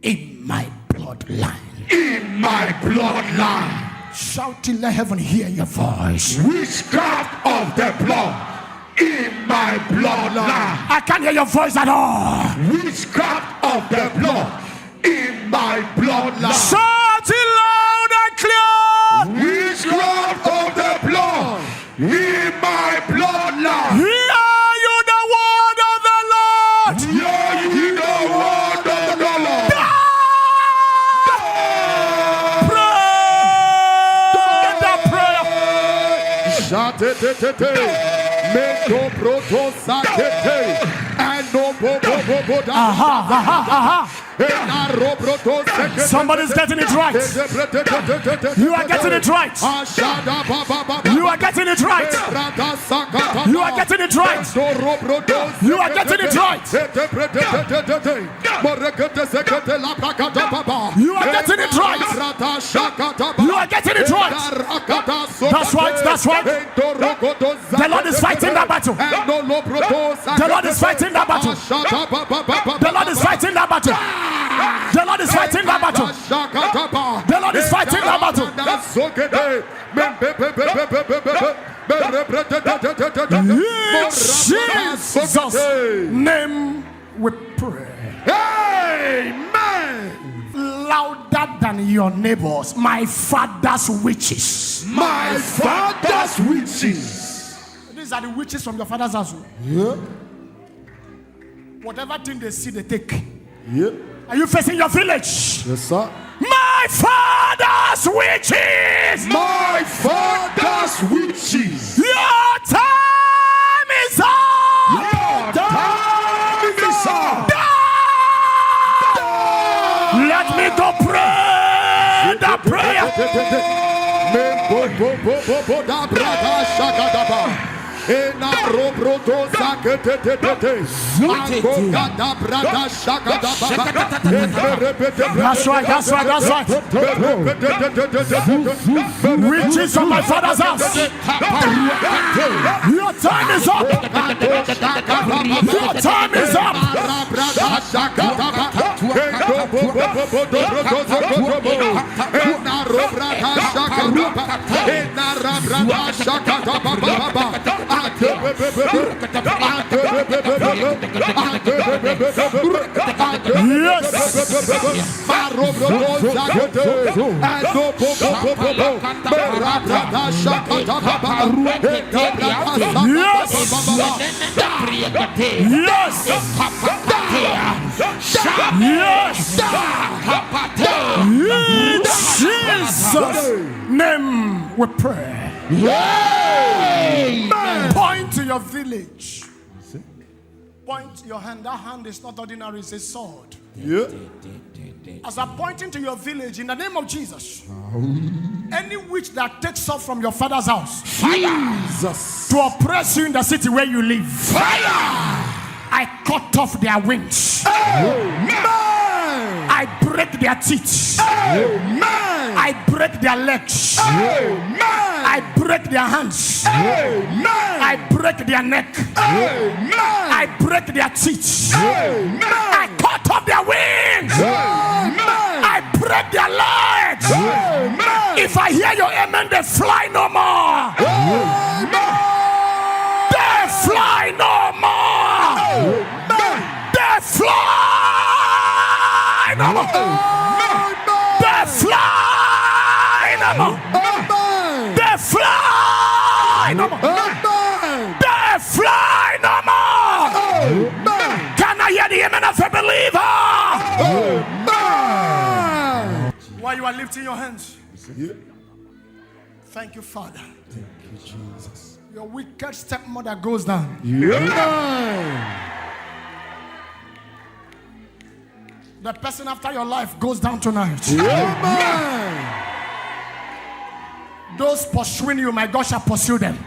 In my bloodline. In my bloodline. Shout till let heaven hear your voice. Witchcraft of the blood. In my bloodline. I can't hear your voice at all. Witchcraft of the blood. In my bloodline. Shout it loud and clear. Witchcraft of the blood. In my bloodline. Hear you the word of the Lord. Hear you the word of the Lord. Pray. Meko proto sakete and no bo bo bo bo da. Aha. Somebody's getting it right. You are getting it right. You are getting it right. You are getting it right. You are getting it right. You are getting it right. You are getting it right. That's right. That's right. The Lord is fighting that battle. The Lord is fighting that battle. The Lord is fighting that battle. The Lord is fighting that battle. The Lord is fighting that battle. In Jesus' name we pray. Amen. Louder than your neighbors, my father's witches. My father's witches. These are the witches from your father's house. Yeah. Whatever thing they see, they take. Yeah. Are you facing your village? Yes, sir. My father's witches. My father's witches. Your time is up. Your time is up. Let me go pray the prayer. That's right, that's right, that's right. Witches from my father's house. Your time is up. Your time is up. Jesus' name we pray. Point to your village. Point your hand. That hand is not ordinary, it's a sword. Yeah. As I'm pointing to your village, in the name of Jesus, any witch that takes off from your father's house, Jesus, to oppress you in the city where you live, I cut off their wings. I break their teeth. I break their legs. I break their hands. I break their neck. I break their teeth. I cut off their wings. I break their legs. If I hear your amen, they fly no more. They fly no more. They fly no more. They fly no more. They fly no more. They fly no more. Can I hear the amen of a believer? While you are lifting your hands, thank you, Father. Thank you, Jesus. Your wicked stepmother goes down. The person after your life goes down tonight. Those pursuing you, my God shall pursue them.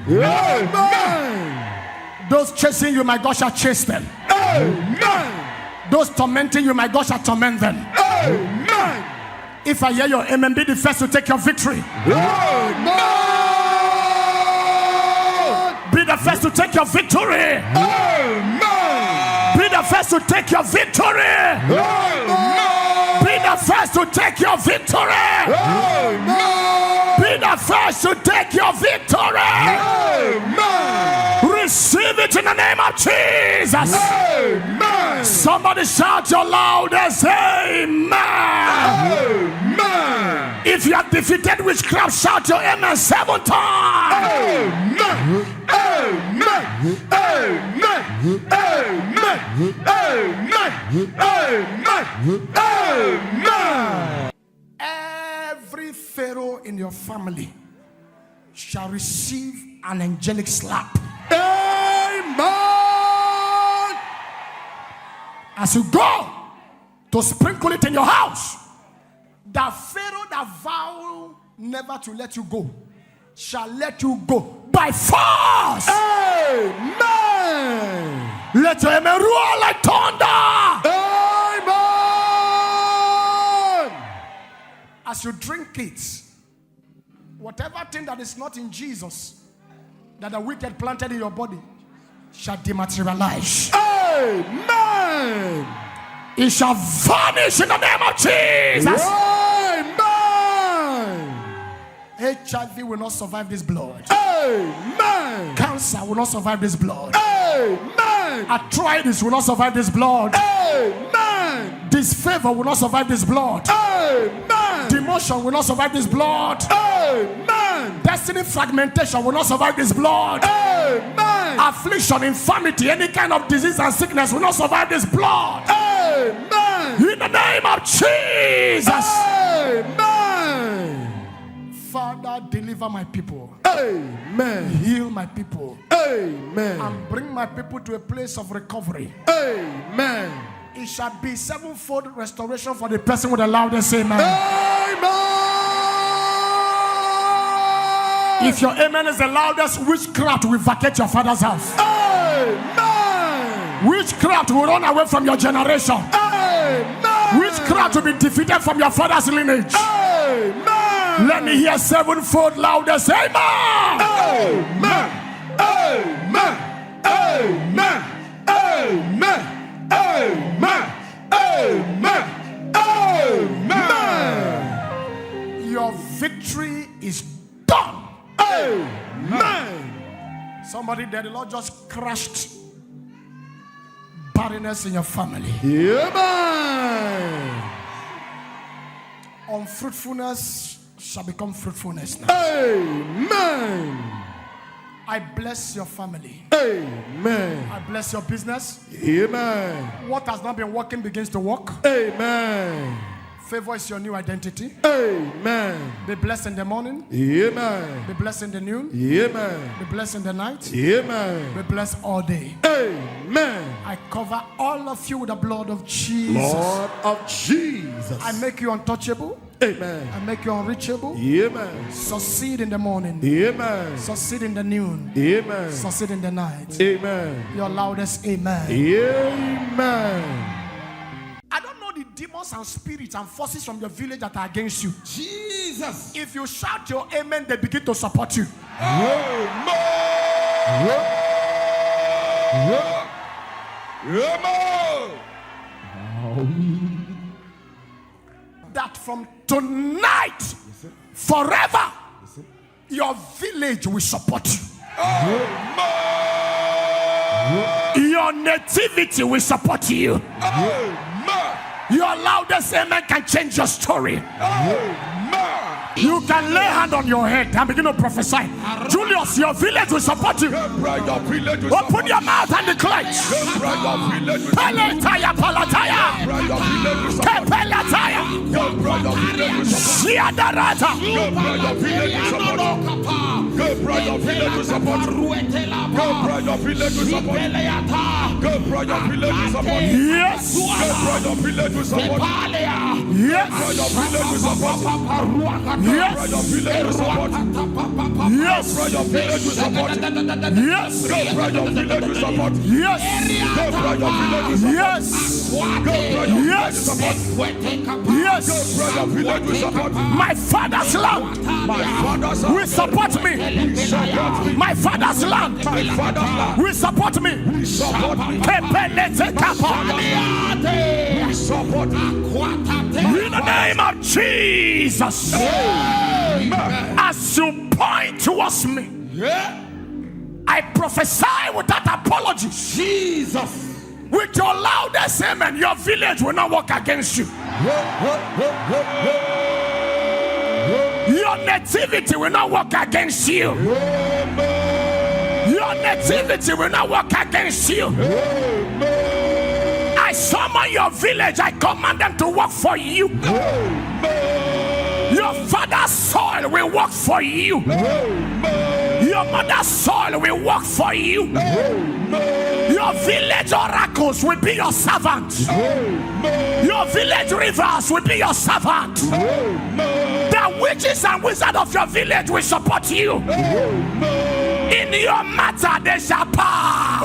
Those chasing you, my God shall chase them. Those tormenting you, my God shall torment them. If I hear your amen, be the first to take your victory. Be the first to take your victory. Be the first to take your victory. Be the first to take your victory. Be the first to take your victory. Receive it in the name of Jesus. Somebody shout your loudest amen. If you have defeated witchcraft, shout your amen 7 times. Every pharaoh in your family shall receive an angelic slap. Amen. As you go, to sprinkle it in your house. That Pharaoh that vowed never to let you go shall let you go by force. Amen. Let your amen roar like thunder. Amen. As you drink it, whatever thing that is not in Jesus that the wicked planted in your body shall dematerialize. Amen. It shall vanish in the name of Jesus. Amen. HIV will not survive this blood. Amen. Cancer will not survive this blood. Amen. Arthritis will not survive this blood. Amen. Disfavor will not survive this blood. Amen. Demotion will not survive this blood. Amen. Destiny fragmentation will not survive this blood. Amen. Affliction, infirmity, any kind of disease and sickness will not survive this blood. Amen. In the name of Jesus. Amen. Father, deliver my people. Amen. Heal my people. Amen. And bring my people to a place of recovery. Amen. It shall be sevenfold restoration for the person with the loudest amen. Amen. If your amen is the loudest, witchcraft will vacate your father's house. Amen. Witchcraft will run away from your generation. Amen. Witchcraft will be defeated from your father's lineage. Amen. Let me hear sevenfold loudest amen. Amen. Amen. Amen. Amen. Amen. Amen. Amen. Your victory is done. Amen. Somebody there, the Lord just crushed barrenness in your family. Amen. Unfruitfulness shall become fruitfulness now. Amen. I bless your family. Amen. I bless your business. Amen. What has not been working begins to work. Amen. Favor is your new identity. Amen. Be blessed in the morning. Amen. Be blessed in the noon. Amen. Be blessed in the night. Amen. Be blessed all day. Amen. I cover all of you with the blood of Jesus. Lord of Jesus. I make you untouchable. Amen. I make you unreachable. Amen. Succeed in the morning. Amen. Succeed in the noon. Amen. Succeed in the night. Amen. Your loudest amen. Amen. I don't know the demons and spirits and forces from your village that are against you. Jesus. If you shout your amen, they begin to support you. Amen. That from tonight, forever, your village will support you. Your nativity will support you. Your loudest amen can change your story. You can lay hand on your head and begin to prophesy. Julius, your village will support you. Open your mouth and declare. Palataya, palataya. Kepelataya. Shiadarata. Yes. Yes. Yes. Yes. Yes. Yes. Yes. My father's land will support me. My father's land will support me. In the name of Jesus. As you point towards me, I prophesy without apology. Jesus. With your loudest amen, your village will not work against you. Your nativity will not work against you. Your nativity will not work against you. I summon your village. I command them to work for you. Your father's soil will work for you. Your mother's soil will work for you. Your village oracles will be your servant. Your village rivers will be your servant. The witches and wizards of your village will support you. In your matter they shall bow.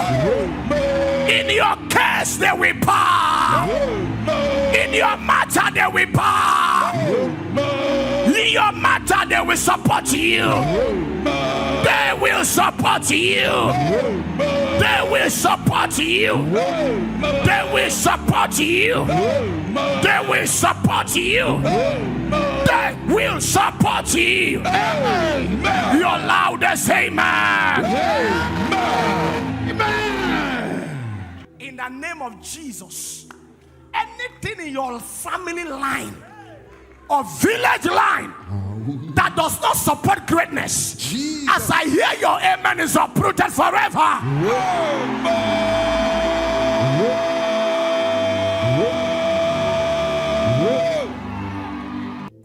In your case they will bow. In your matter they will bow. In your matter they will support you. They will support you. They will support you. They will support you. They will support you. They will support you. Your loudest amen. In the name of Jesus, anything in your family line or village line that does not support greatness, Jesus, as I hear your amen, is uprooted forever.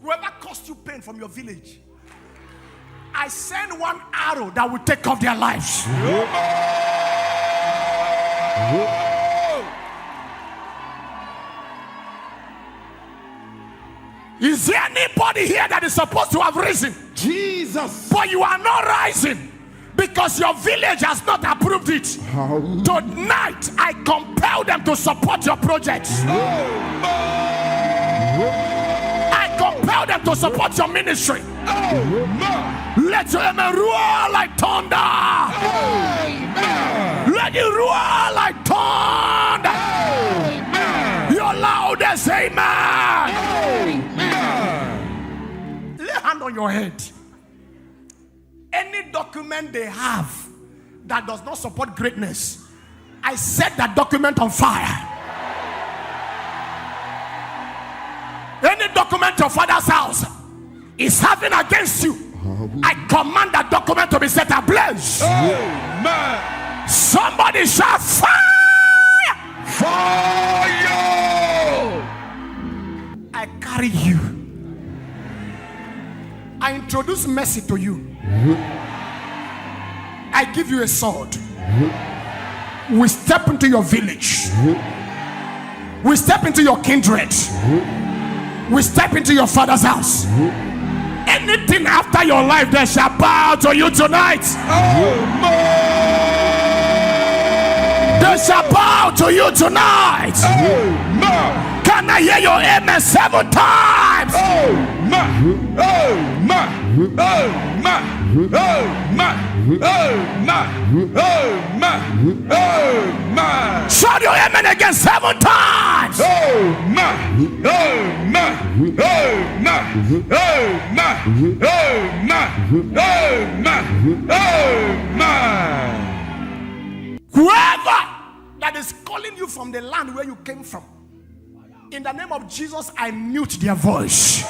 Whoever caused you pain from your village, I send one arrow that will take off their lives. Is there anybody here that is supposed to have risen? Jesus. But you are not rising because your village has not approved it. Tonight, I compel them to support your projects. I compel them to support your ministry. Let your amen roar like thunder. Let it roar like thunder. Your loudest amen. Lay hand on your head. Any document they have that does not support greatness, I set that document on fire. Any document your father's house is having against you, I command that document to be set ablaze. Amen. Somebody shout fire! Fire! I carry you. I introduce mercy to you. I give you a sword. We step into your village. We step into your kindred. We step into your father's house. Anything after your life, they shall bow to you tonight. They shall bow to you tonight. Can I hear your amen 7 times? Shout your amen again 7 times. Whoever that is calling you from the land where you came from, in the name of Jesus, I mute their voice.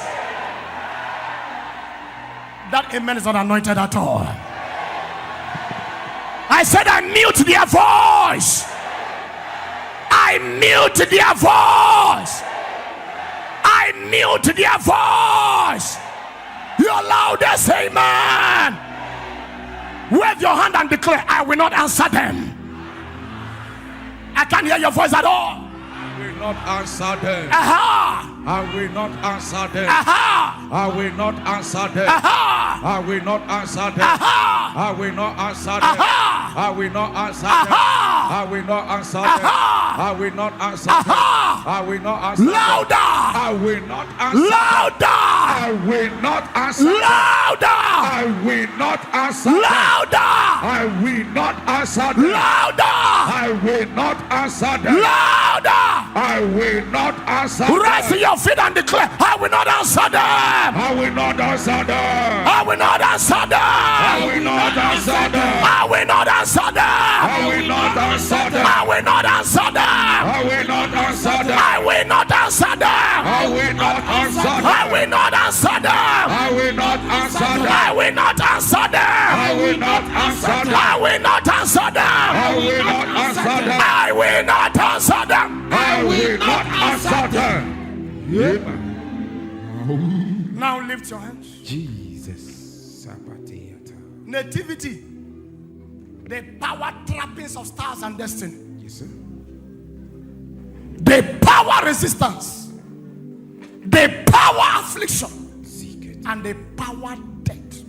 That amen is not anointed at all. I said I mute their voice. I mute their voice. I mute their voice. Your loudest amen. Wave your hand and declare, I will not answer them. I can't hear your voice at all. I will not answer them. Aha. I will not answer them. Aha. I will not answer them. Aha. I will not answer them. Aha. I will not answer them. Aha. I will not answer them. Aha. I will not answer them. Aha. I will not answer Aha. them. I will not answer them. Louder. I will not answer them. Louder. I will not answer them. Louder. I will not answer them. Louder. I will not answer them. Louder. I will not answer them. Louder. I will not answer them. Rise to your feet and declare, I will not answer them. I will not answer them. I will not answer them. I will not answer them. I will not answer them. I will not answer them. I will not answer them. I will not answer them. I will not answer them. I will not answer them. I will not answer them. I will not answer them. I will not answer them. I will not answer them. I will not answer them. I will not answer them. I will not answer them. I will not answer them. Now lift your hands. Jesus. Sapatiata. Nativity. The power trappings of stars and destiny. Yes, sir. The power resistance. The power affliction. And the power death.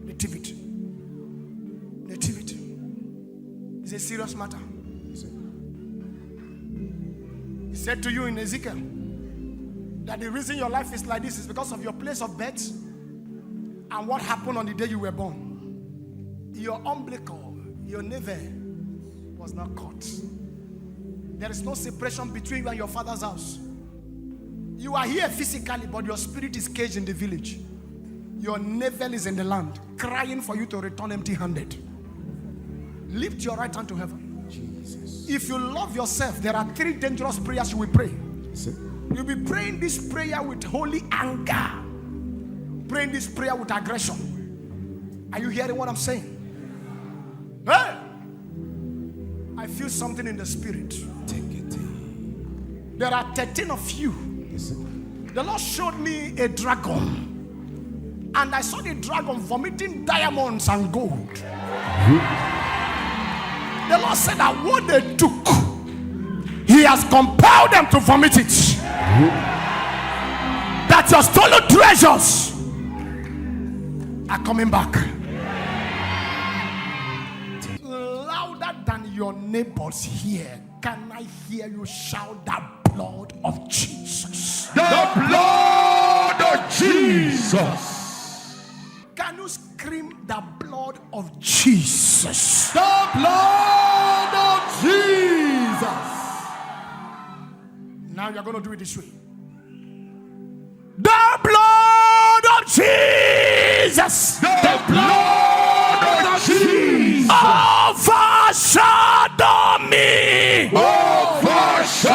Nativity. Nativity. It's a serious matter. Yes, sir. He said to you in Ezekiel that the reason your life is like this is because of your place of birth and what happened on the day you were born. Your umbilical, your navel was not caught. There is no separation between you and your father's house. You are here physically, but your spirit is caged in the village. Your navel is in the land, crying for you to return empty-handed. Lift your right hand to heaven. Jesus. If you love yourself, there are 3 dangerous prayers you will pray. Yes, sir. You'll be praying this prayer with holy anger. Praying this prayer with aggression. Are you hearing what I'm saying? Hey! I feel something in the spirit. Take it. There are 13 of you. Yes, sir. The Lord showed me a dragon. And I saw the dragon vomiting diamonds and gold. The Lord said that what they took, He has compelled them to vomit it. That your stolen treasures are coming back. Louder than your neighbors here. Can I hear you shout the blood of Jesus? The blood of Jesus. Can you scream the blood of Jesus? The blood of Jesus. Now you're going to do it this way. The blood of Jesus. The blood of Jesus. Overshadow me. Overshadow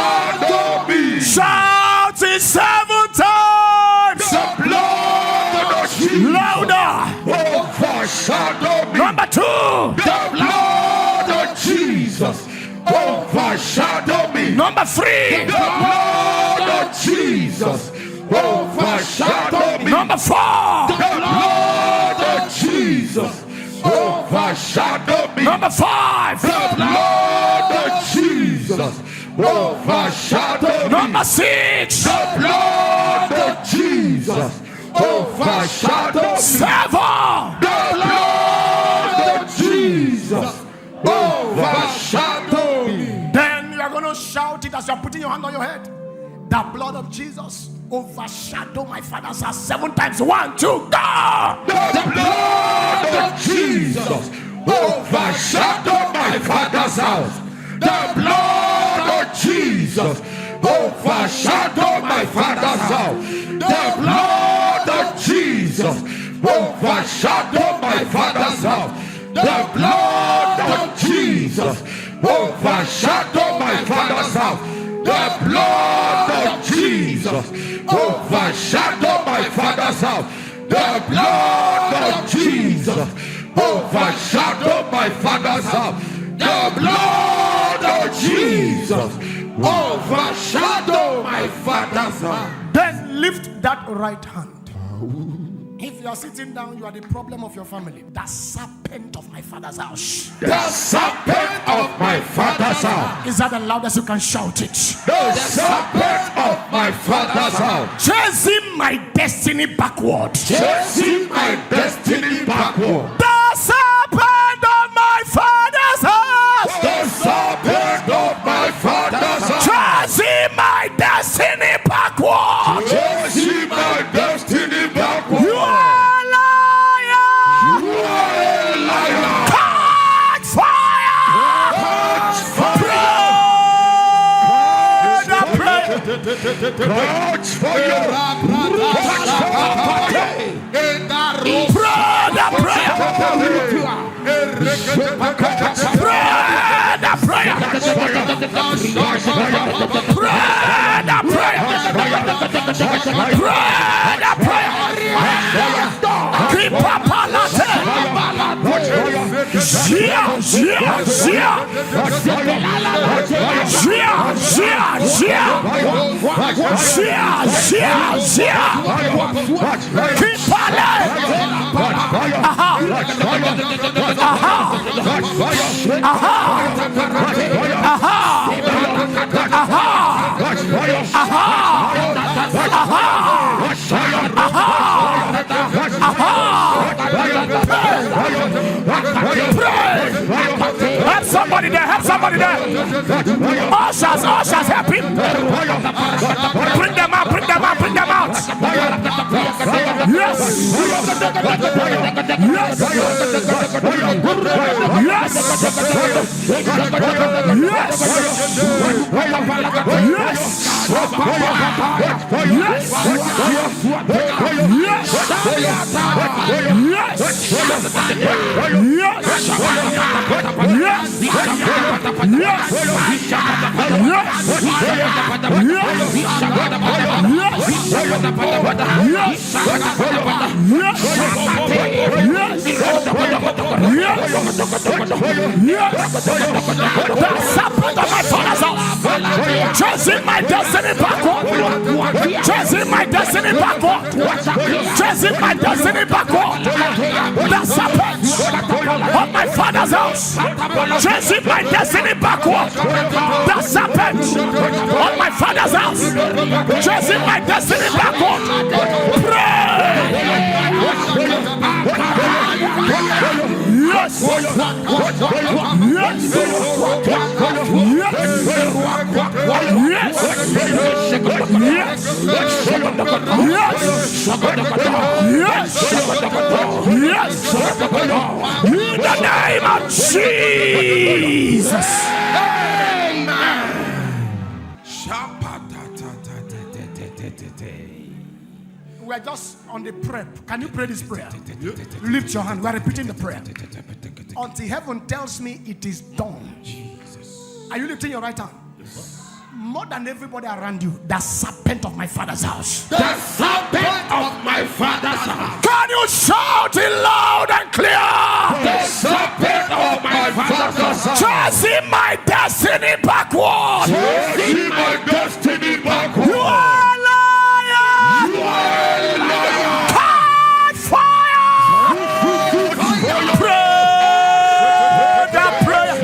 me. Shout it 7 times. The blood of Jesus. Louder. Overshadow me. Number 2. The blood of Jesus. Overshadow me. Number 3. The blood of Jesus. Overshadow me. Number 4. The blood of Jesus. Overshadow me. Number 5. The blood of Jesus. Overshadow me. Number 6. The blood of Jesus. Overshadow me. 7. The blood of Jesus. Overshadow me. Then you are going to shout it as you are putting your hand on your head. The blood of Jesus overshadow my father's house 7 times. 1, 2, go! The blood of Jesus overshadow my father's house. The blood of Jesus overshadow my father's house. The blood of Jesus overshadow my father's house. The blood of Jesus overshadow my father's house. The blood of Jesus overshadow my father's house. The blood of Jesus overshadow my father's house. The blood of Jesus overshadow my father's house. Then lift that right hand. If you are sitting down, you are the problem of your family. The serpent of my father's house. The serpent of my father's house. Is that the loudest you can shout it? The serpent of my father's house. Chasing my destiny backward. Chasing my destiny backward. The serpent of my father's house. The serpent of my father's house. Chasing my destiny backward. Chasing my destiny backward. You are a liar. You are a liar. Catch fire. Catch fire. Catch fire. Pray the prayer. Keep up on that. Keep on. Help somebody there, help somebody there. Ushers, help him. Bring them out, bring them out, bring them out. Yes. Yes. Yes. Chasing my destiny backward. Chasing my destiny backward. Chasing my destiny backward. The serpent of my father's house. Chasing my destiny backward. The serpent of my father's house. Chasing my destiny backward. Pray. Yes. Yes. Yes. Yes. Yes. In the name of Jesus. Amen. We are just on the prayer. Can you pray this prayer? Lift your hand. We are repeating the prayer until heaven tells me it is done. Jesus. Are you lifting your right hand? More than everybody around you, the serpent of my father's house. The serpent of my father's house. Can you shout it loud and clear? The serpent of my father's house. Chasing my destiny backward. Chasing my destiny backward. You are a liar. You are a liar. Catch fire. Pray that prayer.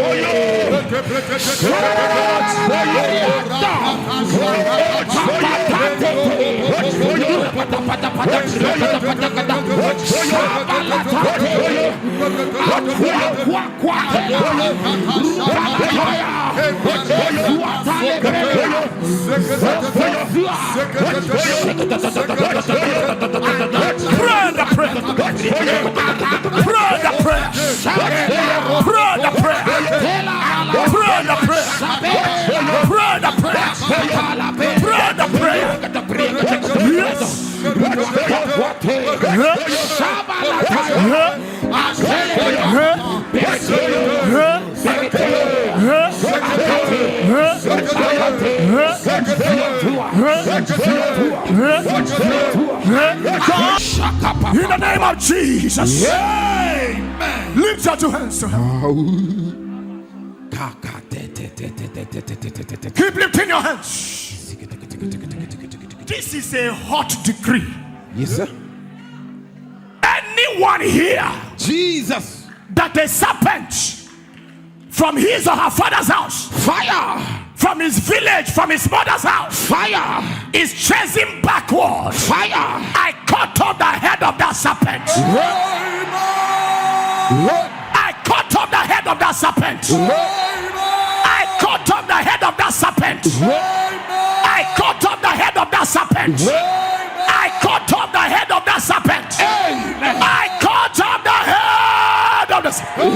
In the name of Jesus. Amen. Lift your two hands to heaven. Keep lifting your hands. This is a hot decree. Yes, sir. Anyone here, Jesus, that a serpent from his or her father's house, fire, from his village, from his mother's house, fire, is chasing backward. fire. I cut off the head of that serpent. I cut off the head of that serpent. I cut off the head of that serpent. I cut off the head of that serpent. I cut off the head of that serpent. I cut off the head of the serpent.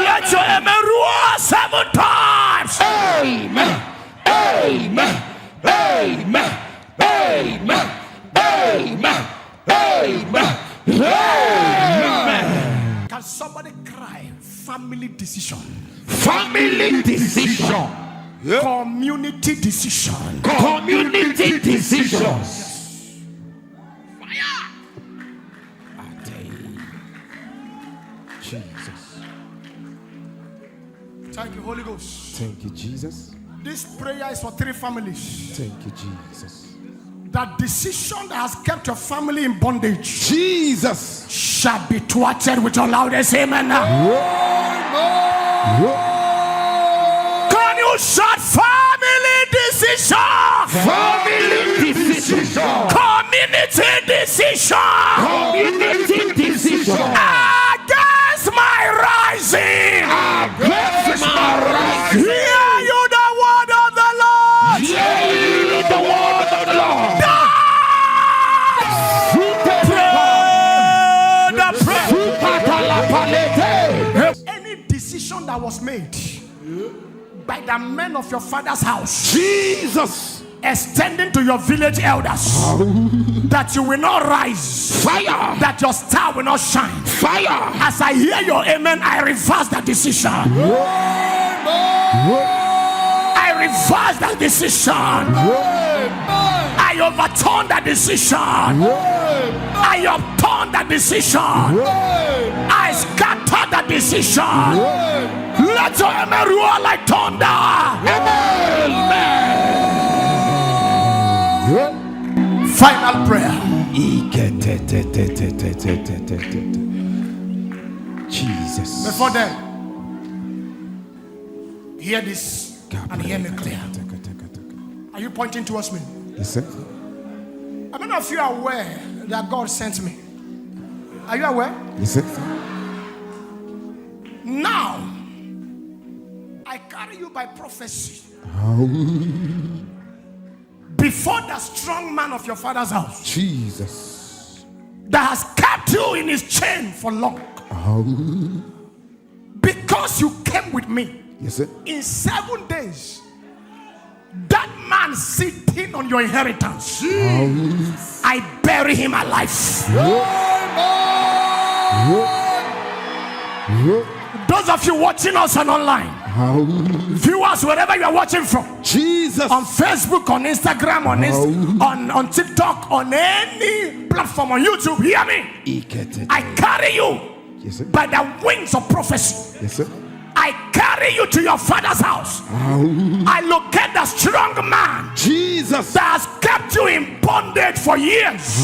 Let your amen roar 7 times. Amen. Amen. Amen. Amen. Amen. Amen. Amen. Can somebody cry? Family decision. Family decision. Community decision. Community decisions. Fire. Jesus. Thank you, Holy Ghost. Thank you, Jesus. This prayer is for 3 families. Thank you, Jesus. That decision that has kept your family in bondage. Jesus. shall be thwarted with your loudest amen now. Can you shout family decision? Family decision. Community decision. Community decision. Against my rising. Against my rising. Hear you the word of the Lord. Hear you the word of the Lord. Any decision that was made by the men of your father's house, Jesus, extending to your village elders, that you will not rise, fire, that your star will not shine, fire. As I hear your amen, I reverse that decision. I reverse that decision. I overturn that decision. I upturn that decision. I scatter that decision. Let your amen roar like thunder. Amen. Final prayer. Jesus. Before then, hear this and hear me clear. Are you pointing towards me? Yes, sir. I don't know if you are aware that God sent me. Are you aware? Yes, sir. Now, I carry you by prophecy. Before the strong man of your father's house, Jesus, that has kept you in his chain for long. Because you came with me. Yes, sir. In 7 days, that man sitting on your inheritance, I bury him alive. Those of you watching us on online, viewers wherever you are watching from, Jesus, on Facebook, on Instagram, on TikTok, on any platform, on YouTube, hear me. I carry you, yes, sir, by the wings of prophecy. Yes, sir. I carry you to your father's house. I locate the strong man, Jesus, that has kept you in bondage for years.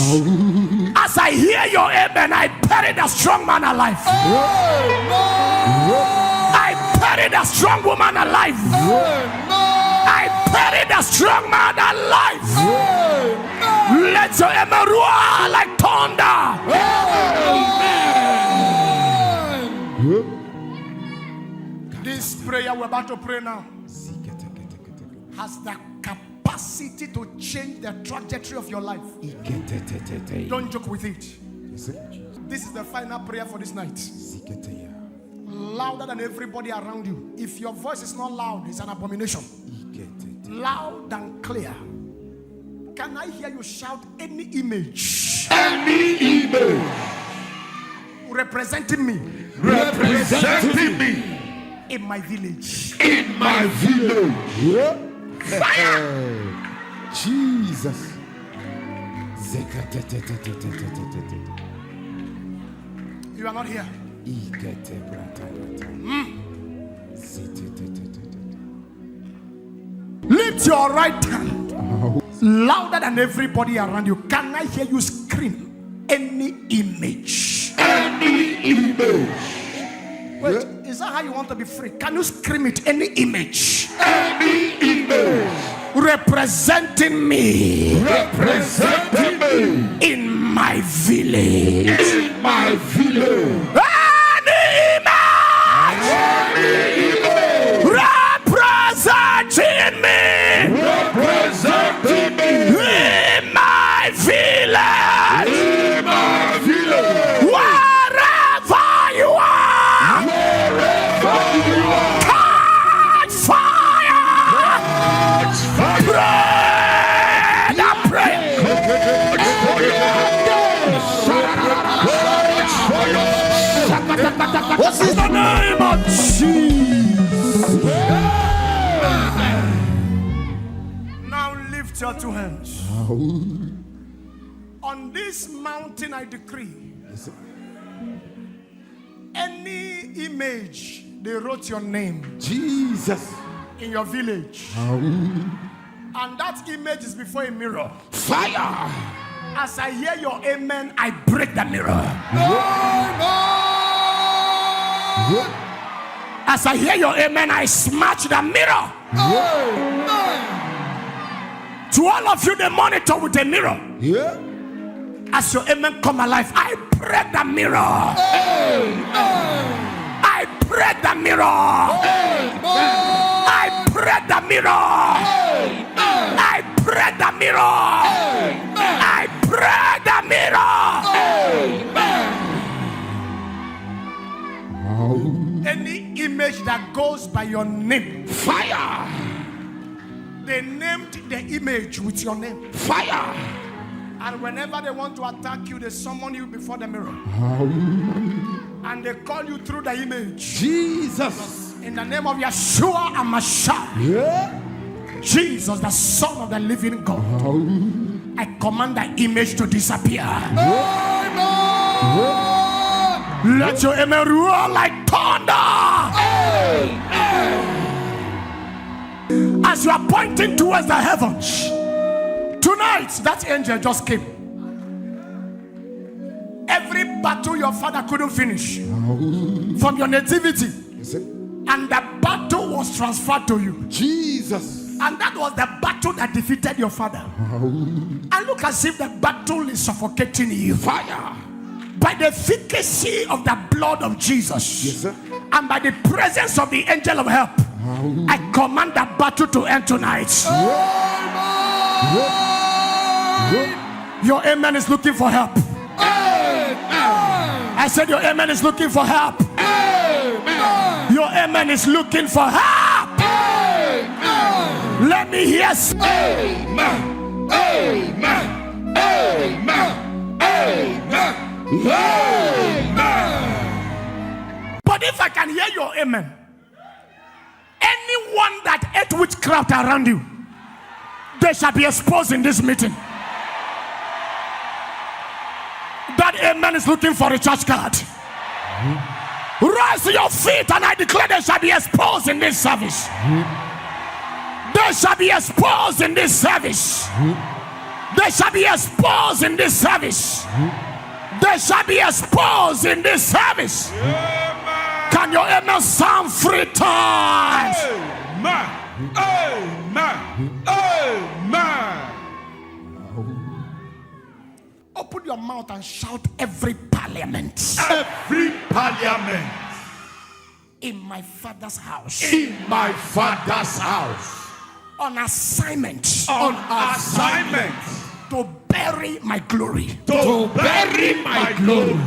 As I hear your amen, I bury the strong man alive. I bury the strong woman alive. I bury the strong man alive. Let your amen roar like thunder. This prayer we're about to pray now has the capacity to change the trajectory of your life. Don't joke with it. This is the final prayer for this night. Louder than everybody around you. If your voice is not loud, it's an abomination. Loud and clear. Can I hear you shout any image? Any image representing me. Representing me. In my village. In my village. Fire. Jesus. You are not here. Lift your right hand. Louder than everybody around you. Can I hear you scream any image? Any image. Wait, is that how you want to be free? Can you scream it? Any image? Any image representing me. Representing me. In my village. In my village. Any image. Any image representing me. Representing me. In my village. In my village. Wherever you are. Wherever you are. Catch fire. Catch fire. Pray. What's in the name of Jesus? Now lift your two hands. On this mountain I decree, any image they wrote your name, Jesus, in your village, and that image is before a mirror. Fire. As I hear your amen, I break the mirror. As I hear your amen, I smash the mirror. To all of you, they monitor with a mirror. As your amen come alive, I pray the mirror. I pray the mirror. I pray the mirror. I pray the mirror. I pray the mirror. Any image that goes by your name, fire. They named the image with your name, fire. And whenever they want to attack you, they summon you before the mirror. And they call you through the image. Jesus. In the name of Yeshua and Mashiach. Jesus, the Son of the living God. I command the image to disappear. Let your amen roar like thunder. As you are pointing towards the heavens, tonight that angel just came. Every battle your father couldn't finish from your nativity, and the battle was transferred to you. Jesus. And that was the battle that defeated your father. And look as if the battle is suffocating you. Fire. By the efficacy of the blood of Jesus, and by the presence of the angel of help, I command the battle to end tonight. Your amen is looking for help. I said your amen is looking for help. Your amen is looking for help. Let me hear. Amen. Amen. Amen. Amen. But if I can hear your amen, anyone that ate witchcraft around you, they shall be exposed in this meeting. That amen is looking for a church card. Rise to your feet and I declare they shall be exposed in this service. They shall be exposed in this service. They shall be exposed in this service. They shall be exposed in this service. Amen. Can your amen sound 3 times? Amen. Amen. Amen. Open your mouth and shout every parliament. Every parliament. In my father's house. In my father's house. On assignment. On assignment. To bury my glory. To bury my glory.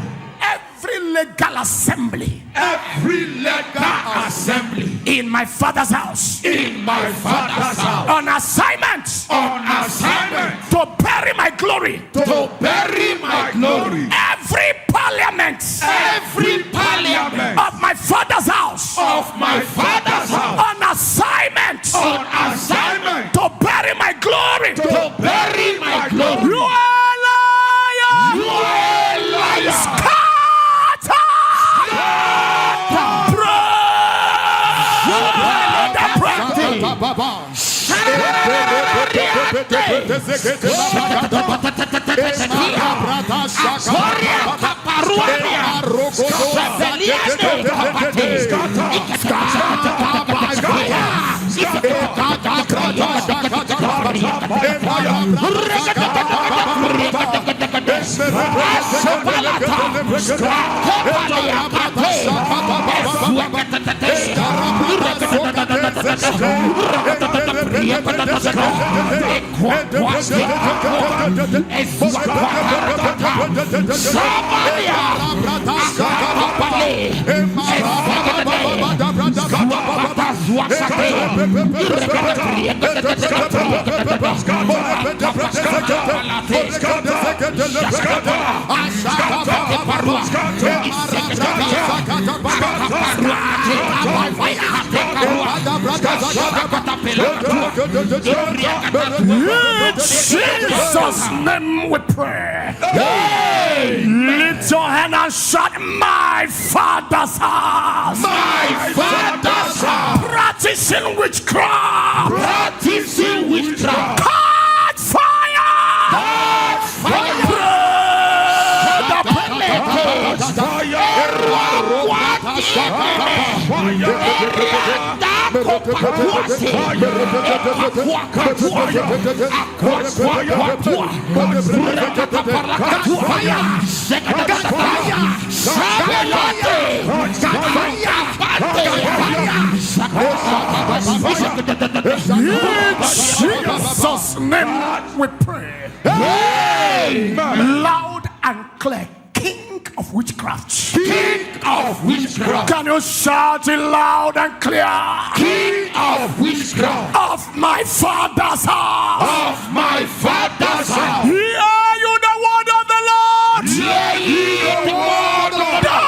Every legal assembly. Every legal assembly. In my father's house. In my father's house. On assignment. On assignment. To bury my glory. To bury my glory. Every parliament. Every parliament. Of my father's house. Of my father's house. On assignment. On assignment. To bury my glory. To bury my glory. You are liar. You are liar. Jesus' name we pray. Hey. Lift your hand and shout, my father's house. My father's house. Practicing witchcraft. Practicing witchcraft. Catch fire. Catch fire. Fire. Jesus' name we pray. Loud and clear. King of witchcraft. King of witchcraft. Can you shout it loud and clear? King of witchcraft. Of my father's house. Of my father's house. Hear you the word of the Lord. Hear ye the word of the Lord.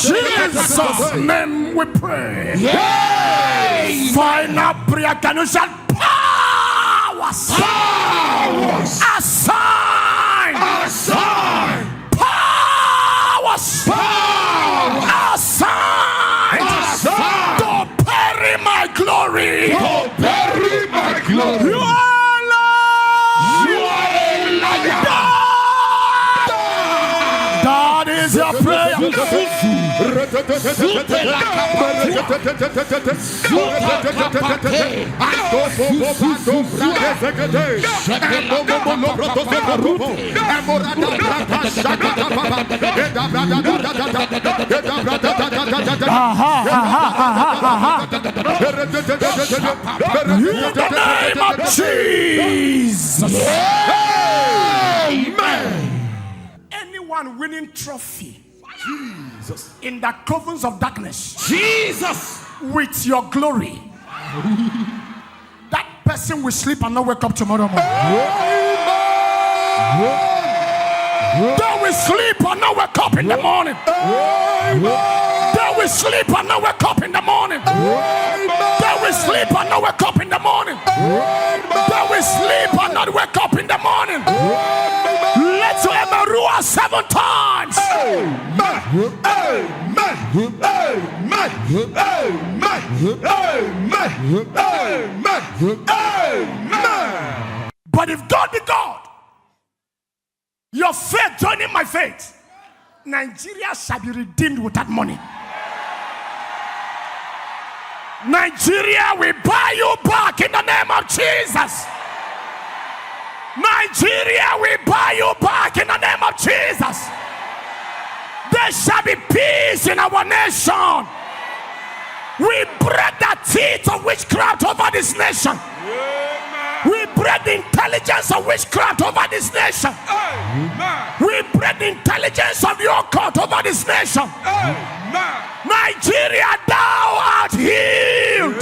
Jesus' name we pray. Final prayer. Can you shout powers? Powers. Assign. Assign. Powers. Powers. Assign. Assign. To bury my glory. To bury my glory. You are Lord. You are a liar. That is your prayer. In the name of Jesus. Amen. Anyone winning trophy, Jesus, in the covens of darkness, Jesus, with your glory, that person will sleep and not wake up tomorrow morning. They will sleep and not wake up in the morning. They will sleep and not wake up in the morning. They will sleep and not wake up in the morning. They will sleep and not wake up in the morning. Let's Emerua 7 times. Amen. Amen. Amen. Amen. Amen. Amen. But if God be God, your faith joining my faith, Nigeria shall be redeemed with that money. Nigeria will buy you back in the name of Jesus. Nigeria will buy you back in the name of Jesus. There shall be peace in our nation. We break the teeth of witchcraft over this nation. We break the intelligence of witchcraft over this nation. We break the intelligence of your court over this nation. Nigeria, thou art healed.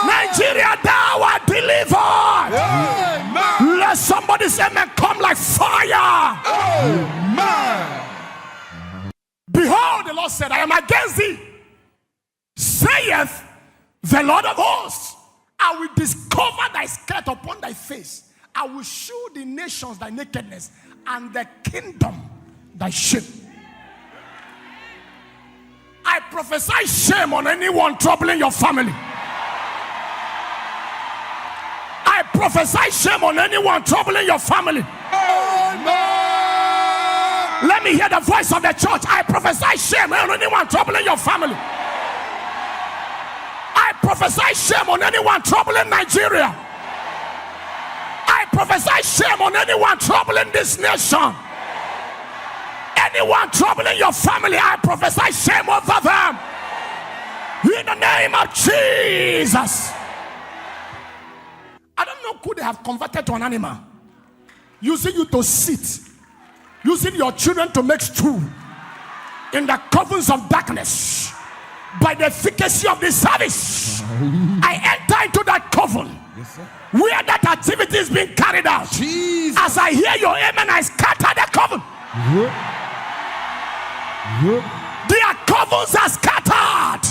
Nigeria, thou art delivered. Let somebody say, man, come like fire. Behold, the Lord said, I am against thee, saith the Lord of hosts. I will discover thy skirt upon thy face. I will show the nations thy nakedness, and the kingdom thy shame. I prophesy shame on anyone troubling your family. I prophesy shame on anyone troubling your family. Let me hear the voice of the church. I prophesy shame on anyone troubling your family. prophesy shame on anyone troubling Nigeria. I prophesy shame on anyone troubling this nation. Anyone troubling your family, I prophesy shame over them. In the name of Jesus. I don't know who they have converted to an animal. Using you to sit. Using your children to make stew. In the covens of darkness. By the efficacy of this service. I enter into that coven. Yes, sir. Where that activity is being carried out. Jesus. As I hear your amen, I scatter the coven. Their covens are scattered.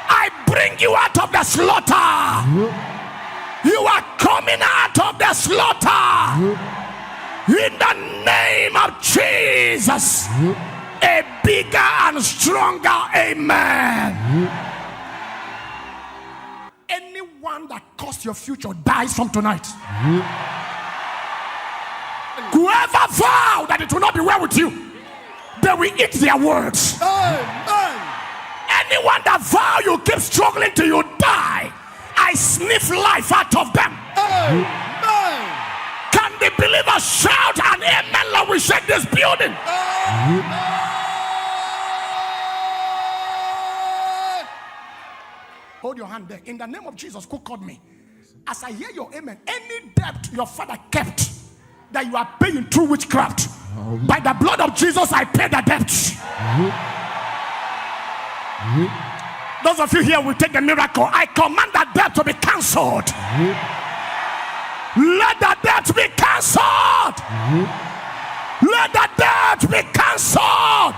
I bring you out of the slaughter. You are coming out of the slaughter. In the name of Jesus. A bigger and stronger amen. Anyone that caused your future dies from tonight. Whoever vowed that it will not be well with you, they will eat their words. Anyone that vow you keep struggling till you die, I sniff life out of them. Can the believers shout an amen like we shake this building? Hold your hand there. In the name of Jesus, who called me? As I hear your amen, any debt your father kept that you are paying through witchcraft, by the blood of Jesus, I pay the debt. Those of you here will take the miracle. I command that debt to be cancelled. Let the debt be cancelled. Let the debt be cancelled.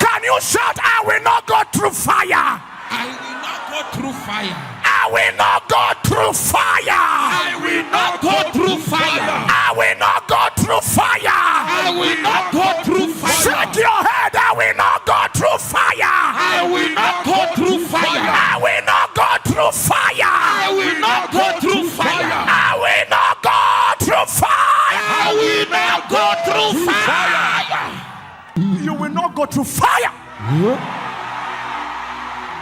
Can you shout, I will not go through fire? I will not go through fire. I will not go through fire. I will not go through fire. I will not go through fire. I will not go through fire. Shake your head. I will not go through fire. I will not go through fire. I will not go through fire. I will not go through fire. I will not go through fire. I will not go through fire. You will not go through fire.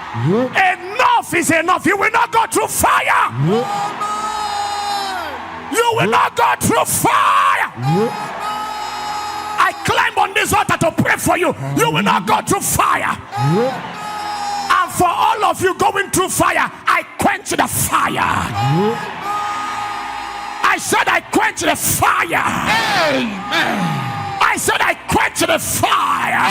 Enough is enough. You will not go through fire. You will not go through fire. I climb on this altar to pray for you. You will not go through fire. And for all of you going through fire, I quench the fire. I said I quench the fire. Amen. I said I quench the fire.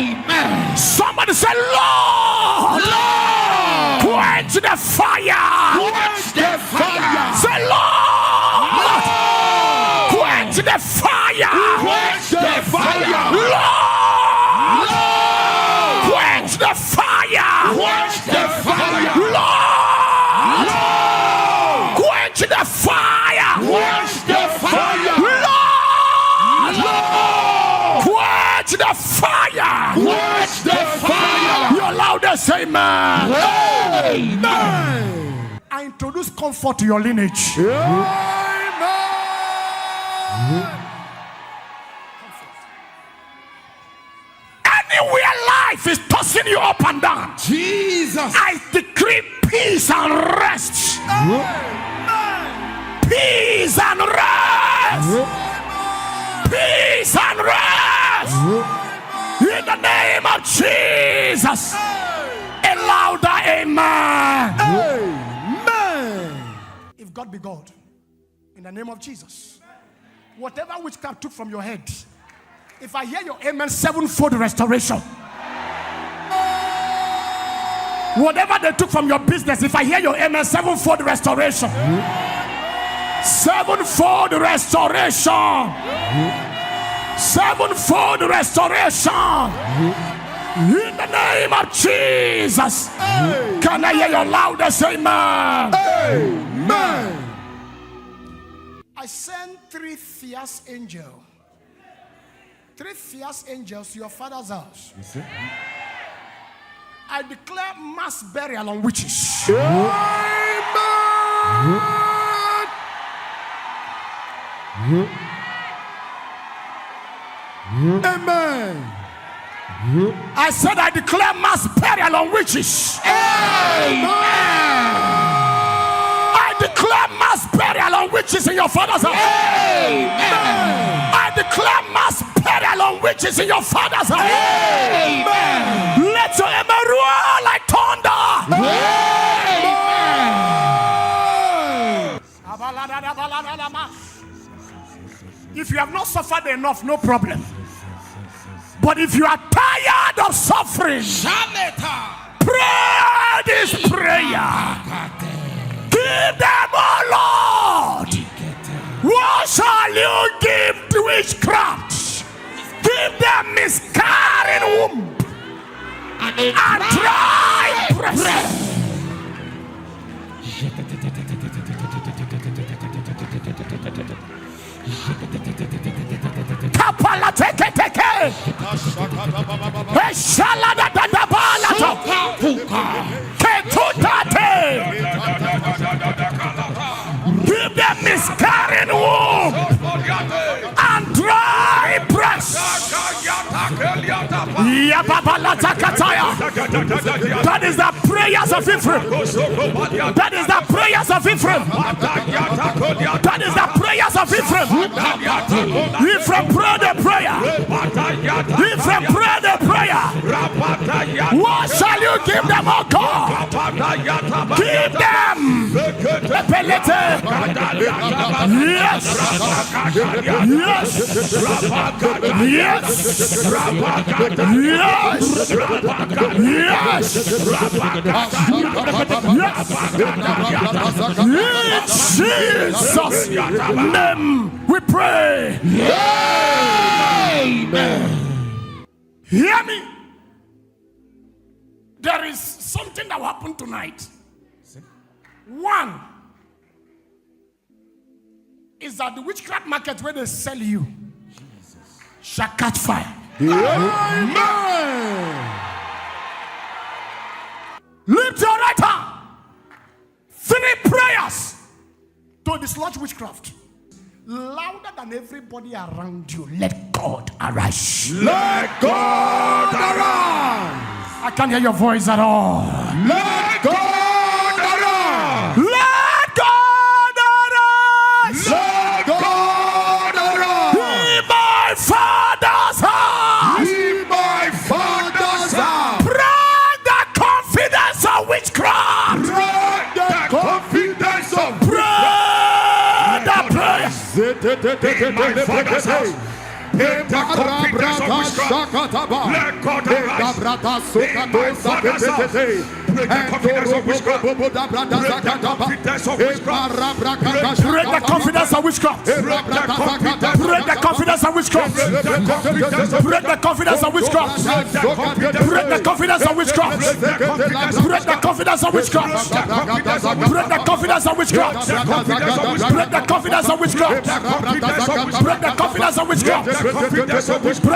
Amen. Somebody say, Lord, Lord, quench the fire. quench the fire. Say, Lord, Lord, quench the fire. quench the fire. Lord, Lord, quench the fire. quench the fire. Lord, Lord, quench the fire. quench the fire. Lord, Lord, quench the fire. quench the fire. Your loudest amen. Amen. I introduce comfort to your lineage. Anywhere life is tossing you up and down, Jesus. I decree peace and rest. Peace and rest. Peace and rest. In the name of Jesus. A louder amen. If God be God, in the name of Jesus, whatever witchcraft took from your head, if I hear your amen, sevenfold restoration. Whatever they took from your business, if I hear your amen, sevenfold restoration. Sevenfold restoration. Sevenfold restoration. In the name of Jesus. Can I hear your loudest amen? Amen. I send 3 fierce angels. 3 fierce angels to your father's house. I declare mass burial on witches. Amen. I said I declare mass burial on witches. I declare mass burial on witches in your father's house. I declare mass burial on witches in your father's house. Let your amen roar like thunder. If you have not suffered enough, no problem. But if you are tired of suffering, pray this prayer. Give them, oh Lord. What shall you give to witchcraft? Give them miscarrying womb and dry breast. Kapala teke teke. Eshala da da da balato. Ketutate. Give them miscarrying womb and dry breast. That is the prayers of Ephraim. That is the prayers of Ephraim. That is the prayers of Ephraim. Ephraim pray the prayer. Ephraim pray the prayer. What shall you give them, oh God? Give them. Yes. Yes. Yes. Jesus' name we pray. Amen. Hear me. There is something that will happen tonight. One is that the witchcraft market where they sell you shall catch fire. Amen. Lift your right hand. 3 prayers to dislodge witchcraft. Louder than everybody around you. Let God arise. Let God arise. I can't hear your voice at all. Let God arise. Let God arise. Let God arise. In my father's house. In my father's house. Break the confidence of witchcraft. Break the confidence of Break the prayer. In my father's house. Break the confidence of witchcraft. Let God arise. In my father's house. Break the confidence of witchcraft. Break the confidence of witchcraft. Break the confidence of witchcraft. Break the confidence of witchcraft. Break the confidence of witchcraft. Break the confidence of witchcraft. Break the confidence of witchcraft. Break the confidence of witchcraft. Break the confidence of witchcraft.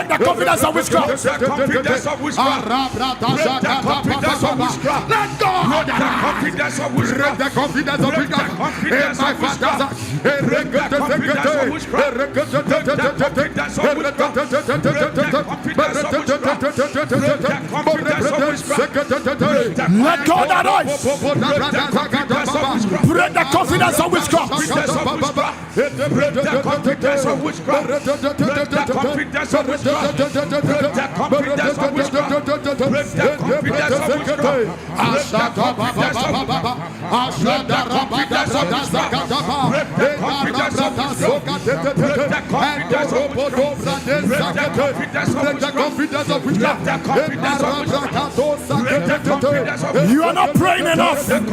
Break the confidence of witchcraft. Let go. Break the confidence of witchcraft. In my father's house. Let God arise. Break the confidence of witchcraft. Break the confidence of witchcraft. Break the confidence of witchcraft. Break the confidence of witchcraft. Break the confidence of witchcraft. You are not praying enough. Break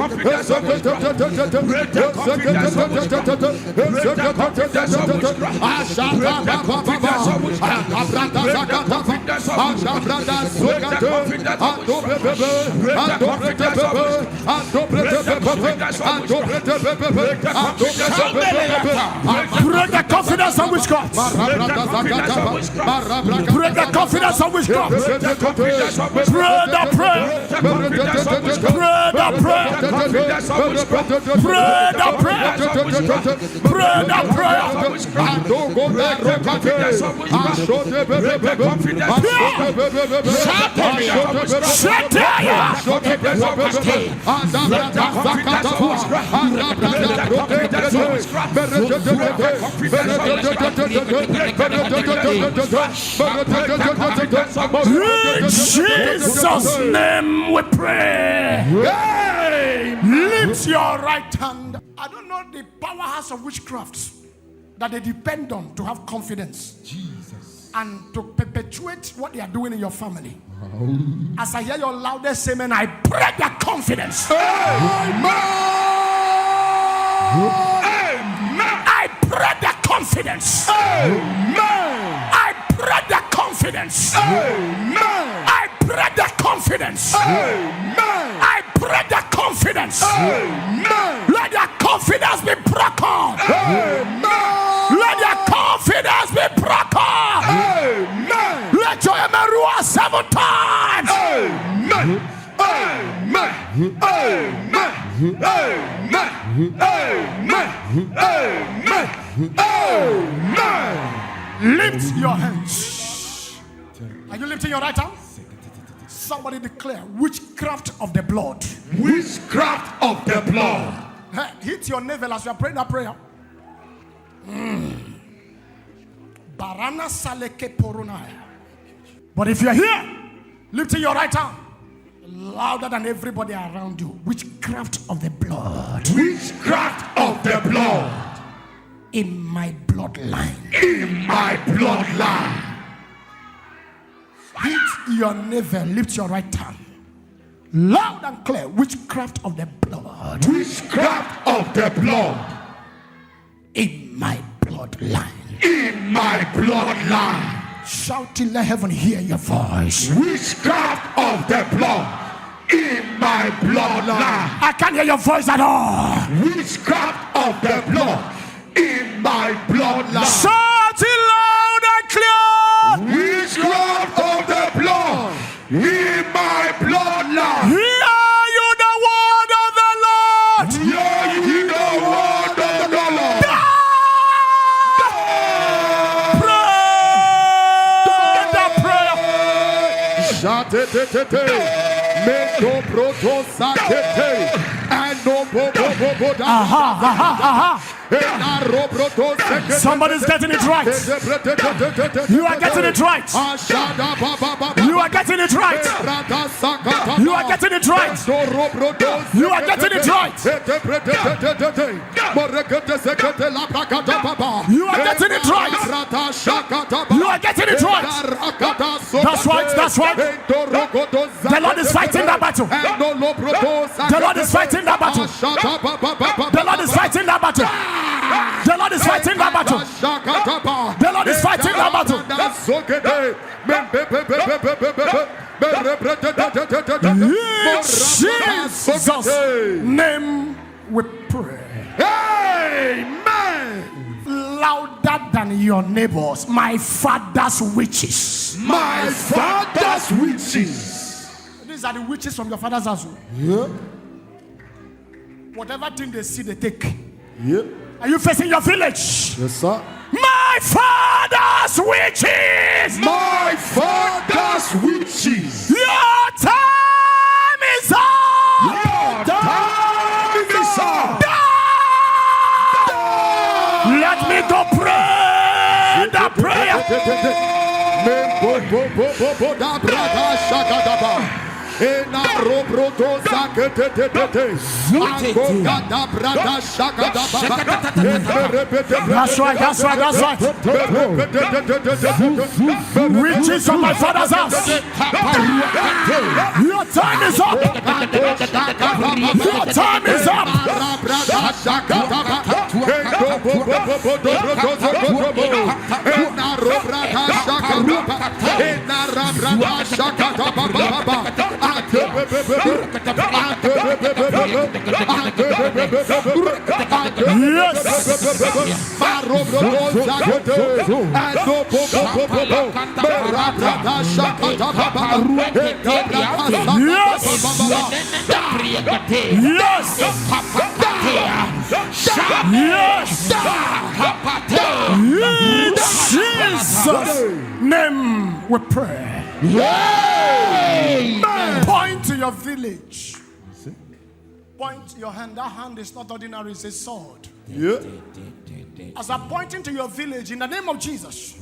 the confidence of witchcraft. Break the confidence of witchcraft. Pray the prayer. Pray the prayer. Jesus' name we pray. Lift your right hand. I don't know the powerhouse of witchcraft that they depend on to have confidence. Jesus. And to perpetuate what they are doing in your family. As I hear your loudest amen, I break that confidence. Amen. I break that confidence. Amen. I break that confidence. Amen. I break that confidence. Amen. I break that confidence. Amen. Let that confidence be broken. Amen. Let that confidence be broken. Amen. Let your amen roar 7 times. Amen. Amen. Amen. Amen. Amen. Amen. Amen. Lift your hands. Are you lifting your right hand? Somebody declare witchcraft of the blood. Witchcraft of the blood. Hey, hit your navel as you are praying that prayer. Barana saleke porunaya. But if you are here, lifting your right hand louder than everybody around you. Witchcraft of the blood. Witchcraft of the blood. In my bloodline. In my bloodline. Hit your navel, lift your right hand. Loud and clear, witchcraft of the blood. Witchcraft of the blood. In my bloodline. In my bloodline. Shout till let heaven hear your voice. Witchcraft of the blood. In my bloodline. I can't hear your voice at all. Witchcraft of the blood. In my bloodline. Shout it loud and clear. Witchcraft of the blood. In my bloodline. Hear you the word of the Lord. Hear you the word of the Lord. Somebody's getting it right. You are getting it right. You are getting it right. You are getting it right. You are getting it right. You are getting it right. You are getting it right. That's right. That's right. The Lord is fighting that battle. The Lord is fighting that battle. The Lord is fighting that battle. The Lord is fighting that battle. The Lord is fighting that battle. In Jesus' name we pray. Amen. Louder than your neighbors, my father's witches. My father's witches. These are the witches from your father's house. Yeah. Whatever thing they see, they take. Yeah. Are you facing your village? Yes, sir. My father's witches. My father's witches. Your time is up. Your time is up. Let me go pray the prayer. That's right, that's right, that's right. Witches of my father's house. Your time is up. Your time is up. Yes. In Jesus' name we pray. Amen. Point to your village. Point to your hand. That hand is not ordinary, it's a sword. Yeah. As I'm pointing to your village, in the name of Jesus,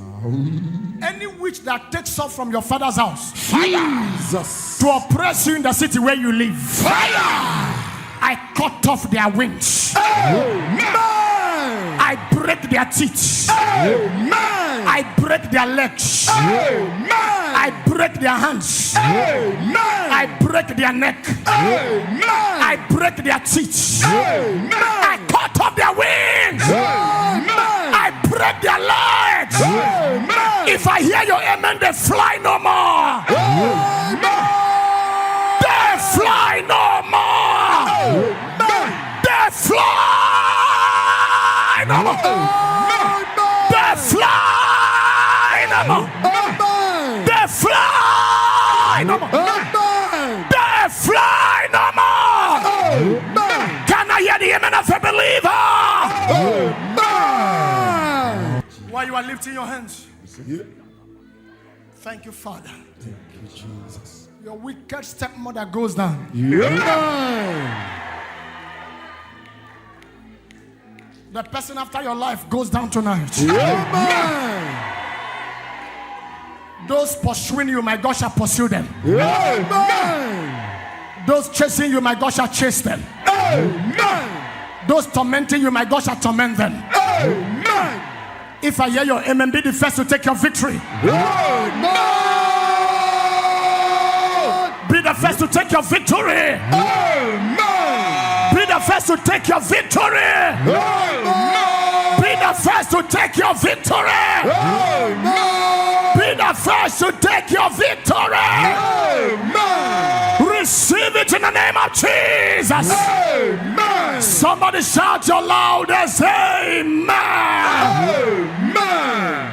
any witch that takes off from your father's house, fire, Jesus, to oppress you in the city where you live, fire, I cut off their wings. Amen. I break their teeth. Amen. I break their legs. Amen. I break their hands. Amen. I break their neck. Amen. I break their teeth. Amen. I cut off their wings. Amen. I break their legs. Amen. If I hear your amen, they fly no more. Amen. They fly no more. Amen. They fly no more. They fly no more. They fly no more. They fly no more. Can I hear the amen of a believer? While you are lifting your hands, thank you, Father. Thank you, Jesus. Your wicked stepmother goes down. The person after your life goes down tonight. Those pursuing you, my God shall pursue them. Those chasing you, my God shall chase them. Those tormenting you, my God shall torment them. If I hear your amen, be the first to take your victory. Be the first to take your victory. Be the first to take your victory. Be the first to take your victory. Be the first to take your victory. Receive it in the name of Jesus. Somebody shout your loudest amen.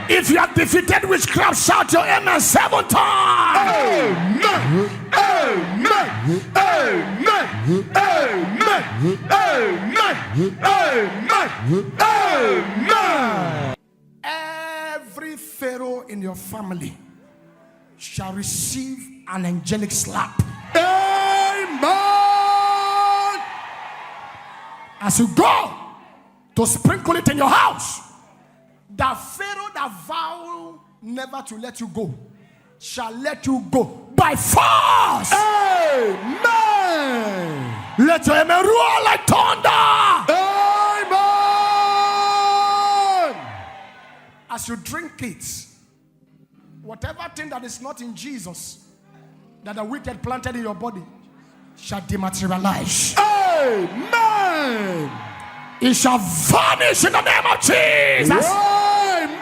If you have defeated witchcraft, shout your amen 7 times. Every pharaoh in your family shall receive an angelic slap. Amen. As you go to sprinkle it in your house, the pharaoh that vowed never to let you go shall let you go by force. Amen. Let your amen roar like thunder. Amen. As you drink it, whatever thing that is not in Jesus that the wicked planted in your body shall dematerialize. Amen. It shall vanish in the name of Jesus. Amen.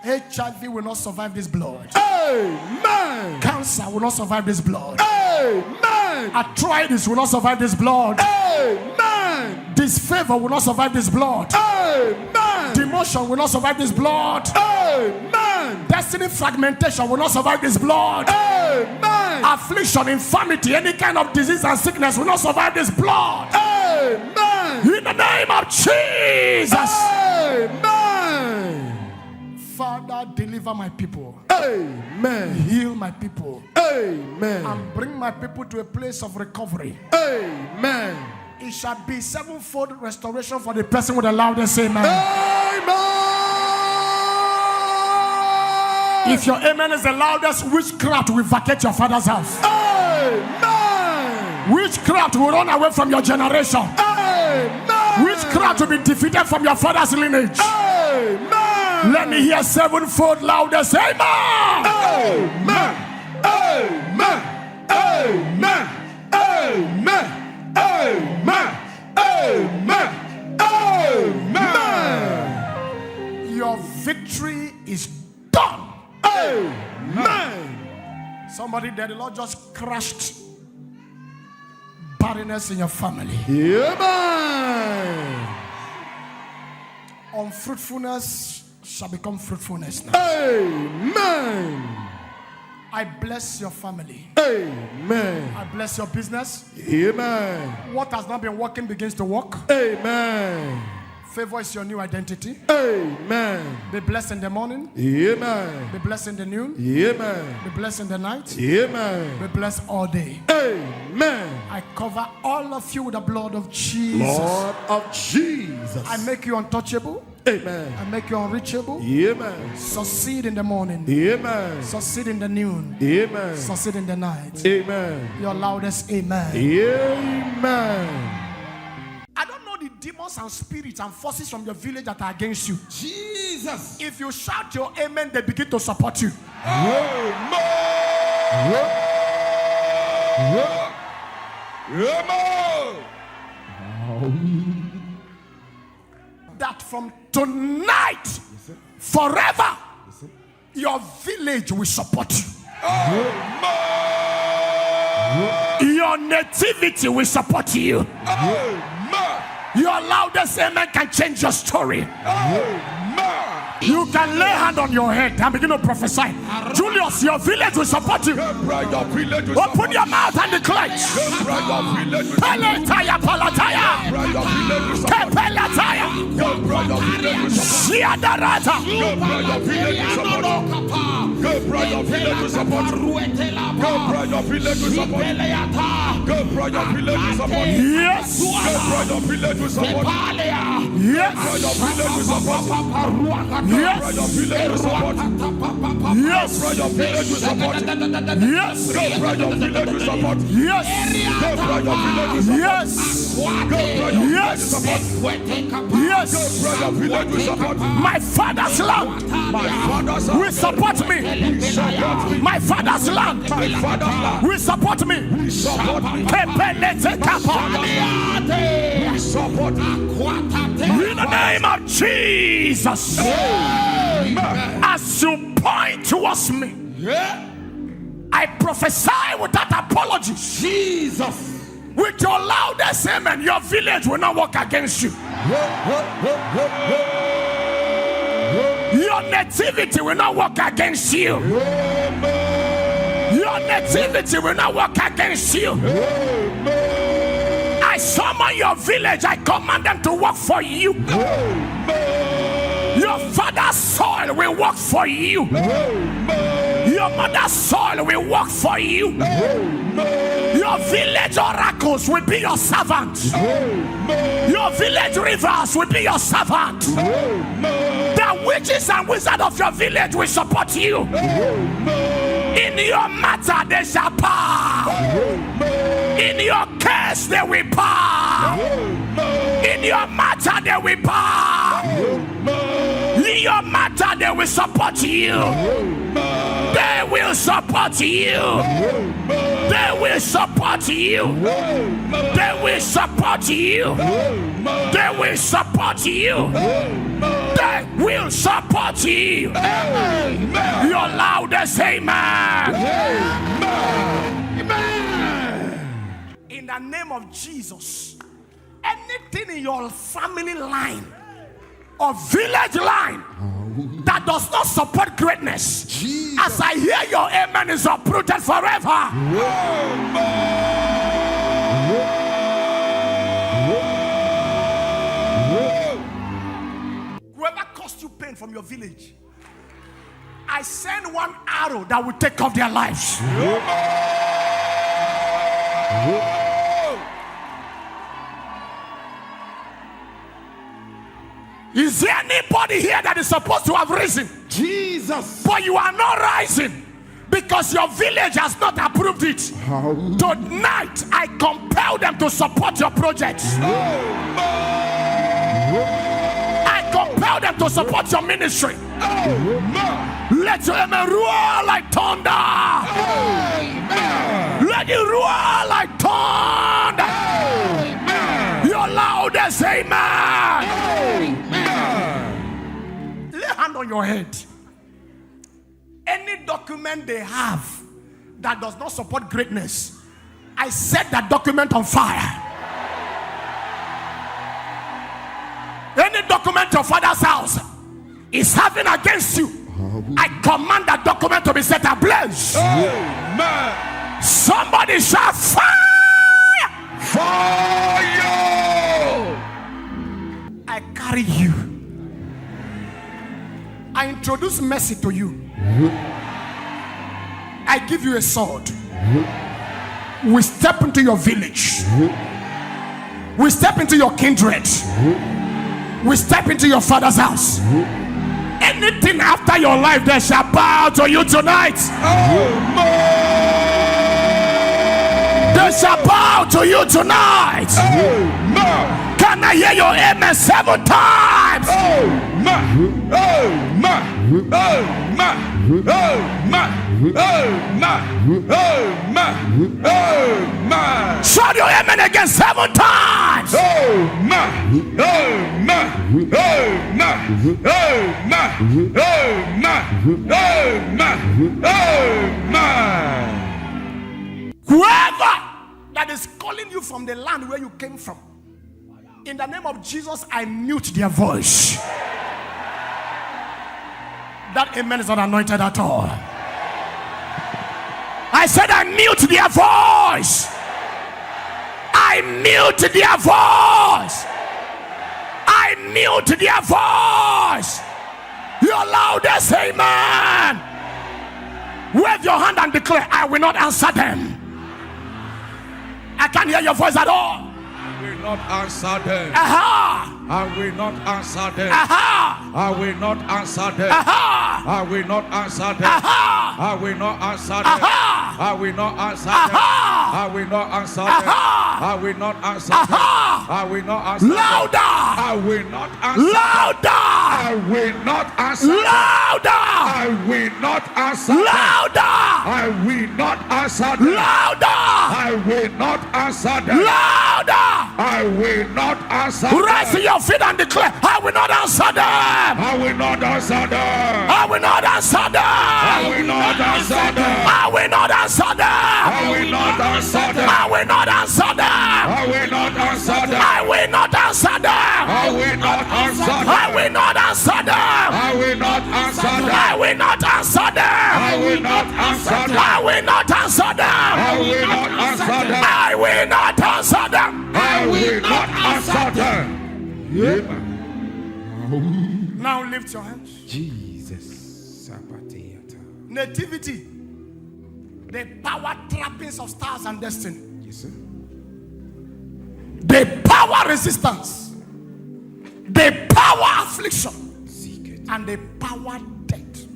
HIV will not survive this blood. Amen. Cancer will not survive this blood. Amen. Arthritis will not survive this blood. Amen. Disfavor will not survive this blood. Amen. Demotion will not survive this blood. Amen. Destiny fragmentation will not survive this blood. Amen. Affliction, infirmity, any kind of disease and sickness will not survive this blood. Amen. In the name of Jesus. Amen. Father, deliver my people. Amen. Heal my people. Amen. And bring my people to a place of recovery. Amen. It shall be 7-fold restoration for the person with the loudest amen. Amen. If your amen is the loudest, witchcraft will vacate your father's house. Amen. Witchcraft will run away from your generation. Amen. Witchcraft will be defeated from your father's lineage. Amen. Let me hear 7-fold loudest amen. Amen. Amen. Amen. Amen. Amen. Amen. Amen. Your victory is done. Amen. Somebody there, the Lord just crushed barrenness in your family. Amen. Unfruitfulness shall become fruitfulness now. Amen. I bless your family. Amen. I bless your business. Amen. What has not been working begins to work. Amen. Favor is your new identity. Amen. Be blessed in the morning. Amen. Be blessed in the noon. Amen. Be blessed in the night. Amen. Be blessed all day. Amen. I cover all of you with the blood of Jesus. Lord of Jesus. I make you untouchable. Amen. I make you unreachable. Amen. Succeed in the morning. Amen. Succeed in the noon. Amen. Succeed in the night. Amen. Your loudest amen. Amen. I don't know the demons and spirits and forces from your village that are against you. Jesus. If you shout your amen, they begin to support you. Amen. That from tonight, forever, your village will support you. Your nativity will support you. Your loudest amen can change your story. You can lay hand on your head and begin to prophesy. Julius, your village will support you. Open your mouth and declare. Palataya, palataya. Kepelataya. Shiadarata. Yes. Yes. Yes. Yes. Yes. Yes. My father's land will support me. My father's land will support me. In the name of Jesus. As you point towards me, I prophesy without apology. Jesus. With your loudest amen, your village will not work against you. Your nativity will not work against you. Your nativity will not work against you. I summon your village. I command them to work for you. Your father's soil will work for you. Your mother's soil will work for you. Your village oracles will be your servant. Your village rivers will be your servant. The witches and wizards of your village will support you. In your matter they shall bow. In your case they will bow. In your matter they will bow. In your matter they will support you. They will support you. They will support you. They will support you. They will support you. They will support you. Your loudest amen. In the name of Jesus, anything in your family line or village line that does not support greatness, Jesus, as I hear your amen, is uprooted forever. Whoever caused you pain from your village, I send one arrow that will take off their lives. Is there anybody here that is supposed to have risen? Jesus. But you are not rising because your village has not approved it. Tonight, I compel them to support your project. I compel them to support your ministry. Let your amen roar like thunder. Let it roar like thunder. Your loudest amen. Lay hand on your head. Any document they have that does not support greatness, I set that document on fire. Any document your father's house is having against you I command that document to be set ablaze. Amen. Somebody shout fire! Fire! I carry you. I introduce mercy to you. I give you a sword. We step into your village. We step into your kindred. We step into your father's house. Anything after your life, they shall bow to you tonight. They shall bow to you tonight. Can I hear your amen 7 times? Shout your amen again 7 times. Whoever that is calling you from the land where you came from, in the name of Jesus, I mute their voice. That amen is not anointed at all. I said I mute their voice. I mute their voice. I mute their voice. Your loudest amen. Wave your hand and declare, I will not answer them. I can't hear your voice at all. I will not answer them. Aha! I will not answer them. Aha! I will not answer them. Aha! I will not answer them. Aha! I will not answer them. Aha! I will not answer them. Aha! I will not answer them. Aha! I will not answer them. Aha! I will not answer them. Louder! I will not answer them. Louder! I will not answer them. Louder! I will not answer them. Louder! I will not answer them. Louder! I will not answer them. Louder! I will not answer them. Rise to your feet and declare, I will not answer them. I will not answer them. I will not answer them. I will not answer them. I will not answer them. I will not answer them. I will not answer them. I will not answer them. I will not answer them. I will not answer them. I will not answer them. I will not answer them. I will not answer them. I will not answer them. I will not answer them. I will not answer them. I will not answer them. I will not answer them. Now lift your hands. Jesus. Nativity. The power trappings of stars and destiny. Yes, sir. The power resistance. The power affliction. And the power death.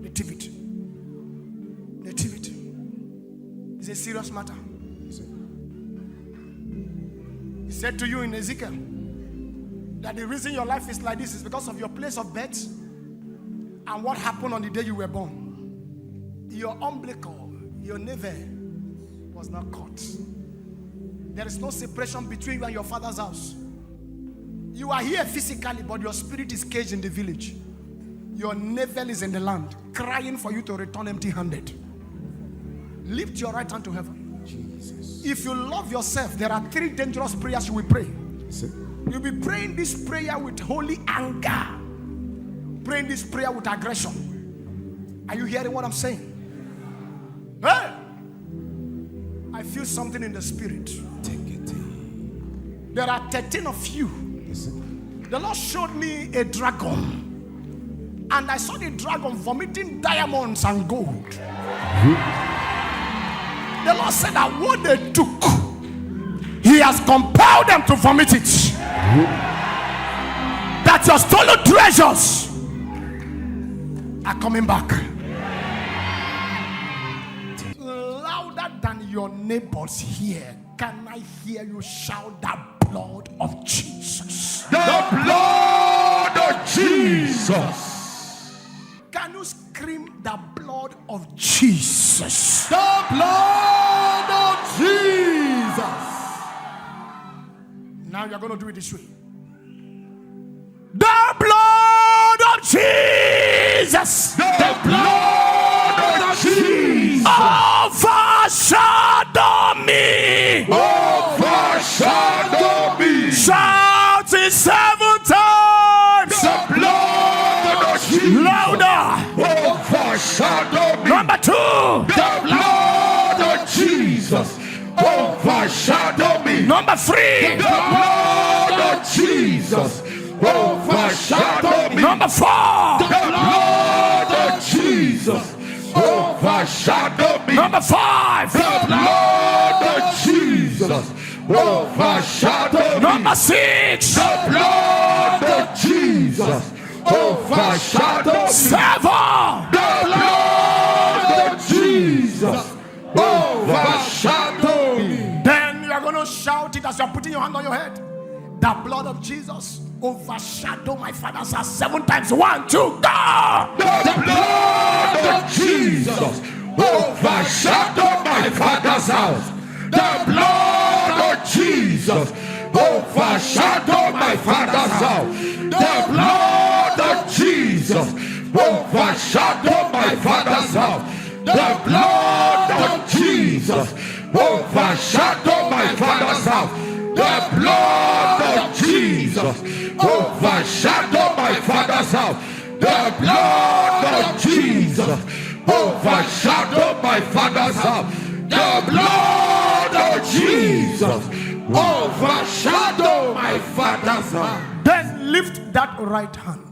Nativity. Nativity. It's a serious matter. Yes, sir. He said to you in Ezekiel that the reason your life is like this is because of your place of birth and what happened on the day you were born. Your umbilical, your navel was not cut. There is no separation between you and your father's house. You are here physically, but your spirit is caged in the village. Your navel is in the land, crying for you to return empty-handed. Lift your right hand to heaven. Jesus. If you love yourself, there are 3 dangerous prayers you will pray. Yes, sir. You'll be praying this prayer with holy anger. Praying this prayer with aggression. Are you hearing what I'm saying? Hey! I feel something in the spirit. Take it. There are 13 of you. Yes, sir. The Lord showed me a dragon. And I saw the dragon vomiting diamonds and gold. The Lord said that what they took, He has compelled them to vomit it. That your stolen treasures are coming back. Louder than your neighbors here. Can I hear you shout the blood of Jesus? The blood of Jesus. Can you scream the blood of Jesus? The blood of Jesus. Now you're going to do it this way. The blood of Jesus. The blood of Jesus. Overshadow me. Overshadow me. Shout it 7 times. The blood of Jesus. Jesus overshadow me. Number 3. The blood of Jesus overshadow me. Number 4. The blood of Jesus overshadow me. Number 5. The blood of Jesus overshadow me. Number 6. The blood of Jesus overshadow me. 7. The blood of Jesus overshadow me. Then you are going to shout it as you are putting your hand on your head. The blood of Jesus overshadow my father's house 7 times. 1, 2, go! The blood of Jesus overshadow my father's house. The blood of Jesus overshadow my father's house. The blood of Jesus overshadow my father's house. The blood of Jesus overshadow my father's house. The blood of Jesus overshadow my father's house. The blood of Jesus overshadow my father's house. The blood of Jesus overshadow my father's house. Then lift that right hand.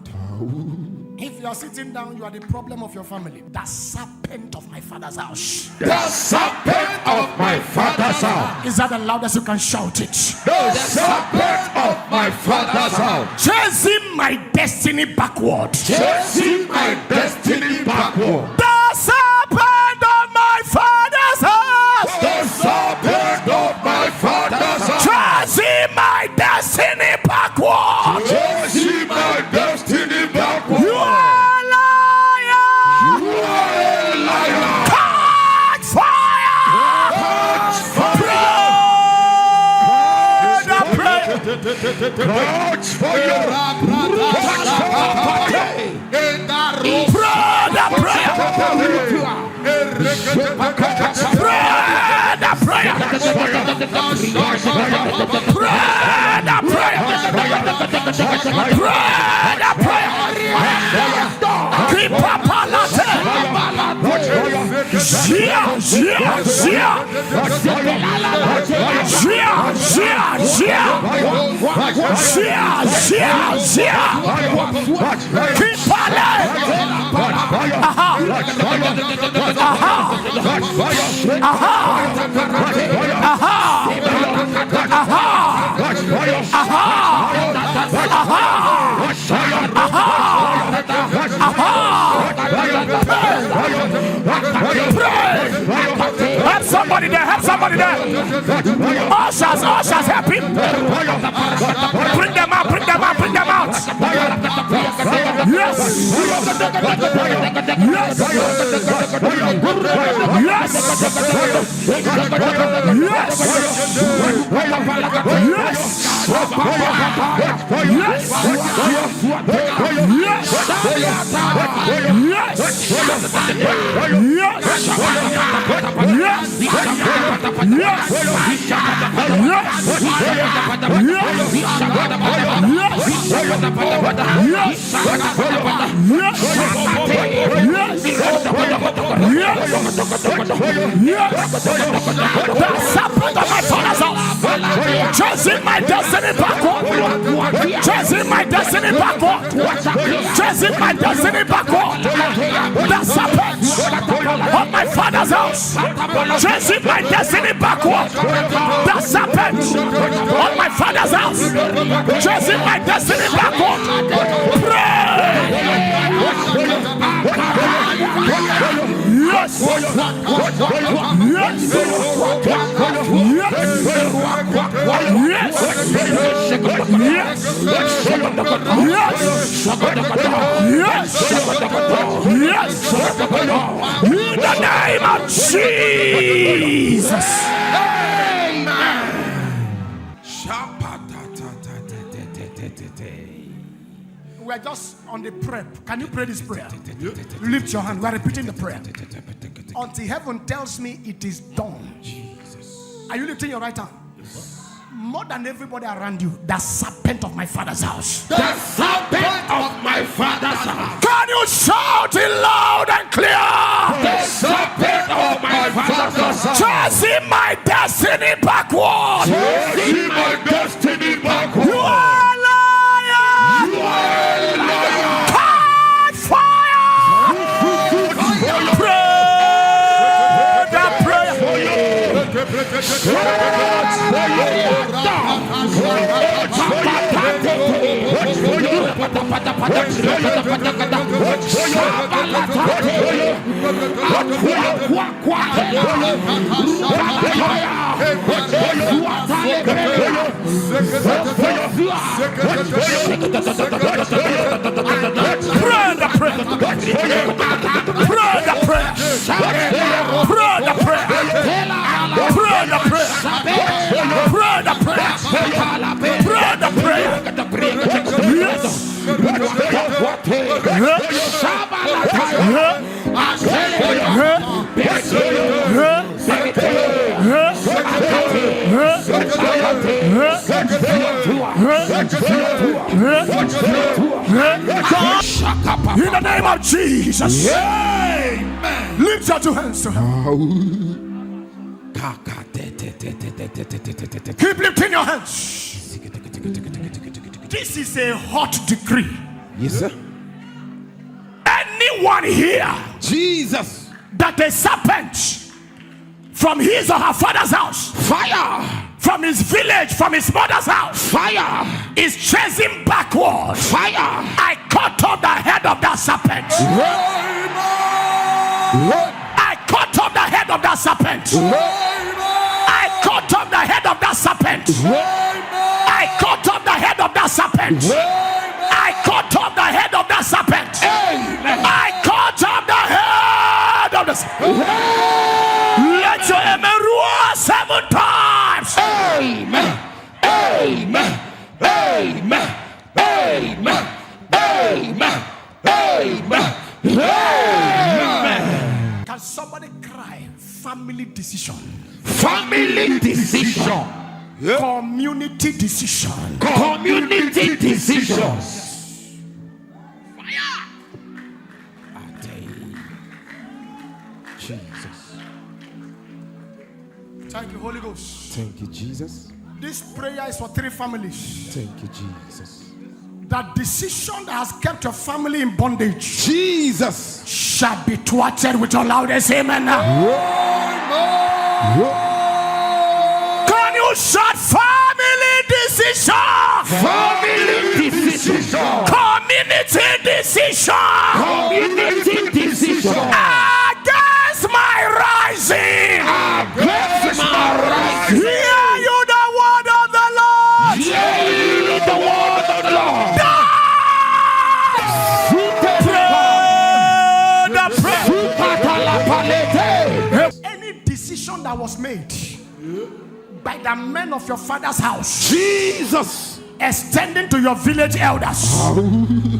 If you are sitting down, you are the problem of your family. The serpent of my father's house. The serpent of my father's house. Is that the loudest you can shout it? The serpent of my father's house. Chasing my destiny backward. Chasing my destiny backward. The serpent of my father's house. The serpent of my father's house. Chasing my destiny backward. Chasing my destiny backward. You are a liar. You are a liar. Catch fire. Catch fire. Pray. Catch fire. Help somebody there, help somebody there. Ushers, ushers, help him. Bring them out, bring them out, bring them out. Yes. Yes. Yes. Yes. Chasing my destiny backward. Chasing my destiny backward. Chasing my destiny backward. The serpent of my father's house. Chasing my destiny backward. The serpent of my father's house. Chasing my destiny backward. Pray. Yes. Yes. Yes. Yes. Yes. In the name of Jesus. Amen. We're just on the prayer. Can you pray this prayer? Lift your hand. We're repeating the prayer until heaven tells me it is done. Are you lifting your right hand? More than everybody around you, the serpent of my father's house. The serpent of my father's house. Can you shout it loud and clear? The serpent of my father's house. chasing my destiny backward. Chasing my destiny backward. You are a liar. You are a liar. Catch fire. Pray that prayer. In the name of Jesus. Amen. Lift your two hands to heaven. Keep lifting your hands. This is a hot decree. Yes, sir. Anyone here, Jesus, that a serpent from his or her father's house, fire, from his village, from his mother's house, fire, is chasing backward, fire. I cut off the head of that serpent. I cut off the head of that serpent. I cut off the head of that serpent. I cut off the head of that serpent. I cut off the head of that serpent. I cut off the head of the serpent. Let your amen roar 7 times. Amen. Amen. Amen. Amen. Amen. Amen. Amen. Can somebody cry? Family decision. Family decision. Community decision. Community decisions. Fire. Jesus. Thank you, Holy Ghost. Thank you, Jesus. This prayer is for 3 families. Thank you, Jesus. That decision that has kept your family in bondage, Jesus, shall be thwarted with your loudest amen now. Can you shout family decision? family decision. Community decision. Community decision. Against my rising. Against my rising. Hear you the word of the Lord. Hear ye the word of the Lord. Any decision that was made by the men of your father's house, Jesus, extending to your village elders,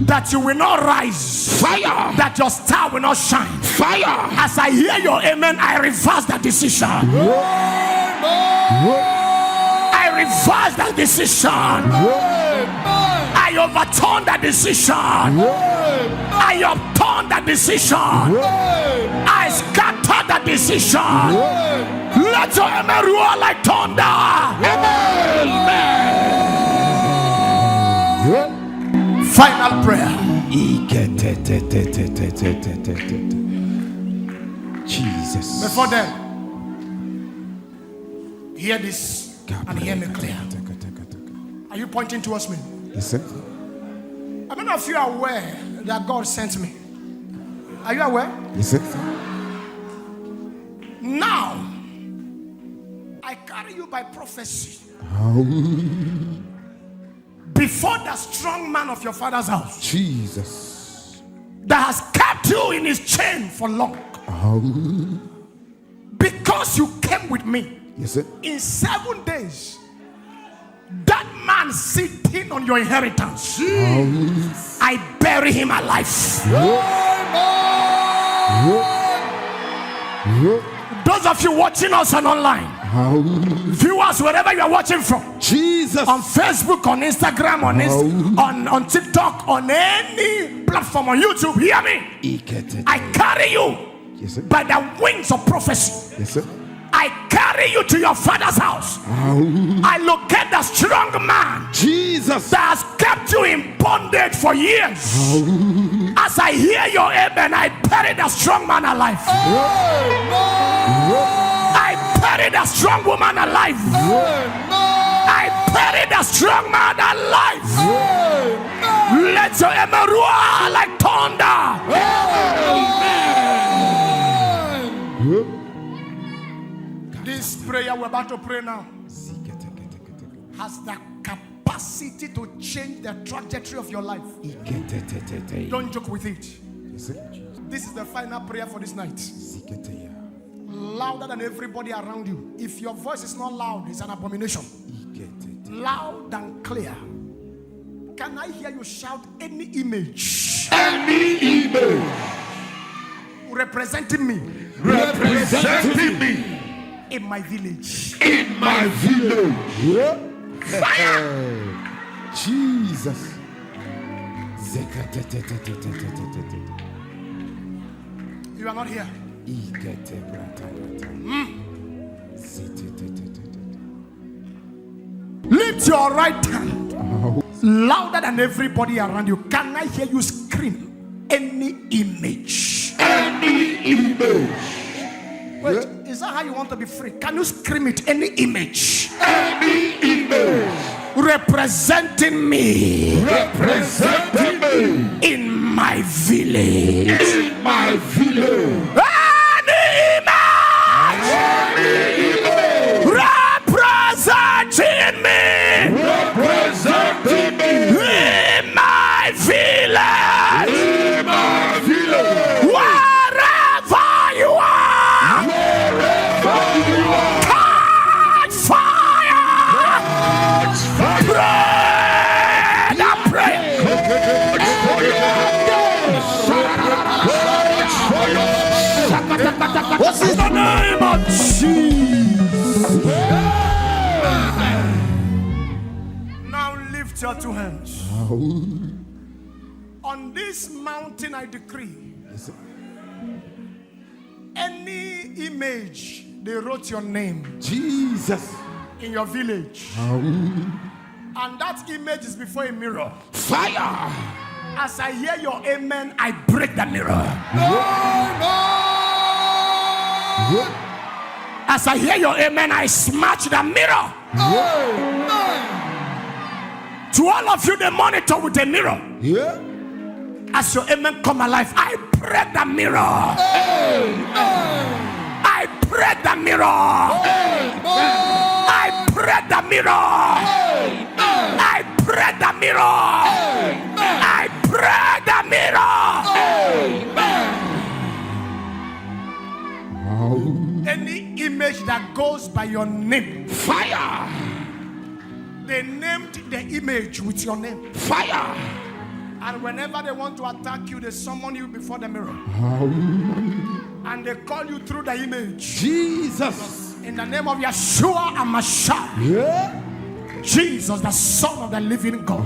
that you will not rise, fire, that your star will not shine. fire. As I hear your amen, I reverse that decision. I reverse that decision. I overturn that decision. I upturn that decision. I scatter that decision. Let your amen roar like thunder. Amen. Final prayer. Jesus. Before then, hear this and hear me clear. Are you pointing towards me? Yes, sir. How many of you are aware that God sent me? Are you aware? Yes, sir. Now, I carry you by prophecy. Before the strong man of your father's house, Jesus, that has kept you in his chain for long, because you came with me. yes, sir. In 7 days, that man sitting on your inheritance, I bury him alive. Those of you watching us on online, viewers wherever you are watching from, Jesus, on Facebook, on Instagram, on TikTok, on any platform, on YouTube, hear me. I carry you yes, sir. by the wings of prophecy. Yes, sir. I carry carry you to your father's house. I locate the strong man, Jesus, that has kept you in bondage for years. As I hear your amen, I bury the strong man alive. I bury the strong woman alive. I bury the strong man alive. Let your amen roar like thunder. This prayer we're about to pray now has the capacity to change the trajectory of your life. Don't joke with it. This is the final prayer for this night. Louder than everybody around you. If your voice is not loud, it's an abomination. Loud and clear. Can I hear you shout any image? any image Representing me. representing me In my village. in my village. Fire! Jesus. You are not here. Lift your right hand. Louder than everybody around you. Can I hear you scream any image? Any image. Wait, is that how you want to be free? Can you scream it? Any image? Any image Representing me representing me in my village. in my village. Any image representing me Representing me in my village. in my village. Wherever you are, Wherever you are, catch fire. Pray and pray. What's in the name of Jesus? Now lift your two hands. On this mountain I decree, any image they wrote your name Jesus. in your village, and that image is before a mirror. Fire. As I hear your amen, I break the mirror. As I hear your amen, I smash the mirror. To all of you, they monitor with the mirror. Yeah. As your amen come alive, I break the mirror. I break the mirror. I break the mirror. I break the mirror. I break the mirror. Any image that goes by your name, Fire. they named the image with your name. Fire. And whenever they want to attack you, they summon you before the mirror. And they call you through the image. Jesus. In the name of Yeshua HaMashiach, Yeah. Jesus, the Son of the living God,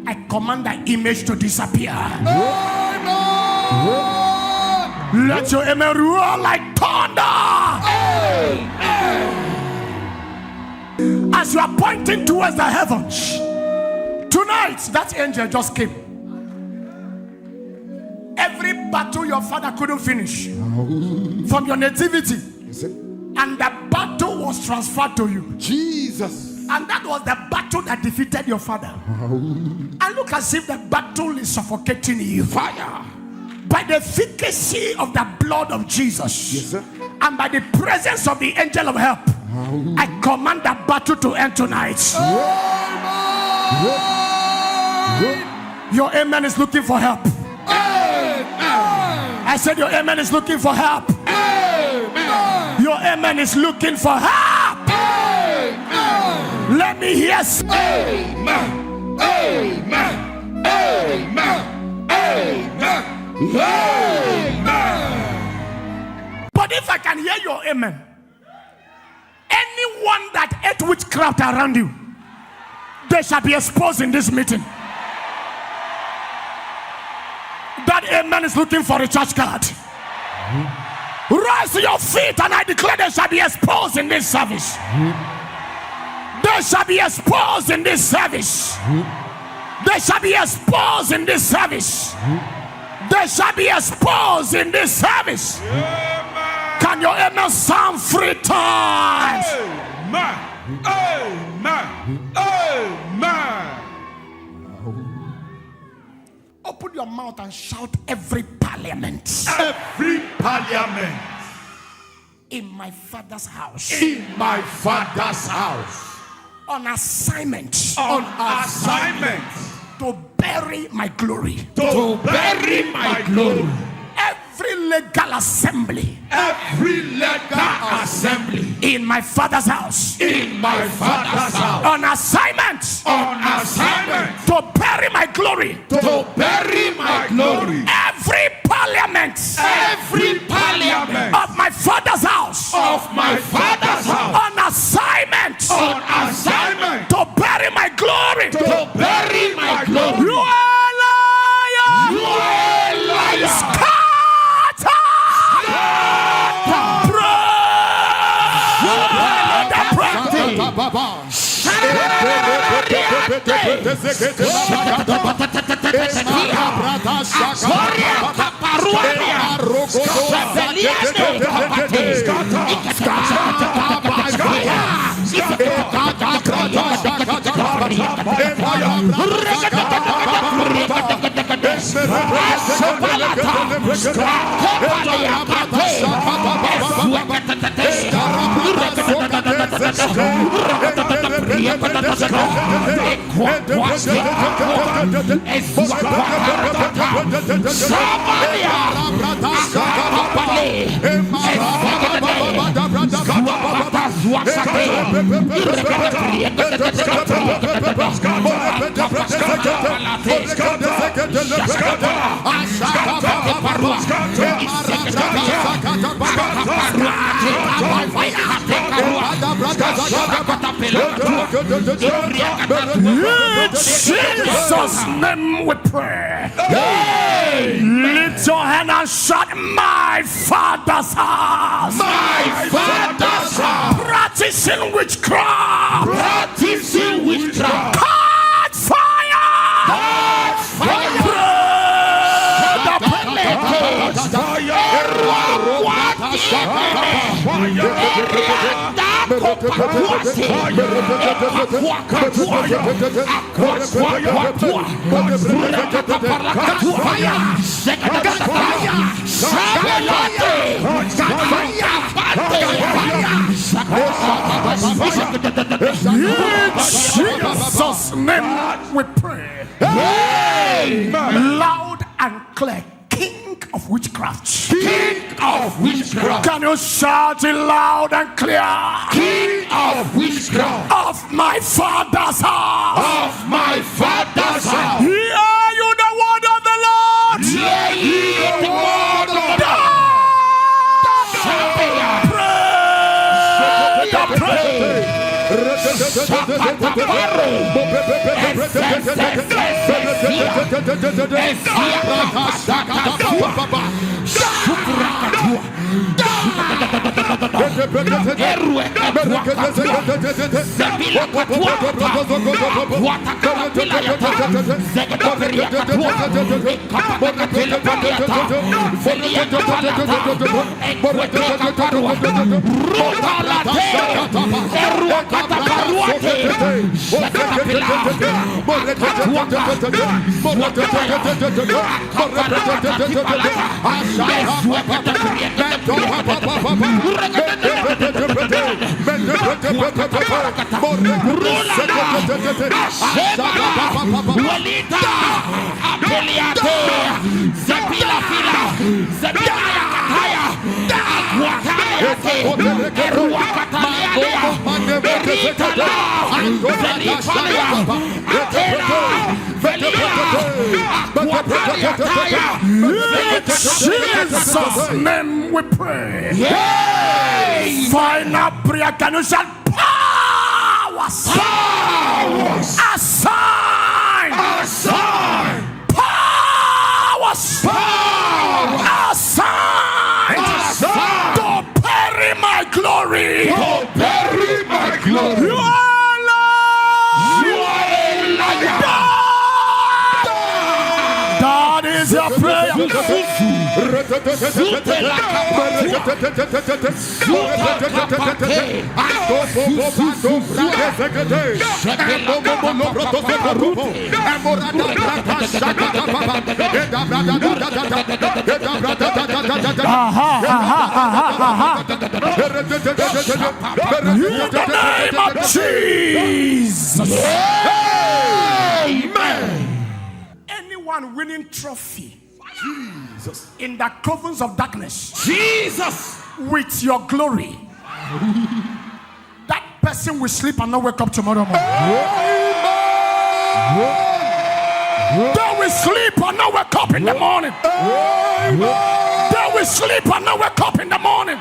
I command the image to disappear. Let your amen roar like thunder. As you are pointing towards the heavens, tonight that angel just came. Every battle your father couldn't finish from your nativity, and the battle was transferred to you. Jesus. And that was the battle that defeated your father. And look as if the battle is suffocating you. Fire. By the efficacy of the blood of Jesus, Yes, sir. and by the presence of the angel of help, I command the battle to end tonight. Your amen is looking for help. I said your amen is looking for help. Your amen is looking for help. Let me hear. Amen. Amen. Amen. Amen. Amen. But if I can hear your amen, anyone that ate witchcraft around you, they shall be exposed in this meeting. That amen is looking for a church card. Rise to your feet and I declare they shall be exposed in this service. They shall be exposed in this service. They shall be exposed in this service. They shall be exposed in this service. Can your amen sound 3 times? Amen. Amen. Amen. Open your mouth and shout every parliament. Every parliament In my father's house. in my father's house. On assignment. On assignment To bury my glory. to bury my glory. Every legal assembly. Every legal assembly In my father's house. in my father's house. On assignment. On assignment To bury my glory. to bury my glory. Every parliament. Every parliament Of my father's house. of my father's house. On assignment. On assignment To bury my glory. to bury my glory. You are a liar. You are a liar. Scatter. Jesus' name we pray. Lift your hand and shout, my father's house. My father's house. Practicing witchcraft. Practicing witchcraft. Catch fire. Catch fire. Jesus' name we pray. Loud and clear. King of witchcraft. King of witchcraft. Can you shout it loud and clear? King of witchcraft. Of my father's house. Of my father's house. Hear you the word of the Lord. Hear ye the word of the Lord. Jesus' name we pray. Yes. Final prayer. Can you shout powers? Powers. Assign. Assign. Powers. Powers. Assign. Assign. To bury my glory. glory. To bury my glory. You are Lord. You are a liar. That is your prayer. In the name of Jesus. Amen. Anyone winning trophy, Jesus, in the covens of darkness, Jesus, with your glory, that person will sleep and not wake up tomorrow morning. They will sleep and not wake up in the morning. They will sleep and not wake up in the morning.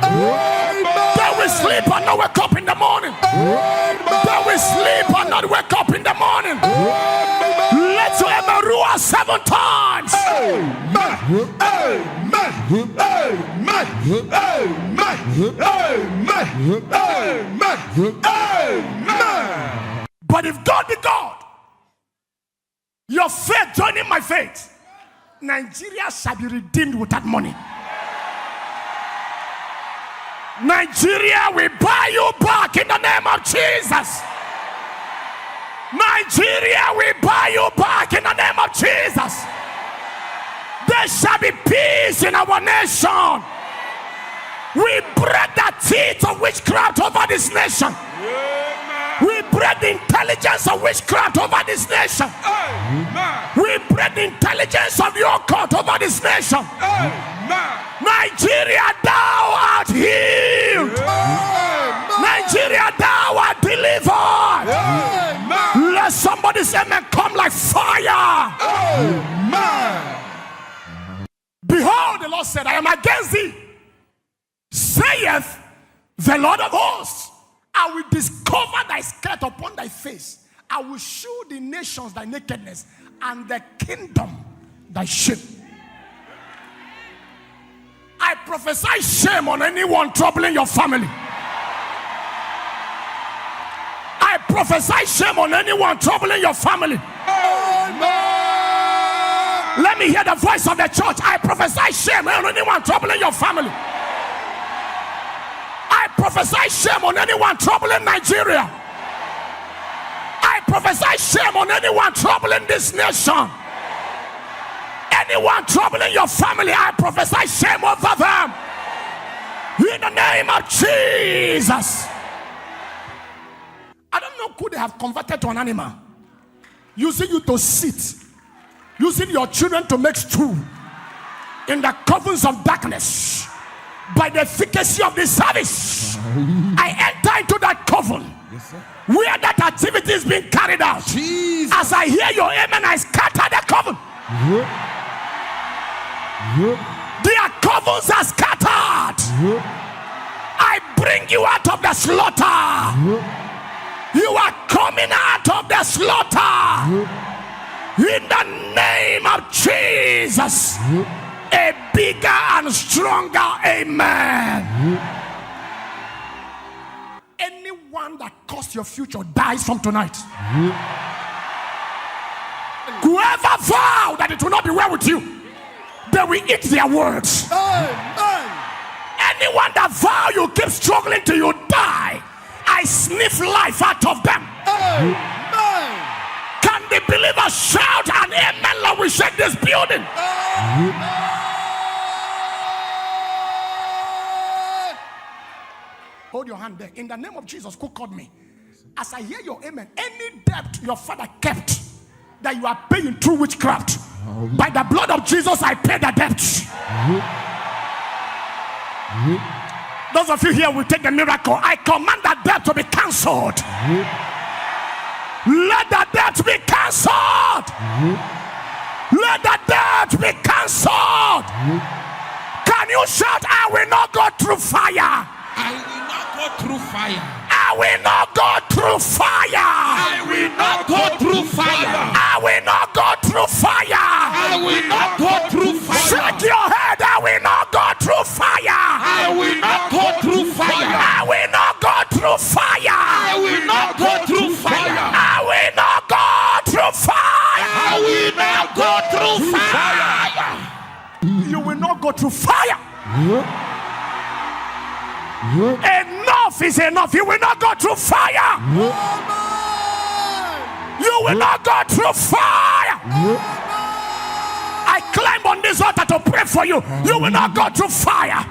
They will sleep and not wake up in the morning. They will sleep and not wake up in the morning. Let your emerua 7 times. Amen. Amen. Amen. Amen. Amen. Amen. But if God be God, your faith joining my faith, Nigeria shall be redeemed with that money. Nigeria will buy you back in the name of Jesus. Nigeria will buy you back in the name of Jesus. There shall be peace in our nation. We break the teeth of witchcraft over this nation. We break the intelligence of witchcraft over this nation. We break the intelligence of your court over this nation. Nigeria, thou art healed. Nigeria, thou art delivered. Let somebody say, man, come like fire. Behold, the Lord said, I am against thee, saith the Lord of hosts. I will discover thy skirt upon thy face. I will show the nations thy nakedness, and the kingdom thy shame. I prophesy shame on anyone troubling your family. I prophesy shame on anyone troubling your family. Let me hear the voice of the church. I prophesy shame on anyone troubling your family. I prophesy shame on anyone troubling Nigeria. I prophesy shame on anyone troubling this nation. Anyone troubling your family, I prophesy shame over them. In the name of Jesus. I don't know who they have converted to an animal, using you to sit, using your children to make stew in the covens of darkness. By the efficacy of this service, I enter into that coven where that activity is being carried out. Jesus. As I hear your amen, I scatter the coven. Their covens are scattered. I bring you out of the slaughter. You are coming out of the slaughter. In the name of Jesus. A bigger and stronger amen. Anyone that caused your future dies from tonight. Whoever vowed that it will not be well with you, they will eat their words. Anyone that vow you keep struggling till you die, I sniff life out of them. Can the believer shout an amen? Lord, we shake this building. Hold your hand there. In the name of Jesus, who called me? As I hear your amen, any debt your father kept that you are paying through witchcraft, by the blood of Jesus, I pay the debt. Those of you here will take the miracle. I command that debt to be cancelled. Let the debt be cancelled. Let the debt be cancelled. Can you shout, I will not go through fire? I will not go through fire. I will not go through fire. I will not go through fire. I will not go through fire. I will not go through fire. Shake your head. I will not go through fire. I will not go through fire. I will not through fire. I will not go through fire. I will not go through fire. I will not go through fire. You will not go through fire. Enough is enough. You will not go through fire. You will not go through fire. I climb on this altar to pray for you. You will not go through fire.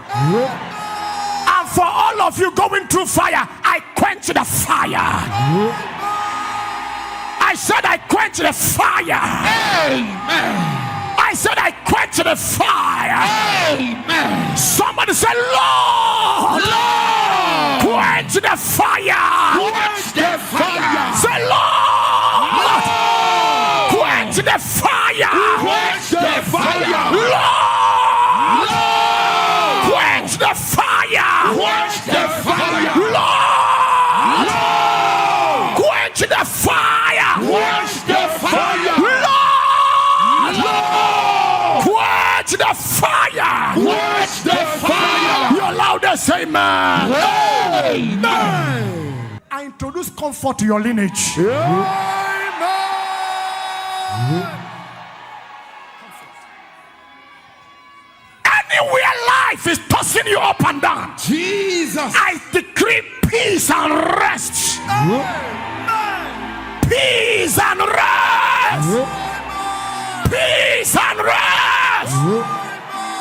And for all of you going through fire, I quench the fire. I said I quench the fire. Amen. I said I quench the fire. Amen. Somebody say, Lord, Lord, quench the fire. quench the fire. Say, Lord, Lord, quench the fire. quench the fire. Lord, Lord, quench the fire. quench the fire. Lord, Lord, quench the fire. quench the fire. Lord, Lord, quench the fire. quench the fire. You're loudest, amen. Amen. I introduce comfort to your lineage. Anywhere life is tossing you up and down, Jesus. I decree peace and rest. Peace and rest. Peace and rest.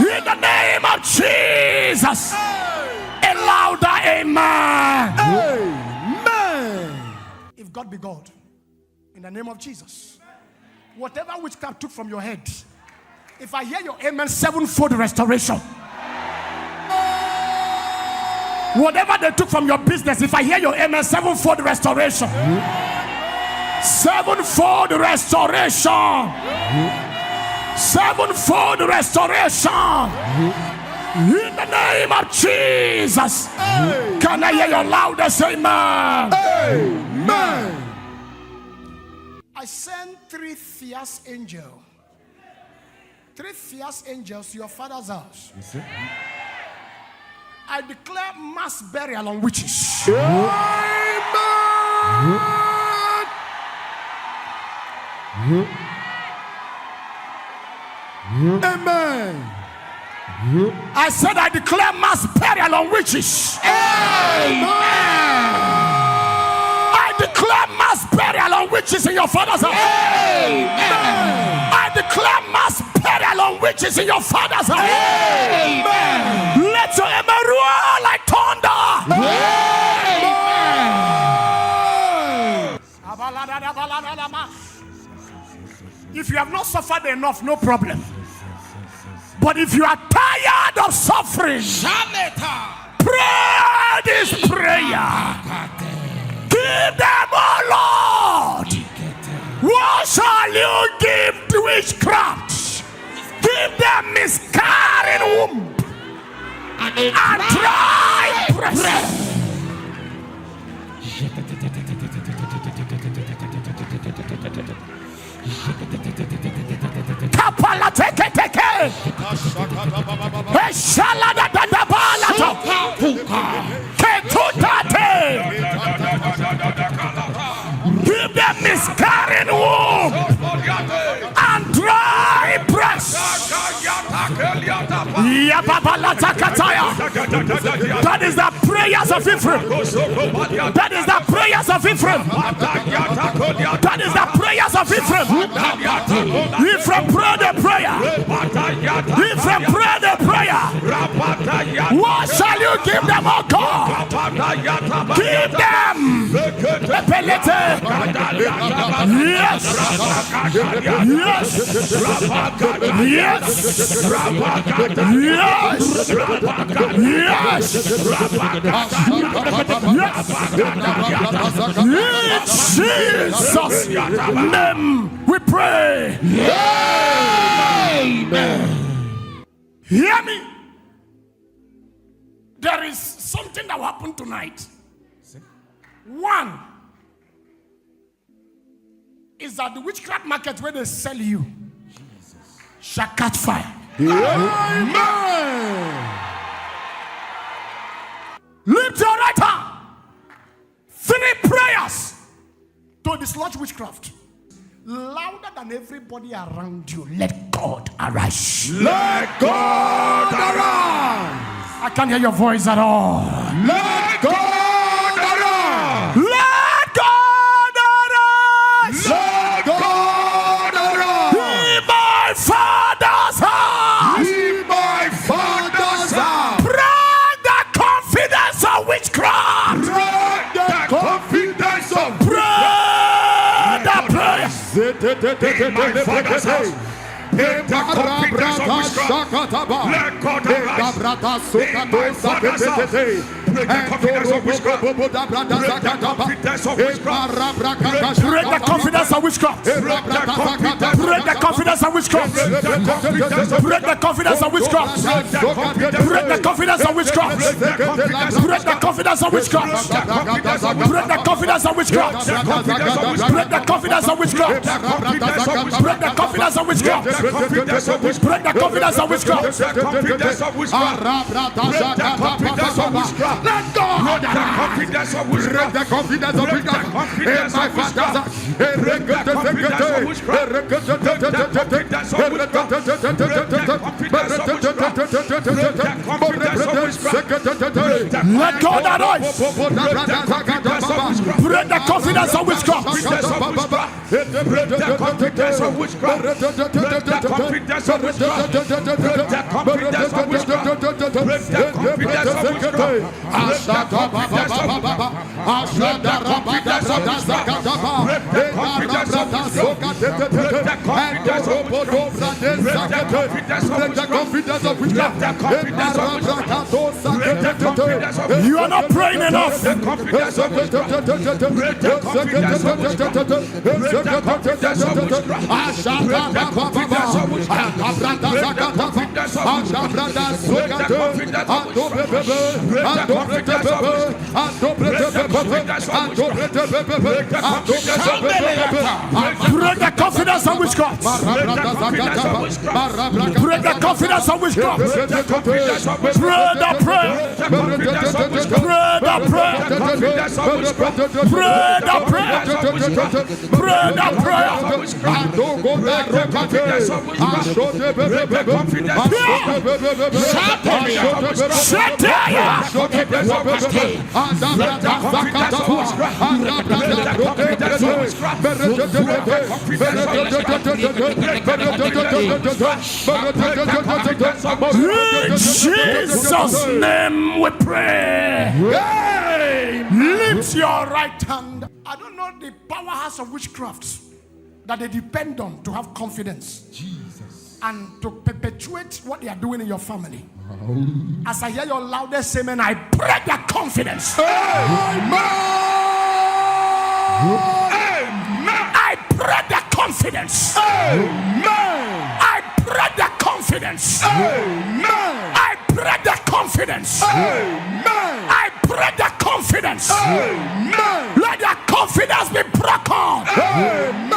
In the name of Jesus. A louder amen. Amen. If God be God, in the name of Jesus, whatever witchcraft took from your head, if I hear your amen, sevenfold restoration. Whatever they took from your business, if I hear your amen, sevenfold restoration. Sevenfold restoration. Sevenfold restoration. In the name of Jesus. Can I hear your loudest amen? Amen. I send 3 fierce angels. 3 fierce angels to your father's house. I declare mass burial on witches. Amen. I said I declare mass burial on witches. I declare mass burial on witches in your father's house. I declare mass burial on witches in your father's house. Let your amen roar like thunder. If you have not suffered enough, no problem. But if you are tired of suffering, pray this prayer. Give them, oh Lord. What shall you give to witchcraft? Give them miscarrying womb and dry breast. Kapala teke teke. Eshala da da da balato. Ketutate. Give them miscarrying womb and dry breast. That is the prayers of Ephraim. That is the prayers of Ephraim. That is the prayers of Ephraim. Ephraim pray the prayer. Ephraim pray the prayer. What shall you give them, oh God? Give them. Yes. Yes. Yes. Yes. Jesus' name we pray. Amen. Hear me. There is something that will happen tonight. One is that the witchcraft market where they sell you shall catch fire. Amen. Lift your right hand dislodge witchcraft. Louder than everybody around you, let God arise. Let God arise. I can't hear your voice at all. Let God arise. Let God arise. Let God arise. In my Father's house. In my Father's house. Break the confidence of witchcraft. Break the confidence of Break the prayer. In my Father's house. Let God arise. Let God arise. In my Father's house. Break the confidence of witchcraft. Break the confidence of witchcraft. Break the confidence of witchcraft. Break the confidence of witchcraft. Break the confidence of witchcraft. Break the confidence of witchcraft. Break the confidence of witchcraft. Break the confidence of witchcraft. Break the confidence of witchcraft. Break the confidence of witchcraft. Break the confidence of witchcraft. Let go. Break the confidence of witchcraft. Break the confidence of witchcraft. In my Father's house. Break the confidence of witchcraft. Break the confidence of witchcraft. Let God arise. Break the confidence of witchcraft. Break the confidence of witchcraft. Break the confidence of witchcraft. Break the confidence of witchcraft. Break the confidence of witchcraft. You are not praying enough. Break the confidence of witchcraft. Break the confidence of witchcraft. Pray the prayer. Pray the prayer. Pray the prayer. Pray the prayer. In Jesus' name we pray. Lift your right hand. I don't know the powerhouse of witchcraft that they depend on to have confidence. Jesus. And to perpetuate what they are doing in your family. As I hear your loudest amen, I break that confidence. Amen. I break that confidence. Amen. I break that confidence. Amen. I break that confidence. Amen. I break that confidence. Amen. Let that confidence be broken. Amen.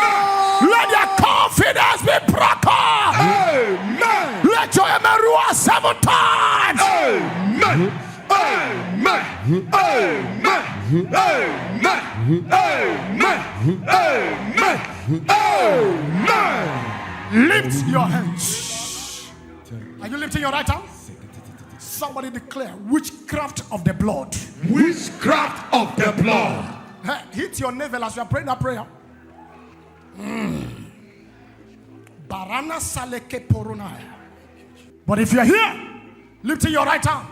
Let that confidence be broken. Amen. Let your amen roar 7 times. Amen. Amen. Amen. Amen. Amen. Amen. Amen. Lift your hands. Are you lifting your right hand? Somebody declare witchcraft of the blood. Witchcraft of the blood. Hey, hit your navel as you are praying that prayer. Barana saleke porunaya. But if you're here, lifting your right hand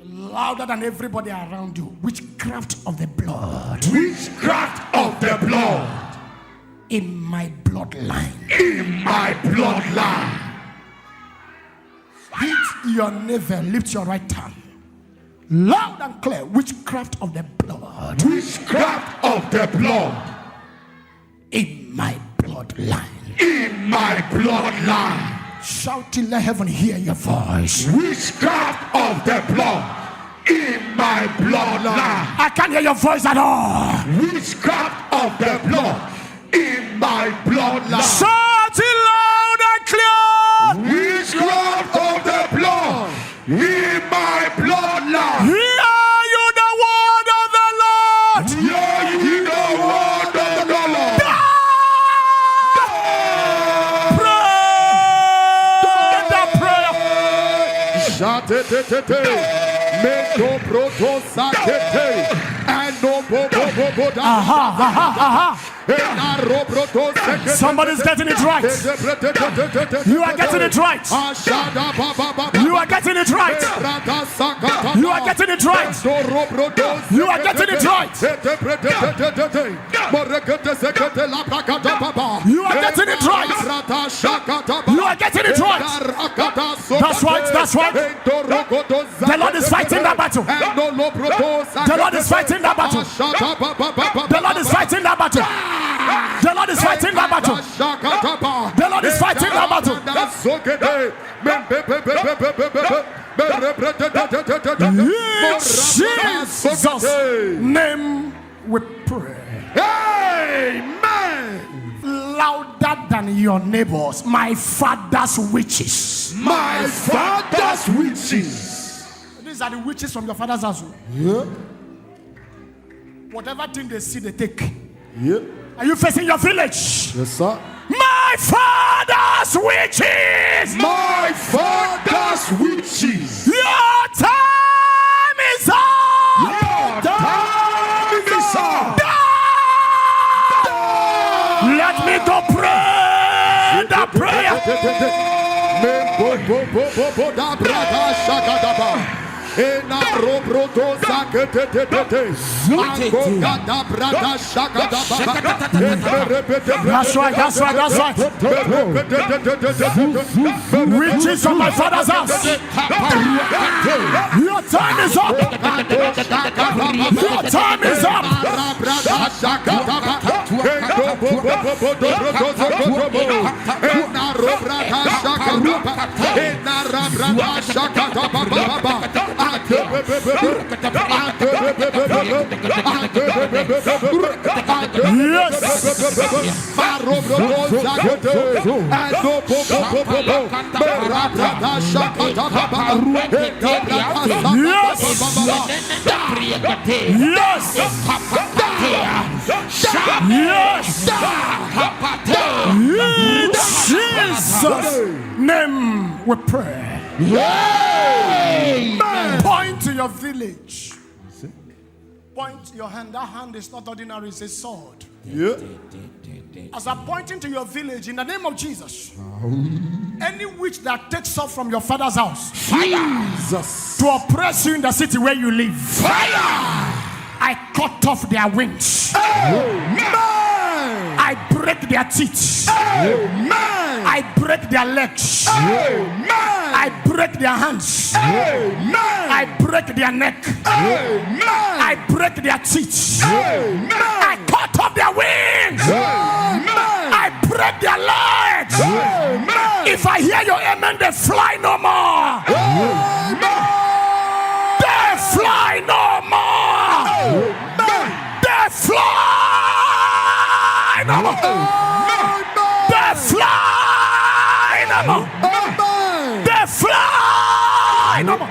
louder than everybody around you. Witchcraft of the blood. Witchcraft of the blood. In my bloodline. In my bloodline. Hit your navel, lift your right hand. Loud and clear, witchcraft of the blood. Witchcraft of the blood. In my bloodline. In my bloodline. Shouting, let heaven hear your voice. Witchcraft of the blood. In my bloodline. I can't hear your voice at all. Witchcraft of the blood. In my bloodline. Shout it loud and clear. Witchcraft of the blood. In my bloodline. Hear you the word of the Lord. Hear you the word of the Lord. Somebody's getting it right. You are getting it right. You are getting it right. You are getting it right. You are getting it right. You are getting it right. You are getting it right. That's right. That's right. The Lord is fighting that battle. The Lord is fighting that battle. The Lord is fighting that battle. The Lord is fighting that battle. The Lord is fighting that battle. In Jesus' name we pray. Amen. Louder than your neighbors. My father's witches. My father's witches. These are the witches from your father's house. Yeah. Whatever thing they see, they take. Yeah. Are you facing your village? Yes, sir. My father's witches. My father's witches. Your time is up. Your time is up. Let me go pray the prayer. That's right, that's right, that's right. Witches from my father's house. Your time is up. Your time is up. In Jesus' name we pray. Point to your village. Point your hand. That hand is not ordinary, it's a sword. Yeah. As I'm pointing to your village, in the name of Jesus, any witch that takes off from your father's house, Fire. to oppress you in the city where you live, Fire. I cut off their wings. I break their teeth. I break their legs. I break their hands. I break their neck. I break their teeth. I cut off their wings. I break their legs. If I hear your amen, they fly no more. They fly no more. They fly no more. They fly no more. They fly no more.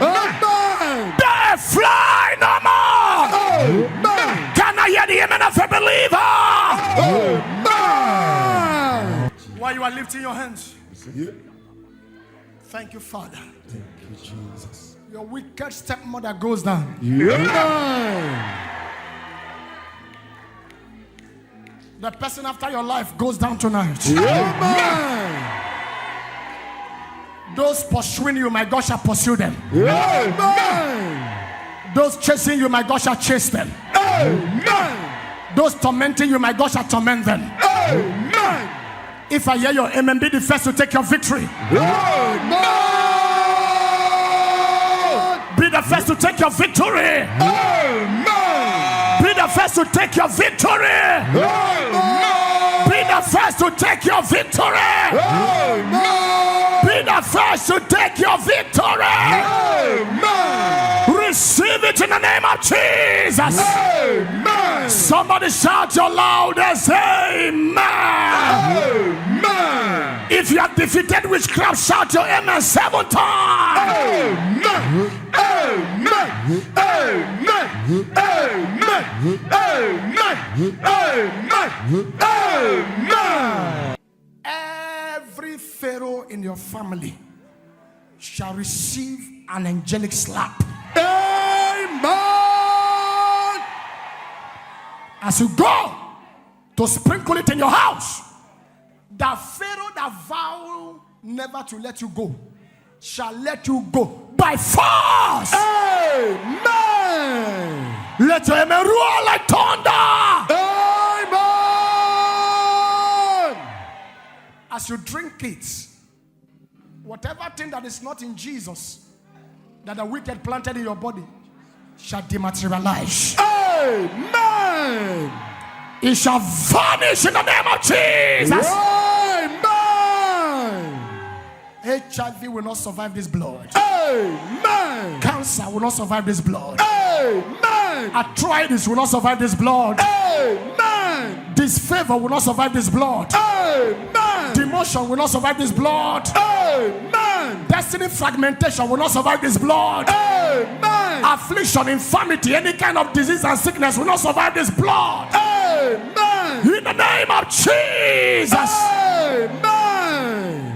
They fly no more. Can I hear the amen of a believer? While you are lifting your hands, thank you, Father. Thank you, Jesus. Your wicked stepmother goes down. The person after your life goes down tonight. Those pursuing you, my God shall pursue them. Those chasing you, my God shall chase them. Those tormenting you, my God shall torment them. If I hear your amen, be the first to take your victory. Be the first to take your victory. Be the first to take your victory. Be the first to take your victory. Be the first to take your victory. Receive it in the name of Jesus. Somebody shout your loudest amen. If you have defeated witchcraft, shout your amen 7 times. Every pharaoh in your family shall receive an angelic slap. Amen. As you go to sprinkle it in your house, the Pharaoh that vowed never to let you go shall let you go by force. Amen. Let your amen roar like thunder. Amen. As you drink it, whatever thing that is not in Jesus that the wicked planted in your body shall dematerialize. Amen. It shall vanish in the name of Jesus. Amen. HIV will not survive this blood. Amen. Cancer will not survive this blood. Amen. Arthritis will not survive this blood. Amen. Disfavor will not survive this blood. Amen. Demotion will not survive this blood. Amen. Destiny fragmentation will not survive this blood. Amen. Affliction, infirmity, any kind of disease and sickness will not survive this blood. Amen. In the name of Jesus. Amen.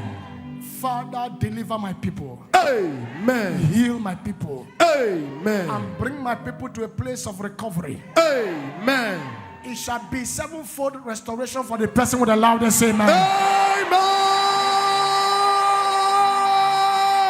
Father, deliver my people. Amen. Heal my people. Amen. And bring my people to a place of recovery. Amen. It shall be sevenfold restoration for the person with the loudest amen. Amen.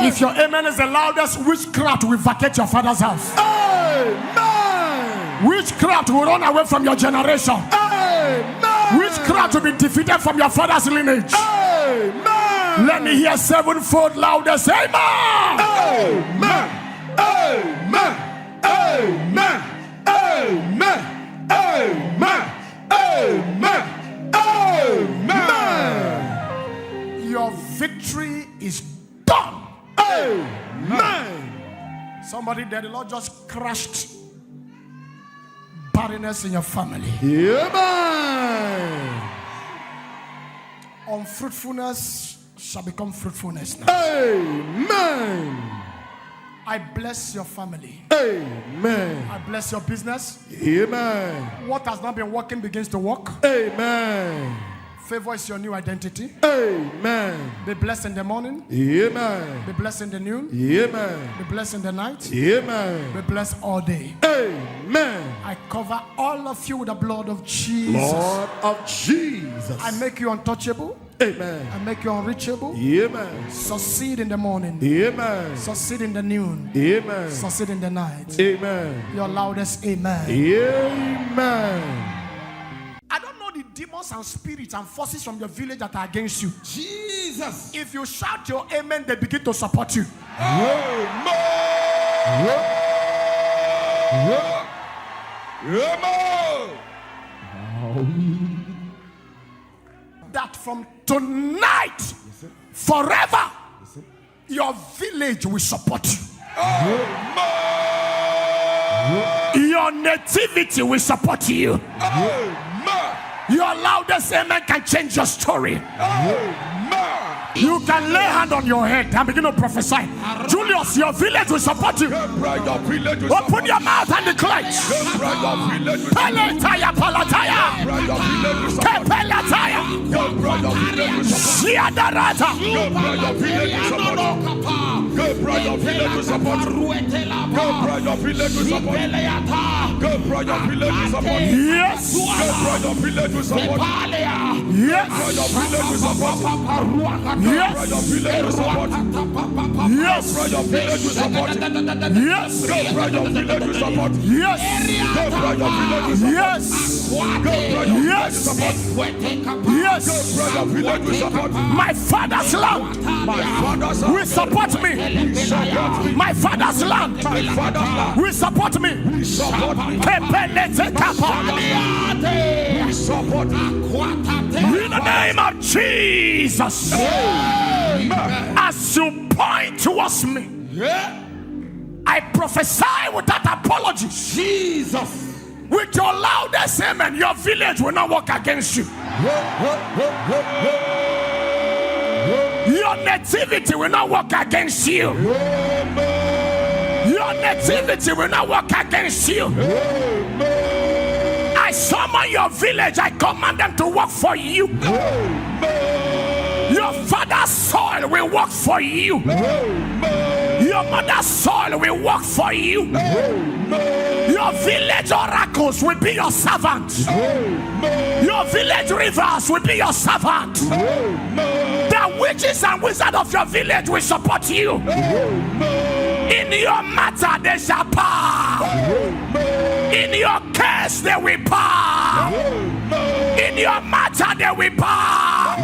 If your amen is the loudest, witchcraft will vacate your father's house. Amen. Witchcraft will run away from your generation. Amen. Witchcraft will be defeated from your father's lineage. Amen. Let me hear sevenfold loudest amen. Amen. Amen. Amen. Amen. Amen. Amen. Amen. Your victory is done. Amen. Somebody there, the Lord just crushed barrenness in your family. Amen. Unfruitfulness shall become fruitfulness now. Amen. I bless your family. Amen. I bless your business. Amen. What has not been working begins to work. Amen. Favor is your new identity. Amen. Be blessed in the morning. Amen. Be blessed in the noon. Amen. Be blessed in the night. Amen. Be blessed all day. Amen. I cover all of you with the blood of Jesus. Lord of Jesus. I make you untouchable. Amen. I make you unreachable. Amen. Succeed in the morning. Amen. Succeed in the noon. Amen. Succeed in the night. Amen. Your loudest amen. Amen. I don't know the demons and spirits and forces from your village that are against you. Jesus. If you shout your amen, they begin to support you. Amen. That from tonight, forever, your village will support you. Your nativity will support you. Your loudest amen can change your story. You can lay hand on your head and begin to prophesy. Julius, your village will support you. Open your mouth and declare. Palataya, palataya. Kepelataya. Shiadarata. Yes. Yes. Yes. Yes. Yes. Yes. My father's land will support me. My father's land will support me. In the name of Jesus. As you point towards me, I prophesy without apology. Jesus. With your loudest amen, your village will not work against you. Your nativity will not work against you. Your nativity will not work against you. I summon your village. I command them to work for you. Your father's soil will work for you. Your mother's soil will work for you. Your village oracles will be your servant. Your village rivers will be your servant. The witches and wizards of your village will support you. In your matter they shall bow. In your case they will bow. In your matter they will bow.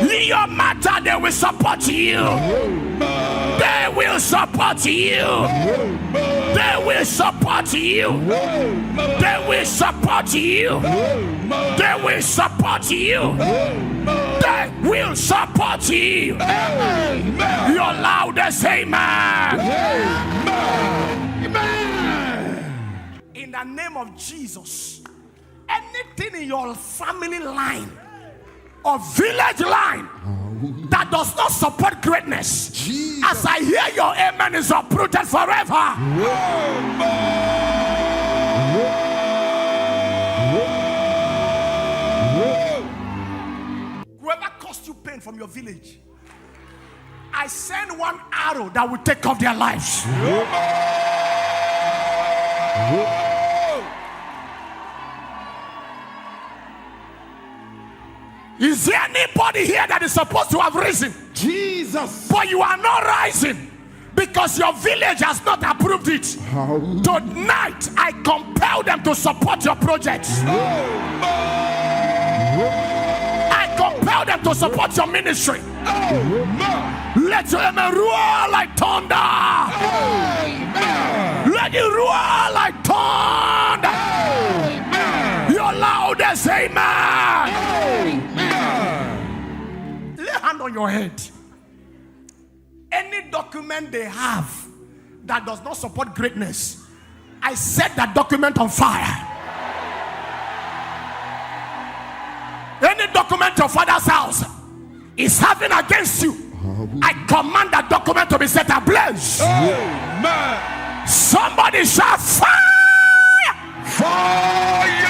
In your matter they will support you. They will support you. They will support you. They will support you. They will support you. They will support you. Your loudest amen. In the name of Jesus, anything in your family line or village line that does not support greatness, Jesus, as I hear your amen, is uprooted forever. Whoever caused you pain from your village, I send one arrow that will take off their lives. Is there anybody here that is supposed to have risen? Jesus. But you are not rising because your village has not approved it. Tonight, I compel them to support your project. I compel them to support your ministry. Let your amen roar like thunder. Let it roar like thunder. Your loudest amen. Lay a hand on your head. Any document they have that does not support greatness, I set that document on fire. Any document your father's house is having against you, I command that document to be set ablaze. Amen. Somebody shout fire! Fire!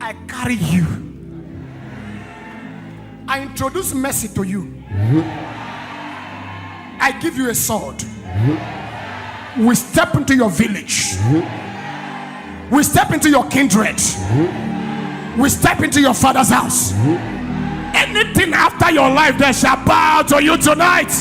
I carry you. I introduce mercy to you. I give you a sword. We step into your village. We step into your kindred. We step into your father's house. Anything after your life, they shall bow to you tonight.